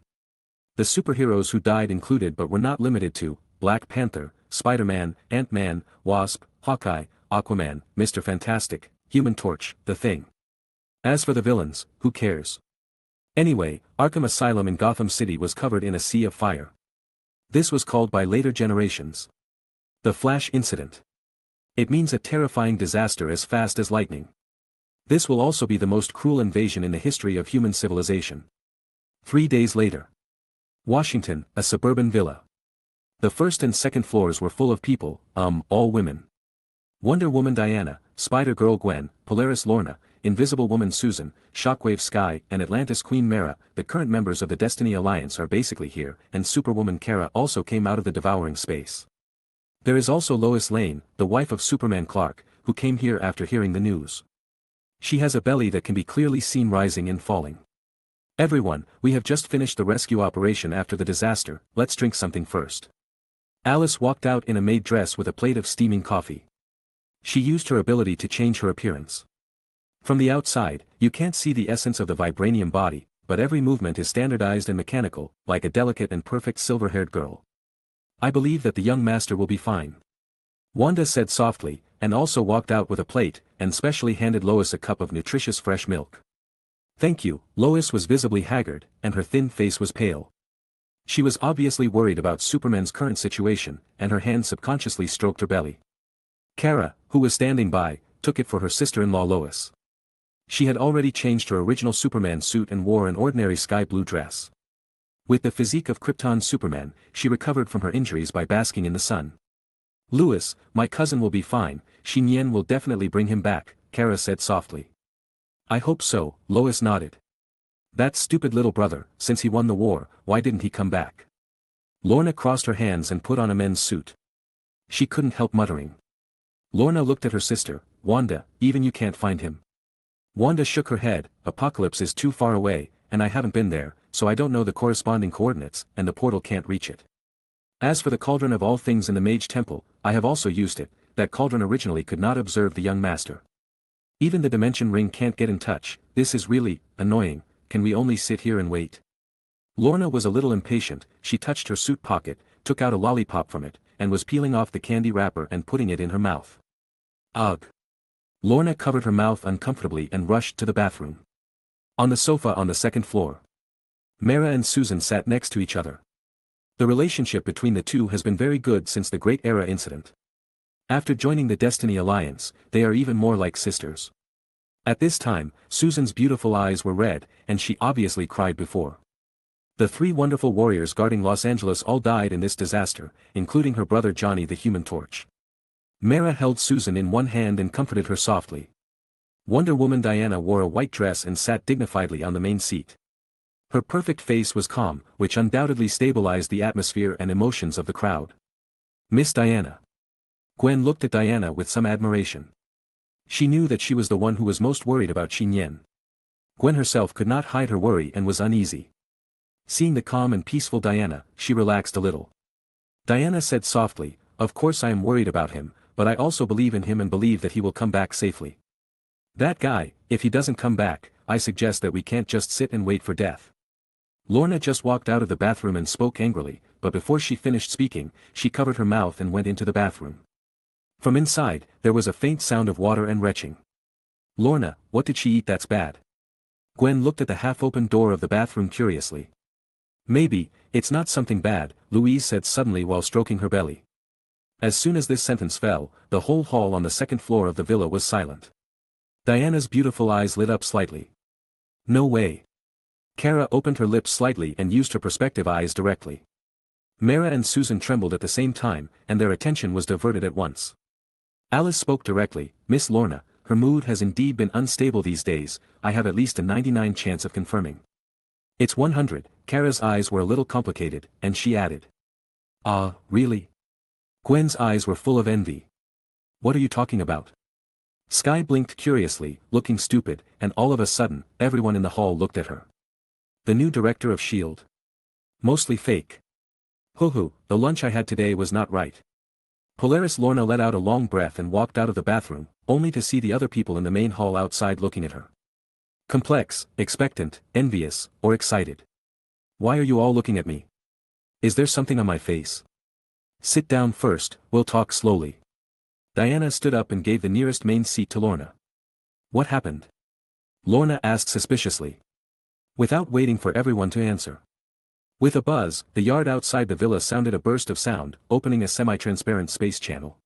The superheroes who died included but were not limited to Black Panther, Spider-Man, Ant-Man, Wasp, Hawkeye, Aquaman, Mr. Fantastic, Human Torch, The Thing. As for the villains, who cares? Anyway, Arkham Asylum in Gotham City was covered in a sea of fire. This was called by later generations the Flash Incident. It means a terrifying disaster as fast as lightning. This will also be the most cruel invasion in the history of human civilization. 3 days later. Washington, a suburban villa. The first and second floors were full of people, all women. Wonder Woman Diana, Spider-Girl Gwen, Polaris Lorna, Invisible Woman Susan, Shockwave Sky, and Atlantis Queen Mara, the current members of the Destiny Alliance are basically here, and Superwoman Kara also came out of the devouring space. There is also Lois Lane, the wife of Superman Clark, who came here after hearing the news. She has a belly that can be clearly seen rising and falling. Everyone, we have just finished the rescue operation after the disaster, let's drink something first. Alice walked out in a maid dress with a plate of steaming coffee. She used her ability to change her appearance. From the outside, you can't see the essence of the vibranium body, but every movement is standardized and mechanical, like a delicate and perfect silver-haired girl. I believe that the young master will be fine. Wanda said softly, and also walked out with a plate, and specially handed Lois a cup of nutritious fresh milk. Thank you. Lois was visibly haggard, and her thin face was pale. She was obviously worried about Superman's current situation, and her hand subconsciously stroked her belly. Kara, who was standing by, took it for her sister-in-law Lois. She had already changed her original Superman suit and wore an ordinary sky blue dress. With the physique of Krypton Superman, she recovered from her injuries by basking in the sun. Louis, my cousin will be fine, Nian will definitely bring him back, Kara said softly. I hope so, Lois nodded. That stupid little brother, since he won the war, why didn't he come back? Lorna crossed her hands and put on a men's suit. She couldn't help muttering. Lorna looked at her sister, Wanda, even you can't find him. Wanda shook her head, Apocalypse is too far away, and I haven't been there, so I don't know the corresponding coordinates, and the portal can't reach it. As for the cauldron of all things in the Mage Temple, I have also used it, that cauldron originally could not observe the young master. Even the dimension ring can't get in touch, this is really annoying, can we only sit here and wait? Lorna was a little impatient, she touched her suit pocket, took out a lollipop from it, and was peeling off the candy wrapper and putting it in her mouth. Ugh! Lorna covered her mouth uncomfortably and rushed to the bathroom. On the sofa on the second floor, Mara and Susan sat next to each other. The relationship between the two has been very good since the Great Era incident. After joining the Destiny Alliance, they are even more like sisters. At this time, Susan's beautiful eyes were red, and she obviously cried before. The three wonderful warriors guarding Los Angeles all died in this disaster, including her brother Johnny the Human Torch. Mara held Susan in one hand and comforted her softly. Wonder Woman Diana wore a white dress and sat dignifiedly on the main seat. Her perfect face was calm, which undoubtedly stabilized the atmosphere and emotions of the crowd. Miss Diana. Gwen looked at Diana with some admiration. She knew that she was the one who was most worried about Nian. Gwen herself could not hide her worry and was uneasy. Seeing the calm and peaceful Diana, she relaxed a little. Diana said softly, of course I am worried about him, but I also believe in him and believe that he will come back safely. That guy, if he doesn't come back, I suggest that we can't just sit and wait for death. Lorna just walked out of the bathroom and spoke angrily, but before she finished speaking, she covered her mouth and went into the bathroom. From inside, there was a faint sound of water and retching. Lorna, what did she eat that's bad? Gwen looked at the half-open door of the bathroom curiously. Maybe, it's not something bad, Louise said suddenly while stroking her belly. As soon as this sentence fell, the whole hall on the second floor of the villa was silent. Diana's beautiful eyes lit up slightly. No way. Kara opened her lips slightly and used her perspective eyes directly. Mara and Susan trembled at the same time, and their attention was diverted at once. Alice spoke directly, Miss Lorna, her mood has indeed been unstable these days, I have at least a 99 chance of confirming. It's 100, Kara's eyes were a little complicated, and she added. Really? Gwen's eyes were full of envy. What are you talking about? Sky blinked curiously, looking stupid, and all of a sudden, everyone in the hall looked at her. The new director of S.H.I.E.L.D. Mostly fake. Hoo-hoo, the lunch I had today was not right. Polaris Lorna let out a long breath and walked out of the bathroom, only to see the other people in the main hall outside looking at her. Complex, expectant, envious, or excited. Why are you all looking at me? Is there something on my face? Sit down first, we'll talk slowly. Diana stood up and gave the nearest main seat to Lorna. What happened? Lorna asked suspiciously. Without waiting for everyone to answer. With a buzz, the yard outside the villa sounded a burst of sound, opening a semi-transparent space channel.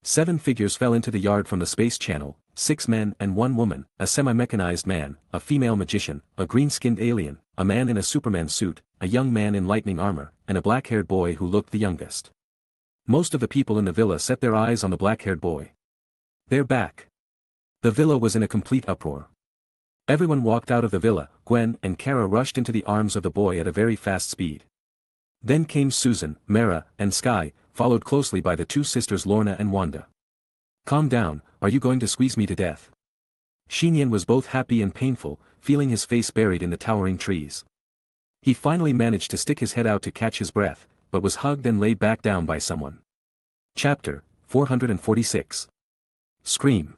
7 figures fell into the yard from the space channel, 6 men and 1 woman, a semi-mechanized man, a female magician, a green-skinned alien, a man in a Superman suit, a young man in lightning armor, and a black-haired boy who looked the youngest. Most of the people in the villa set their eyes on the black-haired boy. They're back. The villa was in a complete uproar. Everyone walked out of the villa, Gwen and Kara rushed into the arms of the boy at a very fast speed. Then came Susan, Mara, and Sky, followed closely by the 2 sisters Lorna and Wanda. Calm down, are you going to squeeze me to death? Nian was both happy and painful, feeling his face buried in the towering trees. He finally managed to stick his head out to catch his breath, but was hugged and laid back down by someone. Chapter 446. Scream.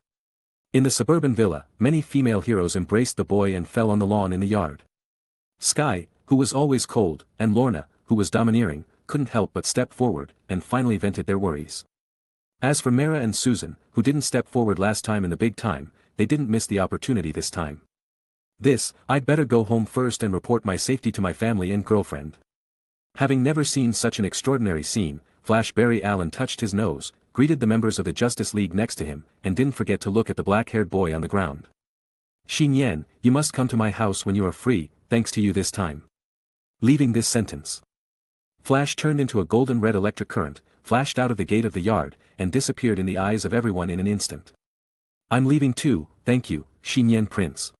In the suburban villa, many female heroes embraced the boy and fell on the lawn in the yard. Sky, who was always cold, and Lorna, who was domineering, couldn't help but step forward, and finally vented their worries. As for Mara and Susan, who didn't step forward last time in the big time, they didn't miss the opportunity this time. I'd better go home first and report my safety to my family and girlfriend. Having never seen such an extraordinary scene, Flash Barry Allen touched his nose, greeted the members of the Justice League next to him, and didn't forget to look at the black-haired boy on the ground. Nian, you must come to my house when you are free, thanks to you this time. Leaving this sentence. Flash turned into a golden-red electric current, flashed out of the gate of the yard, and disappeared in the eyes of everyone in an instant. I'm leaving too, thank you, Nian Prince.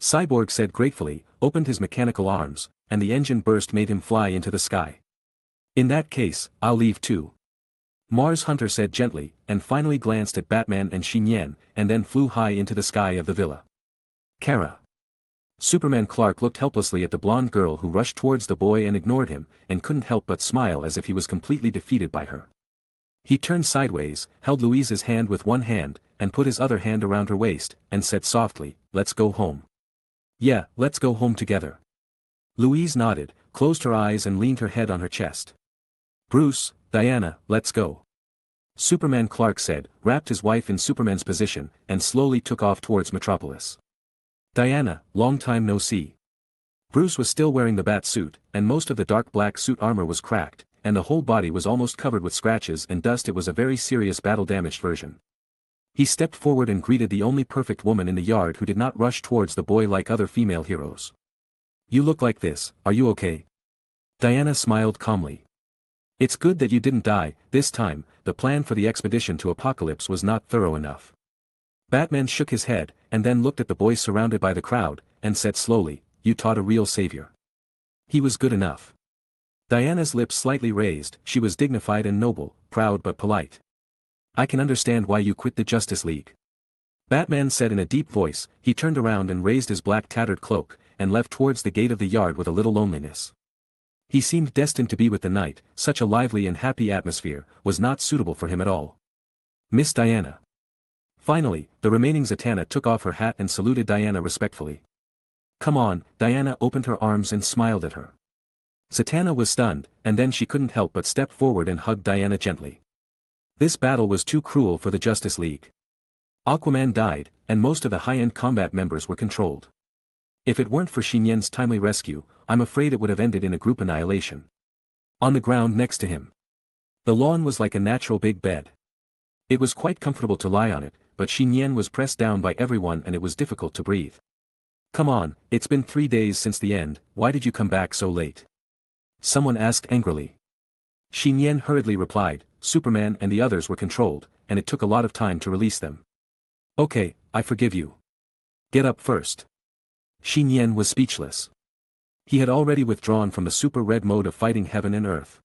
Cyborg said gratefully, opened his mechanical arms, and the engine burst made him fly into the sky. In that case, I'll leave too. Mars Hunter said gently, and finally glanced at Batman and Nian, and then flew high into the sky of the villa. Kara. Superman Clark looked helplessly at the blonde girl who rushed towards the boy and ignored him, and couldn't help but smile as if he was completely defeated by her. He turned sideways, held Louise's hand with one hand, and put his other hand around her waist, and said softly, "Let's go home." "Yeah, let's go home together." Louise nodded, closed her eyes and leaned her head on her chest. "Bruce, Diana, let's go." Superman Clark said, wrapped his wife in Superman's position, and slowly took off towards Metropolis. "Diana, long time no see." Bruce was still wearing the bat suit, and most of the dark black suit armor was cracked, and the whole body was almost covered with scratches and dust. It was a very serious battle-damaged version. He stepped forward and greeted the only perfect woman in the yard who did not rush towards the boy like other female heroes. "You look like this, are you okay?" Diana smiled calmly. "It's good that you didn't die. This time, the plan for the expedition to Apocalypse was not thorough enough." Batman shook his head, and then looked at the boy surrounded by the crowd, and said slowly, "You taught a real savior. He was good enough." Diana's lips slightly raised, she was dignified and noble, proud but polite. "I can understand why you quit the Justice League." Batman said in a deep voice. He turned around and raised his black tattered cloak, and left towards the gate of the yard with a little loneliness. He seemed destined to be with the night. Such a lively and happy atmosphere was not suitable for him at all. "Miss Diana." Finally, the remaining Zatanna took off her hat and saluted Diana respectfully. "Come on." Diana opened her arms and smiled at her. Zatanna was stunned, and then she couldn't help but step forward and hug Diana gently. This battle was too cruel for the Justice League. Aquaman died, and most of the high-end combat members were controlled. If it weren't for Nian's timely rescue, I'm afraid it would have ended in a group annihilation. On the ground next to him, the lawn was like a natural big bed. It was quite comfortable to lie on it, but Nian was pressed down by everyone and it was difficult to breathe. "Come on, it's been 3 days since the end, why did you come back so late?" someone asked angrily. Nian hurriedly replied, "Superman and the others were controlled, and it took a lot of time to release them." "Okay, I forgive you. Get up first." Nian was speechless. He had already withdrawn from the super red mode of fighting heaven and earth.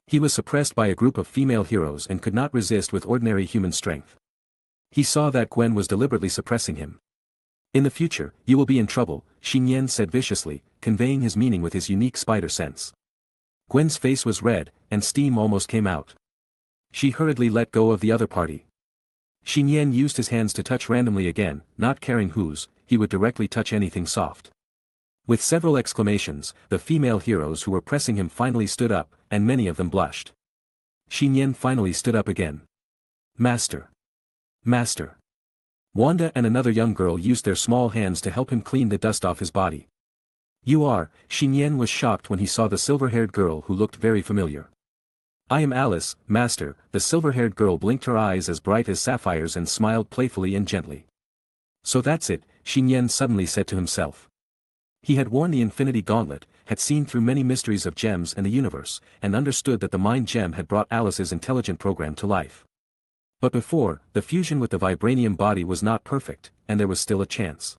He was suppressed by a group of female heroes and could not resist with ordinary human strength. He saw that Gwen was deliberately suppressing him. "In the future, you will be in trouble," Nian said viciously, conveying his meaning with his unique spider sense. Gwen's face was red, and steam almost came out. She hurriedly let go of the other party. Nian used his hands to touch randomly again, not caring whose, he would directly touch anything soft. With several exclamations, the female heroes who were pressing him finally stood up, and many of them blushed. Nian finally stood up again. "Master! Master!" Wanda and another young girl used their small hands to help him clean the dust off his body. "You are," Nian was shocked when he saw the silver-haired girl who looked very familiar. "I am Alice, Master." The silver-haired girl blinked her eyes as bright as sapphires and smiled playfully and gently. "So that's it," Nian suddenly said to himself. He had worn the Infinity Gauntlet, had seen through many mysteries of gems and the universe, and understood that the Mind Gem had brought Alice's intelligent program to life. But before, the fusion with the vibranium body was not perfect, and there was still a chance.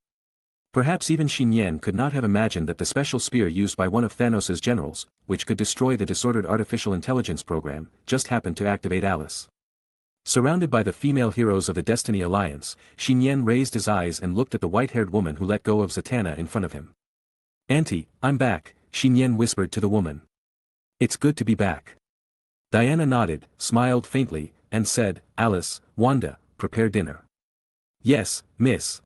Perhaps even Nian could not have imagined that the special spear used by one of Thanos' generals, which could destroy the disordered artificial intelligence program, just happened to activate Alice. Surrounded by the female heroes of the Destiny Alliance, Nian raised his eyes and looked at the white-haired woman who let go of Zatanna in front of him. "Auntie, I'm back," Nian whispered to the woman. "It's good to be back." Diana nodded, smiled faintly, and said, "Alice, Wanda, prepare dinner." "Yes, miss."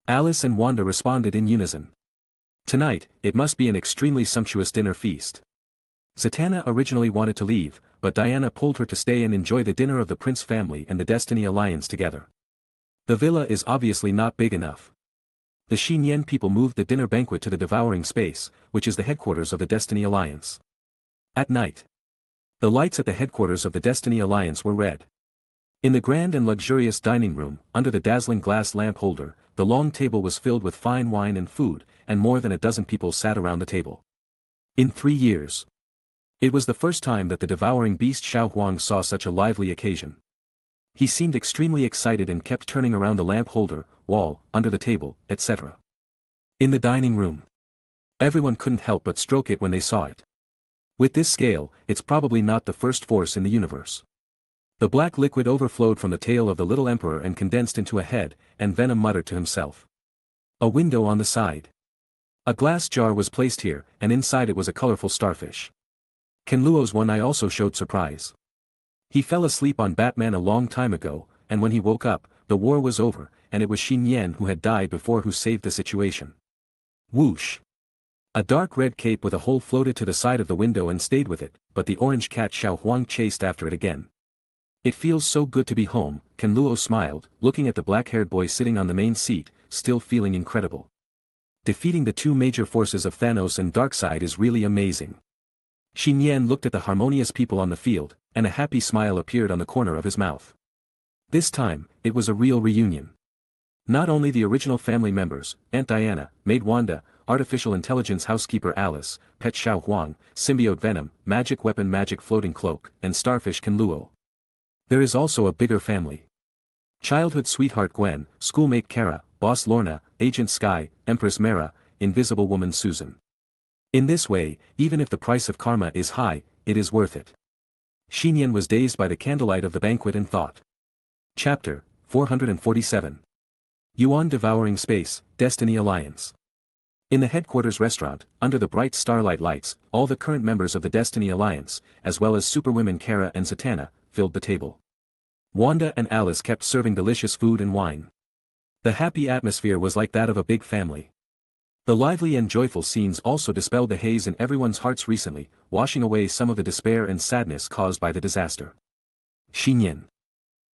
Alice and Wanda responded in unison. Tonight, it must be an extremely sumptuous dinner feast. Zatanna originally wanted to leave, but Diana pulled her to stay and enjoy the dinner of the Prince family and the Destiny Alliance together. The villa is obviously not big enough. The Nian people moved the dinner banquet to the devouring space, which is the headquarters of the Destiny Alliance. At night, the lights at the headquarters of the Destiny Alliance were red. In the grand and luxurious dining room, under the dazzling glass lamp holder, the long table was filled with fine wine and food, and more than a dozen people sat around the table. In 3 years. It was the first time that the devouring beast Xiao Huang saw such a lively occasion. He seemed extremely excited and kept turning around the lamp holder, wall, under the table, etc. In the dining room, everyone couldn't help but stroke it when they saw it. With this scale, it's probably not the first force in the universe. The black liquid overflowed from the tail of the little emperor and condensed into a head, and Venom muttered to himself. A window on the side. A glass jar was placed here, and inside it was a colorful starfish. Kenluo's one eye also showed surprise. He fell asleep on Batman a long time ago, and when he woke up, the war was over, and it was Nian who had died before who saved the situation. Whoosh! A dark red cape with a hole floated to the side of the window and stayed with it, but the orange cat Xiao Huang chased after it again. "It feels so good to be home," Kenluo smiled, looking at the black-haired boy sitting on the main seat, still feeling incredible. Defeating the two major forces of Thanos and Darkseid is really amazing. Nian looked at the harmonious people on the field, and a happy smile appeared on the corner of his mouth. This time, it was a real reunion. Not only the original family members, Aunt Diana, Maid Wanda, Artificial Intelligence Housekeeper Alice, Pet Xiao Huang, Symbiote Venom, Magic Weapon Magic Floating Cloak, and Starfish Kenluo. There is also a bigger family. Childhood sweetheart Gwen, schoolmate Kara, Boss Lorna, Agent Sky, Empress Mara, Invisible Woman Susan. In this way, even if the price of karma is high, it is worth it. Nian was dazed by the candlelight of the banquet and thought. Chapter 447. Yuan Devouring Space, Destiny Alliance. In the headquarters restaurant, under the bright starlight lights, all the current members of the Destiny Alliance, as well as superwomen Kara and Zatanna, filled the table. Wanda and Alice kept serving delicious food and wine. The happy atmosphere was like that of a big family. The lively and joyful scenes also dispelled the haze in everyone's hearts recently, washing away some of the despair and sadness caused by the disaster. Nian.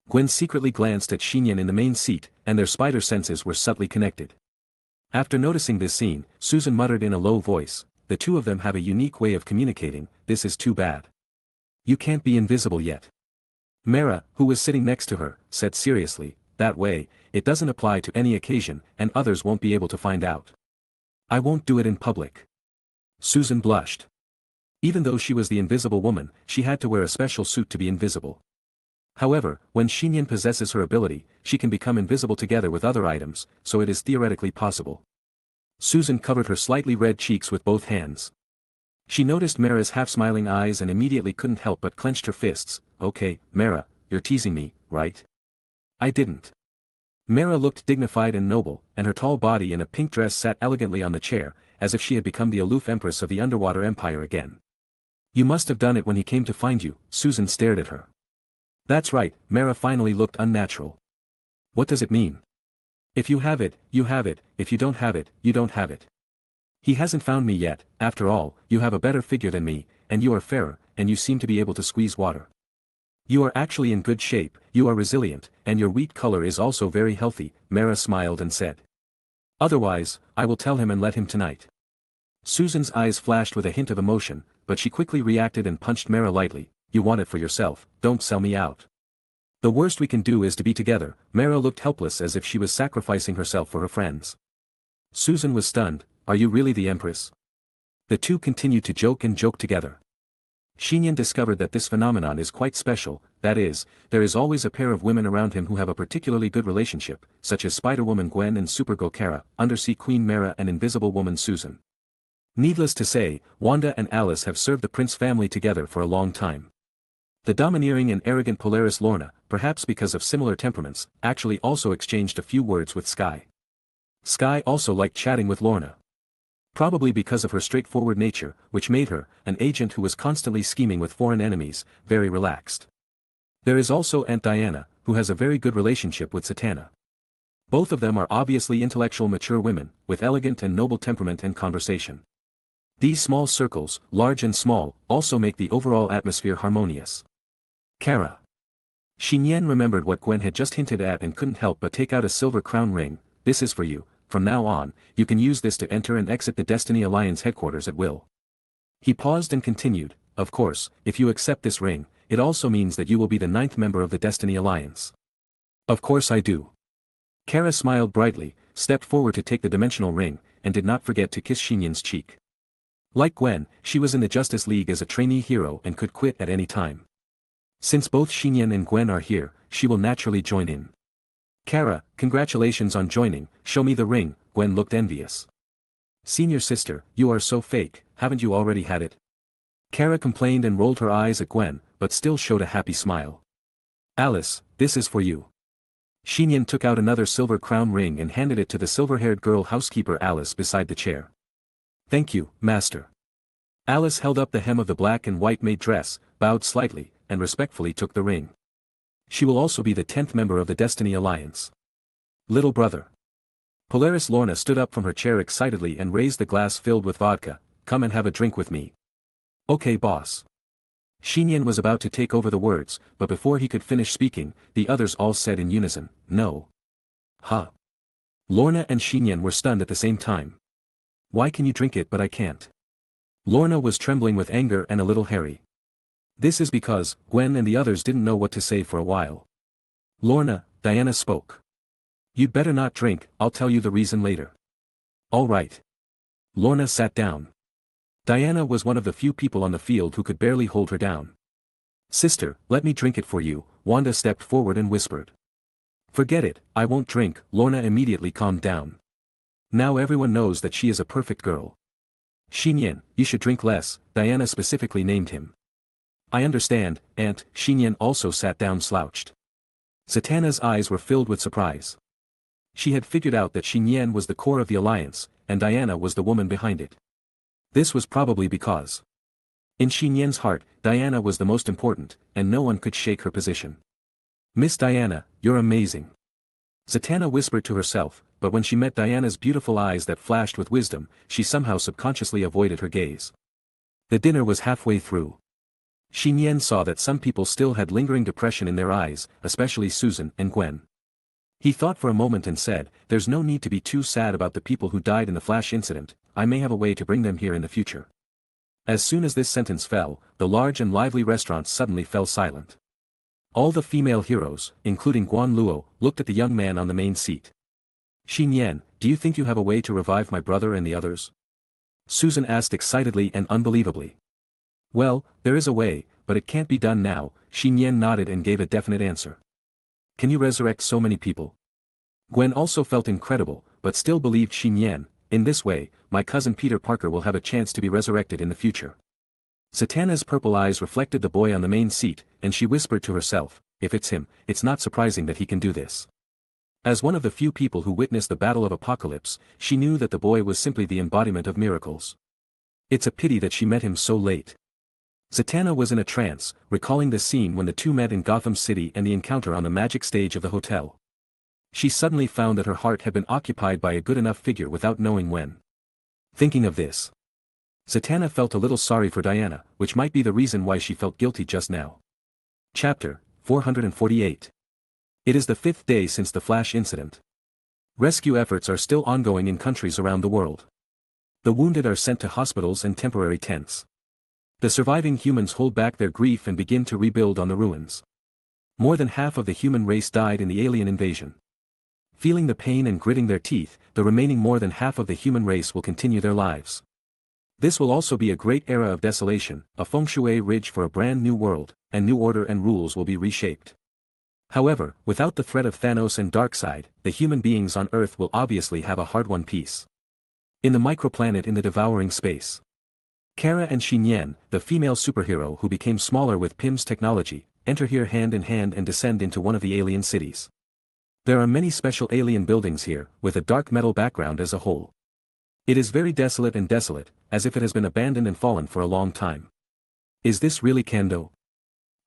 Gwen secretly glanced at Nian in the main seat, and their spider senses were subtly connected. After noticing this scene, Susan muttered in a low voice, "The two of them have a unique way of communicating, this is too bad. You can't be invisible yet." Mara, who was sitting next to her, said seriously, "That way, it doesn't apply to any occasion, and others won't be able to find out." "I won't do it in public." Susan blushed. Even though she was the invisible woman, she had to wear a special suit to be invisible. However, when Nian possesses her ability, she can become invisible together with other items, so it is theoretically possible. Susan covered her slightly red cheeks with both hands. She noticed Mara's half-smiling eyes and immediately couldn't help but clenched her fists. "Okay, Mara, you're teasing me, right?" "I didn't." Mara looked dignified and noble, and her tall body in a pink dress sat elegantly on the chair, as if she had become the aloof empress of the underwater empire again. "You must have done it when he came to find you," Susan stared at her. "That's right," Mara finally looked unnatural. "What does it mean?" "If you have it, you have it, if you don't have it, you don't have it. He hasn't found me yet, after all, you have a better figure than me, and you are fairer, and you seem to be able to squeeze water. You are actually in good shape, you are resilient, and your wheat color is also very healthy," Mara smiled and said. "Otherwise, I will tell him and let him tonight." Susan's eyes flashed with a hint of emotion, but she quickly reacted and punched Mara lightly. "You want it for yourself, don't sell me out. The worst we can do is to be together." Mara looked helpless as if she was sacrificing herself for her friends. Susan was stunned. "Are you really the Empress?" The two continued to joke and joke together. Nian discovered that this phenomenon is quite special, that is, there is always a pair of women around him who have a particularly good relationship, such as Spider-Woman Gwen and Supergirl Kara, Undersea Queen Mara and Invisible Woman Susan. Needless to say, Wanda and Alice have served the Prince family together for a long time. The domineering and arrogant Polaris Lorna, perhaps because of similar temperaments, actually also exchanged a few words with Sky. Sky also liked chatting with Lorna. Probably because of her straightforward nature, which made her, an agent who was constantly scheming with foreign enemies, very relaxed. There is also Aunt Diana, who has a very good relationship with Zatanna. Both of them are obviously intellectual mature women, with elegant and noble temperament and conversation. These small circles, large and small, also make the overall atmosphere harmonious. Kara. Nian remembered what Gwen had just hinted at and couldn't help but take out a silver crown ring. This is for you. From now on, you can use this to enter and exit the Destiny Alliance headquarters at will. He paused and continued, of course, if you accept this ring, it also means that you will be the 9th member of the Destiny Alliance. Of course I do. Kara smiled brightly, stepped forward to take the dimensional ring, and did not forget to kiss Nian's cheek. Like Gwen, she was in the Justice League as a trainee hero and could quit at any time. Since both Nian and Gwen are here, she will naturally join in. Kara, congratulations on joining, show me the ring. Gwen looked envious. Senior sister, you are so fake, haven't you already had it? Kara complained and rolled her eyes at Gwen, but still showed a happy smile. Alice, this is for you. Nian took out another silver crown ring and handed it to the silver-haired girl housekeeper Alice beside the chair. Thank you, master. Alice held up the hem of the black and white maid dress, bowed slightly, and respectfully took the ring. She will also be the 10th member of the Destiny Alliance. Little brother. Polaris Lorna stood up from her chair excitedly and raised the glass filled with vodka. Come and have a drink with me. Okay boss. Nian was about to take over the words, but before he could finish speaking, the others all said in unison, no. Huh. Lorna and Nian were stunned at the same time. Why can you drink it but I can't? Lorna was trembling with anger and a little hairy. This is because, Gwen and the others didn't know what to say for a while. Lorna, Diana spoke. You'd better not drink, I'll tell you the reason later. All right. Lorna sat down. Diana was one of the few people on the field who could barely hold her down. Sister, let me drink it for you, Wanda stepped forward and whispered. Forget it, I won't drink, Lorna immediately calmed down. Now everyone knows that she is a perfect girl. Nian, you should drink less, Diana specifically named him. I understand, Aunt. Nian also sat down slouched. Zatanna's eyes were filled with surprise. She had figured out that Nian was the core of the alliance, and Diana was the woman behind it. This was probably because in Nian's heart, Diana was the most important, and no one could shake her position. Miss Diana, you're amazing. Zatanna whispered to herself, but when she met Diana's beautiful eyes that flashed with wisdom, she somehow subconsciously avoided her gaze. The dinner was halfway through. Nian saw that some people still had lingering depression in their eyes, especially Susan and Gwen. He thought for a moment and said, there's no need to be too sad about the people who died in the Flash incident, I may have a way to bring them here in the future. As soon as this sentence fell, the large and lively restaurant suddenly fell silent. All the female heroes, including Guan Luo, looked at the young man on the main seat. Nian, do you think you have a way to revive my brother and the others? Susan asked excitedly and unbelievably. Well, there is a way, but it can't be done now, Nian nodded and gave a definite answer. Can you resurrect so many people? Gwen also felt incredible, but still believed Nian, in this way, my cousin Peter Parker will have a chance to be resurrected in the future. Zatanna's purple eyes reflected the boy on the main seat, and she whispered to herself, if it's him, it's not surprising that he can do this. As one of the few people who witnessed the Battle of Apocalypse, she knew that the boy was simply the embodiment of miracles. It's a pity that she met him so late. Zatanna was in a trance, recalling the scene when the two met in Gotham City and the encounter on the magic stage of the hotel. She suddenly found that her heart had been occupied by a good enough figure without knowing when. Thinking of this, Zatanna felt a little sorry for Diana, which might be the reason why she felt guilty just now. Chapter 448. It is the 5th day since the Flash incident. Rescue efforts are still ongoing in countries around the world. The wounded are sent to hospitals and temporary tents. The surviving humans hold back their grief and begin to rebuild on the ruins. More than half of the human race died in the alien invasion. Feeling the pain and gritting their teeth, the remaining more than half of the human race will continue their lives. This will also be a great era of desolation, a feng shui ridge for a brand new world, and new order and rules will be reshaped. However, without the threat of Thanos and Darkseid, the human beings on Earth will obviously have a hard-won peace. In the microplanet in the devouring space. Kara and Nian, the female superhero who became smaller with Pym's technology, enter here hand in hand and descend into one of the alien cities. There are many special alien buildings here, with a dark metal background as a whole. It is very desolate, as if it has been abandoned and fallen for a long time. Is this really Kando?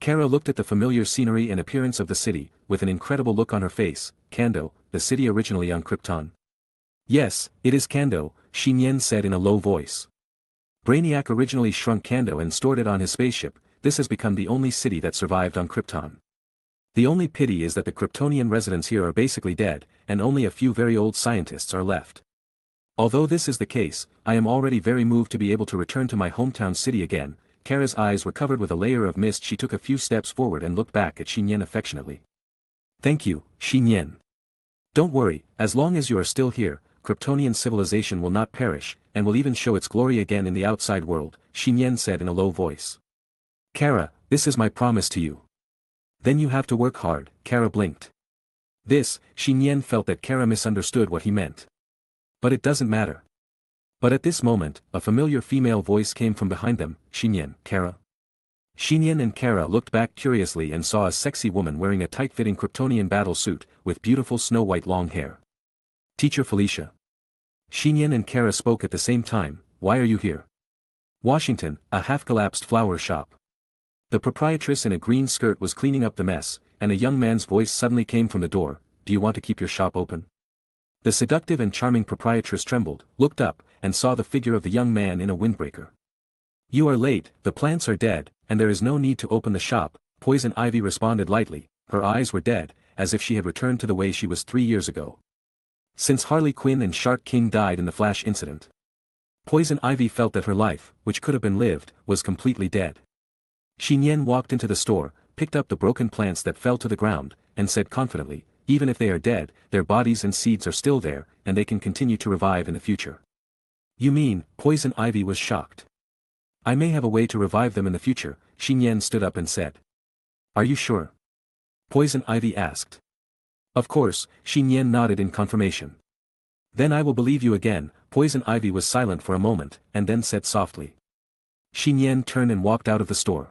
Kara looked at the familiar scenery and appearance of the city, with an incredible look on her face. Kando, the city originally on Krypton. Yes, it is Kando, Nian said in a low voice. Brainiac originally shrunk Kando and stored it on his spaceship. This has become the only city that survived on Krypton. The only pity is that the Kryptonian residents here are basically dead, and only a few very old scientists are left. Although this is the case, I am already very moved to be able to return to my hometown city again. Kara's eyes were covered with a layer of mist. She took a few steps forward and looked back at Nian affectionately. Thank you, Nian. Don't worry, as long as you are still here, Kryptonian civilization will not perish, and will even show its glory again in the outside world, Nian said in a low voice. Kara, this is my promise to you. Then you have to work hard, Kara blinked. This, Nian felt that Kara misunderstood what he meant. But it doesn't matter. But at this moment, a familiar female voice came from behind them. Nian, Kara. Nian and Kara looked back curiously and saw a sexy woman wearing a tight-fitting Kryptonian battle suit, with beautiful snow-white long hair. Teacher Felicia. Nian and Kara spoke at the same time. Why are you here? Washington, a half-collapsed flower shop. The proprietress in a green skirt was cleaning up the mess, and a young man's voice suddenly came from the door. Do you want to keep your shop open? The seductive and charming proprietress trembled, looked up, and saw the figure of the young man in a windbreaker. You are late, the plants are dead, and there is no need to open the shop, Poison Ivy responded lightly. Her eyes were dead, as if she had returned to the way she was 3 years ago. Since Harley Quinn and Shark King died in the Flash incident. Poison Ivy felt that her life, which could have been lived, was completely dead. Nian walked into the store, picked up the broken plants that fell to the ground, and said confidently, even if they are dead, their bodies and seeds are still there, and they can continue to revive in the future. You mean, Poison Ivy was shocked. I may have a way to revive them in the future, Nian stood up and said. Are you sure? Poison Ivy asked. Of course, Nian nodded in confirmation. Then I will believe you again. Poison Ivy was silent for a moment, and then said softly. Nian turned and walked out of the store.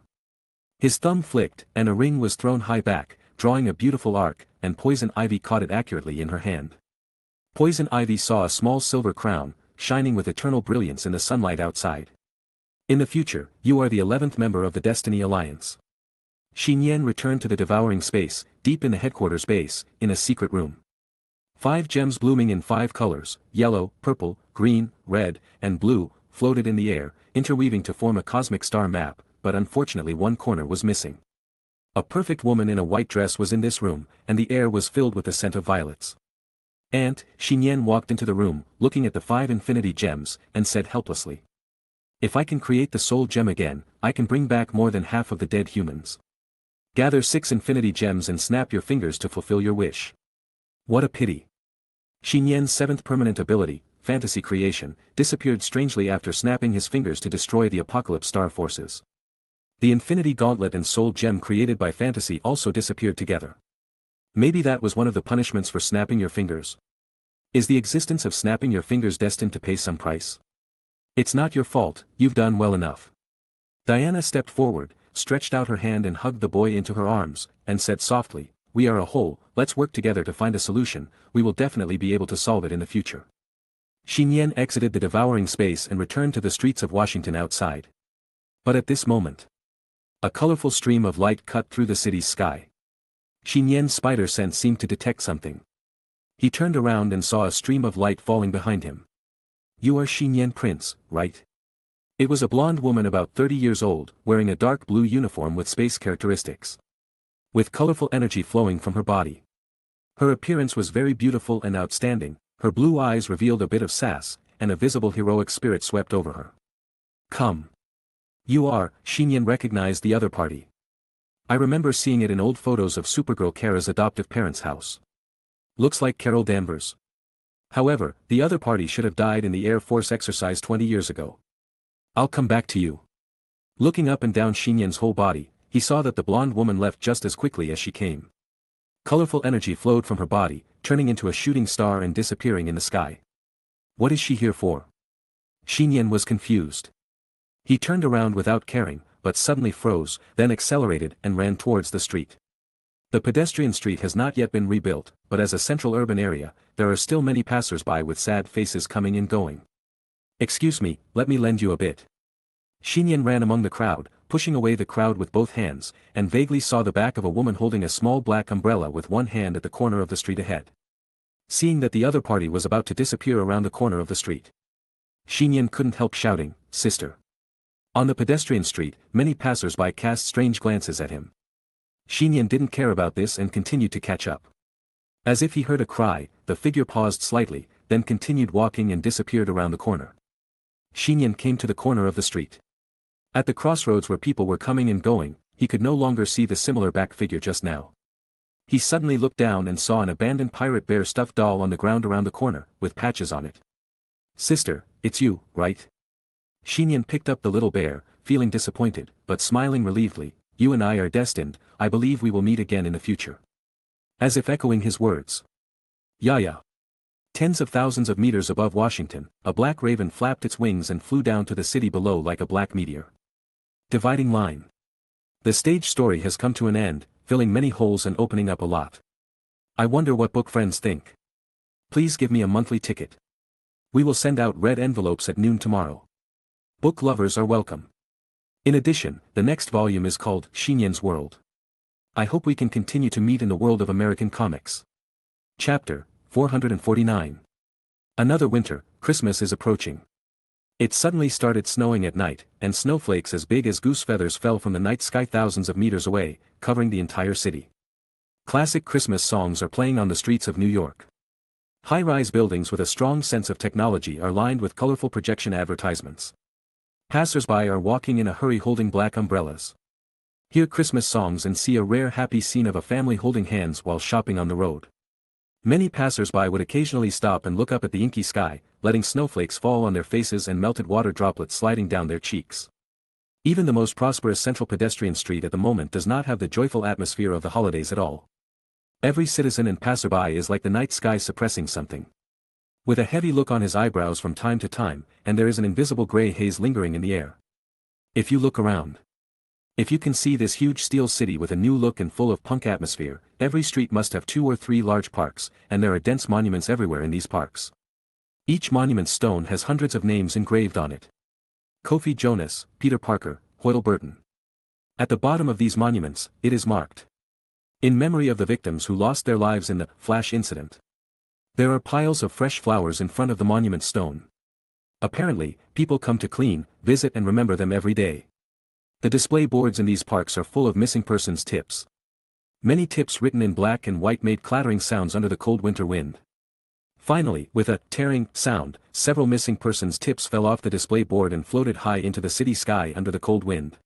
His thumb flicked, and a ring was thrown high back, drawing a beautiful arc, and Poison Ivy caught it accurately in her hand. Poison Ivy saw a small silver crown, shining with eternal brilliance in the sunlight outside. In the future, you are the 11th member of the Destiny Alliance. Nian returned to the devouring space, deep in the headquarters base, in a secret room. 5 gems blooming in 5 colors, yellow, purple, green, red, and blue, floated in the air, interweaving to form a cosmic star map, but unfortunately one corner was missing. A perfect woman in a white dress was in this room, and the air was filled with the scent of violets. Nian walked into the room, looking at the 5 infinity gems, and said helplessly. If I can create the soul gem again, I can bring back more than half of the dead humans. Gather 6 infinity gems and snap your fingers to fulfill your wish. What a pity. Nian's 7th permanent ability, Fantasy Creation, disappeared strangely after snapping his fingers to destroy the Apocalypse Star forces. The Infinity Gauntlet and Soul Gem created by Fantasy also disappeared together. Maybe that was one of the punishments for snapping your fingers. Is the existence of snapping your fingers destined to pay some price? It's not your fault, you've done well enough. Diana stepped forward, stretched out her hand and hugged the boy into her arms, and said softly, we are a whole, let's work together to find a solution, we will definitely be able to solve it in the future. Nian exited the devouring space and returned to the streets of Washington outside. But at this moment, a colorful stream of light cut through the city's sky. Nian's spider sense seemed to detect something. He turned around and saw a stream of light falling behind him. You are Nian Prince, right? It was a blonde woman about 30 years old, wearing a dark blue uniform with space characteristics. With colorful energy flowing from her body. Her appearance was very beautiful and outstanding, her blue eyes revealed a bit of sass, and a visible heroic spirit swept over her. Come. You are, Nian recognized the other party. I remember seeing it in old photos of Supergirl Kara's adoptive parents' house. Looks like Carol Danvers. However, the other party should have died in the Air Force exercise 20 years ago. I'll come back to you. Looking up and down Nian's whole body, he saw that the blonde woman left just as quickly as she came. Colorful energy flowed from her body, turning into a shooting star and disappearing in the sky. What is she here for? Nian was confused. He turned around without caring, but suddenly froze, then accelerated and ran towards the street. The pedestrian street has not yet been rebuilt, but as a central urban area, there are still many passers-by with sad faces coming and going. "Excuse me, let me lend you a bit." Nian ran among the crowd, pushing away the crowd with both hands, and vaguely saw the back of a woman holding a small black umbrella with one hand at the corner of the street ahead. Seeing that the other party was about to disappear around the corner of the street, Nian couldn't help shouting, "Sister." On the pedestrian street, many passers-by cast strange glances at him. Nian didn't care about this and continued to catch up. As if he heard a cry, the figure paused slightly, then continued walking and disappeared around the corner. Nian came to the corner of the street. At the crossroads where people were coming and going, he could no longer see the similar back figure just now. He suddenly looked down and saw an abandoned pirate bear stuffed doll on the ground around the corner, with patches on it. "Sister, it's you, right?" Nian picked up the little bear, feeling disappointed, but smiling relievedly. "You and I are destined, I believe we will meet again in the future." As if echoing his words. "Yeah." Tens of thousands of meters above Washington, a black raven flapped its wings and flew down to the city below like a black meteor. Dividing line. The stage story has come to an end, filling many holes and opening up a lot. I wonder what book friends think. Please give me a monthly ticket. We will send out red envelopes at noon tomorrow. Book lovers are welcome. In addition, the next volume is called Nian's World. I hope we can continue to meet in the world of American comics. Chapter 449. Another winter, Christmas is approaching. It suddenly started snowing at night, and snowflakes as big as goose feathers fell from the night sky thousands of meters away, covering the entire city. Classic Christmas songs are playing on the streets of New York. High-rise buildings with a strong sense of technology are lined with colorful projection advertisements. Passers-by are walking in a hurry holding black umbrellas. Hear Christmas songs and see a rare happy scene of a family holding hands while shopping on the road. Many passers-by would occasionally stop and look up at the inky sky, letting snowflakes fall on their faces and melted water droplets sliding down their cheeks. Even the most prosperous central pedestrian street at the moment does not have the joyful atmosphere of the holidays at all. Every citizen and passerby is like the night sky suppressing something. With a heavy look on his eyebrows from time to time, and there is an invisible gray haze lingering in the air. If you look around. If you can see this huge steel city with a new look and full of punk atmosphere, every street must have 2 or 3 large parks, and there are dense monuments everywhere in these parks. Each monument's stone has hundreds of names engraved on it. Kofi Jonas, Peter Parker, Hoyle Burton. At the bottom of these monuments, it is marked. In memory of the victims who lost their lives in the Flash incident. There are piles of fresh flowers in front of the monument stone. Apparently, people come to clean, visit and remember them every day. The display boards in these parks are full of missing persons tips. Many tips written in black and white made clattering sounds under the cold winter wind. Finally, with a tearing sound, several missing persons tips fell off the display board and floated high into the city sky under the cold wind.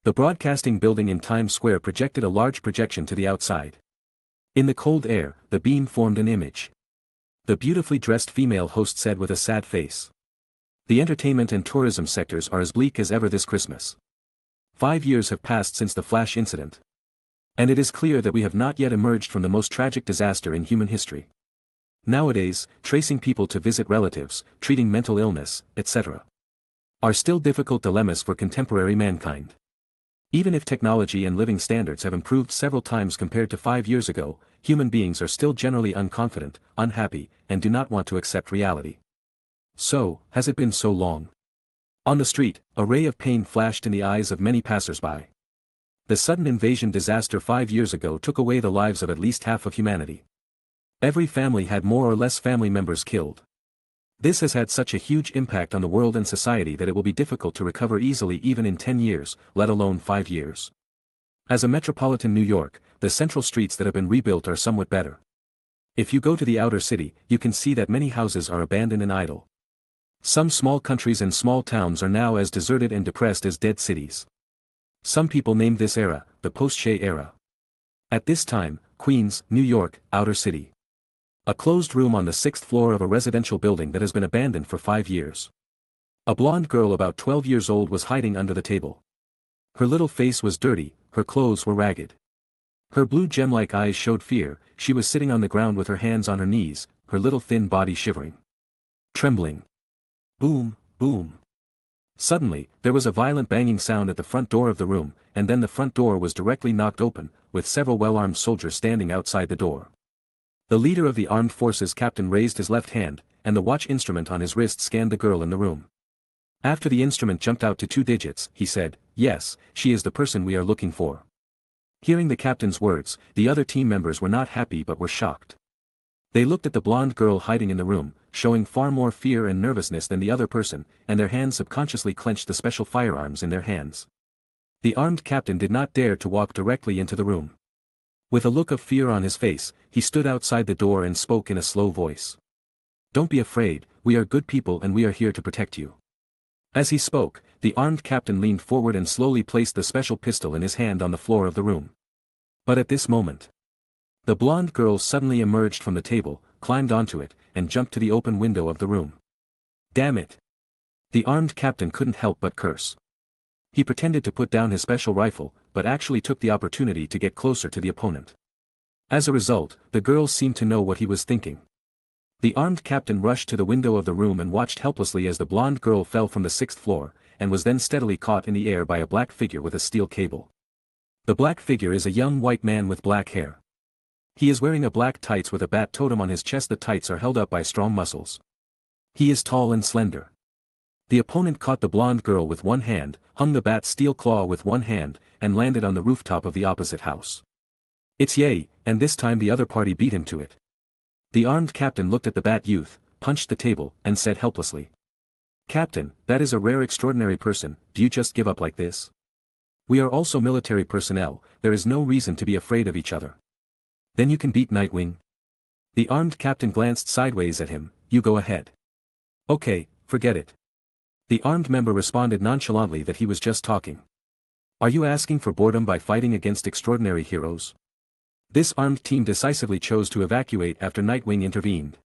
The broadcasting building in Times Square projected a large projection to the outside. In the cold air, the beam formed an image. The beautifully dressed female host said with a sad face. The entertainment and tourism sectors are as bleak as ever this Christmas. 5 years have passed since the Flash incident. And it is clear that we have not yet emerged from the most tragic disaster in human history. Nowadays, tracing people to visit relatives, treating mental illness, etc. are still difficult dilemmas for contemporary mankind. Even if technology and living standards have improved several times compared to 5 years ago, human beings are still generally unconfident, unhappy, and do not want to accept reality. So, has it been so long? On the street, a ray of pain flashed in the eyes of many passers-by. The sudden invasion disaster 5 years ago took away the lives of at least half of humanity. Every family had more or less family members killed. This has had such a huge impact on the world and society that it will be difficult to recover easily even in 10 years, let alone 5 years. As a metropolitan New York, the central streets that have been rebuilt are somewhat better. If you go to the outer city, you can see that many houses are abandoned and idle. Some small countries and small towns are now as deserted and depressed as dead cities. Some people named this era, the post-Shea era. At this time, Queens, New York, outer city. A closed room on the 6th floor of a residential building that has been abandoned for 5 years. A blonde girl about 12 years old was hiding under the table. Her little face was dirty, her clothes were ragged. Her blue gem-like eyes showed fear. She was sitting on the ground with her hands on her knees, her little thin body shivering. Trembling. Boom, boom. Suddenly, there was a violent banging sound at the front door of the room, and then the front door was directly knocked open, with several well-armed soldiers standing outside the door. The leader of the armed forces captain raised his left hand, and the watch instrument on his wrist scanned the girl in the room. After the instrument jumped out to 2 digits, he said, "Yes, she is the person we are looking for." Hearing the captain's words, the other team members were not happy but were shocked. They looked at the blonde girl hiding in the room, showing far more fear and nervousness than the other person, and their hands subconsciously clenched the special firearms in their hands. The armed captain did not dare to walk directly into the room. With a look of fear on his face, he stood outside the door and spoke in a slow voice. "Don't be afraid, we are good people and we are here to protect you." As he spoke, the armed captain leaned forward and slowly placed the special pistol in his hand on the floor of the room. But at this moment, the blonde girl suddenly emerged from the table, climbed onto it, and jumped to the open window of the room. "Damn it!" The armed captain couldn't help but curse. He pretended to put down his special rifle, but actually took the opportunity to get closer to the opponent. As a result, the girl seemed to know what he was thinking. The armed captain rushed to the window of the room and watched helplessly as the blonde girl fell from the 6th floor, and was then steadily caught in the air by a black figure with a steel cable. The black figure is a young white man with black hair. He is wearing a black tights with a bat totem on his chest. The tights are held up by strong muscles. He is tall and slender. The opponent caught the blonde girl with one hand, hung the bat steel claw with one hand, and landed on the rooftop of the opposite house. "It's Ye," and this time the other party beat him to it. The armed captain looked at the bat youth, punched the table, and said helplessly, "Captain, that is a rare extraordinary person. Do you just give up like this? We are also military personnel, there is no reason to be afraid of each other." "Then you can beat Nightwing?" The armed captain glanced sideways at him. "You go ahead." "Okay, forget it." The armed member responded nonchalantly that he was just talking. "Are you asking for boredom by fighting against extraordinary heroes?" This armed team decisively chose to evacuate after Nightwing intervened.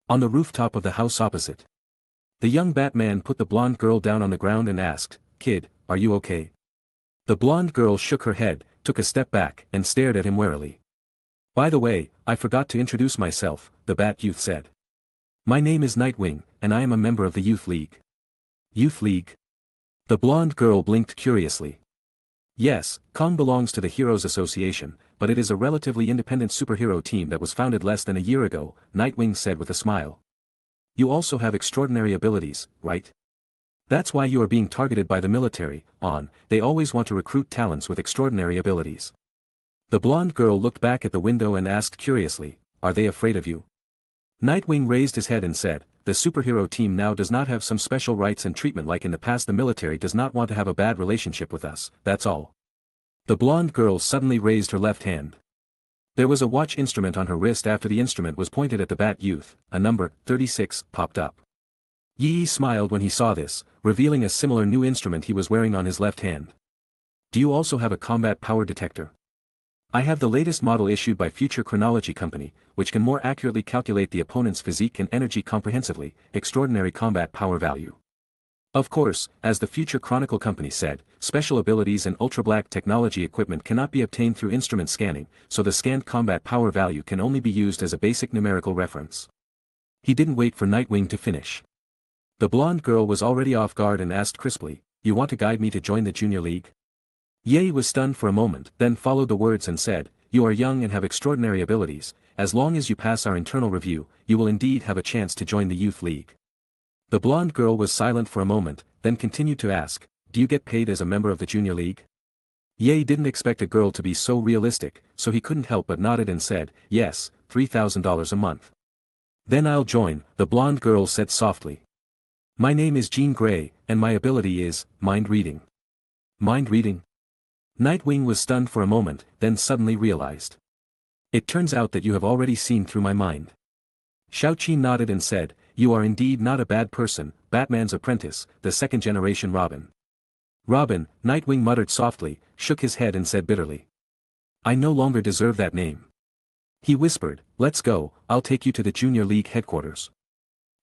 On the rooftop of the house opposite, the young Batman put the blonde girl down on the ground and asked, "Kid, are you okay?" The blonde girl shook her head, took a step back, and stared at him warily. "By the way, I forgot to introduce myself," the Bat Youth said. "My name is Nightwing, and I am a member of the Youth League." "Youth League?" The blonde girl blinked curiously. "Yes, Kong belongs to the Heroes Association, but it is a relatively independent superhero team that was founded less than a year ago," Nightwing said with a smile. "You also have extraordinary abilities, right? That's why you are being targeted by the military. They always want to recruit talents with extraordinary abilities." The blonde girl looked back at the window and asked curiously, "Are they afraid of you?" Nightwing raised his head and said, "The superhero team now does not have some special rights and treatment like in the past. The military does not want to have a bad relationship with us, that's all." The blonde girl suddenly raised her left hand. There was a watch instrument on her wrist. After the instrument was pointed at the Bat Youth, a number, 36, popped up. Yi smiled when he saw this, revealing a similar new instrument he was wearing on his left hand. "Do you also have a combat power detector?" "I have the latest model issued by Future Chronology Company, which can more accurately calculate the opponent's physique and energy comprehensively, extraordinary combat power value." Of course, as the Future Chronicle Company said, special abilities and ultra-black technology equipment cannot be obtained through instrument scanning, so the scanned combat power value can only be used as a basic numerical reference. He didn't wait for Nightwing to finish. The blonde girl was already off guard and asked crisply, "You want to guide me to join the Junior League?" Ye was stunned for a moment, then followed the words and said, "You are young and have extraordinary abilities. As long as you pass our internal review, you will indeed have a chance to join the Youth League." The blonde girl was silent for a moment, then continued to ask, "Do you get paid as a member of the Junior League?" Ye didn't expect a girl to be so realistic, so he couldn't help but nodded and said, "Yes, $3,000 a month." "Then I'll join," the blonde girl said softly. "My name is Jean Grey, and my ability is mind reading." "Mind reading?" Nightwing was stunned for a moment, then suddenly realized. "It turns out that you have already seen through my mind." Shao-Chi nodded and said, "You are indeed not a bad person, Batman's apprentice, the second-generation Robin." "Robin," Nightwing muttered softly, shook his head and said bitterly. "I no longer deserve that name." He whispered, "Let's go, I'll take you to the Junior League headquarters."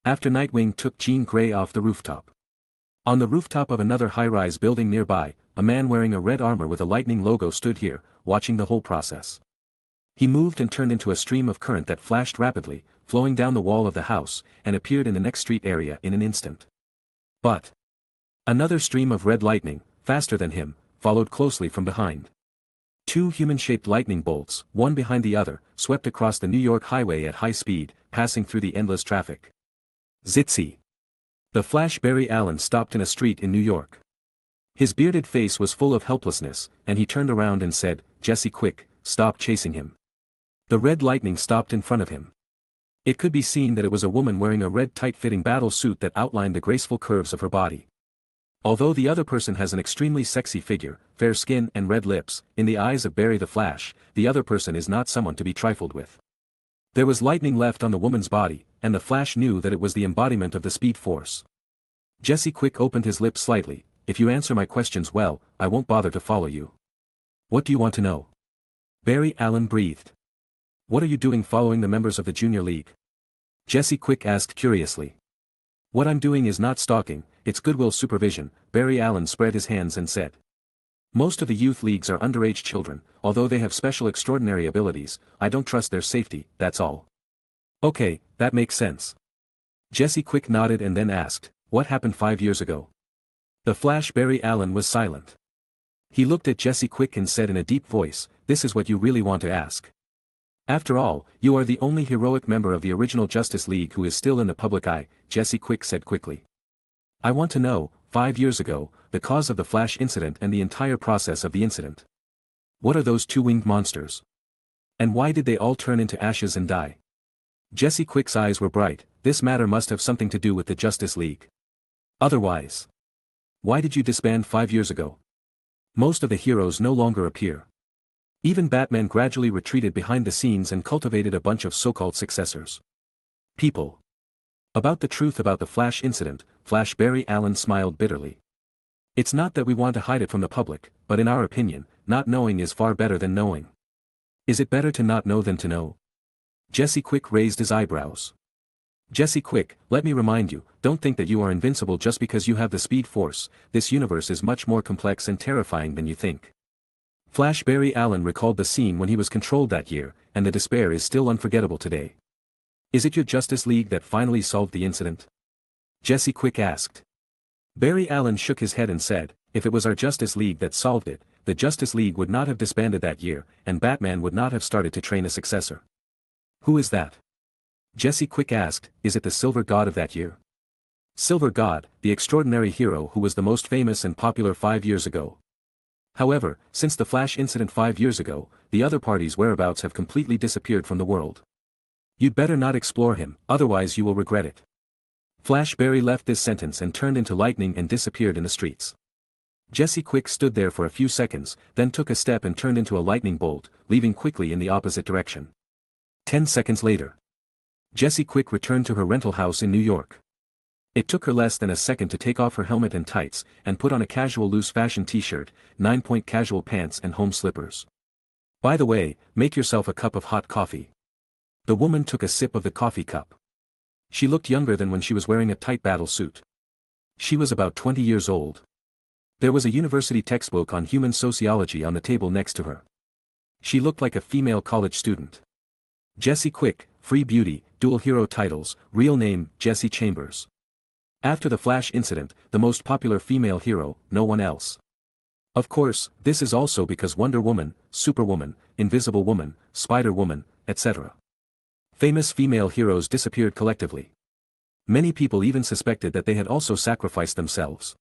After Nightwing took Jean Grey off the rooftop. On the rooftop of another high-rise building nearby, a man wearing a red armor with a lightning logo stood here, watching the whole process. He moved and turned into a stream of current that flashed rapidly, flowing down the wall of the house, and appeared in the next street area in an instant. But Another stream of red lightning, faster than him, followed closely from behind. Two human-shaped lightning bolts, one behind the other, swept across the New York highway at high speed, passing through the endless traffic. Zitsy. The Flash Barry Allen stopped in a street in New York. His bearded face was full of helplessness, and he turned around and said, "Jesse, quick, stop chasing him." The red lightning stopped in front of him. It could be seen that it was a woman wearing a red tight-fitting battle suit that outlined the graceful curves of her body. Although the other person has an extremely sexy figure, fair skin and red lips, in the eyes of Barry the Flash, the other person is not someone to be trifled with. There was lightning left on the woman's body, and the Flash knew that it was the embodiment of the Speed Force. Jesse Quick opened his lips slightly. "If you answer my questions well, I won't bother to follow you." "What do you want to know?" Barry Allen breathed. "What are you doing following the members of the Junior League?" Jesse Quick asked curiously. "What I'm doing is not stalking, it's goodwill supervision," Barry Allen spread his hands and said. "Most of the youth leagues are underage children, although they have special extraordinary abilities. I don't trust their safety, that's all." "Okay, that makes sense." Jesse Quick nodded and then asked, "What happened 5 years ago?" The Flash Barry Allen was silent. He looked at Jesse Quick and said in a deep voice, "This is what you really want to ask. After all, you are the only heroic member of the original Justice League who is still in the public eye," Jesse Quick said quickly. "I want to know, 5 years ago, the cause of the Flash incident and the entire process of the incident. What are those two-winged monsters? And why did they all turn into ashes and die?" Jesse Quick's eyes were bright. "This matter must have something to do with the Justice League. Otherwise, why did you disband 5 years ago? Most of the heroes no longer appear. Even Batman gradually retreated behind the scenes and cultivated a bunch of so-called successors. People. About the truth about the Flash incident, Flash Barry Allen smiled bitterly. "It's not that we want to hide it from the public, but in our opinion, not knowing is far better than knowing." "Is it better to not know than to know?" Jesse Quick raised his eyebrows. "Jesse Quick, let me remind you, don't think that you are invincible just because you have the Speed Force. This universe is much more complex and terrifying than you think." Flash Barry Allen recalled the scene when he was controlled that year, and the despair is still unforgettable today. "Is it your Justice League that finally solved the incident?" Jesse Quick asked. Barry Allen shook his head and said, "If it was our Justice League that solved it, the Justice League would not have disbanded that year, and Batman would not have started to train a successor." "Who is that?" Jesse Quick asked. "Is it the Silver God of that year?" Silver God, the extraordinary hero who was the most famous and popular 5 years ago. However, since the Flash incident 5 years ago, the other party's whereabouts have completely disappeared from the world. You'd better not explore him, otherwise you will regret it. Flash Barry left this sentence and turned into lightning and disappeared in the streets. Jesse Quick stood there for a few seconds, then took a step and turned into a lightning bolt, leaving quickly in the opposite direction. 10 seconds later. Jesse Quick returned to her rental house in New York. It took her less than a second to take off her helmet and tights, and put on a casual loose fashion t-shirt, 9-point casual pants and home slippers. "By the way, make yourself a cup of hot coffee." The woman took a sip of the coffee cup. She looked younger than when she was wearing a tight battle suit. She was about 20 years old. There was a university textbook on human sociology on the table next to her. She looked like a female college student. Jesse Quick, free beauty, dual hero titles, real name, Jesse Chambers. After the Flash incident, the most popular female hero, no one else. Of course, this is also because Wonder Woman, Superwoman, Invisible Woman, Spider-Woman, etc. Famous female heroes disappeared collectively. Many people even suspected that they had also sacrificed themselves.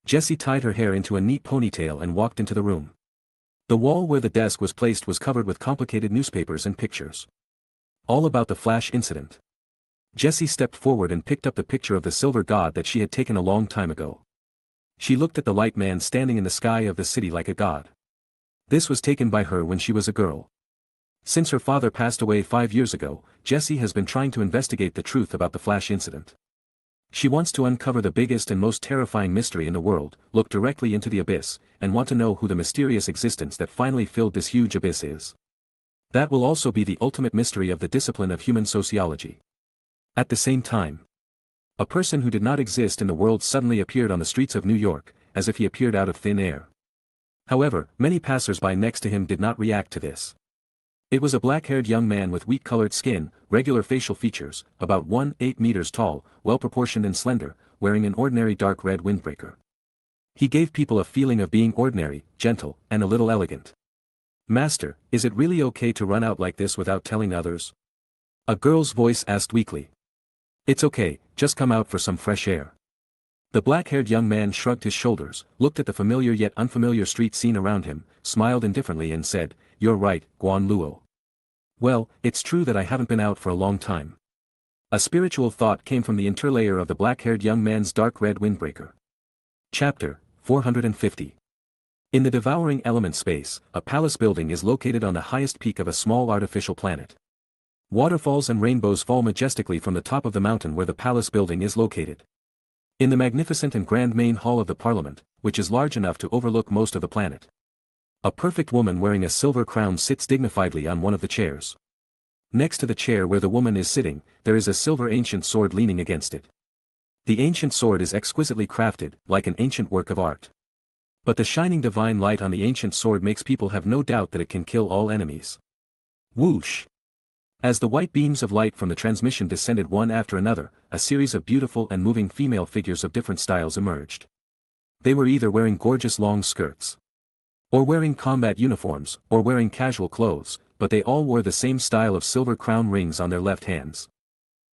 Jessie tied her hair into a neat ponytail and walked into the room. The wall where the desk was placed was covered with complicated newspapers and pictures. All about the Flash incident. Jessie stepped forward and picked up the picture of the Silver God that she had taken a long time ago. She looked at the light man standing in the sky of the city like a god. This was taken by her when she was a girl. Since her father passed away 5 years ago, Jessie has been trying to investigate the truth about the Flash incident. She wants to uncover the biggest and most terrifying mystery in the world, look directly into the abyss, and want to know who the mysterious existence that finally filled this huge abyss is. That will also be the ultimate mystery of the discipline of human sociology. At the same time, a person who did not exist in the world suddenly appeared on the streets of New York, as if he appeared out of thin air. However, many passers-by next to him did not react to this. It was a black-haired young man with wheat-colored skin, regular facial features, about 1.8 meters tall, well-proportioned and slender, wearing an ordinary dark red windbreaker. He gave people a feeling of being ordinary, gentle, and a little elegant. "Master, is it really okay to run out like this without telling others?" a girl's voice asked weakly. "It's okay, just come out for some fresh air." The black-haired young man shrugged his shoulders, looked at the familiar yet unfamiliar street scene around him, smiled indifferently and said, "You're right, Guan Luo. Well, it's true that I haven't been out for a long time." A spiritual thought came from the interlayer of the black-haired young man's dark red windbreaker. Chapter 450. In the devouring element space, a palace building is located on the highest peak of a small artificial planet. Waterfalls and rainbows fall majestically from the top of the mountain where the palace building is located. In the magnificent and grand main hall of the parliament, which is large enough to overlook most of the planet, a perfect woman wearing a silver crown sits dignifiedly on one of the chairs. Next to the chair where the woman is sitting, there is a silver ancient sword leaning against it. The ancient sword is exquisitely crafted, like an ancient work of art. But the shining divine light on the ancient sword makes people have no doubt that it can kill all enemies. Whoosh! As the white beams of light from the transmission descended one after another, a series of beautiful and moving female figures of different styles emerged. They were either wearing gorgeous long skirts, or wearing combat uniforms, or wearing casual clothes, but they all wore the same style of silver crown rings on their left hands.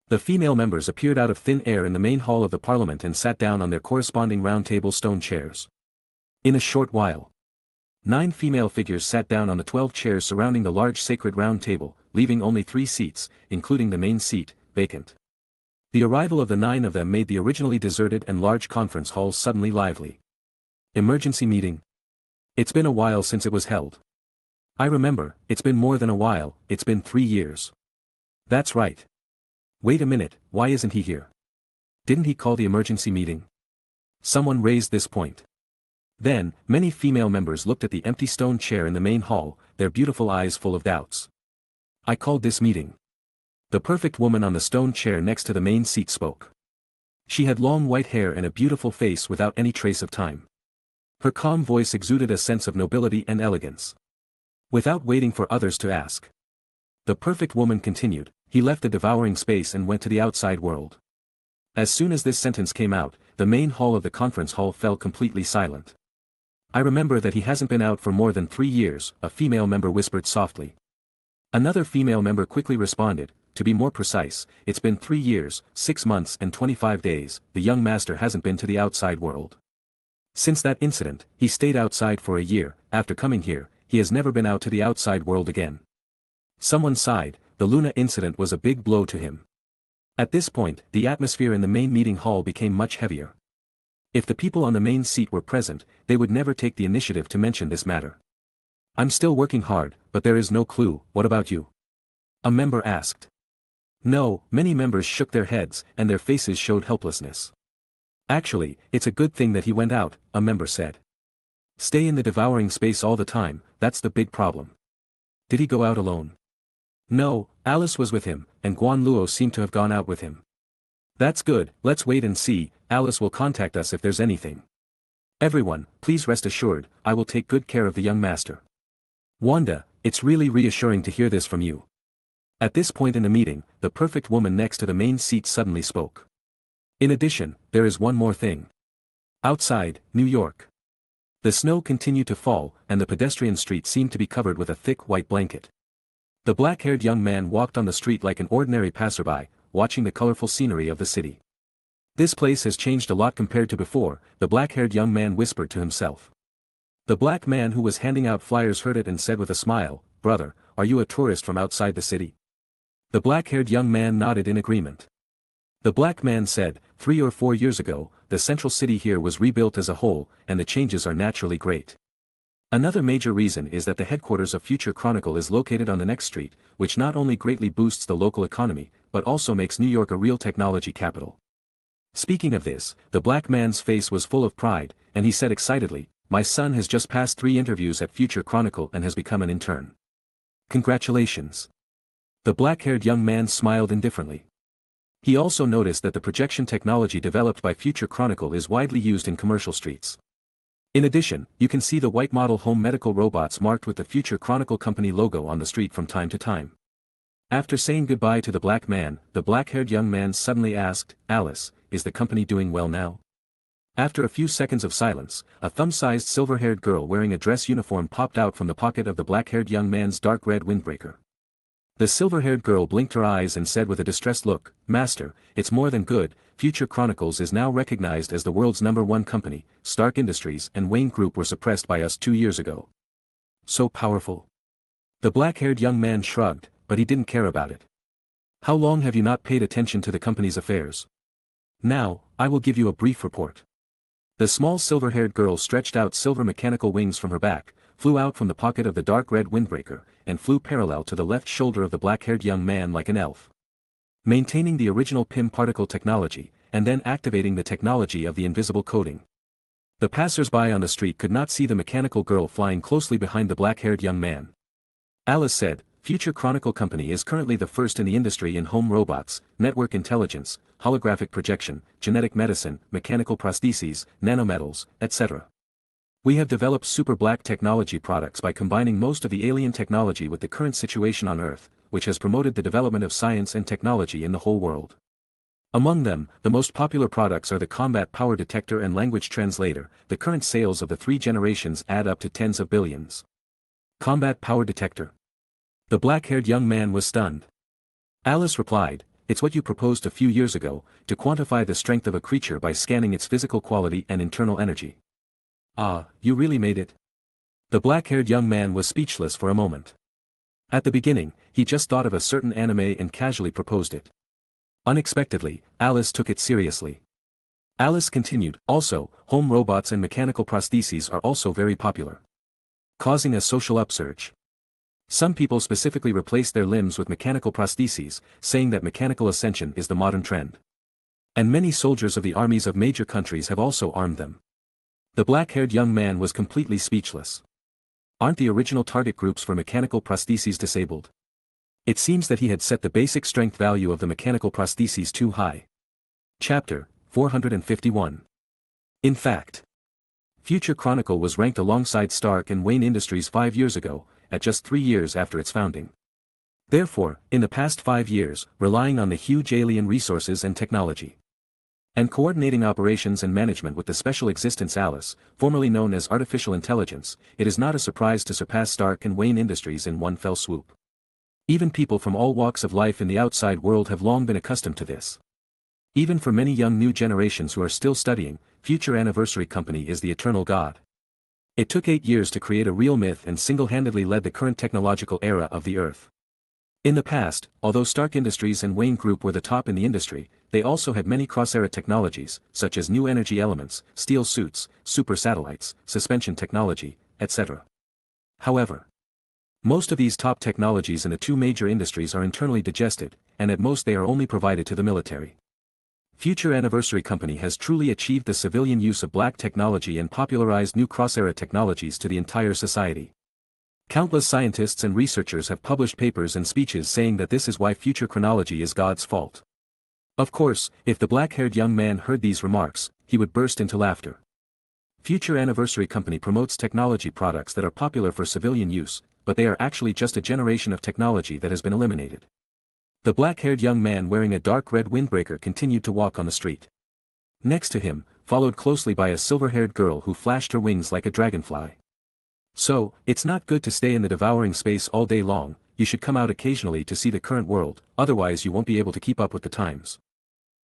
The female members appeared out of thin air in the main hall of the parliament and sat down on their corresponding round-table stone chairs. In a short while, 9 female figures sat down on the 12 chairs surrounding the large sacred round table, leaving only 3 seats, including the main seat, vacant. The arrival of the 9 of them made the originally deserted and large conference hall suddenly lively. Emergency meeting. It's been a while since it was held. I remember, it's been more than a while, it's been 3 years. That's right. Wait a minute, why isn't he here? Didn't he call the emergency meeting? Someone raised this point. Then, many female members looked at the empty stone chair in the main hall, their beautiful eyes full of doubts. I called this meeting. The perfect woman on the stone chair next to the main seat spoke. She had long white hair and a beautiful face without any trace of time. Her calm voice exuded a sense of nobility and elegance. Without waiting for others to ask, the perfect woman continued, he left the devouring space and went to the outside world. As soon as this sentence came out, the main hall of the conference hall fell completely silent. I remember that he hasn't been out for more than 3 years, a female member whispered softly. Another female member quickly responded, to be more precise, it's been 3 years, 6 months and 25 days, the young master hasn't been to the outside world. Since that incident, he stayed outside for a year, after coming here, he has never been out to the outside world again. Someone sighed, the Luna incident was a big blow to him. At this point, the atmosphere in the main meeting hall became much heavier. If the people on the main seat were present, they would never take the initiative to mention this matter. I'm still working hard, but there is no clue, what about you? A member asked. No, many members shook their heads, and their faces showed helplessness. Actually, it's a good thing that he went out, a member said. Stay in the devouring space all the time, that's the big problem. Did he go out alone? No, Alice was with him, and Guan Luo seemed to have gone out with him. That's good, let's wait and see, Alice will contact us if there's anything. Everyone, please rest assured, I will take good care of the young master. Wanda, it's really reassuring to hear this from you. At this point in the meeting, the perfect woman next to the main seat suddenly spoke. In addition, there is one more thing. Outside, New York. The snow continued to fall, and the pedestrian street seemed to be covered with a thick white blanket. The black-haired young man walked on the street like an ordinary passerby, watching the colorful scenery of the city. This place has changed a lot compared to before, the black-haired young man whispered to himself. The black man who was handing out flyers heard it and said with a smile, Brother, are you a tourist from outside the city? The black-haired young man nodded in agreement. The black man said, 3 or 4 years ago, the central city here was rebuilt as a whole, and the changes are naturally great. Another major reason is that the headquarters of Future Chronicle is located on the next street, which not only greatly boosts the local economy, but also makes New York a real technology capital. Speaking of this, the black man's face was full of pride, and he said excitedly, My son has just passed 3 interviews at Future Chronicle and has become an intern. Congratulations. The black-haired young man smiled indifferently. He also noticed that the projection technology developed by Future Chronicle is widely used in commercial streets. In addition, you can see the white model home medical robots marked with the Future Chronicle company logo on the street from time to time. After saying goodbye to the black man, the black-haired young man suddenly asked, Alice, is the company doing well now? After a few seconds of silence, a thumb-sized silver-haired girl wearing a dress uniform popped out from the pocket of the black-haired young man's dark red windbreaker. The silver-haired girl blinked her eyes and said with a distressed look, "Master, it's more than good, Future Chronicles is now recognized as the world's #1 company. Stark Industries and Wayne Group were suppressed by us 2 years ago." So powerful. The black-haired young man shrugged, but he didn't care about it. "How long have you not paid attention to the company's affairs? Now, I will give you a brief report." The small silver-haired girl stretched out silver mechanical wings from her back, flew out from the pocket of the dark red windbreaker, and flew parallel to the left shoulder of the black-haired young man like an elf. Maintaining the original PIM particle technology, and then activating the technology of the invisible coating. The passers-by on the street could not see the mechanical girl flying closely behind the black-haired young man. Alice said, "Future Chronicle Company is currently the first in the industry in home robots, network intelligence, holographic projection, genetic medicine, mechanical prostheses, nanometals, etc. We have developed super black technology products by combining most of the alien technology with the current situation on Earth, which has promoted the development of science and technology in the whole world. Among them, the most popular products are the combat power detector and language translator. The current sales of the 3 generations add up to tens of billions." Combat power detector. The black-haired young man was stunned. Alice replied, "It's what you proposed a few years ago, to quantify the strength of a creature by scanning its physical quality and internal energy." "Ah, you really made it?" The black-haired young man was speechless for a moment. At the beginning, he just thought of a certain anime and casually proposed it. Unexpectedly, Alice took it seriously. Alice continued, "Also, home robots and mechanical prostheses are also very popular, causing a social upsurge. Some people specifically replace their limbs with mechanical prostheses, saying that mechanical ascension is the modern trend. And many soldiers of the armies of major countries have also armed them." The black-haired young man was completely speechless. Aren't the original target groups for mechanical prostheses disabled? It seems that he had set the basic strength value of the mechanical prostheses too high. Chapter 451. In fact, Future Chronicle was ranked alongside Stark and Wayne Industries 5 years ago, at just 3 years after its founding. Therefore, in the past 5 years, relying on the huge alien resources and technology, and coordinating operations and management with the special existence Alice, formerly known as artificial intelligence, it is not a surprise to surpass Stark and Wayne Industries in one fell swoop. Even people from all walks of life in the outside world have long been accustomed to this. Even for many young new generations who are still studying, Future Anniversary Company is the eternal god. It took 8 years to create a real myth and single-handedly led the current technological era of the Earth. In the past, although Stark Industries and Wayne Group were the top in the industry, they also had many cross-era technologies, such as new energy elements, steel suits, super satellites, suspension technology, etc. However, most of these top technologies in the 2 major industries are internally digested, and at most they are only provided to the military. Future Anniversary Company has truly achieved the civilian use of black technology and popularized new cross-era technologies to the entire society. Countless scientists and researchers have published papers and speeches saying that this is why future chronology is God's fault. Of course, if the black-haired young man heard these remarks, he would burst into laughter. Future Anniversary Company promotes technology products that are popular for civilian use, but they are actually just a generation of technology that has been eliminated. The black-haired young man wearing a dark red windbreaker continued to walk on the street. Next to him, followed closely by a silver-haired girl who flashed her wings like a dragonfly. "So, it's not good to stay in the devouring space all day long, you should come out occasionally to see the current world, otherwise you won't be able to keep up with the times."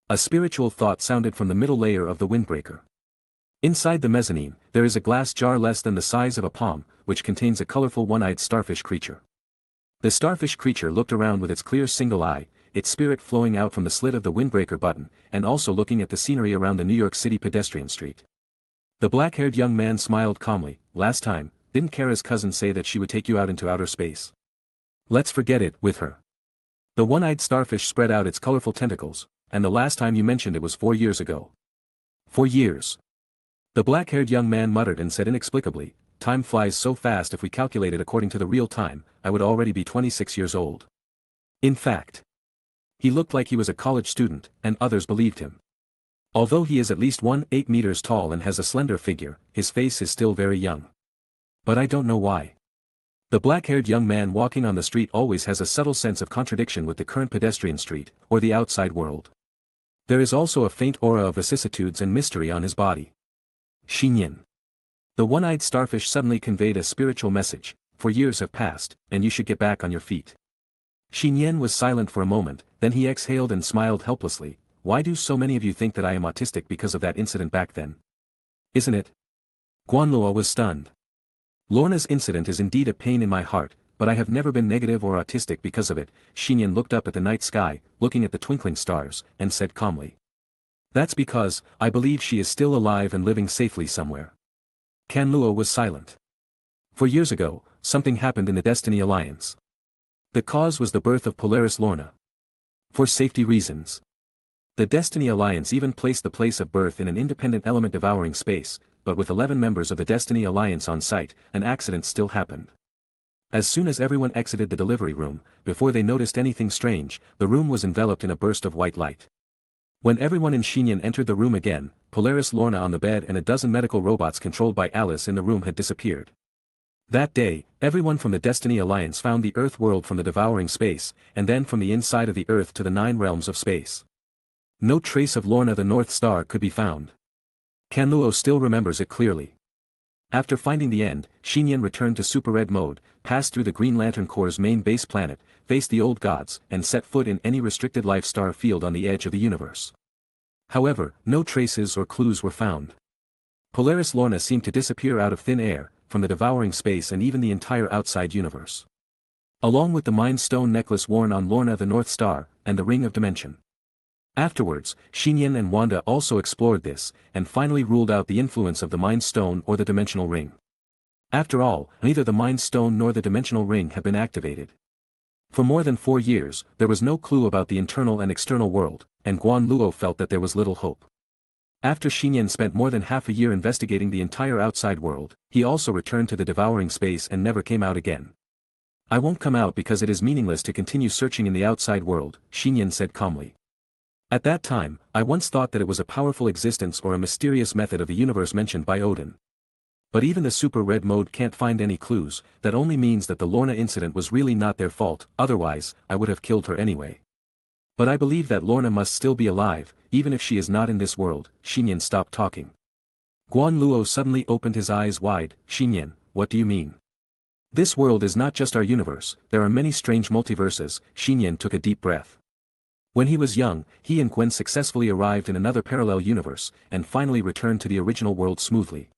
A spiritual thought sounded from the middle layer of the windbreaker. Inside the mezzanine, there is a glass jar less than the size of a palm, which contains a colorful one-eyed starfish creature. The starfish creature looked around with its clear single eye, its spirit flowing out from the slit of the windbreaker button, and also looking at the scenery around the New York City pedestrian street. The black-haired young man smiled calmly. "Last time, didn't Kara's cousin say that she would take you out into outer space? Let's forget it with her." The one-eyed starfish spread out its colorful tentacles, "And the last time you mentioned it was 4 years ago." 4 years. The black-haired young man muttered and said inexplicably, "Time flies so fast. If we calculate it according to the real time, I would already be 26 years old." In fact, he looked like he was a college student, and others believed him. Although he is at least 1.8 meters tall and has a slender figure, his face is still very young. But I don't know why. The black-haired young man walking on the street always has a subtle sense of contradiction with the current pedestrian street, or the outside world. There is also a faint aura of vicissitudes and mystery on his body. Nian. The one-eyed starfish suddenly conveyed a spiritual message, for years have passed, and you should get back on your feet. Nian was silent for a moment, then he exhaled and smiled helplessly. Why do so many of you think that I am autistic because of that incident back then? Isn't it? Guanluo was stunned. Lorna's incident is indeed a pain in my heart, but I have never been negative or autistic because of it. Nian looked up at the night sky, looking at the twinkling stars, and said calmly. That's because, I believe she is still alive and living safely somewhere. Guanluo was silent. For years ago, something happened in the Destiny Alliance. The cause was the birth of Polaris Lorna. For safety reasons. The Destiny Alliance even placed the place of birth in an independent element devouring space, but with 11 members of the Destiny Alliance on site, an accident still happened. As soon as everyone exited the delivery room, before they noticed anything strange, the room was enveloped in a burst of white light. When everyone in Nian entered the room again, Polaris Lorna on the bed and a dozen medical robots controlled by Alice in the room had disappeared. That day, everyone from the Destiny Alliance found the Earth world from the devouring space, and then from the inside of the Earth to the 9 realms of space. No trace of Lorna the North Star could be found. Guanluo still remembers it clearly. After finding the end, Nian returned to Super Red mode, passed through the Green Lantern Corps' main base planet, faced the old gods, and set foot in any restricted life star field on the edge of the universe. However, no traces or clues were found. Polaris Lorna seemed to disappear out of thin air, from the devouring space and even the entire outside universe. Along with the Mind Stone necklace worn on Lorna the North Star, and the Ring of Dimension. Afterwards, Nian and Wanda also explored this, and finally ruled out the influence of the Mind Stone or the Dimensional Ring. After all, neither the Mind Stone nor the Dimensional Ring had been activated. For more than 4 years, there was no clue about the internal and external world, and Guanluo felt that there was little hope. After Nian spent more than half a year investigating the entire outside world, he also returned to the devouring space and never came out again. I won't come out because it is meaningless to continue searching in the outside world, Nian said calmly. At that time, I once thought that it was a powerful existence or a mysterious method of the universe mentioned by Odin. But even the Super Red mode can't find any clues, that only means that the Lorna incident was really not their fault, otherwise, I would have killed her anyway. But I believe that Lorna must still be alive, even if she is not in this world. Nian stopped talking. Guanluo suddenly opened his eyes wide. Nian, what do you mean? This world is not just our universe, there are many strange multiverses. Nian took a deep breath. When he was young, he and Gwen successfully arrived in another parallel universe, and finally returned to the original world smoothly.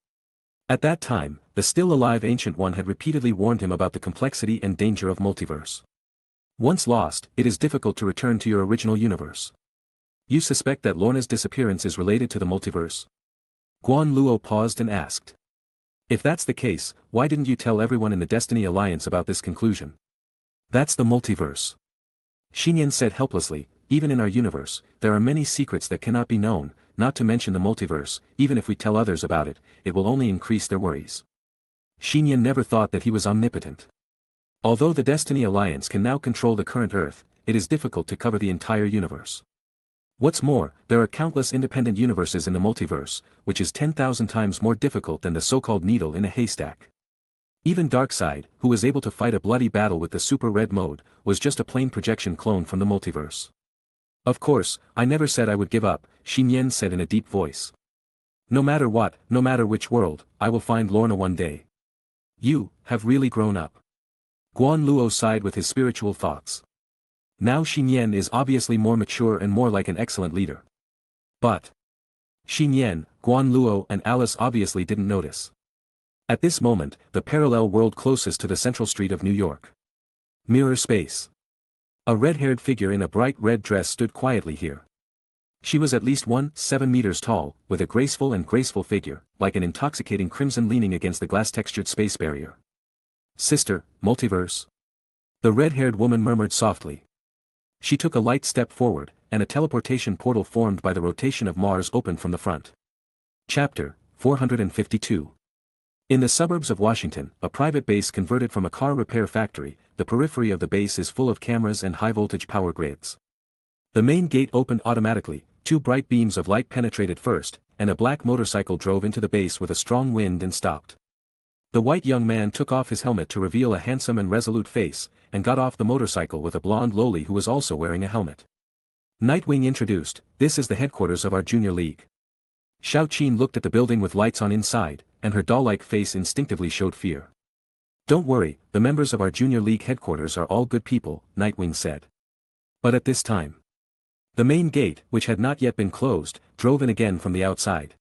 At that time, the still-alive Ancient One had repeatedly warned him about the complexity and danger of multiverse. Once lost, it is difficult to return to your original universe. You suspect that Lorna's disappearance is related to the multiverse? Guanluo paused and asked. If that's the case, why didn't you tell everyone in the Destiny Alliance about this conclusion? That's the multiverse. Nian said helplessly, even in our universe, there are many secrets that cannot be known, not to mention the multiverse. Even if we tell others about it, it will only increase their worries. Nian never thought that he was omnipotent. Although the Destiny Alliance can now control the current Earth, it is difficult to cover the entire universe. What's more, there are countless independent universes in the multiverse, which is 10,000 times more difficult than the so-called needle in a haystack. Even Darkseid, who was able to fight a bloody battle with the Super Red mode, was just a plain projection clone from the multiverse. Of course, I never said I would give up, Nian said in a deep voice. No matter what, no matter which world, I will find Lorna one day. You have really grown up. Guanluo sighed with his spiritual thoughts. Now Nian is obviously more mature and more like an excellent leader. But Nian, Guanluo and Alice obviously didn't notice. At this moment, the parallel world closest to the central street of New York. Mirror space. A red-haired figure in a bright red dress stood quietly here. She was at least 7 meters tall, with a graceful figure, like an intoxicating crimson leaning against the glass-textured space barrier. Sister, multiverse. The red-haired woman murmured softly. She took a light step forward, and a teleportation portal formed by the rotation of Mars opened from the front. Chapter 452. In the suburbs of Washington, a private base converted from a car repair factory, the periphery of the base is full of cameras and high-voltage power grids. The main gate opened automatically, 2 bright beams of light penetrated first, and a black motorcycle drove into the base with a strong wind and stopped. The white young man took off his helmet to reveal a handsome and resolute face, and got off the motorcycle with a blonde loli who was also wearing a helmet. Nightwing introduced, "This is the headquarters of our junior league. Xiaoqin looked at the building with lights on inside, and her doll-like face instinctively showed fear. Don't worry, the members of our Junior League headquarters are all good people, Nightwing said. But at this time, the main gate, which had not yet been closed, drove in again from the outside.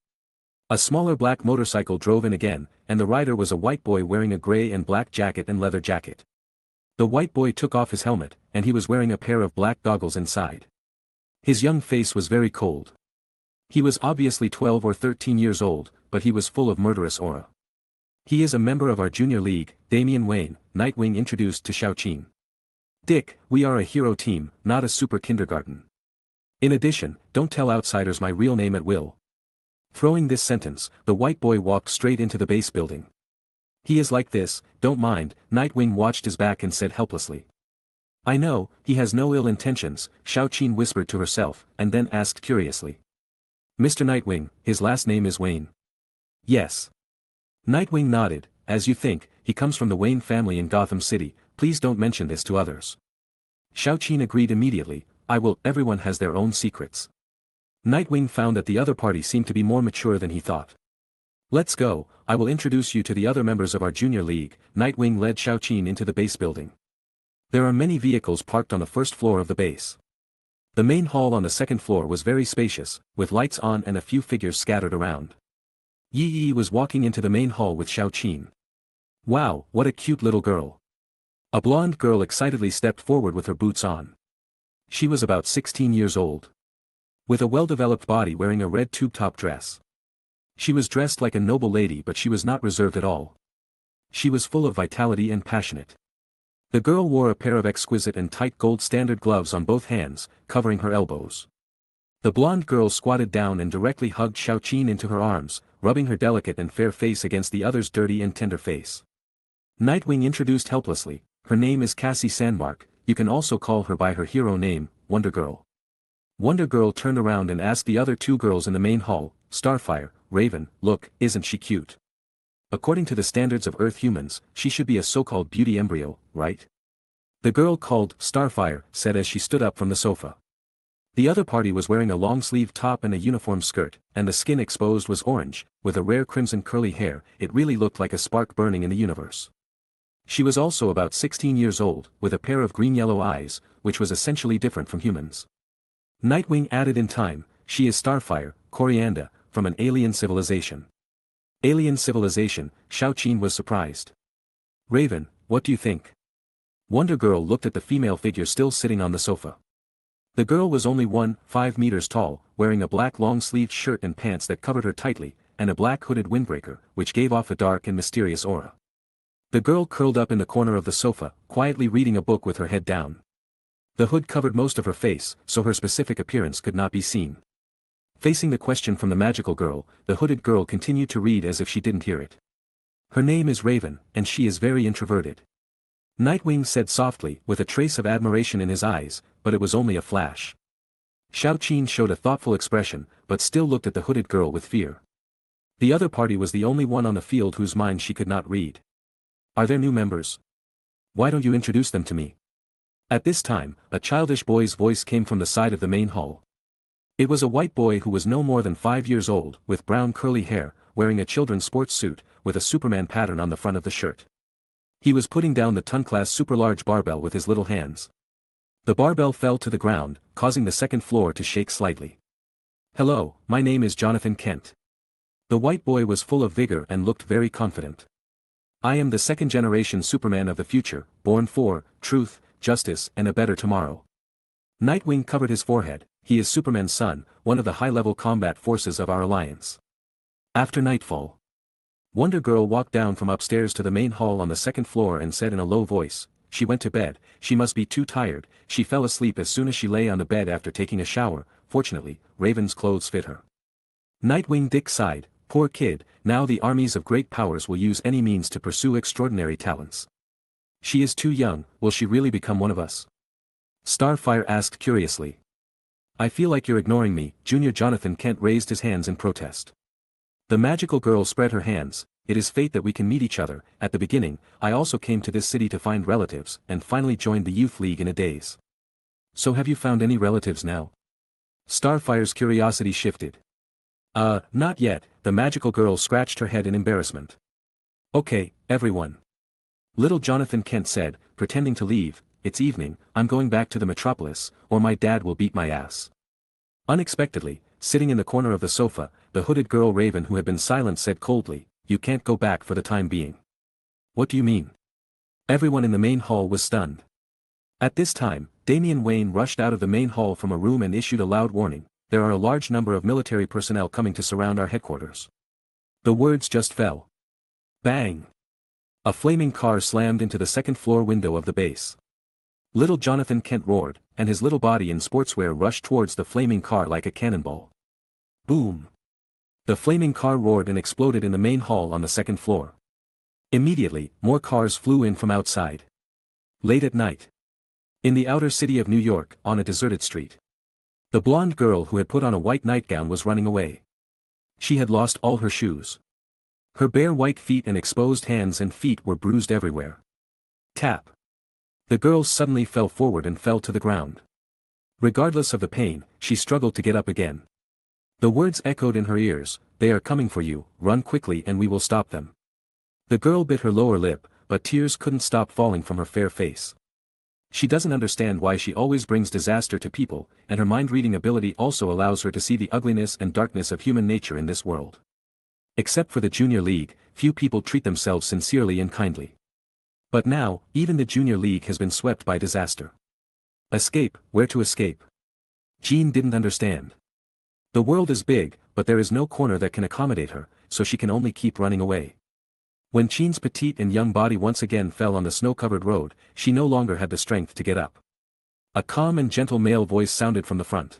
A smaller black motorcycle drove in again, and the rider was a white boy wearing a gray and black jacket and leather jacket. The white boy took off his helmet, and he was wearing a pair of black goggles inside. His young face was very cold. He was obviously 12 or 13 years old, but he was full of murderous aura. He is a member of our Junior League, Damian Wayne, Nightwing introduced to Xiaoqin. Dick, we are a hero team, not a super kindergarten. In addition, don't tell outsiders my real name at will. Throwing this sentence, the white boy walked straight into the base building. He is like this, don't mind, Nightwing watched his back and said helplessly. I know, he has no ill intentions, Xiaoqin whispered to herself, and then asked curiously. Mr. Nightwing, his last name is Wayne. Yes. Nightwing nodded, as you think, he comes from the Wayne family in Gotham City, please don't mention this to others. Xiaoqin agreed immediately, I will, everyone has their own secrets. Nightwing found that the other party seemed to be more mature than he thought. Let's go, I will introduce you to the other members of our Junior League, Nightwing led Xiaoqin into the base building. There are many vehicles parked on the first floor of the base. The main hall on the second floor was very spacious, with lights on and a few figures scattered around. Yi Yi was walking into the main hall with Xiaoqin. Wow, what a cute little girl. A blonde girl excitedly stepped forward with her boots on. She was about 16 years old. With a well-developed body wearing a red tube-top dress. She was dressed like a noble lady but she was not reserved at all. She was full of vitality and passionate. The girl wore a pair of exquisite and tight gold standard gloves on both hands, covering her elbows. The blonde girl squatted down and directly hugged Xiaoqin into her arms, rubbing her delicate and fair face against the other's dirty and tender face. Nightwing introduced helplessly, her name is Cassie Sandmark, you can also call her by her hero name, Wonder Girl. Wonder Girl turned around and asked the other two girls in the main hall, Starfire, Raven, look, isn't she cute? According to the standards of Earth humans, she should be a so-called beauty embryo, right? The girl called Starfire said as she stood up from the sofa. The other party was wearing a long-sleeved top and a uniform skirt, and the skin exposed was orange, with a rare crimson curly hair, it really looked like a spark burning in the universe. She was also about 16 years old, with a pair of green-yellow eyes, which was essentially different from humans. Nightwing added in time, she is Starfire, Corianda, from an alien civilization. Alien civilization, Xiaoqin was surprised. Raven, what do you think? Wonder Girl looked at the female figure still sitting on the sofa. The girl was only 1.5 meters tall, wearing a black long-sleeved shirt and pants that covered her tightly, and a black hooded windbreaker, which gave off a dark and mysterious aura. The girl curled up in the corner of the sofa, quietly reading a book with her head down. The hood covered most of her face, so her specific appearance could not be seen. Facing the question from the magical girl, the hooded girl continued to read as if she didn't hear it. Her name is Raven, and she is very introverted. Nightwing said softly, with a trace of admiration in his eyes, but it was only a flash. Xiaoqin showed a thoughtful expression, but still looked at the hooded girl with fear. The other party was the only one on the field whose mind she could not read. Are there new members? Why don't you introduce them to me? At this time, a childish boy's voice came from the side of the main hall. It was a white boy who was no more than 5 years old, with brown curly hair, wearing a children's sports suit, with a Superman pattern on the front of the shirt. He was putting down the ton-class super-large barbell with his little hands. The barbell fell to the ground, causing the second floor to shake slightly. Hello, my name is Jonathan Kent. The white boy was full of vigor and looked very confident. I am the second-generation Superman of the future, born for truth, justice, and a better tomorrow. Nightwing covered his forehead. He is Superman's son, one of the high-level combat forces of our alliance. After nightfall, Wonder Girl walked down from upstairs to the main hall on the second floor and said in a low voice, she went to bed, she must be too tired, she fell asleep as soon as she lay on the bed after taking a shower, fortunately, Raven's clothes fit her. Nightwing Dick sighed, poor kid, now the armies of great powers will use any means to pursue extraordinary talents. She is too young, will she really become one of us? Starfire asked curiously. I feel like you're ignoring me, Junior Jonathan Kent raised his hands in protest. The magical girl spread her hands, it is fate that we can meet each other, at the beginning, I also came to this city to find relatives, and finally joined the Youth League in a daze. So have you found any relatives now? Starfire's curiosity shifted. Not yet, the magical girl scratched her head in embarrassment. Okay, everyone. Little Jonathan Kent said, pretending to leave, it's evening, I'm going back to the metropolis, or my dad will beat my ass. Unexpectedly, sitting in the corner of the sofa, the hooded girl Raven who had been silent said coldly, you can't go back for the time being. What do you mean? Everyone in the main hall was stunned. At this time, Damian Wayne rushed out of the main hall from a room and issued a loud warning, there are a large number of military personnel coming to surround our headquarters. The words just fell. Bang! A flaming car slammed into the second-floor window of the base. Little Jonathan Kent roared, and his little body in sportswear rushed towards the flaming car like a cannonball. Boom! The flaming car roared and exploded in the main hall on the second floor. Immediately, more cars flew in from outside. Late at night. In the outer city of New York, on a deserted street. The blonde girl who had put on a white nightgown was running away. She had lost all her shoes. Her bare white feet and exposed hands and feet were bruised everywhere. Tap. The girl suddenly fell forward and fell to the ground. Regardless of the pain, she struggled to get up again. The words echoed in her ears, they are coming for you, run quickly and we will stop them. The girl bit her lower lip, but tears couldn't stop falling from her fair face. She doesn't understand why she always brings disaster to people, and her mind-reading ability also allows her to see the ugliness and darkness of human nature in this world. Except for the Junior League, few people treat themselves sincerely and kindly. But now, even the Junior League has been swept by disaster. Escape, where to escape? Jean didn't understand. The world is big, but there is no corner that can accommodate her, so she can only keep running away. When Jean's petite and young body once again fell on the snow-covered road, she no longer had the strength to get up. A calm and gentle male voice sounded from the front.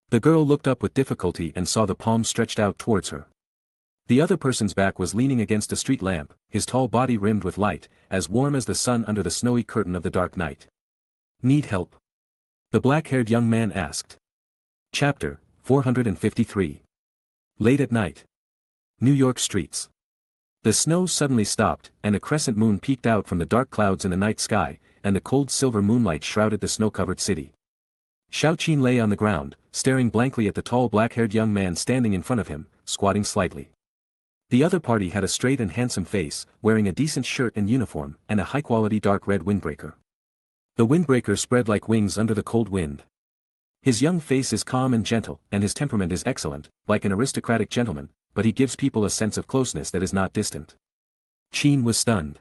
The girl looked up with difficulty and saw the palm stretched out towards her. The other person's back was leaning against a street lamp, his tall body rimmed with light, as warm as the sun under the snowy curtain of the dark night. Need help? The black-haired young man asked. Chapter 453. Late at night. New York streets. The snow suddenly stopped, and a crescent moon peeked out from the dark clouds in the night sky, and the cold silver moonlight shrouded the snow-covered city. Xiaoqin lay on the ground, staring blankly at the tall black-haired young man standing in front of him, squatting slightly. The other party had a straight and handsome face, wearing a decent shirt and uniform, and a high-quality dark red windbreaker. The windbreaker spread like wings under the cold wind. His young face is calm and gentle, and his temperament is excellent, like an aristocratic gentleman, but he gives people a sense of closeness that is not distant. Jean was stunned.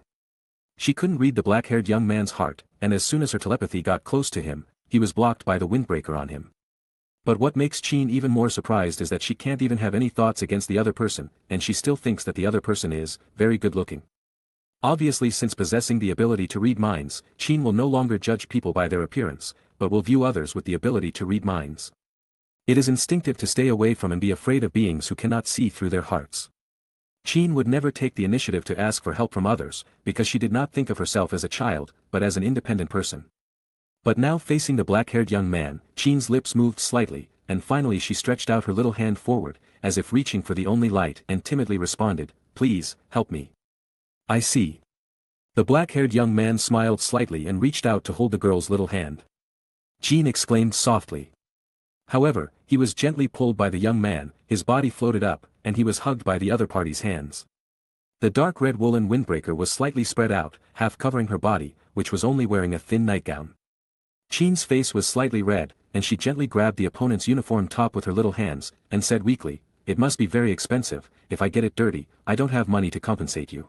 She couldn't read the black-haired young man's heart, and as soon as her telepathy got close to him, he was blocked by the windbreaker on him. But what makes Jean even more surprised is that she can't even have any thoughts against the other person, and she still thinks that the other person is very good-looking. Obviously, since possessing the ability to read minds, Jean will no longer judge people by their appearance, but will view others with the ability to read minds. It is instinctive to stay away from and be afraid of beings who cannot see through their hearts. Jean would never take the initiative to ask for help from others, because she did not think of herself as a child, but as an independent person. But now facing the black-haired young man, Jean's lips moved slightly, and finally she stretched out her little hand forward, as if reaching for the only light, and timidly responded, "Please, help me." "I see." The black-haired young man smiled slightly and reached out to hold the girl's little hand. Jean exclaimed softly. However, he was gently pulled by the young man, his body floated up, and he was hugged by the other party's hands. The dark red woolen windbreaker was slightly spread out, half covering her body, which was only wearing a thin nightgown. Jean's face was slightly red, and she gently grabbed the opponent's uniform top with her little hands, and said weakly, "It must be very expensive, if I get it dirty, I don't have money to compensate you."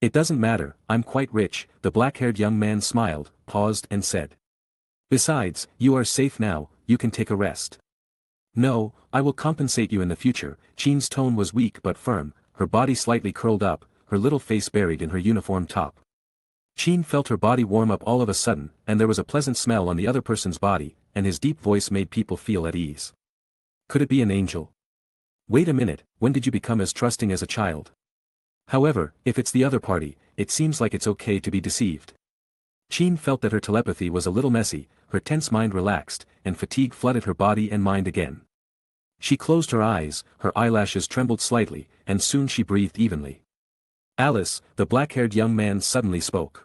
"It doesn't matter, I'm quite rich," the black-haired young man smiled, paused and said. "Besides, you are safe now, you can take a rest." "No, I will compensate you in the future." Jean's tone was weak but firm, her body slightly curled up, her little face buried in her uniform top. Jean felt her body warm up all of a sudden, and there was a pleasant smell on the other person's body, and his deep voice made people feel at ease. Could it be an angel? Wait a minute, when did you become as trusting as a child? However, if it's the other party, it seems like it's okay to be deceived. Jean felt that her telepathy was a little messy, her tense mind relaxed, and fatigue flooded her body and mind again. She closed her eyes, her eyelashes trembled slightly, and soon she breathed evenly. "Alice," the black-haired young man suddenly spoke.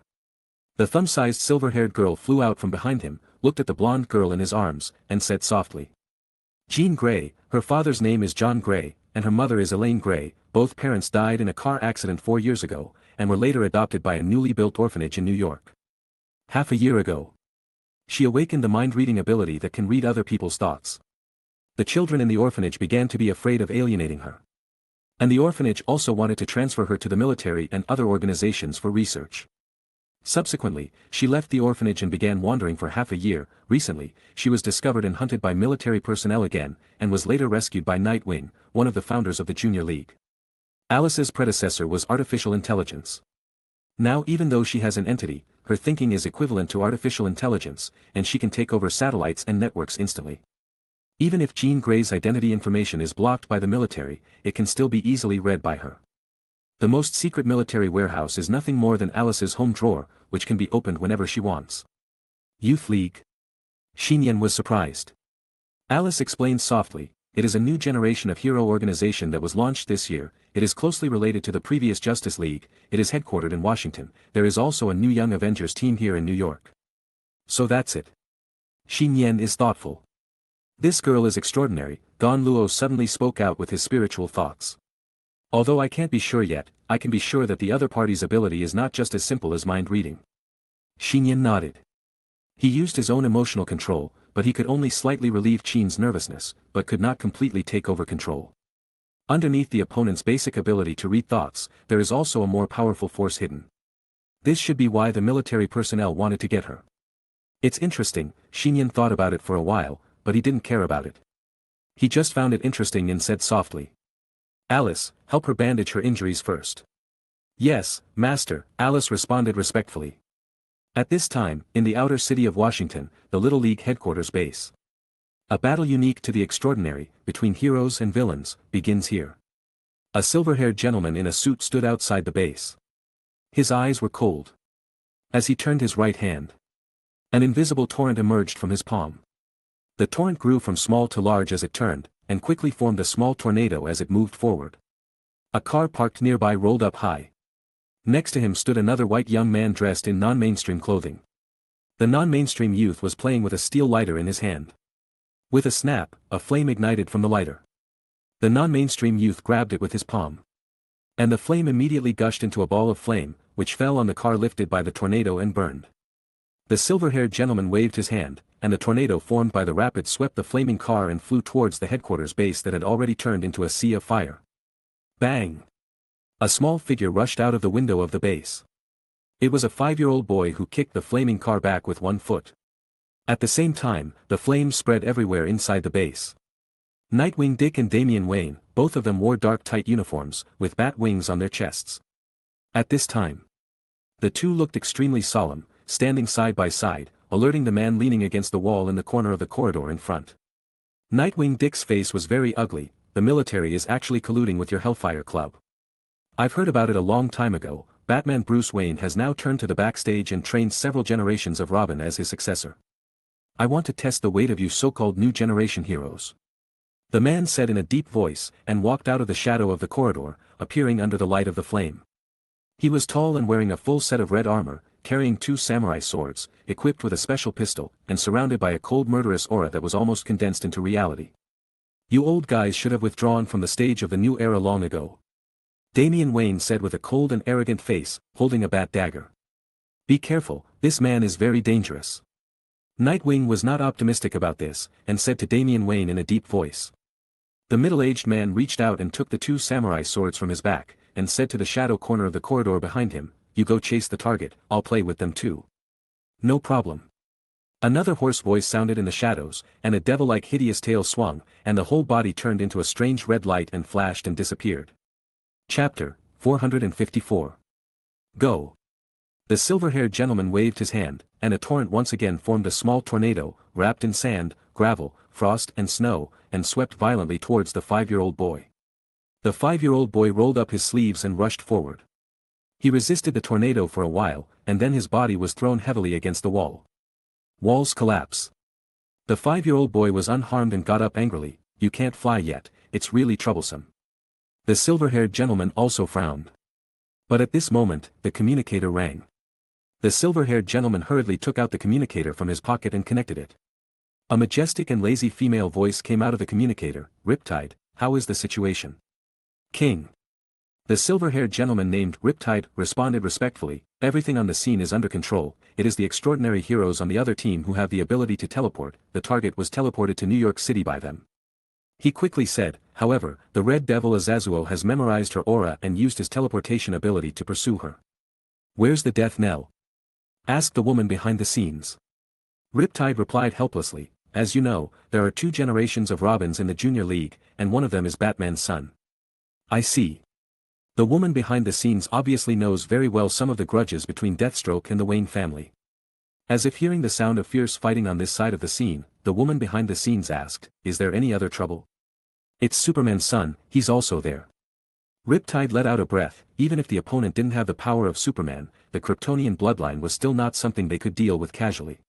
The thumb-sized silver-haired girl flew out from behind him, looked at the blonde girl in his arms, and said softly. Jean Grey, her father's name is John Grey, and her mother is Elaine Grey. Both parents died in a car accident 4 years ago, and were later adopted by a newly built orphanage in New York. Half a year ago, she awakened the mind-reading ability that can read other people's thoughts. The children in the orphanage began to be afraid of alienating her. And the orphanage also wanted to transfer her to the military and other organizations for research. Subsequently, she left the orphanage and began wandering for half a year. Recently, she was discovered and hunted by military personnel again, and was later rescued by Nightwing, one of the founders of the Junior League. Alice's predecessor was artificial intelligence. Now, even though she has an entity, her thinking is equivalent to artificial intelligence, and she can take over satellites and networks instantly. Even if Jean Grey's identity information is blocked by the military, it can still be easily read by her. The most secret military warehouse is nothing more than Alice's home drawer, which can be opened whenever she wants. Youth League? Nian was surprised. Alice explained softly, it is a new generation of hero organization that was launched this year. It is closely related to the previous Justice League. It is headquartered in Washington. There is also a new Young Avengers team here in New York. So that's it. Nian is thoughtful. This girl is extraordinary. Don Luo suddenly spoke out with his spiritual thoughts. Although I can't be sure yet, I can be sure that the other party's ability is not just as simple as mind reading. Nian nodded. He used his own emotional control, but he could only slightly relieve Qin's nervousness, but could not completely take over control. Underneath the opponent's basic ability to read thoughts, there is also a more powerful force hidden. This should be why the military personnel wanted to get her. It's interesting. Nian thought about it for a while, but he didn't care about it. He just found it interesting and said softly, Alice, help her bandage her injuries first. Yes, Master, Alice responded respectfully. At this time, in the outer city of Washington, the Little League headquarters base. A battle unique to the extraordinary, between heroes and villains, begins here. A silver-haired gentleman in a suit stood outside the base. His eyes were cold. As he turned his right hand, an invisible torrent emerged from his palm. The torrent grew from small to large as it turned, and quickly formed a small tornado as it moved forward. A car parked nearby rolled up high. Next to him stood another white young man dressed in non-mainstream clothing. The non-mainstream youth was playing with a steel lighter in his hand. With a snap, a flame ignited from the lighter. The non-mainstream youth grabbed it with his palm. And the flame immediately gushed into a ball of flame, which fell on the car lifted by the tornado and burned. The silver-haired gentleman waved his hand, and the tornado formed by the rapid swept the flaming car and flew towards the headquarters base that had already turned into a sea of fire. Bang! A small figure rushed out of the window of the base. It was a 5-year-old boy who kicked the flaming car back with one foot. At the same time, the flames spread everywhere inside the base. Nightwing Dick and Damian Wayne, both of them wore dark tight uniforms, with bat wings on their chests. At this time, the two looked extremely solemn, standing side by side, alerting the man leaning against the wall in the corner of the corridor in front. Nightwing Dick's face was very ugly. The military is actually colluding with your Hellfire Club. I've heard about it a long time ago. Batman Bruce Wayne has now turned to the backstage and trained several generations of Robin as his successor. I want to test the weight of you so-called new generation heroes. The man said in a deep voice, and walked out of the shadow of the corridor, appearing under the light of the flame. He was tall and wearing a full set of red armor, carrying 2 samurai swords, equipped with a special pistol, and surrounded by a cold murderous aura that was almost condensed into reality. You old guys should have withdrawn from the stage of the new era long ago. Damian Wayne said with a cold and arrogant face, holding a bat dagger. Be careful, this man is very dangerous. Nightwing was not optimistic about this, and said to Damian Wayne in a deep voice. The middle-aged man reached out and took the 2 samurai swords from his back, and said to the shadow corner of the corridor behind him, you go chase the target, I'll play with them too. No problem. Another hoarse voice sounded in the shadows, and a devil-like hideous tail swung, and the whole body turned into a strange red light and flashed and disappeared. Chapter 454. Go. The silver-haired gentleman waved his hand, and a torrent once again formed a small tornado, wrapped in sand, gravel, frost and snow, and swept violently towards the 5-year-old boy. The 5-year-old boy rolled up his sleeves and rushed forward. He resisted the tornado for a while, and then his body was thrown heavily against the wall. Walls collapse. The 5-year-old boy was unharmed and got up angrily. You can't fly yet, it's really troublesome. The silver-haired gentleman also frowned. But at this moment, the communicator rang. The silver-haired gentleman hurriedly took out the communicator from his pocket and connected it. A majestic and lazy female voice came out of the communicator. Riptide, how is the situation? King. The silver-haired gentleman named Riptide responded respectfully, everything on the scene is under control, it is the extraordinary heroes on the other team who have the ability to teleport, the target was teleported to New York City by them. He quickly said, however, the Red Devil Azazuo has memorized her aura and used his teleportation ability to pursue her. Where's the death knell? Asked the woman behind the scenes. Riptide replied helplessly, as you know, there are 2 generations of Robins in the Junior League, and one of them is Batman's son. I see. The woman behind the scenes obviously knows very well some of the grudges between Deathstroke and the Wayne family. As if hearing the sound of fierce fighting on this side of the scene, the woman behind the scenes asked, is there any other trouble? It's Superman's son, he's also there. Riptide let out a breath, even if the opponent didn't have the power of Superman, the Kryptonian bloodline was still not something they could deal with casually.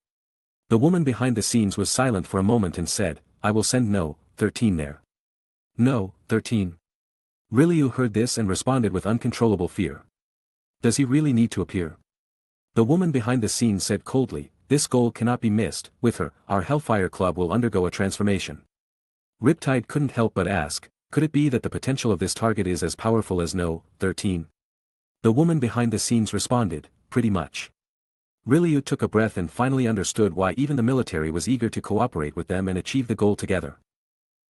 The woman behind the scenes was silent for a moment and said, I will send No. 13 there. No. 13. Ryu heard this and responded with uncontrollable fear. Does he really need to appear? The woman behind the scenes said coldly, this goal cannot be missed, with her, our Hellfire Club will undergo a transformation. Riptide couldn't help but ask, could it be that the potential of this target is as powerful as No. 13? The woman behind the scenes responded, pretty much. Ryu took a breath and finally understood why even the military was eager to cooperate with them and achieve the goal together.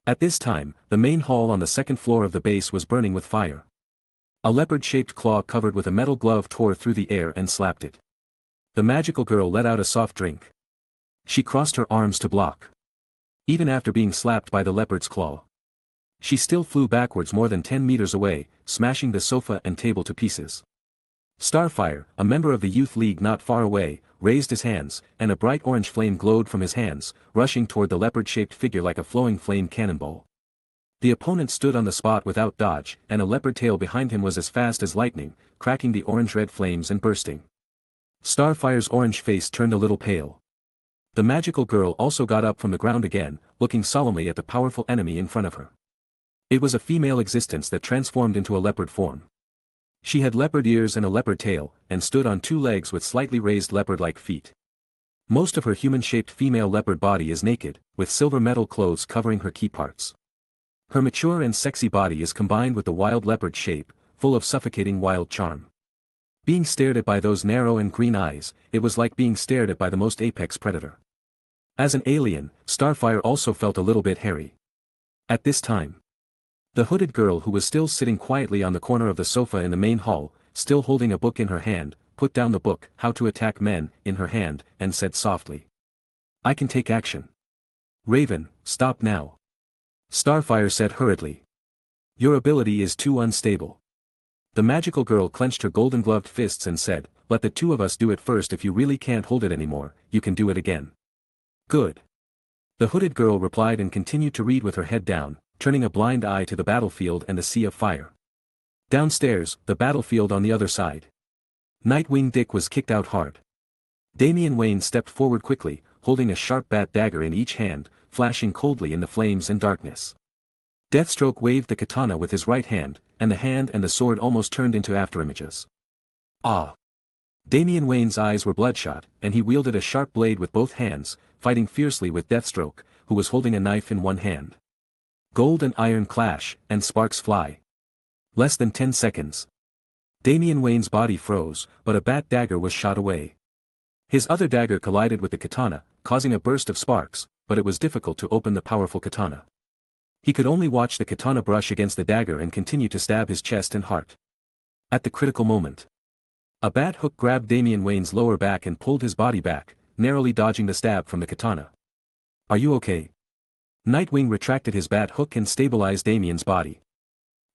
At this time, the main hall on the 2nd floor of the base was burning with fire. A leopard-shaped claw covered with a metal glove tore through the air and slapped it. The magical girl let out a soft drink. She crossed her arms to block. Even after being slapped by the leopard's claw, she still flew backwards more than 10 meters away, smashing the sofa and table to pieces. Starfire, a member of the Youth League not far away, raised his hands, and a bright orange flame glowed from his hands, rushing toward the leopard-shaped figure like a flowing flame cannonball. The opponent stood on the spot without dodge, and a leopard tail behind him was as fast as lightning, cracking the orange-red flames and bursting. Starfire's orange face turned a little pale. The magical girl also got up from the ground again, looking solemnly at the powerful enemy in front of her. It was a female existence that transformed into a leopard form. She had leopard ears and a leopard tail, and stood on 2 legs with slightly raised leopard-like feet. Most of her human-shaped female leopard body is naked, with silver metal clothes covering her key parts. Her mature and sexy body is combined with the wild leopard shape, full of suffocating wild charm. Being stared at by those narrow and green eyes, it was like being stared at by the most apex predator. As an alien, Starfire also felt a little bit hairy. At this time, the hooded girl who was still sitting quietly on the corner of the sofa in the main hall, still holding a book in her hand, put down the book, How to Attack Men, in her hand, and said softly, I can take action. Raven, stop now. Starfire said hurriedly. Your ability is too unstable. The magical girl clenched her golden-gloved fists and said, let the 2 of us do it first. If you really can't hold it anymore, you can do it again. Good. The hooded girl replied and continued to read with her head down, turning a blind eye to the battlefield and the sea of fire. Downstairs, the battlefield on the other side. Nightwing Dick was kicked out hard. Damian Wayne stepped forward quickly, holding a sharp bat dagger in each hand, flashing coldly in the flames and darkness. Deathstroke waved the katana with his right hand, and the sword almost turned into afterimages. Ah! Damian Wayne's eyes were bloodshot, and he wielded a sharp blade with both hands, fighting fiercely with Deathstroke, who was holding a knife in one hand. Gold and iron clash, and sparks fly. Less than 10 seconds. Damian Wayne's body froze, but a bat dagger was shot away. His other dagger collided with the katana, causing a burst of sparks, but it was difficult to open the powerful katana. He could only watch the katana brush against the dagger and continue to stab his chest and heart. At the critical moment, a bat hook grabbed Damian Wayne's lower back and pulled his body back, narrowly dodging the stab from the katana. Are you okay? Nightwing retracted his bat hook and stabilized Damian's body.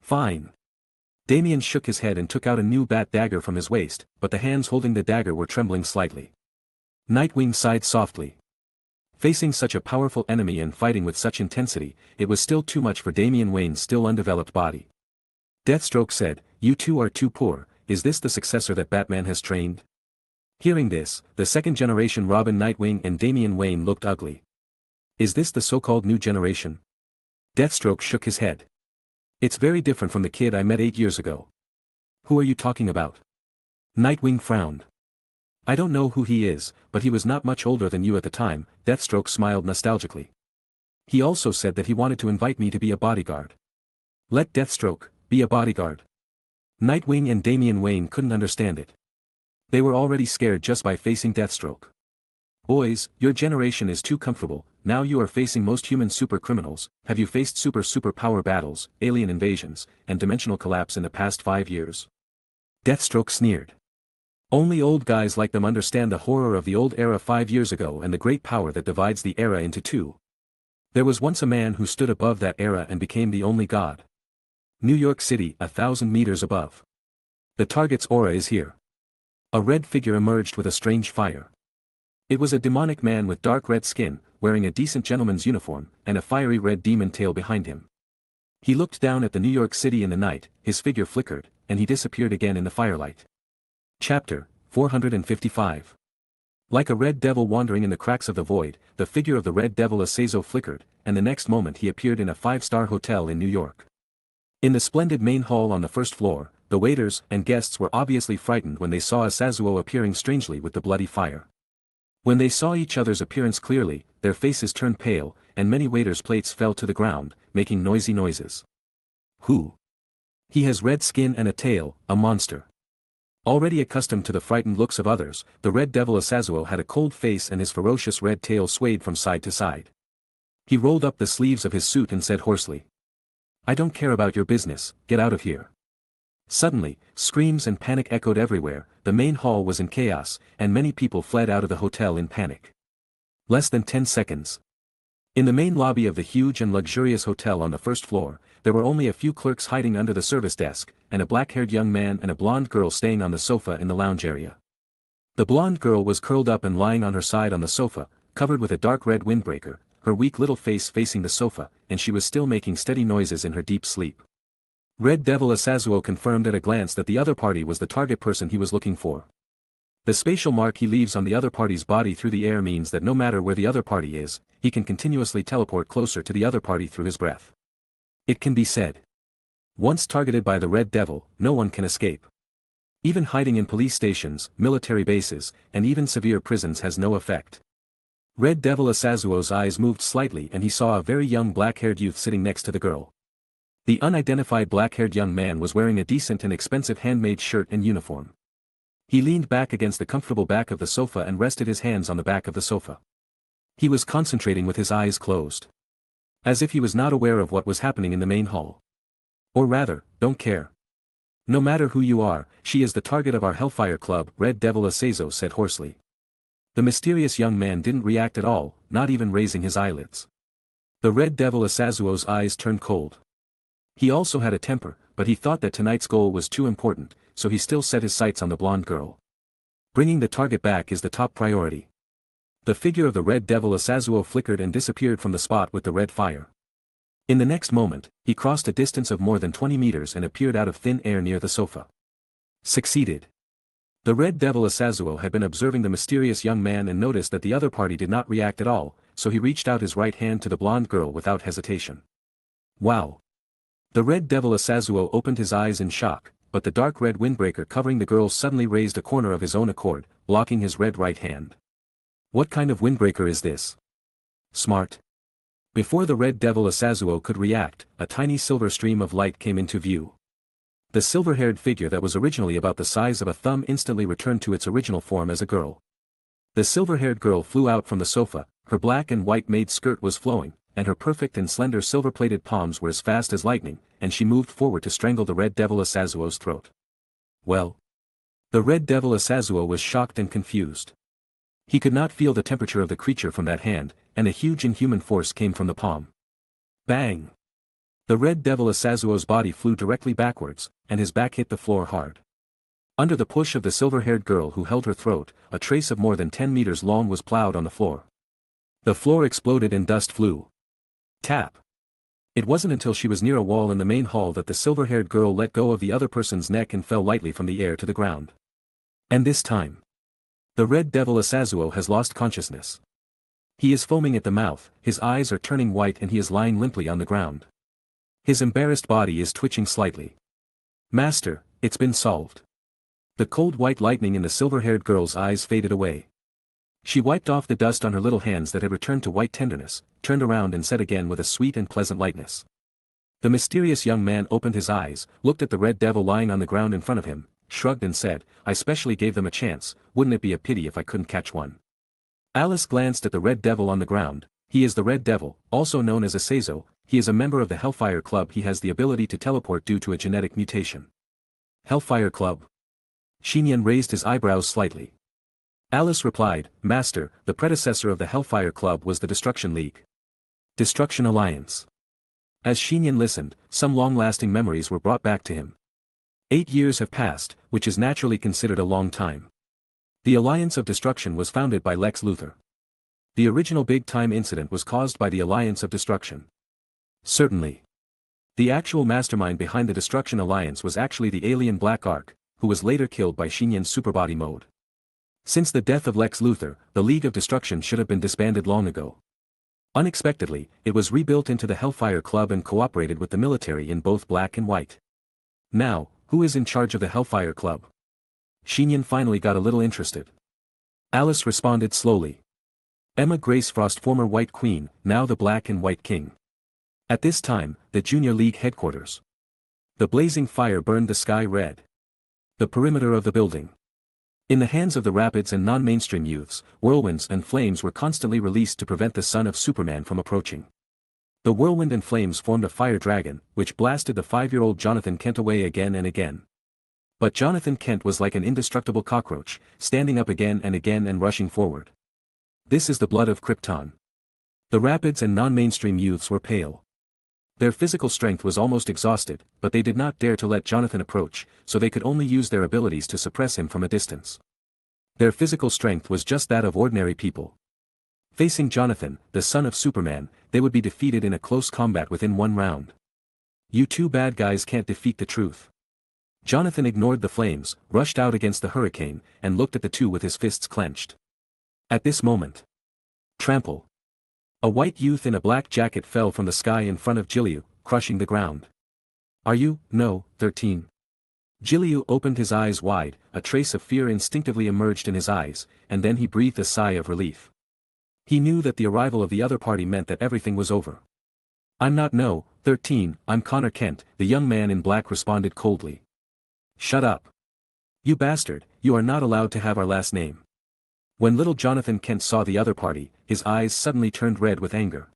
Fine. Damian shook his head and took out a new bat dagger from his waist, but the hands holding the dagger were trembling slightly. Nightwing sighed softly. Facing such a powerful enemy and fighting with such intensity, it was still too much for Damian Wayne's still undeveloped body. Deathstroke said, you 2 are too poor, is this the successor that Batman has trained? Hearing this, the 2nd-generation Robin Nightwing and Damian Wayne looked ugly. Is this the so-called new generation? Deathstroke shook his head. It's very different from the kid I met 8 years ago. Who are you talking about? Nightwing frowned. I don't know who he is, but he was not much older than you at the time, Deathstroke smiled nostalgically. He also said that he wanted to invite me to be a bodyguard. Let Deathstroke be a bodyguard. Nightwing and Damian Wayne couldn't understand it. They were already scared just by facing Deathstroke. Boys, your generation is too comfortable, now you are facing most human super criminals. Have you faced superpower battles, alien invasions, and dimensional collapse in the past 5 years? Deathstroke sneered. Only old guys like them understand the horror of the old era 5 years ago and the great power that divides the era into two. There was once a man who stood above that era and became the only god. New York City, 1,000 meters above. The target's aura is here. A red figure emerged with a strange fire. It was a demonic man with dark red skin, wearing a decent gentleman's uniform, and a fiery red demon tail behind him. He looked down at the New York City in the night, his figure flickered, and he disappeared again in the firelight. Chapter 455. Like a red devil wandering in the cracks of the void, the figure of the red devil Azazel flickered, and the next moment he appeared in a 5-star hotel in New York. In the splendid main hall on the first floor, the waiters and guests were obviously frightened when they saw Azazel appearing strangely with the bloody fire. When they saw each other's appearance clearly, their faces turned pale, and many waiters' plates fell to the ground, making noisy noises. Who? He has red skin and a tail, a monster. Already accustomed to the frightened looks of others, the red devil Azazel had a cold face and his ferocious red tail swayed from side to side. He rolled up the sleeves of his suit and said hoarsely, "I don't care about your business, get out of here." Suddenly, screams and panic echoed everywhere, the main hall was in chaos, and many people fled out of the hotel in panic. Less than 10 seconds. In the main lobby of the huge and luxurious hotel on the first floor, there were only a few clerks hiding under the service desk, and a black-haired young man and a blonde girl staying on the sofa in the lounge area. The blonde girl was curled up and lying on her side on the sofa, covered with a dark red windbreaker, her weak little face facing the sofa, and she was still making steady noises in her deep sleep. Red Devil Azazel confirmed at a glance that the other party was the target person he was looking for. The spatial mark he leaves on the other party's body through the air means that no matter where the other party is, he can continuously teleport closer to the other party through his breath. It can be said. Once targeted by the Red Devil, no one can escape. Even hiding in police stations, military bases, and even severe prisons has no effect. Red Devil Azazel's eyes moved slightly and he saw a very young black-haired youth sitting next to the girl. The unidentified black-haired young man was wearing a decent and expensive handmade shirt and uniform. He leaned back against the comfortable back of the sofa and rested his hands on the back of the sofa. He was concentrating with his eyes closed. As if he was not aware of what was happening in the main hall. Or rather, don't care. No matter who you are, she is the target of our Hellfire Club, Red Devil Azazel said hoarsely. The mysterious young man didn't react at all, not even raising his eyelids. The Red Devil Azazel's eyes turned cold. He also had a temper, but he thought that tonight's goal was too important, so he still set his sights on the blonde girl. Bringing the target back is the top priority. The figure of the Red Devil Azazel flickered and disappeared from the spot with the red fire. In the next moment, he crossed a distance of more than 20 meters and appeared out of thin air near the sofa. Succeeded. The Red Devil Azazel had been observing the mysterious young man and noticed that the other party did not react at all, so he reached out his right hand to the blonde girl without hesitation. Wow! The Red Devil Azazel opened his eyes in shock, but the dark red windbreaker covering the girl suddenly raised a corner of his own accord, blocking his red right hand. What kind of windbreaker is this? Smart. Before the Red Devil Azazel could react, a tiny silver stream of light came into view. The silver-haired figure that was originally about the size of a thumb instantly returned to its original form as a girl. The silver-haired girl flew out from the sofa, her black and white maid skirt was flowing, and her perfect and slender silver-plated palms were as fast as lightning, and she moved forward to strangle the Red Devil Azazel's throat. Well. The Red Devil Azazel was shocked and confused. He could not feel the temperature of the creature from that hand, and a huge inhuman force came from the palm. Bang! The Red Devil Azazel's body flew directly backwards, and his back hit the floor hard. Under the push of the silver-haired girl who held her throat, a trace of more than 10 meters long was plowed on the floor. The floor exploded and dust flew. Tap! It wasn't until she was near a wall in the main hall that the silver-haired girl let go of the other person's neck and fell lightly from the air to the ground. And this time, the Red Devil Azazel has lost consciousness. He is foaming at the mouth, his eyes are turning white and he is lying limply on the ground. His embarrassed body is twitching slightly. Master, it's been solved. The cold white lightning in the silver-haired girl's eyes faded away. She wiped off the dust on her little hands that had returned to white tenderness, turned around and said again with a sweet and pleasant lightness. The mysterious young man opened his eyes, looked at the red devil lying on the ground in front of him, shrugged and said, I specially gave them a chance, wouldn't it be a pity if I couldn't catch one? Alice glanced at the red devil on the ground. He is the red devil, also known as a Seizo. He is a member of the Hellfire Club. He has the ability to teleport due to a genetic mutation. Hellfire Club? Nian raised his eyebrows slightly. Alice replied, Master, the predecessor of the Hellfire Club was the Destruction League. Destruction Alliance. As Nian listened, some long-lasting memories were brought back to him. 8 years have passed, which is naturally considered a long time. The Alliance of Destruction was founded by Lex Luthor. The original big-time incident was caused by the Alliance of Destruction. Certainly. The actual mastermind behind the Destruction Alliance was actually the alien Black Ark, who was later killed by Nian's superbody mode. Since the death of Lex Luthor, the League of Destruction should have been disbanded long ago. Unexpectedly, it was rebuilt into the Hellfire Club and cooperated with the military in both black and white. Now, who is in charge of the Hellfire Club? Nian finally got a little interested. Alice responded slowly. Emma Grace Frost, former White Queen, now the Black and White King. At this time, the Junior League headquarters. The blazing fire burned the sky red. The perimeter of the building. In the hands of the rapids and non-mainstream youths, whirlwinds and flames were constantly released to prevent the son of Superman from approaching. The whirlwind and flames formed a fire dragon, which blasted the 5-year-old Jonathan Kent away again and again. But Jonathan Kent was like an indestructible cockroach, standing up again and rushing forward. This is the blood of Krypton. The rapids and non-mainstream youths were pale. Their physical strength was almost exhausted, but they did not dare to let Jonathan approach, so they could only use their abilities to suppress him from a distance. Their physical strength was just that of ordinary people. Facing Jonathan, the son of Superman, they would be defeated in a close combat within 1 round. You two bad guys can't defeat the truth. Jonathan ignored the flames, rushed out against the hurricane, and looked at the two with his fists clenched. At this moment. Trample. A white youth in a black jacket fell from the sky in front of Jiliu, crushing the ground. Are you, no, 13? Jiliu opened his eyes wide, a trace of fear instinctively emerged in his eyes, and then he breathed a sigh of relief. He knew that the arrival of the other party meant that everything was over. I'm not no, 13, I'm Connor Kent, the young man in black responded coldly. Shut up. You bastard, you are not allowed to have our last name. When little Jonathan Kent saw the other party, his eyes suddenly turned red with anger.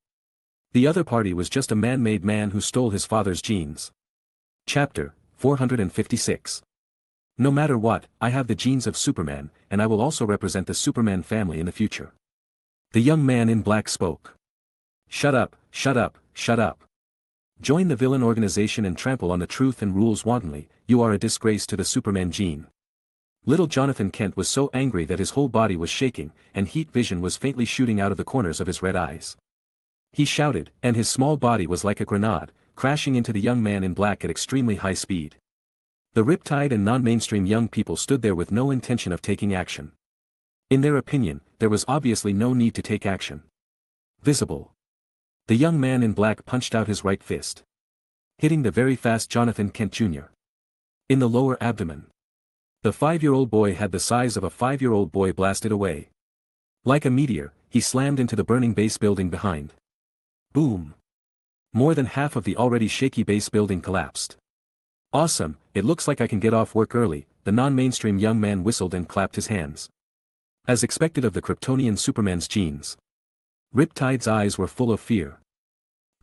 The other party was just a man-made man who stole his father's genes. Chapter 456. No matter what, I have the genes of Superman, and I will also represent the Superman family in the future. The young man in black spoke. Shut up, shut up, shut up. Join the villain organization and trample on the truth and rules wantonly, you are a disgrace to the Superman gene. Little Jonathan Kent was so angry that his whole body was shaking, and heat vision was faintly shooting out of the corners of his red eyes. He shouted, and his small body was like a grenade, crashing into the young man in black at extremely high speed. The riptide and non-mainstream young people stood there with no intention of taking action. In their opinion, there was obviously no need to take action. Visible. The young man in black punched out his right fist, hitting the very fast Jonathan Kent Jr. in the lower abdomen. The 5-year-old boy had the size of a 5-year-old boy blasted away. Like a meteor, he slammed into the burning base building behind. Boom! More than half of the already shaky base building collapsed. Awesome, it looks like I can get off work early, the non-mainstream young man whistled and clapped his hands. As expected of the Kryptonian Superman's genes. Riptide's eyes were full of fear.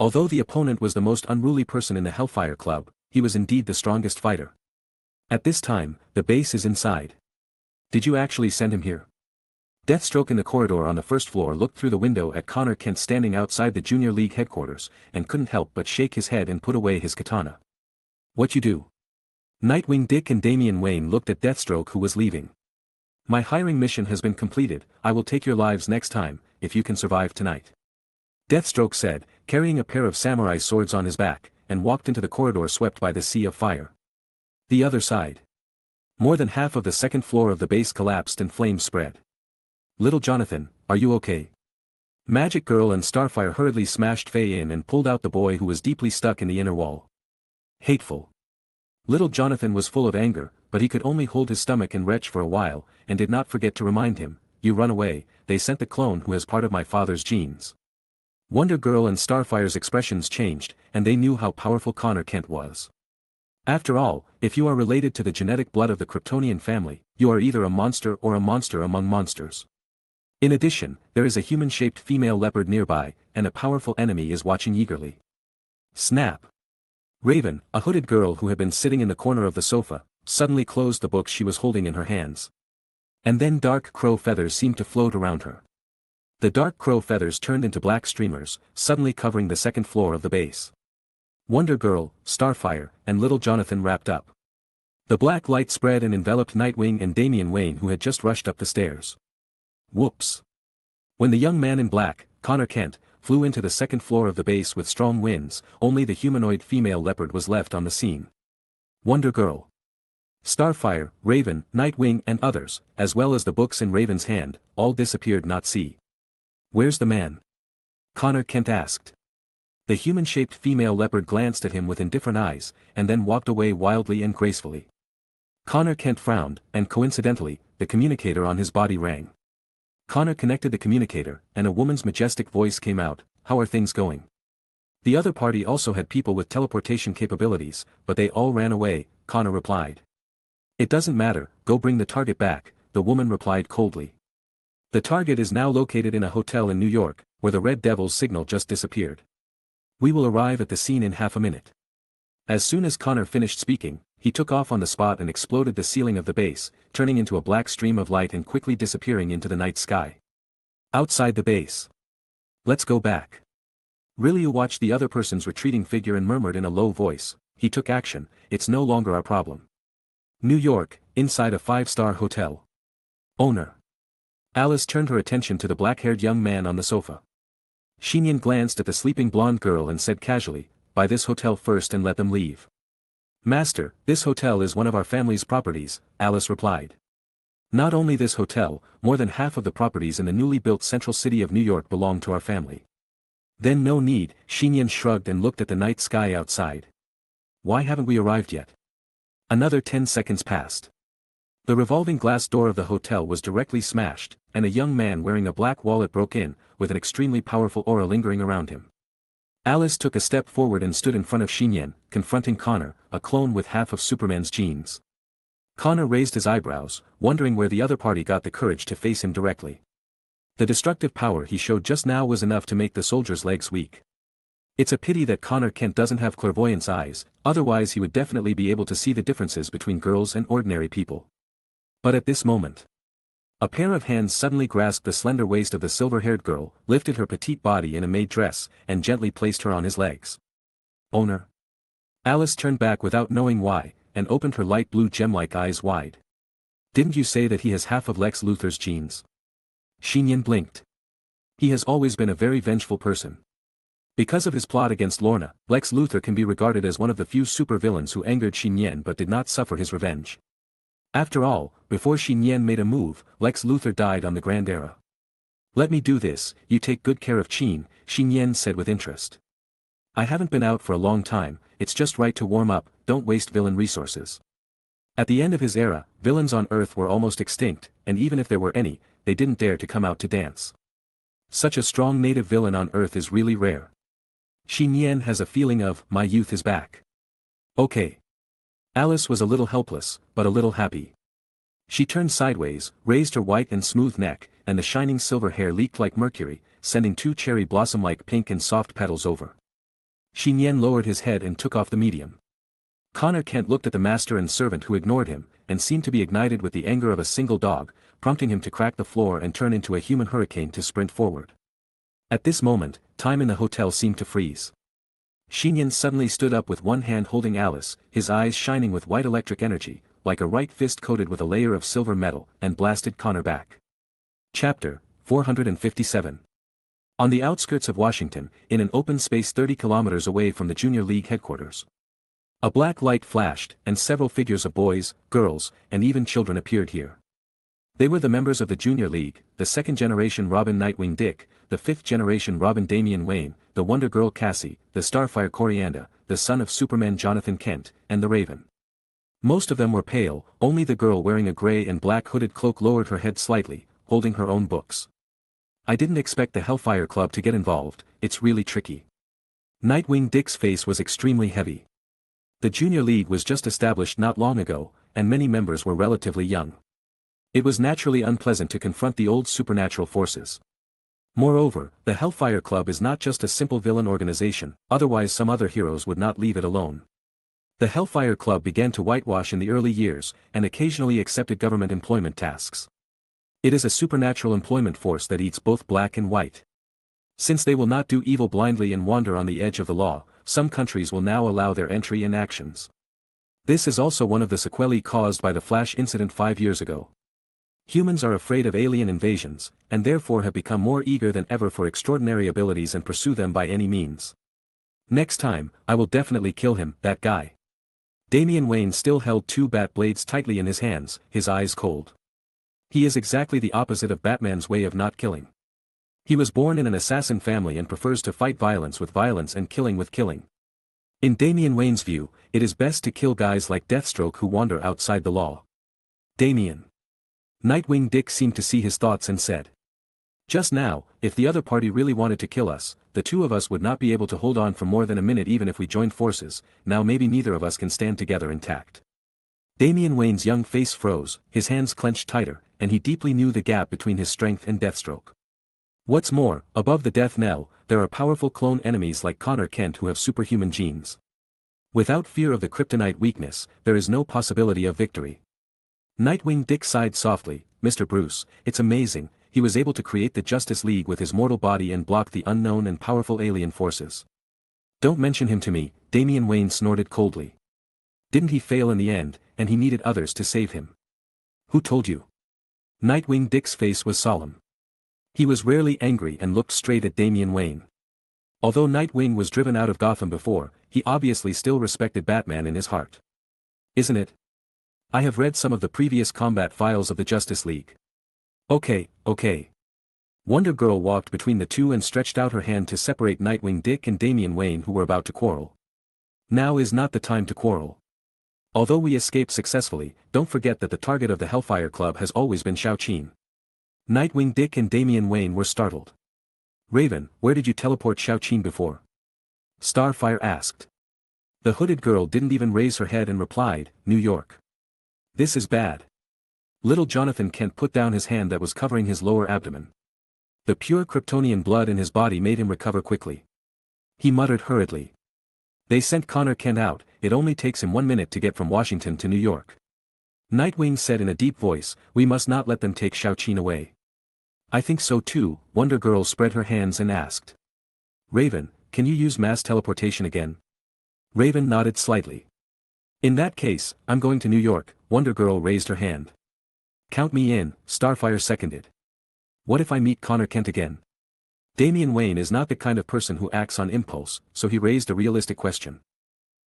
Although the opponent was the most unruly person in the Hellfire Club, he was indeed the strongest fighter. At this time, the base is inside. Did you actually send him here? Deathstroke in the corridor on the first floor looked through the window at Connor Kent standing outside the Junior League headquarters, and couldn't help but shake his head and put away his katana. What you do? Nightwing Dick and Damian Wayne looked at Deathstroke who was leaving. My hiring mission has been completed, I will take your lives next time, if you can survive tonight. Deathstroke said, carrying a pair of samurai swords on his back, and walked into the corridor swept by the sea of fire. The other side. More than half of the second floor of the base collapsed and flames spread. Little Jonathan, are you okay? Magic Girl and Starfire hurriedly smashed Faye in and pulled out the boy who was deeply stuck in the inner wall. Hateful. Little Jonathan was full of anger, but he could only hold his stomach and retch for a while, and did not forget to remind him, "You run away, they sent the clone who has part of my father's genes." Wonder Girl and Starfire's expressions changed, and they knew how powerful Connor Kent was. After all, if you are related to the genetic blood of the Kryptonian family, you are either a monster or a monster among monsters. In addition, there is a human-shaped female leopard nearby, and a powerful enemy is watching eagerly. Snap! Raven, a hooded girl who had been sitting in the corner of the sofa, suddenly closed the book she was holding in her hands. And then dark crow feathers seemed to float around her. The dark crow feathers turned into black streamers, suddenly covering the second floor of the base. Wonder Girl, Starfire, and little Jonathan wrapped up. The black light spread and enveloped Nightwing and Damian Wayne, who had just rushed up the stairs. Whoops! When the young man in black, Connor Kent, flew into the second floor of the base with strong winds, only the humanoid female leopard was left on the scene. Wonder Girl, Starfire, Raven, Nightwing and others, as well as the books in Raven's hand, all disappeared. Not see. "Where's the man?" Connor Kent asked. The human-shaped female leopard glanced at him with indifferent eyes, and then walked away wildly and gracefully. Connor Kent frowned, and coincidentally, the communicator on his body rang. Connor connected the communicator, and a woman's majestic voice came out, "How are things going?" The other party also had people with teleportation capabilities, but they all ran away, Connor replied. "It doesn't matter, go bring the target back," the woman replied coldly. "The target is now located in a hotel in New York, where the Red Devil's signal just disappeared. We will arrive at the scene in half a minute." As soon as Connor finished speaking, he took off on the spot and exploded the ceiling of the base, turning into a black stream of light and quickly disappearing into the night sky. Outside the base. "Let's go back." Riliu watched the other person's retreating figure and murmured in a low voice, "He took action, it's no longer our problem." New York, inside a 5-star hotel. Owner. Alice turned her attention to the black-haired young man on the sofa. Nian glanced at the sleeping blonde girl and said casually, "Buy this hotel first and let them leave." "Master, this hotel is one of our family's properties," Alice replied. "Not only this hotel, more than half of the properties in the newly built central city of New York belong to our family." "Then no need," Nian shrugged and looked at the night sky outside. "Why haven't we arrived yet?" Another 10 seconds passed. The revolving glass door of the hotel was directly smashed, and a young man wearing a black wallet broke in, with an extremely powerful aura lingering around him. Alice took a step forward and stood in front of Nian, confronting Connor, a clone with half of Superman's genes. Connor raised his eyebrows, wondering where the other party got the courage to face him directly. The destructive power he showed just now was enough to make the soldier's legs weak. It's a pity that Connor Kent doesn't have clairvoyance eyes, otherwise he would definitely be able to see the differences between girls and ordinary people. But at this moment, a pair of hands suddenly grasped the slender waist of the silver-haired girl, lifted her petite body in a maid dress, and gently placed her on his legs. "Owner." Alice turned back without knowing why, and opened her light blue gem-like eyes wide. "Didn't you say that he has half of Lex Luthor's genes?" Nian blinked. "He has always been a very vengeful person. Because of his plot against Lorna, Lex Luthor can be regarded as one of the few supervillains who angered Nian but did not suffer his revenge. After all, before Nian made a move, Lex Luthor died on the Grand Era. Let me do this, you take good care of Nian said with interest. I haven't been out for a long time, it's just right to warm up, don't waste villain resources. At the end of his era, villains on Earth were almost extinct, and even if there were any, they didn't dare to come out to dance. Such a strong native villain on Earth is really rare. Nian has a feeling of, my youth is back. Okay. Alice was a little helpless, but a little happy. She turned sideways, raised her white and smooth neck, and the shining silver hair leaked like mercury, sending 2 cherry blossom-like pink and soft petals over. Nian lowered his head and took off the medium. Connor Kent looked at the master and servant who ignored him, and seemed to be ignited with the anger of a single dog, prompting him to crack the floor and turn into a human hurricane to sprint forward. At this moment, time in the hotel seemed to freeze. Nian suddenly stood up with one hand holding Alice, his eyes shining with white electric energy, like a right fist coated with a layer of silver metal, and blasted Connor back. Chapter 457. On the outskirts of Washington, in an open space 30 kilometers away from the Junior League headquarters. A black light flashed, and several figures of boys, girls, and even children appeared here. They were the members of the Junior League, the second-generation Robin Nightwing Dick, the fifth-generation Robin Damian Wayne, the Wonder Girl Cassie, the Starfire Corianda, the son of Superman Jonathan Kent, and the Raven. Most of them were pale, only the girl wearing a gray and black hooded cloak lowered her head slightly, holding her own books. I didn't expect the Hellfire Club to get involved, it's really tricky. Nightwing Dick's face was extremely heavy. The Junior League was just established not long ago, and many members were relatively young. It was naturally unpleasant to confront the old supernatural forces. Moreover, the Hellfire Club is not just a simple villain organization, otherwise some other heroes would not leave it alone. The Hellfire Club began to whitewash in the early years, and occasionally accepted government employment tasks. It is a supernatural employment force that eats both black and white. Since they will not do evil blindly and wander on the edge of the law, some countries will now allow their entry and actions. This is also one of the sequelae caused by the Flash incident 5 years ago. Humans are afraid of alien invasions, and therefore have become more eager than ever for extraordinary abilities and pursue them by any means. Next time, I will definitely kill him, that guy. Damian Wayne still held 2 bat blades tightly in his hands, his eyes cold. He is exactly the opposite of Batman's way of not killing. He was born in an assassin family and prefers to fight violence with violence and killing with killing. In Damian Wayne's view, it is best to kill guys like Deathstroke who wander outside the law. Damian. Nightwing Dick seemed to see his thoughts and said. Just now, if the other party really wanted to kill us, the two of us would not be able to hold on for more than a minute even if we joined forces, now maybe neither of us can stand together intact. Damian Wayne's young face froze, his hands clenched tighter, and he deeply knew the gap between his strength and Deathstroke. What's more, above the death knell, there are powerful clone enemies like Connor Kent who have superhuman genes. Without fear of the kryptonite weakness, there is no possibility of victory. Nightwing Dick sighed softly, Mr. Bruce, it's amazing, he was able to create the Justice League with his mortal body and block the unknown and powerful alien forces. Don't mention him to me, Damian Wayne snorted coldly. Didn't he fail in the end, and he needed others to save him? Who told you? Nightwing Dick's face was solemn. He was rarely angry and looked straight at Damian Wayne. Although Nightwing was driven out of Gotham before, he obviously still respected Batman in his heart. Isn't it? I have read some of the previous combat files of the Justice League. Okay. Wonder Girl walked between the two and stretched out her hand to separate Nightwing Dick and Damian Wayne who were about to quarrel. Now is not the time to quarrel. Although we escaped successfully, don't forget that the target of the Hellfire Club has always been Shao-Chin. Nightwing Dick and Damian Wayne were startled. Raven, where did you teleport Shao-Chin before? Starfire asked. The hooded girl didn't even raise her head and replied, New York. This is bad. Little Jonathan Kent put down his hand that was covering his lower abdomen. The pure Kryptonian blood in his body made him recover quickly. He muttered hurriedly. They sent Connor Kent out, it only takes him 1 minute to get from Washington to New York. Nightwing said in a deep voice, we must not let them take Shao-Chin away. I think so too, Wonder Girl spread her hands and asked. Raven, can you use mass teleportation again? Raven nodded slightly. In that case, I'm going to New York, Wonder Girl raised her hand. Count me in, Starfire seconded. What if I meet Connor Kent again? Damian Wayne is not the kind of person who acts on impulse, so he raised a realistic question.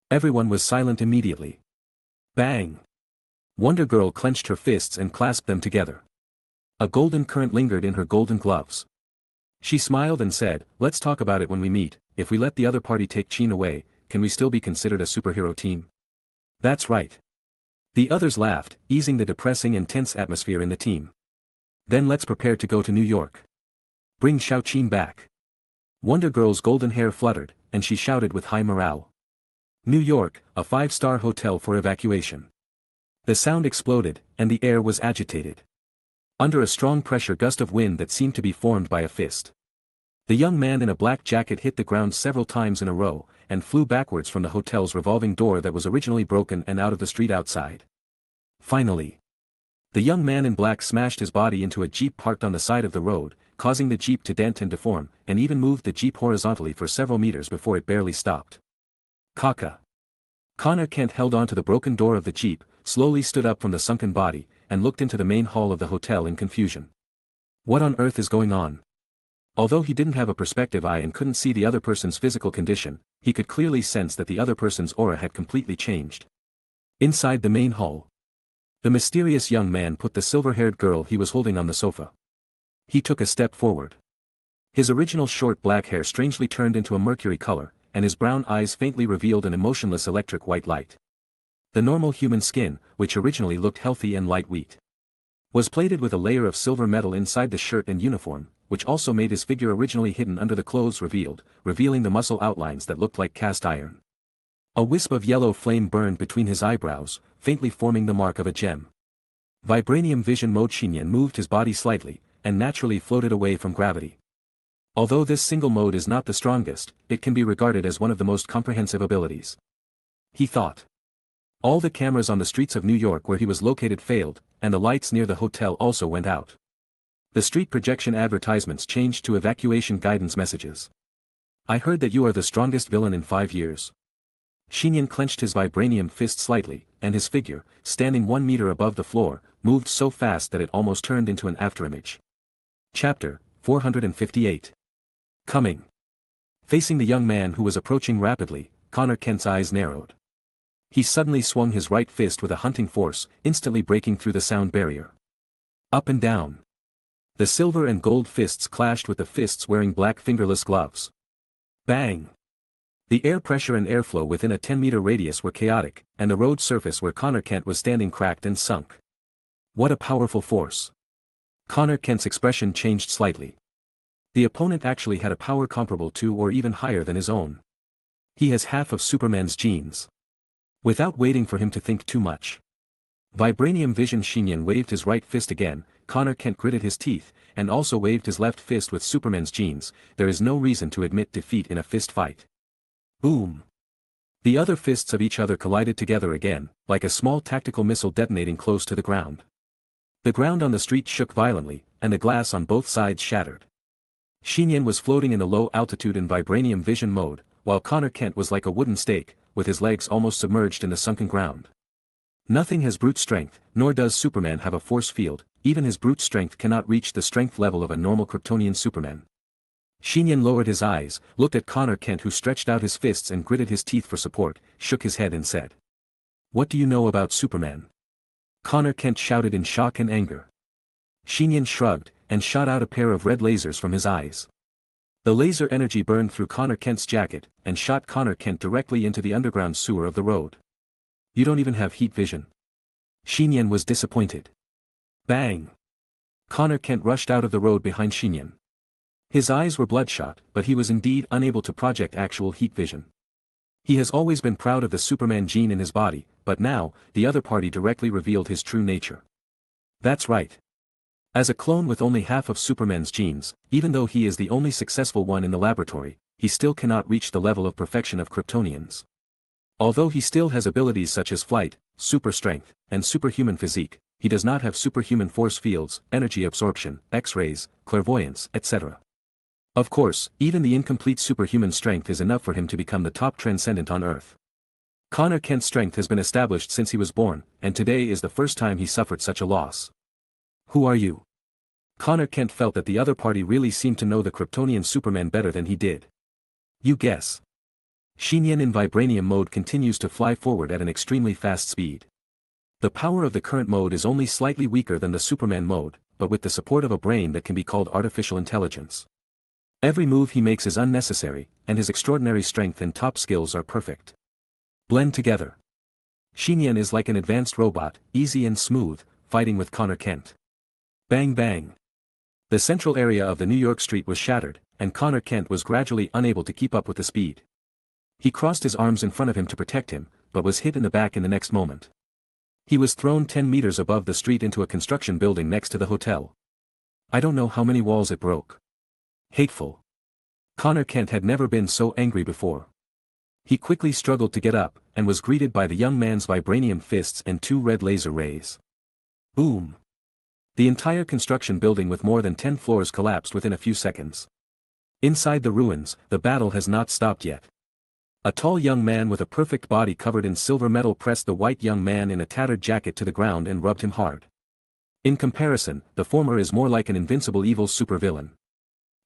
Everyone was silent immediately. Bang! Wonder Girl clenched her fists and clasped them together. A golden current lingered in her golden gloves. She smiled and said, let's talk about it when we meet, if we let the other party take Chin away, can we still be considered a superhero team? That's right. The others laughed, easing the depressing and tense atmosphere in the team. Then let's prepare to go to New York. Bring Shao-Chin back. Wonder Girl's golden hair fluttered, and she shouted with high morale. New York, a 5-star hotel for evacuation. The sound exploded, and the air was agitated. Under a strong pressure gust of wind that seemed to be formed by a fist. The young man in a black jacket hit the ground several times in a row, and flew backwards from the hotel's revolving door that was originally broken and out of the street outside. Finally. The young man in black smashed his body into a jeep parked on the side of the road, causing the jeep to dent and deform, and even moved the jeep horizontally for several meters before it barely stopped. Caca. Connor Kent held onto the broken door of the jeep, slowly stood up from the sunken body, and looked into the main hall of the hotel in confusion. What on earth is going on? Although he didn't have a perspective eye and couldn't see the other person's physical condition, he could clearly sense that the other person's aura had completely changed. Inside the main hall, the mysterious young man put the silver-haired girl he was holding on the sofa. He took a step forward. His original short black hair strangely turned into a mercury color, and his brown eyes faintly revealed an emotionless electric white light. The normal human skin, which originally looked healthy and lightweight, was plated with a layer of silver metal inside the shirt and uniform, which also made his figure originally hidden under the clothes revealing the muscle outlines that looked like cast iron. A wisp of yellow flame burned between his eyebrows, faintly forming the mark of a gem. Vibranium Vision Mode. Nian moved his body slightly, and naturally floated away from gravity. Although this single mode is not the strongest, it can be regarded as one of the most comprehensive abilities. He thought. All the cameras on the streets of New York where he was located failed, and the lights near the hotel also went out. The street projection advertisements changed to evacuation guidance messages. I heard that you are the strongest villain in 5 years. Nian clenched his vibranium fist slightly, and his figure, standing 1 meter above the floor, moved so fast that it almost turned into an afterimage. Chapter 458. Coming. Facing the young man who was approaching rapidly, Connor Kent's eyes narrowed. He suddenly swung his right fist with a hunting force, instantly breaking through the sound barrier. Up and down. The silver and gold fists clashed with the fists wearing black fingerless gloves. Bang! The air pressure and airflow within a 10-meter radius were chaotic, and the road surface where Connor Kent was standing cracked and sunk. What a powerful force! Connor Kent's expression changed slightly. The opponent actually had a power comparable to or even higher than his own. He has half of Superman's genes. Without waiting for him to think too much. Vibranium Vision. Nian waved his right fist again. Connor Kent gritted his teeth, and also waved his left fist with Superman's genes. There is no reason to admit defeat in a fist fight. Boom! The other fists of each other collided together again, like a small tactical missile detonating close to the ground. The ground on the street shook violently, and the glass on both sides shattered. Nian was floating in the low altitude in Vibranium Vision mode, while Connor Kent was like a wooden stake, with his legs almost submerged in the sunken ground. Nothing has brute strength, nor does Superman have a force field. Even his brute strength cannot reach the strength level of a normal Kryptonian Superman. Nian lowered his eyes, looked at Connor Kent who stretched out his fists and gritted his teeth for support, shook his head and said. What do you know about Superman? Connor Kent shouted in shock and anger. Nian shrugged, and shot out a pair of red lasers from his eyes. The laser energy burned through Connor Kent's jacket, and shot Connor Kent directly into the underground sewer of the road. You don't even have heat vision. Nian was disappointed. Bang! Connor Kent rushed out of the road behind Nian. His eyes were bloodshot, but he was indeed unable to project actual heat vision. He has always been proud of the Superman gene in his body, but now, the other party directly revealed his true nature. That's right. As a clone with only half of Superman's genes, even though he is the only successful one in the laboratory, he still cannot reach the level of perfection of Kryptonians. Although he still has abilities such as flight, super strength, and superhuman physique, he does not have superhuman force fields, energy absorption, X-rays, clairvoyance, etc. Of course, even the incomplete superhuman strength is enough for him to become the top transcendent on Earth. Connor Kent's strength has been established since he was born, and today is the first time he suffered such a loss. Who are you? Connor Kent felt that the other party really seemed to know the Kryptonian Superman better than he did. You guess. Nian in Vibranium mode continues to fly forward at an extremely fast speed. The power of the current mode is only slightly weaker than the Superman mode, but with the support of a brain that can be called artificial intelligence. Every move he makes is unnecessary, and his extraordinary strength and top skills are perfect. Blend together. Nian is like an advanced robot, easy and smooth, fighting with Connor Kent. Bang bang. The central area of the New York street was shattered, and Connor Kent was gradually unable to keep up with the speed. He crossed his arms in front of him to protect him, but was hit in the back in the next moment. He was thrown 10 meters above the street into a construction building next to the hotel. I don't know how many walls it broke. Hateful. Connor Kent had never been so angry before. He quickly struggled to get up, and was greeted by the young man's vibranium fists and 2 red laser rays. Boom. The entire construction building with more than 10 floors collapsed within a few seconds. Inside the ruins, the battle has not stopped yet. A tall young man with a perfect body covered in silver metal pressed the white young man in a tattered jacket to the ground and rubbed him hard. In comparison, the former is more like an invincible evil supervillain.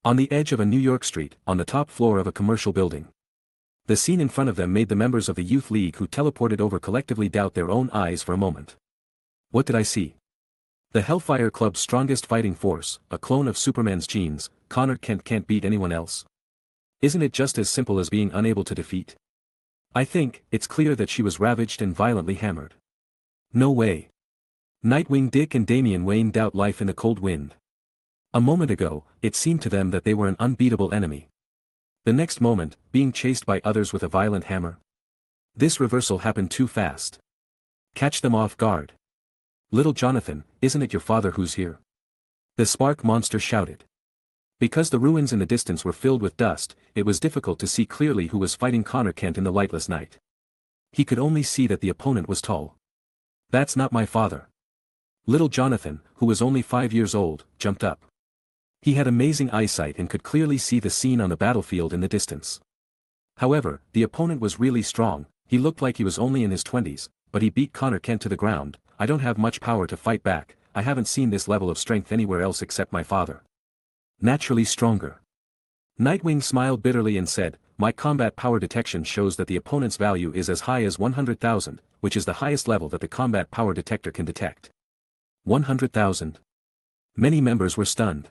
On the edge of a New York street, on the top floor of a commercial building. The scene in front of them made the members of the Youth League who teleported over collectively doubt their own eyes for a moment. What did I see? The Hellfire Club's strongest fighting force, a clone of Superman's genes. Connor Kent can't beat anyone else. Isn't it just as simple as being unable to defeat? I think, it's clear that she was ravaged and violently hammered. No way. Nightwing Dick and Damian Wayne doubt life in the cold wind. A moment ago, it seemed to them that they were an unbeatable enemy. The next moment, being chased by others with a violent hammer. This reversal happened too fast. Catch them off guard. Little Jonathan, isn't it your father who's here? The spark monster shouted. Because the ruins in the distance were filled with dust, it was difficult to see clearly who was fighting Connor Kent in the lightless night. He could only see that the opponent was tall. That's not my father. Little Jonathan, who was only 5 years old, jumped up. He had amazing eyesight and could clearly see the scene on the battlefield in the distance. However, the opponent was really strong. He looked like he was only in his 20s, but he beat Connor Kent to the ground. I don't have much power to fight back. I haven't seen this level of strength anywhere else except my father. Naturally stronger. Nightwing smiled bitterly and said, my combat power detection shows that the opponent's value is as high as 100,000, which is the highest level that the combat power detector can detect. 100,000. Many members were stunned.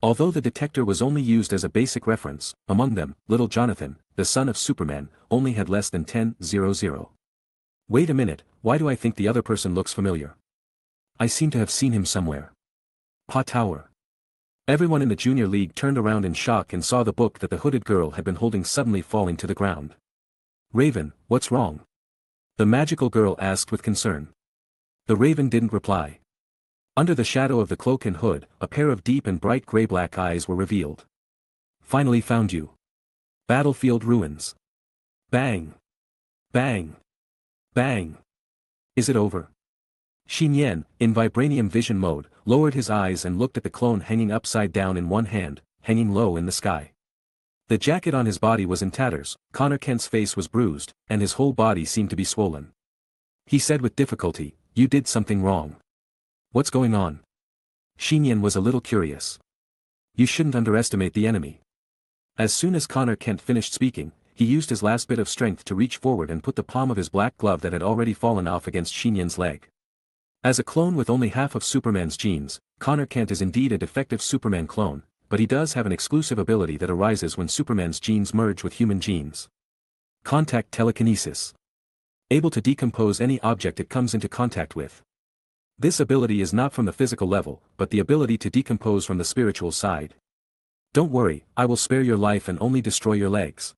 Although the detector was only used as a basic reference, among them, little Jonathan, the son of Superman, only had less than 10,000. Wait a minute, why do I think the other person looks familiar? I seem to have seen him somewhere. Pa Tower. Everyone in the junior league turned around in shock and saw the book that the hooded girl had been holding suddenly falling to the ground. Raven, what's wrong? The magical girl asked with concern. The Raven didn't reply. Under the shadow of the cloak and hood, a pair of deep and bright gray-black eyes were revealed. Finally found you. Battlefield ruins. Bang. Bang. Bang. Is it over? Nian, in vibranium vision mode, lowered his eyes and looked at the clone hanging upside down in one hand, hanging low in the sky. The jacket on his body was in tatters, Connor Kent's face was bruised, and his whole body seemed to be swollen. He said with difficulty, you did something wrong. What's going on? Nian was a little curious. You shouldn't underestimate the enemy. As soon as Connor Kent finished speaking, he used his last bit of strength to reach forward and put the palm of his black glove that had already fallen off against Nian's leg. As a clone with only half of Superman's genes, Connor Kent is indeed a defective Superman clone, but he does have an exclusive ability that arises when Superman's genes merge with human genes. Contact telekinesis. Able to decompose any object it comes into contact with. This ability is not from the physical level, but the ability to decompose from the spiritual side. Don't worry, I will spare your life and only destroy your legs.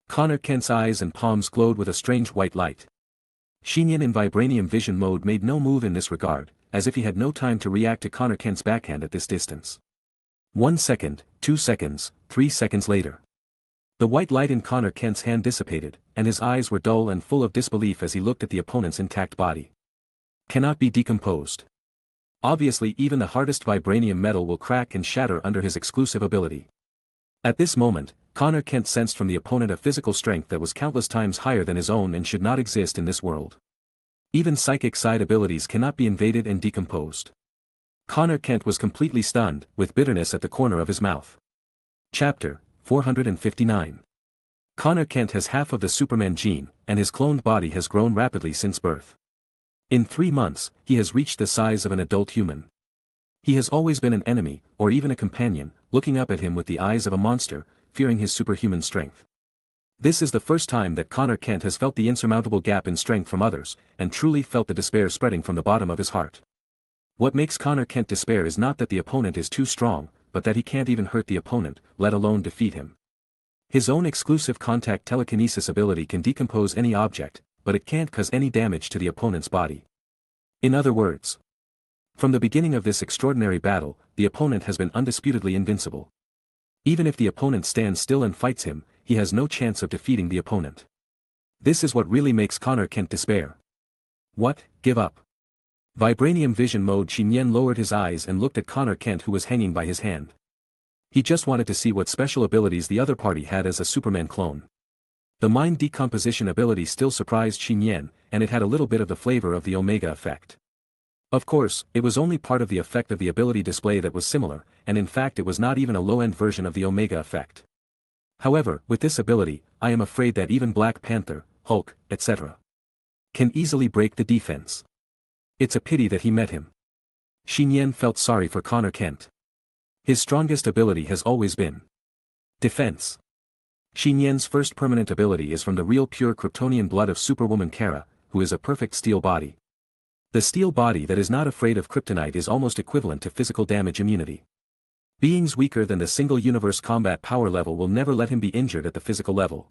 Connor Kent's eyes and palms glowed with a strange white light. Nian in vibranium vision mode made no move in this regard, as if he had no time to react to Connor Kent's backhand at this distance. 1 second, 2 seconds, 3 seconds later. The white light in Connor Kent's hand dissipated, and his eyes were dull and full of disbelief as he looked at the opponent's intact body. Cannot be decomposed. Obviously even the hardest vibranium metal will crack and shatter under his exclusive ability. At this moment, Connor Kent sensed from the opponent a physical strength that was countless times higher than his own and should not exist in this world. Even psychic side abilities cannot be invaded and decomposed. Connor Kent was completely stunned, with bitterness at the corner of his mouth. Chapter 459. Connor Kent has half of the Superman gene, and his cloned body has grown rapidly since birth. In 3 months, he has reached the size of an adult human. He has always been an enemy, or even a companion, looking up at him with the eyes of a monster, fearing his superhuman strength. This is the first time that Connor Kent has felt the insurmountable gap in strength from others, and truly felt the despair spreading from the bottom of his heart. What makes Connor Kent despair is not that the opponent is too strong, but that he can't even hurt the opponent, let alone defeat him. His own exclusive contact telekinesis ability can decompose any object, but it can't cause any damage to the opponent's body. In other words, from the beginning of this extraordinary battle, the opponent has been undisputedly invincible. Even if the opponent stands still and fights him, he has no chance of defeating the opponent. This is what really makes Connor Kent despair. What, give up? Vibranium vision mode. Nian lowered his eyes and looked at Connor Kent, who was hanging by his hand. He just wanted to see what special abilities the other party had as a Superman clone. The mind decomposition ability still surprised Nian, and it had a little bit of the flavor of the Omega effect. Of course, it was only part of the effect of the ability display that was similar, and in fact it was not even a low-end version of the Omega effect. However, with this ability, I am afraid that even Black Panther, Hulk, etc. can easily break the defense. It's a pity that he met him. Nian felt sorry for Connor Kent. His strongest ability has always been defense. Nian's first permanent ability is from the real pure Kryptonian blood of Superwoman Kara, who is a perfect steel body. The steel body that is not afraid of kryptonite is almost equivalent to physical damage immunity. Beings weaker than the single universe combat power level will never let him be injured at the physical level.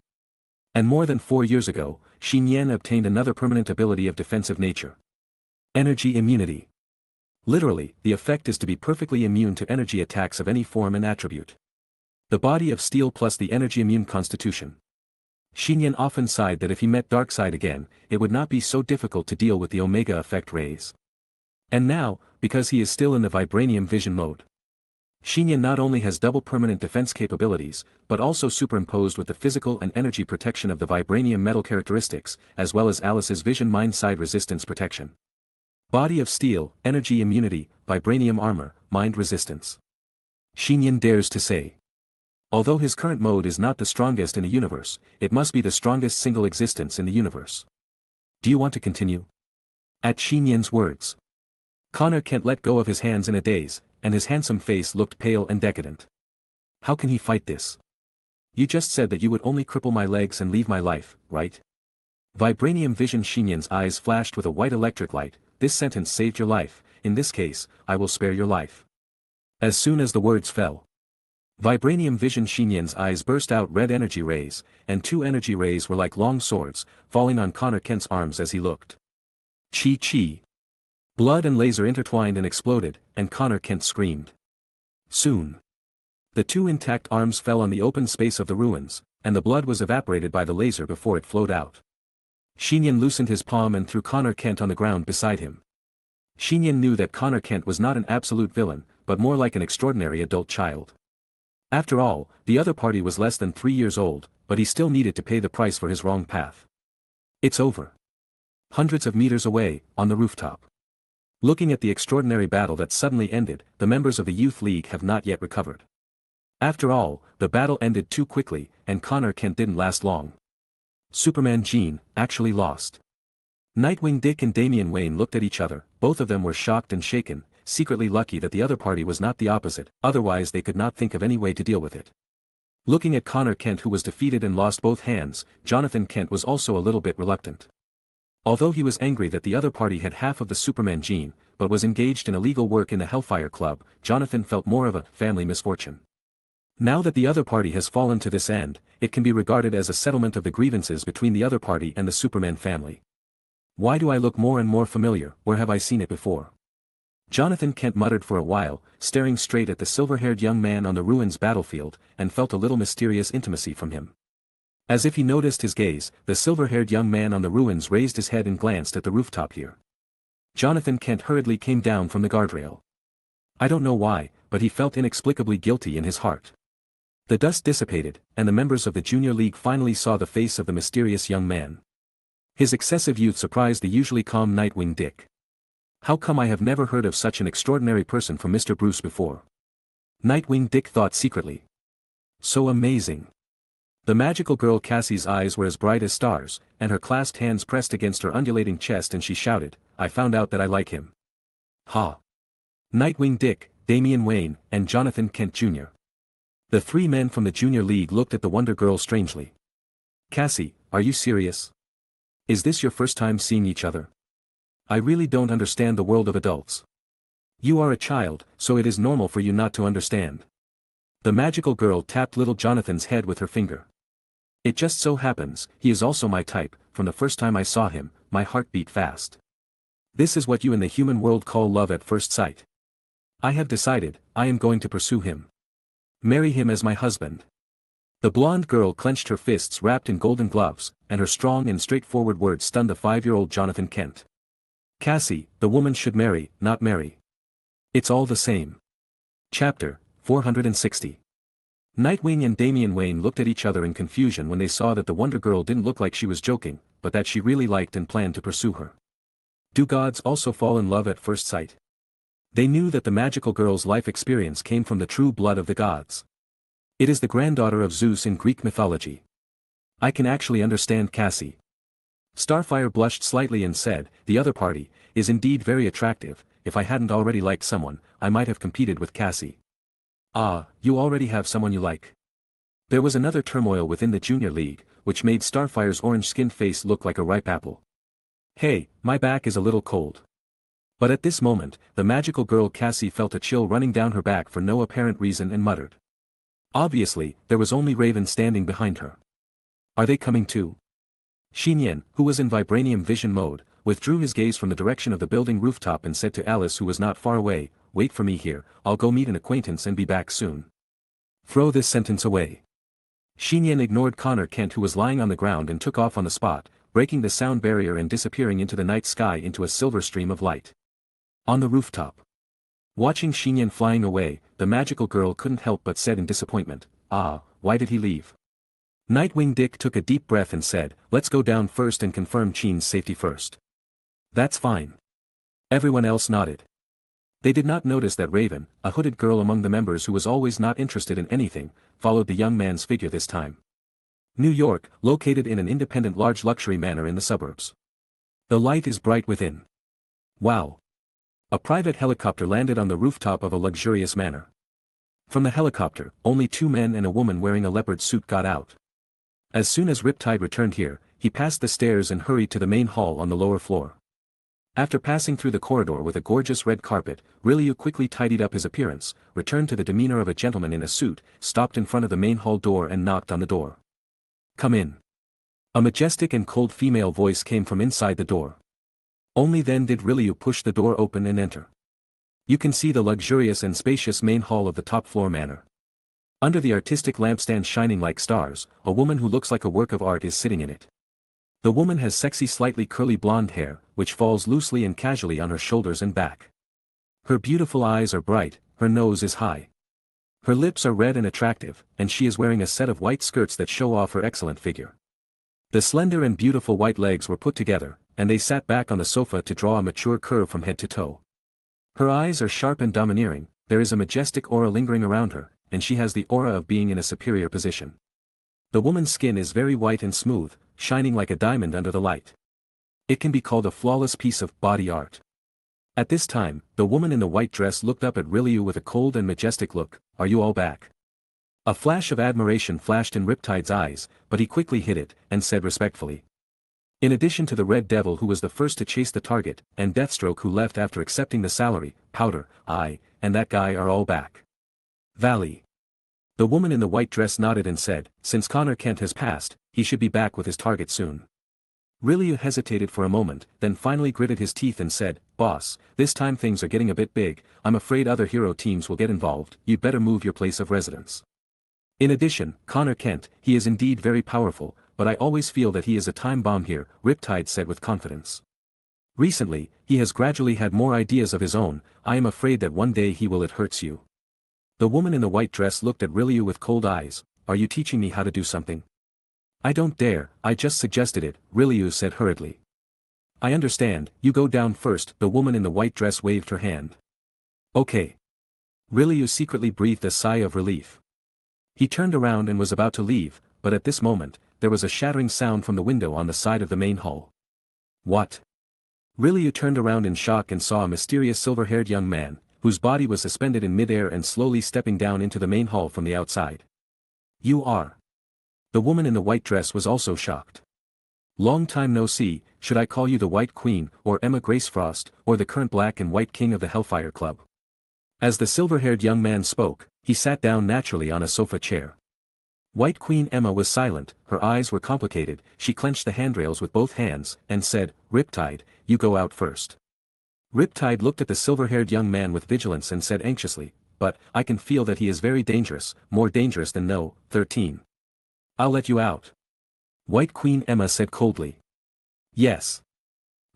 And more than 4 years ago, Nian obtained another permanent ability of defensive nature. Energy immunity. Literally, the effect is to be perfectly immune to energy attacks of any form and attribute. The body of steel plus the energy immune constitution. Nian often sighed that if he met Darkseid again, it would not be so difficult to deal with the Omega effect rays. And now, because he is still in the vibranium vision mode, Nian not only has double permanent defense capabilities, but also superimposed with the physical and energy protection of the vibranium metal characteristics, as well as Alice's vision mind side resistance protection. Body of steel, energy immunity, vibranium armor, mind resistance. Nian dares to say. Although his current mode is not the strongest in the universe, it must be the strongest single existence in the universe. Do you want to continue? At Nian's words, Connor Kent let go of his hands in a daze, and his handsome face looked pale and decadent. How can he fight this? You just said that you would only cripple my legs and leave my life, right? Vibranium vision. Nian's eyes flashed with a white electric light. This sentence saved your life. In this case, I will spare your life. As soon as the words fell, Vibranium vision. Nian's eyes burst out red energy rays, and 2 energy rays were like long swords, falling on Connor Kent's arms as he looked. Chi. Blood and laser intertwined and exploded, and Connor Kent screamed. Soon, the 2 intact arms fell on the open space of the ruins, and the blood was evaporated by the laser before it flowed out. Nian loosened his palm and threw Connor Kent on the ground beside him. Nian knew that Connor Kent was not an absolute villain, but more like an extraordinary adult child. After all, the other party was less than 3 years old, but he still needed to pay the price for his wrong path. It's over. Hundreds of meters away, on the rooftop. Looking at the extraordinary battle that suddenly ended, the members of the Youth League have not yet recovered. After all, the battle ended too quickly, and Connor Kent didn't last long. Superman Jean actually lost. Nightwing Dick and Damian Wayne looked at each other. Both of them were shocked and shaken, secretly lucky that the other party was not the opposite, otherwise they could not think of any way to deal with it. Looking at Connor Kent, who was defeated and lost both hands, Jonathan Kent was also a little bit reluctant. Although he was angry that the other party had half of the Superman gene, but was engaged in illegal work in the Hellfire Club, Jonathan felt more of a family misfortune. Now that the other party has fallen to this end, it can be regarded as a settlement of the grievances between the other party and the Superman family. Why do I look more and more familiar? Where have I seen it before? Jonathan Kent muttered for a while, staring straight at the silver-haired young man on the ruins battlefield, and felt a little mysterious intimacy from him. As if he noticed his gaze, the silver-haired young man on the ruins raised his head and glanced at the rooftop here. Jonathan Kent hurriedly came down from the guardrail. I don't know why, but he felt inexplicably guilty in his heart. The dust dissipated, and the members of the Junior League finally saw the face of the mysterious young man. His excessive youth surprised the usually calm Nightwing Dick. How come I have never heard of such an extraordinary person from Mr. Bruce before? Nightwing Dick thought secretly. So amazing. The magical girl Cassie's eyes were as bright as stars, and her clasped hands pressed against her undulating chest, and she shouted, I found out that I like him. Ha! Nightwing Dick, Damian Wayne, and Jonathan Kent Jr. The 3 men from the Junior League looked at the Wonder Girl strangely. Cassie, are you serious? Is this your first time seeing each other? I really don't understand the world of adults. You are a child, so it is normal for you not to understand. The magical girl tapped little Jonathan's head with her finger. It just so happens, he is also my type. From the first time I saw him, my heart beat fast. This is what you in the human world call love at first sight. I have decided, I am going to pursue him. Marry him as my husband. The blonde girl clenched her fists wrapped in golden gloves, and her strong and straightforward words stunned the 5-year-old Jonathan Kent. Cassie, the woman should marry, not marry. It's all the same. Chapter 460. Nightwing and Damian Wayne looked at each other in confusion when they saw that the Wonder Girl didn't look like she was joking, but that she really liked and planned to pursue her. Do gods also fall in love at first sight? They knew that the magical girl's life experience came from the true blood of the gods. It is the granddaughter of Zeus in Greek mythology. I can actually understand Cassie. Starfire blushed slightly and said, the other party is indeed very attractive. If I hadn't already liked someone, I might have competed with Cassie. Ah, you already have someone you like. There was another turmoil within the Junior League, which made Starfire's orange-skinned face look like a ripe apple. "Hey, my back is a little cold." But at this moment, the magical girl Cassie felt a chill running down her back for no apparent reason and muttered. Obviously, there was only Raven standing behind her. "Are they coming too?" Nian, who was in vibranium vision mode, withdrew his gaze from the direction of the building rooftop and said to Alice, who was not far away, "Wait for me here, I'll go meet an acquaintance and be back soon." Throw this sentence away. Nian ignored Connor Kent, who was lying on the ground, and took off on the spot, breaking the sound barrier and disappearing into the night sky into a silver stream of light. On the rooftop. Watching Nian flying away, the magical girl couldn't help but said in disappointment, "Ah, why did he leave?" Nightwing Dick took a deep breath and said, "Let's go down first and confirm Chin's safety first." "That's fine." Everyone else nodded. They did not notice that Raven, a hooded girl among the members who was always not interested in anything, followed the young man's figure this time. New York, located in an independent large luxury manor in the suburbs. The light is bright within. Wow. A private helicopter landed on the rooftop of a luxurious manor. From the helicopter, only 2 men and a woman wearing a leopard suit got out. As soon as Riptide returned here, he passed the stairs and hurried to the main hall on the lower floor. After passing through the corridor with a gorgeous red carpet, Riliu quickly tidied up his appearance, returned to the demeanor of a gentleman in a suit, stopped in front of the main hall door and knocked on the door. "Come in." A majestic and cold female voice came from inside the door. Only then did Riliu push the door open and enter. You can see the luxurious and spacious main hall of the top-floor manor. Under the artistic lampstand shining like stars, a woman who looks like a work of art is sitting in it. The woman has sexy slightly curly blonde hair, which falls loosely and casually on her shoulders and back. Her beautiful eyes are bright, her nose is high. Her lips are red and attractive, and she is wearing a set of white skirts that show off her excellent figure. The slender and beautiful white legs were put together, and they sat back on the sofa to draw a mature curve from head to toe. Her eyes are sharp and domineering, there is a majestic aura lingering around her, and she has the aura of being in a superior position. The woman's skin is very white and smooth, shining like a diamond under the light. It can be called a flawless piece of body art. At this time, the woman in the white dress looked up at Riliu with a cold and majestic look. "Are you all back?" A flash of admiration flashed in Riptide's eyes, but he quickly hid it, and said respectfully. In addition to the Red Devil, who was the first to chase the target, and Deathstroke, who left after accepting the salary, Powder, I, and that guy are all back. Valley. The woman in the white dress nodded and said, "Since Connor Kent has passed, he should be back with his target soon." Riliu hesitated for a moment, then finally gritted his teeth and said, "Boss, this time things are getting a bit big, I'm afraid other hero teams will get involved, you'd better move your place of residence." In addition, Connor Kent, he is indeed very powerful, but I always feel that he is a time bomb here, Riptide said with confidence. Recently, he has gradually had more ideas of his own, I am afraid that one day he will it hurts you. The woman in the white dress looked at Riliu with cold eyes. "Are you teaching me how to do something?" "I don't dare, I just suggested it," Riliu said hurriedly. "I understand, you go down first," the woman in the white dress waved her hand. "Okay." Riliu secretly breathed a sigh of relief. He turned around and was about to leave, but at this moment, there was a shattering sound from the window on the side of the main hall. What? Riliu turned around in shock and saw a mysterious silver-haired young man, whose body was suspended in midair and slowly stepping down into the main hall from the outside. "You are." The woman in the white dress was also shocked. "Long time no see, should I call you the White Queen, or Emma Grace Frost, or the current Black and White King of the Hellfire Club?" As the silver-haired young man spoke, he sat down naturally on a sofa chair. White Queen Emma was silent, her eyes were complicated, she clenched the handrails with both hands, and said, "Riptide, you go out first." Riptide looked at the silver-haired young man with vigilance and said anxiously, "But, I can feel that he is very dangerous, more dangerous than No. 13. "I'll let you out." White Queen Emma said coldly. "Yes."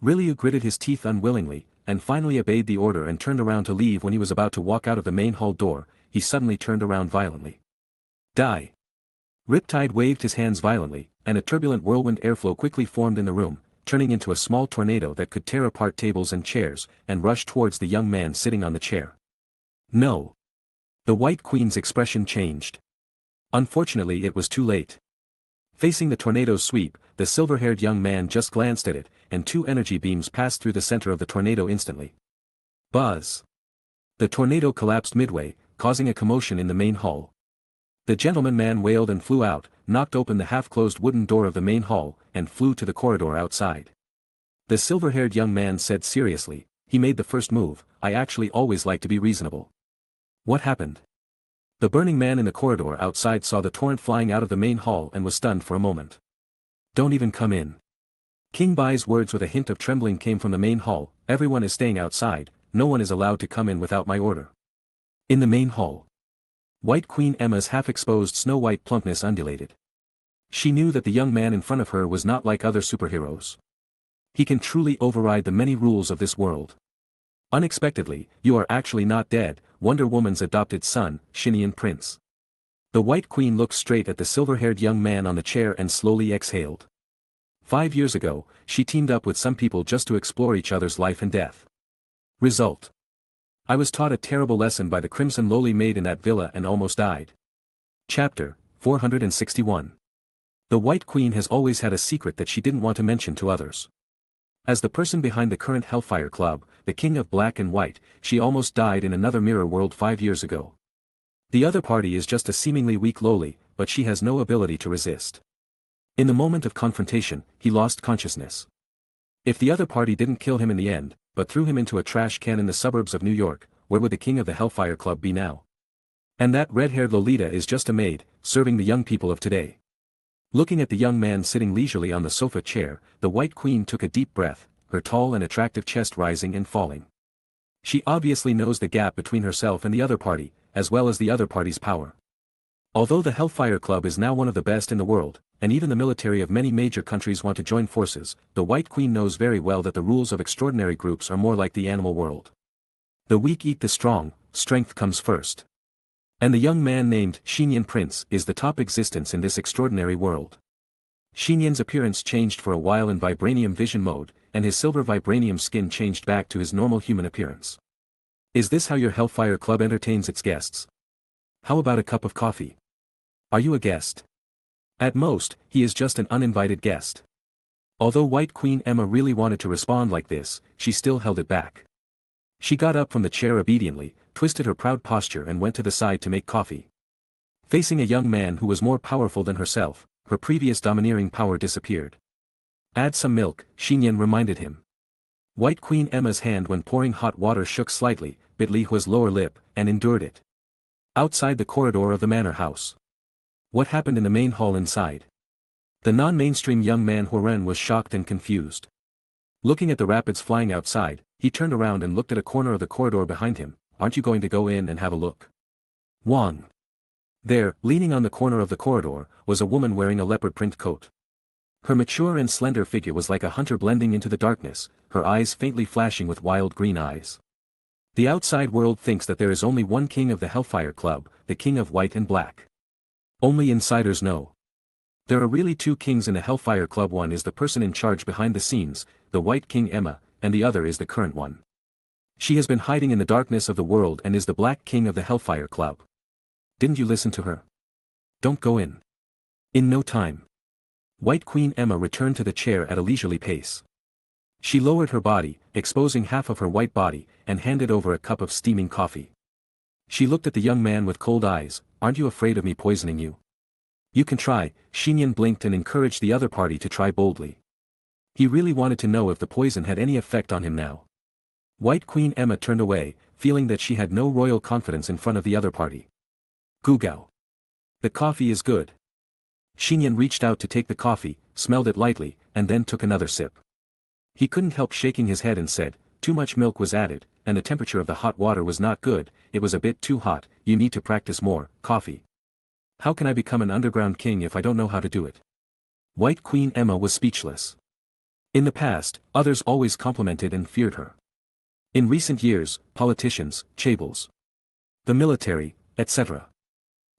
Riliu gritted his teeth unwillingly, and finally obeyed the order and turned around to leave. When he was about to walk out of the main hall door, he suddenly turned around violently. "Die!" Riptide waved his hands violently, and a turbulent whirlwind airflow quickly formed in the room, turning into a small tornado that could tear apart tables and chairs, and rush towards the young man sitting on the chair. "No!" The White Queen's expression changed. Unfortunately, it was too late. Facing the tornado's sweep, the silver-haired young man just glanced at it, and 2 energy beams passed through the center of the tornado instantly. Buzz! The tornado collapsed midway, causing a commotion in the main hall. The gentleman man wailed and flew out, knocked open the half-closed wooden door of the main hall, and flew to the corridor outside. The silver-haired young man said seriously, "He made the first move. I actually always like to be reasonable." "What happened?" The burning man in the corridor outside saw the torrent flying out of the main hall and was stunned for a moment. "Don't even come in." King Bai's words with a hint of trembling came from the main hall. "Everyone is staying outside, no one is allowed to come in without my order." In the main hall, White Queen Emma's half-exposed snow-white plumpness undulated. She knew that the young man in front of her was not like other superheroes. He can truly override the many rules of this world. Unexpectedly, "You are actually not dead, Wonder Woman's adopted son, Nian Prince." The White Queen looked straight at the silver-haired young man on the chair and slowly exhaled. 5 years ago, she teamed up with some people just to explore each other's life and death. Result: I was taught a terrible lesson by the crimson lowly maid in that villa and almost died. Chapter 461. The White Queen has always had a secret that she didn't want to mention to others. As the person behind the current Hellfire Club, the King of Black and White, she almost died in another mirror world 5 years ago. The other party is just a seemingly weak lowly, but she has no ability to resist. In the moment of confrontation, he lost consciousness. If the other party didn't kill him in the end, but threw him into a trash can in the suburbs of New York, where would the king of the Hellfire Club be now? And that red-haired Lolita is just a maid, serving the young people of today. Looking at the young man sitting leisurely on the sofa chair, the White Queen took a deep breath, her tall and attractive chest rising and falling. She obviously knows the gap between herself and the other party, as well as the other party's power. Although the Hellfire Club is now one of the best in the world, and even the military of many major countries want to join forces, the White Queen knows very well that the rules of extraordinary groups are more like the animal world. The weak eat the strong, strength comes first. And the young man named Nian Prince is the top existence in this extraordinary world. Nian's appearance changed for a while in vibranium vision mode, and his silver vibranium skin changed back to his normal human appearance. Is this how your Hellfire Club entertains its guests? How about a cup of coffee? Are you a guest? At most, he is just an uninvited guest. Although White Queen Emma really wanted to respond like this, she still held it back. She got up from the chair obediently, twisted her proud posture and went to the side to make coffee. Facing a young man who was more powerful than herself, her previous domineering power disappeared. "Add some milk," Nian reminded him. White Queen Emma's hand when pouring hot water shook slightly, bit Li Hua's lower lip, and endured it. Outside the corridor of the manor house. What happened in the main hall inside? The non-mainstream young man Huaren was shocked and confused. Looking at the rapids flying outside, he turned around and looked at a corner of the corridor behind him. "Aren't you going to go in and have a look?" Wang. There, leaning on the corner of the corridor, was a woman wearing a leopard print coat. Her mature and slender figure was like a hunter blending into the darkness, her eyes faintly flashing with wild green eyes. The outside world thinks that there is only one king of the Hellfire Club, the king of white and black. Only insiders know. There are really two kings in the Hellfire Club. One is the person in charge behind the scenes, the White King Emma, and the other is the current one. She has been hiding in the darkness of the world and is the Black King of the Hellfire Club. Didn't you listen to her? Don't go in. In no time. White Queen Emma returned to the chair at a leisurely pace. She lowered her body, exposing half of her white body, and handed over a cup of steaming coffee. She looked at the young man with cold eyes. "Aren't you afraid of me poisoning you?" "You can try." Nian blinked and encouraged the other party to try boldly. He really wanted to know if the poison had any effect on him now. White Queen Emma turned away, feeling that she had no royal confidence in front of the other party. "Gugao. The coffee is good." Nian reached out to take the coffee, smelled it lightly, and then took another sip. He couldn't help shaking his head and said, "Too much milk was added, and the temperature of the hot water was not good. It was a bit too hot. You need to practice more." "Coffee. How can I become an underground king if I don't know how to do it?" White Queen Emma was speechless. In the past, others always complimented and feared her. In recent years, politicians, chaebols, the military, etc.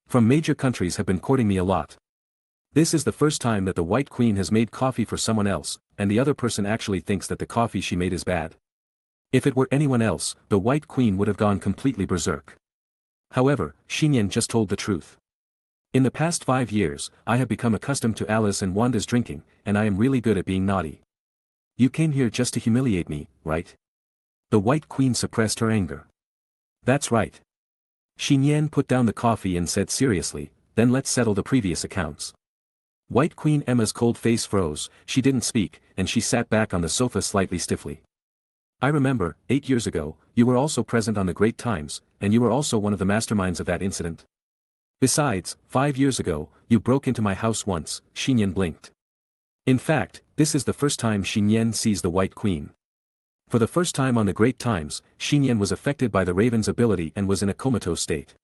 from major countries have been courting me a lot. This is the first time that the White Queen has made coffee for someone else, and the other person actually thinks that the coffee she made is bad. If it were anyone else, the White Queen would have gone completely berserk. However, Nian just told the truth. In the past 5 years, I have become accustomed to Alice and Wanda's drinking, and I am really good at being naughty. You came here just to humiliate me, right? The White Queen suppressed her anger. That's right. Nian put down the coffee and said seriously, then let's settle the previous accounts. White Queen Emma's cold face froze, she didn't speak, and she sat back on the sofa slightly stiffly. I remember, 8 years ago, you were also present on the Great Times, and you were also one of the masterminds of that incident. Besides, 5 years ago, you broke into my house once, Nian blinked. In fact, this is the first time Nian sees the White Queen. For the first time on the Great Times, Nian was affected by the Raven's ability and was in a comatose state.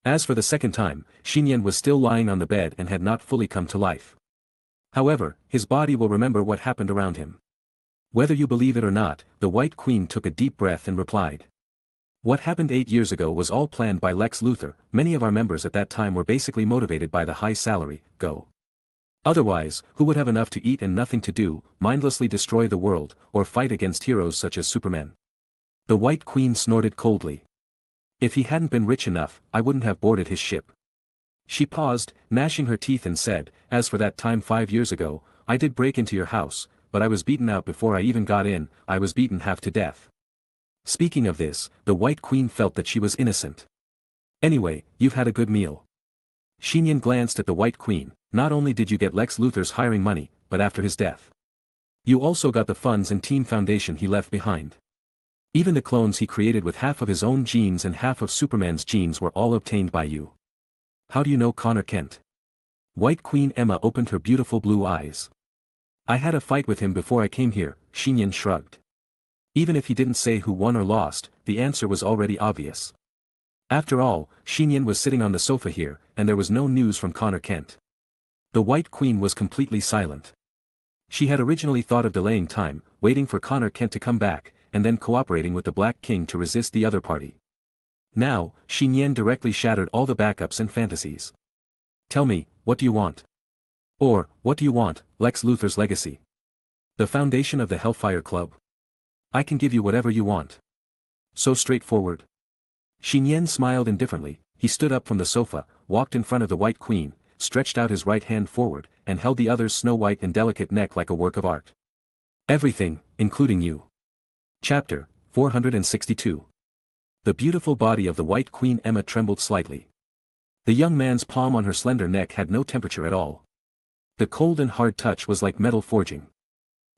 As for the second time, Nian was still lying on the bed and had not fully come to life. However, his body will remember what happened around him. Whether you believe it or not, the White Queen took a deep breath and replied. What happened 8 years ago was all planned by Lex Luthor. Many of our members at that time were basically motivated by the high salary, go. Otherwise, who would have enough to eat and nothing to do, mindlessly destroy the world, or fight against heroes such as Superman? The White Queen snorted coldly. If he hadn't been rich enough, I wouldn't have boarded his ship. She paused, gnashing her teeth and said, as for that time 5 years ago, I did break into your house, but I was beaten out before I even got in, I was beaten half to death. Speaking of this, the White Queen felt that she was innocent. Anyway, you've had a good meal. Nian glanced at the White Queen. Not only did you get Lex Luthor's hiring money, but after his death, you also got the funds and team foundation he left behind. Even the clones he created with half of his own genes and half of Superman's genes were all obtained by you. How do you know Connor Kent? White Queen Emma opened her beautiful blue eyes. I had a fight with him before I came here, Nian shrugged. Even if he didn't say who won or lost, the answer was already obvious. After all, Nian was sitting on the sofa here, and there was no news from Connor Kent. The White Queen was completely silent. She had originally thought of delaying time, waiting for Connor Kent to come back, and then cooperating with the Black King to resist the other party. Now, Nian directly shattered all the backups and fantasies. Tell me, what do you want? Or, what do you want, Lex Luthor's legacy? The foundation of the Hellfire Club? I can give you whatever you want. So straightforward. Nian smiled indifferently. He stood up from the sofa, walked in front of the White Queen, stretched out his right hand forward, and held the other's snow-white and delicate neck like a work of art. Everything, including you. Chapter 462. The beautiful body of the White Queen Emma trembled slightly. The young man's palm on her slender neck had no temperature at all. The cold and hard touch was like metal forging.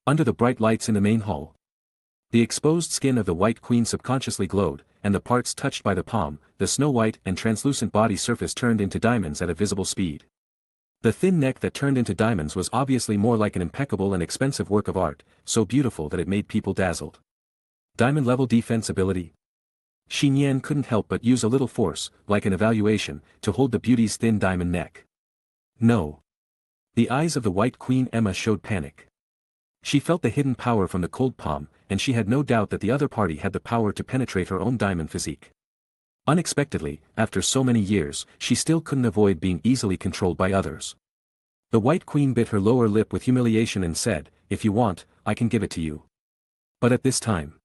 Under the bright lights in the main hall, the exposed skin of the White Queen subconsciously glowed, and the parts touched by the palm, the snow-white and translucent body surface turned into diamonds at a visible speed. The thin neck that turned into diamonds was obviously more like an impeccable and expensive work of art, so beautiful that it made people dazzled. Diamond-level defense ability. Nian couldn't help but use a little force, like an evaluation, to hold the beauty's thin diamond neck. No. The eyes of the White Queen Emma showed panic. She felt the hidden power from the cold palm, and she had no doubt that the other party had the power to penetrate her own diamond physique. Unexpectedly, after so many years, she still couldn't avoid being easily controlled by others. The White Queen bit her lower lip with humiliation and said, if you want, I can give it to you. But at this time.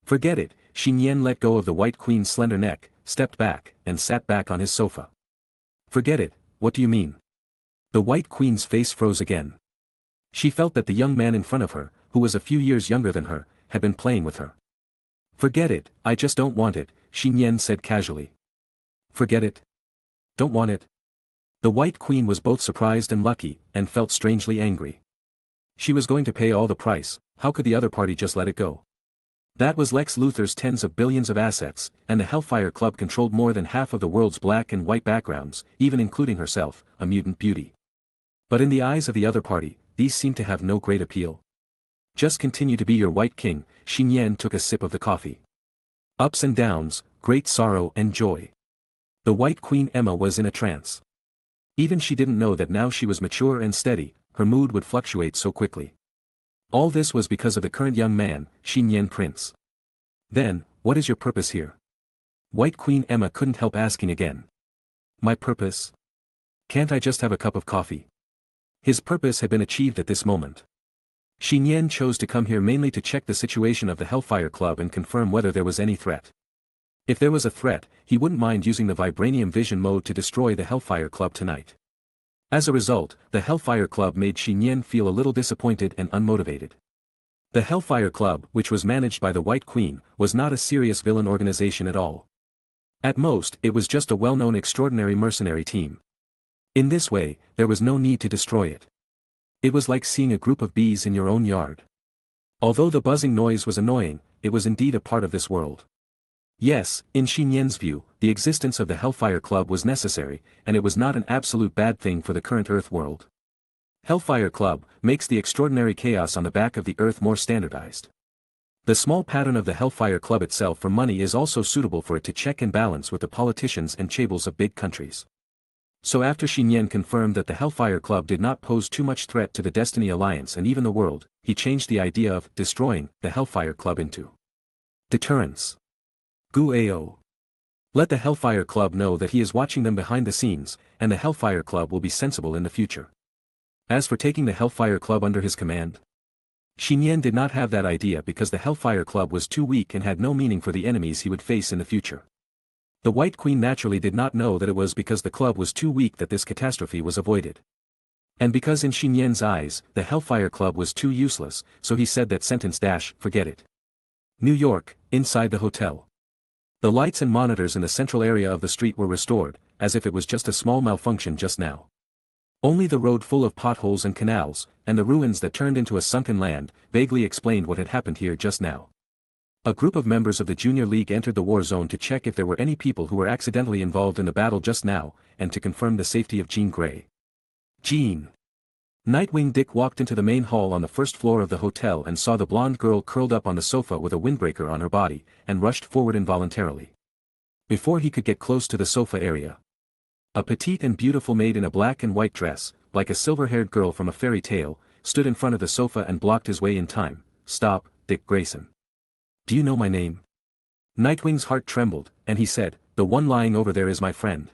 Forget it. Nian let go of the White Queen's slender neck, stepped back, and sat back on his sofa. Forget it, what do you mean? The White Queen's face froze again. She felt that the young man in front of her, who was a few years younger than her, had been playing with her. Forget it, I just don't want it, Nian said casually. Forget it? Don't want it? The White Queen was both surprised and lucky, and felt strangely angry. She was going to pay all the price, how could the other party just let it go? That was Lex Luthor's tens of billions of assets, and the Hellfire Club controlled more than half of the world's black and white backgrounds, even including herself, a mutant beauty. But in the eyes of the other party, these seemed to have no great appeal. Just continue to be your White King. Nian took a sip of the coffee. Ups and downs, great sorrow and joy. The White Queen Emma was in a trance. Even she didn't know that now she was mature and steady, her mood would fluctuate so quickly. All this was because of the current young man, Nian Prince. Then, what is your purpose here? White Queen Emma couldn't help asking again. My purpose? Can't I just have a cup of coffee? His purpose had been achieved at this moment. Nian chose to come here mainly to check the situation of the Hellfire Club and confirm whether there was any threat. If there was a threat, he wouldn't mind using the Vibranium Vision mode to destroy the Hellfire Club tonight. As a result, the Hellfire Club made Nian feel a little disappointed and unmotivated. The Hellfire Club, which was managed by the White Queen, was not a serious villain organization at all. At most, it was just a well-known extraordinary mercenary team. In this way, there was no need to destroy it. It was like seeing a group of bees in your own yard. Although the buzzing noise was annoying, it was indeed a part of this world. Yes, in Nian's view, the existence of the Hellfire Club was necessary, and it was not an absolute bad thing for the current Earth world. Hellfire Club makes the extraordinary chaos on the back of the Earth more standardized. The small pattern of the Hellfire Club itself for money is also suitable for it to check and balance with the politicians and chaebols of big countries. So after Nian confirmed that the Hellfire Club did not pose too much threat to the Destiny Alliance and even the world, he changed the idea of destroying the Hellfire Club into deterrence. Gu-ao. Let the Hellfire Club know that he is watching them behind the scenes, and the Hellfire Club will be sensible in the future. As for taking the Hellfire Club under his command, Nian did not have that idea because the Hellfire Club was too weak and had no meaning for the enemies he would face in the future. The White Queen naturally did not know that it was because the club was too weak that this catastrophe was avoided. And because in Nian's eyes, the Hellfire Club was too useless, so he said that sentence - forget it. New York, inside the hotel. The lights and monitors in the central area of the street were restored, as if it was just a small malfunction just now. Only the road full of potholes and canals, and the ruins that turned into a sunken land, vaguely explained what had happened here just now. A group of members of the Junior League entered the war zone to check if there were any people who were accidentally involved in the battle just now, and to confirm the safety of Jean Grey. Jean. Nightwing Dick walked into the main hall on the first floor of the hotel and saw the blonde girl curled up on the sofa with a windbreaker on her body, and rushed forward involuntarily. Before he could get close to the sofa area, a petite and beautiful maid in a black and white dress, like a silver-haired girl from a fairy tale, stood in front of the sofa and blocked his way in time. "Stop, Dick Grayson. Do you know my name?" Nightwing's heart trembled, and he said, "The one lying over there is my friend."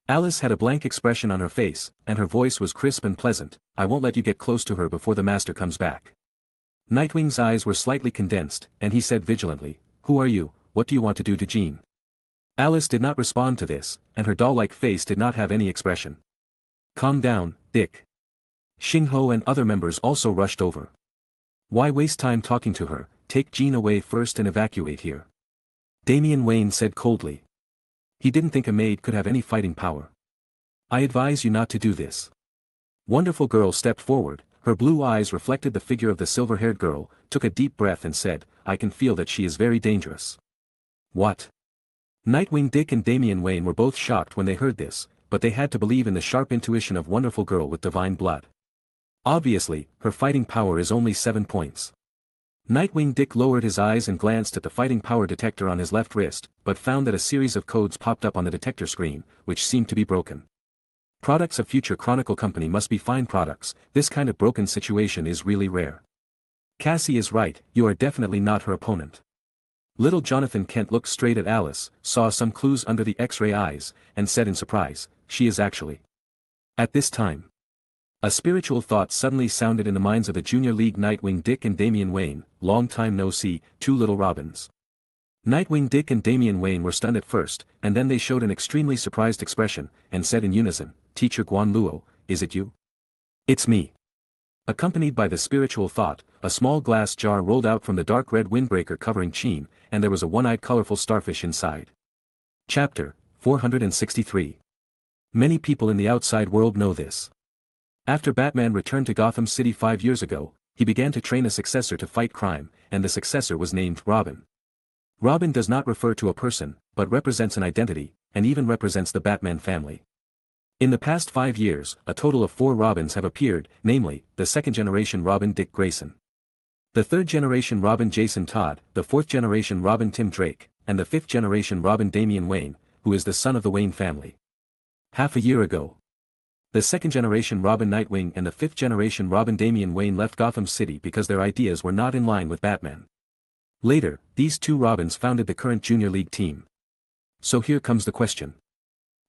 Alice had a blank expression on her face, and her voice was crisp and pleasant. "I won't let you get close to her before the master comes back." Nightwing's eyes were slightly condensed, and he said vigilantly, "Who are you? What do you want to do to Jean?" Alice did not respond to this, and her doll-like face did not have any expression. "Calm down, Dick." Xingho and other members also rushed over. "Why waste time talking to her? Take Jean away first and evacuate here." Damian Wayne said coldly. He didn't think a maid could have any fighting power. "I advise you not to do this." Wonderful Girl stepped forward, her blue eyes reflected the figure of the silver-haired girl, took a deep breath and said, "I can feel that she is very dangerous." "What?" Nightwing Dick and Damian Wayne were both shocked when they heard this, but they had to believe in the sharp intuition of Wonderful Girl with divine blood. Obviously, her fighting power is only 7 points. Nightwing Dick lowered his eyes and glanced at the fighting power detector on his left wrist, but found that a series of codes popped up on the detector screen, which seemed to be broken. Products of Future Chronicle Company must be fine products. This kind of broken situation is really rare. Cassie is right, you are definitely not her opponent. Little Jonathan Kent looked straight at Alice, saw some clues under the X-ray eyes, and said in surprise, "She is actually." At this time, a spiritual thought suddenly sounded in the minds of the Junior League Nightwing Dick and Damian Wayne. "Long time no see, two little robins." Nightwing Dick and Damian Wayne were stunned at first, and then they showed an extremely surprised expression, and said in unison, "Teacher Guan Luo, is it you?" "It's me." Accompanied by the spiritual thought, a small glass jar rolled out from the dark red windbreaker covering Chin, and there was a one-eyed colorful starfish inside. Chapter 463. Many people in the outside world know this. After Batman returned to Gotham City 5 years ago, he began to train a successor to fight crime, and the successor was named Robin. Robin does not refer to a person, but represents an identity, and even represents the Batman family. In the past 5 years, a total of 4 Robins have appeared, namely, the second-generation Robin Dick Grayson, the third-generation Robin Jason Todd, the fourth-generation Robin Tim Drake, and the fifth-generation Robin Damian Wayne, who is the son of the Wayne family. Half a year ago, the second-generation Robin Nightwing and the fifth-generation Robin Damian Wayne left Gotham City because their ideas were not in line with Batman. Later, these 2 Robins founded the current Junior League team. So here comes the question.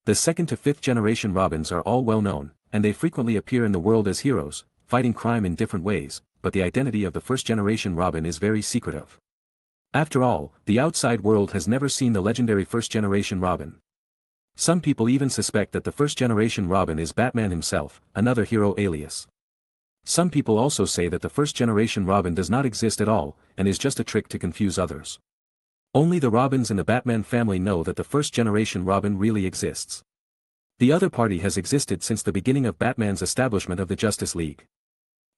The second to fifth generation Robins are all well known, and they frequently appear in the world as heroes, fighting crime in different ways, but the identity of the first generation Robin is very secretive. After all, the outside world has never seen the legendary first generation Robin. Some people even suspect that the first generation Robin is Batman himself, another hero alias. Some people also say that the first generation Robin does not exist at all, and is just a trick to confuse others. Only the Robins in the Batman family know that the first generation Robin really exists. The other party has existed since the beginning of Batman's establishment of the Justice League.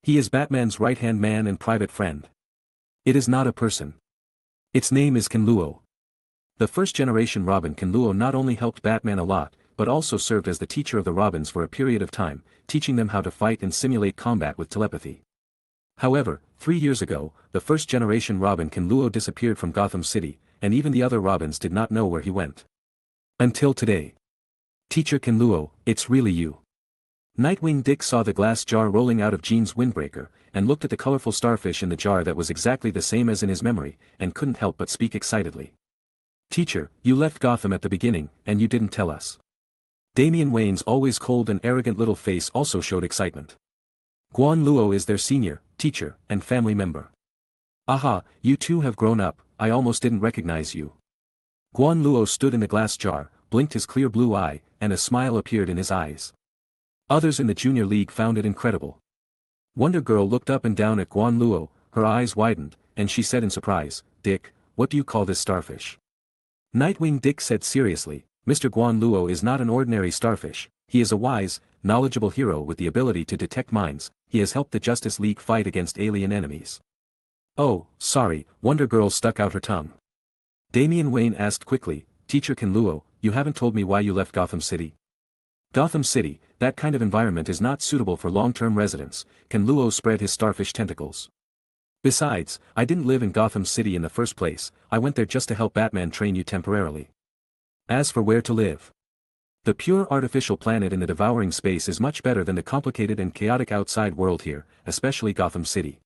He is Batman's right-hand man and private friend. It is not a person. Its name is Ken-Luo. The first-generation Robin Ken-Luo not only helped Batman a lot, but also served as the teacher of the Robins for a period of time, teaching them how to fight and simulate combat with telepathy. However, 3 years ago, the first-generation Robin Ken-Luo disappeared from Gotham City, and even the other Robins did not know where he went. Until today. Teacher Ken-Luo, it's really you. Nightwing Dick saw the glass jar rolling out of Jean's windbreaker, and looked at the colorful starfish in the jar that was exactly the same as in his memory, and couldn't help but speak excitedly. Teacher, you left Gotham at the beginning, and you didn't tell us. Damian Wayne's always cold and arrogant little face also showed excitement. Guan Luo is their senior, teacher, and family member. Aha, you two have grown up, I almost didn't recognize you. Guan Luo stood in the glass jar, blinked his clear blue eye, and a smile appeared in his eyes. Others in the Junior League found it incredible. Wonder Girl looked up and down at Guan Luo, her eyes widened, and she said in surprise, Dick, what do you call this starfish? Nightwing Dick said seriously, Mr. Guan Luo is not an ordinary starfish, he is a wise, knowledgeable hero with the ability to detect minds, he has helped the Justice League fight against alien enemies. Oh, sorry, Wonder Girl stuck out her tongue. Damian Wayne asked quickly, Teacher Ken-Luo, you haven't told me why you left Gotham City. Gotham City, that kind of environment is not suitable for long-term residence, Ken-Luo spread his starfish tentacles. Besides, I didn't live in Gotham City in the first place, I went there just to help Batman train you temporarily. As for where to live. The pure artificial planet in the devouring space is much better than the complicated and chaotic outside world here, especially Gotham City.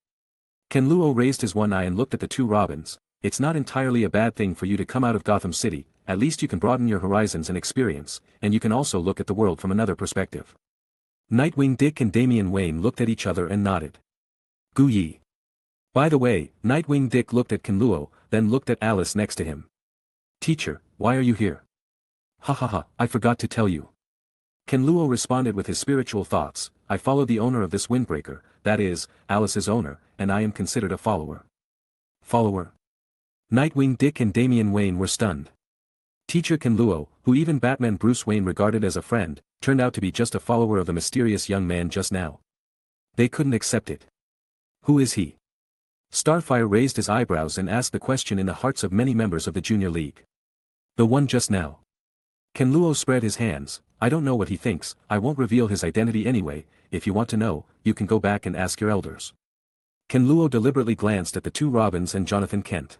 Ken-Luo raised his one eye and looked at the two Robins. It's not entirely a bad thing for you to come out of Gotham City, at least you can broaden your horizons and experience, and you can also look at the world from another perspective. Nightwing Dick and Damian Wayne looked at each other and nodded. Gu Yi. By the way, Nightwing Dick looked at Ken-Luo, then looked at Alice next to him. Teacher, why are you here? Ha ha ha, I forgot to tell you. Ken-Luo responded with his spiritual thoughts, I follow the owner of this windbreaker, that is, Alice's owner, and I am considered a follower. Follower? Nightwing Dick and Damian Wayne were stunned. Teacher Ken-Luo, who even Batman Bruce Wayne regarded as a friend, turned out to be just a follower of the mysterious young man just now. They couldn't accept it. Who is he? Starfire raised his eyebrows and asked the question in the hearts of many members of the Junior League. The one just now. Ken-Luo spread his hands, I don't know what he thinks, I won't reveal his identity anyway, if you want to know, you can go back and ask your elders. Ken-Luo deliberately glanced at the two Robins and Jonathan Kent.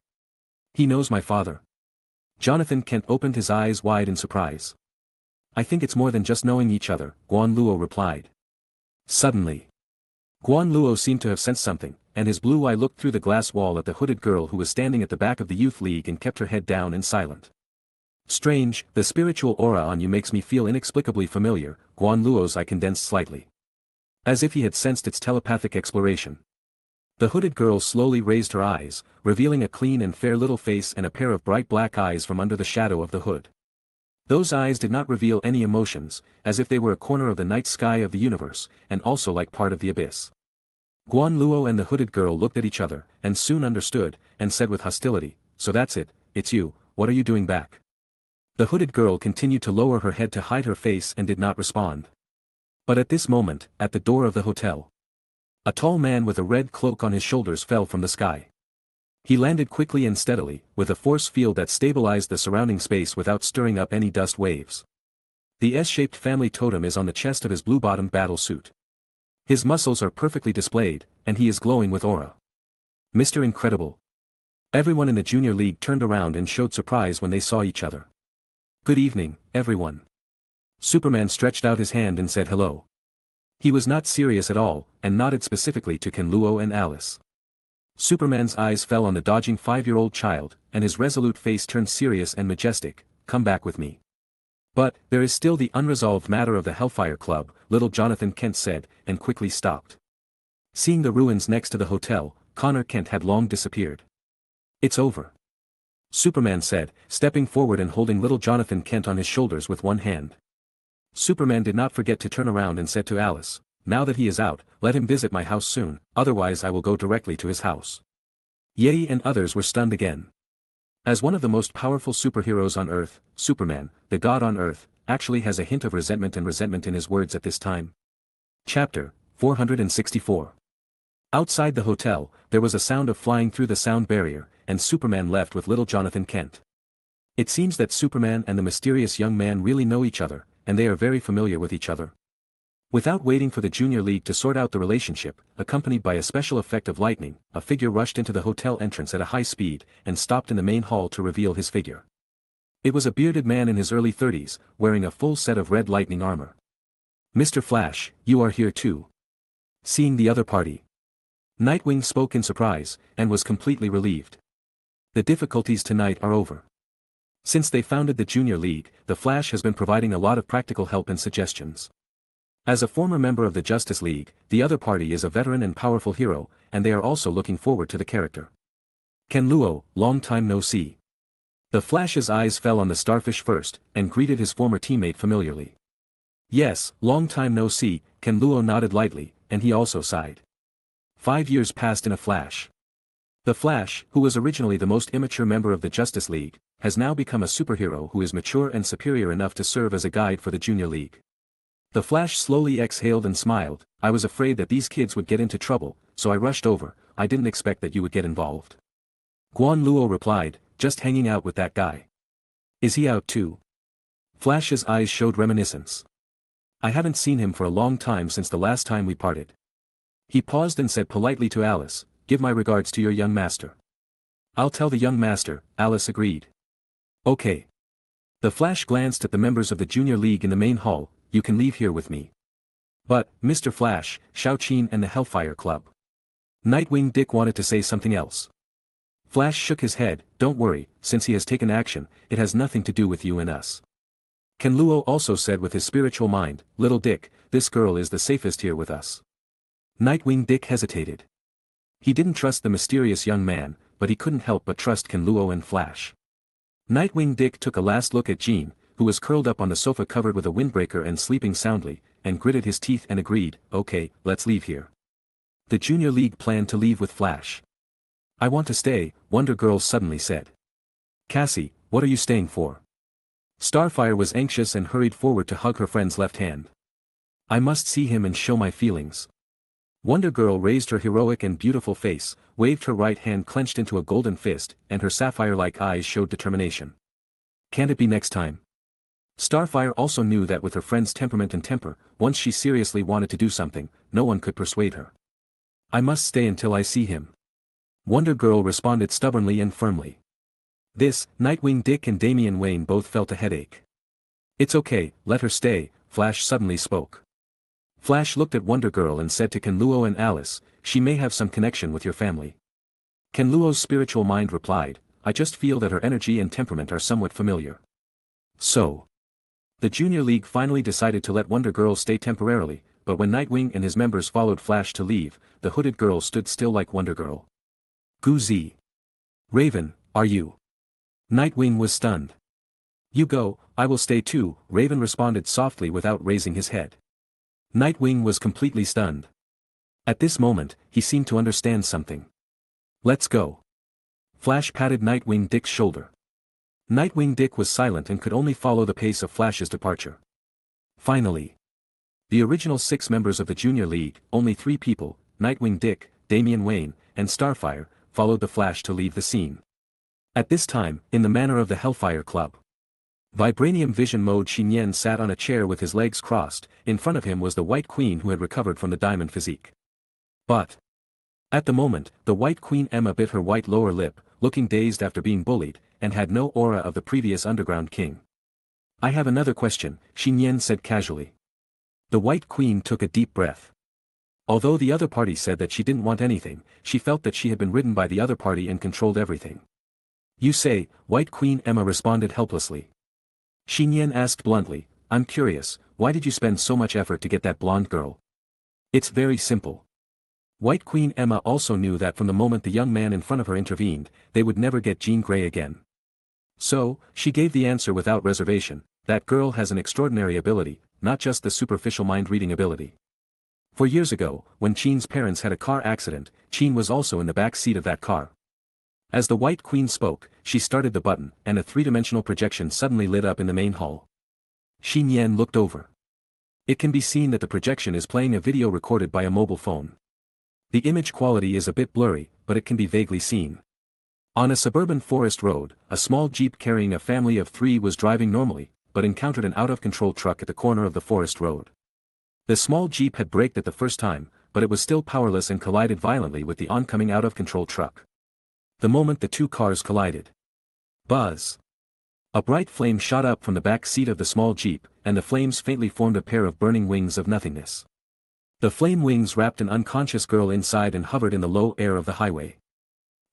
He knows my father. Jonathan Kent opened his eyes wide in surprise. I think it's more than just knowing each other, Guan Luo replied. Suddenly. Guan Luo seemed to have sensed something, and his blue eye looked through the glass wall at the hooded girl who was standing at the back of the Youth League and kept her head down and silent. Strange, the spiritual aura on you makes me feel inexplicably familiar, Guan Luo's eye condensed slightly. As if he had sensed its telepathic exploration. The hooded girl slowly raised her eyes, revealing a clean and fair little face and a pair of bright black eyes from under the shadow of the hood. Those eyes did not reveal any emotions, as if they were a corner of the night sky of the universe, and also like part of the abyss. Guan Luo and the hooded girl looked at each other, and soon understood, and said with hostility, so that's it, it's you, what are you doing back? The hooded girl continued to lower her head to hide her face and did not respond. But at this moment, at the door of the hotel, a tall man with a red cloak on his shoulders fell from the sky. He landed quickly and steadily, with a force field that stabilized the surrounding space without stirring up any dust waves. The S-shaped family totem is on the chest of his blue-bottomed battle suit. His muscles are perfectly displayed, and he is glowing with aura. Mr. Incredible. Everyone in the Junior League turned around and showed surprise when they saw each other. Good evening, everyone. Superman stretched out his hand and said hello. He was not serious at all, and nodded specifically to Ken-Luo and Alice. Superman's eyes fell on the dodging 5-year-old child, and his resolute face turned serious and majestic, come back with me. But, there is still the unresolved matter of the Hellfire Club, little Jonathan Kent said, and quickly stopped. Seeing the ruins next to the hotel, Connor Kent had long disappeared. It's over. Superman said, stepping forward and holding little Jonathan Kent on his shoulders with one hand. Superman did not forget to turn around and said to Alice, now that he is out, let him visit my house soon, otherwise I will go directly to his house. Yeti and others were stunned again. As one of the most powerful superheroes on Earth, Superman, the god on Earth, actually has a hint of resentment in his words at this time. Chapter 464. Outside the hotel, there was a sound of flying through the sound barrier, and Superman left with little Jonathan Kent. It seems that Superman and the mysterious young man really know each other, and they are very familiar with each other. Without waiting for the Junior League to sort out the relationship, accompanied by a special effect of lightning, a figure rushed into the hotel entrance at a high speed, and stopped in the main hall to reveal his figure. It was a bearded man in his early 30s, wearing a full set of red lightning armor. "Mr. Flash, you are here too." Seeing the other party, Nightwing spoke in surprise, and was completely relieved. The difficulties tonight are over. Since they founded the Junior League, the Flash has been providing a lot of practical help and suggestions. As a former member of the Justice League, the other party is a veteran and powerful hero, and they are also looking forward to the character. Ken Luo, long time no see. The Flash's eyes fell on the starfish first, and greeted his former teammate familiarly. Yes, long time no see, Ken Luo nodded lightly, and he also sighed. 5 years passed in a flash. The Flash, who was originally the most immature member of the Justice League, has now become a superhero who is mature and superior enough to serve as a guide for the Junior League. The Flash slowly exhaled and smiled. "I was afraid that these kids would get into trouble, so I rushed over. I didn't expect that you would get involved." Guan Luo replied, "Just hanging out with that guy." "Is he out too?" Flash's eyes showed reminiscence. "I haven't seen him for a long time since the last time we parted." He paused and said politely to Alice, "Give my regards to your young master." "I'll tell the young master," Alice agreed. "Okay." The Flash glanced at the members of the Junior League in the main hall. "You can leave here with me." "But, Mr. Flash, Shao Qin and the Hellfire Club." Nightwing Dick wanted to say something else. Flash shook his head. "Don't worry, since he has taken action, it has nothing to do with you and us." Ken Luo also said with his spiritual mind, "Little Dick, this girl is the safest here with us." Nightwing Dick hesitated. He didn't trust the mysterious young man, but he couldn't help but trust Ken Luo and Flash. Nightwing Dick took a last look at Jean, who was curled up on the sofa covered with a windbreaker and sleeping soundly, and gritted his teeth and agreed, "Okay, let's leave here." The Junior League planned to leave with Flash. "I want to stay," Wonder Girl suddenly said. "Cassie, what are you staying for?" Starfire was anxious and hurried forward to hug her friend's left hand. "I must see him and show my feelings." Wonder Girl raised her heroic and beautiful face, waved her right hand clenched into a golden fist, and her sapphire-like eyes showed determination. "Can't it be next time?" Starfire also knew that with her friend's temperament and temper, once she seriously wanted to do something, no one could persuade her. "I must stay until I see him." Wonder Girl responded stubbornly and firmly. This, Nightwing Dick and Damian Wayne both felt a headache. "It's okay, let her stay," Flash suddenly spoke. Flash looked at Wonder Girl and said to Ken Luo and Alice, "She may have some connection with your family." Ken Luo's spiritual mind replied, "I just feel that her energy and temperament are somewhat familiar." So, the Junior League finally decided to let Wonder Girl stay temporarily, but when Nightwing and his members followed Flash to leave, the hooded girl stood still like Wonder Girl. "Goo-zee. Raven, are you?" Nightwing was stunned. "You go, I will stay too," Raven responded softly without raising his head. Nightwing was completely stunned. At this moment, he seemed to understand something. "Let's go." Flash patted Nightwing Dick's shoulder. Nightwing Dick was silent and could only follow the pace of Flash's departure. Finally, the original 6 members of the Junior League, only 3 people, Nightwing Dick, Damian Wayne, and Starfire, followed the Flash to leave the scene. At this time, in the manner of the Hellfire Club. Vibranium Vision Mode Nian sat on a chair with his legs crossed, in front of him was the White Queen who had recovered from the diamond physique. But, at the moment, the White Queen Emma bit her white lower lip, looking dazed after being bullied, and had no aura of the previous Underground King. "I have another question," Nian said casually. The White Queen took a deep breath. Although the other party said that she didn't want anything, she felt that she had been ridden by the other party and controlled everything. "You say," White Queen Emma responded helplessly. Nian asked bluntly, "I'm curious, why did you spend so much effort to get that blonde girl?" "It's very simple." White Queen Emma also knew that from the moment the young man in front of her intervened, they would never get Jean Grey again. So, she gave the answer without reservation, "That girl has an extraordinary ability, not just the superficial mind-reading ability." For years ago, when Jean's parents had a car accident, Jean was also in the back seat of that car. As the White Queen spoke, she started the button, and a 3-dimensional projection suddenly lit up in the main hall. Nian looked over. It can be seen that the projection is playing a video recorded by a mobile phone. The image quality is a bit blurry, but it can be vaguely seen. On a suburban forest road, a small jeep carrying a family of 3 was driving normally, but encountered an out-of-control truck at the corner of the forest road. The small jeep had braked at the first time, but it was still powerless and collided violently with the oncoming out-of-control truck. The moment the 2 cars collided. Buzz! A bright flame shot up from the back seat of the small jeep, and the flames faintly formed a pair of burning wings of nothingness. The flame wings wrapped an unconscious girl inside and hovered in the low air of the highway.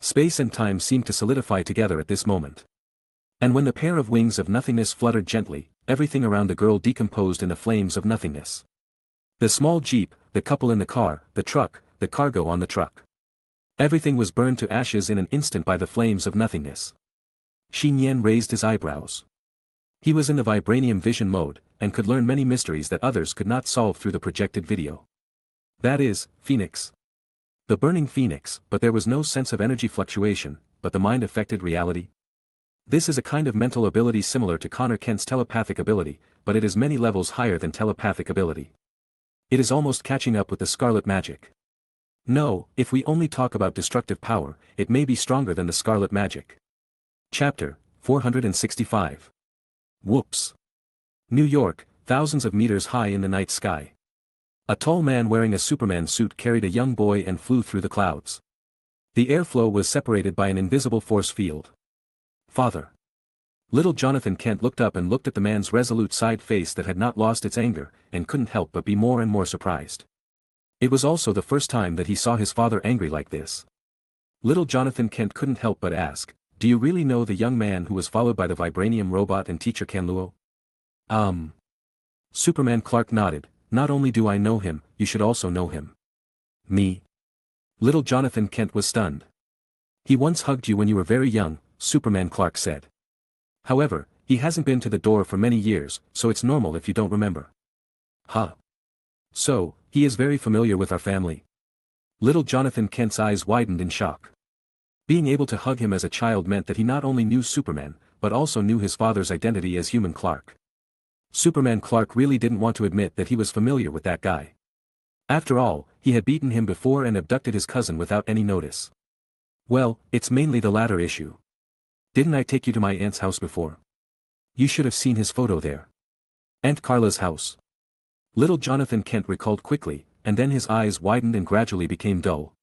Space and time seemed to solidify together at this moment. And when the pair of wings of nothingness fluttered gently, everything around the girl decomposed in the flames of nothingness. The small jeep, the couple in the car, the truck, the cargo on the truck. Everything was burned to ashes in an instant by the flames of nothingness. Nian raised his eyebrows. He was in the vibranium vision mode, and could learn many mysteries that others could not solve through the projected video. That is, Phoenix. The burning Phoenix, but there was no sense of energy fluctuation, but the mind affected reality. This is a kind of mental ability similar to Connor Kent's telepathic ability, but it is many levels higher than telepathic ability. It is almost catching up with the scarlet magic. No, if we only talk about destructive power, it may be stronger than the scarlet magic. Chapter 465. Whoops. New York, thousands of meters high in the night sky. A tall man wearing a Superman suit carried a young boy and flew through the clouds. The airflow was separated by an invisible force field. Father. Little Jonathan Kent looked up and looked at the man's resolute side face that had not lost its anger, and couldn't help but be more and more surprised. It was also the first time that he saw his father angry like this. Little Jonathan Kent couldn't help but ask, "Do you really know the young man who was followed by the vibranium robot and teacher Kanluo?" Superman Clark nodded. "Not only do I know him, you should also know him." "Me?" Little Jonathan Kent was stunned. "He once hugged you when you were very young," Superman Clark said. "However, he hasn't been to the door for many years, so it's normal if you don't remember." "Huh. So, he is very familiar with our family?" Little Jonathan Kent's eyes widened in shock. Being able to hug him as a child meant that he not only knew Superman, but also knew his father's identity as Human Clark. Superman Clark really didn't want to admit that he was familiar with that guy. After all, he had beaten him before and abducted his cousin without any notice. "Well, it's mainly the latter issue. Didn't I take you to my aunt's house before? You should have seen his photo there. Aunt Carla's house." Little Jonathan Kent recalled quickly, and then his eyes widened and gradually became dull.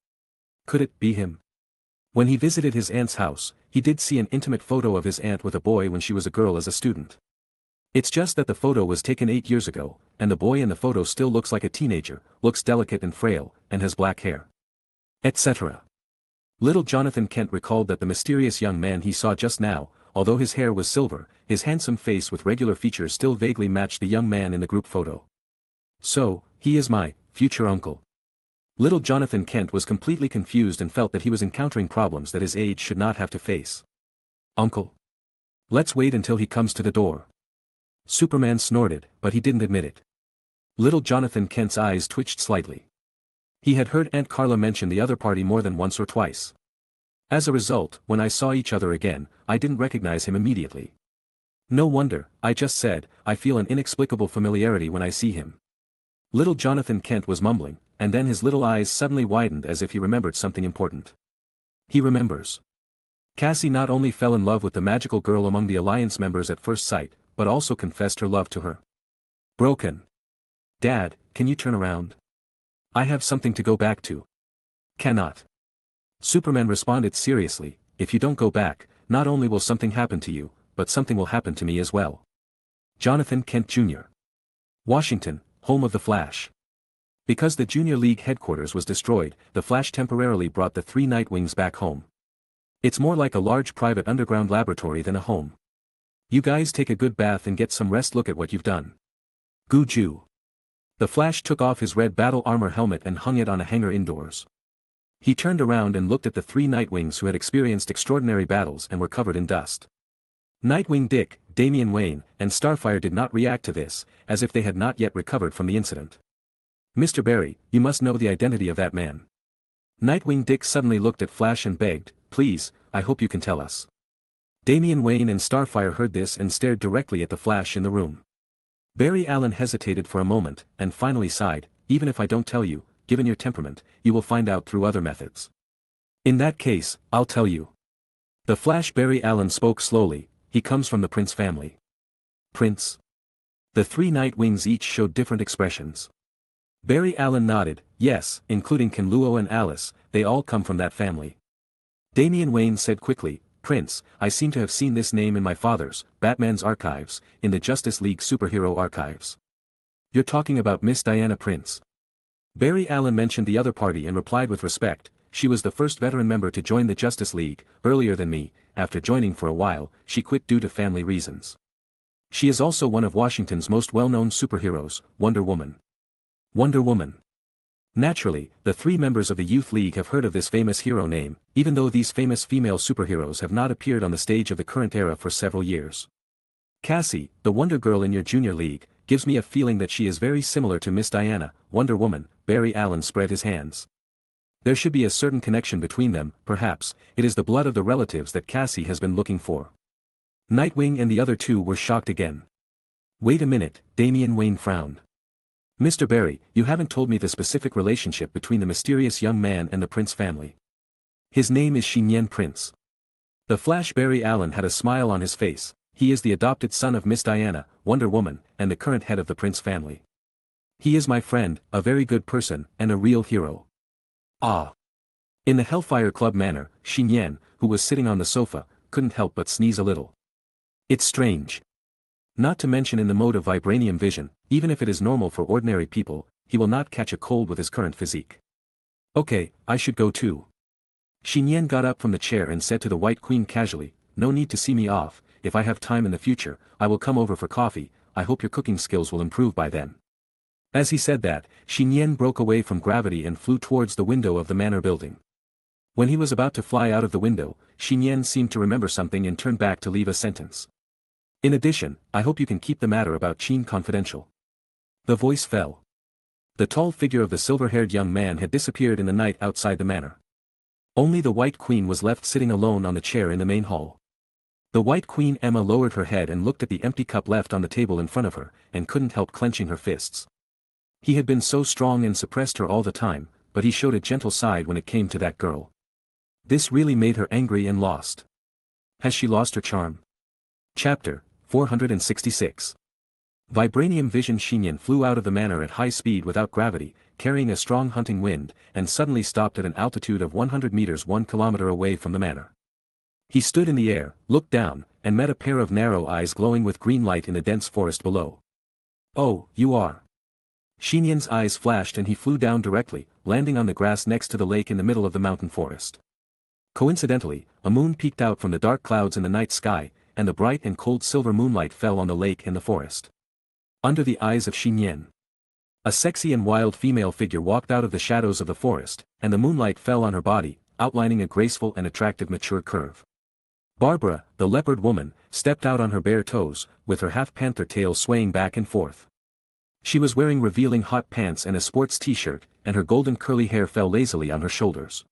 Could it be him? When he visited his aunt's house, he did see an intimate photo of his aunt with a boy when she was a girl as a student. It's just that the photo was taken 8 years ago, and the boy in the photo still looks like a teenager, looks delicate and frail, and has black hair. Etc. Little Jonathan Kent recalled that the mysterious young man he saw just now, although his hair was silver, his handsome face with regular features still vaguely matched the young man in the group photo. So, he is my future uncle. Little Jonathan Kent was completely confused and felt that he was encountering problems that his age should not have to face. "Uncle? Let's wait until he comes to the door." Superman snorted, but he didn't admit it. Little Jonathan Kent's eyes twitched slightly. He had heard Aunt Carla mention the other party more than once or twice. As a result, when I saw each other again, I didn't recognize him immediately. No wonder, I just said, I feel an inexplicable familiarity when I see him. Little Jonathan Kent was mumbling, and then his little eyes suddenly widened as if he remembered something important. He remembers. Cassie not only fell in love with the magical girl among the Alliance members at first sight, but also confessed her love to her. Broken. "Dad, can you turn around? I have something to go back to." "Cannot." Superman responded seriously, "If you don't go back, not only will something happen to you, but something will happen to me as well." Jonathan Kent Jr. Washington, home of the Flash. Because the Junior League headquarters was destroyed, the Flash temporarily brought the 3 Nightwings back home. It's more like a large private underground laboratory than a home. "You guys take a good bath and get some rest. Look at what you've done." Guju. The Flash took off his red battle armor helmet and hung it on a hanger indoors. He turned around and looked at the 3 Nightwings who had experienced extraordinary battles and were covered in dust. Nightwing Dick, Damian Wayne, and Starfire did not react to this, as if they had not yet recovered from the incident. "Mr. Barry, you must know the identity of that man." Nightwing Dick suddenly looked at Flash and begged, "Please, I hope you can tell us." Damian Wayne and Starfire heard this and stared directly at the Flash in the room. Barry Allen hesitated for a moment, and finally sighed, even if I don't tell you, given your temperament, you will find out through other methods. In that case, I'll tell you. The Flash Barry Allen spoke slowly, he comes from the Prince family. Prince? The three Nightwings each showed different expressions. Barry Allen nodded, yes, including Ken Luo and Alice, they all come from that family. Damian Wayne said quickly, Prince, I seem to have seen this name in my father's, Batman's archives, in the Justice League superhero archives. You're talking about Miss Diana Prince. Barry Allen mentioned the other party and replied with respect, she was the first veteran member to join the Justice League, earlier than me, after joining for a while, she quit due to family reasons. She is also one of Washington's most well-known superheroes, Wonder Woman. Wonder Woman. Naturally, the three members of the Youth League have heard of this famous hero name, even though these famous female superheroes have not appeared on the stage of the current era for several years. Cassie, the Wonder Girl in your junior league, gives me a feeling that she is very similar to Miss Diana, Wonder Woman. Barry Allen spread his hands. There should be a certain connection between them, perhaps, it is the blood of the relatives that Cassie has been looking for. Nightwing and the other two were shocked again. Wait a minute, Damian Wayne frowned. Mr. Barry, you haven't told me the specific relationship between the mysterious young man and the Prince family. His name is Nian Prince. The Flash Barry Allen had a smile on his face, he is the adopted son of Miss Diana, Wonder Woman, and the current head of the Prince family. He is my friend, a very good person, and a real hero. Ah. In the Hellfire Club manner, Nian, who was sitting on the sofa, couldn't help but sneeze a little. It's strange. Not to mention in the mode of vibranium vision, even if it is normal for ordinary people, he will not catch a cold with his current physique. Okay, I should go too. Nian got up from the chair and said to the White Queen casually, no need to see me off, if I have time in the future, I will come over for coffee, I hope your cooking skills will improve by then. As he said that, Nian broke away from gravity and flew towards the window of the manor building. When he was about to fly out of the window, Nian seemed to remember something and turned back to leave a sentence. In addition, I hope you can keep the matter about Qin confidential. The voice fell. The tall figure of the silver-haired young man had disappeared in the night outside the manor. Only the White Queen was left sitting alone on the chair in the main hall. The White Queen Emma lowered her head and looked at the empty cup left on the table in front of her, and couldn't help clenching her fists. He had been so strong and suppressed her all the time, but he showed a gentle side when it came to that girl. This really made her angry and lost. Has she lost her charm? Chapter 466. Vibranium Vision. Nian flew out of the manor at high speed without gravity, carrying a strong hunting wind, and suddenly stopped at an altitude of 100 meters 1 kilometer away from the manor. He stood in the air, looked down, and met a pair of narrow eyes glowing with green light in the dense forest below. Oh, you are. Nian's eyes flashed and he flew down directly, landing on the grass next to the lake in the middle of the mountain forest. Coincidentally, a moon peeked out from the dark clouds in the night sky, and the bright and cold silver moonlight fell on the lake and the forest. Under the eyes of Nian, a sexy and wild female figure walked out of the shadows of the forest, and the moonlight fell on her body, outlining a graceful and attractive mature curve. Barbara, the leopard woman, stepped out on her bare toes, with her half-panther tail swaying back and forth. She was wearing revealing hot pants and a sports t-shirt, and her golden curly hair fell lazily on her shoulders.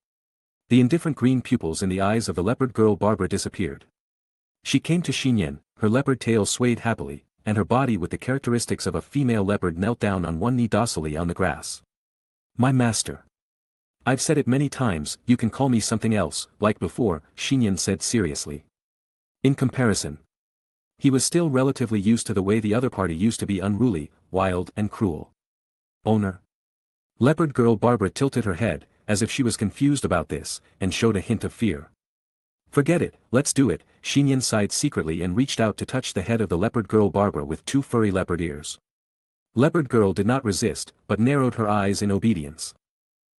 The indifferent green pupils in the eyes of the leopard girl Barbara disappeared. She came to Nian, her leopard tail swayed happily, and her body with the characteristics of a female leopard knelt down on one knee docilely on the grass. My master. I've said it many times, you can call me something else, like before, Nian said seriously. In comparison, he was still relatively used to the way the other party used to be unruly, wild and cruel. Owner. Leopard girl Barbara tilted her head, as if she was confused about this, and showed a hint of fear. Forget it, let's do it, Nian sighed secretly and reached out to touch the head of the leopard girl Barbara with two furry leopard ears. Leopard girl did not resist, but narrowed her eyes in obedience.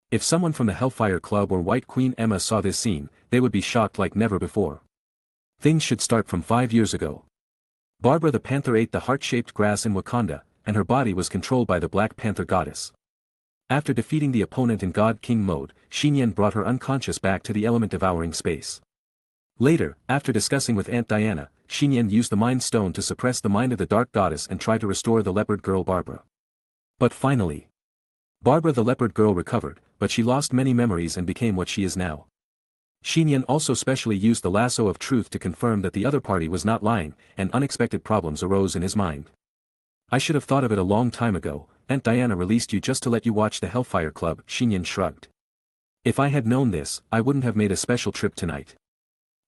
If someone from the Hellfire Club or White Queen Emma saw this scene, they would be shocked like never before. Things should start from 5 years ago. Barbara the Panther ate the heart-shaped grass in Wakanda, and her body was controlled by the Black Panther goddess. After defeating the opponent in God King mode, Nian brought her unconscious back to the element devouring space. Later, after discussing with Aunt Diana, Nian used the Mind Stone to suppress the mind of the Dark Goddess and try to restore the leopard girl Barbara. But finally, Barbara the leopard girl recovered, but she lost many memories and became what she is now. Nian also specially used the lasso of truth to confirm that the other party was not lying, and unexpected problems arose in his mind. I should have thought of it a long time ago. Aunt Diana released you just to let you watch the Hellfire Club, Nian shrugged. If I had known this, I wouldn't have made a special trip tonight.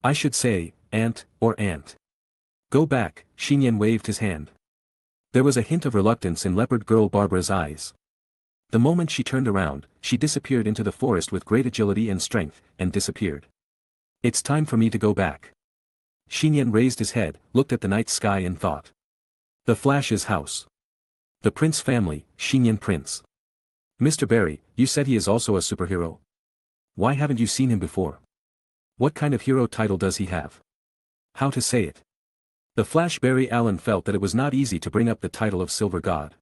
I should say, aunt, or aunt. Go back, Nian waved his hand. There was a hint of reluctance in leopard girl Barbara's eyes. The moment she turned around, she disappeared into the forest with great agility and strength, and disappeared. It's time for me to go back. Nian raised his head, looked at the night sky and thought. The Flash's house. The Prince family, Nian Prince. Mr. Barry, you said he is also a superhero? Why haven't you seen him before? What kind of hero title does he have? How to say it? The Flash Barry Allen felt that it was not easy to bring up the title of Silver God.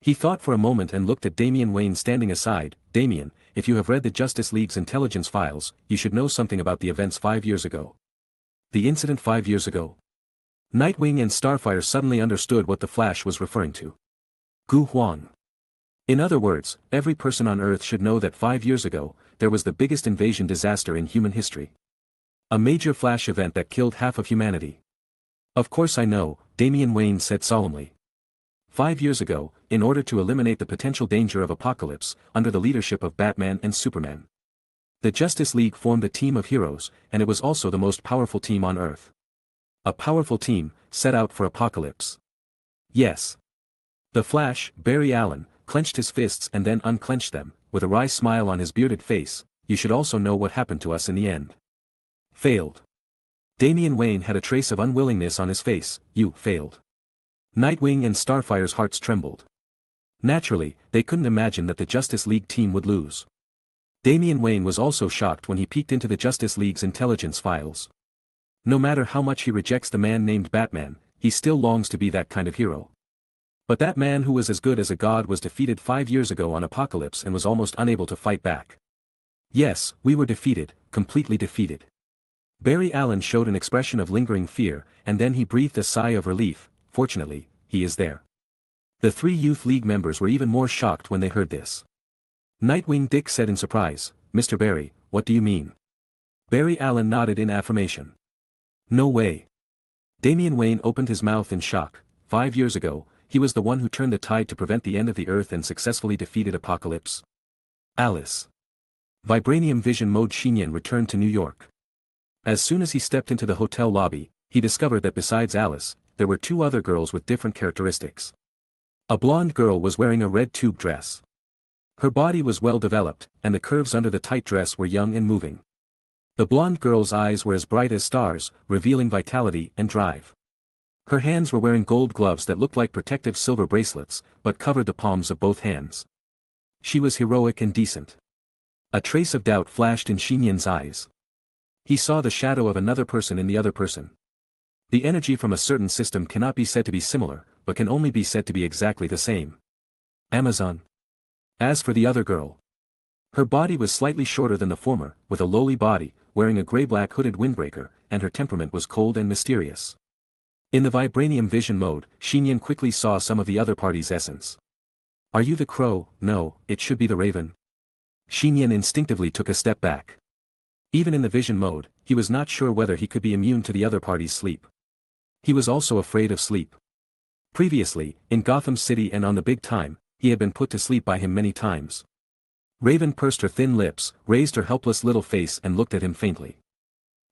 He thought for a moment and looked at Damian Wayne standing aside. Damian, if you have read the Justice League's intelligence files, you should know something about the events 5 years ago. The incident 5 years ago? Nightwing and Starfire suddenly understood what the Flash was referring to. Gu Huan. In other words, every person on Earth should know that 5 years ago, there was the biggest invasion disaster in human history. A major Flash event that killed half of humanity. Of course I know, Damian Wayne said solemnly. 5 years ago, in order to eliminate the potential danger of apocalypse, under the leadership of Batman and Superman, the Justice League formed a team of heroes, and it was also the most powerful team on Earth. A powerful team, set out for apocalypse. Yes. The Flash, Barry Allen, clenched his fists and then unclenched them, with a wry smile on his bearded face. You should also know what happened to us in the end. Failed. Damian Wayne had a trace of unwillingness on his face. You failed. Nightwing and Starfire's hearts trembled. Naturally, they couldn't imagine that the Justice League team would lose. Damian Wayne was also shocked when he peeked into the Justice League's intelligence files. No matter how much he rejects the man named Batman, he still longs to be that kind of hero. But that man who was as good as a god was defeated 5 years ago on Apocalypse and was almost unable to fight back. Yes, we were defeated, completely defeated. Barry Allen showed an expression of lingering fear, and then he breathed a sigh of relief. Fortunately, he is there. The 3 Youth League members were even more shocked when they heard this. Nightwing Dick said in surprise, Mr. Barry, what do you mean? Barry Allen nodded in affirmation. No way. Damian Wayne opened his mouth in shock. 5 years ago, he was the one who turned the tide to prevent the end of the Earth and successfully defeated Apocalypse. Alice. Vibranium Vision Mode. Nian returned to New York. As soon as he stepped into the hotel lobby, he discovered that besides Alice, there were 2 other girls with different characteristics. A blonde girl was wearing a red tube dress. Her body was well developed, and the curves under the tight dress were young and moving. The blonde girl's eyes were as bright as stars, revealing vitality and drive. Her hands were wearing gold gloves that looked like protective silver bracelets, but covered the palms of both hands. She was heroic and decent. A trace of doubt flashed in Nian's eyes. He saw the shadow of another person in the other person. The energy from a certain system cannot be said to be similar, but can only be said to be exactly the same. Amazon. As for the other girl, her body was slightly shorter than the former, with a lowly body, wearing a gray-black hooded windbreaker, and her temperament was cold and mysterious. In the Vibranium Vision mode, Nian quickly saw some of the other party's essence. Are you the crow? No, it should be the raven. Nian instinctively took a step back. Even in the vision mode, he was not sure whether he could be immune to the other party's sleep. He was also afraid of sleep. Previously, in Gotham City and on the Big Time, he had been put to sleep by him many times. Raven pursed her thin lips, raised her helpless little face and looked at him faintly.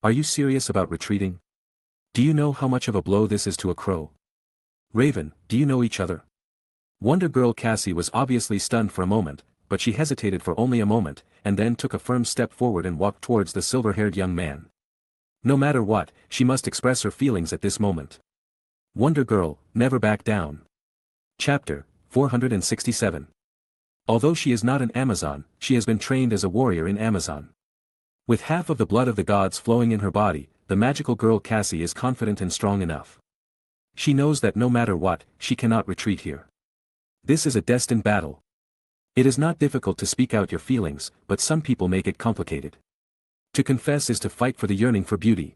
Are you serious about retreating? Do you know how much of a blow this is to a crow? Raven, do you know each other? Wonder Girl Cassie was obviously stunned for a moment, but she hesitated for only a moment, and then took a firm step forward and walked towards the silver-haired young man. No matter what, she must express her feelings at this moment. Wonder Girl, never back down. Chapter 467. Although she is not an Amazon, she has been trained as a warrior in Amazon. With half of the blood of the gods flowing in her body, the magical girl Cassie is confident and strong enough. She knows that no matter what, she cannot retreat here. This is a destined battle. It is not difficult to speak out your feelings, but some people make it complicated. To confess is to fight for the yearning for beauty.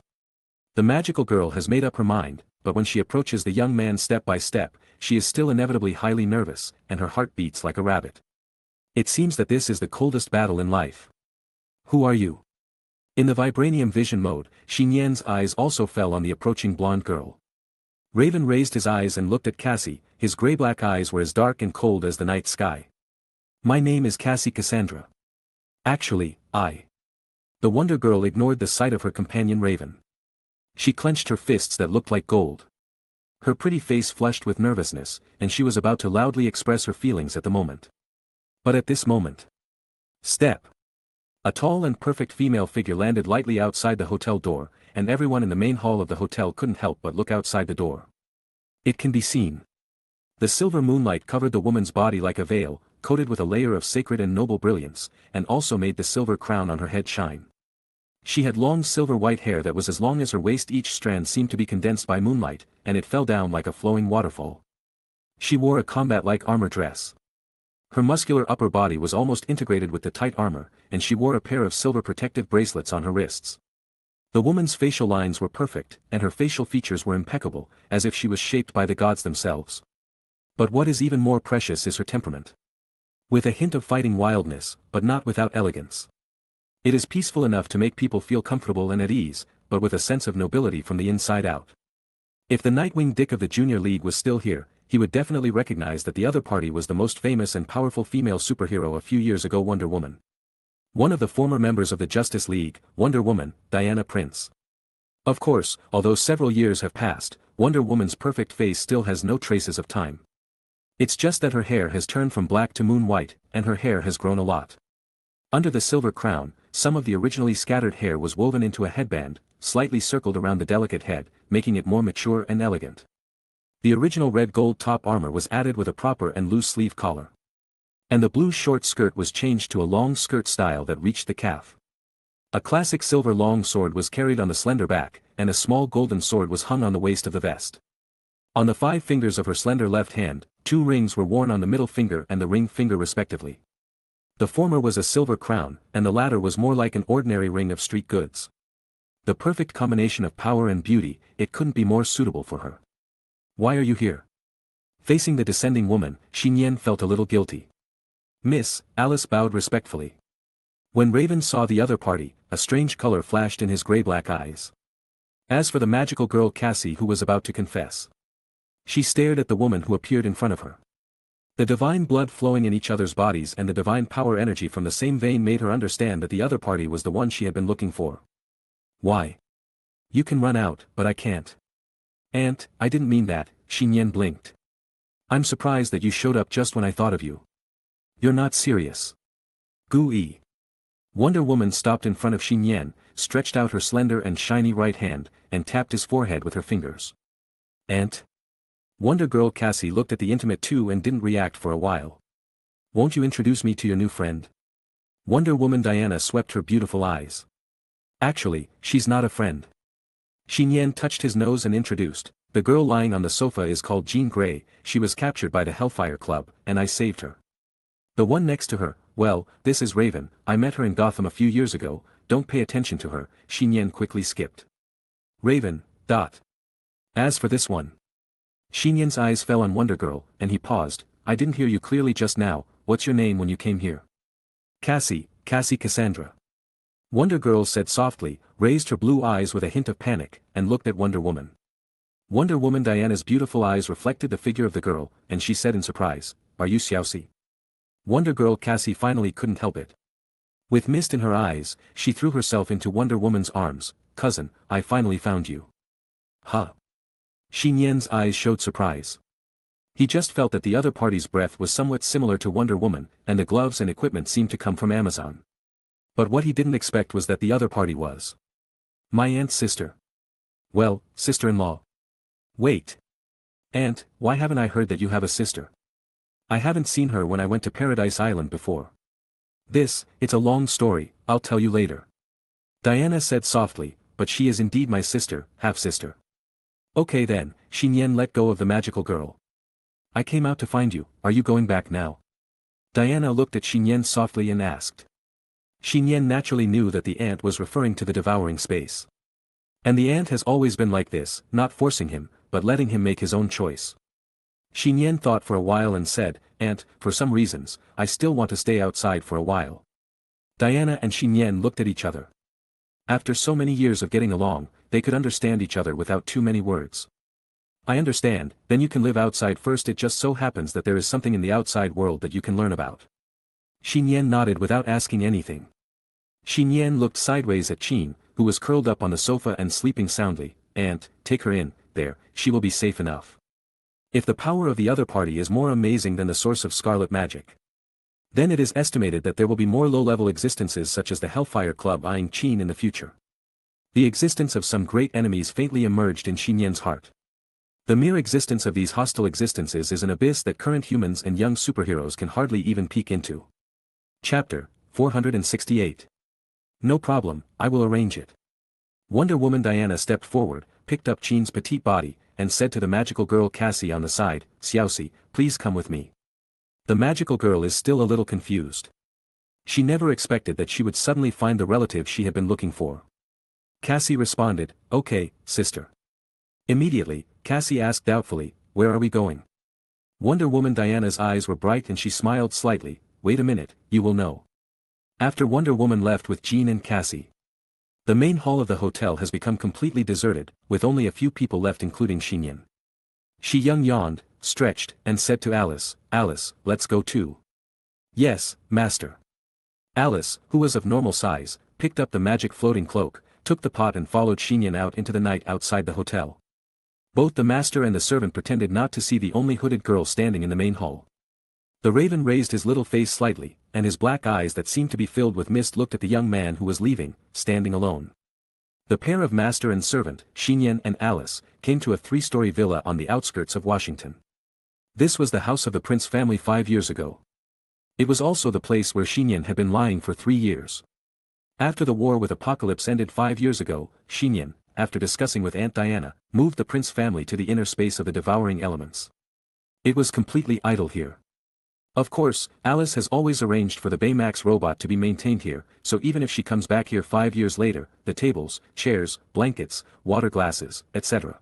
The magical girl has made up her mind, but when she approaches the young man step by step, she is still inevitably highly nervous, and her heart beats like a rabbit. It seems that this is the coldest battle in life. Who are you? In the Vibranium Vision mode, Nian's eyes also fell on the approaching blonde girl. Raven raised his eyes and looked at Cassie. his gray-black eyes were as dark and cold as the night sky. My name is Cassie Cassandra. Actually, The Wonder Girl ignored the sight of her companion Raven. She clenched her fists that looked like gold. Her pretty face flushed with nervousness, and she was about to loudly express her feelings at the moment. But at this moment. Step! A tall and perfect female figure landed lightly outside the hotel door, and everyone in the main hall of the hotel couldn't help but look outside the door. It can be seen. The silver moonlight covered the woman's body like a veil, coated with a layer of sacred and noble brilliance, and also made the silver crown on her head shine. She had long silver-white hair that was as long as her waist. Each strand seemed to be condensed by moonlight, and it fell down like a flowing waterfall. She wore a combat-like armor dress. Her muscular upper body was almost integrated with the tight armor, and she wore a pair of silver protective bracelets on her wrists. The woman's facial lines were perfect, and her facial features were impeccable, as if she was shaped by the gods themselves. But what is even more precious is her temperament. With a hint of fighting wildness, but not without elegance. It is peaceful enough to make people feel comfortable and at ease, but with a sense of nobility from the inside out. If the Nightwing Dick of the Junior League was still here, he would definitely recognize that the other party was the most famous and powerful female superhero a few years ago, Wonder Woman. One of the former members of the Justice League, Wonder Woman, Diana Prince. Of course, although several years have passed, Wonder Woman's perfect face still has no traces of time. It's just that her hair has turned from black to moon white, and her hair has grown a lot. Under the silver crown, some of the originally scattered hair was woven into a headband, slightly circled around the delicate head, making it more mature and elegant. The original red gold top armor was added with a proper and loose sleeve collar. And the blue short skirt was changed to a long skirt style that reached the calf. A classic silver long sword was carried on the slender back, and a small golden sword was hung on the waist of the vest. On the 5 fingers of her slender left hand, 2 rings were worn on the middle finger and the ring finger respectively. The former was a silver crown, and the latter was more like an ordinary ring of street goods. The perfect combination of power and beauty, it couldn't be more suitable for her. Why are you here? Facing the descending woman, Nian felt a little guilty. Miss, Alice bowed respectfully. When Raven saw the other party, a strange color flashed in his gray-black eyes. As for the magical girl Cassie, who was about to confess, she stared at the woman who appeared in front of her. The divine blood flowing in each other's bodies and the divine power energy from the same vein made her understand that the other party was the one she had been looking for. Why? You can run out, but I can't. Aunt, I didn't mean that, Nian blinked. I'm surprised that you showed up just when I thought of you. You're not serious. Goo-ee. Wonder Woman stopped in front of Nian, stretched out her slender and shiny right hand, and tapped his forehead with her fingers. Aunt? Wonder Girl Cassie looked at the intimate two and didn't react for a while. Won't you introduce me to your new friend? Wonder Woman Diana swept her beautiful eyes. Actually, she's not a friend. Nian touched his nose and introduced, the girl lying on the sofa is called Jean Grey, she was captured by the Hellfire Club, and I saved her. The one next to her, well, this is Raven, I met her in Gotham a few years ago, don't pay attention to her, Nian quickly skipped. Raven, dot. As for this one. Nian's eyes fell on Wonder Girl, and he paused, I didn't hear you clearly just now, what's your name when you came here? Cassie Cassandra. Wonder Girl said softly, raised her blue eyes with a hint of panic, and looked at Wonder Woman. Wonder Woman Diana's beautiful eyes reflected the figure of the girl, and she said in surprise, are you Xiaoxi? Wonder Girl Cassie finally couldn't help it. With mist in her eyes, she threw herself into Wonder Woman's arms, cousin, I finally found you. Huh. Nian's eyes showed surprise. He just felt that the other party's breath was somewhat similar to Wonder Woman, and the gloves and equipment seemed to come from Amazon. But what he didn't expect was that the other party was my aunt's sister. Well, sister-in-law. Wait. Aunt, why haven't I heard that you have a sister? I haven't seen her when I went to Paradise Island before. It's a long story, I'll tell you later. Diana said softly, but she is indeed my sister, half-sister. Okay then, Nian let go of the magical girl. I came out to find you, are you going back now? Diana looked at Nian softly and asked. Nian naturally knew that the ant was referring to the devouring space. And the ant has always been like this, not forcing him, but letting him make his own choice. Nian thought for a while and said, Aunt, for some reasons, I still want to stay outside for a while. Diana and Nian looked at each other. After so many years of getting along, they could understand each other without too many words. I understand, then you can live outside first. It just so happens that there is something in the outside world that you can learn about. Nian nodded without asking anything. Nian looked sideways at Qin, who was curled up on the sofa and sleeping soundly. Aunt, take her in, there, she will be safe enough. If the power of the other party is more amazing than the source of scarlet magic, then it is estimated that there will be more low-level existences such as the Hellfire Club eyeing Qin in the future. The existence of some great enemies faintly emerged in Nian's heart. The mere existence of these hostile existences is an abyss that current humans and young superheroes can hardly even peek into. Chapter 468. No problem, I will arrange it. Wonder Woman Diana stepped forward, picked up Qin's petite body, and said to the magical girl Cassie on the side, Xiaoxi, please come with me. The magical girl is still a little confused. She never expected that she would suddenly find the relative she had been looking for. Cassie responded, okay, sister. Immediately, Cassie asked doubtfully, where are we going? Wonder Woman Diana's eyes were bright and she smiled slightly, wait a minute, you will know. After Wonder Woman left with Jean and Cassie, the main hall of the hotel has become completely deserted, with only a few people left including Nian. Young yawned, stretched, and said to Alice, Alice, let's go too. Yes, master. Alice, who was of normal size, picked up the magic floating cloak, took the pot and followed Nian out into the night outside the hotel. Both the master and the servant pretended not to see the only hooded girl standing in the main hall. The raven raised his little face slightly, and his black eyes that seemed to be filled with mist looked at the young man who was leaving, standing alone. The pair of master and servant, Nian and Alice, came to a 3-story villa on the outskirts of Washington. This was the house of the Prince family 5 years ago. It was also the place where Nian had been lying for 3 years. After the war with Apocalypse ended 5 years ago, Nian, after discussing with Aunt Diana, moved the Prince family to the inner space of the devouring elements. It was completely idle here. Of course, Alice has always arranged for the Baymax robot to be maintained here, so even if she comes back here 5 years later, the tables, chairs, blankets, water glasses, etc.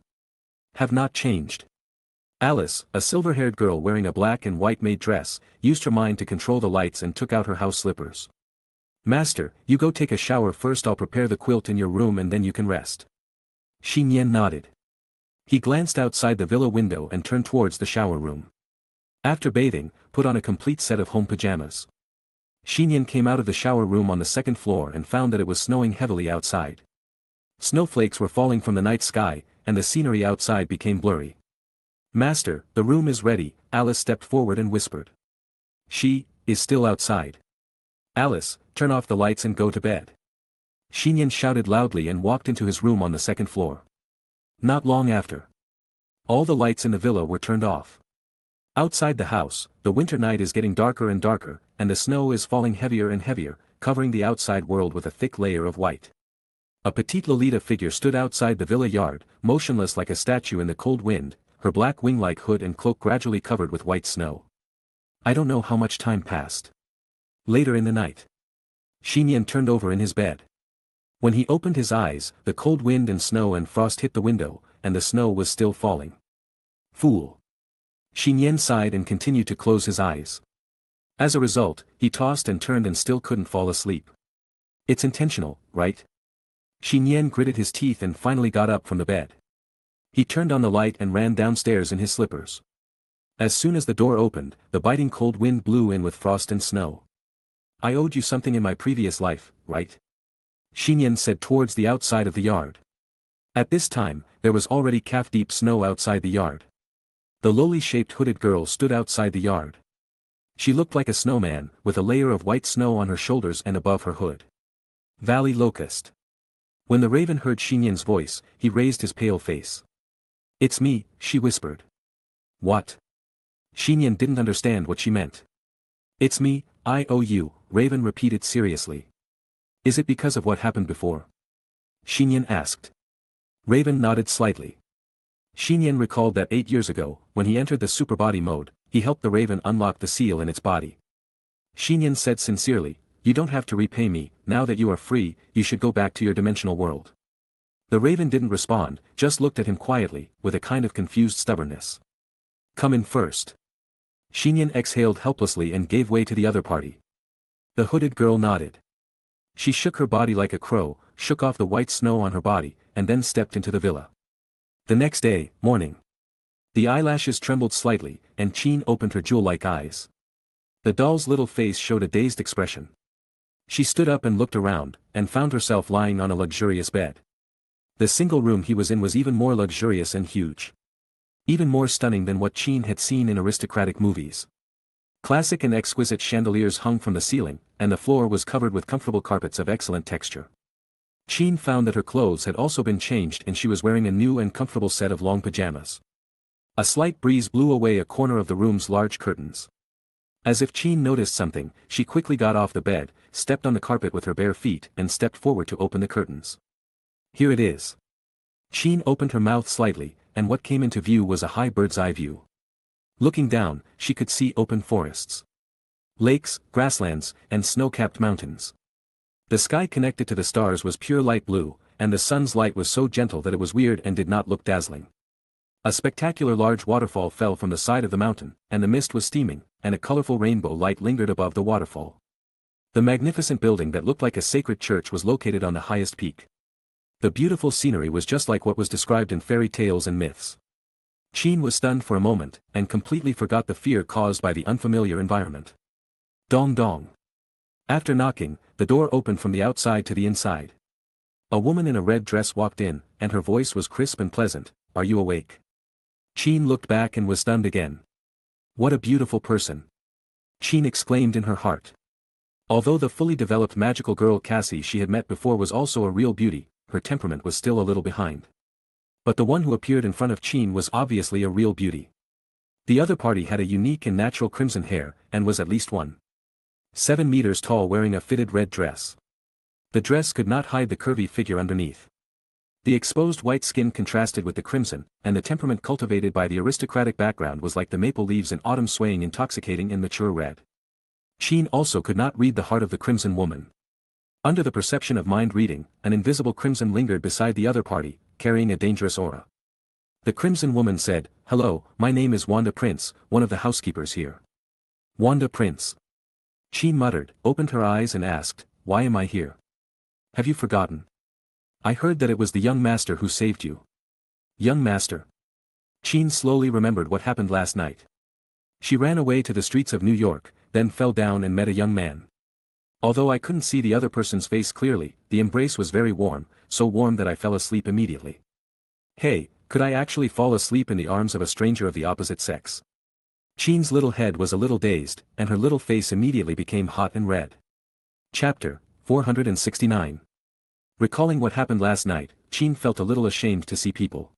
have not changed. Alice, a silver-haired girl wearing a black and white maid dress, used her mind to control the lights and took out her house slippers. Master, you go take a shower first. I'll prepare the quilt in your room and then you can rest. Nian nodded. He glanced outside the villa window and turned towards the shower room. After bathing, put on a complete set of home pajamas. Nian came out of the shower room on the 2nd floor and found that it was snowing heavily outside. Snowflakes were falling from the night sky, and the scenery outside became blurry. Master, the room is ready, Alice stepped forward and whispered. She is still outside. Alice, turn off the lights and go to bed. Nian shouted loudly and walked into his room on the 2nd floor. Not long after, all the lights in the villa were turned off. Outside the house, the winter night is getting darker and darker, and the snow is falling heavier and heavier, covering the outside world with a thick layer of white. A petite Lolita figure stood outside the villa yard, motionless like a statue in the cold wind, her black wing-like hood and cloak gradually covered with white snow. I don't know how much time passed. Later in the night, Nian turned over in his bed. When he opened his eyes, the cold wind and snow and frost hit the window, and the snow was still falling. Fool. Nian sighed and continued to close his eyes. As a result, he tossed and turned and still couldn't fall asleep. It's intentional, right? Nian gritted his teeth and finally got up from the bed. He turned on the light and ran downstairs in his slippers. As soon as the door opened, the biting cold wind blew in with frost and snow. I owed you something in my previous life, right? Nian said towards the outside of the yard. At this time, there was already calf-deep snow outside the yard. The lowly-shaped hooded girl stood outside the yard. She looked like a snowman, with a layer of white snow on her shoulders and above her hood. Valley Locust. When the raven heard Nian's voice, he raised his pale face. It's me, she whispered. What? Nian didn't understand what she meant. It's me, I owe you, Raven repeated seriously. Is it because of what happened before? Nian asked. Raven nodded slightly. Nian recalled that 8 years ago, when he entered the super body mode, he helped the raven unlock the seal in its body. Nian said sincerely, you don't have to repay me, now that you are free, you should go back to your dimensional world. The raven didn't respond, just looked at him quietly, with a kind of confused stubbornness. Come in first. Nian exhaled helplessly and gave way to the other party. The hooded girl nodded. She shook her body like a crow, shook off the white snow on her body, and then stepped into the villa. The next day, morning. The eyelashes trembled slightly, and Qin opened her jewel-like eyes. The doll's little face showed a dazed expression. She stood up and looked around, and found herself lying on a luxurious bed. The single room he was in was even more luxurious and huge. Even more stunning than what Qin had seen in aristocratic movies. Classic and exquisite chandeliers hung from the ceiling, and the floor was covered with comfortable carpets of excellent texture. Qin found that her clothes had also been changed and she was wearing a new and comfortable set of long pajamas. A slight breeze blew away a corner of the room's large curtains. As if Qin noticed something, she quickly got off the bed, stepped on the carpet with her bare feet and stepped forward to open the curtains. Here it is. Qin opened her mouth slightly, and what came into view was a high bird's-eye view. Looking down, she could see open forests, lakes, grasslands, and snow-capped mountains. The sky connected to the stars was pure light blue, and the sun's light was so gentle that it was weird and did not look dazzling. A spectacular large waterfall fell from the side of the mountain, and the mist was steaming, and a colorful rainbow light lingered above the waterfall. The magnificent building that looked like a sacred church was located on the highest peak. The beautiful scenery was just like what was described in fairy tales and myths. Qin was stunned for a moment, and completely forgot the fear caused by the unfamiliar environment. Dong dong. After knocking, the door opened from the outside to the inside. A woman in a red dress walked in, and her voice was crisp and pleasant. "Are you awake?" Qin looked back and was stunned again. What a beautiful person! Qin exclaimed in her heart. Although the fully developed magical girl Cassie she had met before was also a real beauty, her temperament was still a little behind. But the one who appeared in front of Qin was obviously a real beauty. The other party had a unique and natural crimson hair, and was at least 1.7 meters tall, wearing a fitted red dress. The dress could not hide the curvy figure underneath. The exposed white skin contrasted with the crimson, and the temperament cultivated by the aristocratic background was like the maple leaves in autumn, swaying intoxicating in mature red. Qin also could not read the heart of the crimson woman. Under the perception of mind reading, an invisible crimson lingered beside the other party, carrying a dangerous aura. The crimson woman said, "Hello, my name is Wanda Prince, one of the housekeepers here." Wanda Prince. Qin muttered, opened her eyes and asked, "Why am I here? Have you forgotten? I heard that it was the young master who saved you." Young master? Qin slowly remembered what happened last night. She ran away to the streets of New York, then fell down and met a young man. Although I couldn't see the other person's face clearly, the embrace was very warm, so warm that I fell asleep immediately. Hey, could I actually fall asleep in the arms of a stranger of the opposite sex? Qin's little head was a little dazed, and her little face immediately became hot and red. Chapter 469. Recalling what happened last night, Qin felt a little ashamed to see people.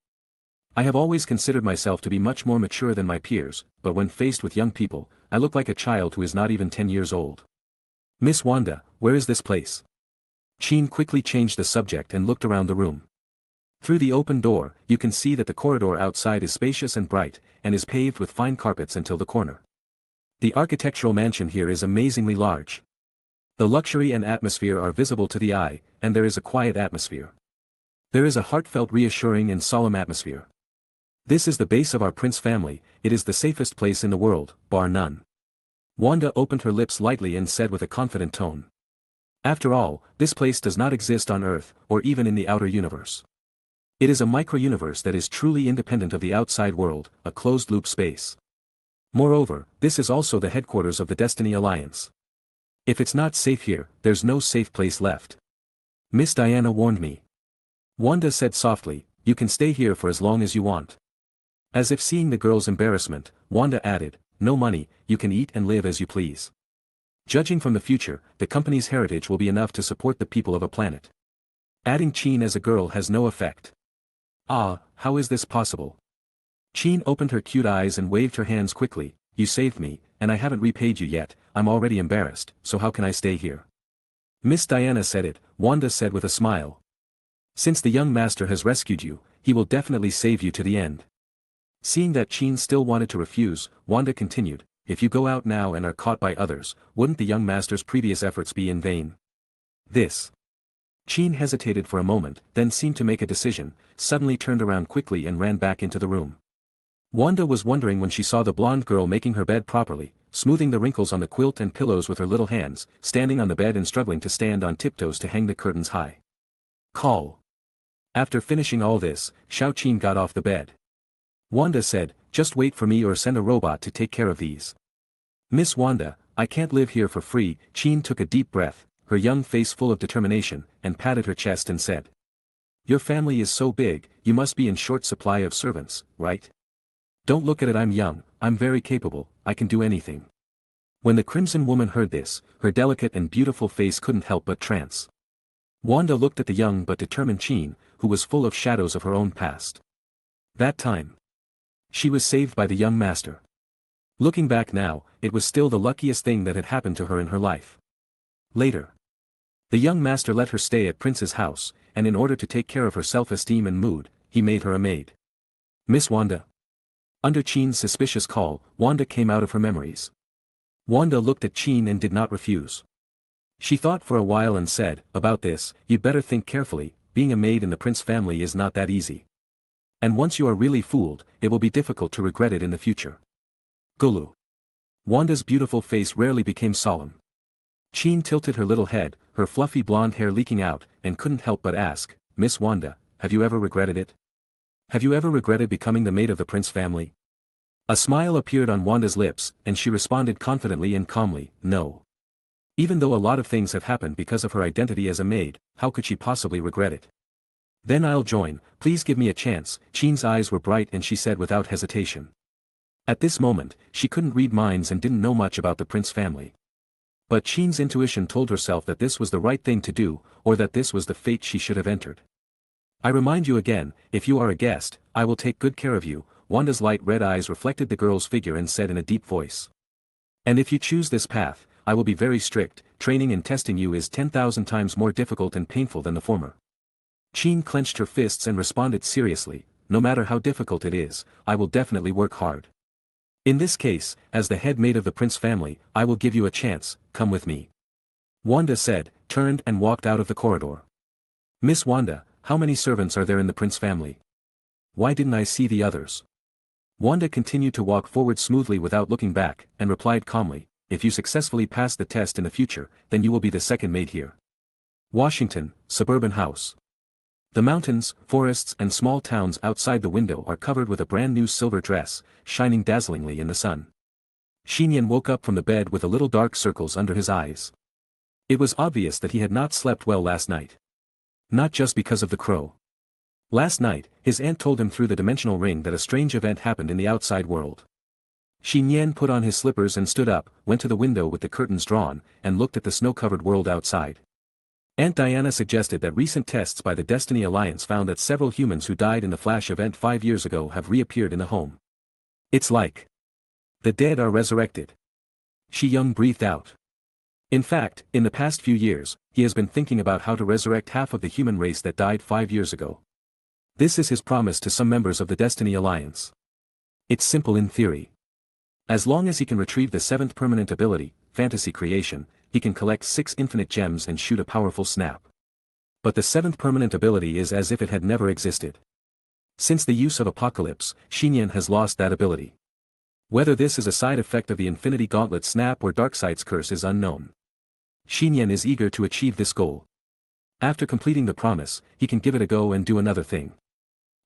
I have always considered myself to be much more mature than my peers, but when faced with young people, I look like a child who is not even 10 years old. "Miss Wanda, where is this place?" Qin quickly changed the subject and looked around the room. Through the open door, you can see that the corridor outside is spacious and bright, and is paved with fine carpets until the corner. The architectural mansion here is amazingly large. The luxury and atmosphere are visible to the eye, and there is a quiet atmosphere. There is a heartfelt, reassuring and solemn atmosphere. This is the base of our prince family, it is the safest place in the world, bar none. Wanda opened her lips lightly and said with a confident tone. After all, this place does not exist on Earth, or even in the outer universe. It is a micro-universe that is truly independent of the outside world, a closed-loop space. Moreover, this is also the headquarters of the Destiny Alliance. If it's not safe here, there's no safe place left. Miss Diana warned me. Wanda said softly, "You can stay here for as long as you want." As if seeing the girl's embarrassment, Wanda added, "No money, you can eat and live as you please. Judging from the future, the company's heritage will be enough to support the people of a planet." Adding Qin as a girl has no effect. Ah, how is this possible? Qin opened her cute eyes and waved her hands quickly. "You saved me, and I haven't repaid you yet, I'm already embarrassed, so how can I stay here?" Miss Diana said it, Wanda said with a smile. "Since the young master has rescued you, he will definitely save you to the end." Seeing that Qin still wanted to refuse, Wanda continued, "If you go out now and are caught by others, wouldn't the young master's previous efforts be in vain?" This. Qin hesitated for a moment, then seemed to make a decision, suddenly turned around quickly and ran back into the room. Wanda was wondering when she saw the blonde girl making her bed properly, smoothing the wrinkles on the quilt and pillows with her little hands, standing on the bed and struggling to stand on tiptoes to hang the curtains high. Call. After finishing all this, Xiao Qin got off the bed. Wanda said, just wait for me or send a robot to take care of these. Miss Wanda, I can't live here for free. Qin took a deep breath, her young face full of determination, and patted her chest and said. Your family is so big, you must be in short supply of servants, right? Don't look at it, I'm young, I'm very capable, I can do anything. When the Crimson Woman heard this, her delicate and beautiful face couldn't help but trance. Wanda looked at the young but determined Qin, who was full of shadows of her own past. That time, she was saved by the young master. Looking back now, it was still the luckiest thing that had happened to her in her life. Later, the young master let her stay at Prince's house, and in order to take care of her self-esteem and mood, he made her a maid. Miss Wanda. Under Qin's suspicious call, Wanda came out of her memories. Wanda looked at Qin and did not refuse. She thought for a while and said, about this, you'd better think carefully, being a maid in the Prince family is not that easy. And once you are really fooled, it will be difficult to regret it in the future. Gulu. Wanda's beautiful face rarely became solemn. Qin tilted her little head, her fluffy blonde hair leaking out, and couldn't help but ask, Miss Wanda, have you ever regretted it? Have you ever regretted becoming the maid of the Prince family? A smile appeared on Wanda's lips, and she responded confidently and calmly, no. Even though a lot of things have happened because of her identity as a maid, how could she possibly regret it? Then I'll join, please give me a chance. Qin's eyes were bright and she said without hesitation. At this moment, she couldn't read minds and didn't know much about the Prince family. But Qin's intuition told herself that this was the right thing to do, or that this was the fate she should have entered. I remind you again, if you are a guest, I will take good care of you. Wanda's light red eyes reflected the girl's figure and said in a deep voice. And if you choose this path, I will be very strict. Training and testing you is 10,000 times more difficult and painful than the former. Qin clenched her fists and responded seriously, no matter how difficult it is, I will definitely work hard. In this case, as the head maid of the Prince family, I will give you a chance, come with me. Wanda said, turned and walked out of the corridor. Miss Wanda, how many servants are there in the Prince family? Why didn't I see the others? Wanda continued to walk forward smoothly without looking back, and replied calmly, if you successfully pass the test in the future, then you will be the second maid here. Washington, suburban house. The mountains, forests and small towns outside the window are covered with a brand new silver dress, shining dazzlingly in the sun. Nian woke up from the bed with a little dark circles under his eyes. It was obvious that he had not slept well last night. Not just because of the crow. Last night, his aunt told him through the dimensional ring that a strange event happened in the outside world. Nian put on his slippers and stood up, went to the window with the curtains drawn, and looked at the snow-covered world outside. Aunt Diana suggested that recent tests by the Destiny Alliance found that several humans who died in the Flash event 5 years ago have reappeared in the home. It's like the dead are resurrected. Young breathed out. In fact, in the past few years, he has been thinking about how to resurrect half of the human race that died 5 years ago. This is his promise to some members of the Destiny Alliance. It's simple in theory. As long as he can retrieve the 7th permanent ability, fantasy creation, he can collect 6 infinite gems and shoot a powerful snap. But the 7th permanent ability is as if it had never existed. Since the use of Apocalypse, Nian has lost that ability. Whether this is a side effect of the Infinity Gauntlet snap or Darkseid's curse is unknown. Nian is eager to achieve this goal. After completing the promise, he can give it a go and do another thing.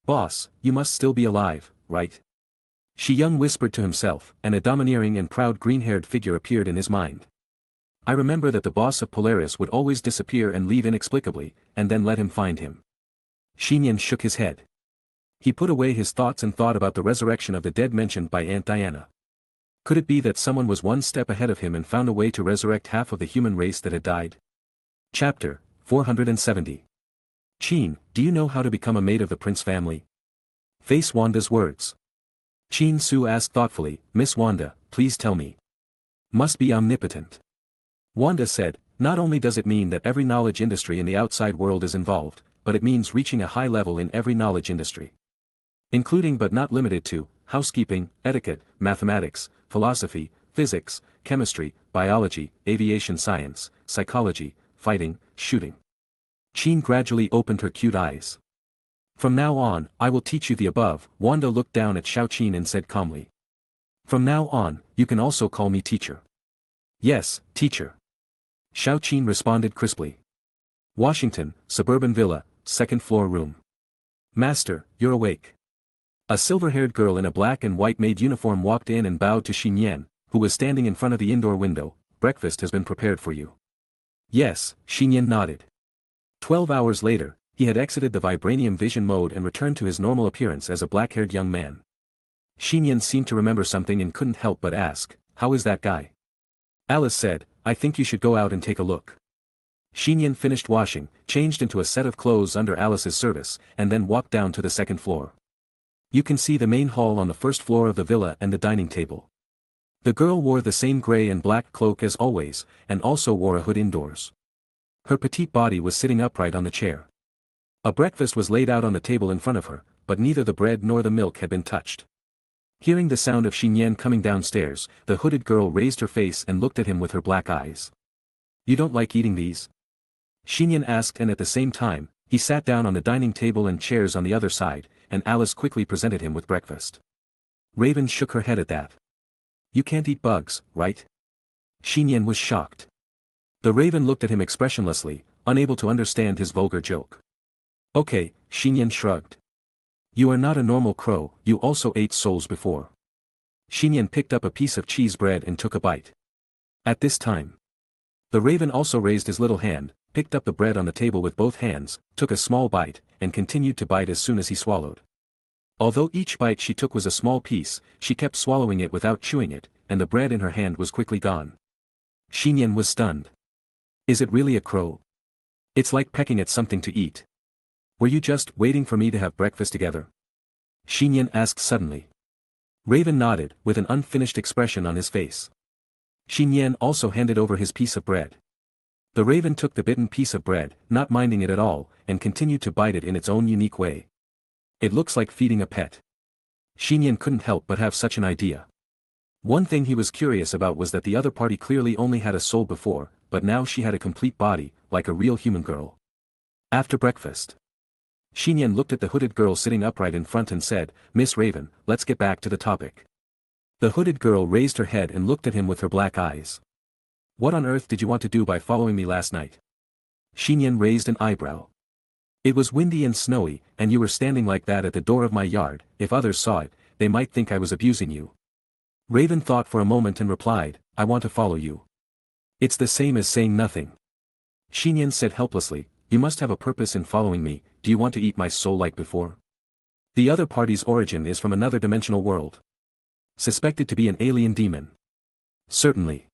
Boss, you must still be alive, right? Young whispered to himself, and a domineering and proud green-haired figure appeared in his mind. I remember that the boss of Polaris would always disappear and leave inexplicably, and then let him find him. Nian shook his head. He put away his thoughts and thought about the resurrection of the dead mentioned by Aunt Diana. Could it be that someone was one step ahead of him and found a way to resurrect half of the human race that had died? Chapter 470. Qin, do you know how to become a maid of the Prince family? Face Wanda's words. Qin Su asked thoughtfully, Miss Wanda, please tell me. Must be omnipotent. Wanda said, not only does it mean that every knowledge industry in the outside world is involved, but it means reaching a high level in every knowledge industry. Including but not limited to, housekeeping, etiquette, mathematics, philosophy, physics, chemistry, biology, aviation science, psychology, fighting, shooting. Qin gradually opened her cute eyes. From now on, I will teach you the above. Wanda looked down at Xiao Qin and said calmly. From now on, you can also call me teacher. Yes, teacher. Xiao Qin responded crisply. Washington, suburban villa, 2nd floor room. Master, you're awake. A silver-haired girl in a black and white maid uniform walked in and bowed to Nian, who was standing in front of the indoor window. Breakfast has been prepared for you. Yes, Nian nodded. 12 hours later, he had exited the vibranium vision mode and returned to his normal appearance as a black-haired young man. Nian seemed to remember something and couldn't help but ask, "How is that guy?" Alice said, "I think you should go out and take a look." Nian finished washing, changed into a set of clothes under Alice's service, and then walked down to the second floor. You can see the main hall on the first floor of the villa and the dining table. The girl wore the same gray and black cloak as always, and also wore a hood indoors. Her petite body was sitting upright on the chair. A breakfast was laid out on the table in front of her, but neither the bread nor the milk had been touched. Hearing the sound of Nian coming downstairs, the hooded girl raised her face and looked at him with her black eyes. "You don't like eating these?" Nian asked, and at the same time, he sat down on the dining table and chairs on the other side, and Alice quickly presented him with breakfast. Raven shook her head at that. "You can't eat bugs, right?" Nian was shocked. The Raven looked at him expressionlessly, unable to understand his vulgar joke. "Okay," Nian shrugged. "You are not a normal crow, you also ate souls before." Nian picked up a piece of cheese bread and took a bite. At this time, the Raven also raised his little hand, picked up the bread on the table with both hands, took a small bite, and continued to bite as soon as he swallowed. Although each bite she took was a small piece, she kept swallowing it without chewing it, and the bread in her hand was quickly gone. Nian was stunned. "Is it really a crow? It's like pecking at something to eat. Were you just waiting for me to have breakfast together?" Nian asked suddenly. Raven nodded, with an unfinished expression on his face. Nian also handed over his piece of bread. The Raven took the bitten piece of bread, not minding it at all, and continued to bite it in its own unique way. "It looks like feeding a pet." Nian couldn't help but have such an idea. One thing he was curious about was that the other party clearly only had a soul before, but now she had a complete body, like a real human girl. After breakfast, Nian looked at the hooded girl sitting upright in front and said, "Miss Raven, let's get back to the topic." The hooded girl raised her head and looked at him with her black eyes. "What on earth did you want to do by following me last night?" Nian raised an eyebrow. "It was windy and snowy, and you were standing like that at the door of my yard. If others saw it, they might think I was abusing you." Raven thought for a moment and replied, "I want to follow you." "It's the same as saying nothing." Nian said helplessly, "You must have a purpose in following me. Do you want to eat my soul like before?" The other party's origin is from another dimensional world. Suspected to be an alien demon. Certainly.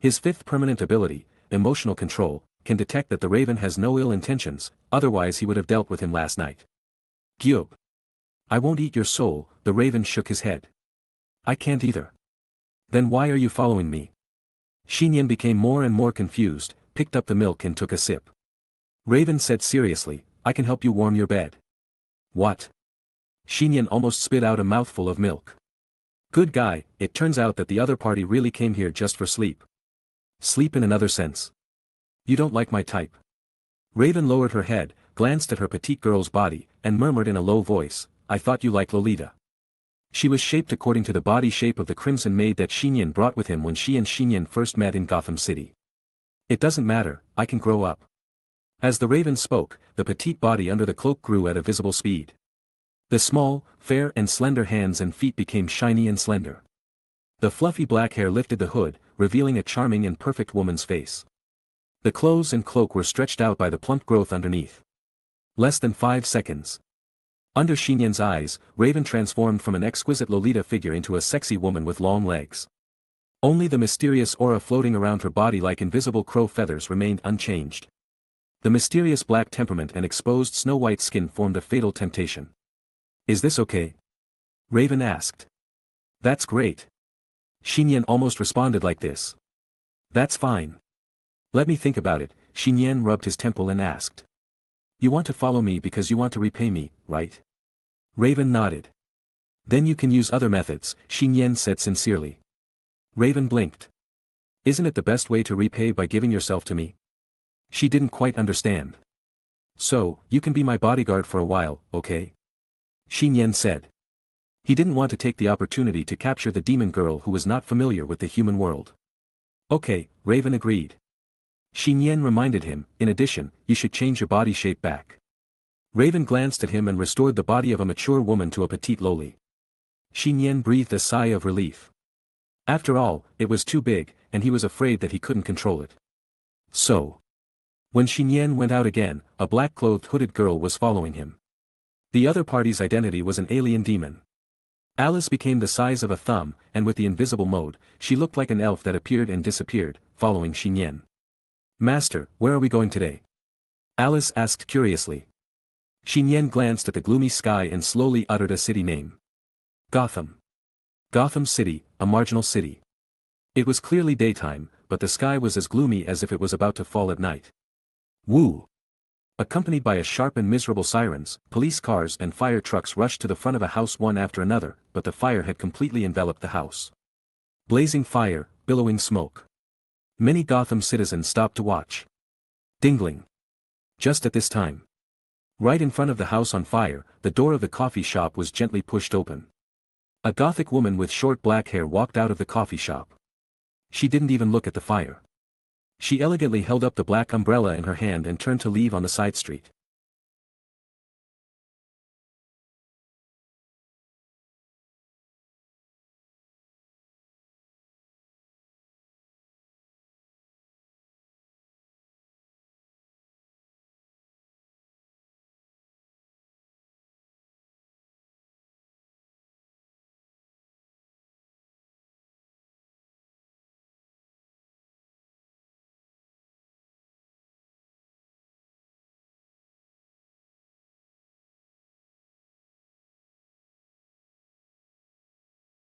His fifth permanent ability, emotional control, can detect that the Raven has no ill intentions, otherwise he would have dealt with him last night. "Gyub. I won't eat your soul," the Raven shook his head. "I can't either." "Then why are you following me?" Nian became more and more confused, picked up the milk and took a sip. Raven said seriously, "I can help you warm your bed." "What?" Nian almost spit out a mouthful of milk. "Good guy, it turns out that the other party really came here just for sleep." "Sleep in another sense. You don't like my type." Raven lowered her head, glanced at her petite girl's body, and murmured in a low voice, "I thought you liked Lolita." She was shaped according to the body shape of the crimson maid that Nian brought with him when she and Nian first met in Gotham City. "It doesn't matter, I can grow up." As the Raven spoke, the petite body under the cloak grew at a visible speed. The small, fair and slender hands and feet became shiny and slender. The fluffy black hair lifted the hood, revealing a charming and perfect woman's face. The clothes and cloak were stretched out by the plump growth underneath. Less than 5 seconds. Under Nian's eyes, Raven transformed from an exquisite Lolita figure into a sexy woman with long legs. Only the mysterious aura floating around her body like invisible crow feathers remained unchanged. The mysterious black temperament and exposed snow-white skin formed a fatal temptation. "Is this okay?" Raven asked. "That's great." Nian almost responded like this. "That's fine. Let me think about it." Nian rubbed his temple and asked. "You want to follow me because you want to repay me, right?" Raven nodded. "Then you can use other methods," Nian said sincerely. Raven blinked. "Isn't it the best way to repay by giving yourself to me?" She didn't quite understand. "So, you can be my bodyguard for a while, okay?" Nian said. He didn't want to take the opportunity to capture the demon girl who was not familiar with the human world. "Okay," Raven agreed. Nian reminded him, "In addition, you should change your body shape back." Raven glanced at him and restored the body of a mature woman to a petite lowly. Nian breathed a sigh of relief. After all, it was too big, and he was afraid that he couldn't control it. So, when Nian went out again, a black-clothed hooded girl was following him. The other party's identity was an alien demon. Alice became the size of a thumb, and with the invisible mode, she looked like an elf that appeared and disappeared, following Nian. "Master, where are we going today?" Alice asked curiously. Nian glanced at the gloomy sky and slowly uttered a city name. Gotham. Gotham City, a marginal city. It was clearly daytime, but the sky was as gloomy as if it was about to fall at night. Woo! Accompanied by a sharp and miserable sirens, police cars and fire trucks rushed to the front of a house one after another, but the fire had completely enveloped the house. Blazing fire, billowing smoke. Many Gotham citizens stopped to watch. Dingling. Just at this time. Right in front of the house on fire, the door of the coffee shop was gently pushed open. A Gothic woman with short black hair walked out of the coffee shop. She didn't even look at the fire. She elegantly held up the black umbrella in her hand and turned to leave on the side street.